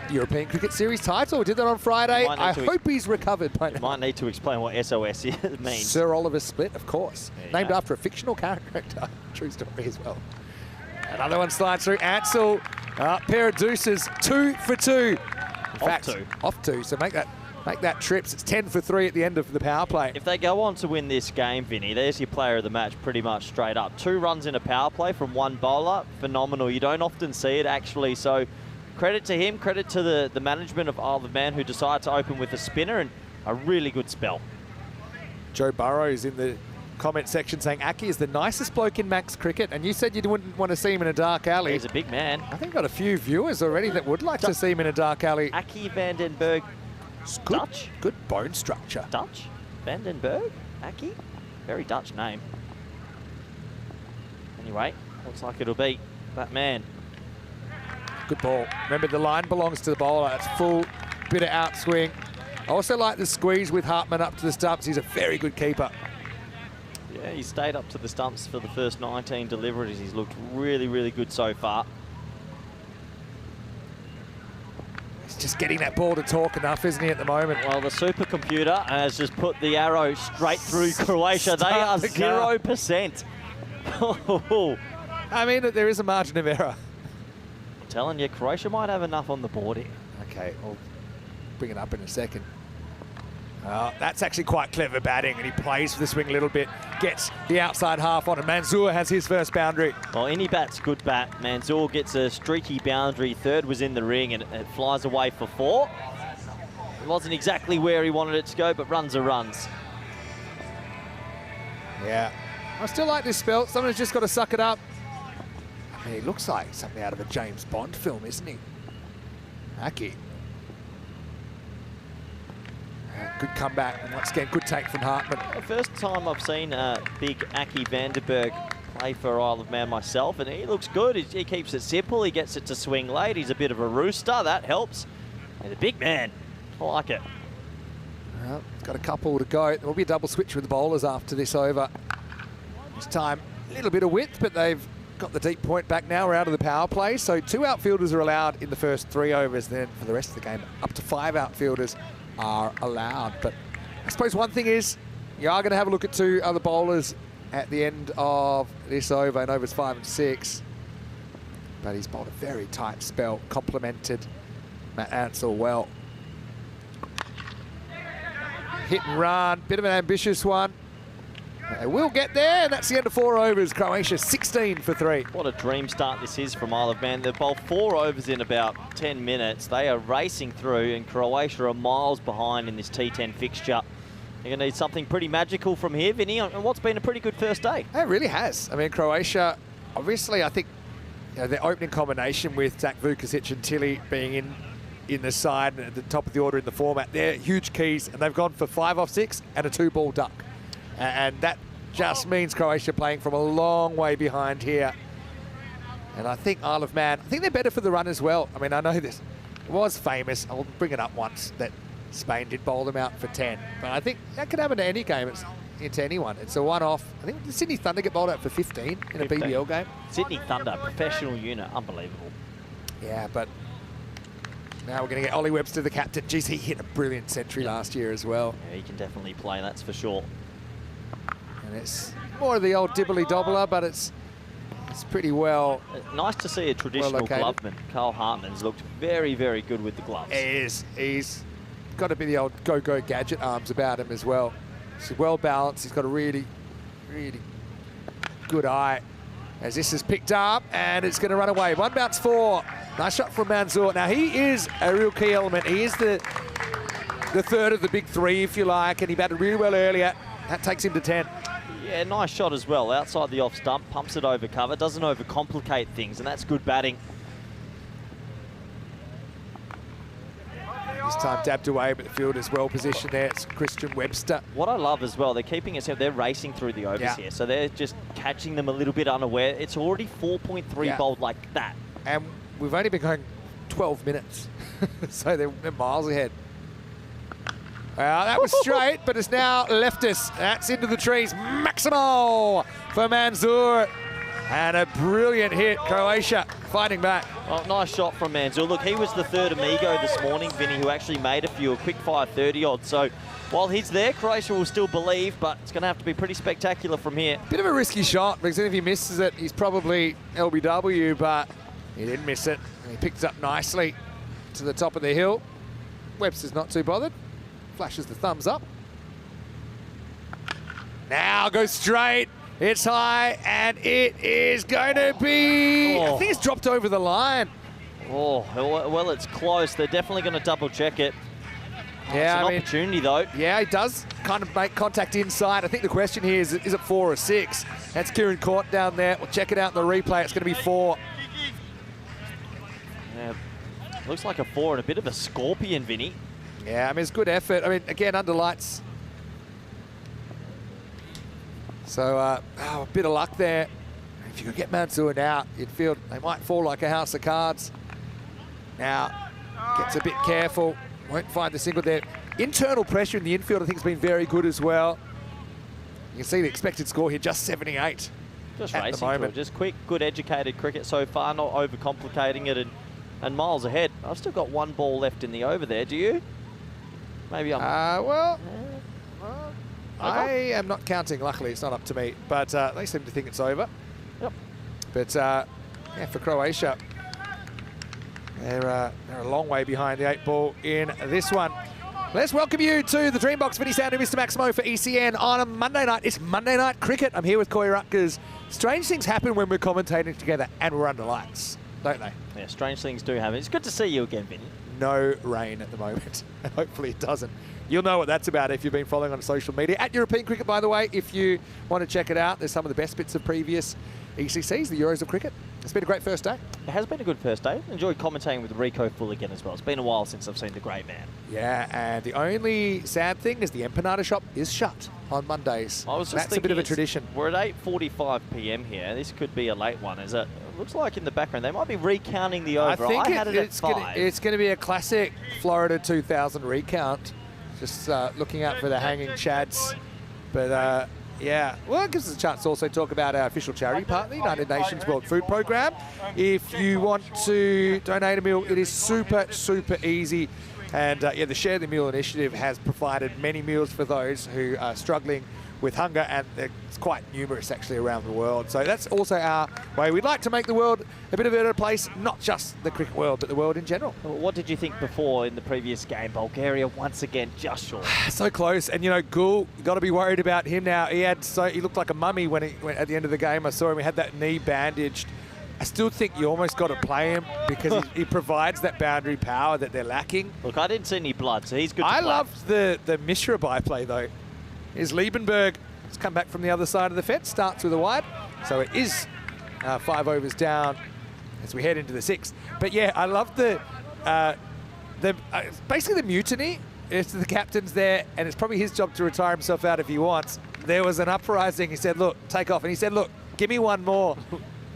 European Cricket Series title. Did that on Friday. I hope he's recovered by now. Might need to explain what SOS means. Sir Oliver Split, of course. Yeah. Named after a fictional character. True story as well. Another one slides through. Ansel, pair of deuces, 2 for 2. In fact, off 2. So make that trips. It's 10 for 3 at the end of the power play. If they go on to win this game, Vinny, there's your player of the match pretty much straight up. 2 runs in a power play from 1 bowler. Phenomenal. You don't often see it, actually. So credit to him, credit to the management of Isle of Man, who decided to open with a spinner, and a really good spell. Joe Burrows in the comment section saying Aki is the nicest bloke in Max cricket, and you said you wouldn't want to see him in a dark alley. He's a big man. I think got a few viewers already that would like to see him in a dark alley. Aki van den Berg. Good, Dutch? Good bone structure. Dutch? Van den Berg? Aki? Very Dutch name. Anyway, looks like it'll be that man. Good ball. Remember, the line belongs to the bowler. It's full, bit of outswing. I also like the squeeze with Hartman up to the stumps. He's a very good keeper. Yeah, he stayed up to the stumps for the first 19 deliveries. He's looked really, really good so far. He's just getting that ball to talk enough, isn't he, at the moment? Well, the supercomputer has just put the arrow straight through Croatia. They are 0%. I mean, there is a margin of error. I'm telling you, Croatia might have enough on the board here. Okay, I'll bring it up in a second. That's actually quite clever batting, and he plays for the swing a little bit, gets the outside half on, and Manzoor has his first boundary. Well, any bat's good bat. Manzoor gets a streaky boundary. Third was in the ring, and it flies away for 4. It wasn't exactly where he wanted it to go, but runs are runs. Yeah, I still like this spell. Someone's just got to suck it up. I mean, he looks like something out of a James Bond film, isn't he? Aki. Good comeback, and once again, good take from Hartman. The first time I've seen big Aki Vandenberg play for Isle of Man myself, and he looks good. He keeps it simple. He gets it to swing late. He's a bit of a rooster. That helps. And a big man. I like it. Well, he's got a couple to go. There will be a double switch with the bowlers after this over. This time, a little bit of width, but they've got the deep point back now. We're out of the power play. So 2 outfielders are allowed in the first 3 overs. Then for the rest of the game, up to 5 outfielders are allowed. But I suppose one thing is, you are going to have a look at 2 other bowlers at the end of this over, in overs 5 and 6. But he's bowled a very tight spell, complemented Matt Ansell well. Hit and run, bit of an ambitious one. They will get there, and that's the end of 4 overs. Croatia 16 for 3. What a dream start this is from Isle of Man. They've bowled 4 overs in about 10 minutes. They are racing through, and Croatia are miles behind in this T10 fixture. You're going to need something pretty magical from here, Vinny, on what's been a pretty good first day. It really has. I mean, Croatia, obviously, I think their opening combination with Zach Vukacic and Tilly being in the side and at the top of the order in the format, they're huge keys, and they've gone for 5 off 6 and a 2-ball duck. And that just means Croatia playing from a long way behind here. And I think Isle of Man, I think they're better for the run as well. I mean, I know this was famous. I'll bring it up once that Spain did bowl them out for 10. But I think that could happen to any game. It's to anyone. It's a one-off. I think the Sydney Thunder get bowled out for 15 in a BBL game. Sydney Thunder, professional unit, unbelievable. Yeah, but now we're going to get Ollie Webster, the captain. Geez, he hit a brilliant century last year as well. Yeah, he can definitely play, that's for sure. And it's more of the old dibbly-dobbler, but it's pretty well. Nice to see a traditional gloveman. Carl Hartman's looked very, very good with the gloves. He is. He's got to be the old go-go gadget arms about him as well. He's well balanced. He's got a really, really good eye. As this is picked up, and it's going to run away. 1 bounce 4. Nice shot from Manzoor. Now, he is a real key element. He is the third of the big 3, if you like, and he batted really well earlier. That takes him to 10. Yeah, nice shot as well. Outside the off stump, pumps it over cover, doesn't overcomplicate things, and that's good batting. This time dabbed away, but the field is well positioned there. It's Christian Webster. What I love as well, they're keeping us, they're racing through the overs here, so they're just catching them a little bit unaware. It's already 4.3 bowled like that. And we've only been going 12 minutes, so they're miles ahead. Well, that was straight, but it's now left us. That's into the trees. Maximal for Manzoor. And a brilliant hit. Croatia fighting back. Well, nice shot from Manzoor. Look, he was the third amigo this morning, Vinny, who actually made a few, a quick fire 30-odd. So while he's there, Croatia will still believe, but it's going to have to be pretty spectacular from here. Bit of a risky shot, because if he misses it, he's probably LBW, but he didn't miss it. And he picked it up nicely to the top of the hill. Webster's not too bothered. Flashes the thumbs up. Now goes straight. It's high, and it is going to be... I think it's dropped over the line. Oh, well, it's close. They're definitely going to double check it. Yeah, it's an opportunity, though. Yeah, he does kind of make contact inside. I think the question here is it 4 or 6? That's Kieran Court down there. We'll check it out in the replay. It's going to be 4. Yeah, looks like a 4 and a bit of a scorpion, Vinny. Yeah, I mean, it's good effort. I mean, again, under lights. So, a bit of luck there. If you could get Manzoor out, you'd feel they might fall like a house of cards. Now, gets a bit careful. Won't find the single there. Internal pressure in the infield, I think, has been very good as well. You can see the expected score here, just 78. Just at racing the moment. through. Just quick, good educated cricket so far, not overcomplicating it and and miles ahead. I've still got one ball left in the over there. Do you? Maybe I'm... I am not counting. Luckily, it's not up to me. But they seem to think it's over. Yep. But, yeah, for Croatia, they're a long way behind the 8 ball in this one. Let's welcome you to the Dreambox. Vinny Sandhu, Mr. Maximo for ECN on a Monday night. It's Monday night cricket. I'm here with Corey Rutgers. Strange things happen when we're commentating together and we're under lights, don't they? Yeah, strange things do happen. It's good to see you again, Vinny. No rain at the moment. Hopefully it doesn't. You'll know what that's about if you've been following on social media. At European Cricket, by the way, if you want to check it out, there's some of the best bits of previous ECCs, the Euros of Cricket. It's been a great first day. It has been a good first day. Enjoyed commentating with Rico Full again as well. It's been a while since I've seen the great man. Yeah, and the only sad thing is the empanada shop is shut on Mondays. I was just That's a bit of a tradition. We're at 8:45 p.m. here. This could be a late one. It looks like in the background they might be recounting the over. I think had it at 5. It's going to be a classic Florida 2000 recount. Just looking out for the hanging chads. But yeah, well, it gives us a chance to also talk about our official charity partner, the United Nations World Food Programme. If you want to donate a meal, it is super, super easy. And yeah, the Share the Meal initiative has provided many meals for those who are struggling with hunger, and it's quite numerous actually around the world. So that's also our way. We'd like to make the world a bit of a better place, not just the cricket world, but the world in general. What did you think before in the previous game? Bulgaria once again just short. So close, and you know, Gul, you got to be worried about him now. He looked like a mummy when at the end of the game. I saw him. He had that knee bandaged. I still think you almost got to play him because he provides that boundary power that they're lacking. Look, I didn't see any blood, so he's good to play. I loved the Mishra byplay though. Is Liebenberg has come back from the other side of the fence, starts with a wide. So it is 5 overs down as we head into the 6th. But yeah, I love basically the mutiny. It's the captain's there, and it's probably his job to retire himself out if he wants. There was an uprising. He said, look, take off. And he said, look, give me one more.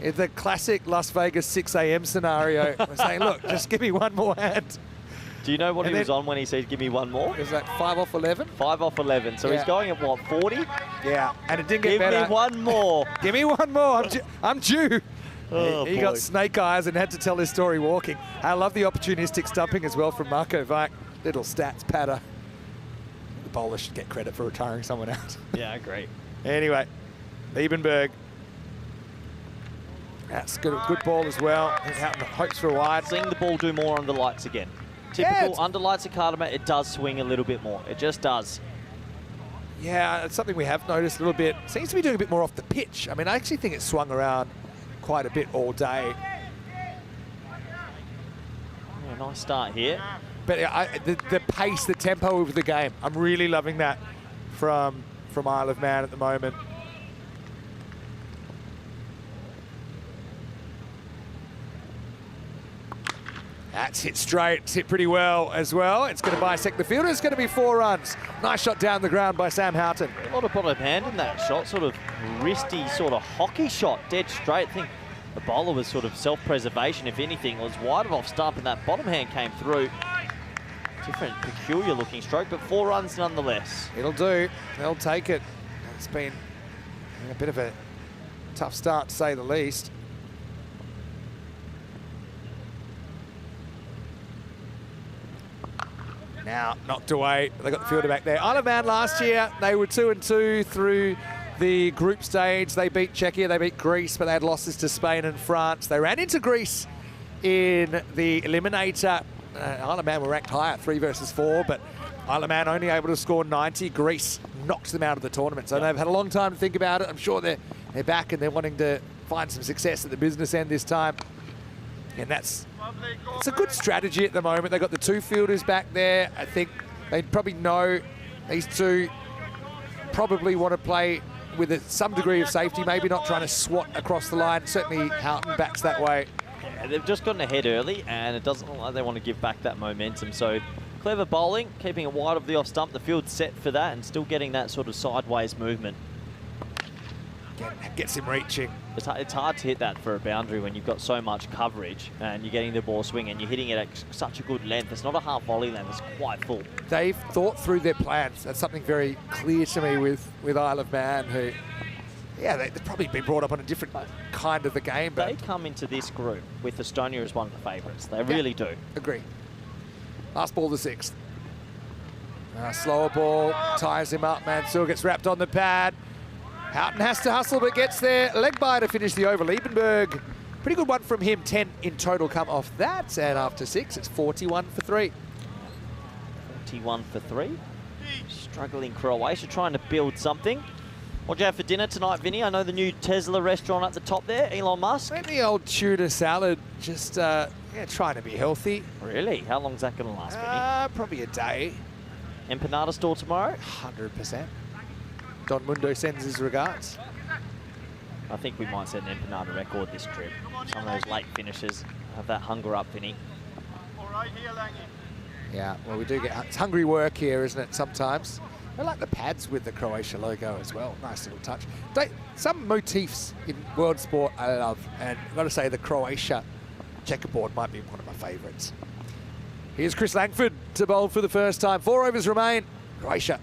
It's the classic Las Vegas 6 a.m. scenario. I'm saying, look, just give me one more hand. Do you know what he was on when he said, give me one more? Is that 5 off 11? 5 off 11. So he's going at, what, 40? Yeah, and it didn't get better. Give me one more. Give me one more. I'm due. Oh, he got snake eyes and had to tell his story walking. I love the opportunistic stumping as well from Marco Vike. Little stats patter. The bowler should get credit for retiring someone out. Yeah, I agree. Anyway, Liebenberg. That's good ball as well. Houghton hopes for a wide. Seeing the ball do more under lights again. Typical under lights at Cardamom, it does swing a little bit more. It just does. Yeah, it's something we have noticed a little bit. Seems to be doing a bit more off the pitch. I mean, I actually think it swung around quite a bit all day. Yeah, nice start here. But the pace, the tempo of the game, I'm really loving that from Isle of Man at the moment. That's hit straight. It's hit pretty well as well. It's going to bisect the fielder. It's going to be 4 runs. Nice shot down the ground by Sam Houghton. A lot of bottom hand in that shot. Sort of wristy, sort of hockey shot. Dead straight. I think the bowler was sort of self-preservation. If anything, it was wide off stump and that bottom hand came through. Different, peculiar looking stroke, but 4 runs nonetheless. It'll do. They'll take it. It's been a bit of a tough start to say the least. Now knocked away. They got the fielder back there. Isle of Man last year, they were 2-2 through the group stage. They beat Czechia, they beat Greece, but they had losses to Spain and France. They ran into Greece in the eliminator. Isle of Man were ranked higher, 3 versus 4, but Isle of Man only able to score 90. Greece knocked them out of the tournament. So they've had a long time to think about it. I'm sure they're back and they're wanting to find some success at the business end this time. And it's a good strategy at the moment. They've got the 2 fielders back there. I think they probably know these 2 probably want to play with some degree of safety, maybe not trying to swat across the line. Certainly Houghton backs that way. Yeah, they've just gotten ahead early, and it doesn't look like they want to give back that momentum. So clever bowling, keeping it wide of the off stump. The field's set for that and still getting that sort of sideways movement. Gets him reaching. It's hard to hit that for a boundary when you've got so much coverage and you're getting the ball swing and you're hitting it at such a good length. It's not a half volley length, it's quite full. They've thought through their plans. That's something very clear to me with Isle of Man, who, yeah, they've probably been brought up on a different kind of a game. But they come into this group with Estonia as one of the favourites. They really do. Agree. Last ball, the 6th. Slower ball, ties him up. Mansour gets wrapped on the pad. Houghton has to hustle, but gets there. Leg by to finish the over. Liebenberg, pretty good one from him. 10 in total come off that. And after 6, it's 41 for 3. 41 for 3. Struggling Croatia, trying to build something. What do you have for dinner tonight, Vinny? I know the new Tesla restaurant at the top there, Elon Musk. Maybe the old tuna salad, just trying to be healthy. Really? How long's that going to last, Vinny? Probably a day. Empanada store tomorrow? 100%. Don Mundo sends his regards. I think we might set an empanada record this trip. Some of those late finishes have that hunger up, Vinny. All right, here, Langy. Yeah, well, we do get... It's hungry work here, isn't it, sometimes? I like the pads with the Croatia logo as well. Nice little touch. Some motifs in world sport I love, and I've got to say the Croatia checkerboard might be one of my favourites. Here's Chris Langford to bowl for the first time. 4 overs remain. Croatia.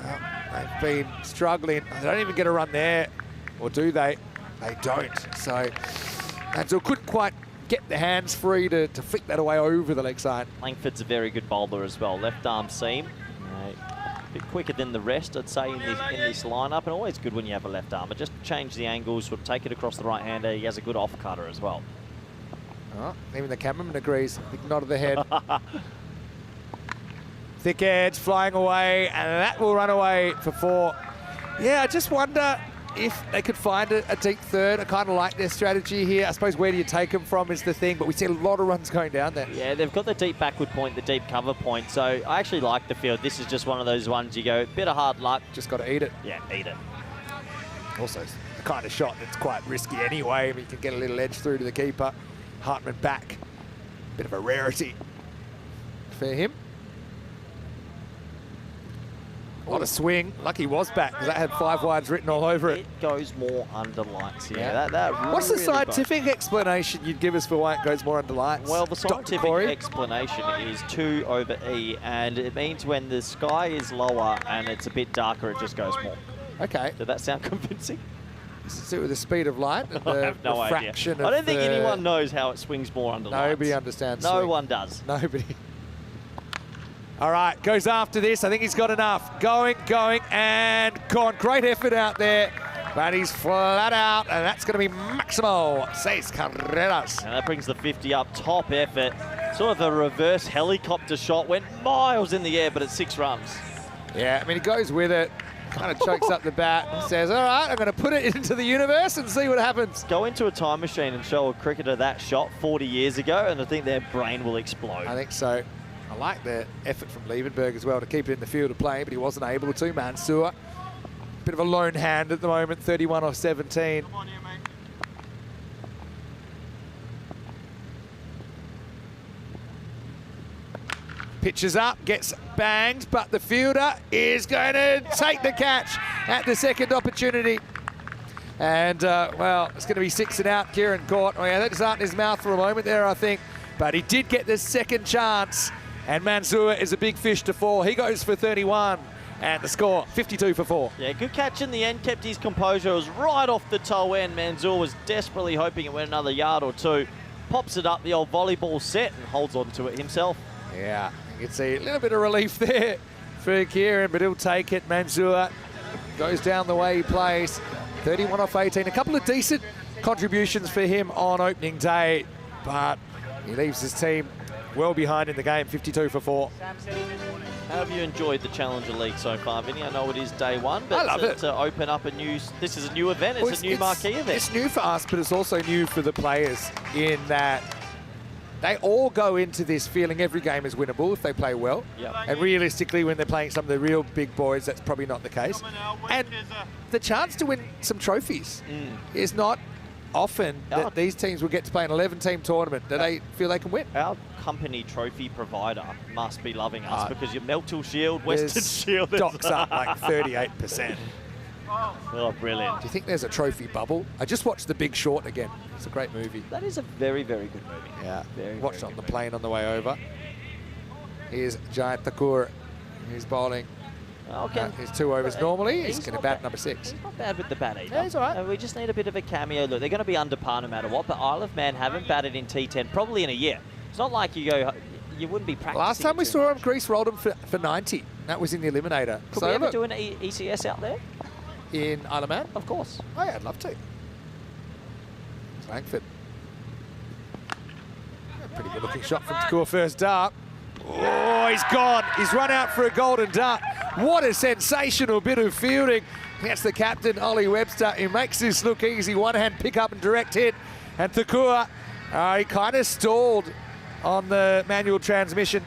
Well, they've been struggling. They don't even get a run there, or do they? They don't. So Mansour couldn't quite get the hands free to flick that away over the leg side. Langford's a very good bowler as well. Left arm seam. A bit quicker than the rest, I'd say, in this lineup. And always good when you have a left armer. Just change the angles, sort of take it across the right hander. He has a good off cutter as well. Oh, even the cameraman agrees. Big nod of the head. Thick edge flying away, and that will run away for 4. Yeah, I just wonder if they could find a deep third. I kind of like their strategy here. I suppose where do you take them from is the thing, but we see a lot of runs going down there. Yeah, they've got the deep backward point, the deep cover point, so I actually like the field. This is just one of those ones you go, bit of hard luck. Just got to eat it. Yeah, eat it. Also, the kind of shot that's quite risky anyway. I mean, you can get a little edge through to the keeper. Hartman back. Bit of a rarity for him. A lot of swing. Lucky was back because that had 5 wides written all over it. It goes more under lights. Yeah, that What's the really scientific explanation you'd give us for why it goes more under lights? Well, the scientific explanation is 2 over E, and it means when the sky is lower and it's a bit darker, it just goes more. Okay. Did that sound convincing? Is it to do with the speed of light and the I have no refraction idea. I don't think anyone knows how it swings more under lights. Nobody understands. No swing. one does. Nobody. All right, goes after this. I think he's got enough. Going, and gone. Great effort out there, but he's flat out, and that's going to be Maximo 6 carreras. And that brings the 50 up. Top effort. Sort of a reverse helicopter shot. Went miles in the air, but it's 6 runs. Yeah, I mean, he goes with it. Kind of chokes up the bat, says, all right, I'm going to put it into the universe and see what happens. Go into a time machine and show a cricketer that shot 40 years ago, and I think their brain will explode. I think so. I like the effort from Liebenberg as well to keep it in the field of play, but he wasn't able to. Mansour, bit of a lone hand at the moment, 31 off 17. Come on here, mate. Pitches up, gets banged, but the fielder is going to take the catch at the second opportunity. And, well, it's going to be 6 and out. Kieran caught. Oh, yeah, that just out in his mouth for a moment there, I think. But he did get the second chance. And Mansour is a big fish to fall. He goes for 31. And the score, 52 for 4. Yeah, good catch in the end. Kept his composure. It was right off the toe end. Mansour was desperately hoping it went another yard or 2. Pops it up, the old volleyball set, and holds on to it himself. Yeah, you can see a little bit of relief there for Kieran, but he'll take it. Mansour goes down the way he plays. 31 off 18. A couple of decent contributions for him on opening day, but he leaves his team well behind in the game, 52 for 4. How have you enjoyed the Challenger League so far, Vinny? I know it is day 1, but I love it. To open up a new... This is a new event. It's a new marquee event. It's new for us, but it's also new for the players in that they all go into this feeling every game is winnable if they play well. Yep. And realistically, when they're playing some of the real big boys, that's probably not the case. And the chance to win some trophies is not often that these teams will get to play an 11-team tournament that they feel they can win. Our company trophy provider must be loving us because your Meltil Shield, Western Shield... Stocks up like 38%. Oh, brilliant. Do you think there's a trophy bubble? I just watched The Big Short again. It's a great movie. That is a very, very good movie. Yeah, very, watched it very on the good plane on the way over. Here's Jayant Thakur. He's bowling. Okay. He's 2 overs normally. He's going to bat number 6. He's not bad with the bat either. Yeah, he's all right. We just need a bit of a cameo look. They're going to be under par no matter what, but Isle of Man haven't batted in T10 probably in a year. It's not like you wouldn't be practicing. Last time we saw him, Greece rolled him for 90. That was in the Eliminator. Could we ever do an ECS out there? In Isle of Man? Of course. Oh, yeah, I'd love to. Langford. Pretty good looking shot from Takua first dart. Oh, he's gone. He's run out for a golden dart. What a sensational bit of fielding. That's the captain, Ollie Webster. He makes this look easy. One-hand pick up and direct hit. And Takua, he kind of stalled on the manual transmission.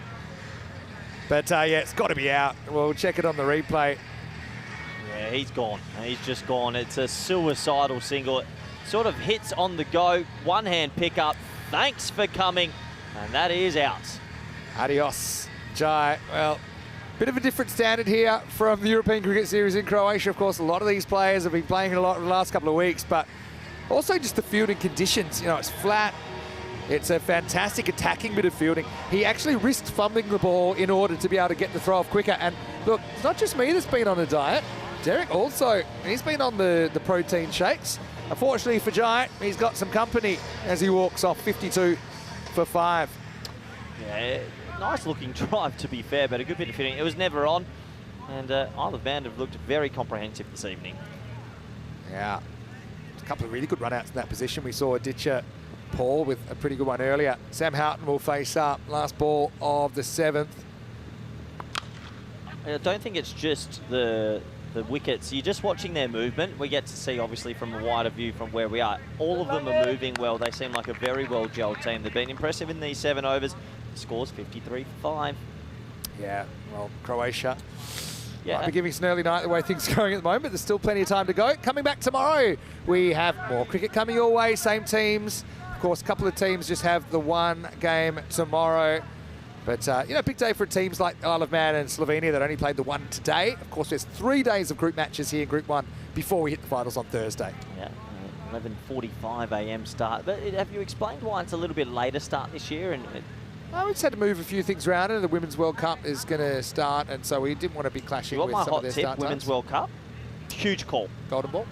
But, yeah, it's got to be out. We'll check it on the replay. Yeah, he's gone. He's just gone. It's a suicidal single. It sort of hits on the go. One-hand pickup. Thanks for coming. And that is out. Adios, Jai. Well, bit of a different standard here from the European Cricket Series in Croatia. Of course, a lot of these players have been playing a lot in the last couple of weeks, but also just the fielding conditions. You know, it's flat. It's a fantastic attacking bit of fielding. He actually risked fumbling the ball in order to be able to get the throw off quicker. And look, it's not just me that's been on a diet. Derek also, he's been on the protein shakes. Unfortunately for Jai, he's got some company as he walks off 52 for 5. Yeah, nice looking drive to be fair, but a good bit of fitting. It was never on, and Isle of Man have looked very comprehensive this evening. Yeah, a couple of really good run-outs in that position. We saw Ditcher Paul with a pretty good one earlier. Sam Houghton will face up. Last ball of the 7th. I don't think it's just the wickets. You're just watching their movement. We get to see, obviously, from a wider view from where we are. All of them are moving well. They seem like a very well-gelled team. They've been impressive in these 7 overs. The score's 53 for 5. Yeah, well, Croatia yeah. might be giving us an early night the way things are going at the moment. There's still plenty of time to go. Coming back tomorrow, we have more cricket coming your way. Same teams. Of course, a couple of teams just have the one game tomorrow. But, you know, big day for teams like Isle of Man and Slovenia that only played the one today. Of course, there's 3 days of group matches here in Group 1 before we hit the finals on Thursday. Yeah, 11:45 a.m. start. But have you explained why it's a little bit later start this year? And we just had to move a few things around, and the Women's World Cup is going to start, and so we didn't want to be clashing with some of their start times. Women's World Cup, huge call. Golden ball.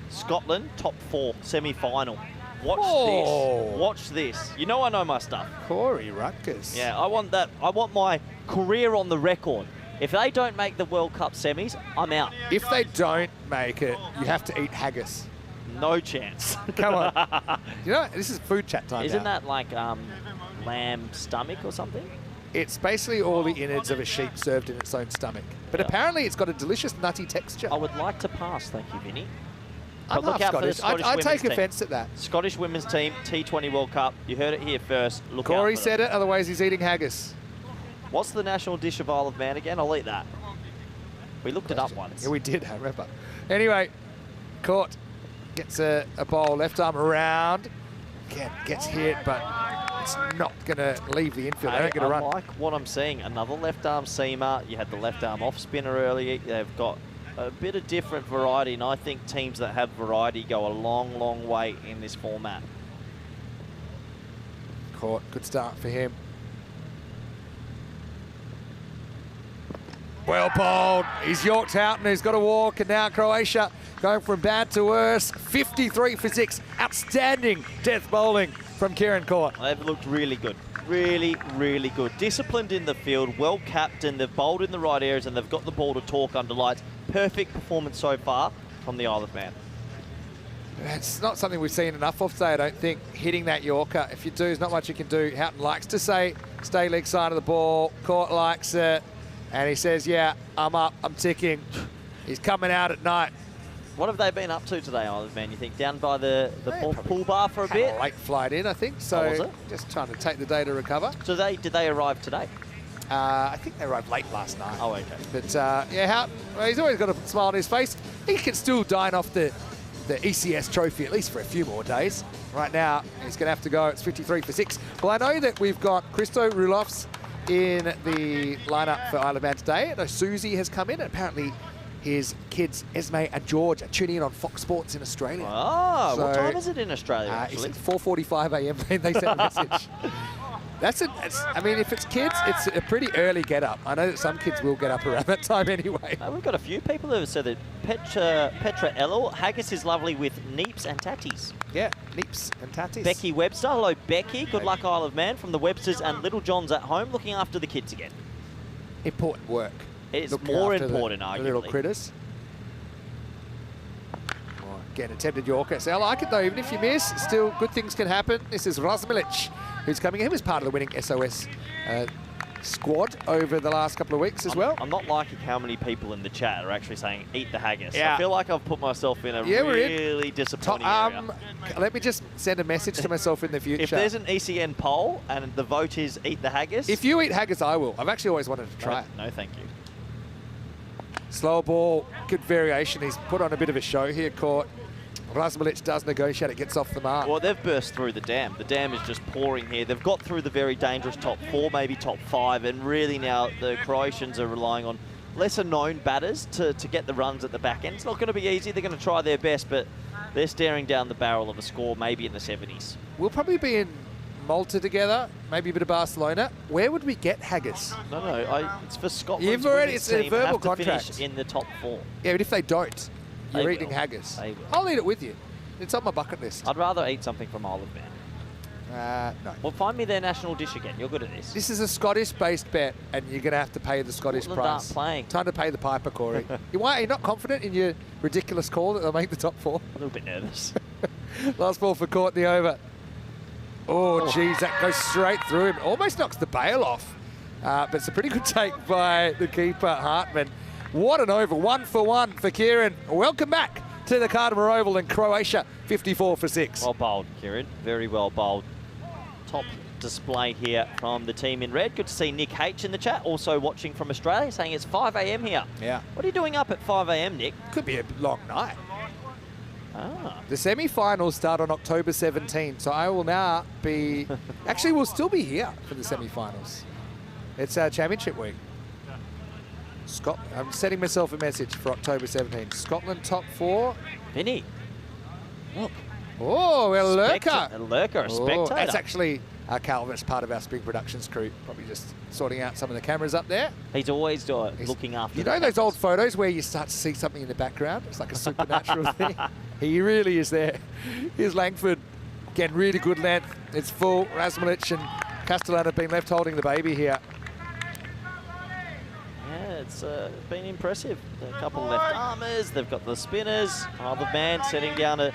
Scotland, top 4, semi-final. Watch this. Watch this. You know I know my stuff. Corey Rutgers. Yeah, I want that. I want my career on the record. If they don't make the World Cup semis, I'm out. If they don't make it, you have to eat haggis. No chance. Come on. You know, this is food chat time. Isn't that like lamb stomach or something? It's basically all the innards of a sheep served in its own stomach. But apparently it's got a delicious nutty texture. I would like to pass, thank you, Vinny. I'm look out Scottish. for the Scottish I take team. offence at that. Scottish women's team, T20 World Cup. You heard it here first. Look Corey out for said them. it, otherwise he's eating haggis. What's the national dish of Isle of Man again? I'll eat that. We looked it up once. Yeah, we did, I remember. Anyway, caught. Gets a ball, left arm around. Again, gets hit, but it's not going to leave the infield. They don't get a run. I like what I'm seeing. Another left arm seamer. You had the left arm off spinner earlier. They've got a bit of different variety, and I think teams that have variety go a long, long way in this format. Caught, good start for him. Well bowled. He's Yorked Houghton, who's got a walk, and now Croatia going from bad to worse. 53 for 6. Outstanding death bowling from Kieran Court. They've looked really good. Really, really good. Disciplined in the field, well captained. They've bowled in the right areas, and they've got the ball to talk under lights. Perfect performance so far from the Isle of Man. It's not something we've seen enough of today, I don't think, hitting that Yorker. If you do, there's not much you can do. Houghton likes to say, stay leg side of the ball. Court likes it. And he says, yeah, I'm up, I'm ticking. He's coming out at night. What have they been up to today, Isle of Man, you think? Down by the pool bar for a bit? A late flight in, I think. So was it? Just trying to take the day to recover. So did they arrive today? I think they arrived late last night. Oh, okay. But yeah, Houghton, well, he's always got a smile on his face. He can still dine off the ECS trophy at least for a few more days. Right now, he's going to have to go. It's 53 for 6. Well, I know that we've got Christo Rulofs in the lineup for Isle of Man today. I know Susie has come in, and apparently his kids, Esme and George, are tuning in on Fox Sports in Australia. Oh, so, what time is it in Australia, actually? It's 4:45 a.m. when they sent a message. I mean, if it's kids, it's a pretty early get up. I know that some kids will get up around that time anyway. We've got a few people who have said that Petra Ellel, haggis is lovely with neeps and tatties. Yeah, neeps and tatties. Becky Webster, hello Becky. Good luck Isle of Man from the Websters and Little John's at home, looking after the kids again. Important work. It's Looking more after important, the arguably. little critters. Again, attempted Yorker. So I like it though, even if you miss, still good things can happen. This is Razmilic, who's coming in. He was part of the winning SOS squad over the last couple of weeks as well. I'm not liking how many people in the chat are actually saying eat the haggis. Yeah. I feel like I've put myself in a really disappointing area. Let me just send a message to myself in the future. If there's an ECN poll and the vote is eat the haggis. If you eat haggis, I will. I've actually always wanted to try it. No, thank you. Slower ball, good variation. He's put on a bit of a show here, Court. Razmilic does negotiate, it gets off the mark. Well, they've burst through the dam. The dam is just pouring here. They've got through the very dangerous top 4, maybe top 5, and really now the Croatians are relying on lesser known batters to get the runs at the back end. It's not going to be easy. They're going to try their best, but they're staring down the barrel of a score maybe in the 70s. We'll probably be in Malta together, maybe a bit of Barcelona. Where would we get haggis? No, it's for Scotland. You've already, it's a verbal contract. In the top 4. Yeah, but if they don't, you're They eating will. haggis. They will. I'll eat it with you. It's on my bucket list. I'd rather eat something from Isle of Man. No. Well, find me their national dish again. You're good at this. This is a Scottish-based bet, and you're going to have to pay the Scottish Scotland aren't price. playing. Time to pay the piper, Corey. Are you not confident in your ridiculous call that they'll make the top 4? A little bit nervous. Last ball for Courtney over. Oh, geez, that goes straight through him. Almost knocks the bail off. But it's a pretty good take by the keeper, Hartman. What an over, 1 for 1 for Kieran. Welcome back to the Cardimer Oval in Croatia, 54 for 6. Well bowled, Kieran. Very well bowled. Top display here from the team in red. Good to see Nick H in the chat, also watching from Australia, saying it's 5 a.m. here. Yeah. What are you doing up at 5 a.m., Nick? Could be a long night. Ah. The semi-finals start on October 17, so I will now be... Actually, we'll still be here for the semi-finals. It's our championship week. I'm setting myself a message for October 17. Scotland top 4. Vinny. Look. Oh, a lurker. A lurker, a spectator. That's actually Calvin's part of our Spring Productions crew. Probably just sorting out some of the cameras up there. He's always looking after You know those old photos where you start to see something in the background? It's like a supernatural thing. He really is there. Here's Langford. Again, really good length. It's full. Razmilic and Castellan have been left holding the baby here. Yeah, it's been impressive. A couple of left armers, they've got the spinners. Other man setting down a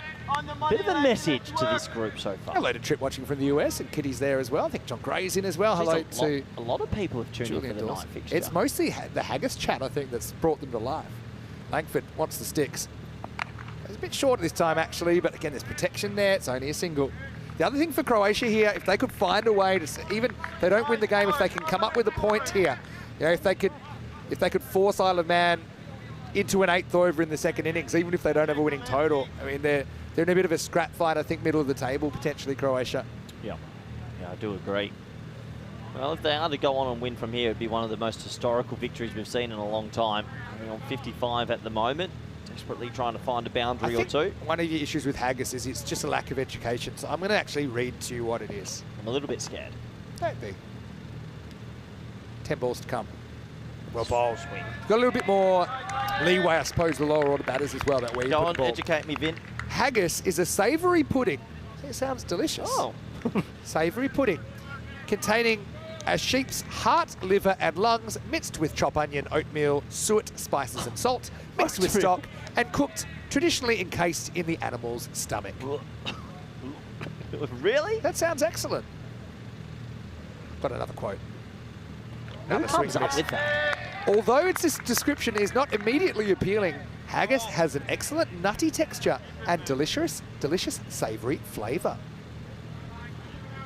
bit of a message to this group so far. Hello to Trip watching from the US, and Kitty's there as well. I think John Gray's in as well. Hello to a lot of people have tuned Julian in for the Dawson. night fixture. It's mostly the Haggis chat, I think, that's brought them to life. Langford wants the sticks. It's a bit short this time, actually, but again, there's protection there. It's only a single. The other thing for Croatia here, if they could find a way to, even if they don't win the game, if they can come up with a point here, you know, if they could force Isle of Man into an 8th over in the second innings, even if they don't have a winning total, I mean, they're in a bit of a scrap fight, I think, middle of the table, potentially, Croatia. Yeah, I do agree. Well, if they are to go on and win from here, it'd be one of the most historical victories we've seen in a long time. We're on 55 at the moment, desperately trying to find a boundary or two. One of the issues with Haggis is it's just a lack of education, so I'm going to actually read to you what it is. I'm a little bit scared. Don't be. 10 balls to come. Well bowled. Got a little bit more leeway, I suppose, the lower order batters as well. That way you Go put on, the ball. educate me, Vin. Haggis is a savoury pudding. It sounds delicious. Oh. Savoury pudding. Containing a sheep's heart, liver and lungs, mixed with chop onion, oatmeal, suet, spices and salt, mixed with stock and cooked, traditionally encased in the animal's stomach. Really? That sounds excellent. Got another quote. Who comes up with that? Although its description is not immediately appealing, haggis has an excellent nutty texture and delicious savoury flavour.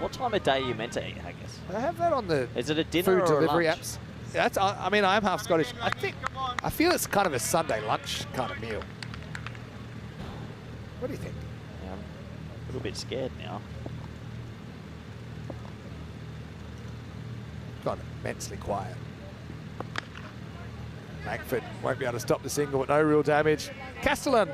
What time of day are you meant to eat haggis? I have that on the Is it a dinner food or a delivery lunch? apps. That's, I mean, I'm half Scottish. I feel it's kind of a Sunday lunch kind of meal. What do you think? Yeah, I'm a little bit scared now. Gone immensely quiet. Langford won't be able to stop the single, but no real damage. Castellan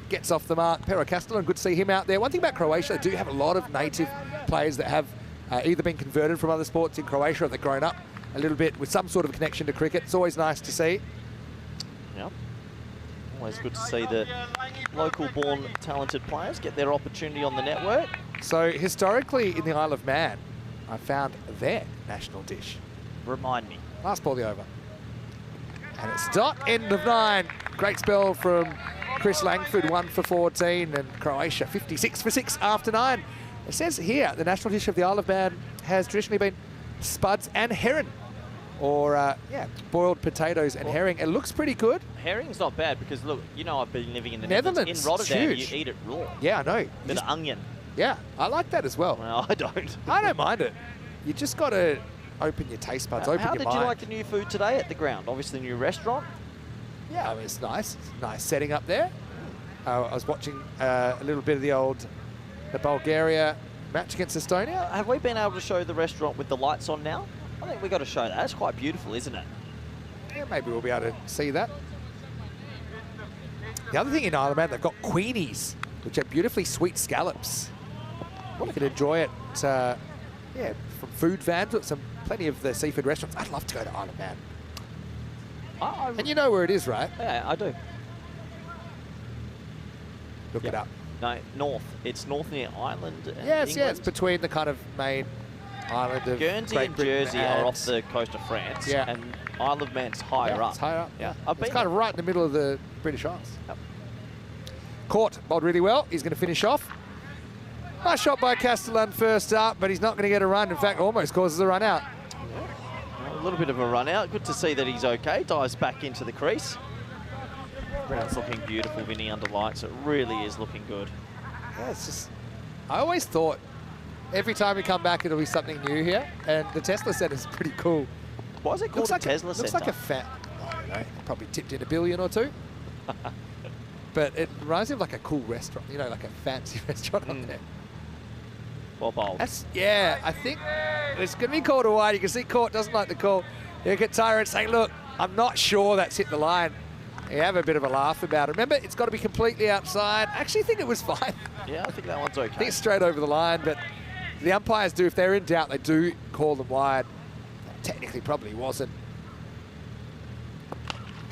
gets off the mark. Pero Castellan, good to see him out there. One thing about Croatia, they do have a lot of native players that have either been converted from other sports in Croatia or they've grown up a little bit with some sort of connection to cricket. It's always nice to see. Yeah. Always good to see the local-born talented players get their opportunity on the network. So historically in the Isle of Man, I found their national dish. Remind me. Last ball the over. And it's dot, end of 9. Great spell from Chris Langford, 1 for 14, and Croatia 56 for 6 after 9. It says here the national dish of the Isle of Man has traditionally been spuds and herring, or yeah, boiled potatoes and herring. It looks pretty good. Herring's not bad because look, you know I've been living in the Netherlands. In Rotterdam, huge. you eat it raw. Yeah, I know. Bit of onion. Yeah, I like that as well. Well, I don't. I don't mind it. You just got to open your taste buds, open How your did mind. you like the new food today at the ground? Obviously, the new restaurant. Yeah, I mean, it's nice. It's nice setting up there. I was watching a little bit of the Bulgaria match against Estonia. Have we been able to show the restaurant with the lights on now? I think we've got to show that. That's quite beautiful, isn't it? Yeah, maybe we'll be able to see that. The other thing in Isle of Man, they've got queenies, which are beautifully sweet scallops. You can enjoy it, yeah, from food vans, plenty of the seafood restaurants. I'd love to go to Isle of Man. And you know where it is, right? Yeah, I do. Look it up. No, north. It's north near Ireland. Yes, England. yeah, it's between the kind of main island of Guernsey Great and Britain Jersey are off the coast of France. Yeah. And Isle of Man's higher up. It's higher up. Yeah. It's kind of right in the middle of the British Isles. Yep. Court bowled really well. He's going to finish off. Nice shot by Castellan first up, but he's not going to get a run. In fact, almost causes a run out. A little bit of a run out. Good to see that he's okay. Dives back into the crease. Ground's looking beautiful, Vinny, under lights. It really is looking good. Yeah, it's just... I always thought every time we come back, it'll be something new here. And the Tesla Centre is pretty cool. Why is it called a Tesla Centre? Looks like a fat... I don't know. Probably tipped in $1 billion or $2 billion. But it reminds me of like a cool restaurant. You know, like a fancy restaurant up there. Well bowled. Yeah, I think it's going to be called a wide. You can see Court doesn't like the call. You get Tyrant saying, look, I'm not sure that's hit the line. You have a bit of a laugh about it. Remember, it's got to be completely outside. I actually think it was fine. Yeah, I think that one's okay. I think it's straight over the line, but the umpires do, if they're in doubt, they do call them wide. Technically, probably wasn't.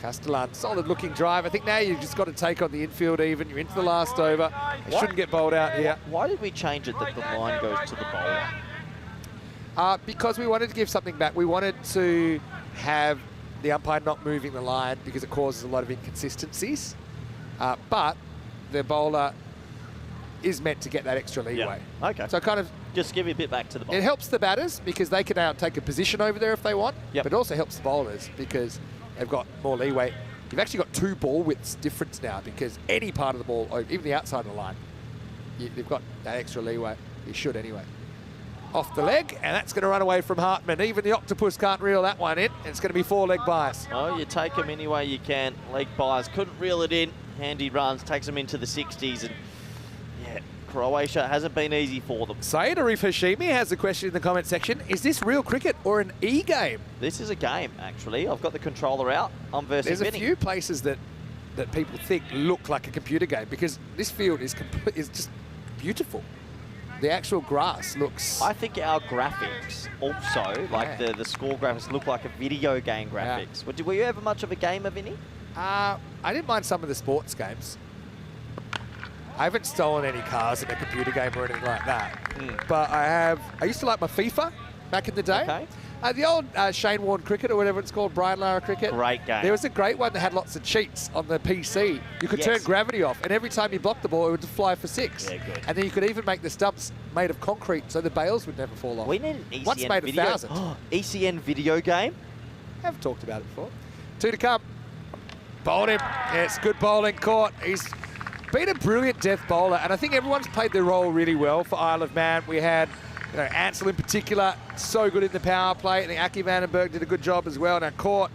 Castellan, solid looking drive. I think now you've just got to take on the infield even. You're into the last over. You shouldn't get bowled out here. Why did we change it that the line goes to the bowler? Because we wanted to give something back. We wanted to have the umpire not moving the line because it causes a lot of inconsistencies. But the bowler is meant to get that extra leeway. Yeah. Okay. So kind of... Just give a bit back to the bowler. It helps the batters because they can now take a position over there if they want. Yep. But it also helps the bowlers because they've got more leeway. You've actually got 2 ball widths difference now because any part of the ball, even the outside of the line, you've got that extra leeway. You should anyway. Off the leg, and that's going to run away from Hartman. Even the octopus can't reel that one in. It's going to be 4 leg bias. Oh, you take them any way you can. Leg bias couldn't reel it in. Handy runs, takes them into the 60s, and yeah, Croatia hasn't been easy for them. Saeed Arif Hashimi has a question in the comment section. Is this real cricket or an e-game? This is a game, actually. I've got the controller out. I'm versing There's Vinny. a few places that people think look like a computer game because this field is just beautiful. The actual grass looks... I think our graphics also, like the score graphics, look like a video game graphics. Yeah. Were you ever much of a gamer, Vinny? I didn't mind some of the sports games. I haven't stolen any cars in a computer game or anything like that. But I used to like my FIFA back in the day. Okay. The old Shane Warne cricket or whatever it's called, Brian Lara cricket. Great game. There was a great one that had lots of cheats on the PC. You could turn gravity off, and every time you blocked the ball, it would fly for 6. Yeah, good. And then you could even make the stumps made of concrete so the bails would never fall off. We need an ECN Once made video. 1,000. ECN video game? I've talked about it before. 2 to come. Bowled him. Yes, good bowling Court. He's been a brilliant death bowler, and I think everyone's played their role really well for Isle of Man. We had... Ansel in particular, so good in the power play. I think Aki Vandenberg did a good job as well. Now Court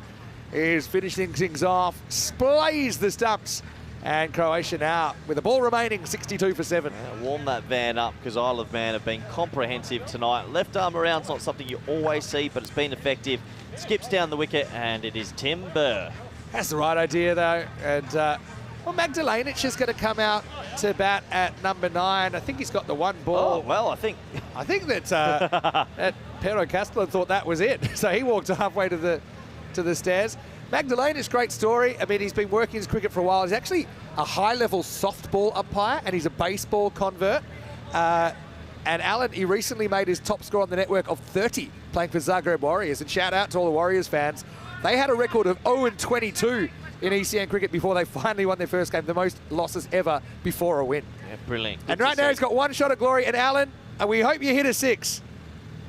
is finishing things off, splays the stumps, and Croatia now with the ball remaining 62 for 7. Warm that van up because Isle of Man have been comprehensive tonight. Left arm around's not something you always see, but it's been effective. Skips down the wicket, and it is Tim Burr. That's the right idea though, and Well, Magdalenic is going to come out to bat at number 9. I think he's got the one ball. Oh, well, I think that that Pero Castellan thought that was it. So he walked halfway to the stairs. Magdalenic, great story. I mean, he's been working his cricket for a while. He's actually a high-level softball umpire, and he's a baseball convert. And Alan, he recently made his top score on the network of 30 playing for Zagreb Warriors. And shout out to all the Warriors fans. They had a record of 0-22 in ECN cricket before they finally won their first game, the most losses ever before a win. Yeah, brilliant. And right now he's got one shot at glory. And Alan, we hope you hit a 6.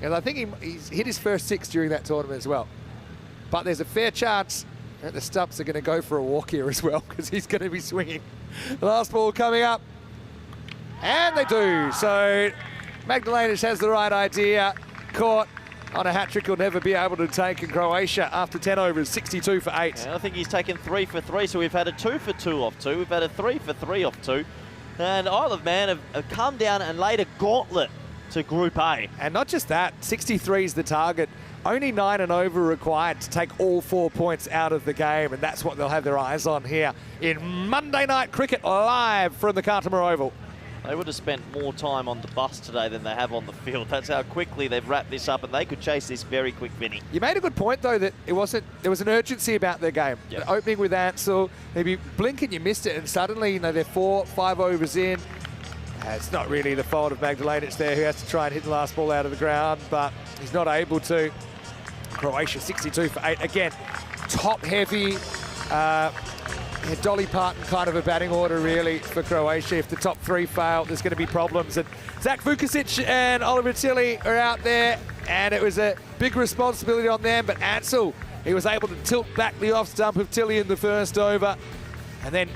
And I think he's hit his first 6 during that tournament as well. But there's a fair chance that the stumps are going to go for a walk here as well, because he's going to be swinging. Last ball coming up. And they do. So Magdalenic has the right idea. Caught on a hat-trick he'll never be able to take in Croatia after 10 overs, 62 for 8. Yeah, I think he's taken 3 for 3, so we've had a 2 for 2 off 2. We've had a 3 for 3 off 2. And Isle of Man have come down and laid a gauntlet to Group A. And not just that, 63 is the target. Only 9 and over required to take all 4 points out of the game, and that's what they'll have their eyes on here in Monday Night Cricket live from the Cartamar Oval. They would have spent more time on the bus today than they have on the field. That's how quickly they've wrapped this up, and they could chase this very quick, Vinny. You made a good point, though, that there was an urgency about their game. Yep. The opening with Ansel, maybe blink and you missed it, and suddenly, they're 4-5 overs in. It's not really the fault of Magdalenic there, who has to try and hit the last ball out of the ground, but he's not able to. Croatia 62 for 8. Again, top heavy. Dolly Parton kind of a batting order, really, for Croatia. If the top 3 fail, there's going to be problems. And Zach Vukusic and Oliver Tilley are out there, and it was a big responsibility on them. But Ansel, he was able to tilt back the off stump of Tilley in the first over. And then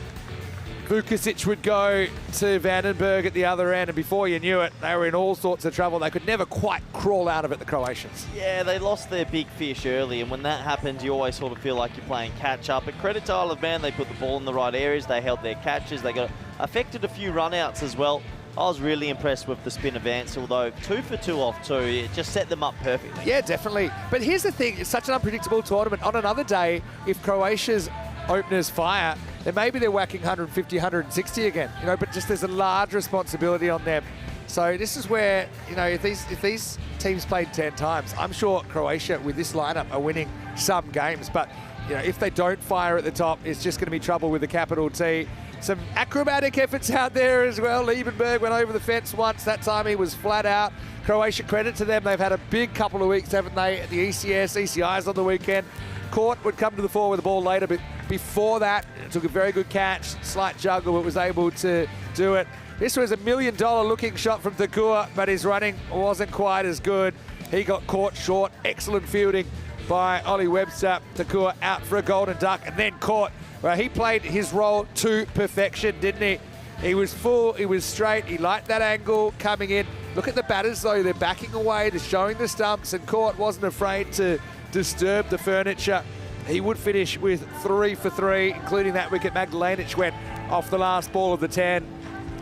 Vukusic would go to Vandenberg at the other end, and before you knew it, they were in all sorts of trouble. They could never quite crawl out of it, the Croatians. Yeah, they lost their big fish early, and when that happens, you always sort of feel like you're playing catch-up. But credit to Isle of Man, they put the ball in the right areas, they held their catches, they got affected a few run-outs as well. I was really impressed with the spin of Ansel, though. 2 for 2 off 2, it just set them up perfectly. Yeah, definitely. But here's the thing, it's such an unpredictable tournament. On another day, if Croatia's openers fire, then maybe they're whacking 150, 160 again, but just there's a large responsibility on them. So this is where, if these teams played 10 times, I'm sure Croatia with this lineup are winning some games, but if they don't fire at the top, it's just going to be trouble with the capital T. Some acrobatic efforts out there as well. Liebenberg went over the fence once. That time he was flat out. Croatia, credit to them. They've had a big couple of weeks, haven't they? At the ECIs on the weekend. Court would come to the fore with the ball later, but before that, took a very good catch, slight juggle, but was able to do it. This was $1 million looking shot from Thakur, but his running wasn't quite as good. He got caught short. Excellent fielding by Ollie Webster. Thakur out for a golden duck, and then caught. Well, he played his role to perfection, didn't he? He was full, he was straight, he liked that angle coming in. Look at the batters, though. They're backing away, they're showing the stumps, and Court wasn't afraid to disturb the furniture. He would finish with 3 for 3, including that wicket. Magdalenic went off the last ball of the 10.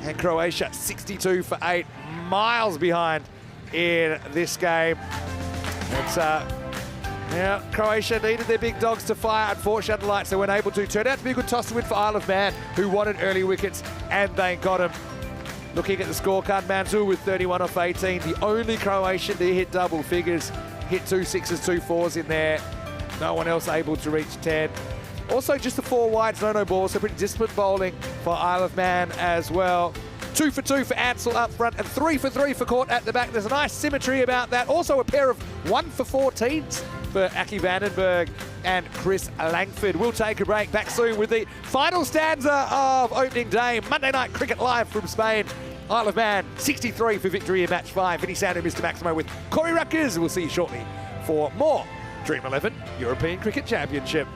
And Croatia 62 for 8, miles behind in this game. Croatia needed their big dogs to fire. Unfortunately, lights they weren't able to. Turned out to be a good toss to win for Isle of Man, who wanted early wickets, and they got him. Looking at the scorecard, Manzur with 31 off 18, the only Croatian to hit double figures. Hit 2 6s, 2 4s in there. No one else able to reach 10. Also, just the 4 wides, no balls, so pretty disciplined bowling for Isle of Man as well. 2 for 2 for Ansel up front, and 3 for 3 for Court at the back. There's a nice symmetry about that. Also a pair of 1 for 14s for Aki Vandenberg and Chris Langford. We'll take a break. Back soon with the final stanza of opening day. Monday Night Cricket live from Spain. Isle of Man 63 for victory in match 5. Vinny Sandhu, Mr. Maximo with Corey Ruckers. We'll see you shortly for more Dream11 European Cricket Championship.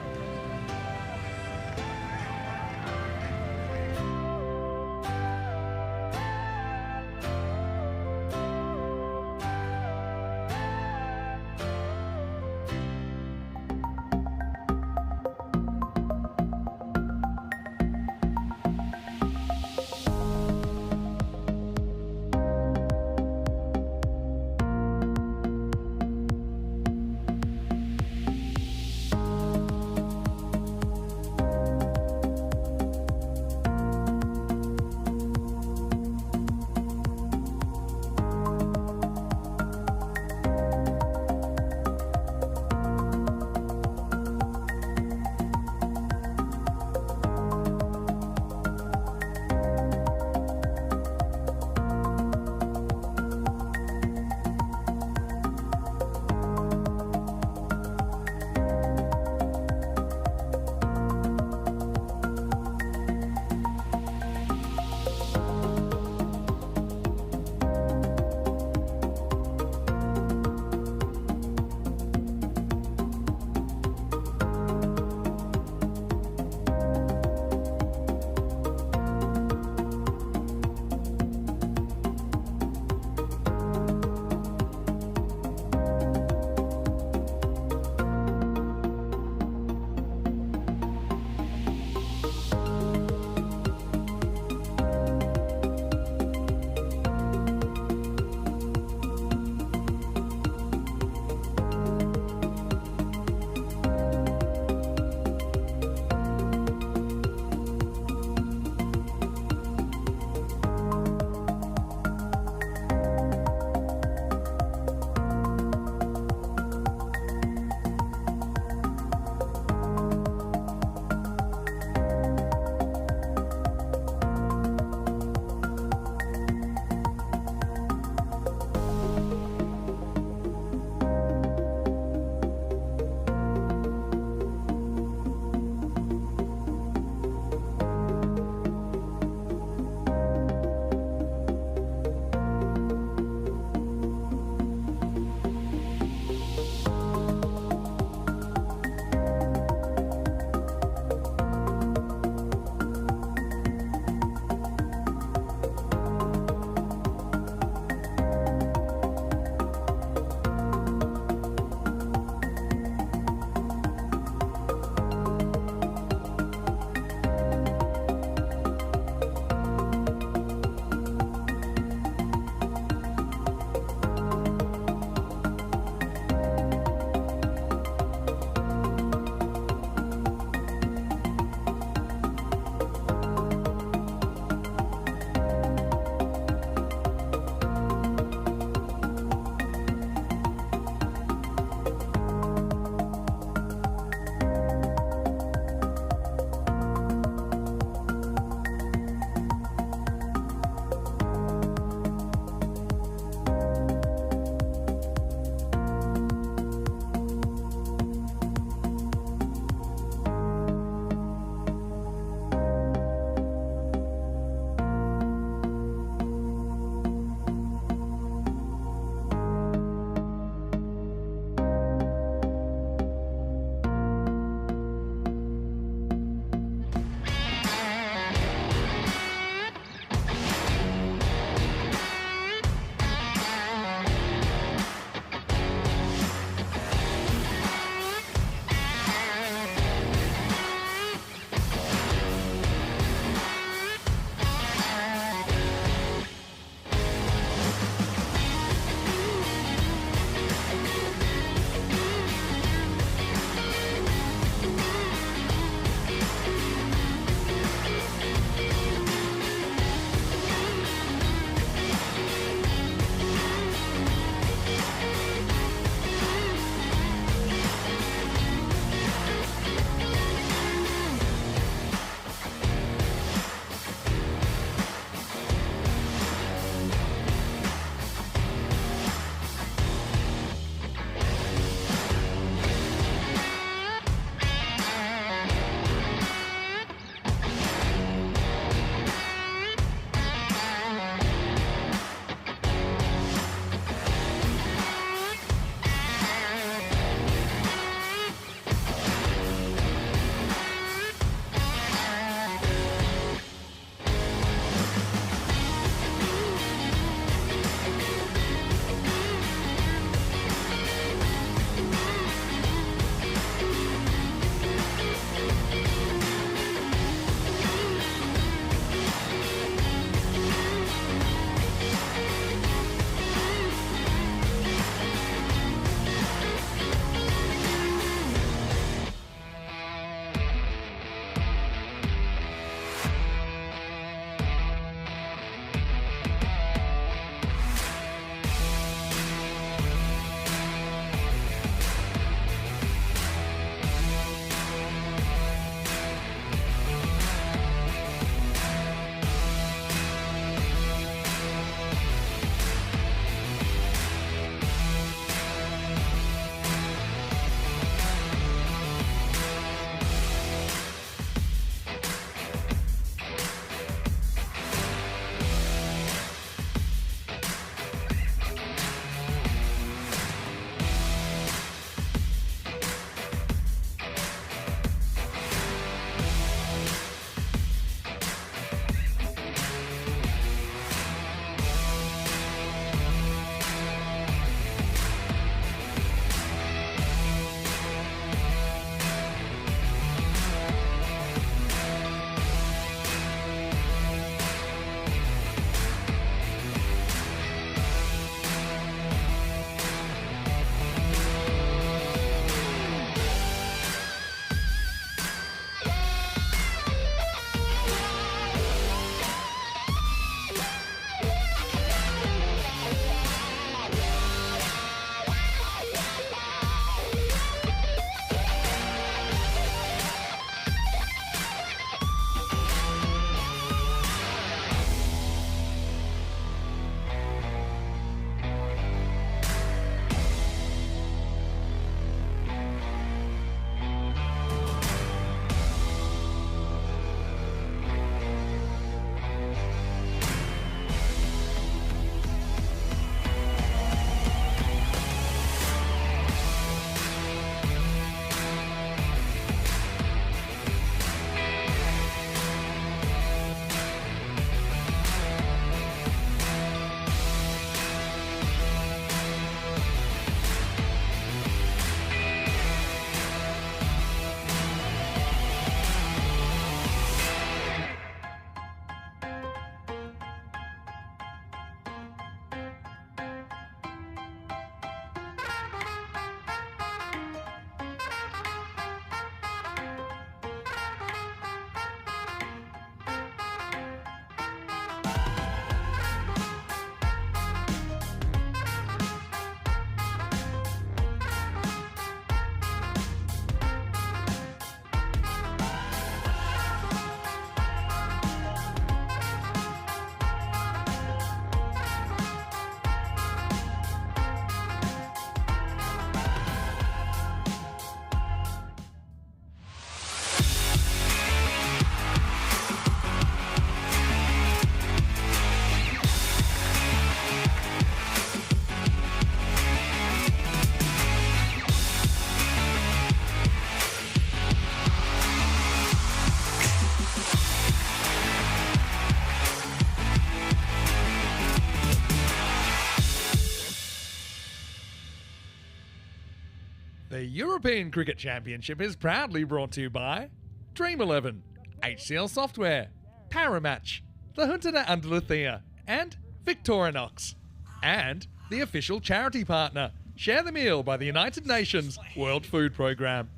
The European Cricket Championship is proudly brought to you by Dream11, HCL Software, Paramatch, the Hunter Andalucía, and Victorinox. And the official charity partner, Share the Meal by the United Nations World Food Programme.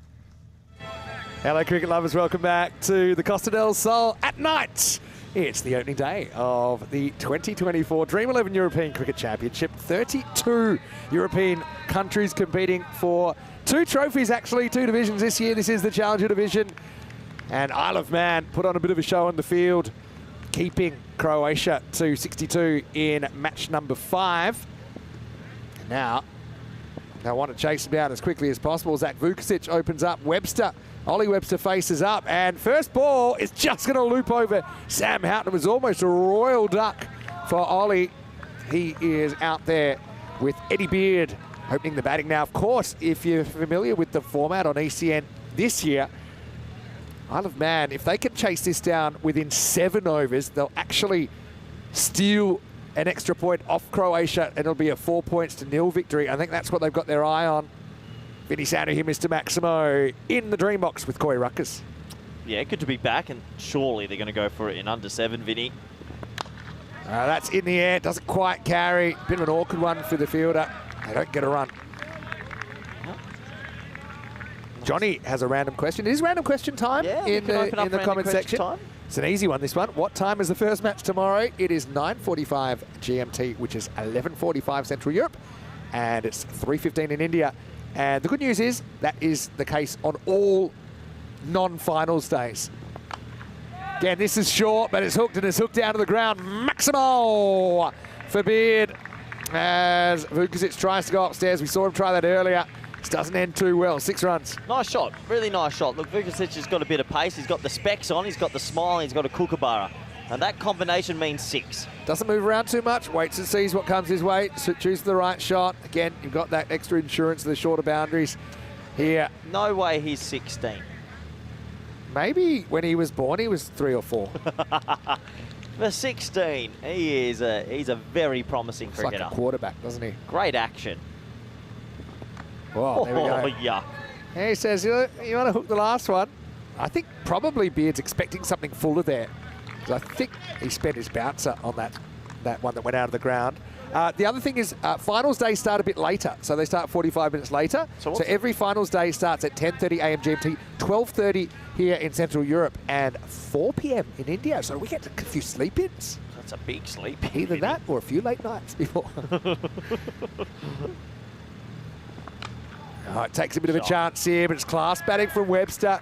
Hello cricket lovers, welcome back to the Costa del Sol at night. It's the opening day of the 2024 Dream11 European Cricket Championship. 32 European countries competing for 2 trophies, actually, 2 divisions this year. This is the Challenger Division. And Isle of Man put on a bit of a show on the field, keeping Croatia to 62 in match number 5. And now, they want to chase them down as quickly as possible. Zach Vukusic opens up. Ollie Webster faces up, and first ball is just going to loop over Sam Houghton. It was almost a royal duck for Ollie. He is out there with Eddie Beard opening the batting. Now, of course, if you're familiar with the format on ECN this year, Isle of Man, if they can chase this down within 7 overs, they'll actually steal an extra point off Croatia, and it'll be a 4-0 victory. I think that's what they've got their eye on. Vinny Sandhu here, Mr. Maximo, in the dream box with Corey Ruckers. Yeah, good to be back, and surely they're going to go for it in under 7, Vinny. That's in the air, doesn't quite carry. Bit of an awkward one for the fielder. They don't get a run. Johnny has a random question. It is random question time in the comment section. It's an easy one, this one. What time is the first match tomorrow? It is 9:45 GMT, which is 11:45 Central Europe, and it's 3:15 in India. And the good news is that is the case on all non-finals days. Again, this is short, but it's hooked, and it's hooked down to the ground. Maximo for Beard as Vukusic tries to go upstairs. We saw him try that earlier. This doesn't end too well. 6 runs. Nice shot. Really nice shot. Look, Vukusic has got a bit of pace. He's got the specs on. He's got the smile. He's got a kookaburra. And that combination means 6. Doesn't move around too much. Waits and sees what comes his way. So chooses the right shot. Again, you've got that extra insurance of the shorter boundaries here. No way he's 16. Maybe when he was born, he was 3 or 4. For 16, he's a very promising cricketer. Like a quarterback, doesn't he? Great action. Oh, there we go. Yeah. He says, you want to hook the last one? I think probably Beard's expecting something fuller there. I think he spent his bouncer on that one that went out of the ground. The other thing is finals day start a bit later, so they start 45 minutes later. So every finals day starts at 10:30 a.m. GMT, 12:30 here in Central Europe, and 4 p.m. in India. So we get a few sleep-ins. That's a big sleep. Either that or a few late nights before. It takes a bit of a chance here, but it's class batting from Webster.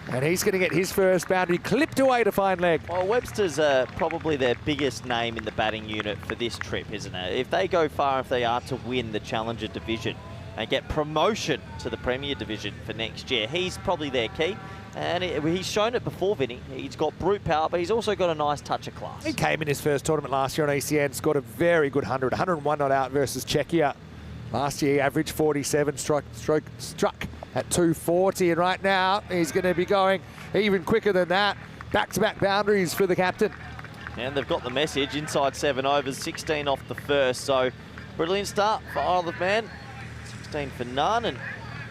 And he's going to get his first boundary clipped away to fine leg. Well, Webster's probably their biggest name in the batting unit for this trip, isn't it? If they go far, if they are to win the Challenger Division and get promotion to the Premier Division for next year, he's probably their key. And he's shown it before, Vinny. He's got brute power, but he's also got a nice touch of class. He came in his first tournament last year on ECN, scored a very good 101 not out versus Czechia. Last year, he averaged 47, struck at 240, and right now he's going to be going even quicker than that. Back-to-back boundaries for the captain. And they've got the message, inside 7 overs, 16 off the first, so brilliant start for Isle of Man. 16 for none, and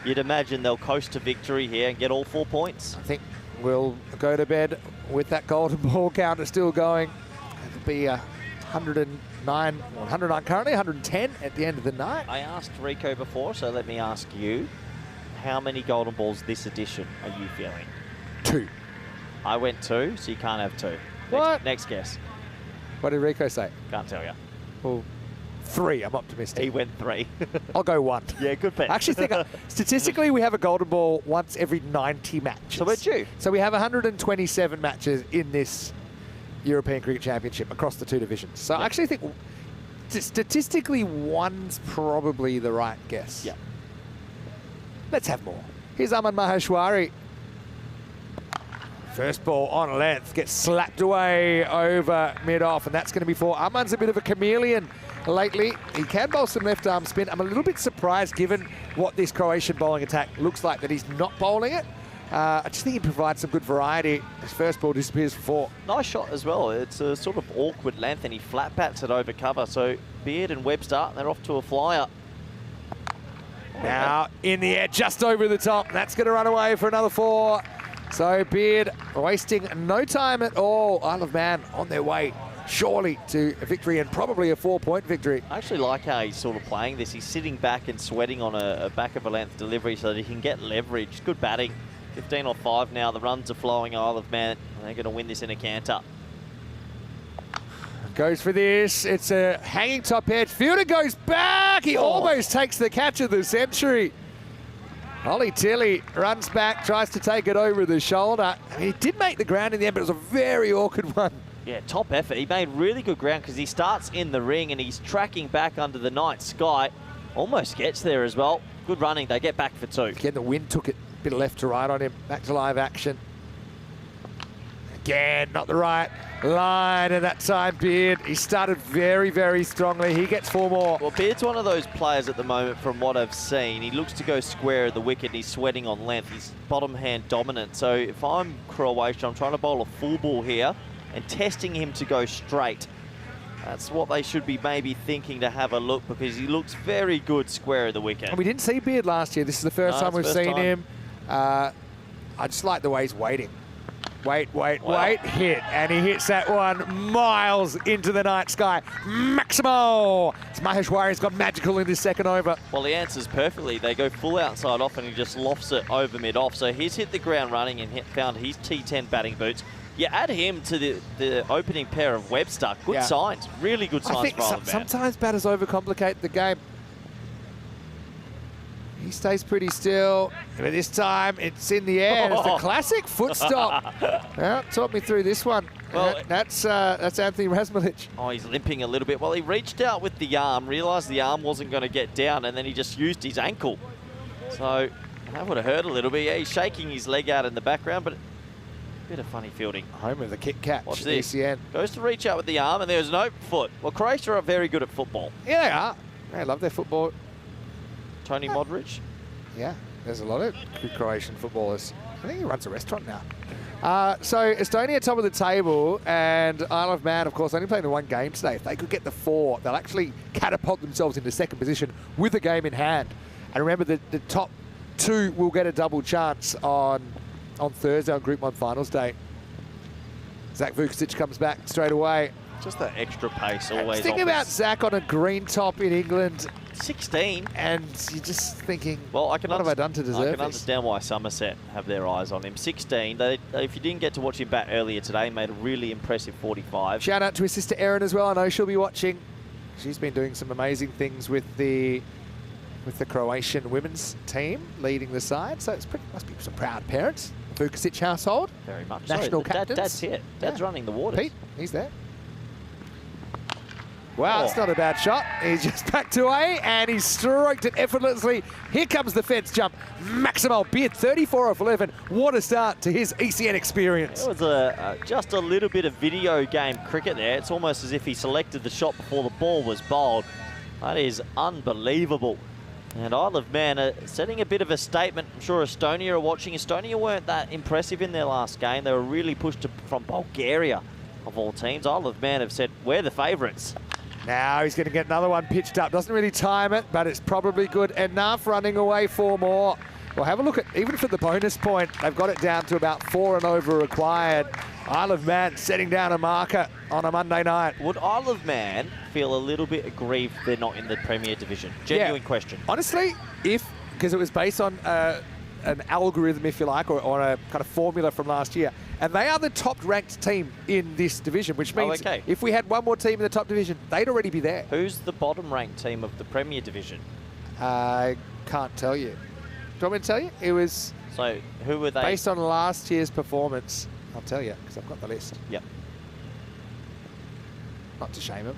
you'd imagine they'll coast to victory here and get all 4 points. I think we'll go to bed with that golden ball counter still going. It'll be 109 currently, 110 at the end of the night. I asked Rico before, so let me ask you. How many golden balls this edition are you feeling? 2. I went 2, so you can't have 2. What? Next guess. What did Rico say? Can't tell you. Well, 3, I'm optimistic. He went 3. I'll go 1. Yeah, good bet. I actually think, statistically, we have a golden ball once every 90 matches. So we're due. So we have 127 matches in this European Cricket Championship across the 2 divisions. So I actually think statistically 1's probably the right guess. Yeah. Let's have more. Here's Aman Maheshwari. First ball on length, gets slapped away over mid-off, and that's going to be 4. Aman's a bit of a chameleon lately. He can bowl some left-arm spin. I'm a little bit surprised, given what this Croatian bowling attack looks like, that he's not bowling it. I just think he provides some good variety. His first ball disappears for 4. Nice shot as well. It's a sort of awkward length, and he flat bats it over cover. So Beard and Webster, they're off to a flyer. Now in the air, just over the top. That's going to run away for another 4. So Beard wasting no time at all. Isle of Man on their way, surely, to a victory and probably a 4-point victory. I actually like how he's sort of playing this. He's sitting back and sweating on a back of a length delivery so that he can get leverage. Good batting. 15 off 5 now. The runs are flowing. Isle of Man, they're going to win this in a canter. Goes for this. It's a hanging top edge. Fielder goes back. He almost takes the catch of the century. Ollie Tilley runs back, tries to take it over the shoulder. He did make the ground in the end, but it was a very awkward one. Yeah, top effort. He made really good ground because he starts in the ring and he's tracking back under the night sky. Almost gets there as well. Good running. They get back for 2. Again, the wind took it a bit of left to right on him. Back to live action. Again, not the right line, and that time Beard, he started very, very strongly. He gets 4 more. Well, Beard's one of those players at the moment, from what I've seen. He looks to go square at the wicket, and he's sweating on length. He's bottom hand dominant. So if I'm Croatia, I'm trying to bowl a full ball here and testing him to go straight. That's what they should be maybe thinking, to have a look, because he looks very good square at the wicket. And we didn't see Beard last year. This is the first time we've seen him. I just like the way he's waiting. Wait, hit. And he hits that one miles into the night sky. Maximo! It's Maheshwari's got magical in this second over. Well, he answers perfectly. They go full outside off and he just lofts it over mid-off. So he's hit the ground running and found his T10 batting boots. You add him to the opening pair of Webster. Good signs. Really good signs. I think sometimes batters overcomplicate the game. He stays pretty still, but this time it's in the air. It's a classic foot stop. Well, talk me through this one. Well, that's Anthony Razmilic. Oh, he's limping a little bit. Well, he reached out with the arm, realised the arm wasn't going to get down, and then he just used his ankle. So that would have hurt a little bit. Yeah, he's shaking his leg out in the background, but a bit of funny fielding. Home of the kick catch. Watch this. ECN. Goes to reach out with the arm, and there's an open foot. Well, Croatia are very good at football. Yeah, they are. They love their football. Tony Modric. Yeah, there's a lot of good Croatian footballers. I think he runs a restaurant now. So Estonia top of the table, and Isle of Man, of course, only playing the 1 game today. If they could get the 4, they'll actually catapult themselves into 2nd position with a game in hand. And remember, the top 2 will get a double chance on Thursday on Group 1 finals day. Zach Vukovic comes back straight away. Just that extra pace always. Think about Zach on a green top in England. 16. And you're just thinking, well, what have I done to deserve this? I can understand why Somerset have their eyes on him. 16. If you didn't get to watch him bat earlier today, made a really impressive 45. Shout out to his sister Erin as well. I know she'll be watching. She's been doing some amazing things with the Croatian women's team, leading the side. So must be some proud parents. Vukovic household. Very much. National captains. Dad's here. Dad's running the waters. Pete, he's there. Wow, it's not a bad shot. He's just backed away and he's stroked it effortlessly. Here comes the fence jump. Maximo Beard, 34 off 11. What a start to his ECN experience. It was just a little bit of video game cricket there. It's almost as if he selected the shot before the ball was bowled. That is unbelievable. And Isle of Man are setting a bit of a statement. I'm sure Estonia are watching. Estonia weren't that impressive in their last game. They were really pushed from Bulgaria, of all teams. Isle of Man have said, we're the favourites. Now he's going to get another one pitched up. Doesn't really time it, but it's probably good enough. Running away 4 more. Well, have a look at, even for the bonus point, they've got it down to about 4 and over required. Isle of Man setting down a marker on a Monday night. Would Isle of Man feel a little bit aggrieved they're not in the Premier Division? Genuine question. Honestly, because it was based on an algorithm, if you like, or a kind of formula from last year. And they are the top-ranked team in this division, which means if we had 1 more team in the top division, they'd already be there. Who's the bottom-ranked team of the Premier Division? I can't tell you. Do you want me to tell you? It was... So, who were they? Based on last year's performance. I'll tell you, because I've got the list. Yep. Not to shame them.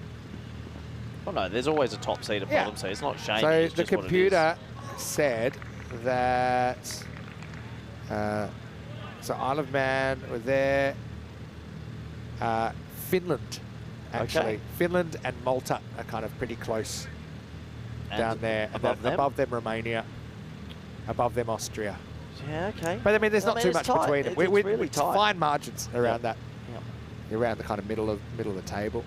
Well, no, there's always a top seed and bottom seed. It's not shaming. So it's the just computer said that... so Isle of Man were there. Finland, actually. Okay. Finland and Malta are kind of pretty close down there. Above them, Romania. Above them, Austria. Yeah, okay. But I mean, there's not too much between them. It's really tight. Fine margins around that. Yep. Around the kind of middle of the table.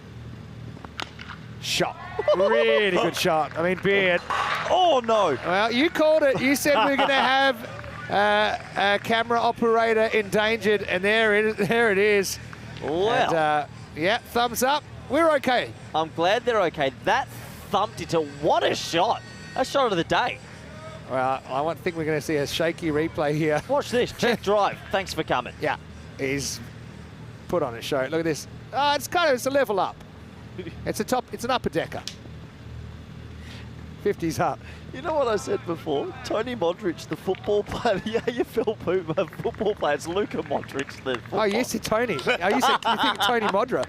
Shot. Really good shot. I mean, Beard Oh, no. Well, you called it. You said we're going to have a camera operator endangered, and there it is. Wow. And, yeah, thumbs up. We're okay. I'm glad they're okay. That thumped into what a shot. A shot of the day. Well, I think we're going to see a shaky replay here. Watch this. Check drive. Thanks for coming. Yeah, he's put on a show. Look at this. It's a level up. It's an upper decker. 50's up. You know what I said before? Tony Modric, the football player, the AFL football player. It's Luka Modric, the football. Oh, you said Tony. Oh, you think Tony Modra.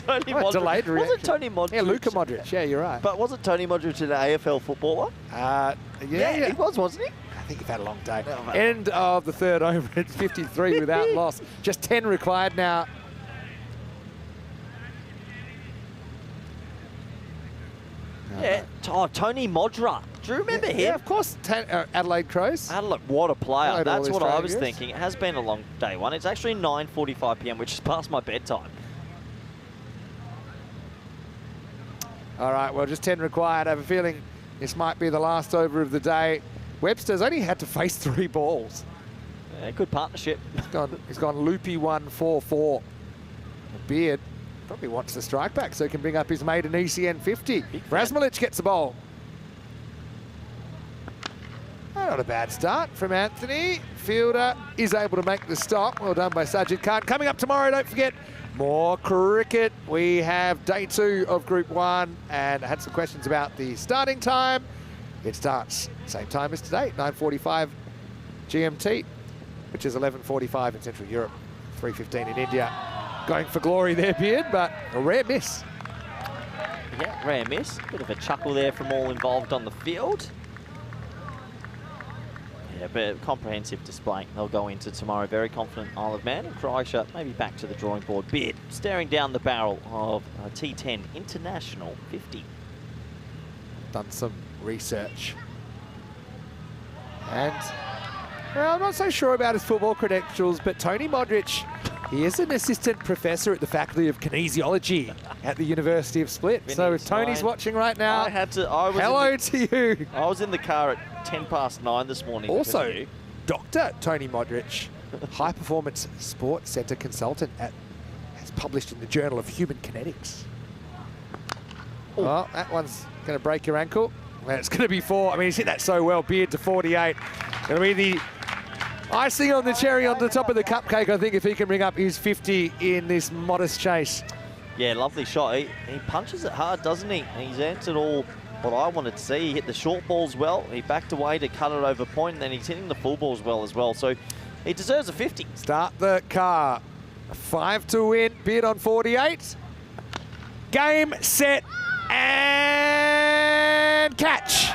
Tony What a Modric. delayed reaction. Wasn't Tony Modric? Yeah, Luka Modric. Yeah, you're right. But wasn't Tony Modric an AFL footballer? Yeah, He was, wasn't he? I think you've had a long day. Oh, man. End of the third over. It's 53 without loss. Just 10 required now. Yeah. Oh, Tony Modra. Do you remember him? Yeah, of course. Adelaide Crows. Look, what a player. Played That's all what I Australian was years. thinking. It has been a long day one. It's actually 9:45 p.m., which is past my bedtime. All right, well, just 10 required. I have a feeling this might be the last over of the day. Webster's only had to face 3 balls. Yeah, good partnership. He's gone loopy 1-4-4. Beard probably wants the strike back so he can bring up his maiden ECN 50. Razmalic gets the ball. Oh, not a bad start from Anthony. Fielder is able to make the stop. Well done by Sajid Khan. Coming up tomorrow, don't forget, more cricket. We have day 2 of Group 1 and I had some questions about the starting time. It starts same time as today, 9:45 GMT, which is 11:45 in Central Europe, 3:15 in India. Going for glory there, Beard, but a rare miss. Yeah, rare miss. Bit of a chuckle there from all involved on the field. Yeah, but a comprehensive display. They'll go into tomorrow very confident. Isle of Man and Croatia maybe back to the drawing board. Beard staring down the barrel of a T10 International 50. Done some research. And, well, I'm not so sure about his football credentials, but Tony Modric, he is an assistant professor at the Faculty of Kinesiology at the University of Split. So if Tony's watching right now, hello to you. I was in the car at 9:10 this morning. Also, Dr. Tony Modric, High Performance Sports Center consultant, has published in the Journal of Human Kinetics. Well, that one's going to break your ankle. Well, it's going to be 4. I mean, he's hit that so well. Beard to 48. It'll be the icing on the cherry on the top of the cupcake, I think, if he can bring up his 50 in this modest chase. Yeah, lovely shot. He punches it hard, doesn't he? He's answered all what I wanted to see. He hit the short balls well. He backed away to cut it over point, and then he's hitting the full balls well as well. So he deserves a 50. Start the car. 5 to win. Beard on 48. Game, set, and catch.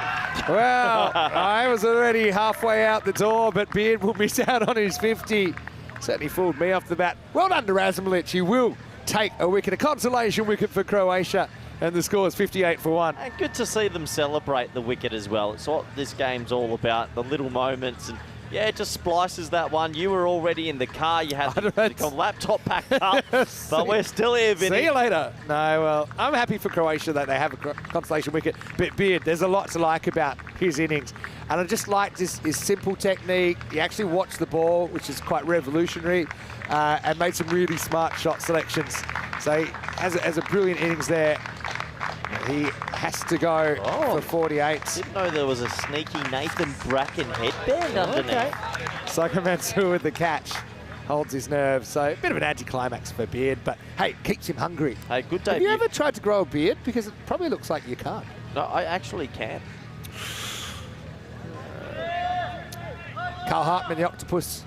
Well, I was already halfway out the door, but Beard will miss out on his 50. Certainly fooled me off the bat. Well done to Razmalic. He will take a wicket, a consolation wicket for Croatia, and the score is 58 for 1. And good to see them celebrate the wicket as well. It's what this game's all about, the little moments. And yeah, it just splices that one. You were already in the car. You had the laptop packed up, but we're still here, Vinny. See you later. No, well, I'm happy for Croatia that they have a consolation wicket. But Beard, there's a lot to like about his innings. And I just liked his simple technique. He actually watched the ball, which is quite revolutionary, and made some really smart shot selections. So he has a brilliant innings there. He has to go for 48. Didn't know there was a sneaky Nathan Bracken headband underneath. Okay. Psychomancer with the catch. Holds his nerve. So a bit of an anticlimax for Beard, but hey, keeps him hungry. Hey, good day. Have you ever tried to grow a beard? Because it probably looks like you can't. No, I actually can. Carl Hartman, the octopus,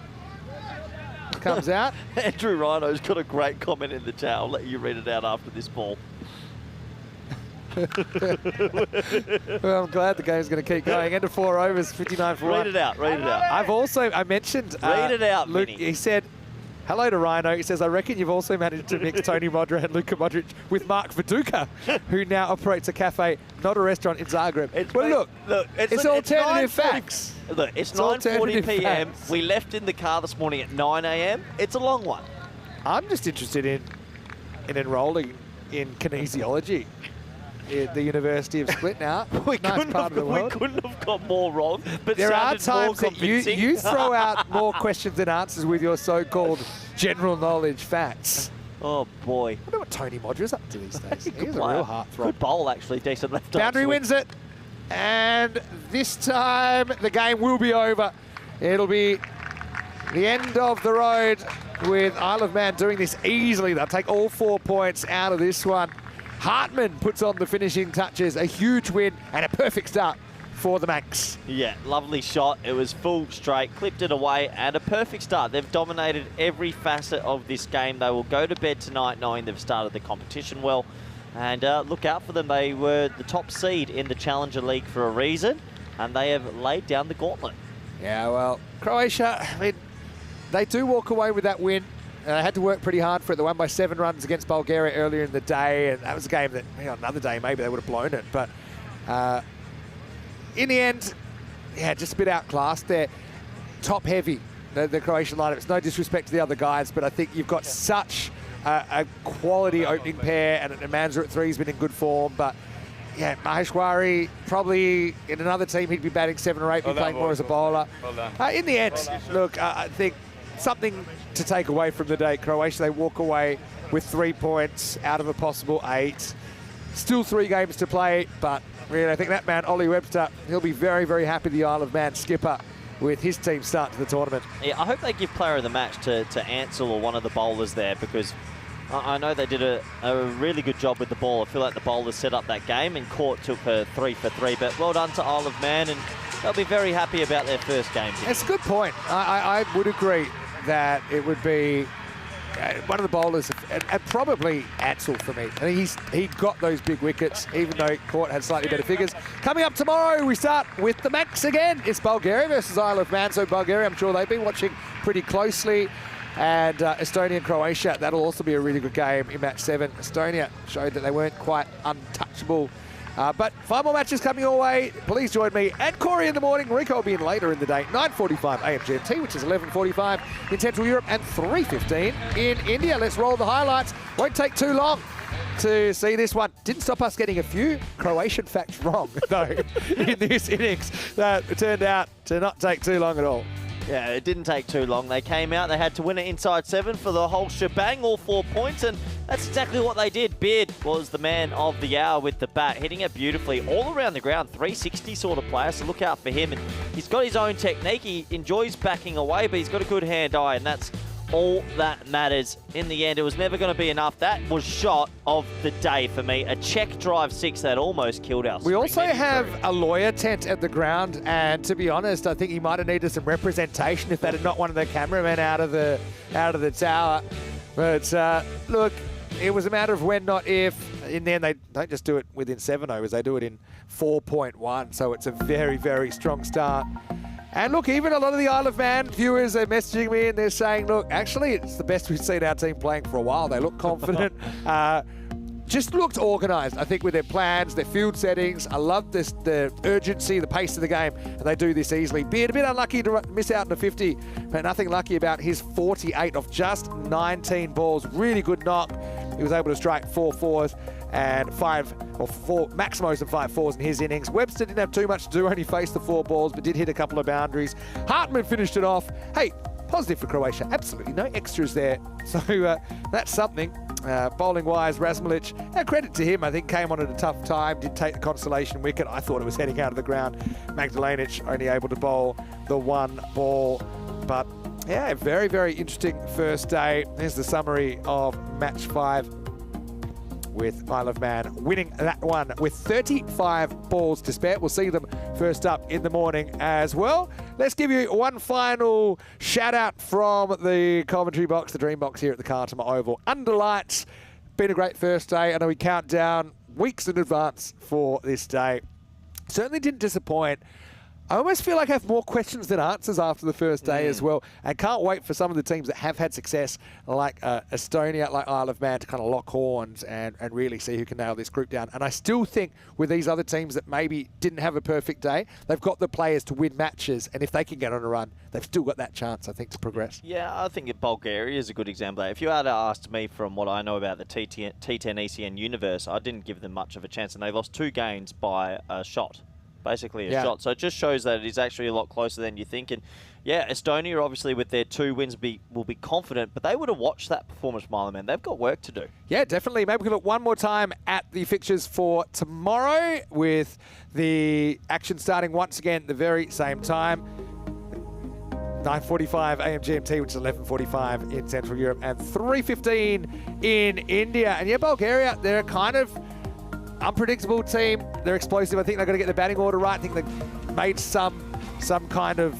comes out. Andrew Rhino's got a great comment in the chat. I'll let you read it out after this ball. Well, I'm glad the game's going to keep going. End of 4 overs, 59 for 1. Read it out, read it out. I mentioned... read it out, Luke, Vinny. he said, hello to Rhino. He says, I reckon you've also managed to mix Tony Modra and Luka Modric with Mark Viduka, who now operates a cafe, not a restaurant in Zagreb. Look, it's alternative facts. Look, it's 9:40 p.m. We left in the car this morning at 9 a.m. It's a long one. I'm just interested in enrolling in kinesiology. at the University of Split now. Nice part of the world. We couldn't have got more wrong, but there are sounded more times that you throw out more questions than answers with your so-called general knowledge facts. Oh, boy. I wonder what Tony Modger's up to these days. He's a player. real heartthrob. Good bowl, actually. Decent left arm Boundary swing. wins it. And this time, the game will be over. It'll be the end of the road with Isle of Man doing this easily. They'll take all 4 points out of this one. Hartman puts on the finishing touches. A huge win and a perfect start for the Manx. Yeah, lovely shot. It was full straight, clipped it away, and a perfect start. They've dominated every facet of this game. They will go to bed tonight knowing they've started the competition well. And look out for them. They were the top seed in the Challenger League for a reason, and they have laid down the gauntlet. Yeah, well, Croatia, I mean, they do walk away with that win. They had to work pretty hard for it. They won by 7 runs against Bulgaria earlier in the day, and that was a game that, another day, maybe they would have blown it. But in the end, yeah, just a bit outclassed there. Top heavy, the Croatian lineup. It's no disrespect to the other guys, but I think you've got such a quality opening pair, and Manza at 3 has been in good form. But yeah, Maheshwari, probably in another team, he'd be batting 7 or 8, be playing more as a bowler. In the end, look, I think something to take away from the day. Croatia, they walk away with 3 points out of a possible 8. Still 3 games to play, but really, I think that man, Ollie Webster, he'll be very, very happy, the Isle of Man skipper, with his team start to the tournament. Yeah, I hope they give player of the match to Ansel or one of the bowlers there, because I know they did a really good job with the ball. I feel like the bowlers set up that game, and Court took her 3 for 3. But well done to Isle of Man, and they'll be very happy about their first game. That's a good point. I would agree that it would be one of the bowlers, and probably Ansel for me. I think he got those big wickets, even though Court had slightly better figures. Coming up tomorrow, we start with the Manx again. It's Bulgaria versus Isle of Man. So Bulgaria, I'm sure they've been watching pretty closely. And Estonia and Croatia, that'll also be a really good game in match 7. Estonia showed that they weren't quite untouchable. But 5 more matches coming your way. Please join me and Corey in the morning. Rico will be in later in the day, 9:45 AM GMT, which is 11:45 in Central Europe, and 3:15 in India. Let's roll the highlights. Won't take too long to see this one. Didn't stop us getting a few Croatian facts wrong, though, in this innings. That turned out to not take too long at all. Yeah, it didn't take too long. They came out, they had to win it inside 7 for the whole shebang, all 4 points, and that's exactly what they did. Beard was the man of the hour with the bat, hitting it beautifully all around the ground, 360 sort of player, so look out for him. And he's got his own technique. He enjoys backing away, but he's got a good hand-eye, and that's all that matters. In the end, it was never going to be enough. That was shot of the day for me. A check drive 6 that almost killed us. We also have a lawyer tent at the ground, and to be honest, I think he might have needed some representation if that had not one of the cameramen out of the tower. But look, it was a matter of when, not if. In the end, they don't just do it within 7 overs, they do it in 4.1, so it's a very, very strong start. And look, even a lot of the Isle of Man viewers are messaging me and they're saying, look, actually, it's the best we've seen our team playing for a while. They look confident. Just looked organised, I think, with their plans, their field settings. I love the urgency, the pace of the game, and they do this easily. Beard a bit unlucky to miss out on a 50, but nothing lucky about his 48 of just 19 balls. Really good knock. He was able to strike 4 fours and 4 maximos and 5 fours in his innings. Webster didn't have too much to do, only faced the 4 balls, but did hit a couple of boundaries. Hartman finished it off. Hey, positive for Croatia, absolutely no extras there. So that's something. Bowling-wise, Razmalic, credit to him, I think came on at a tough time, did take the consolation wicket. I thought it was heading out of the ground. Magdalenic only able to bowl the 1 ball. But yeah, very, very interesting first day. Here's the summary of match 5. With Isle of Man winning that one with 35 balls to spare. We'll see them first up in the morning as well. Let's give you one final shout out from the commentary box, the Dream Box here at the Carlton Oval. Under lights, been a great first day. I know we count down weeks in advance for this day. Certainly didn't disappoint. I almost feel like I have more questions than answers after the first day as well. And can't wait for some of the teams that have had success, like Estonia, like Isle of Man, to kind of lock horns and really see who can nail this group down. And I still think with these other teams that maybe didn't have a perfect day, they've got the players to win matches. And if they can get on a run, they've still got that chance, I think, to progress. Yeah, I think Bulgaria is a good example. If you had asked me from what I know about the T10 ECN universe, I didn't give them much of a chance. And they lost 2 games by a shot. Basically a shot. So it just shows that it is actually a lot closer than you think. And yeah, Estonia obviously with their 2 wins will be confident, but they would have watched that performance, Milo, man. They've got work to do. Yeah, definitely. Maybe we can look one more time at the fixtures for tomorrow with the action starting once again at the very same time. 9:45 AM GMT, which is 11:45 in Central Europe, and 3:15 in India. And yeah, Bulgaria, they're kind of unpredictable team. They're explosive. I think they're going to get the batting order right. I think they've made some kind of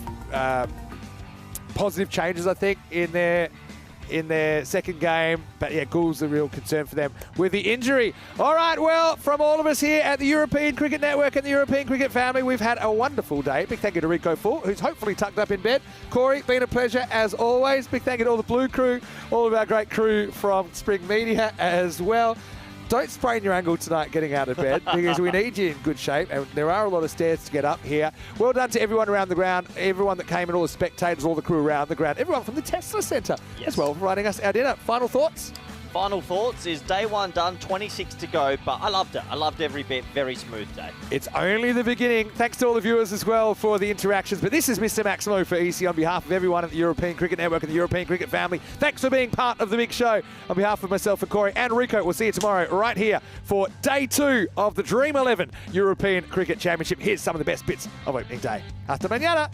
positive changes, I think, in their second game. But yeah, Ghoul's the real concern for them with the injury. All right, well, from all of us here at the European Cricket Network and the European Cricket family, we've had a wonderful day. Big thank you to Rico Full, who's hopefully tucked up in bed. Corey, been a pleasure as always. Big thank you to all the Blue crew, all of our great crew from Spring Media as well. Don't sprain your ankle tonight getting out of bed because we need you in good shape, and there are a lot of stairs to get up here. Well done to everyone around the ground, everyone that came in, all the spectators, all the crew around the ground, everyone from the Tesla Centre as well for running us our dinner. Final thoughts? Final thoughts is day 1 done, 26 to go, but I loved it. I loved every bit. Very smooth day. It's only the beginning. Thanks to all the viewers as well for the interactions. But this is Mr. Maximo for EC on behalf of everyone at the European Cricket Network and the European Cricket family. Thanks for being part of the big show. On behalf of myself and Corey and Rico, we'll see you tomorrow right here for day 2 of the Dream11 European Cricket Championship. Here's some of the best bits of opening day. Hasta mañana.